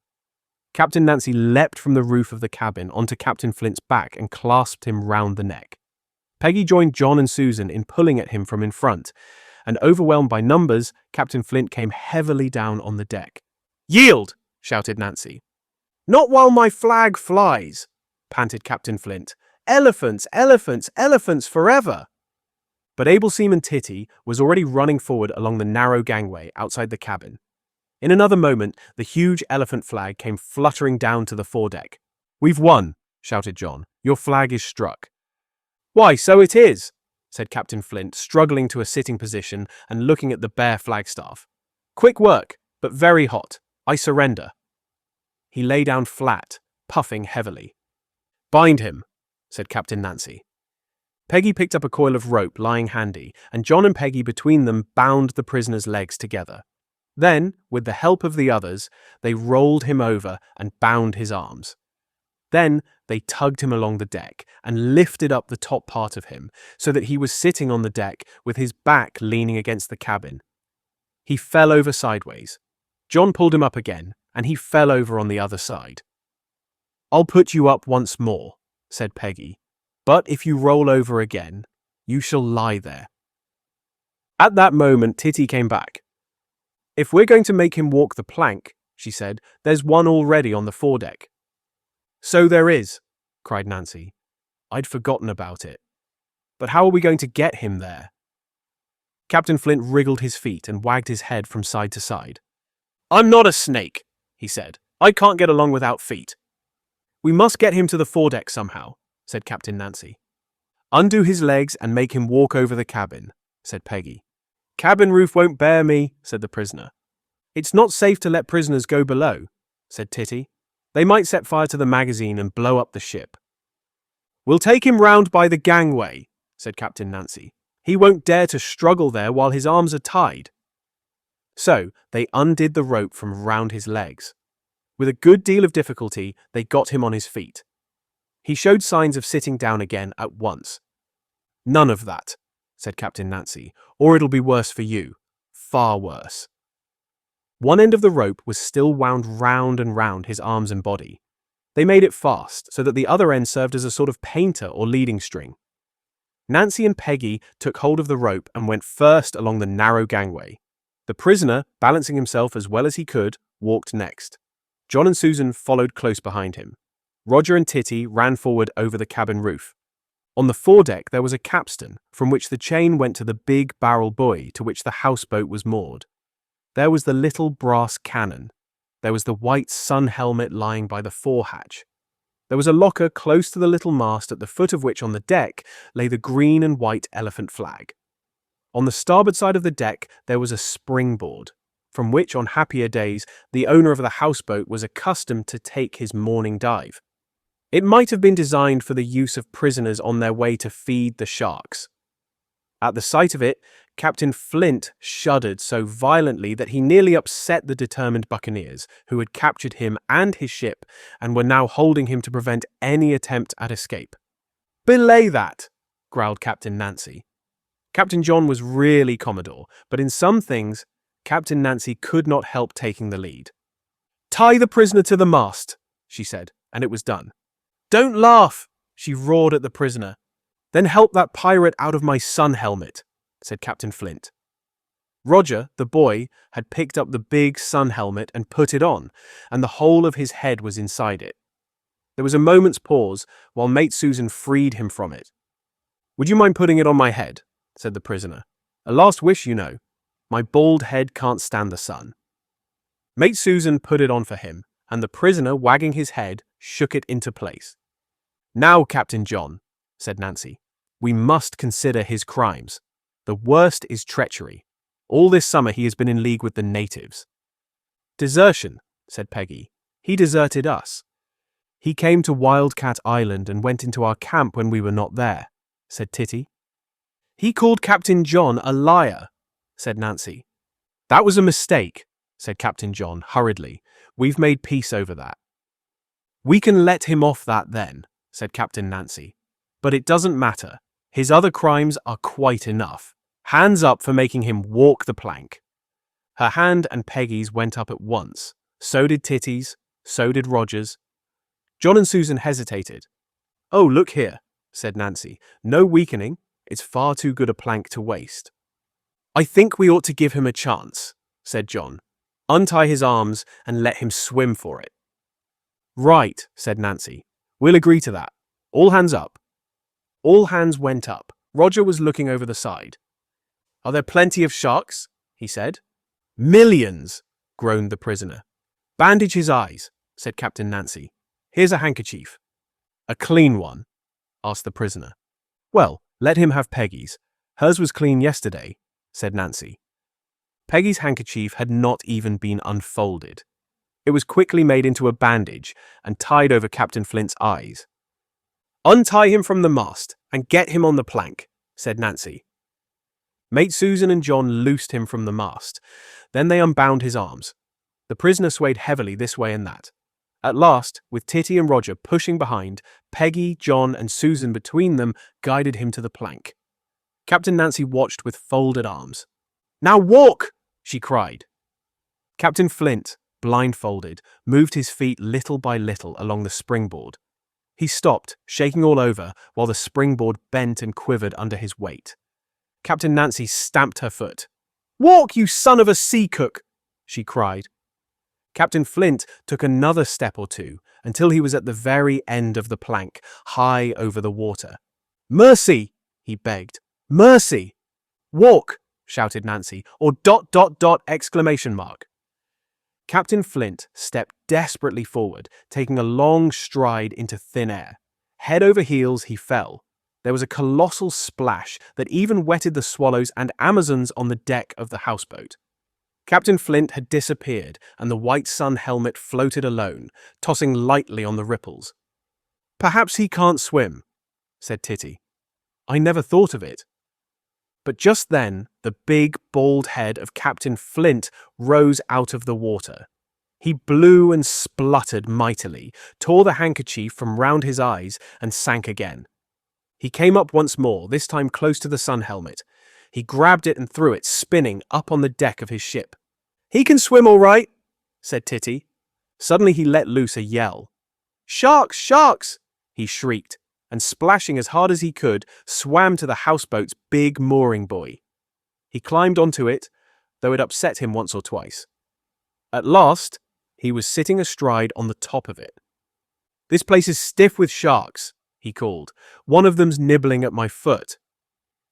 Captain Nancy leapt from the roof of the cabin onto Captain Flint's back and clasped him round the neck. Peggy joined John and Susan in pulling at him from in front, and overwhelmed by numbers, Captain Flint came heavily down on the deck. "Yield!" shouted Nancy. "Not while my flag flies," panted Captain Flint. "Elephants, elephants, elephants forever!" But able seaman Titty was already running forward along the narrow gangway outside the cabin. In another moment, the huge elephant flag came fluttering down to the foredeck. "We've won," shouted John. "Your flag is struck." "Why, so it is," said Captain Flint, struggling to a sitting position and looking at the bare flagstaff. "Quick work. but very hot. I surrender." He lay down flat, puffing heavily. "Bind him," said Captain Nancy. Peggy picked up a coil of rope lying handy, and John and Peggy between them bound the prisoner's legs together. Then, with the help of the others, they rolled him over and bound his arms. Then they tugged him along the deck and lifted up the top part of him so that he was sitting on the deck with his back leaning against the cabin. He fell over sideways. John pulled him up again, and he fell over on the other side. "I'll put you up once more," said Peggy, "but if you roll over again, you shall lie there." At that moment, Titty came back. "If we're going to make him walk the plank," she said, "there's one already on the foredeck." "So there is," cried Nancy. "I'd forgotten about it. But how are we going to get him there?" Captain Flint wriggled his feet and wagged his head from side to side. "I'm not a snake," he said. "I can't get along without feet." "We must get him to the foredeck somehow," said Captain Nancy. "Undo his legs and make him walk over the cabin," said Peggy. "Cabin roof won't bear me," said the prisoner. "It's not safe to let prisoners go below," said Titty. "They might set fire to the magazine and blow up the ship." "We'll take him round by the gangway," said Captain Nancy. "He won't dare to struggle there while his arms are tied." So they undid the rope from round his legs. With a good deal of difficulty, they got him on his feet. He showed signs of sitting down again at once. "None of that," said Captain Nancy, "or it'll be worse for you. Far worse." One end of the rope was still wound round and round his arms and body. They made it fast so that the other end served as a sort of painter or leading string. Nancy and Peggy took hold of the rope and went first along the narrow gangway. The prisoner, balancing himself as well as he could, walked next. John and Susan followed close behind him. Roger and Titty ran forward over the cabin roof. On the foredeck there was a capstan from which the chain went to the big barrel buoy to which the houseboat was moored. There was the little brass cannon. There was the white sun helmet lying by the forehatch. There was a locker close to the little mast at the foot of which on the deck lay the green and white elephant flag. On the starboard side of the deck there was a springboard, from which on happier days the owner of the houseboat was accustomed to take his morning dive. It might have been designed for the use of prisoners on their way to feed the sharks. At the sight of it, Captain Flint shuddered so violently that he nearly upset the determined buccaneers who had captured him and his ship and were now holding him to prevent any attempt at escape. "Belay that!" growled Captain Nancy. Captain John was really Commodore, but in some things, Captain Nancy could not help taking the lead. "Tie the prisoner to the mast," she said, and it was done. "Don't laugh," she roared at the prisoner. "Then help that pirate out of my sun helmet," said Captain Flint. Roger, the boy, had picked up the big sun helmet and put it on, and the whole of his head was inside it. There was a moment's pause while Mate Susan freed him from it. "Would you mind putting it on my head?" said the prisoner. "A last wish, you know. My bald head can't stand the sun." Mate Susan put it on for him, and the prisoner, wagging his head, shook it into place. "Now, Captain John," said Nancy, "we must consider his crimes. The worst is treachery. All this summer he has been in league with the natives." "Desertion," said Peggy. "He deserted us." "He came to Wildcat Island and went into our camp when we were not there," said Titty. "He called Captain John a liar," said Nancy. "That was a mistake," said Captain John hurriedly. "We've made peace over that." "We can let him off that then," said Captain Nancy. "But it doesn't matter. His other crimes are quite enough. Hands up for making him walk the plank." Her hand and Peggy's went up at once. So did Titty's. So did Roger's. John and Susan hesitated. "Oh, look here," said Nancy. "No weakening. It's far too good a plank to waste." "I think we ought to give him a chance," said John. "Untie his arms and let him swim for it." "Right," said Nancy. "We'll agree to that. All hands up." All hands went up. Roger was looking over the side. "Are there plenty of sharks?" he said. "Millions," groaned the prisoner. "Bandage his eyes," said Captain Nancy. "Here's a handkerchief." "A clean one?" asked the prisoner. "Well, let him have Peggy's. Hers was clean yesterday," said Nancy. Peggy's handkerchief had not even been unfolded. It was quickly made into a bandage and tied over Captain Flint's eyes. "Untie him from the mast and get him on the plank," said Nancy. Mate Susan and John loosed him from the mast. Then they unbound his arms. The prisoner swayed heavily this way and that. At last, with Titty and Roger pushing behind, Peggy, John, and Susan between them guided him to the plank. Captain Nancy watched with folded arms. "Now walk!" she cried. Captain Flint, blindfolded, moved his feet little by little along the springboard. He stopped, shaking all over, while the springboard bent and quivered under his weight. Captain Nancy stamped her foot. "Walk, you son of a sea cook!" she cried. Captain Flint took another step or two until he was at the very end of the plank, high over the water. "Mercy!" he begged. "Mercy!" "Walk!" shouted Nancy, or ... exclamation mark. Captain Flint stepped desperately forward, taking a long stride into thin air. Head over heels, he fell. There was a colossal splash that even wetted the swallows and Amazons on the deck of the houseboat. Captain Flint had disappeared, and the white sun helmet floated alone, tossing lightly on the ripples. "Perhaps he can't swim," said Titty. "I never thought of it." But just then, the big, bald head of Captain Flint rose out of the water. He blew and spluttered mightily, tore the handkerchief from round his eyes, and sank again. He came up once more, this time close to the sun helmet. He grabbed it and threw it, spinning, up on the deck of his ship. "He can swim all right," said Titty. Suddenly he let loose a yell. "Sharks! Sharks!" he shrieked, and splashing as hard as he could, swam to the houseboat's big mooring buoy. He climbed onto it, though it upset him once or twice. At last, he was sitting astride on the top of it. "This place is stiff with sharks," he called. "One of them's nibbling at my foot."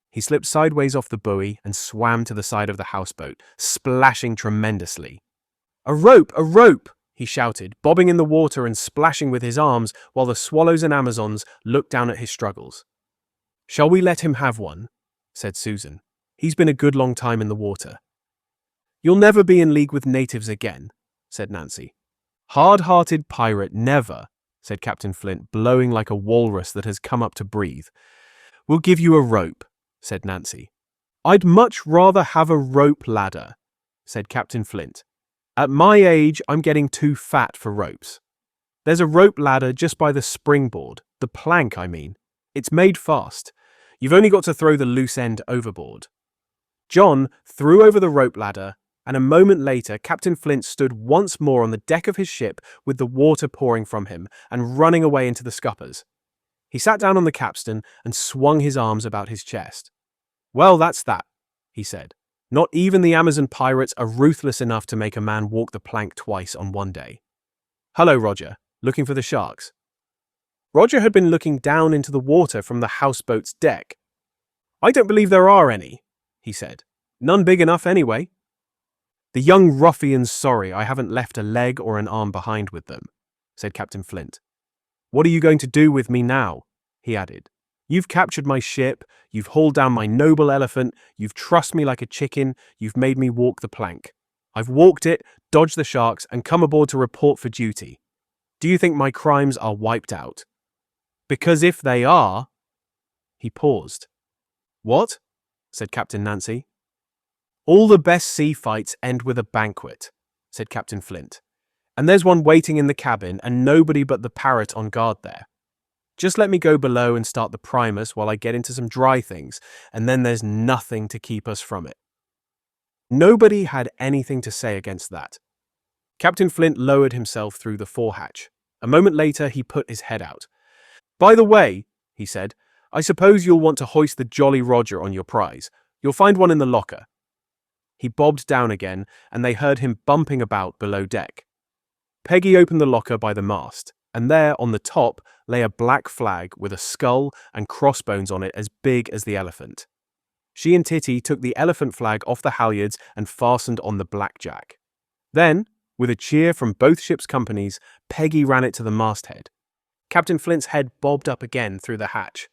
He slipped sideways off the buoy and swam to the side of the houseboat, splashing tremendously. "A rope! A rope!" he shouted, bobbing in the water and splashing with his arms while the swallows and Amazons looked down at his struggles. "Shall we let him have one?" said Susan. "He's been a good long time in the water." "You'll never be in league with natives again," said Nancy. "Hard-hearted pirate, never," said Captain Flint, blowing like a walrus that has come up to breathe. "We'll give you a rope," said Nancy. "I'd much rather have a rope ladder," said Captain Flint. "At my age, I'm getting too fat for ropes. There's a rope ladder just by the springboard, the plank, I mean. It's made fast. You've only got to throw the loose end overboard." John threw over the rope ladder, and a moment later Captain Flint stood once more on the deck of his ship with the water pouring from him and running away into the scuppers. He sat down on the capstan and swung his arms about his chest. "Well, that's that," he said. "Not even the Amazon pirates are ruthless enough to make a man walk the plank twice on one day. Hello, Roger. Looking for the sharks?" Roger had been looking down into the water from the houseboat's deck. "I don't believe there are any," he said. "None big enough, anyway." "The young ruffian's sorry I haven't left a leg or an arm behind with them," said Captain Flint. "What are you going to do with me now?" he added. "You've captured my ship, you've hauled down my noble elephant, you've trussed me like a chicken, you've made me walk the plank. I've walked it, dodged the sharks, and come aboard to report for duty. Do you think my crimes are wiped out? Because if they are..." He paused. "What?" said Captain Nancy. "All the best sea fights end with a banquet," said Captain Flint. "And there's one waiting in the cabin and nobody but the parrot on guard there. Just let me go below and start the primus while I get into some dry things, and then there's nothing to keep us from it." Nobody had anything to say against that. Captain Flint lowered himself through the forehatch. A moment later, he put his head out. "By the way," he said, "I suppose you'll want to hoist the Jolly Roger on your prize. You'll find one in the locker." He bobbed down again, and they heard him bumping about below deck. Peggy opened the locker by the mast, and there, on the top, lay a black flag with a skull and crossbones on it as big as the elephant. She and Titty took the elephant flag off the halyards and fastened on the blackjack. Then, with a cheer from both ships' companies, Peggy ran it to the masthead. Captain Flint's head bobbed up again through the hatch.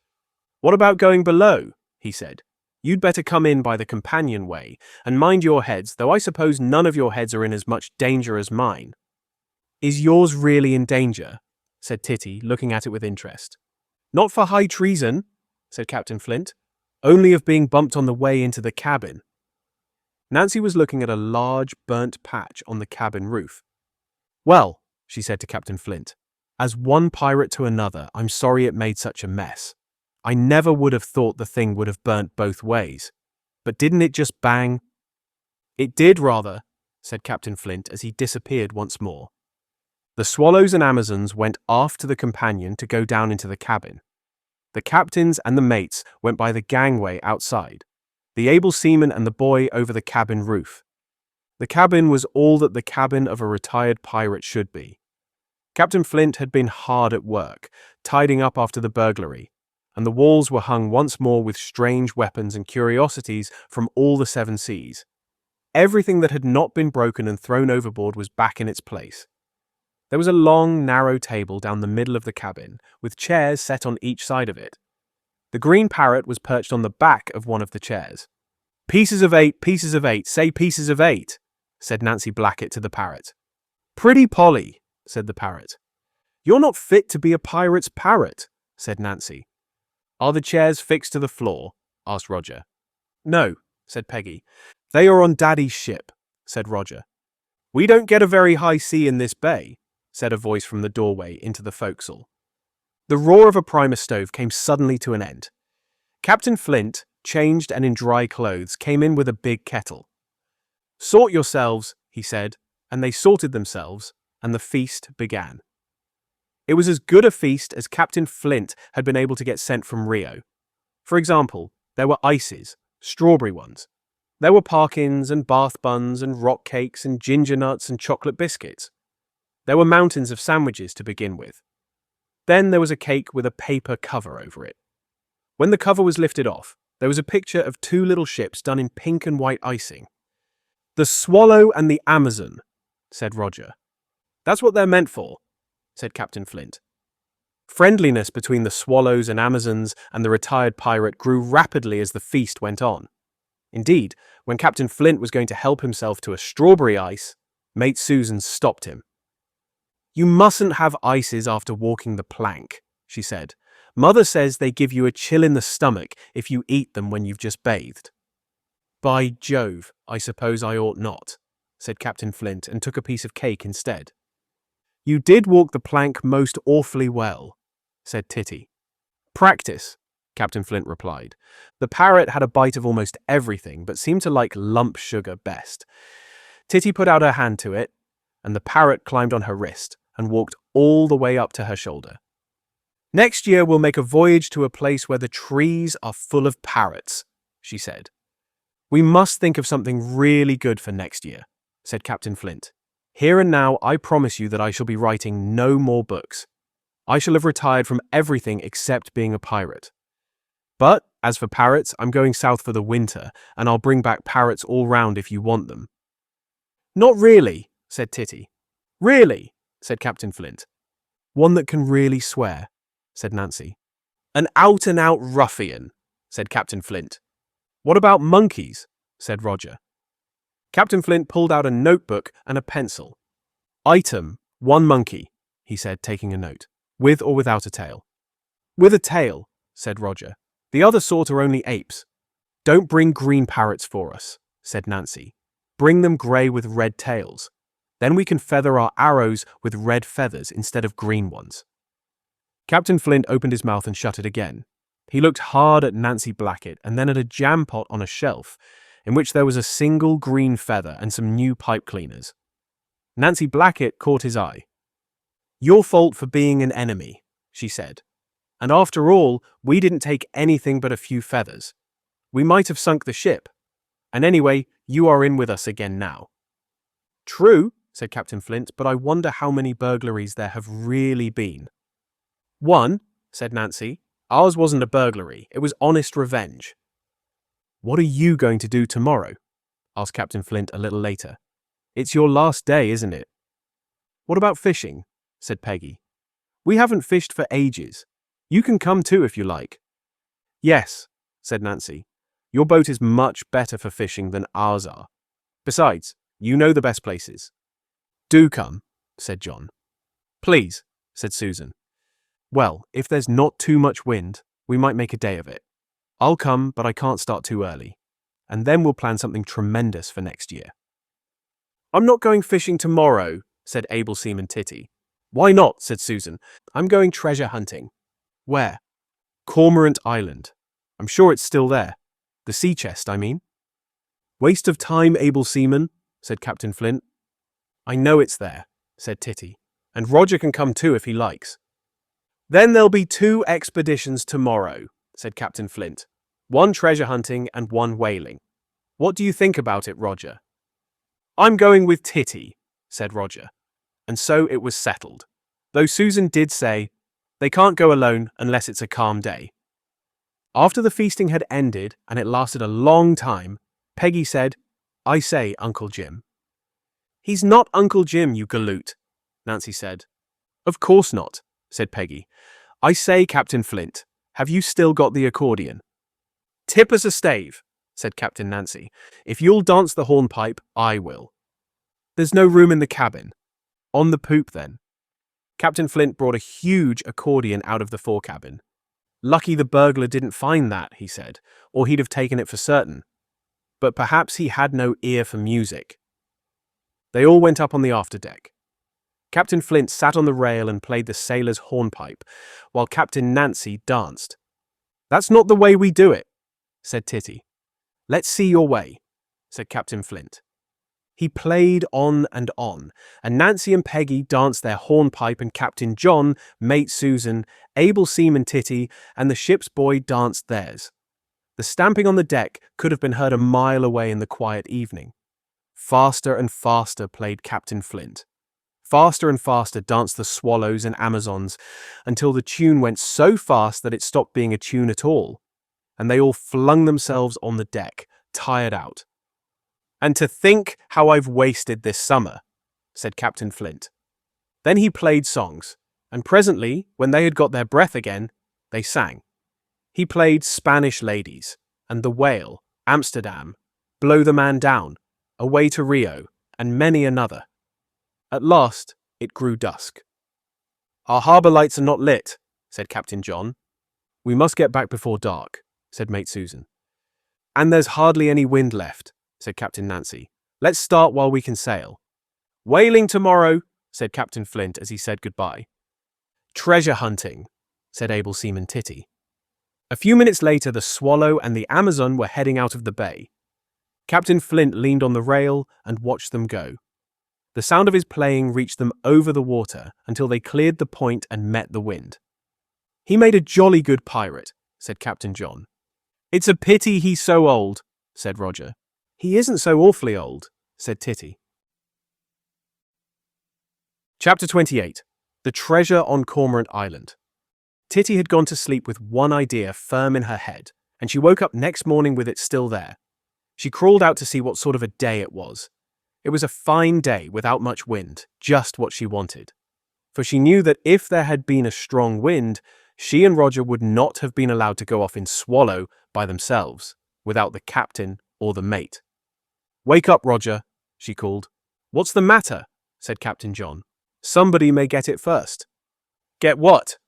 "What about going below?" he said. You'd better come in by the companionway, and mind your heads, though I suppose none of your heads are in as much danger as mine." "Is yours really in danger?" said Titty, looking at it with interest. "Not for high treason," said Captain Flint. "Only of being bumped on the way into the cabin." Nancy was looking at a large, burnt patch on the cabin roof. "Well," she said to Captain Flint, "as one pirate to another, I'm sorry it made such a mess. I never would have thought the thing would have burnt both ways. But didn't it just bang?" "It did, rather," said Captain Flint as he disappeared once more. The Swallows and Amazons went aft to the companion to go down into the cabin. The captains and the mates went by the gangway outside, the able seaman and the boy over the cabin roof. The cabin was all that the cabin of a retired pirate should be. Captain Flint had been hard at work, tidying up after the burglary, and the walls were hung once more with strange weapons and curiosities from all the seven seas. Everything that had not been broken and thrown overboard was back in its place. There was a long, narrow table down the middle of the cabin, with chairs set on each side of it. The green parrot was perched on the back of one of the chairs. Pieces of eight, say pieces of eight," said Nancy Blackett to the parrot. "Pretty Polly," said the parrot. "You're not fit to be a pirate's parrot," said Nancy. "Are the chairs fixed to the floor?" asked Roger. "No," said Peggy. "They are on Daddy's ship," said Roger. "We don't get a very high sea in this bay," said a voice from the doorway into the forecastle. The roar of a primus stove came suddenly to an end. Captain Flint, changed and in dry clothes, came in with a big kettle. "Sort yourselves," he said, and they sorted themselves, and the feast began. It was as good a feast as Captain Flint had been able to get sent from Rio. For example, there were ices, strawberry ones. There were parkins and bath buns and rock cakes and ginger nuts and chocolate biscuits. There were mountains of sandwiches to begin with. Then there was a cake with a paper cover over it. When the cover was lifted off, there was a picture of two little ships done in pink and white icing. "The Swallow and the Amazon," said Roger. "That's what they're meant for," said Captain Flint. Friendliness between the Swallows and Amazons and the retired pirate grew rapidly as the feast went on. Indeed, when Captain Flint was going to help himself to a strawberry ice, Mate Susan stopped him. "You mustn't have ices after walking the plank," she said. "Mother says they give you a chill in the stomach if you eat them when you've just bathed." "By Jove, I suppose I ought not," said Captain Flint and took a piece of cake instead. "You did walk the plank most awfully well," said Titty. "Practice," Captain Flint replied. The parrot had a bite of almost everything, but seemed to like lump sugar best. Titty put out her hand to it, and the parrot climbed on her wrist and walked all the way up to her shoulder. "Next year we'll make a voyage to a place where the trees are full of parrots," she said. "We must think of something really good for next year," said Captain Flint. "Here and now I promise you that I shall be writing no more books. I shall have retired from everything except being a pirate. But, as for parrots, I'm going south for the winter, and I'll bring back parrots all round if you want them." "Not really," said Titty. "Really," said Captain Flint. "One that can really swear," said Nancy. "An out-and-out ruffian," said Captain Flint. "What about monkeys?" said Roger. Captain Flint pulled out a notebook and a pencil. "Item, 1 monkey," he said, taking a note. "With or without a tail?" "With a tail," said Roger. "The other sort are only apes." "Don't bring green parrots for us," said Nancy. "Bring them grey with red tails. Then we can feather our arrows with red feathers instead of green ones." Captain Flint opened his mouth and shut it again. He looked hard at Nancy Blackett and then at a jam pot on a shelf, in which there was a single green feather and some new pipe cleaners. Nancy Blackett caught his eye. "Your fault for being an enemy," she said. "And after all, we didn't take anything but a few feathers. We might have sunk the ship. And anyway, you are in with us again now." "True," said Captain Flint, "but I wonder how many burglaries there have really been." "1," said Nancy. "Ours wasn't a burglary. It was honest revenge." "What are you going to do tomorrow?" asked Captain Flint a little later. "It's your last day, isn't it?" "What about fishing?" said Peggy. "We haven't fished for ages. You can come too if you like." "Yes," said Nancy. Your boat is much better for fishing than ours are. Besides, you know the best places. Do come, said John. Please, said Susan. Well, if there's not too much wind, we might make a day of it. I'll come, but I can't start too early. And then we'll plan something tremendous for next year. I'm not going fishing tomorrow, said Able Seaman Titty. Why not, said Susan. I'm going treasure hunting. Where? Cormorant Island. I'm sure it's still there. The sea chest, I mean. Waste of time, Able Seaman, said Captain Flint. I know it's there, said Titty, and Roger can come too if he likes. Then there'll be 2 expeditions tomorrow, said Captain Flint. 1 treasure hunting and 1 whaling. What do you think about it, Roger? I'm going with Titty, said Roger. And so it was settled, though Susan did say, they can't go alone unless it's a calm day. After the feasting had ended, and it lasted a long time, Peggy said, I say, Uncle Jim. He's not Uncle Jim, you galoot, Nancy said. Of course not, said Peggy. I say, Captain Flint, have you still got the accordion? Tip us a stave, said Captain Nancy. If you'll dance the hornpipe, I will. There's no room in the cabin. On the poop, then. Captain Flint brought a huge accordion out of the forecabin. Lucky the burglar didn't find that, he said, or he'd have taken it for certain. But perhaps he had no ear for music. They all went up on the afterdeck. Captain Flint sat on the rail and played the sailor's hornpipe, while Captain Nancy danced. That's not the way we do it, said Titty. Let's see your way, said Captain Flint. He played on, and Nancy and Peggy danced their hornpipe, and Captain John, Mate Susan, Able Seaman Titty, and the ship's boy danced theirs. The stamping on the deck could have been heard a mile away in the quiet evening. Faster and faster played Captain Flint. Faster and faster danced the swallows and Amazons, until the tune went so fast that it stopped being a tune at all, and they all flung themselves on the deck, tired out. And to think how I've wasted this summer, said Captain Flint. Then he played songs, and presently, when they had got their breath again, they sang. He played Spanish Ladies, and The Whale, Amsterdam, Blow the Man Down, Away to Rio, and many another. At last, it grew dusk. Our harbour lights are not lit, said Captain John. We must get back before dark, said Mate Susan. And there's hardly any wind left, said Captain Nancy. Let's start while we can sail. Whaling tomorrow, said Captain Flint as he said goodbye. Treasure hunting, said Able Seaman Titty. A few minutes later, the Swallow and the Amazon were heading out of the bay. Captain Flint leaned on the rail and watched them go. The sound of his playing reached them over the water until they cleared the point and met the wind. He made a jolly good pirate, said Captain John. It's a pity he's so old, said Roger. He isn't so awfully old, said Titty. Chapter 28. The Treasure on Cormorant Island. Titty had gone to sleep with one idea firm in her head, and she woke up next morning with it still there. She crawled out to see what sort of a day it was. It was a fine day without much wind, just what she wanted. For she knew that if there had been a strong wind, she and Roger would not have been allowed to go off in Swallow by themselves, without the captain or the mate. Wake up, Roger, she called. What's the matter? Said Captain John. Somebody may get it first. Get what?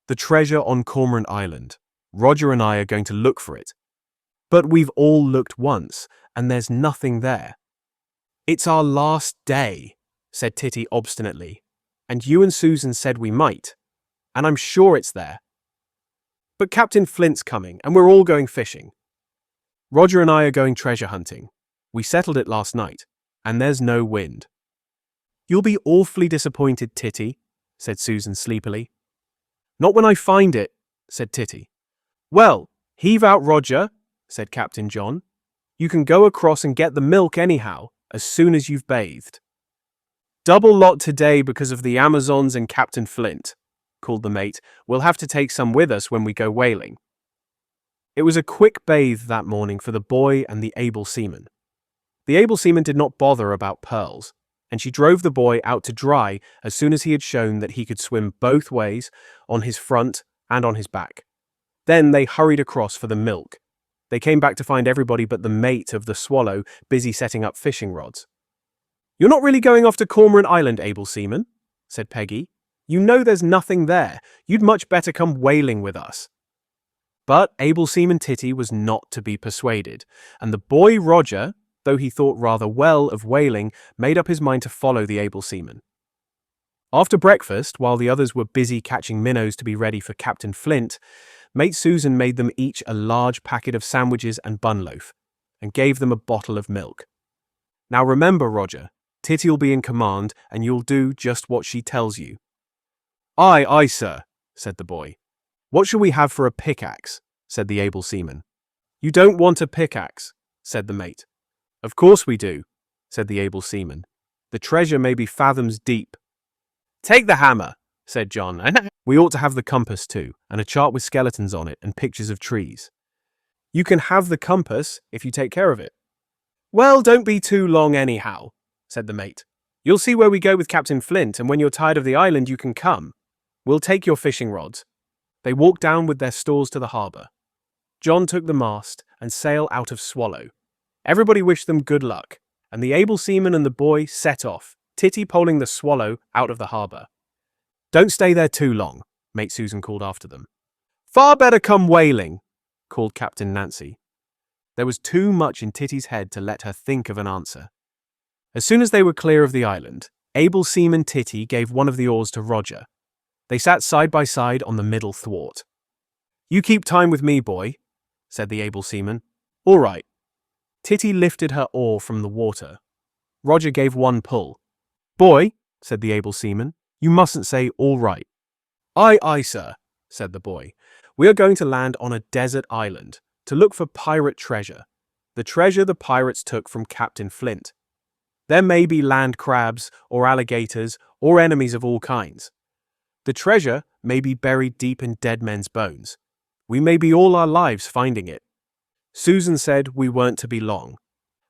The treasure on Cormorant Island. Roger and I are going to look for it. But we've all looked once, and there's nothing there. It's our last day, said Titty obstinately, and you and Susan said we might, and I'm sure it's there. But Captain Flint's coming, and we're all going fishing. Roger and I are going treasure hunting. We settled it last night, and there's no wind. You'll be awfully disappointed, Titty, said Susan sleepily. Not when I find it, said Titty. Well, heave out, Roger, said Captain John. You can go across and get the milk anyhow, as soon as you've bathed. Double lot today because of the Amazons and Captain Flint, called the mate. We'll have to take some with us when we go whaling. It was a quick bathe that morning for the boy and the Able Seaman. The Able Seaman did not bother about pearls, and she drove the boy out to dry as soon as he had shown that he could swim both ways, on his front and on his back. Then they hurried across for the milk. They came back to find everybody but the mate of the Swallow busy setting up fishing rods. "You're not really going off to Cormorant Island, able seaman," said Peggy. "You know there's nothing there. You'd much better come whaling with us." But able seaman Titty was not to be persuaded, and the boy Roger, though he thought rather well of whaling, made up his mind to follow the able seaman. After breakfast, while the others were busy catching minnows to be ready for Captain Flint, Mate Susan made them each a large packet of sandwiches and bun loaf, and gave them a bottle of milk. "Now remember, Roger, Titty'll be in command, and you'll do just what she tells you." "Aye, aye, sir," said the boy. "What shall we have for a pickaxe?" said the able seaman. "You don't want a pickaxe," said the mate. "Of course we do," said the able seaman. "The treasure may be fathoms deep." "Take the hammer," said John, "and we ought to have the compass too, and a chart with skeletons on it and pictures of trees." "You can have the compass if you take care of it." "Well, don't be too long anyhow," said the mate. "You'll see where we go with Captain Flint, and when you're tired of the island you can come. We'll take your fishing rods." They walked down with their stores to the harbour. John took the mast and sail out of Swallow. Everybody wished them good luck, and the able seaman and the boy set off, Titty poling the Swallow out of the harbour. "Don't stay there too long," Mate Susan called after them. "Far better come whaling," called Captain Nancy. There was too much in Titty's head to let her think of an answer. As soon as they were clear of the island, able seaman Titty gave one of the oars to Roger. They sat side by side on the middle thwart. "You keep time with me, boy," said the able seaman. "All right." Titty lifted her oar from the water. Roger gave one pull. "Boy," said the able seaman, "you mustn't say all right." "Aye, aye, sir," said the boy. "We are going to land on a desert island to look for pirate treasure, the treasure the pirates took from Captain Flint. There may be land crabs or alligators or enemies of all kinds. The treasure may be buried deep in dead men's bones. We may be all our lives finding it." Susan said we weren't to be long.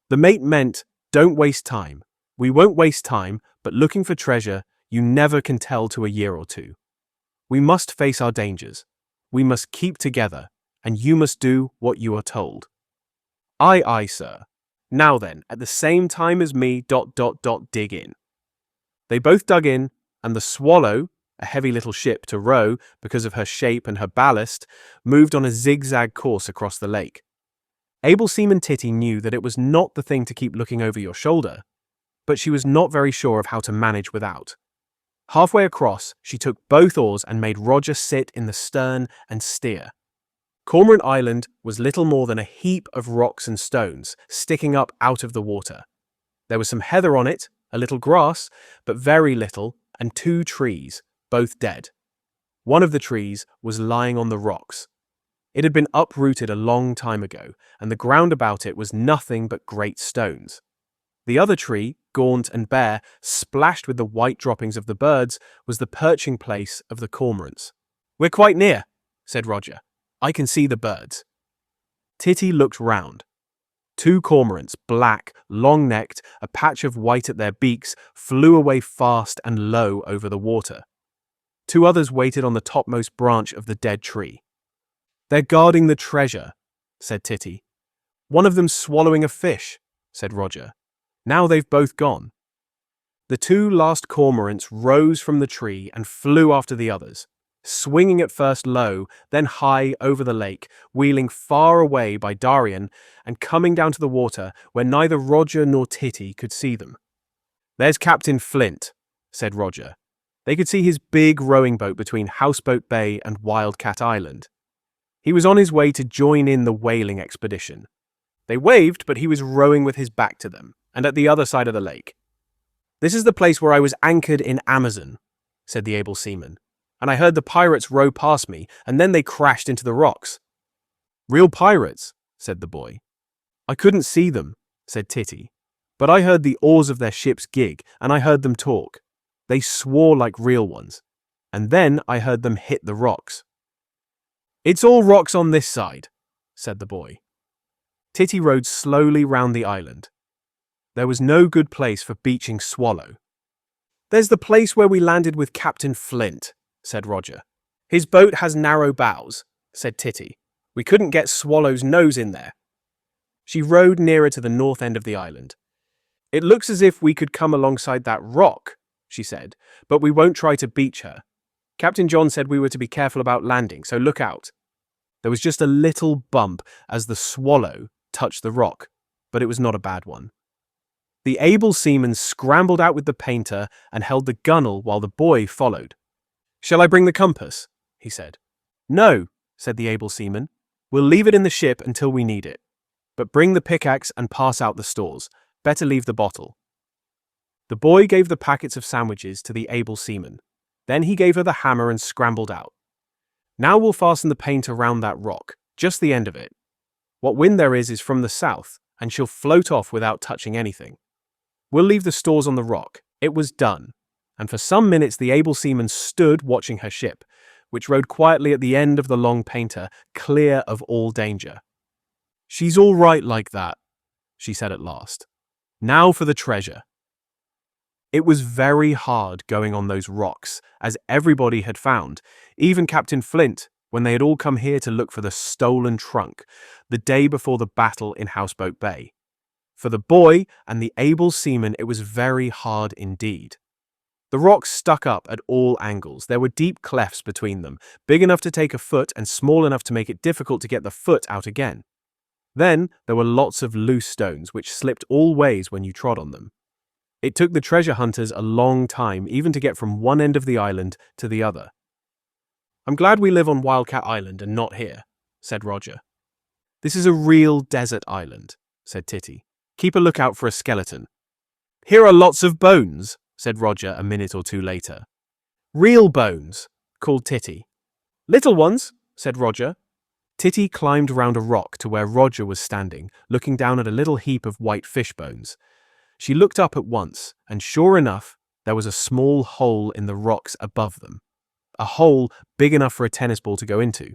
The mate meant, "Don't waste time. We won't waste time, but looking for treasure, you never can tell to a year or two. We must face our dangers. We must keep together, and you must do what you are told." "Aye, aye, sir. Now then, at the same time as me, ... dig in." They both dug in, and the Swallow, a heavy little ship to row because of her shape and her ballast, moved on a zigzag course across the lake. Able seaman Titty knew that it was not the thing to keep looking over your shoulder, but she was not very sure of how to manage without. Halfway across, she took both oars and made Roger sit in the stern and steer. Cormorant Island was little more than a heap of rocks and stones sticking up out of the water. There was some heather on it, a little grass, but very little, and 2 trees, both dead. One of the trees was lying on the rocks. It had been uprooted a long time ago, and the ground about it was nothing but great stones. The other tree, gaunt and bare, splashed with the white droppings of the birds, was the perching place of the cormorants. "We're quite near," said Roger. "I can see the birds." Titty looked round. 2 cormorants, black, long-necked, a patch of white at their beaks, flew away fast and low over the water. 2 others waited on the topmost branch of the dead tree. "They're guarding the treasure," said Titty. "One of them's swallowing a fish," said Roger. "Now they've both gone." The 2 last cormorants rose from the tree and flew after the others, swinging at first low, then high over the lake, wheeling far away by Darien and coming down to the water where neither Roger nor Titty could see them. "There's Captain Flint," said Roger. They could see his big rowing boat between Houseboat Bay and Wildcat Island. He was on his way to join in the whaling expedition. They waved, but he was rowing with his back to them, and at the other side of the lake. "This is the place where I was anchored in Amazon," said the able seaman, "and I heard the pirates row past me, and then they crashed into the rocks." "Real pirates," said the boy. "I couldn't see them," said Titty, "but I heard the oars of their ship's gig, and I heard them talk. They swore like real ones, and then I heard them hit the rocks." "It's all rocks on this side," said the boy. Titty rowed slowly round the island. There was no good place for beaching Swallow. "There's the place where we landed with Captain Flint," said Roger. "His boat has narrow bows," said Titty. We couldn't get Swallow's nose in there. She rowed nearer to the north end of the island. It looks as if we could come alongside that rock, she said, but we won't try to beach her. Captain John said we were to be careful about landing, so look out. There was just a little bump as the Swallow touched the rock, but it was not a bad one. The able seaman scrambled out with the painter and held the gunwale while the boy followed. Shall I bring the compass? He said. No, said the able seaman. We'll leave it in the ship until we need it. But bring the pickaxe and pass out the stores. Better leave the bottle. The boy gave the packets of sandwiches to the able seaman. Then he gave her the hammer and scrambled out. Now we'll fasten the paint around that rock, just the end of it. What wind there is from the south, and she'll float off without touching anything. We'll leave the stores on the rock. It was done, and for some minutes the able seaman stood watching her ship, which rode quietly at the end of the long painter, clear of all danger. She's all right like that, she said at last. Now for the treasure. It was very hard going on those rocks, as everybody had found, even Captain Flint, when they had all come here to look for the stolen trunk, the day before the battle in Houseboat Bay. For the boy and the able seaman it was very hard indeed. The rocks stuck up at all angles. There were deep clefts between them, big enough to take a foot and small enough to make it difficult to get the foot out again. Then there were lots of loose stones which slipped all ways when you trod on them. It took the treasure hunters a long time even to get from one end of the island to the other. I'm glad we live on Wildcat Island and not here, said Roger. This is a real desert island, said Titty. Keep a lookout for a skeleton. Here are lots of bones, said Roger a minute or two later. Real bones, called Titty. Little ones, said Roger. Titty climbed round a rock to where Roger was standing, looking down at a little heap of white fish bones. She looked up at once, and sure enough, there was a small hole in the rocks above them. A hole big enough for a tennis ball to go into.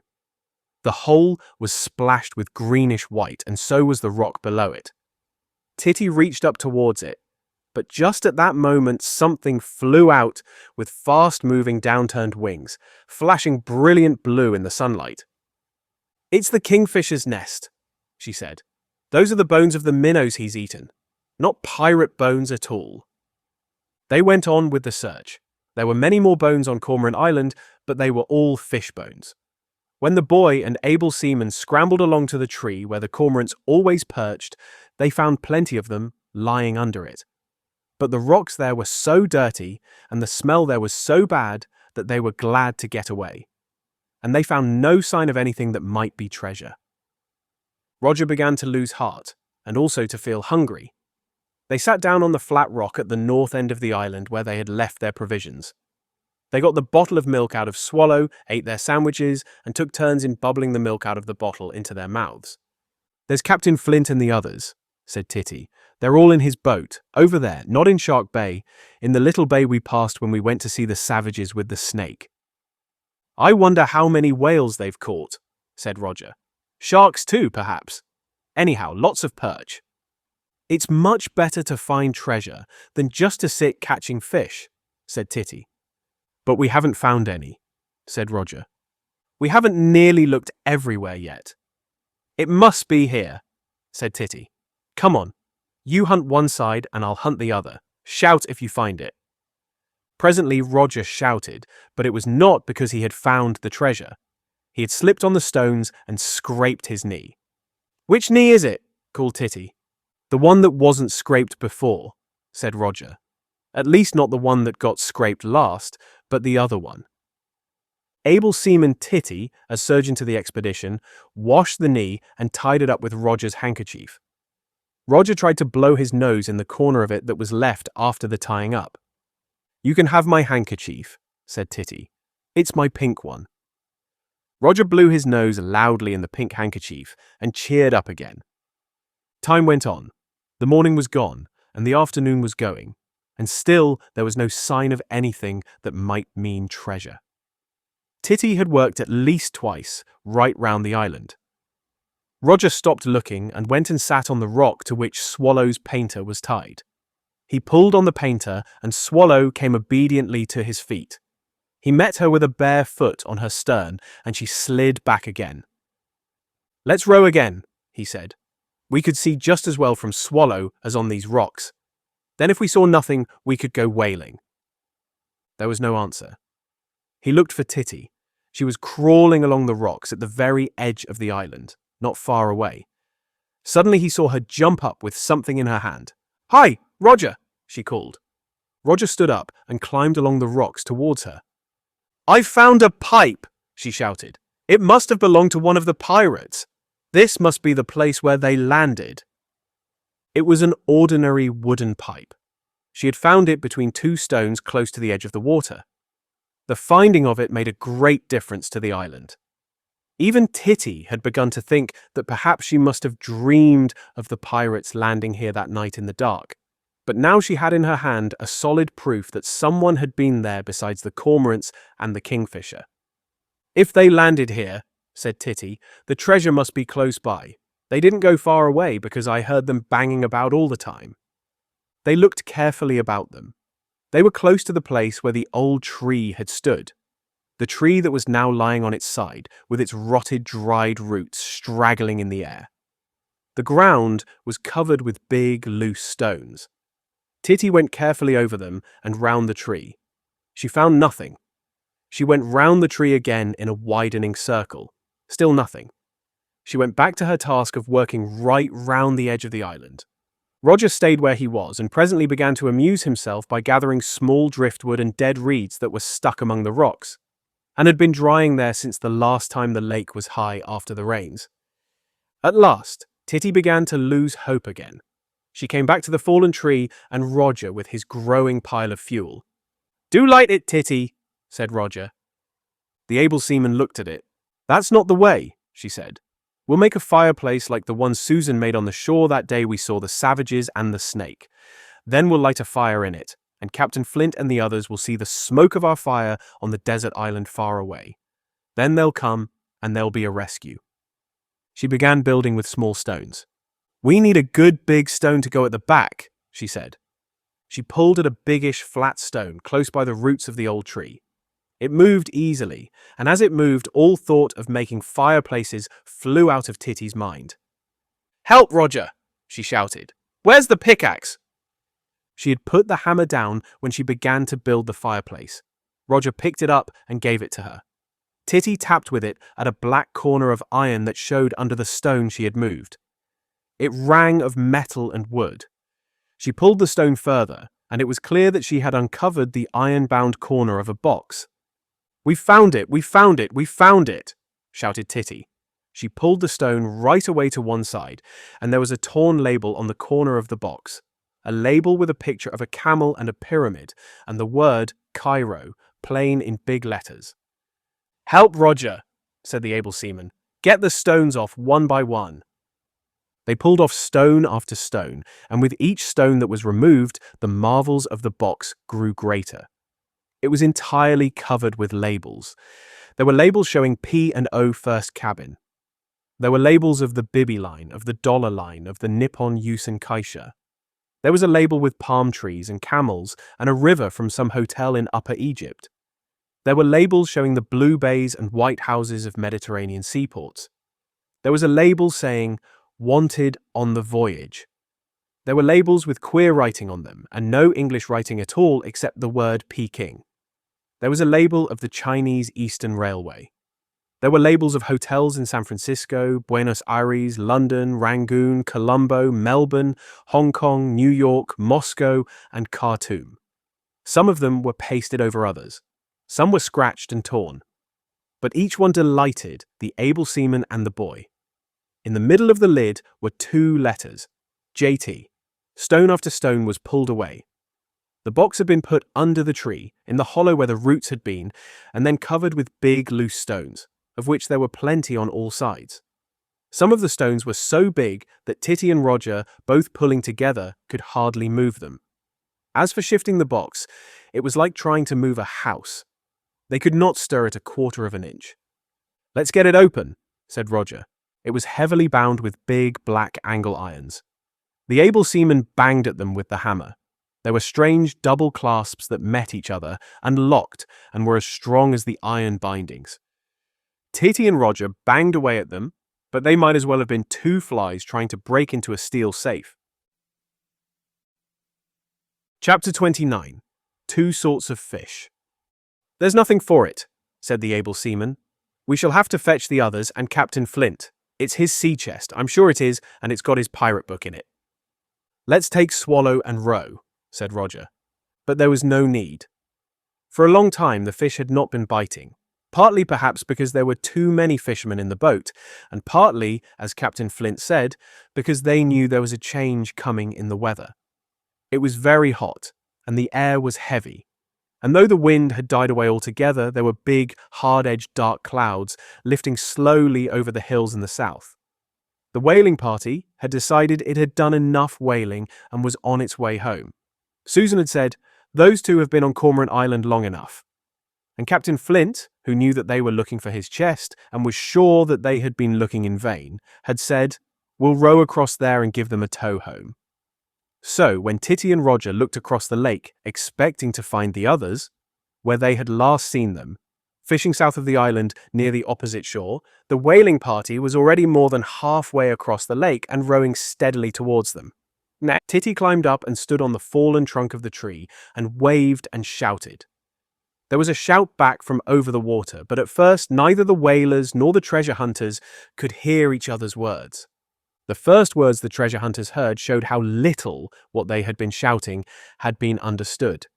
The hole was splashed with greenish white, and so was the rock below it. Titty reached up towards it, but just at that moment something flew out with fast-moving downturned wings, flashing brilliant blue in the sunlight. It's the kingfisher's nest, she said. Those are the bones of the minnows he's eaten. Not pirate bones at all. They went on with the search. There were many more bones on Cormorant Island, but they were all fish bones. When the boy and able seaman scrambled along to the tree where the cormorants always perched, they found plenty of them lying under it. But the rocks there were so dirty and the smell there was so bad that they were glad to get away. And they found no sign of anything that might be treasure. Roger began to lose heart, and also to feel hungry. They sat down on the flat rock at the north end of the island where they had left their provisions. They got the bottle of milk out of Swallow, ate their sandwiches, and took turns in bubbling the milk out of the bottle into their mouths. There's Captain Flint and the others, said Titty. They're all in his boat, over there, not in Shark Bay, in the little bay we passed when we went to see the savages with the snake. I wonder how many whales they've caught, said Roger. Sharks too, perhaps. Anyhow, lots of perch. It's much better to find treasure than just to sit catching fish, said Titty. But we haven't found any, said Roger. We haven't nearly looked everywhere yet. It must be here, said Titty. Come on, you hunt one side and I'll hunt the other. Shout if you find it. Presently Roger shouted, but it was not because he had found the treasure. He had slipped on the stones and scraped his knee. Which knee is it? Called Titty. The one that wasn't scraped before, said Roger. At least not the one that got scraped last, but the other one. Able seaman Titty, a surgeon to the expedition, washed the knee and tied it up with Roger's handkerchief. Roger tried to blow his nose in the corner of it that was left after the tying up. You can have my handkerchief, said Titty. It's my pink one. Roger blew his nose loudly in the pink handkerchief and cheered up again. Time went on. The morning was gone, and the afternoon was going, and still there was no sign of anything that might mean treasure. Titty had worked at least twice, right round the island. Roger stopped looking and went and sat on the rock to which Swallow's painter was tied. He pulled on the painter, and Swallow came obediently to his feet. He met her with a bare foot on her stern, and she slid back again. "Let's row again," he said. "We could see just as well from Swallow as on these rocks. Then if we saw nothing, we could go whaling." There was no answer. He looked for Titty. She was crawling along the rocks at the very edge of the island, not far away. Suddenly he saw her jump up with something in her hand. "Hi, Roger," she called. Roger stood up and climbed along the rocks towards her. "I've found a pipe," she shouted. "It must have belonged to one of the pirates. This must be the place where they landed." It was an ordinary wooden pipe. She had found it between two stones close to the edge of the water. The finding of it made a great difference to the island. Even Titty had begun to think that perhaps she must have dreamed of the pirates landing here that night in the dark. But now she had in her hand a solid proof that someone had been there besides the cormorants and the kingfisher. "If they landed here," said Titty, "the treasure must be close by. They didn't go far away because I heard them banging about all the time." They looked carefully about them. They were close to the place where the old tree had stood. The tree that was now lying on its side, with its rotted, dried roots straggling in the air. The ground was covered with big, loose stones. Titty went carefully over them and round the tree. She found nothing. She went round the tree again in a widening circle. Still nothing. She went back to her task of working right round the edge of the island. Roger stayed where he was and presently began to amuse himself by gathering small driftwood and dead reeds that were stuck among the rocks, and had been drying there since the last time the lake was high after the rains. At last, Titty began to lose hope again. She came back to the fallen tree and Roger with his growing pile of fuel. "Do light it, Titty," said Roger. The able seaman looked at it. "That's not the way," she said. "We'll make a fireplace like the one Susan made on the shore that day we saw the savages and the snake. Then we'll light a fire in it, and Captain Flint and the others will see the smoke of our fire on the desert island far away. Then they'll come, and there'll be a rescue." She began building with small stones. "We need a good big stone to go at the back," she said. She pulled at a biggish flat stone close by the roots of the old tree. It moved easily, and as it moved, all thought of making fireplaces flew out of Titty's mind. "Help, Roger!" she shouted. "Where's the pickaxe?" She had put the hammer down when she began to build the fireplace. Roger picked it up and gave it to her. Titty tapped with it at a black corner of iron that showed under the stone she had moved. It rang of metal and wood. She pulled the stone further, and it was clear that she had uncovered the iron-bound corner of a box. "We found it! We found it! We found it!" shouted Titty. She pulled the stone right away to one side, and there was a torn label on the corner of the box. A label with a picture of a camel and a pyramid, and the word Cairo, plain in big letters. "Help, Roger," said the able seaman. "Get the stones off one by one." They pulled off stone after stone, and with each stone that was removed, the marvels of the box grew greater. It was entirely covered with labels. There were labels showing P&O First Cabin. There were labels of the Bibi line, of the Dollar line, of the Nippon Yusen Kaisha. There was a label with palm trees and camels and a river from some hotel in Upper Egypt. There were labels showing the blue bays and white houses of Mediterranean seaports. There was a label saying, "Wanted on the voyage." There were labels with queer writing on them and no English writing at all except the word Peking. There was a label of the Chinese Eastern Railway. There were labels of hotels in San Francisco, Buenos Aires, London, Rangoon, Colombo, Melbourne, Hong Kong, New York, Moscow, and Khartoum. Some of them were pasted over others. Some were scratched and torn. But each one delighted the able seaman and the boy. In the middle of the lid were two letters, JT. Stone after stone was pulled away. The box had been put under the tree, in the hollow where the roots had been, and then covered with big, loose stones, of which there were plenty on all sides. Some of the stones were so big that Titty and Roger, both pulling together, could hardly move them. As for shifting the box, it was like trying to move a house. They could not stir it a quarter of an inch. "Let's get it open," said Roger. It was heavily bound with big, black angle irons. The able seaman banged at them with the hammer. There were strange double clasps that met each other and locked and were as strong as the iron bindings. Titty and Roger banged away at them, but they might as well have been two flies trying to break into a steel safe. Chapter 29. Two Sorts of Fish. "There's nothing for it," said the able seaman. "We shall have to fetch the others and Captain Flint. It's his sea chest, I'm sure it is, and it's got his pirate book in it." "Let's take Swallow and row," said Roger. But there was no need. For a long time the fish had not been biting, partly perhaps because there were too many fishermen in the boat, and partly, as Captain Flint said, because they knew there was a change coming in the weather. It was very hot, and the air was heavy, and though the wind had died away altogether, there were big, hard-edged dark clouds lifting slowly over the hills in the south. The whaling party had decided it had done enough whaling and was on its way home. Susan had said, "Those two have been on Cormorant Island long enough." And Captain Flint, who knew that they were looking for his chest and was sure that they had been looking in vain, had said, "We'll row across there and give them a tow home." So, when Titty and Roger looked across the lake, expecting to find the others, where they had last seen them, fishing south of the island near the opposite shore, the whaling party was already more than halfway across the lake and rowing steadily towards them. Now, Titty climbed up and stood on the fallen trunk of the tree and waved and shouted. There was a shout back from over the water, but at first neither the whalers nor the treasure hunters could hear each other's words. The first words the treasure hunters heard showed how little what they had been shouting had been understood.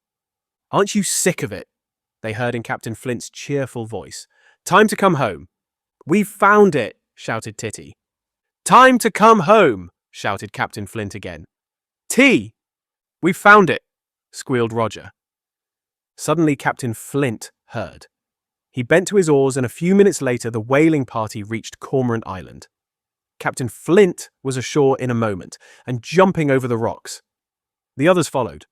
"Aren't you sick of it?" they heard in Captain Flint's cheerful voice. "Time to come home." "We've found it," shouted Titty. "Time to come home," shouted Captain Flint again. "Tea!" "We've found it," squealed Roger. Suddenly Captain Flint heard. He bent to his oars, and a few minutes later the whaling party reached Cormorant Island. Captain Flint was ashore in a moment, and jumping over the rocks. The others followed.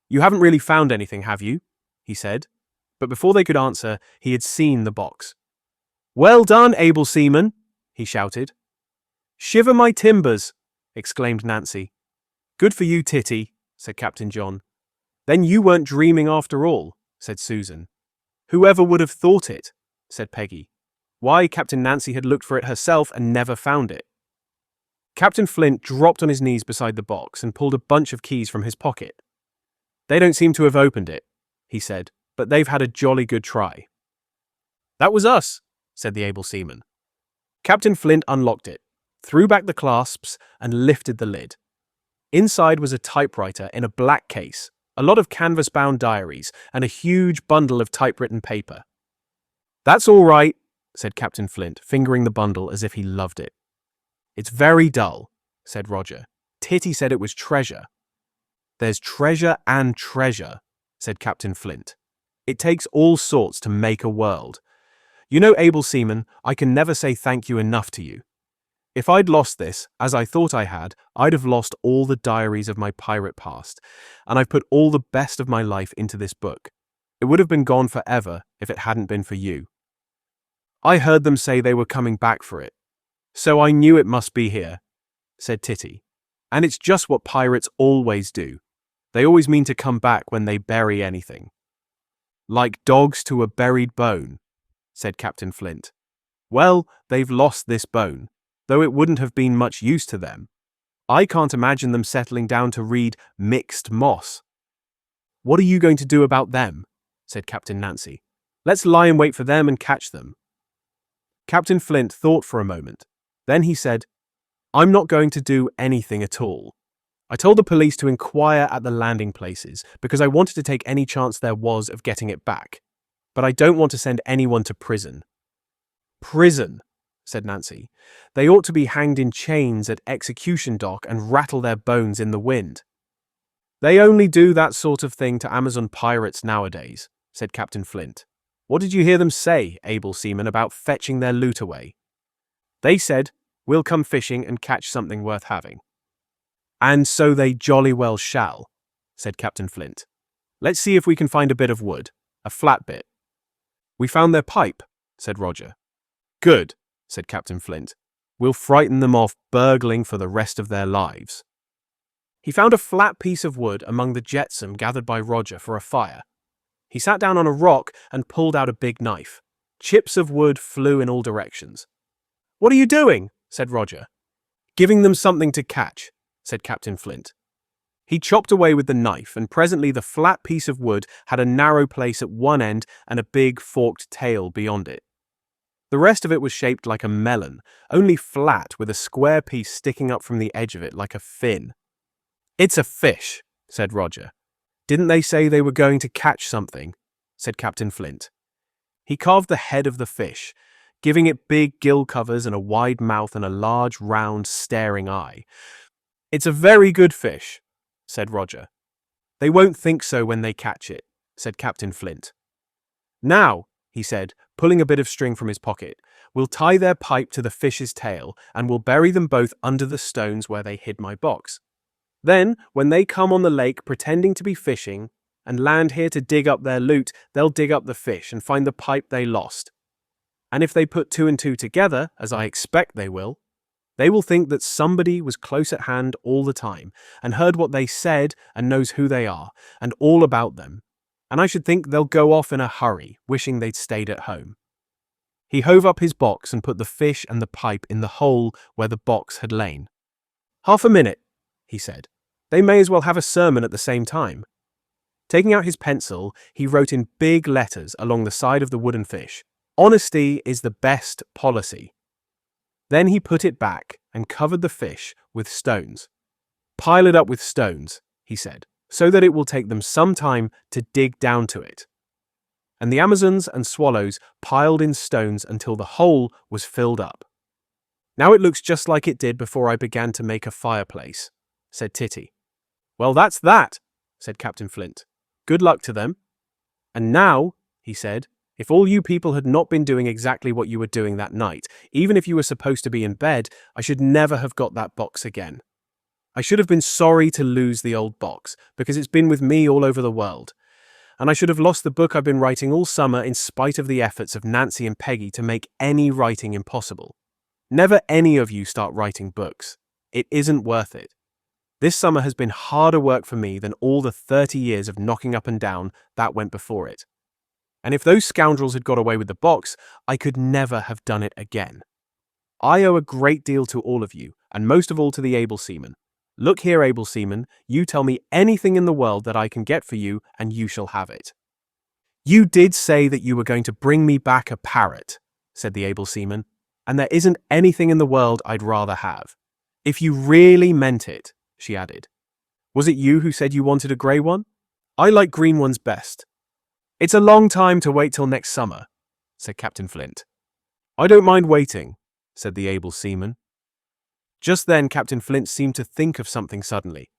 "You haven't really found anything, have you?" he said. But before they could answer, he had seen the box. "Well done, able seaman," he shouted. "Shiver my timbers," exclaimed Nancy. "Good for you, Titty," said Captain John. "Then you weren't dreaming after all," said Susan. "Whoever would have thought it?" said Peggy. Why, Captain Nancy had looked for it herself and never found it. Captain Flint dropped on his knees beside the box and pulled a bunch of keys from his pocket. "They don't seem to have opened it," he said, "but they've had a jolly good try." "That was us," said the able seaman. Captain Flint unlocked it, threw back the clasps, and lifted the lid. Inside was a typewriter in a black case, a lot of canvas-bound diaries, and a huge bundle of typewritten paper. "That's all right," said Captain Flint, fingering the bundle as if he loved it. "It's very dull," said Roger. "Titty said it was treasure." "There's treasure and treasure," said Captain Flint. "It takes all sorts to make a world. You know, able seaman, I can never say thank you enough to you. If I'd lost this, as I thought I had, I'd have lost all the diaries of my pirate past, and I've put all the best of my life into this book. It would have been gone forever if it hadn't been for you. I heard them say they were coming back for it, so I knew it must be here," said Titty. "And it's just what pirates always do. They always mean to come back when they bury anything." "Like dogs to a buried bone," said Captain Flint. "Well, they've lost this bone, though it wouldn't have been much use to them. I can't imagine them settling down to read Mixed Moss." "What are you going to do about them?" said Captain Nancy. "Let's lie in wait for them and catch them." Captain Flint thought for a moment. Then he said, "I'm not going to do anything at all. I told the police to inquire at the landing places because I wanted to take any chance there was of getting it back. But I don't want to send anyone to prison." "Prison," said Nancy. "They ought to be hanged in chains at execution dock and rattle their bones in the wind." "They only do that sort of thing to Amazon pirates nowadays," said Captain Flint. "What did you hear them say, able seaman, about fetching their loot away?" "They said, 'We'll come fishing and catch something worth having.'" "And so they jolly well shall," said Captain Flint. "Let's see if we can find a bit of wood, a flat bit." "We found their pipe," said Roger. "Good," said Captain Flint. "We'll frighten them off burgling for the rest of their lives." He found a flat piece of wood among the jetsam gathered by Roger for a fire. He sat down on a rock and pulled out a big knife. Chips of wood flew in all directions. "What are you doing?" said Roger. "Giving them something to catch," said Captain Flint. He chopped away with the knife, and presently the flat piece of wood had a narrow place at one end and a big forked tail beyond it. The rest of it was shaped like a melon, only flat with a square piece sticking up from the edge of it like a fin. "It's a fish," said Roger. "Didn't they say they were going to catch something?" said Captain Flint. He carved the head of the fish, giving it big gill covers and a wide mouth and a large, round, staring eye. "It's a very good fish," said Roger. "They won't think so when they catch it," said Captain Flint. "Now," he said, pulling a bit of string from his pocket, "we'll tie their pipe to the fish's tail, and we'll bury them both under the stones where they hid my box. Then, when they come on the lake pretending to be fishing, and land here to dig up their loot, they'll dig up the fish and find the pipe they lost. And if they put two and two together, as I expect they will think that somebody was close at hand all the time, and heard what they said, and knows who they are, and all about them. And I should think they'll go off in a hurry, wishing they'd stayed at home." He hove up his box and put the fish and the pipe in the hole where the box had lain. "Half a minute," he said. "They may as well have a sermon at the same time." Taking out his pencil, he wrote in big letters along the side of the wooden fish, "Honesty is the best policy." Then he put it back and covered the fish with stones. "Pile it up with stones," he said, "so that it will take them some time to dig down to it." And the Amazons and swallows piled in stones until the hole was filled up. "Now it looks just like it did before I began to make a fireplace," said Titty. "Well, that's that," said Captain Flint. "Good luck to them. And now," he said, "if all you people had not been doing exactly what you were doing that night, even if you were supposed to be in bed, I should never have got that box again. I should have been sorry to lose the old box, because it's been with me all over the world. And I should have lost the book I've been writing all summer in spite of the efforts of Nancy and Peggy to make any writing impossible. Never any of you start writing books. It isn't worth it. This summer has been harder work for me than all the 30 years of knocking up and down that went before it. And if those scoundrels had got away with the box, I could never have done it again. I owe a great deal to all of you, and most of all to the able seaman. Look here, able seaman, you tell me anything in the world that I can get for you, and you shall have it." "You did say that you were going to bring me back a parrot," said the able seaman, "and there isn't anything in the world I'd rather have. If you really meant it," she added. "Was it you who said you wanted a grey one? I like green ones best." "It's a long time to wait till next summer," said Captain Flint. "I don't mind waiting," said the able seaman. Just then Captain Flint seemed to think of something suddenly.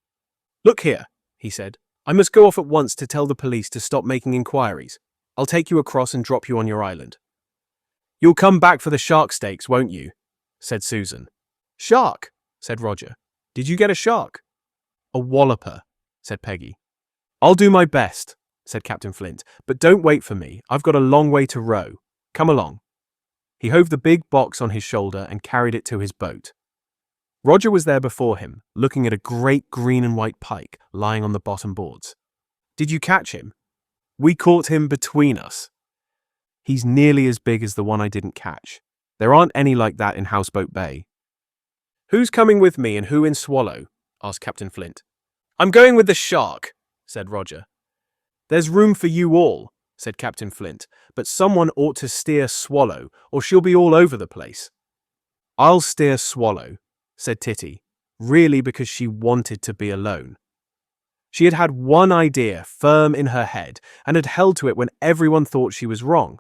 "Look here," he said. "I must go off at once to tell the police to stop making inquiries. I'll take you across and drop you on your island." "You'll come back for the shark steaks, won't you?" said Susan. "Shark?" said Roger. "Did you get a shark?" "A walloper," said Peggy. "I'll do my best," said Captain Flint, "but don't wait for me. I've got a long way to row. Come along." He hove the big box on his shoulder and carried it to his boat. Roger was there before him, looking at a great green and white pike lying on the bottom boards. "Did you catch him?" "We caught him between us." "He's nearly as big as the one I didn't catch. There aren't any like that in Houseboat Bay." "Who's coming with me and who in Swallow?" asked Captain Flint. "I'm going with the shark," said Roger. "There's room for you all," said Captain Flint, "but someone ought to steer Swallow, or she'll be all over the place." "I'll steer Swallow," said Titty, really because she wanted to be alone. She had had one idea firm in her head and had held to it when everyone thought she was wrong.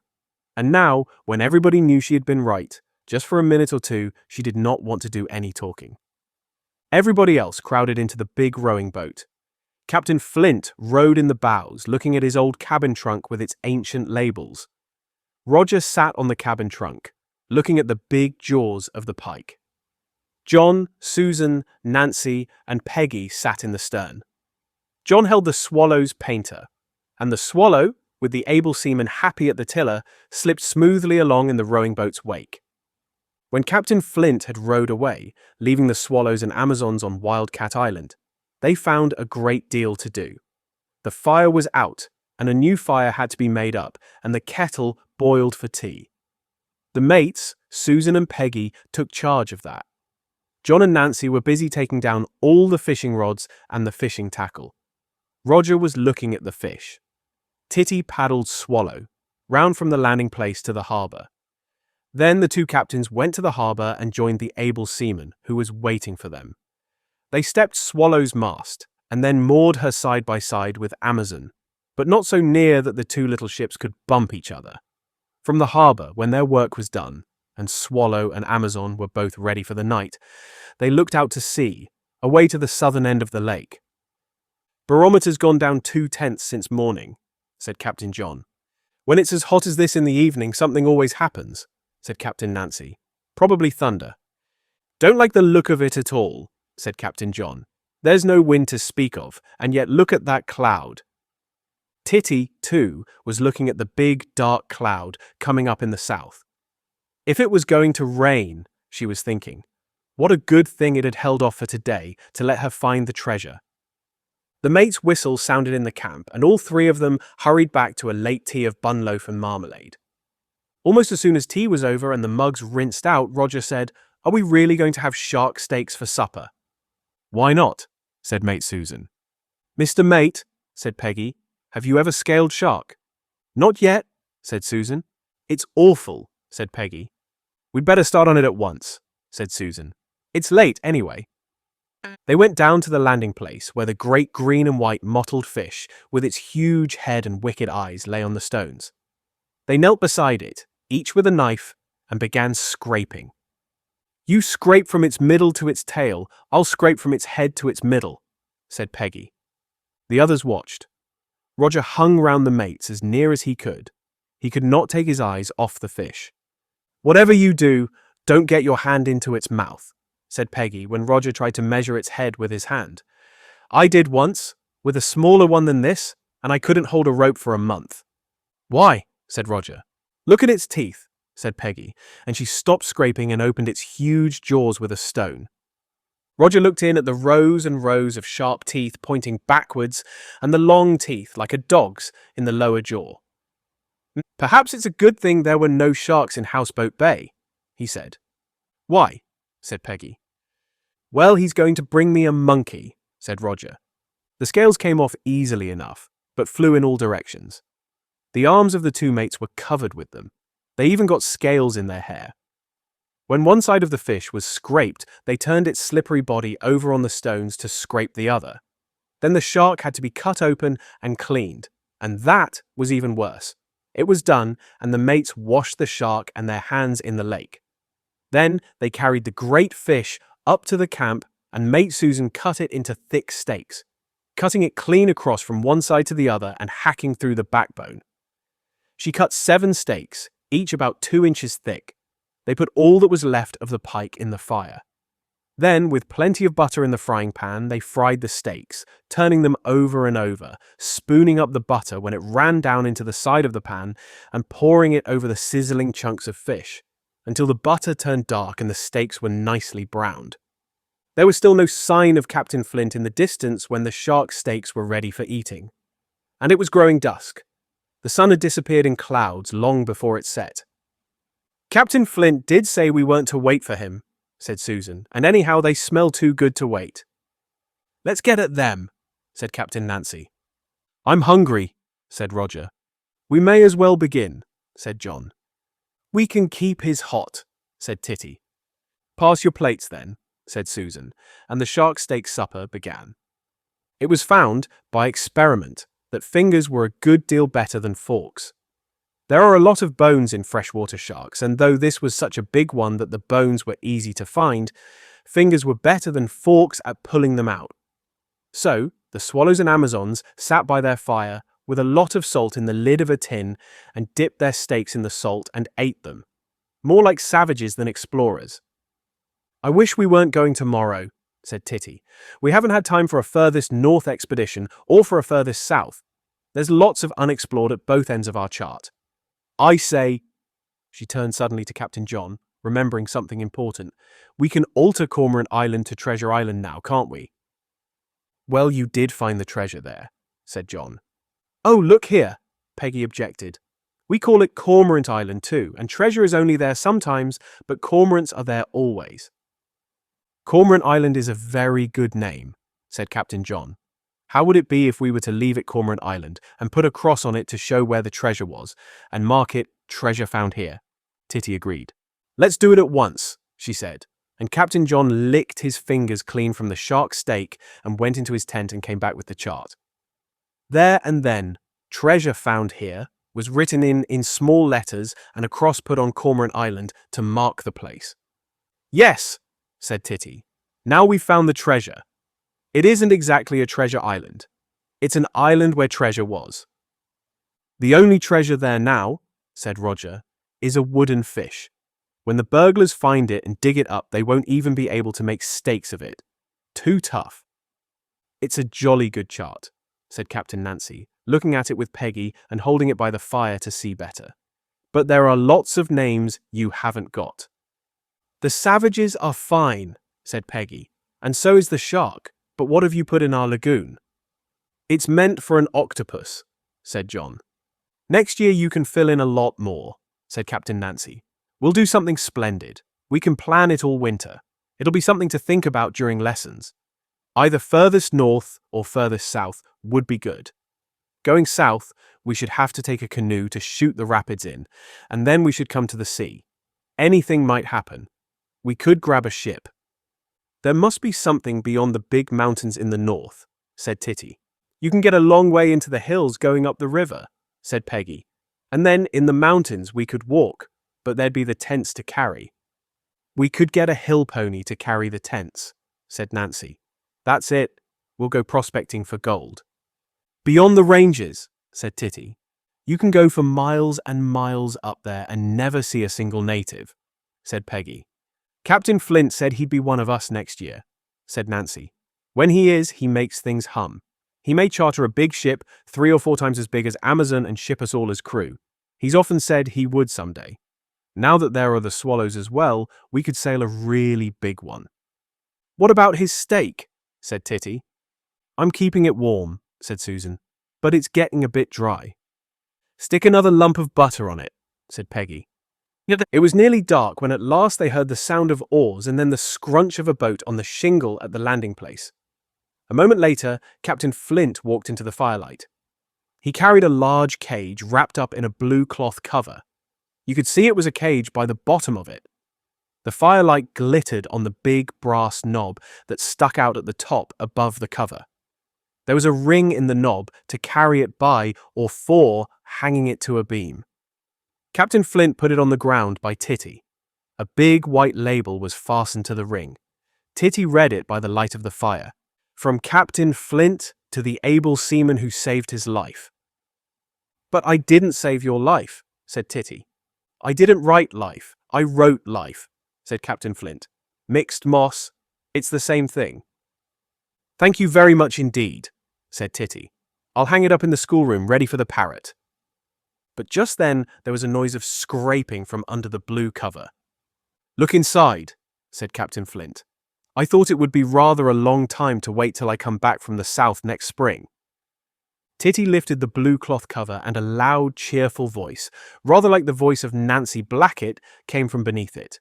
And now, when everybody knew she had been right, just for a minute or two, she did not want to do any talking. Everybody else crowded into the big rowing boat. Captain Flint rowed in the bows, looking at his old cabin trunk with its ancient labels. Roger sat on the cabin trunk, looking at the big jaws of the pike. John, Susan, Nancy, and Peggy sat in the stern. John held the Swallow's painter, and the Swallow, with the able seaman happy at the tiller, slipped smoothly along in the rowing boat's wake. When Captain Flint had rowed away, leaving the Swallows and Amazons on Wildcat Island, they found a great deal to do. The fire was out, and a new fire had to be made up, and the kettle boiled for tea. The mates, Susan and Peggy, took charge of that. John and Nancy were busy taking down all the fishing rods and the fishing tackle. Roger was looking at the fish. Titty paddled Swallow, round from the landing place to the harbour. Then the two captains went to the harbour and joined the able seaman who was waiting for them. They stepped Swallow's mast and then moored her side by side with Amazon, but not so near that the two little ships could bump each other. From the harbour, when their work was done, and Swallow and Amazon were both ready for the night, they looked out to sea, away to the southern end of the lake. "Barometer's gone down 2/10 since morning," said Captain John. "When it's as hot as this in the evening, something always happens," said Captain Nancy. "Probably thunder." "Don't like the look of it at all," said Captain John. "There's no wind to speak of, and yet look at that cloud." Titty, too, was looking at the big, dark cloud coming up in the south. If it was going to rain, she was thinking, what a good thing it had held off for today to let her find the treasure. The mate's whistle sounded in the camp, and all three of them hurried back to a late tea of bun loaf and marmalade. Almost as soon as tea was over and the mugs rinsed out, Roger said, "Are we really going to have shark steaks for supper?" "Why not?" said Mate Susan. "Mr. Mate," said Peggy, "have you ever scaled shark?" "Not yet," said Susan. "It's awful," said Peggy. "We'd better start on it at once," said Susan. "It's late, anyway." They went down to the landing place where the great green and white mottled fish with its huge head and wicked eyes lay on the stones. They knelt beside it, each with a knife, and began scraping. "You scrape from its middle to its tail, I'll scrape from its head to its middle," said Peggy. The others watched. Roger hung round the mates as near as he could. He could not take his eyes off the fish. "Whatever you do, don't get your hand into its mouth," said Peggy when Roger tried to measure its head with his hand. "I did once, with a smaller one than this, and I couldn't hold a rope for a month." "Why?" said Roger. "Look at its teeth," said Peggy, and she stopped scraping and opened its huge jaws with a stone. Roger looked in at the rows and rows of sharp teeth pointing backwards and the long teeth, like a dog's, in the lower jaw. "Perhaps it's a good thing there were no sharks in Houseboat Bay," he said. "Why?" said Peggy. "Well, he's going to bring me a monkey," said Roger. The scales came off easily enough, but flew in all directions. The arms of the two mates were covered with them. They even got scales in their hair. When one side of the fish was scraped, they turned its slippery body over on the stones to scrape the other. Then the shark had to be cut open and cleaned, and that was even worse. It was done, and the mates washed the shark and their hands in the lake. Then they carried the great fish up to the camp, and Mate Susan cut it into thick steaks, cutting it clean across from one side to the other and hacking through the backbone. She cut 7 steaks, each about 2 inches thick. They put all that was left of the pike in the fire. Then, with plenty of butter in the frying pan, they fried the steaks, turning them over and over, spooning up the butter when it ran down into the side of the pan and pouring it over the sizzling chunks of fish, until the butter turned dark and the steaks were nicely browned. There was still no sign of Captain Flint in the distance when the shark steaks were ready for eating. And it was growing dusk. The sun had disappeared in clouds long before it set. "Captain Flint did say we weren't to wait for him," said Susan, "and anyhow they smell too good to wait." "Let's get at them," said Captain Nancy. "I'm hungry," said Roger. "We may as well begin," said John. "We can keep his hot," said Titty. "Pass your plates then," said Susan, and the shark steak supper began. It was found, by experiment, that fingers were a good deal better than forks. There are a lot of bones in freshwater sharks, and though this was such a big one that the bones were easy to find, fingers were better than forks at pulling them out. So, the swallows and Amazons sat by their fire with a lot of salt in the lid of a tin and dipped their steaks in the salt and ate them, more like savages than explorers. "I wish we weren't going tomorrow," said Titty. "We haven't had time for a furthest north expedition or for a furthest south. There's lots of unexplored at both ends of our chart. I say," she turned suddenly to Captain John, remembering something important, "we can alter Cormorant Island to Treasure Island now, can't we?" "Well, you did find the treasure there," said John. "Oh, look here," Peggy objected. We call it Cormorant Island too, and treasure is only there sometimes, but cormorants are there always. Cormorant Island is a very good name, said Captain John. How would it be if we were to leave it Cormorant Island and put a cross on it to show where the treasure was, and mark it treasure found here? Titty agreed. Let's do it at once, she said, and Captain John licked his fingers clean from the shark steak and went into his tent and came back with the chart. There and then, treasure found here was written in small letters and a cross put on Cormorant Island to mark the place. Yes, said Titty. Now we've found the treasure. It isn't exactly a treasure island. It's an island where treasure was. The only treasure there now, said Roger, is a wooden fish. When the burglars find it and dig it up, they won't even be able to make steaks of it. Too tough. It's a jolly good chart, said Captain Nancy, looking at it with Peggy and holding it by the fire to see better. But there are lots of names you haven't got. The savages are fine, said Peggy, and so is the shark, but what have you put in our lagoon? It's meant for an octopus, said John. Next year you can fill in a lot more, said Captain Nancy. We'll do something splendid. We can plan it all winter. It'll be something to think about during lessons. Either furthest north or furthest south would be good. Going south, we should have to take a canoe to shoot the rapids in, and then we should come to the sea. Anything might happen. We could grab a ship. There must be something beyond the big mountains in the north, said Titty. You can get a long way into the hills going up the river, said Peggy. And then in the mountains we could walk, but there'd be the tents to carry. We could get a hill pony to carry the tents, said Nancy. That's it. We'll go prospecting for gold. Beyond the ranges, said Titty. You can go for miles and miles up there and never see a single native, said Peggy. Captain Flint said he'd be one of us next year, said Nancy. When he is, he makes things hum. He may charter a big ship 3 or 4 times as big as Amazon and ship us all as crew. He's often said he would someday. Now that there are the swallows as well, we could sail a really big one. What about his steak? Said Titty. I'm keeping it warm, said Susan, but it's getting a bit dry. Stick another lump of butter on it, said Peggy. It was nearly dark when at last they heard the sound of oars and then the scrunch of a boat on the shingle at the landing place. A moment later, Captain Flint walked into the firelight. He carried a large cage wrapped up in a blue cloth cover. You could see it was a cage by the bottom of it. The firelight glittered on the big brass knob that stuck out at the top above the cover. There was a ring in the knob to carry it by or for hanging it to a beam. Captain Flint put it on the ground by Titty. A big white label was fastened to the ring. Titty read it by the light of the fire. From Captain Flint to the able seaman who saved his life. But I didn't save your life, said Titty. I didn't write life, I wrote life, said Captain Flint. Mixed moss, it's the same thing. Thank you very much indeed, said Titty. I'll hang it up in the schoolroom ready for the parrot. But just then there was a noise of scraping from under the blue cover. Look inside, said Captain Flint. I thought it would be rather a long time to wait till I come back from the south next spring. Titty lifted the blue cloth cover and a loud, cheerful voice, rather like the voice of Nancy Blackett, came from beneath it.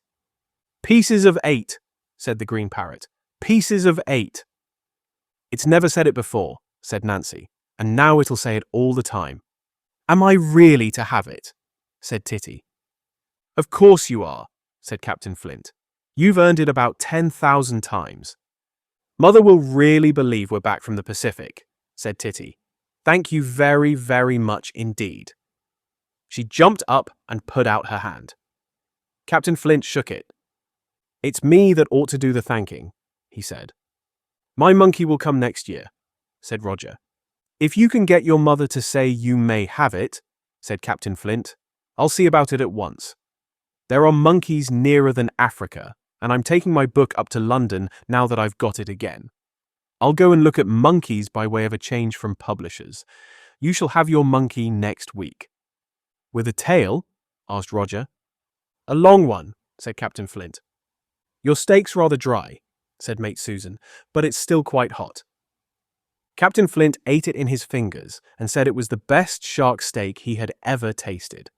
Pieces of 8, said the green parrot. Pieces of 8. It's never said it before, said Nancy, and now it'll say it all the time. Am I really to have it? Said Titty. Of course you are, said Captain Flint. You've earned it about 10,000 times. Mother will really believe we're back from the Pacific, said Titty. Thank you very, very much indeed. She jumped up and put out her hand. Captain Flint shook it. It's me that ought to do the thanking, he said. My monkey will come next year, said Roger. If you can get your mother to say you may have it, said Captain Flint, I'll see about it at once. There are monkeys nearer than Africa, and I'm taking my book up to London now that I've got it again. I'll go and look at monkeys by way of a change from publishers. You shall have your monkey next week. With a tail? Asked Roger. A long one, said Captain Flint. Your steak's rather dry, said Mate Susan, but it's still quite hot. Captain Flint ate it in his fingers and said it was the best shark steak he had ever tasted.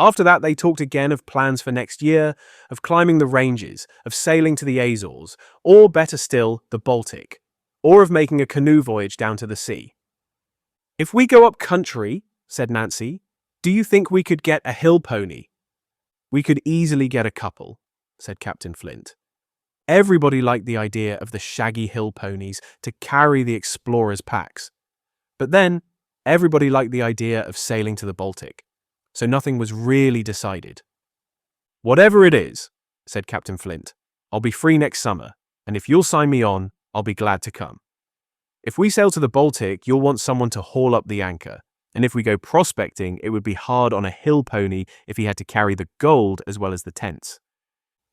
After that, they talked again of plans for next year, of climbing the ranges, of sailing to the Azores, or better still, the Baltic, or of making a canoe voyage down to the sea. "If we go up country," said Nancy, "do you think we could get a hill pony?" "We could easily get a couple," said Captain Flint. Everybody liked the idea of the shaggy hill ponies to carry the explorers' packs. But then, everybody liked the idea of sailing to the Baltic. So nothing was really decided. "Whatever it is," said Captain Flint, "I'll be free next summer, and if you'll sign me on, I'll be glad to come. If we sail to the Baltic, you'll want someone to haul up the anchor, and if we go prospecting, it would be hard on a hill pony if he had to carry the gold as well as the tents."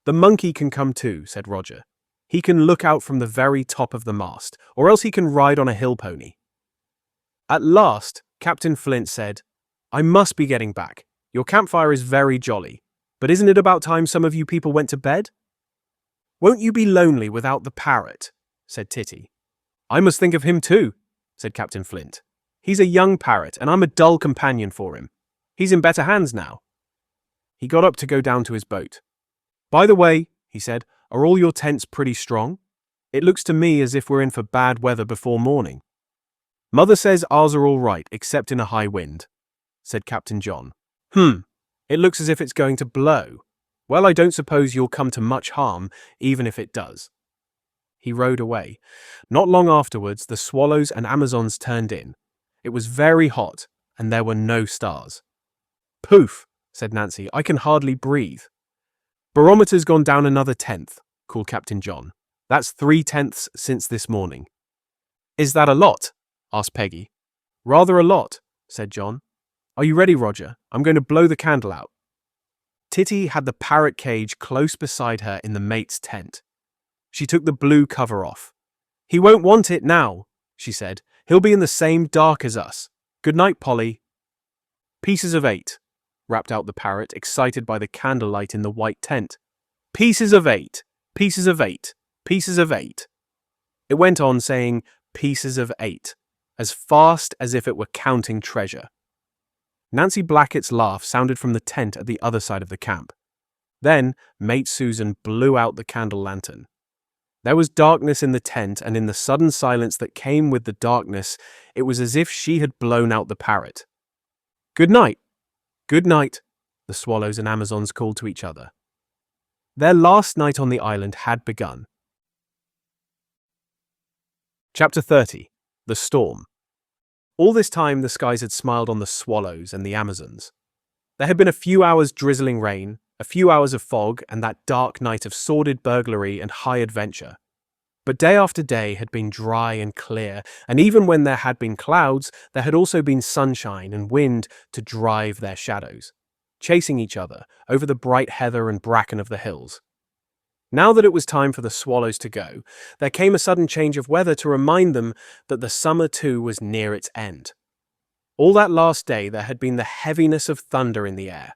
"The monkey can come too," said Roger. "He can look out from the very top of the mast, or else he can ride on a hill pony." At last, Captain Flint said, "I must be getting back. Your campfire is very jolly, but isn't it about time some of you people went to bed?" "Won't you be lonely without the parrot?" said Titty. "I must think of him too," said Captain Flint. "He's a young parrot, and I'm a dull companion for him. He's in better hands now." He got up to go down to his boat. "By the way," he said, "are all your tents pretty strong? It looks to me as if we're in for bad weather before morning." "Mother says ours are all right, except in a high wind," said Captain John. It looks as if it's going to blow. Well, I don't suppose you'll come to much harm, even if it does." He rowed away. Not long afterwards, the swallows and Amazons turned in. It was very hot, and there were no stars. "Poof," said Nancy, "I can hardly breathe." "Barometer's gone down another 1/10, called Captain John. "That's 3/10 since this morning." "Is that a lot?" asked Peggy. "Rather a lot," said John. "Are you ready, Roger? I'm going to blow the candle out." Titty had the parrot cage close beside her in the mate's tent. She took the blue cover off. "He won't want it now," she said. "He'll be in the same dark as us. Good night, Polly." "Pieces of 8, rapped out the parrot, excited by the candlelight in the white tent. "Pieces of 8, pieces of 8, pieces of 8. It went on saying "pieces of 8, as fast as if it were counting treasure. Nancy Blackett's laugh sounded from the tent at the other side of the camp. Then Mate Susan blew out the candle lantern. There was darkness in the tent, and in the sudden silence that came with the darkness, it was as if she had blown out the parrot. "Good night, good night," the swallows and Amazons called to each other. Their last night on the island had begun. Chapter 30. The Storm. All this time the skies had smiled on the swallows and the Amazons. There had been a few hours drizzling rain, a few hours of fog, and that dark night of sordid burglary and high adventure. But day after day had been dry and clear, and even when there had been clouds, there had also been sunshine and wind to drive their shadows, chasing each other over the bright heather and bracken of the hills. Now that it was time for the swallows to go, there came a sudden change of weather to remind them that the summer too was near its end. All that last day there had been the heaviness of thunder in the air.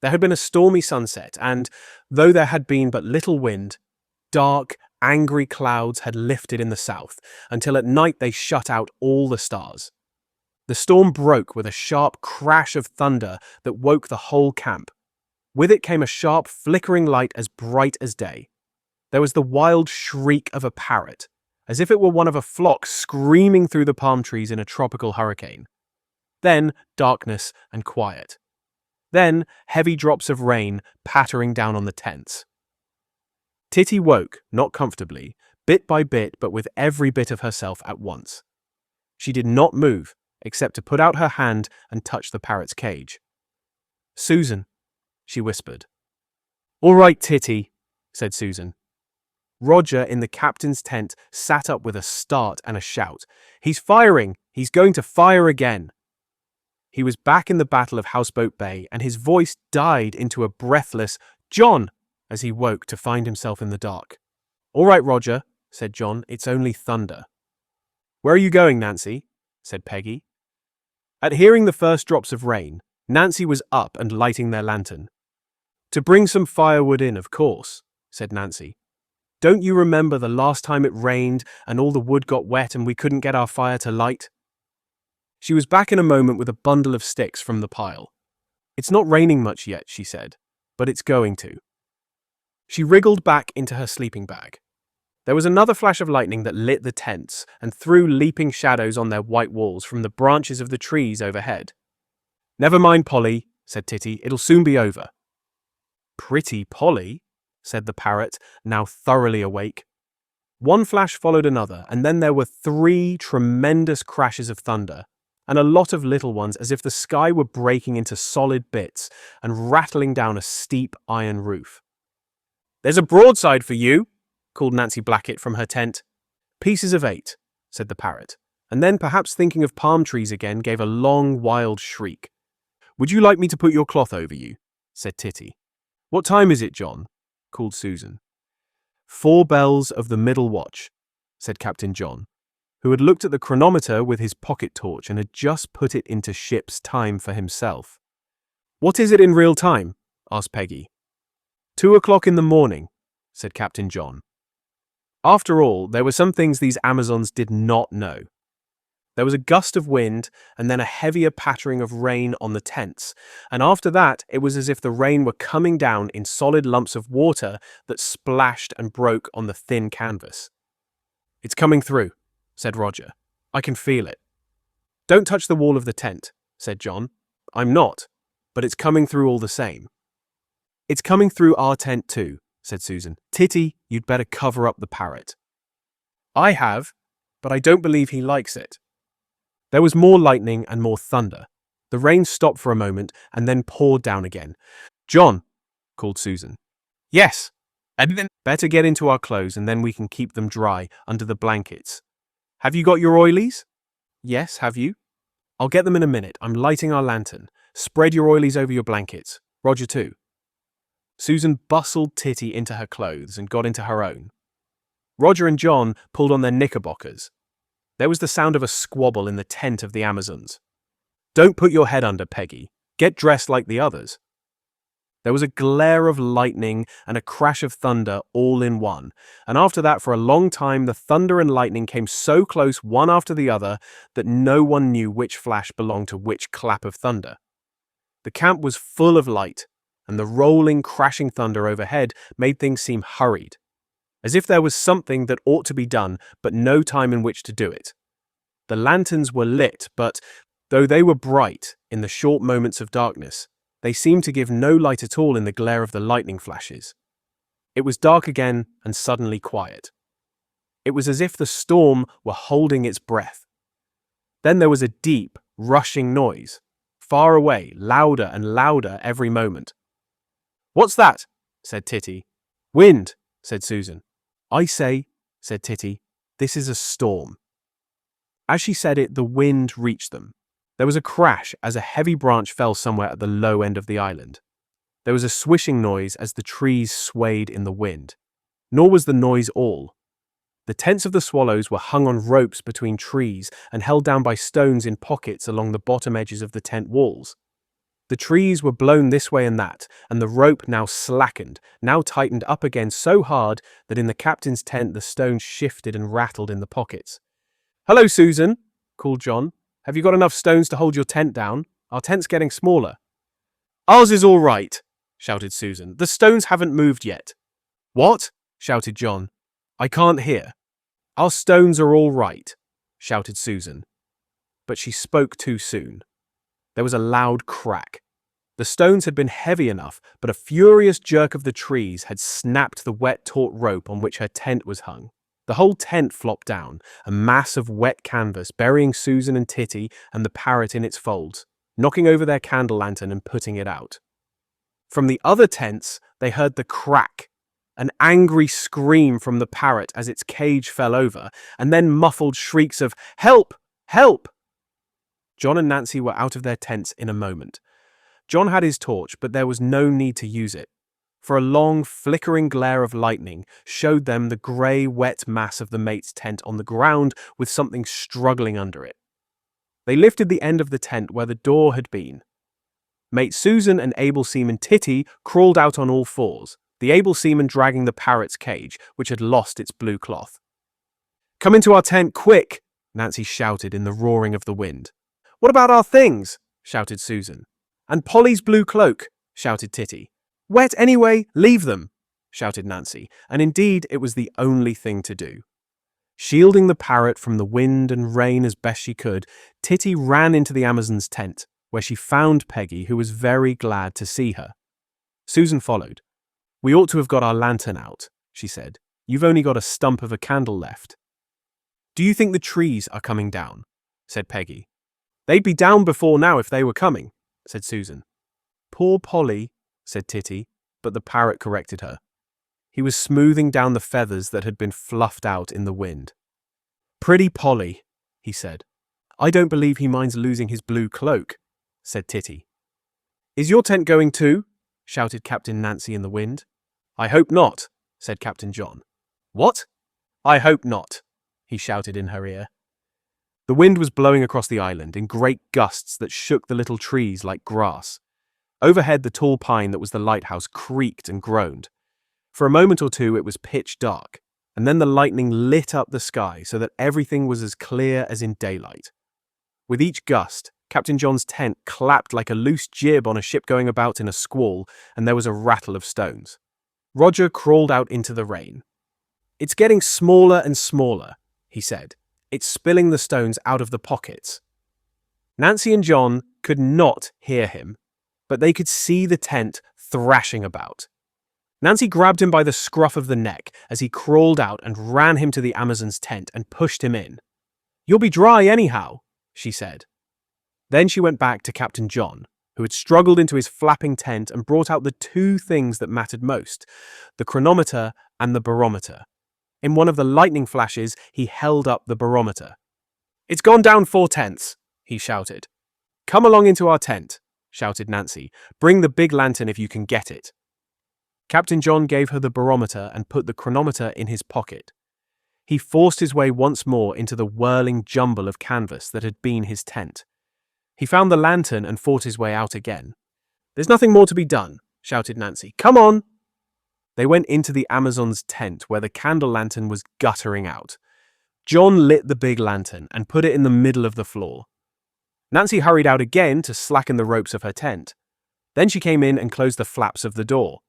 There had been a stormy sunset, and, though there had been but little wind, dark, angry clouds had lifted in the south, until at night they shut out all the stars. The storm broke with a sharp crash of thunder that woke the whole camp. With it came a sharp, flickering light as bright as day. There was the wild shriek of a parrot, as if it were one of a flock screaming through the palm trees in a tropical hurricane. Then darkness and quiet. Then heavy drops of rain pattering down on the tents. Titty woke, not comfortably, bit by bit, but with every bit of herself at once. She did not move, except to put out her hand and touch the parrot's cage. "Susan," she whispered. "All right, Titty," said Susan. Roger in the captain's tent sat up with a start and a shout. "He's firing! He's going to fire again!" He was back in the Battle of Houseboat Bay, and his voice died into a breathless "John!" as he woke to find himself in the dark. "All right, Roger," said John. "It's only thunder." "Where are you going, Nancy?" said Peggy. At hearing the first drops of rain, Nancy was up and lighting their lantern. "To bring some firewood in, of course," said Nancy. "Don't you remember the last time it rained and all the wood got wet and we couldn't get our fire to light?" She was back in a moment with a bundle of sticks from the pile. It's not raining much yet, she said, but it's going to. She wriggled back into her sleeping bag. There was another flash of lightning that lit the tents and threw leaping shadows on their white walls from the branches of the trees overhead. "Never mind, Polly," said Titty. "It'll soon be over." "Pretty Polly," said the parrot, now thoroughly awake. One flash followed another, and then there were 3 tremendous crashes of thunder, and a lot of little ones as if the sky were breaking into solid bits and rattling down a steep iron roof. "There's a broadside for you," called Nancy Blackett from her tent. "Pieces of 8, said the parrot, and then, perhaps thinking of palm trees again, gave a long, wild shriek. "Would you like me to put your cloth over you?" said Titty. "What time is it, John?" called Susan. 4 bells of the middle watch, said Captain John, who had looked at the chronometer with his pocket torch and had just put it into ship's time for himself. "What is it in real time?" asked Peggy. 2 o'clock in the morning, said Captain John. After all, there were some things these Amazons did not know. There was a gust of wind and then a heavier pattering of rain on the tents, and after that it was as if the rain were coming down in solid lumps of water that splashed and broke on the thin canvas. "It's coming through," said Roger. "I can feel it." "Don't touch the wall of the tent," said John. "I'm not, but it's coming through all the same." "It's coming through our tent too," said Susan. "Titty, you'd better cover up the parrot." "I have, but I don't believe he likes it." There was more lightning and more thunder. The rain stopped for a moment and then poured down again. "John," called Susan. "Yes, and then better get into our clothes and then we can keep them dry under the blankets. Have you got your oilies?" "Yes, have you?" "I'll get them in a minute. I'm lighting our lantern. Spread your oilies over your blankets. Roger too." Susan bustled Titty into her clothes and got into her own. Roger and John pulled on their knickerbockers. There was the sound of a squabble in the tent of the Amazons. "Don't put your head under, Peggy. Get dressed like the others." There was a glare of lightning and a crash of thunder all in one, and after that for a long time the thunder and lightning came so close one after the other that no one knew which flash belonged to which clap of thunder. The camp was full of light, and the rolling, crashing thunder overhead made things seem hurried, as if there was something that ought to be done, but no time in which to do it. The lanterns were lit, but, though they were bright in the short moments of darkness, they seemed to give no light at all in the glare of the lightning flashes. It was dark again and suddenly quiet. It was as if the storm were holding its breath. Then there was a deep, rushing noise, far away, louder and louder every moment. "What's that?" said Titty. "Wind," said Susan. "I say," said Titty, "this is a storm." As she said it, the wind reached them. There was a crash as a heavy branch fell somewhere at the low end of the island. There was a swishing noise as the trees swayed in the wind. Nor was the noise all. The tents of the swallows were hung on ropes between trees and held down by stones in pockets along the bottom edges of the tent walls. The trees were blown this way and that, and the rope now slackened, now tightened up again so hard that in the captain's tent the stones shifted and rattled in the pockets. "Hello, Susan," called John. "Have you got enough stones to hold your tent down? Our tent's getting smaller." "Ours is all right," shouted Susan. "The stones haven't moved yet." "What?" shouted John. "I can't hear." "Our stones are all right," shouted Susan. But she spoke too soon. There was a loud crack. The stones had been heavy enough, but a furious jerk of the trees had snapped the wet taut rope on which her tent was hung. The whole tent flopped down, a mass of wet canvas, burying Susan and Titty and the parrot in its folds, knocking over their candle lantern and putting it out. From the other tents, they heard the crack, an angry scream from the parrot as its cage fell over, and then muffled shrieks of "Help! Help!" John and Nancy were out of their tents in a moment. John had his torch, but there was no need to use it, for a long, flickering glare of lightning showed them the grey, wet mass of the mate's tent on the ground with something struggling under it. They lifted the end of the tent where the door had been. Mate Susan and able seaman Titty crawled out on all fours, the able seaman dragging the parrot's cage, which had lost its blue cloth. "Come into our tent, quick!" Nancy shouted in the roaring of the wind. "What about our things?" shouted Susan. And Polly's blue cloak, shouted Titty. Wet anyway, leave them, shouted Nancy, and indeed it was the only thing to do. Shielding the parrot from the wind and rain as best she could, Titty ran into the Amazon's tent, where she found Peggy, who was very glad to see her. Susan followed. We ought to have got our lantern out, she said. You've only got a stump of a candle left. Do you think the trees are coming down? Said Peggy. They'd be down before now if they were coming, said Susan. Poor Polly, said Titty, but the parrot corrected her. He was smoothing down the feathers that had been fluffed out in the wind. Pretty Polly, he said. I don't believe he minds losing his blue cloak, said Titty. Is your tent going too? Shouted Captain Nancy in the wind. I hope not, said Captain John. What? I hope not, he shouted in her ear. The wind was blowing across the island in great gusts that shook the little trees like grass. Overhead, the tall pine that was the lighthouse creaked and groaned. For a moment or two, it was pitch dark, and then the lightning lit up the sky so that everything was as clear as in daylight. With each gust, Captain John's tent clapped like a loose jib on a ship going about in a squall, and there was a rattle of stones. Roger crawled out into the rain. It's getting smaller and smaller, he said. It's spilling the stones out of the pockets. Nancy and John could not hear him, but they could see the tent thrashing about. Nancy grabbed him by the scruff of the neck as he crawled out and ran him to the Amazon's tent and pushed him in. You'll be dry anyhow, she said. Then she went back to Captain John, who had struggled into his flapping tent and brought out the two things that mattered most, the chronometer and the barometer. In one of the lightning flashes, he held up the barometer. It's gone down 4/10, he shouted. Come along into our tent, shouted Nancy. Bring the big lantern if you can get it. Captain John gave her the barometer and put the chronometer in his pocket. He forced his way once more into the whirling jumble of canvas that had been his tent. He found the lantern and fought his way out again. There's nothing more to be done, shouted Nancy. Come on! They went into the Amazon's tent where the candle lantern was guttering out. John lit the big lantern and put it in the middle of the floor. Nancy hurried out again to slacken the ropes of her tent. Then she came in and closed the flaps of the door.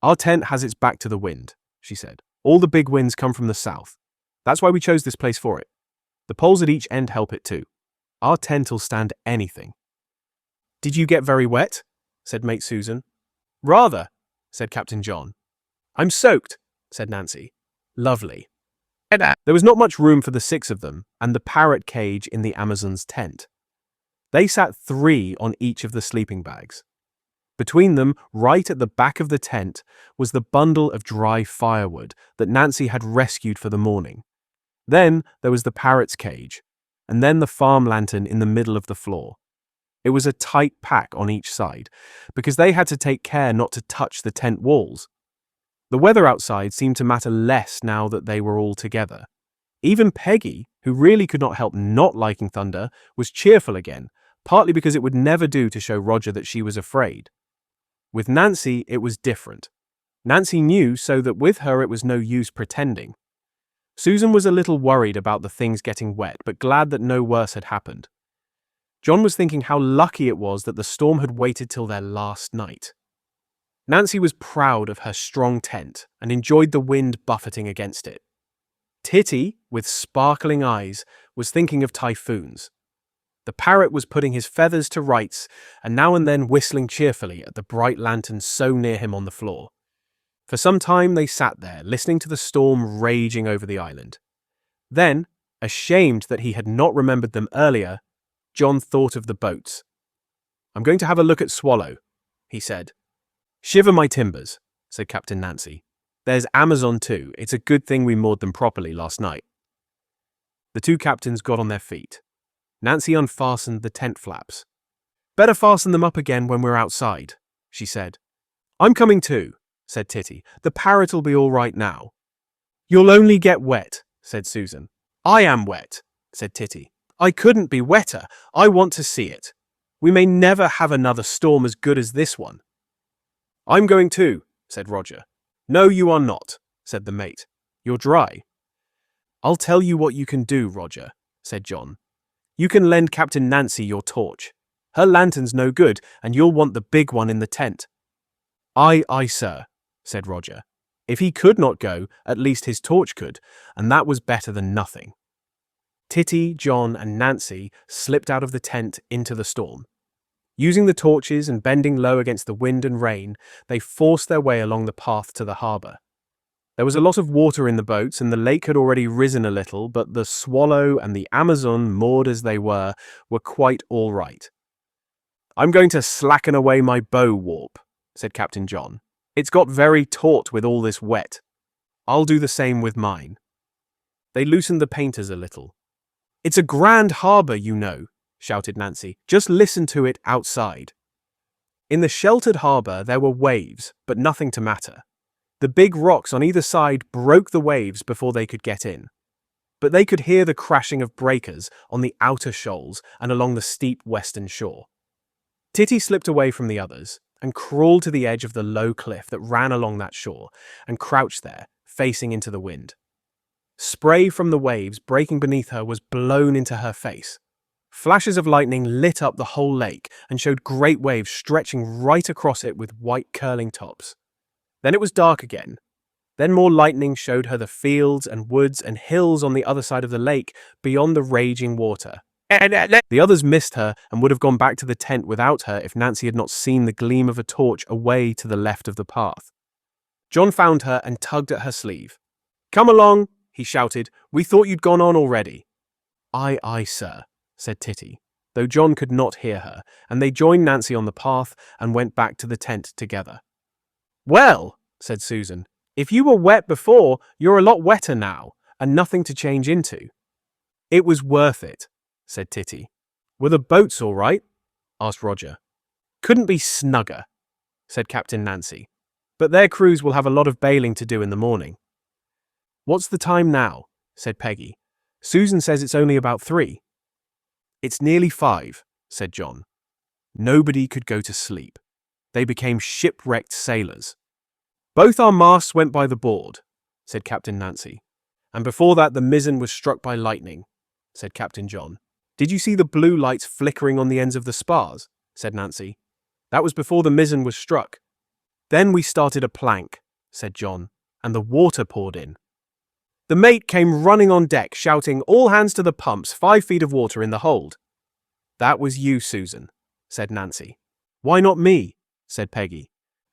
Our tent has its back to the wind, she said. All the big winds come from the south. That's why we chose this place for it. The poles at each end help it too. Our tent'll stand anything. Did you get very wet? Said Mate Susan. Rather, said Captain John. I'm soaked, said Nancy. Lovely. There was not much room for the six of them and the parrot cage in the Amazon's tent. They sat 3 on each of the sleeping bags. Between them, right at the back of the tent, was the bundle of dry firewood that Nancy had rescued for the morning. Then there was the parrot's cage, and then the farm lantern in the middle of the floor. It was a tight pack on each side, because they had to take care not to touch the tent walls. The weather outside seemed to matter less now that they were all together. Even Peggy, who really could not help not liking thunder, was cheerful again, partly because it would never do to show Roger that she was afraid. With Nancy, it was different. Nancy knew, so that with her it was no use pretending. Susan was a little worried about the things getting wet, but glad that no worse had happened. John was thinking how lucky it was that the storm had waited till their last night. Nancy was proud of her strong tent and enjoyed the wind buffeting against it. Titty, with sparkling eyes, was thinking of typhoons. The parrot was putting his feathers to rights and now and then whistling cheerfully at the bright lantern so near him on the floor. For some time they sat there, listening to the storm raging over the island. Then, ashamed that he had not remembered them earlier, John thought of the boats. I'm going to have a look at Swallow, he said. Shiver my timbers, said Captain Nancy. There's Amazon too. It's a good thing we moored them properly last night. The two captains got on their feet. Nancy unfastened the tent flaps. Better fasten them up again when we're outside, she said. I'm coming too, said Titty. The parrot'll be all right now. You'll only get wet, said Susan. I am wet, said Titty. I couldn't be wetter. I want to see it. We may never have another storm as good as this one. I'm going too, said Roger. No, you are not, said the mate. You're dry. I'll tell you what you can do, Roger, said John. You can lend Captain Nancy your torch. Her lantern's no good, and you'll want the big one in the tent." "Aye, aye, sir," said Roger. If he could not go, at least his torch could, and that was better than nothing. Titty, John, and Nancy slipped out of the tent into the storm. Using the torches and bending low against the wind and rain, they forced their way along the path to the harbour. There was a lot of water in the boats, and the lake had already risen a little, but the Swallow and the Amazon, moored as they were quite all right. "I'm going to slacken away my bow warp," said Captain John. "It's got very taut with all this wet. I'll do the same with mine." They loosened the painters a little. "It's a grand harbour, you know," shouted Nancy. "Just listen to it outside." In the sheltered harbour there were waves, but nothing to matter. The big rocks on either side broke the waves before they could get in. But they could hear the crashing of breakers on the outer shoals and along the steep western shore. Titty slipped away from the others and crawled to the edge of the low cliff that ran along that shore and crouched there, facing into the wind. Spray from the waves breaking beneath her was blown into her face. Flashes of lightning lit up the whole lake and showed great waves stretching right across it with white curling tops. Then it was dark again. Then more lightning showed her the fields and woods and hills on the other side of the lake beyond the raging water. The others missed her and would have gone back to the tent without her if Nancy had not seen the gleam of a torch away to the left of the path. John found her and tugged at her sleeve. "Come along," he shouted. "We thought you'd gone on already." "Aye, aye, sir," said Titty, though John could not hear her, and they joined Nancy on the path and went back to the tent together. "Well," said Susan, "if you were wet before, you're a lot wetter now, and nothing to change into." "It was worth it," said Titty. "Were the boats all right?" asked Roger. "Couldn't be snugger," said Captain Nancy. "But their crews will have a lot of bailing to do in the morning." "What's the time now?" said Peggy. "Susan says it's only about 3. "It's nearly 5, said John. Nobody could go to sleep. They became shipwrecked sailors. "Both our masts went by the board," said Captain Nancy. "And before that the mizzen was struck by lightning," said Captain John. "Did you see the blue lights flickering on the ends of the spars?" said Nancy. "That was before the mizzen was struck." "Then we started a plank," said John, "and the water poured in. The mate came running on deck, shouting, 'All hands to the pumps, 5 feet of water in the hold.'" "That was you, Susan," said Nancy. "Why not me?" said Peggy.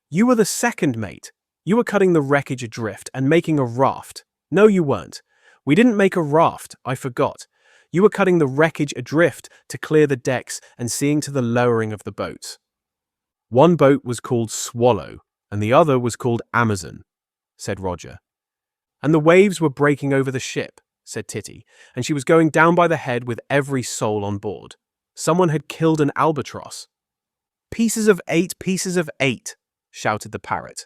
"You were the second mate. You were cutting the wreckage adrift and making a raft." "No, you weren't. We didn't make a raft, I forgot. You were cutting the wreckage adrift to clear the decks and seeing to the lowering of the boats." "One boat was called Swallow, and the other was called Amazon," said Roger. "And the waves were breaking over the ship," said Titty, "and she was going down by the head with every soul on board. Someone had killed an albatross." "Pieces of 8, pieces of 8, shouted the parrot.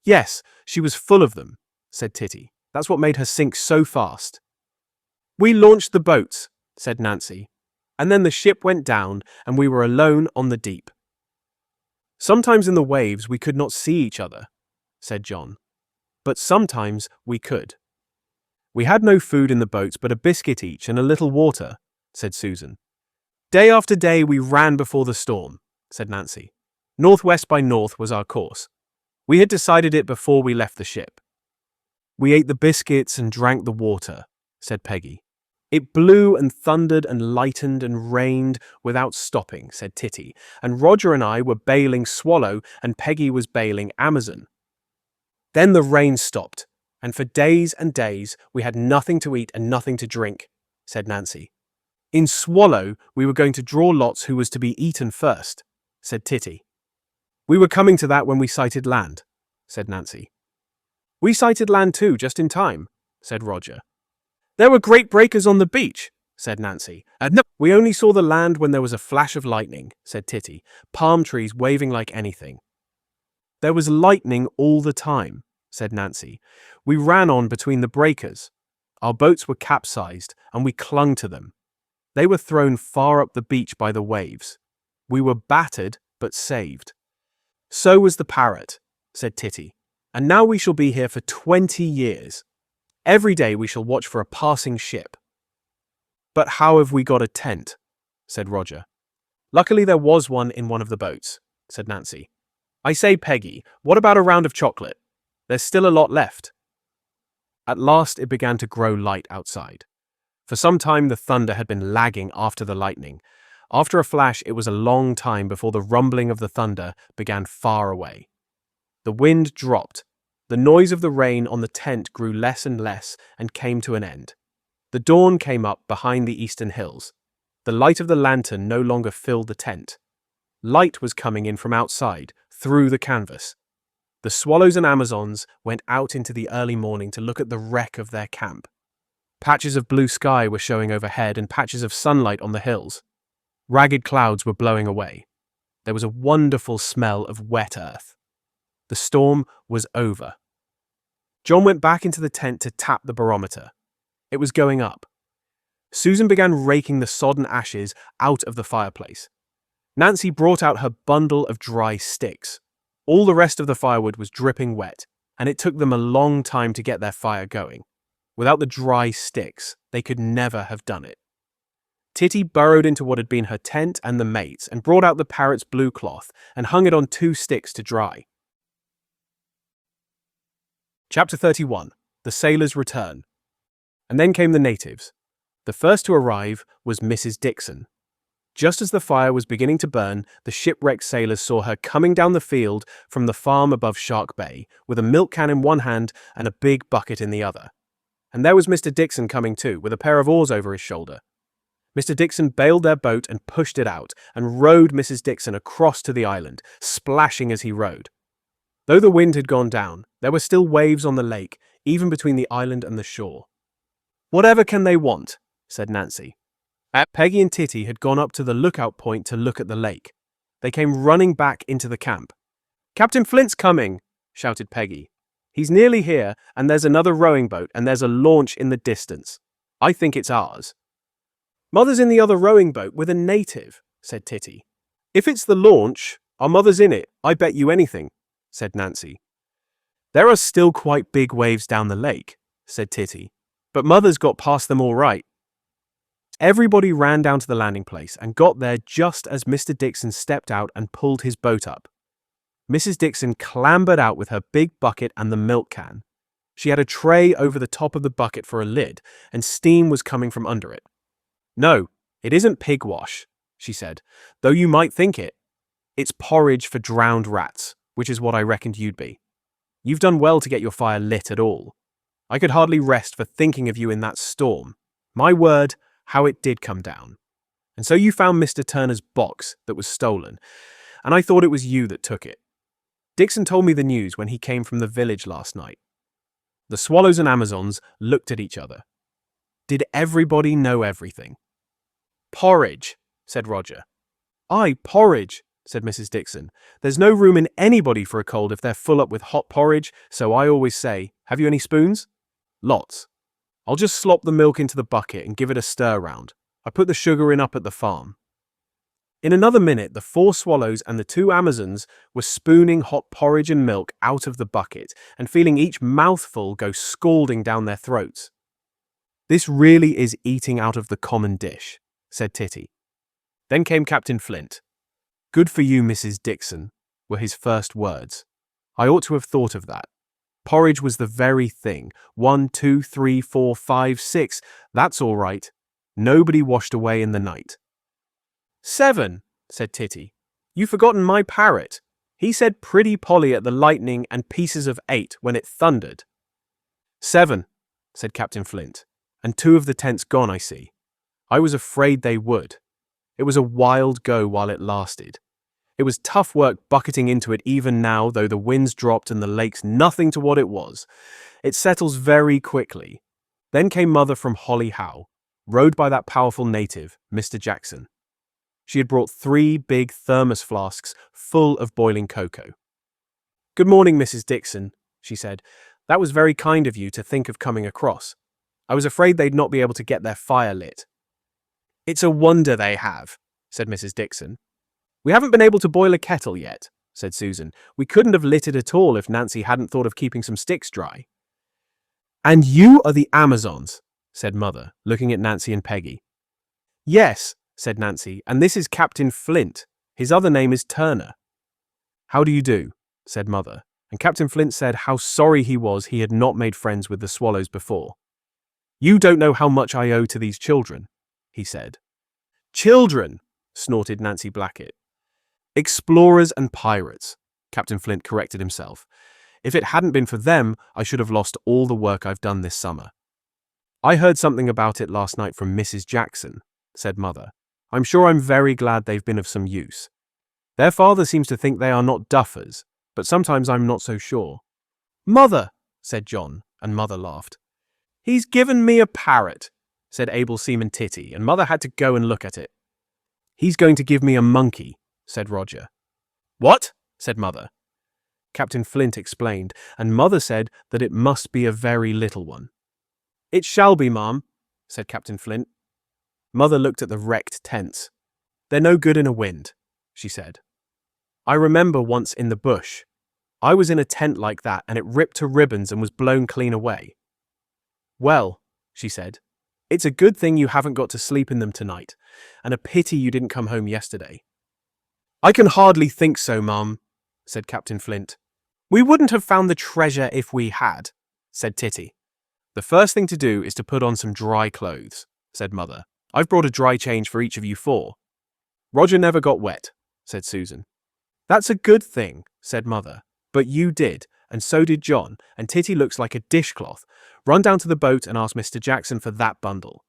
"Yes, she was full of them," said Titty. "That's what made her sink so fast." "We launched the boats," said Nancy, "and then the ship went down and we were alone on the deep." "Sometimes in the waves we could not see each other," said John. "But sometimes we could." "We had no food in the boats but a biscuit each and a little water," said Susan. "Day after day we ran before the storm," said Nancy. "Northwest by north was our course. We had decided it before we left the ship." "We ate the biscuits and drank the water," said Peggy. "It blew and thundered and lightened and rained without stopping," said Titty, "and Roger and I were bailing Swallow and Peggy was bailing Amazon. Then the rain stopped, and for days and days we had nothing to eat and nothing to drink," said Nancy. "In Swallow we were going to draw lots who was to be eaten first," said Titty. "We were coming to that when we sighted land," said Nancy. "We sighted land too, just in time," said Roger. "There were great breakers on the beach," said Nancy. "We only saw the land when there was a flash of lightning," said Titty, "palm trees waving like anything." "There was lightning all the time," said Nancy. "We ran on between the breakers. Our boats were capsized, and we clung to them. They were thrown far up the beach by the waves. We were battered, but saved." "So was the parrot," said Titty. "And now we shall be here for 20 years. Every day we shall watch for a passing ship." "But how have we got a tent?" said Roger. Luckily there was one in one of the boats, said Nancy. I say, Peggy, what about a round of chocolate? There's still a lot left. At last it began to grow light outside. For some time the thunder had been lagging after the lightning. After a flash, it was a long time before the rumbling of the thunder began far away. The wind dropped. The noise of the rain on the tent grew less and less and came to an end. The dawn came up behind the eastern hills. The light of the lantern no longer filled the tent. Light was coming in from outside, through the canvas. The swallows and Amazons went out into the early morning to look at the wreck of their camp. Patches of blue sky were showing overhead and patches of sunlight on the hills. Ragged clouds were blowing away. There was a wonderful smell of wet earth. The storm was over. John went back into the tent to tap the barometer. It was going up. Susan began raking the sodden ashes out of the fireplace. Nancy brought out her bundle of dry sticks. All the rest of the firewood was dripping wet, and it took them a long time to get their fire going. Without the dry sticks, they could never have done it. Titty burrowed into what had been her tent and the mate's and brought out the parrot's blue cloth and hung it on 2 sticks to dry. Chapter 31. The Sailors Return. And then came the natives. The first to arrive was Mrs. Dixon. Just as the fire was beginning to burn, the shipwrecked sailors saw her coming down the field from the farm above Shark Bay, with a milk can in one hand and a big bucket in the other. And there was Mr. Dixon coming too, with a pair of oars over his shoulder. Mr. Dixon bailed their boat and pushed it out, and rowed Mrs. Dixon across to the island, splashing as he rowed. Though the wind had gone down, there were still waves on the lake, even between the island and the shore. "Whatever can they want?" said Nancy. Peggy and Titty had gone up to the lookout point to look at the lake. They came running back into the camp. "Captain Flint's coming," shouted Peggy. "He's nearly here, and there's another rowing boat, and there's a launch in the distance. I think it's ours." "Mother's in the other rowing boat with a native," said Titty. "If it's the launch, our mother's in it, I bet you anything," said Nancy. "There are still quite big waves down the lake," said Titty, "but Mother's got past them all right." Everybody ran down to the landing place and got there just as Mr. Dixon stepped out and pulled his boat up. Mrs. Dixon clambered out with her big bucket and the milk can. She had a tray over the top of the bucket for a lid, and steam was coming from under it. "No, it isn't pig wash," she said, "though you might think it. It's porridge for drowned rats, which is what I reckoned you'd be. You've done well to get your fire lit at all. I could hardly rest for thinking of you in that storm. My word, how it did come down. And so you found Mr. Turner's box that was stolen, and I thought it was you that took it. Dixon told me the news when he came from the village last night." The swallows and Amazons looked at each other. Did everybody know everything? "Porridge," said Roger. "Aye, porridge," said Mrs. Dixon. "There's no room in anybody for a cold if they're full up with hot porridge, so I always say, have you any spoons?" "Lots. I'll just slop the milk into the bucket and give it a stir round. I put the sugar in up at the farm." In another minute, the 4 swallows and the 2 Amazons were spooning hot porridge and milk out of the bucket and feeling each mouthful go scalding down their throats. "This really is eating out of the common dish," said Titty. Then came Captain Flint. "Good for you, Mrs. Dixon," were his first words. "I ought to have thought of that. Porridge was the very thing. 1, 2, 3, 4, 5, 6. That's all right. Nobody washed away in the night." "7, said Titty. "You've forgotten my parrot. He said Pretty Polly at the lightning and pieces of 8 when it thundered." "7, said Captain Flint. "And 2 of the tents gone, I see. I was afraid they would. It was a wild go while it lasted. It was tough work bucketing into it even now, though the winds dropped and the lake's nothing to what it was. It settles very quickly. Then came Mother from Holly Howe, rowed by that powerful native, Mr. Jackson. She had brought 3 big thermos flasks full of boiling cocoa. "Good morning, Mrs. Dixon," she said. "That was very kind of you to think of coming across. I was afraid they'd not be able to get their fire lit." "It's a wonder they have," said Mrs. Dixon. "We haven't been able to boil a kettle yet," said Susan. "We couldn't have lit it at all if Nancy hadn't thought of keeping some sticks dry." "And you are the Amazons," said Mother, looking at Nancy and Peggy. "Yes, said Nancy, "and this is Captain Flint. His other name is Turner." "How do you do?" said Mother, and Captain Flint said how sorry he was he had not made friends with the swallows before. "You don't know how much I owe to these children," he said. "Children!" snorted Nancy Blackett. "Explorers and pirates," Captain Flint corrected himself. "If it hadn't been for them, I should have lost all the work I've done this summer." "I heard something about it last night from Mrs. Jackson," said Mother. "I'm sure I'm very glad they've been of some use. Their father seems to think they are not duffers, but sometimes I'm not so sure." "Mother," said John, and Mother laughed. "He's given me a parrot," said Able Seaman Titty, and Mother had to go and look at it. "He's going to give me a monkey," said Roger. "What?" said Mother. Captain Flint explained, and Mother said that it must be a very little one. "It shall be, Ma'am," said Captain Flint. Mother looked at the wrecked tents. "They're no good in a wind," she said. "I remember once in the bush. I was in a tent like that and it ripped to ribbons and was blown clean away." "Well," she said, "it's a good thing you haven't got to sleep in them tonight, and a pity you didn't come home yesterday." "I can hardly think so, Mum," said Captain Flint. "We wouldn't have found the treasure if we had," said Titty. "The first thing to do is to put on some dry clothes," said Mother. "I've brought a dry change for each of you four." "Roger never got wet," said Susan. "That's a good thing," said Mother. "But you did, and so did John, and Titty looks like a dishcloth. Run down to the boat and ask Mr. Jackson for that bundle."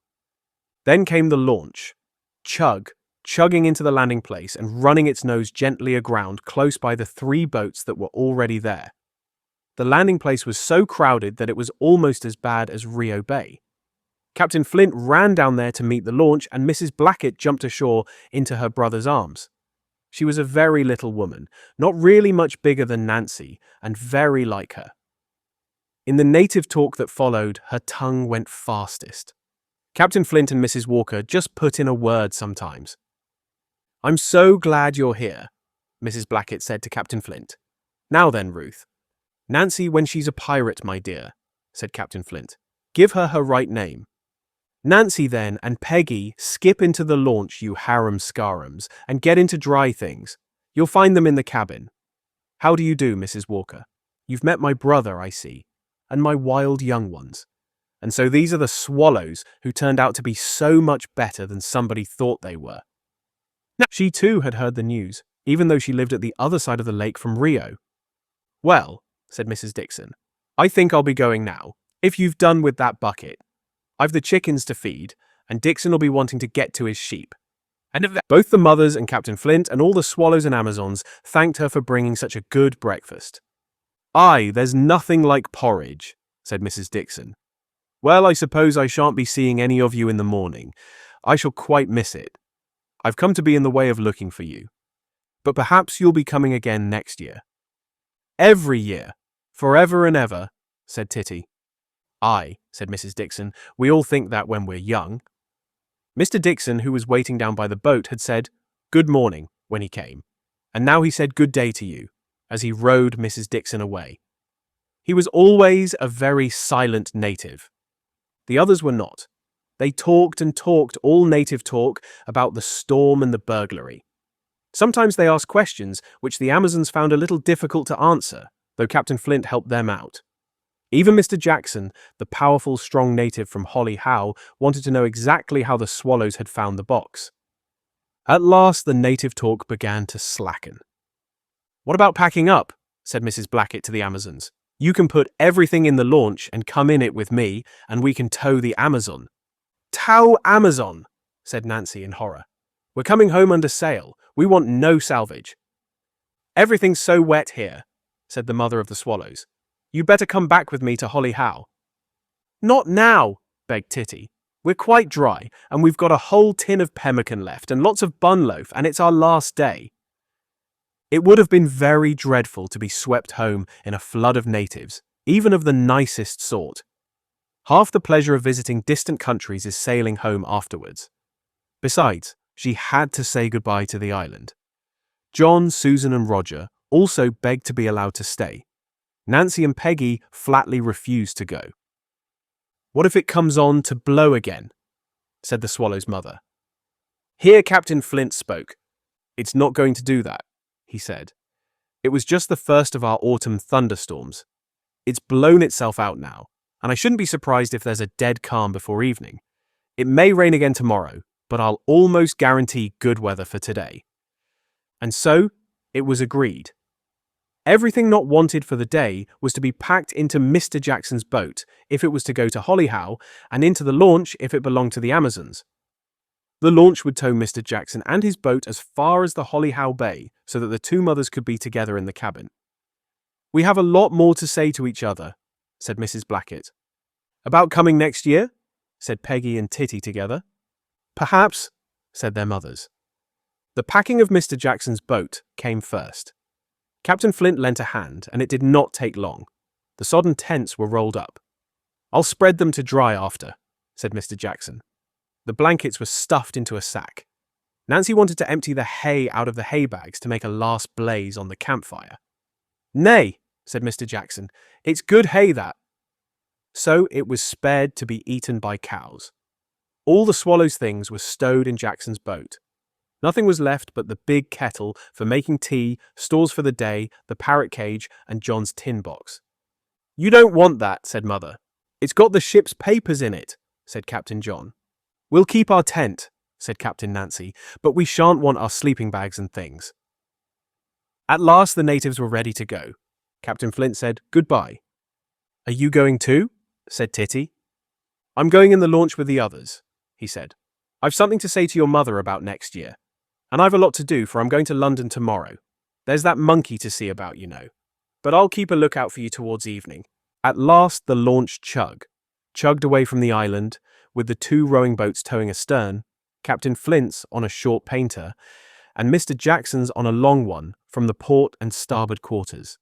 Then came the launch. Chugging into the landing place and running its nose gently aground close by the 3 boats that were already there. The landing place was so crowded that it was almost as bad as Rio Bay. Captain Flint ran down there to meet the launch, and Mrs. Blackett jumped ashore into her brother's arms. She was a very little woman, not really much bigger than Nancy, and very like her. In the native talk that followed, her tongue went fastest. Captain Flint and Mrs. Walker just put in a word sometimes. "I'm so glad you're here," Mrs. Blackett said to Captain Flint. "Now then, Ruth." "Nancy when she's a pirate, my dear," said Captain Flint. "Give her her right name." "Nancy then, and Peggy, skip into the launch, you harum-scarums, and get into dry things. You'll find them in the cabin. How do you do, Mrs. Walker? You've met my brother, I see, and my wild young ones. And so these are the swallows who turned out to be so much better than somebody thought they were." Now, she too had heard the news, even though she lived at the other side of the lake from Rio. "Well," said Mrs. Dixon, "I think I'll be going now, if you've done with that bucket. I've the chickens to feed, and Dixon will be wanting to get to his sheep." And both the mothers and Captain Flint and all the swallows and Amazons thanked her for bringing such a good breakfast. "Aye, there's nothing like porridge," said Mrs. Dixon. "Well, I suppose I shan't be seeing any of you in the morning. I shall quite miss it. I've come to be in the way of looking for you. But perhaps you'll be coming again next year." "Every year, forever and ever," said Titty. "Aye," said Mrs. Dixon, "we all think that when we're young." Mr. Dixon, who was waiting down by the boat, had said, "Good morning," when he came, and now he said good day to you, as he rowed Mrs. Dixon away. He was always a very silent native. The others were not. They talked and talked, all native talk, about the storm and the burglary. Sometimes they asked questions which the Amazons found a little difficult to answer, though Captain Flint helped them out. Even Mr. Jackson, the powerful, strong native from Holly Howe, wanted to know exactly how the swallows had found the box. At last the native talk began to slacken. "What about packing up?" said Mrs. Blackett to the Amazons. "You can put everything in the launch and come in it with me, and we can tow the Amazon." "Tow Amazon," said Nancy in horror. "We're coming home under sail. We want no salvage." "Everything's so wet here," said the mother of the swallows. "You better come back with me to Holly Howe." "Not now," begged Titty. "We're quite dry, and we've got a whole tin of pemmican left and lots of bun loaf, and it's our last day." It would have been very dreadful to be swept home in a flood of natives, even of the nicest sort. Half the pleasure of visiting distant countries is sailing home afterwards. Besides, she had to say goodbye to the island. John, Susan, and Roger also begged to be allowed to stay. Nancy and Peggy flatly refused to go. "What if it comes on to blow again?" said the swallow's mother. Here Captain Flint spoke. "It's not going to do that," he said. "It was just the first of our autumn thunderstorms. It's blown itself out now, and I shouldn't be surprised if there's a dead calm before evening. It may rain again tomorrow, but I'll almost guarantee good weather for today." And so, it was agreed. Everything not wanted for the day was to be packed into Mr. Jackson's boat if it was to go to Hollyhow, and into the launch if it belonged to the Amazons. The launch would tow Mr. Jackson and his boat as far as the Hollyhow Bay so that the two mothers could be together in the cabin. "We have a lot more to say to each other," said Mrs. Blackett. "About coming next year?" said Peggy and Titty together. "Perhaps," said their mothers. The packing of Mr. Jackson's boat came first. Captain Flint lent a hand, and it did not take long. The sodden tents were rolled up. "I'll spread them to dry after," said Mr. Jackson. The blankets were stuffed into a sack. Nancy wanted to empty the hay out of the hay bags to make a last blaze on the campfire. "Nay," said Mr. Jackson, "it's good hay that." So it was spared to be eaten by cows. All the swallow's things were stowed in Jackson's boat. Nothing was left but the big kettle for making tea, stores for the day, the parrot cage, and John's tin box. "You don't want that," said Mother. "It's got the ship's papers in it," said Captain John. "We'll keep our tent," said Captain Nancy, "but we shan't want our sleeping bags and things." At last the natives were ready to go. Captain Flint said, "Goodbye." "Are you going too?" said Titty. "I'm going in the launch with the others," he said. "I've something to say to your mother about next year. And I've a lot to do, for I'm going to London tomorrow. There's that monkey to see about, you know. But I'll keep a lookout for you towards evening." At last the launch chugged away from the island, with the two rowing boats towing astern, Captain Flint's on a short painter, and Mr. Jackson's on a long one from the port and starboard quarters.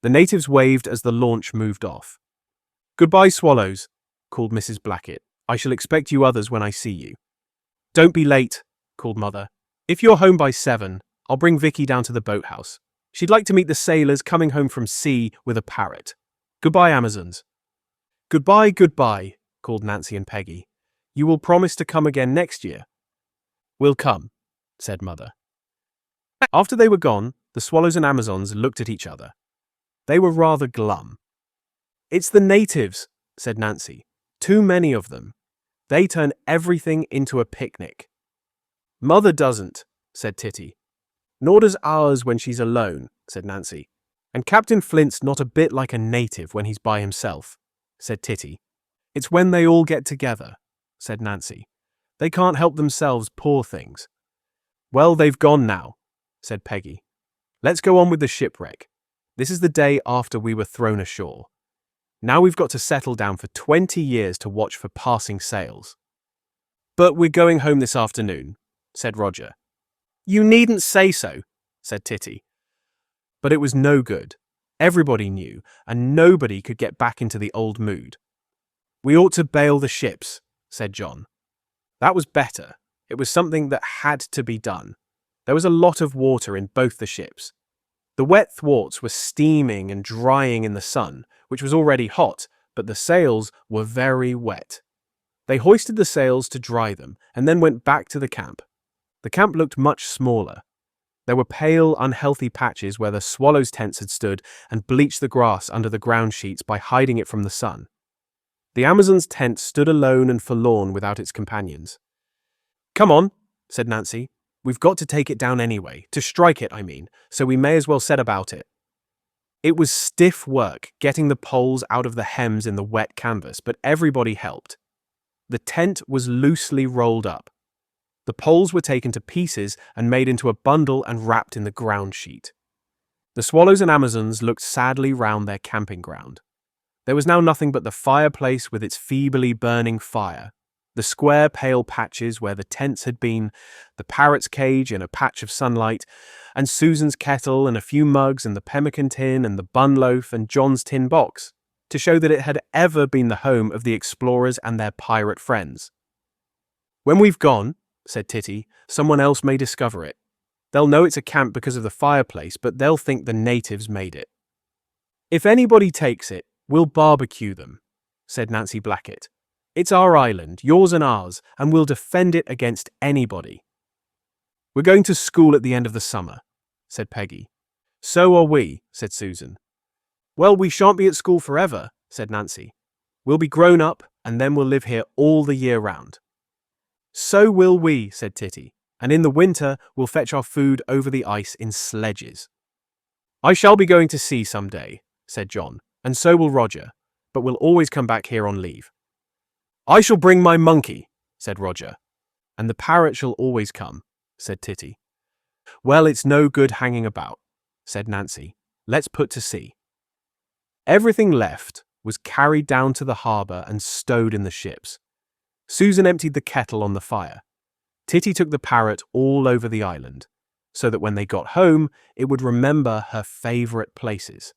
The natives waved as the launch moved off. "Goodbye, swallows," called Mrs. Blackett. "I shall expect you others when I see you." "Don't be late," called Mother. "If you're home by 7, I'll bring Vicky down to the boathouse. She'd like to meet the sailors coming home from sea with a parrot. Goodbye, Amazons." "Goodbye, goodbye," called Nancy and Peggy. "You will promise to come again next year?" "We'll come," said Mother. After they were gone, the swallows and Amazons looked at each other. They were rather glum. "It's the natives," said Nancy. "Too many of them. They turn everything into a picnic." "Mother doesn't," said Titty. "Nor does ours when she's alone," said Nancy. "And Captain Flint's not a bit like a native when he's by himself," said Titty. "It's when they all get together," said Nancy. "They can't help themselves, poor things." "Well, they've gone now," said Peggy. "Let's go on with the shipwreck. This is the day after we were thrown ashore. Now we've got to settle down for 20 years to watch for passing sails." "But we're going home this afternoon," said Roger. "You needn't say so," said Titty. But it was no good. Everybody knew, and nobody could get back into the old mood. "We ought to bail the ships," said John. That was better. It was something that had to be done. There was a lot of water in both the ships. The wet thwarts were steaming and drying in the sun, which was already hot, but the sails were very wet. They hoisted the sails to dry them, and then went back to the camp. The camp looked much smaller. There were pale, unhealthy patches where the swallows' tents had stood and bleached the grass under the ground sheets by hiding it from the sun. The Amazon's tent stood alone and forlorn without its companions. "Come on," said Nancy. "We've got to take it down anyway, to strike it, I mean, so we may as well set about it." It was stiff work getting the poles out of the hems in the wet canvas, but everybody helped. The tent was loosely rolled up. The poles were taken to pieces and made into a bundle and wrapped in the ground sheet. The swallows and Amazons looked sadly round their camping ground. There was now nothing but the fireplace with its feebly burning fire, the square pale patches where the tents had been, the parrot's cage in a patch of sunlight, and Susan's kettle and a few mugs and the pemmican tin and the bun loaf and John's tin box, to show that it had ever been the home of the explorers and their pirate friends. "When we've gone," said Titty, "someone else may discover it. They'll know it's a camp because of the fireplace, but they'll think the natives made it." "If anybody takes it, we'll barbecue them," said Nancy Blackett. "It's our island, yours and ours, and we'll defend it against anybody." We're going to school at the end of the summer, said Peggy. So are we, said Susan. Well, we shan't be at school forever, said Nancy. We'll be grown up, and then we'll live here all the year round. So will we, said Titty, and in the winter we'll fetch our food over the ice in sledges. I shall be going to sea some day, said John, and so will Roger, but we'll always come back here on leave. I shall bring my monkey, said Roger. And the parrot shall always come, said Titty. Well, it's no good hanging about, said Nancy. Let's put to sea. Everything left was carried down to the harbour and stowed in the ships. Susan emptied the kettle on the fire. Titty took the parrot all over the island, so that when they got home, it would remember her favourite places.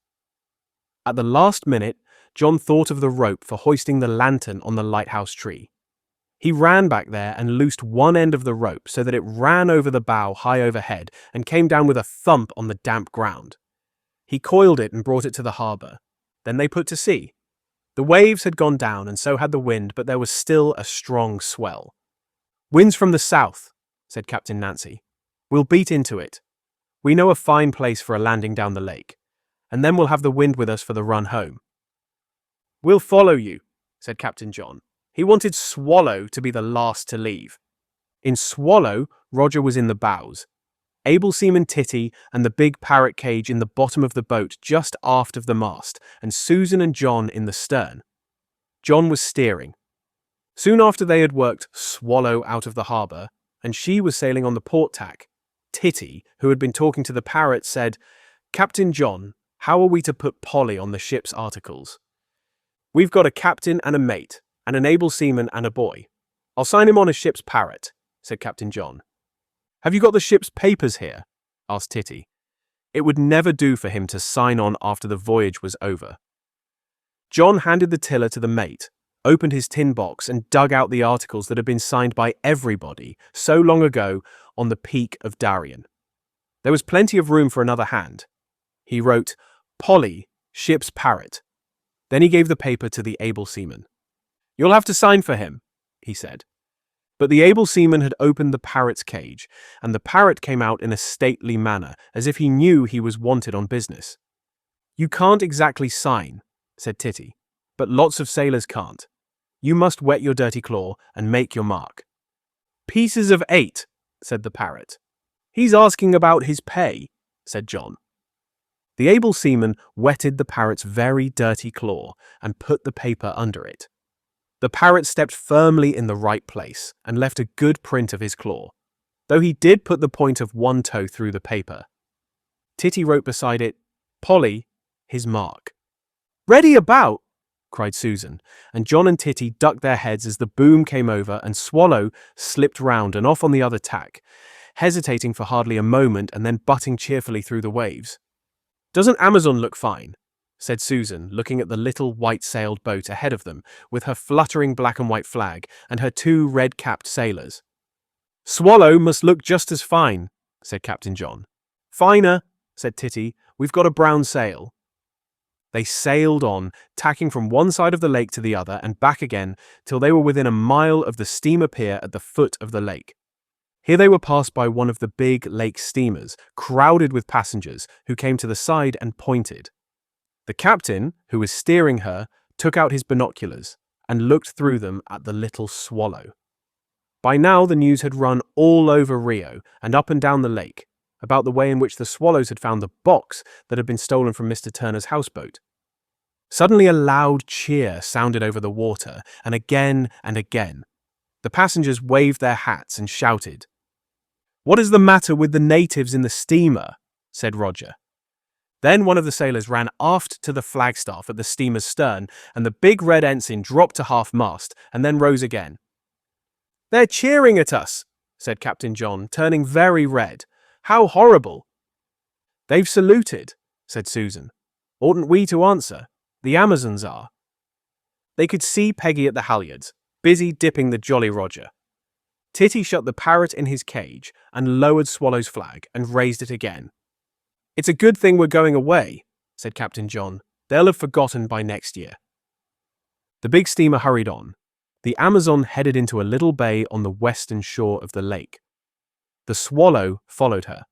At the last minute, John thought of the rope for hoisting the lantern on the lighthouse tree. He ran back there and loosed one end of the rope so that it ran over the bow high overhead and came down with a thump on the damp ground. He coiled it and brought it to the harbour. Then they put to sea. The waves had gone down and so had the wind, but there was still a strong swell. Wind's from the south, said Captain Nancy. We'll beat into it. We know a fine place for a landing down the lake, and then we'll have the wind with us for the run home. We'll follow you, said Captain John. He wanted Swallow to be the last to leave. In Swallow, Roger was in the bows, Able Seaman Titty and the big parrot cage in the bottom of the boat just aft of the mast, and Susan and John in the stern. John was steering. Soon after they had worked Swallow out of the harbour, and she was sailing on the port tack, Titty, who had been talking to the parrot, said, Captain John, how are we to put Polly on the ship's articles? We've got a captain and a mate, and an able seaman and a boy. I'll sign him on as ship's parrot, said Captain John. Have you got the ship's papers here? Asked Titty. It would never do for him to sign on after the voyage was over. John handed the tiller to the mate, opened his tin box and dug out the articles that had been signed by everybody so long ago on the Peak of Darien. There was plenty of room for another hand. He wrote, Polly, ship's parrot. Then he gave the paper to the able seaman. You'll have to sign for him, he said. But the able seaman had opened the parrot's cage, and the parrot came out in a stately manner, as if he knew he was wanted on business. You can't exactly sign, said Titty, but lots of sailors can't. You must wet your dirty claw and make your mark. Pieces of 8, said the parrot. He's asking about his pay, said John. The able seaman wetted the parrot's very dirty claw and put the paper under it. The parrot stepped firmly in the right place and left a good print of his claw, though he did put the point of one toe through the paper. Titty wrote beside it, Polly, his mark. Ready about, cried Susan, and John and Titty ducked their heads as the boom came over and Swallow slipped round and off on the other tack, hesitating for hardly a moment and then butting cheerfully through the waves. Doesn't Amazon look fine? Said Susan, looking at the little white-sailed boat ahead of them with her fluttering black and white flag and her 2 red-capped sailors. Swallow must look just as fine, said Captain John. Finer, said Titty. We've got a brown sail. They sailed on, tacking from one side of the lake to the other and back again till they were within a mile of the steamer pier at the foot of the lake. Here they were passed by one of the big lake steamers, crowded with passengers, who came to the side and pointed. The captain, who was steering her, took out his binoculars and looked through them at the little Swallow. By now the news had run all over Rio and up and down the lake, about the way in which the Swallows had found the box that had been stolen from Mr. Turner's houseboat. Suddenly a loud cheer sounded over the water, and again and again. The passengers waved their hats and shouted. What is the matter with the natives in the steamer? Said Roger. Then one of the sailors ran aft to the flagstaff at the steamer's stern, and the big red ensign dropped to half-mast and then rose again. They're cheering at us, said Captain John, turning very red. How horrible! They've saluted, said Susan. Oughtn't we to answer? The Amazons are. They could see Peggy at the halyards, busy dipping the Jolly Roger. Titty shut the parrot in his cage and lowered Swallow's flag and raised it again. It's a good thing we're going away, said Captain John. They'll have forgotten by next year. The big steamer hurried on. The Amazon headed into a little bay on the western shore of the lake. The Swallow followed her.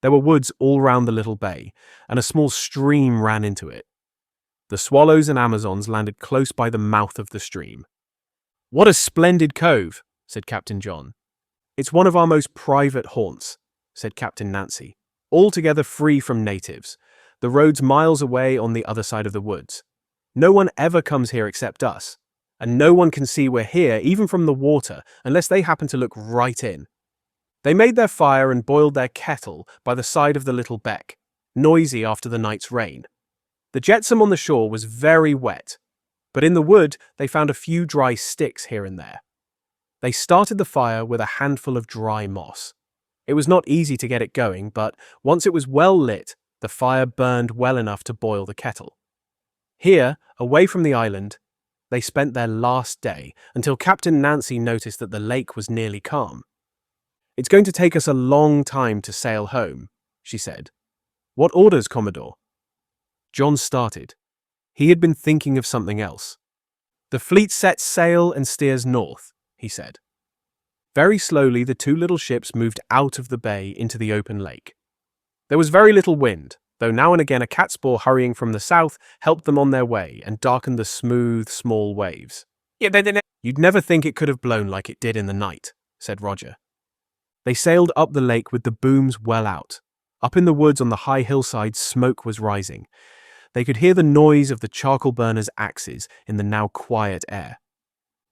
There were woods all round the little bay, and a small stream ran into it. The Swallows and Amazons landed close by the mouth of the stream. "What a splendid cove," said Captain John. "It's one of our most private haunts," said Captain Nancy. "Altogether free from natives. The road's miles away on the other side of the woods. No one ever comes here except us, and no one can see we're here, even from the water, unless they happen to look right in." They made their fire and boiled their kettle by the side of the little beck, noisy after the night's rain. The jetsam on the shore was very wet, but in the wood they found a few dry sticks here and there. They started the fire with a handful of dry moss. It was not easy to get it going, but once it was well lit, the fire burned well enough to boil the kettle. Here, away from the island, they spent their last day until Captain Nancy noticed that the lake was nearly calm. "It's going to take us a long time to sail home," she said. "What orders, Commodore?" John started. He had been thinking of something else. "The fleet sets sail and steers north," he said. Very slowly, the two little ships moved out of the bay into the open lake. There was very little wind, though now and again a catspaw hurrying from the south helped them on their way and darkened the smooth, small waves. "You'd never think it could have blown like it did in the night," said Roger. They sailed up the lake with the booms well out. Up in the woods on the high hillside, smoke was rising. They could hear the noise of the charcoal burners' axes in the now quiet air.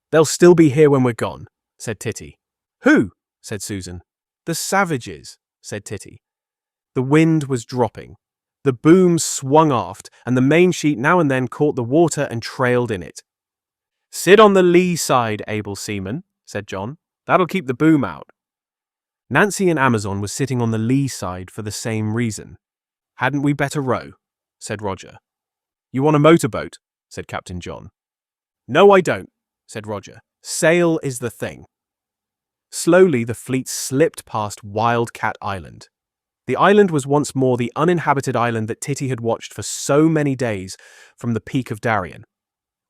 "They'll still be here when we're gone," said Titty. "Who?" said Susan. "The savages," said Titty. The wind was dropping. The booms swung aft, and the main sheet now and then caught the water and trailed in it. "Sit on the lee side, able seaman," said John. "That'll keep the boom out." Nancy and Amazon was sitting on the lee side for the same reason. "Hadn't we better row?" said Roger. "You want a motorboat?" said Captain John. "No, I don't," said Roger. "Sail is the thing." Slowly the fleet slipped past Wildcat Island. The island was once more the uninhabited island that Titty had watched for so many days from the peak of Darien.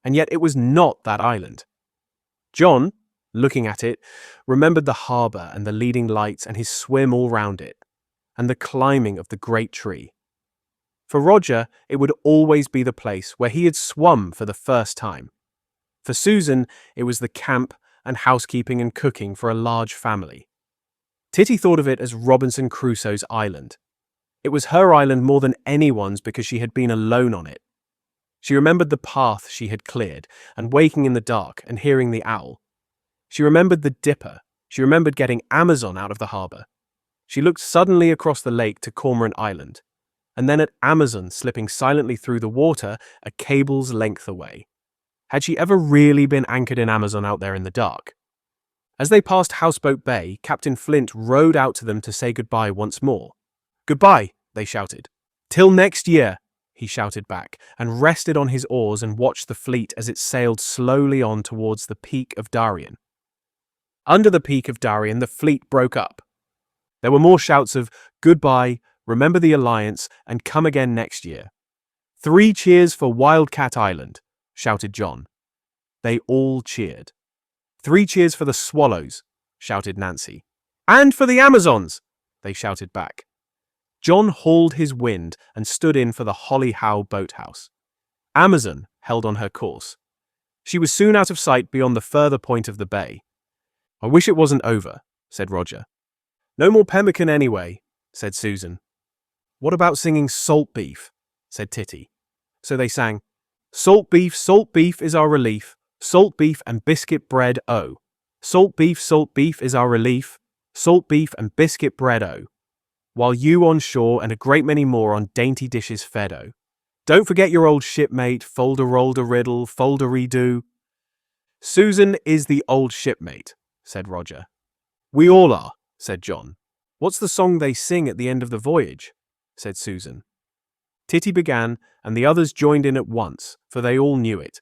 And yet it was not that island. John, looking at it, remembered the harbour and the leading lights and his swim all round it, and the climbing of the great tree. For Roger, it would always be the place where he had swum for the first time. For Susan, it was the camp and housekeeping and cooking for a large family. Titty thought of it as Robinson Crusoe's island. It was her island more than anyone's because she had been alone on it. She remembered the path she had cleared, and waking in the dark and hearing the owl. She remembered the dipper. She remembered getting Amazon out of the harbour. She looked suddenly across the lake to Cormorant Island, and then at Amazon slipping silently through the water a cable's length away. Had she ever really been anchored in Amazon out there in the dark? As they passed Houseboat Bay, Captain Flint rowed out to them to say goodbye once more. "Goodbye," they shouted. "Till next year," he shouted back, and rested on his oars and watched the fleet as it sailed slowly on towards the peak of Darien. Under the peak of Darien, the fleet broke up. There were more shouts of "Goodbye," "Remember the Alliance," and "Come again next year." "3 cheers for Wildcat Island," shouted John. They all cheered. "3 cheers for the Swallows," shouted Nancy. "And for the Amazons," they shouted back. John hauled his wind and stood in for the Holly Howe boathouse. Amazon held on her course. She was soon out of sight beyond the further point of the bay. "I wish it wasn't over," said Roger. "No more pemmican anyway," said Susan. "What about singing Salt Beef?" said Titty. So they sang, salt beef is our relief, salt beef and biscuit bread, oh. Salt beef is our relief, salt beef and biscuit bread, oh. While you on shore and a great many more on dainty dishes fed, oh. Don't forget your old shipmate, folder-rolled-a-riddle, folder-re-do. "Susan is the old shipmate," said Roger. "We all are," said John. "What's the song they sing at the end of the voyage?" said Susan. Titty began, and the others joined in at once, for they all knew it.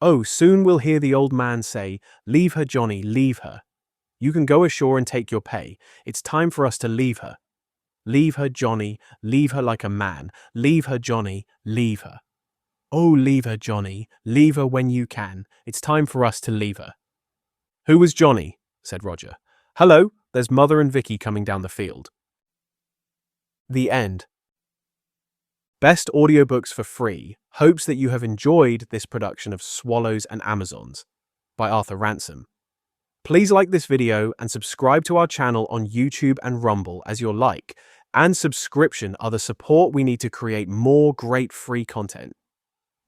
"Oh, soon we'll hear the old man say, 'Leave her, Johnny, leave her. You can go ashore and take your pay. It's time for us to leave her. Leave her, Johnny, leave her like a man. Leave her, Johnny, leave her. Oh, leave her, Johnny, leave her when you can. It's time for us to leave her.'" "Who was Johnny?" said Roger. "Hello, there's Mother and Vicky coming down the field. The end. Best Audiobooks for Free hopes that you have enjoyed this production of Swallows and Amazons by Arthur Ransome. Please like this video and subscribe to our channel on YouTube and Rumble, as your like and subscription are the support we need to create more great free content.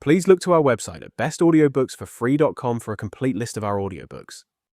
Please look to our website at bestaudiobooksforfree.com for a complete list of our audiobooks.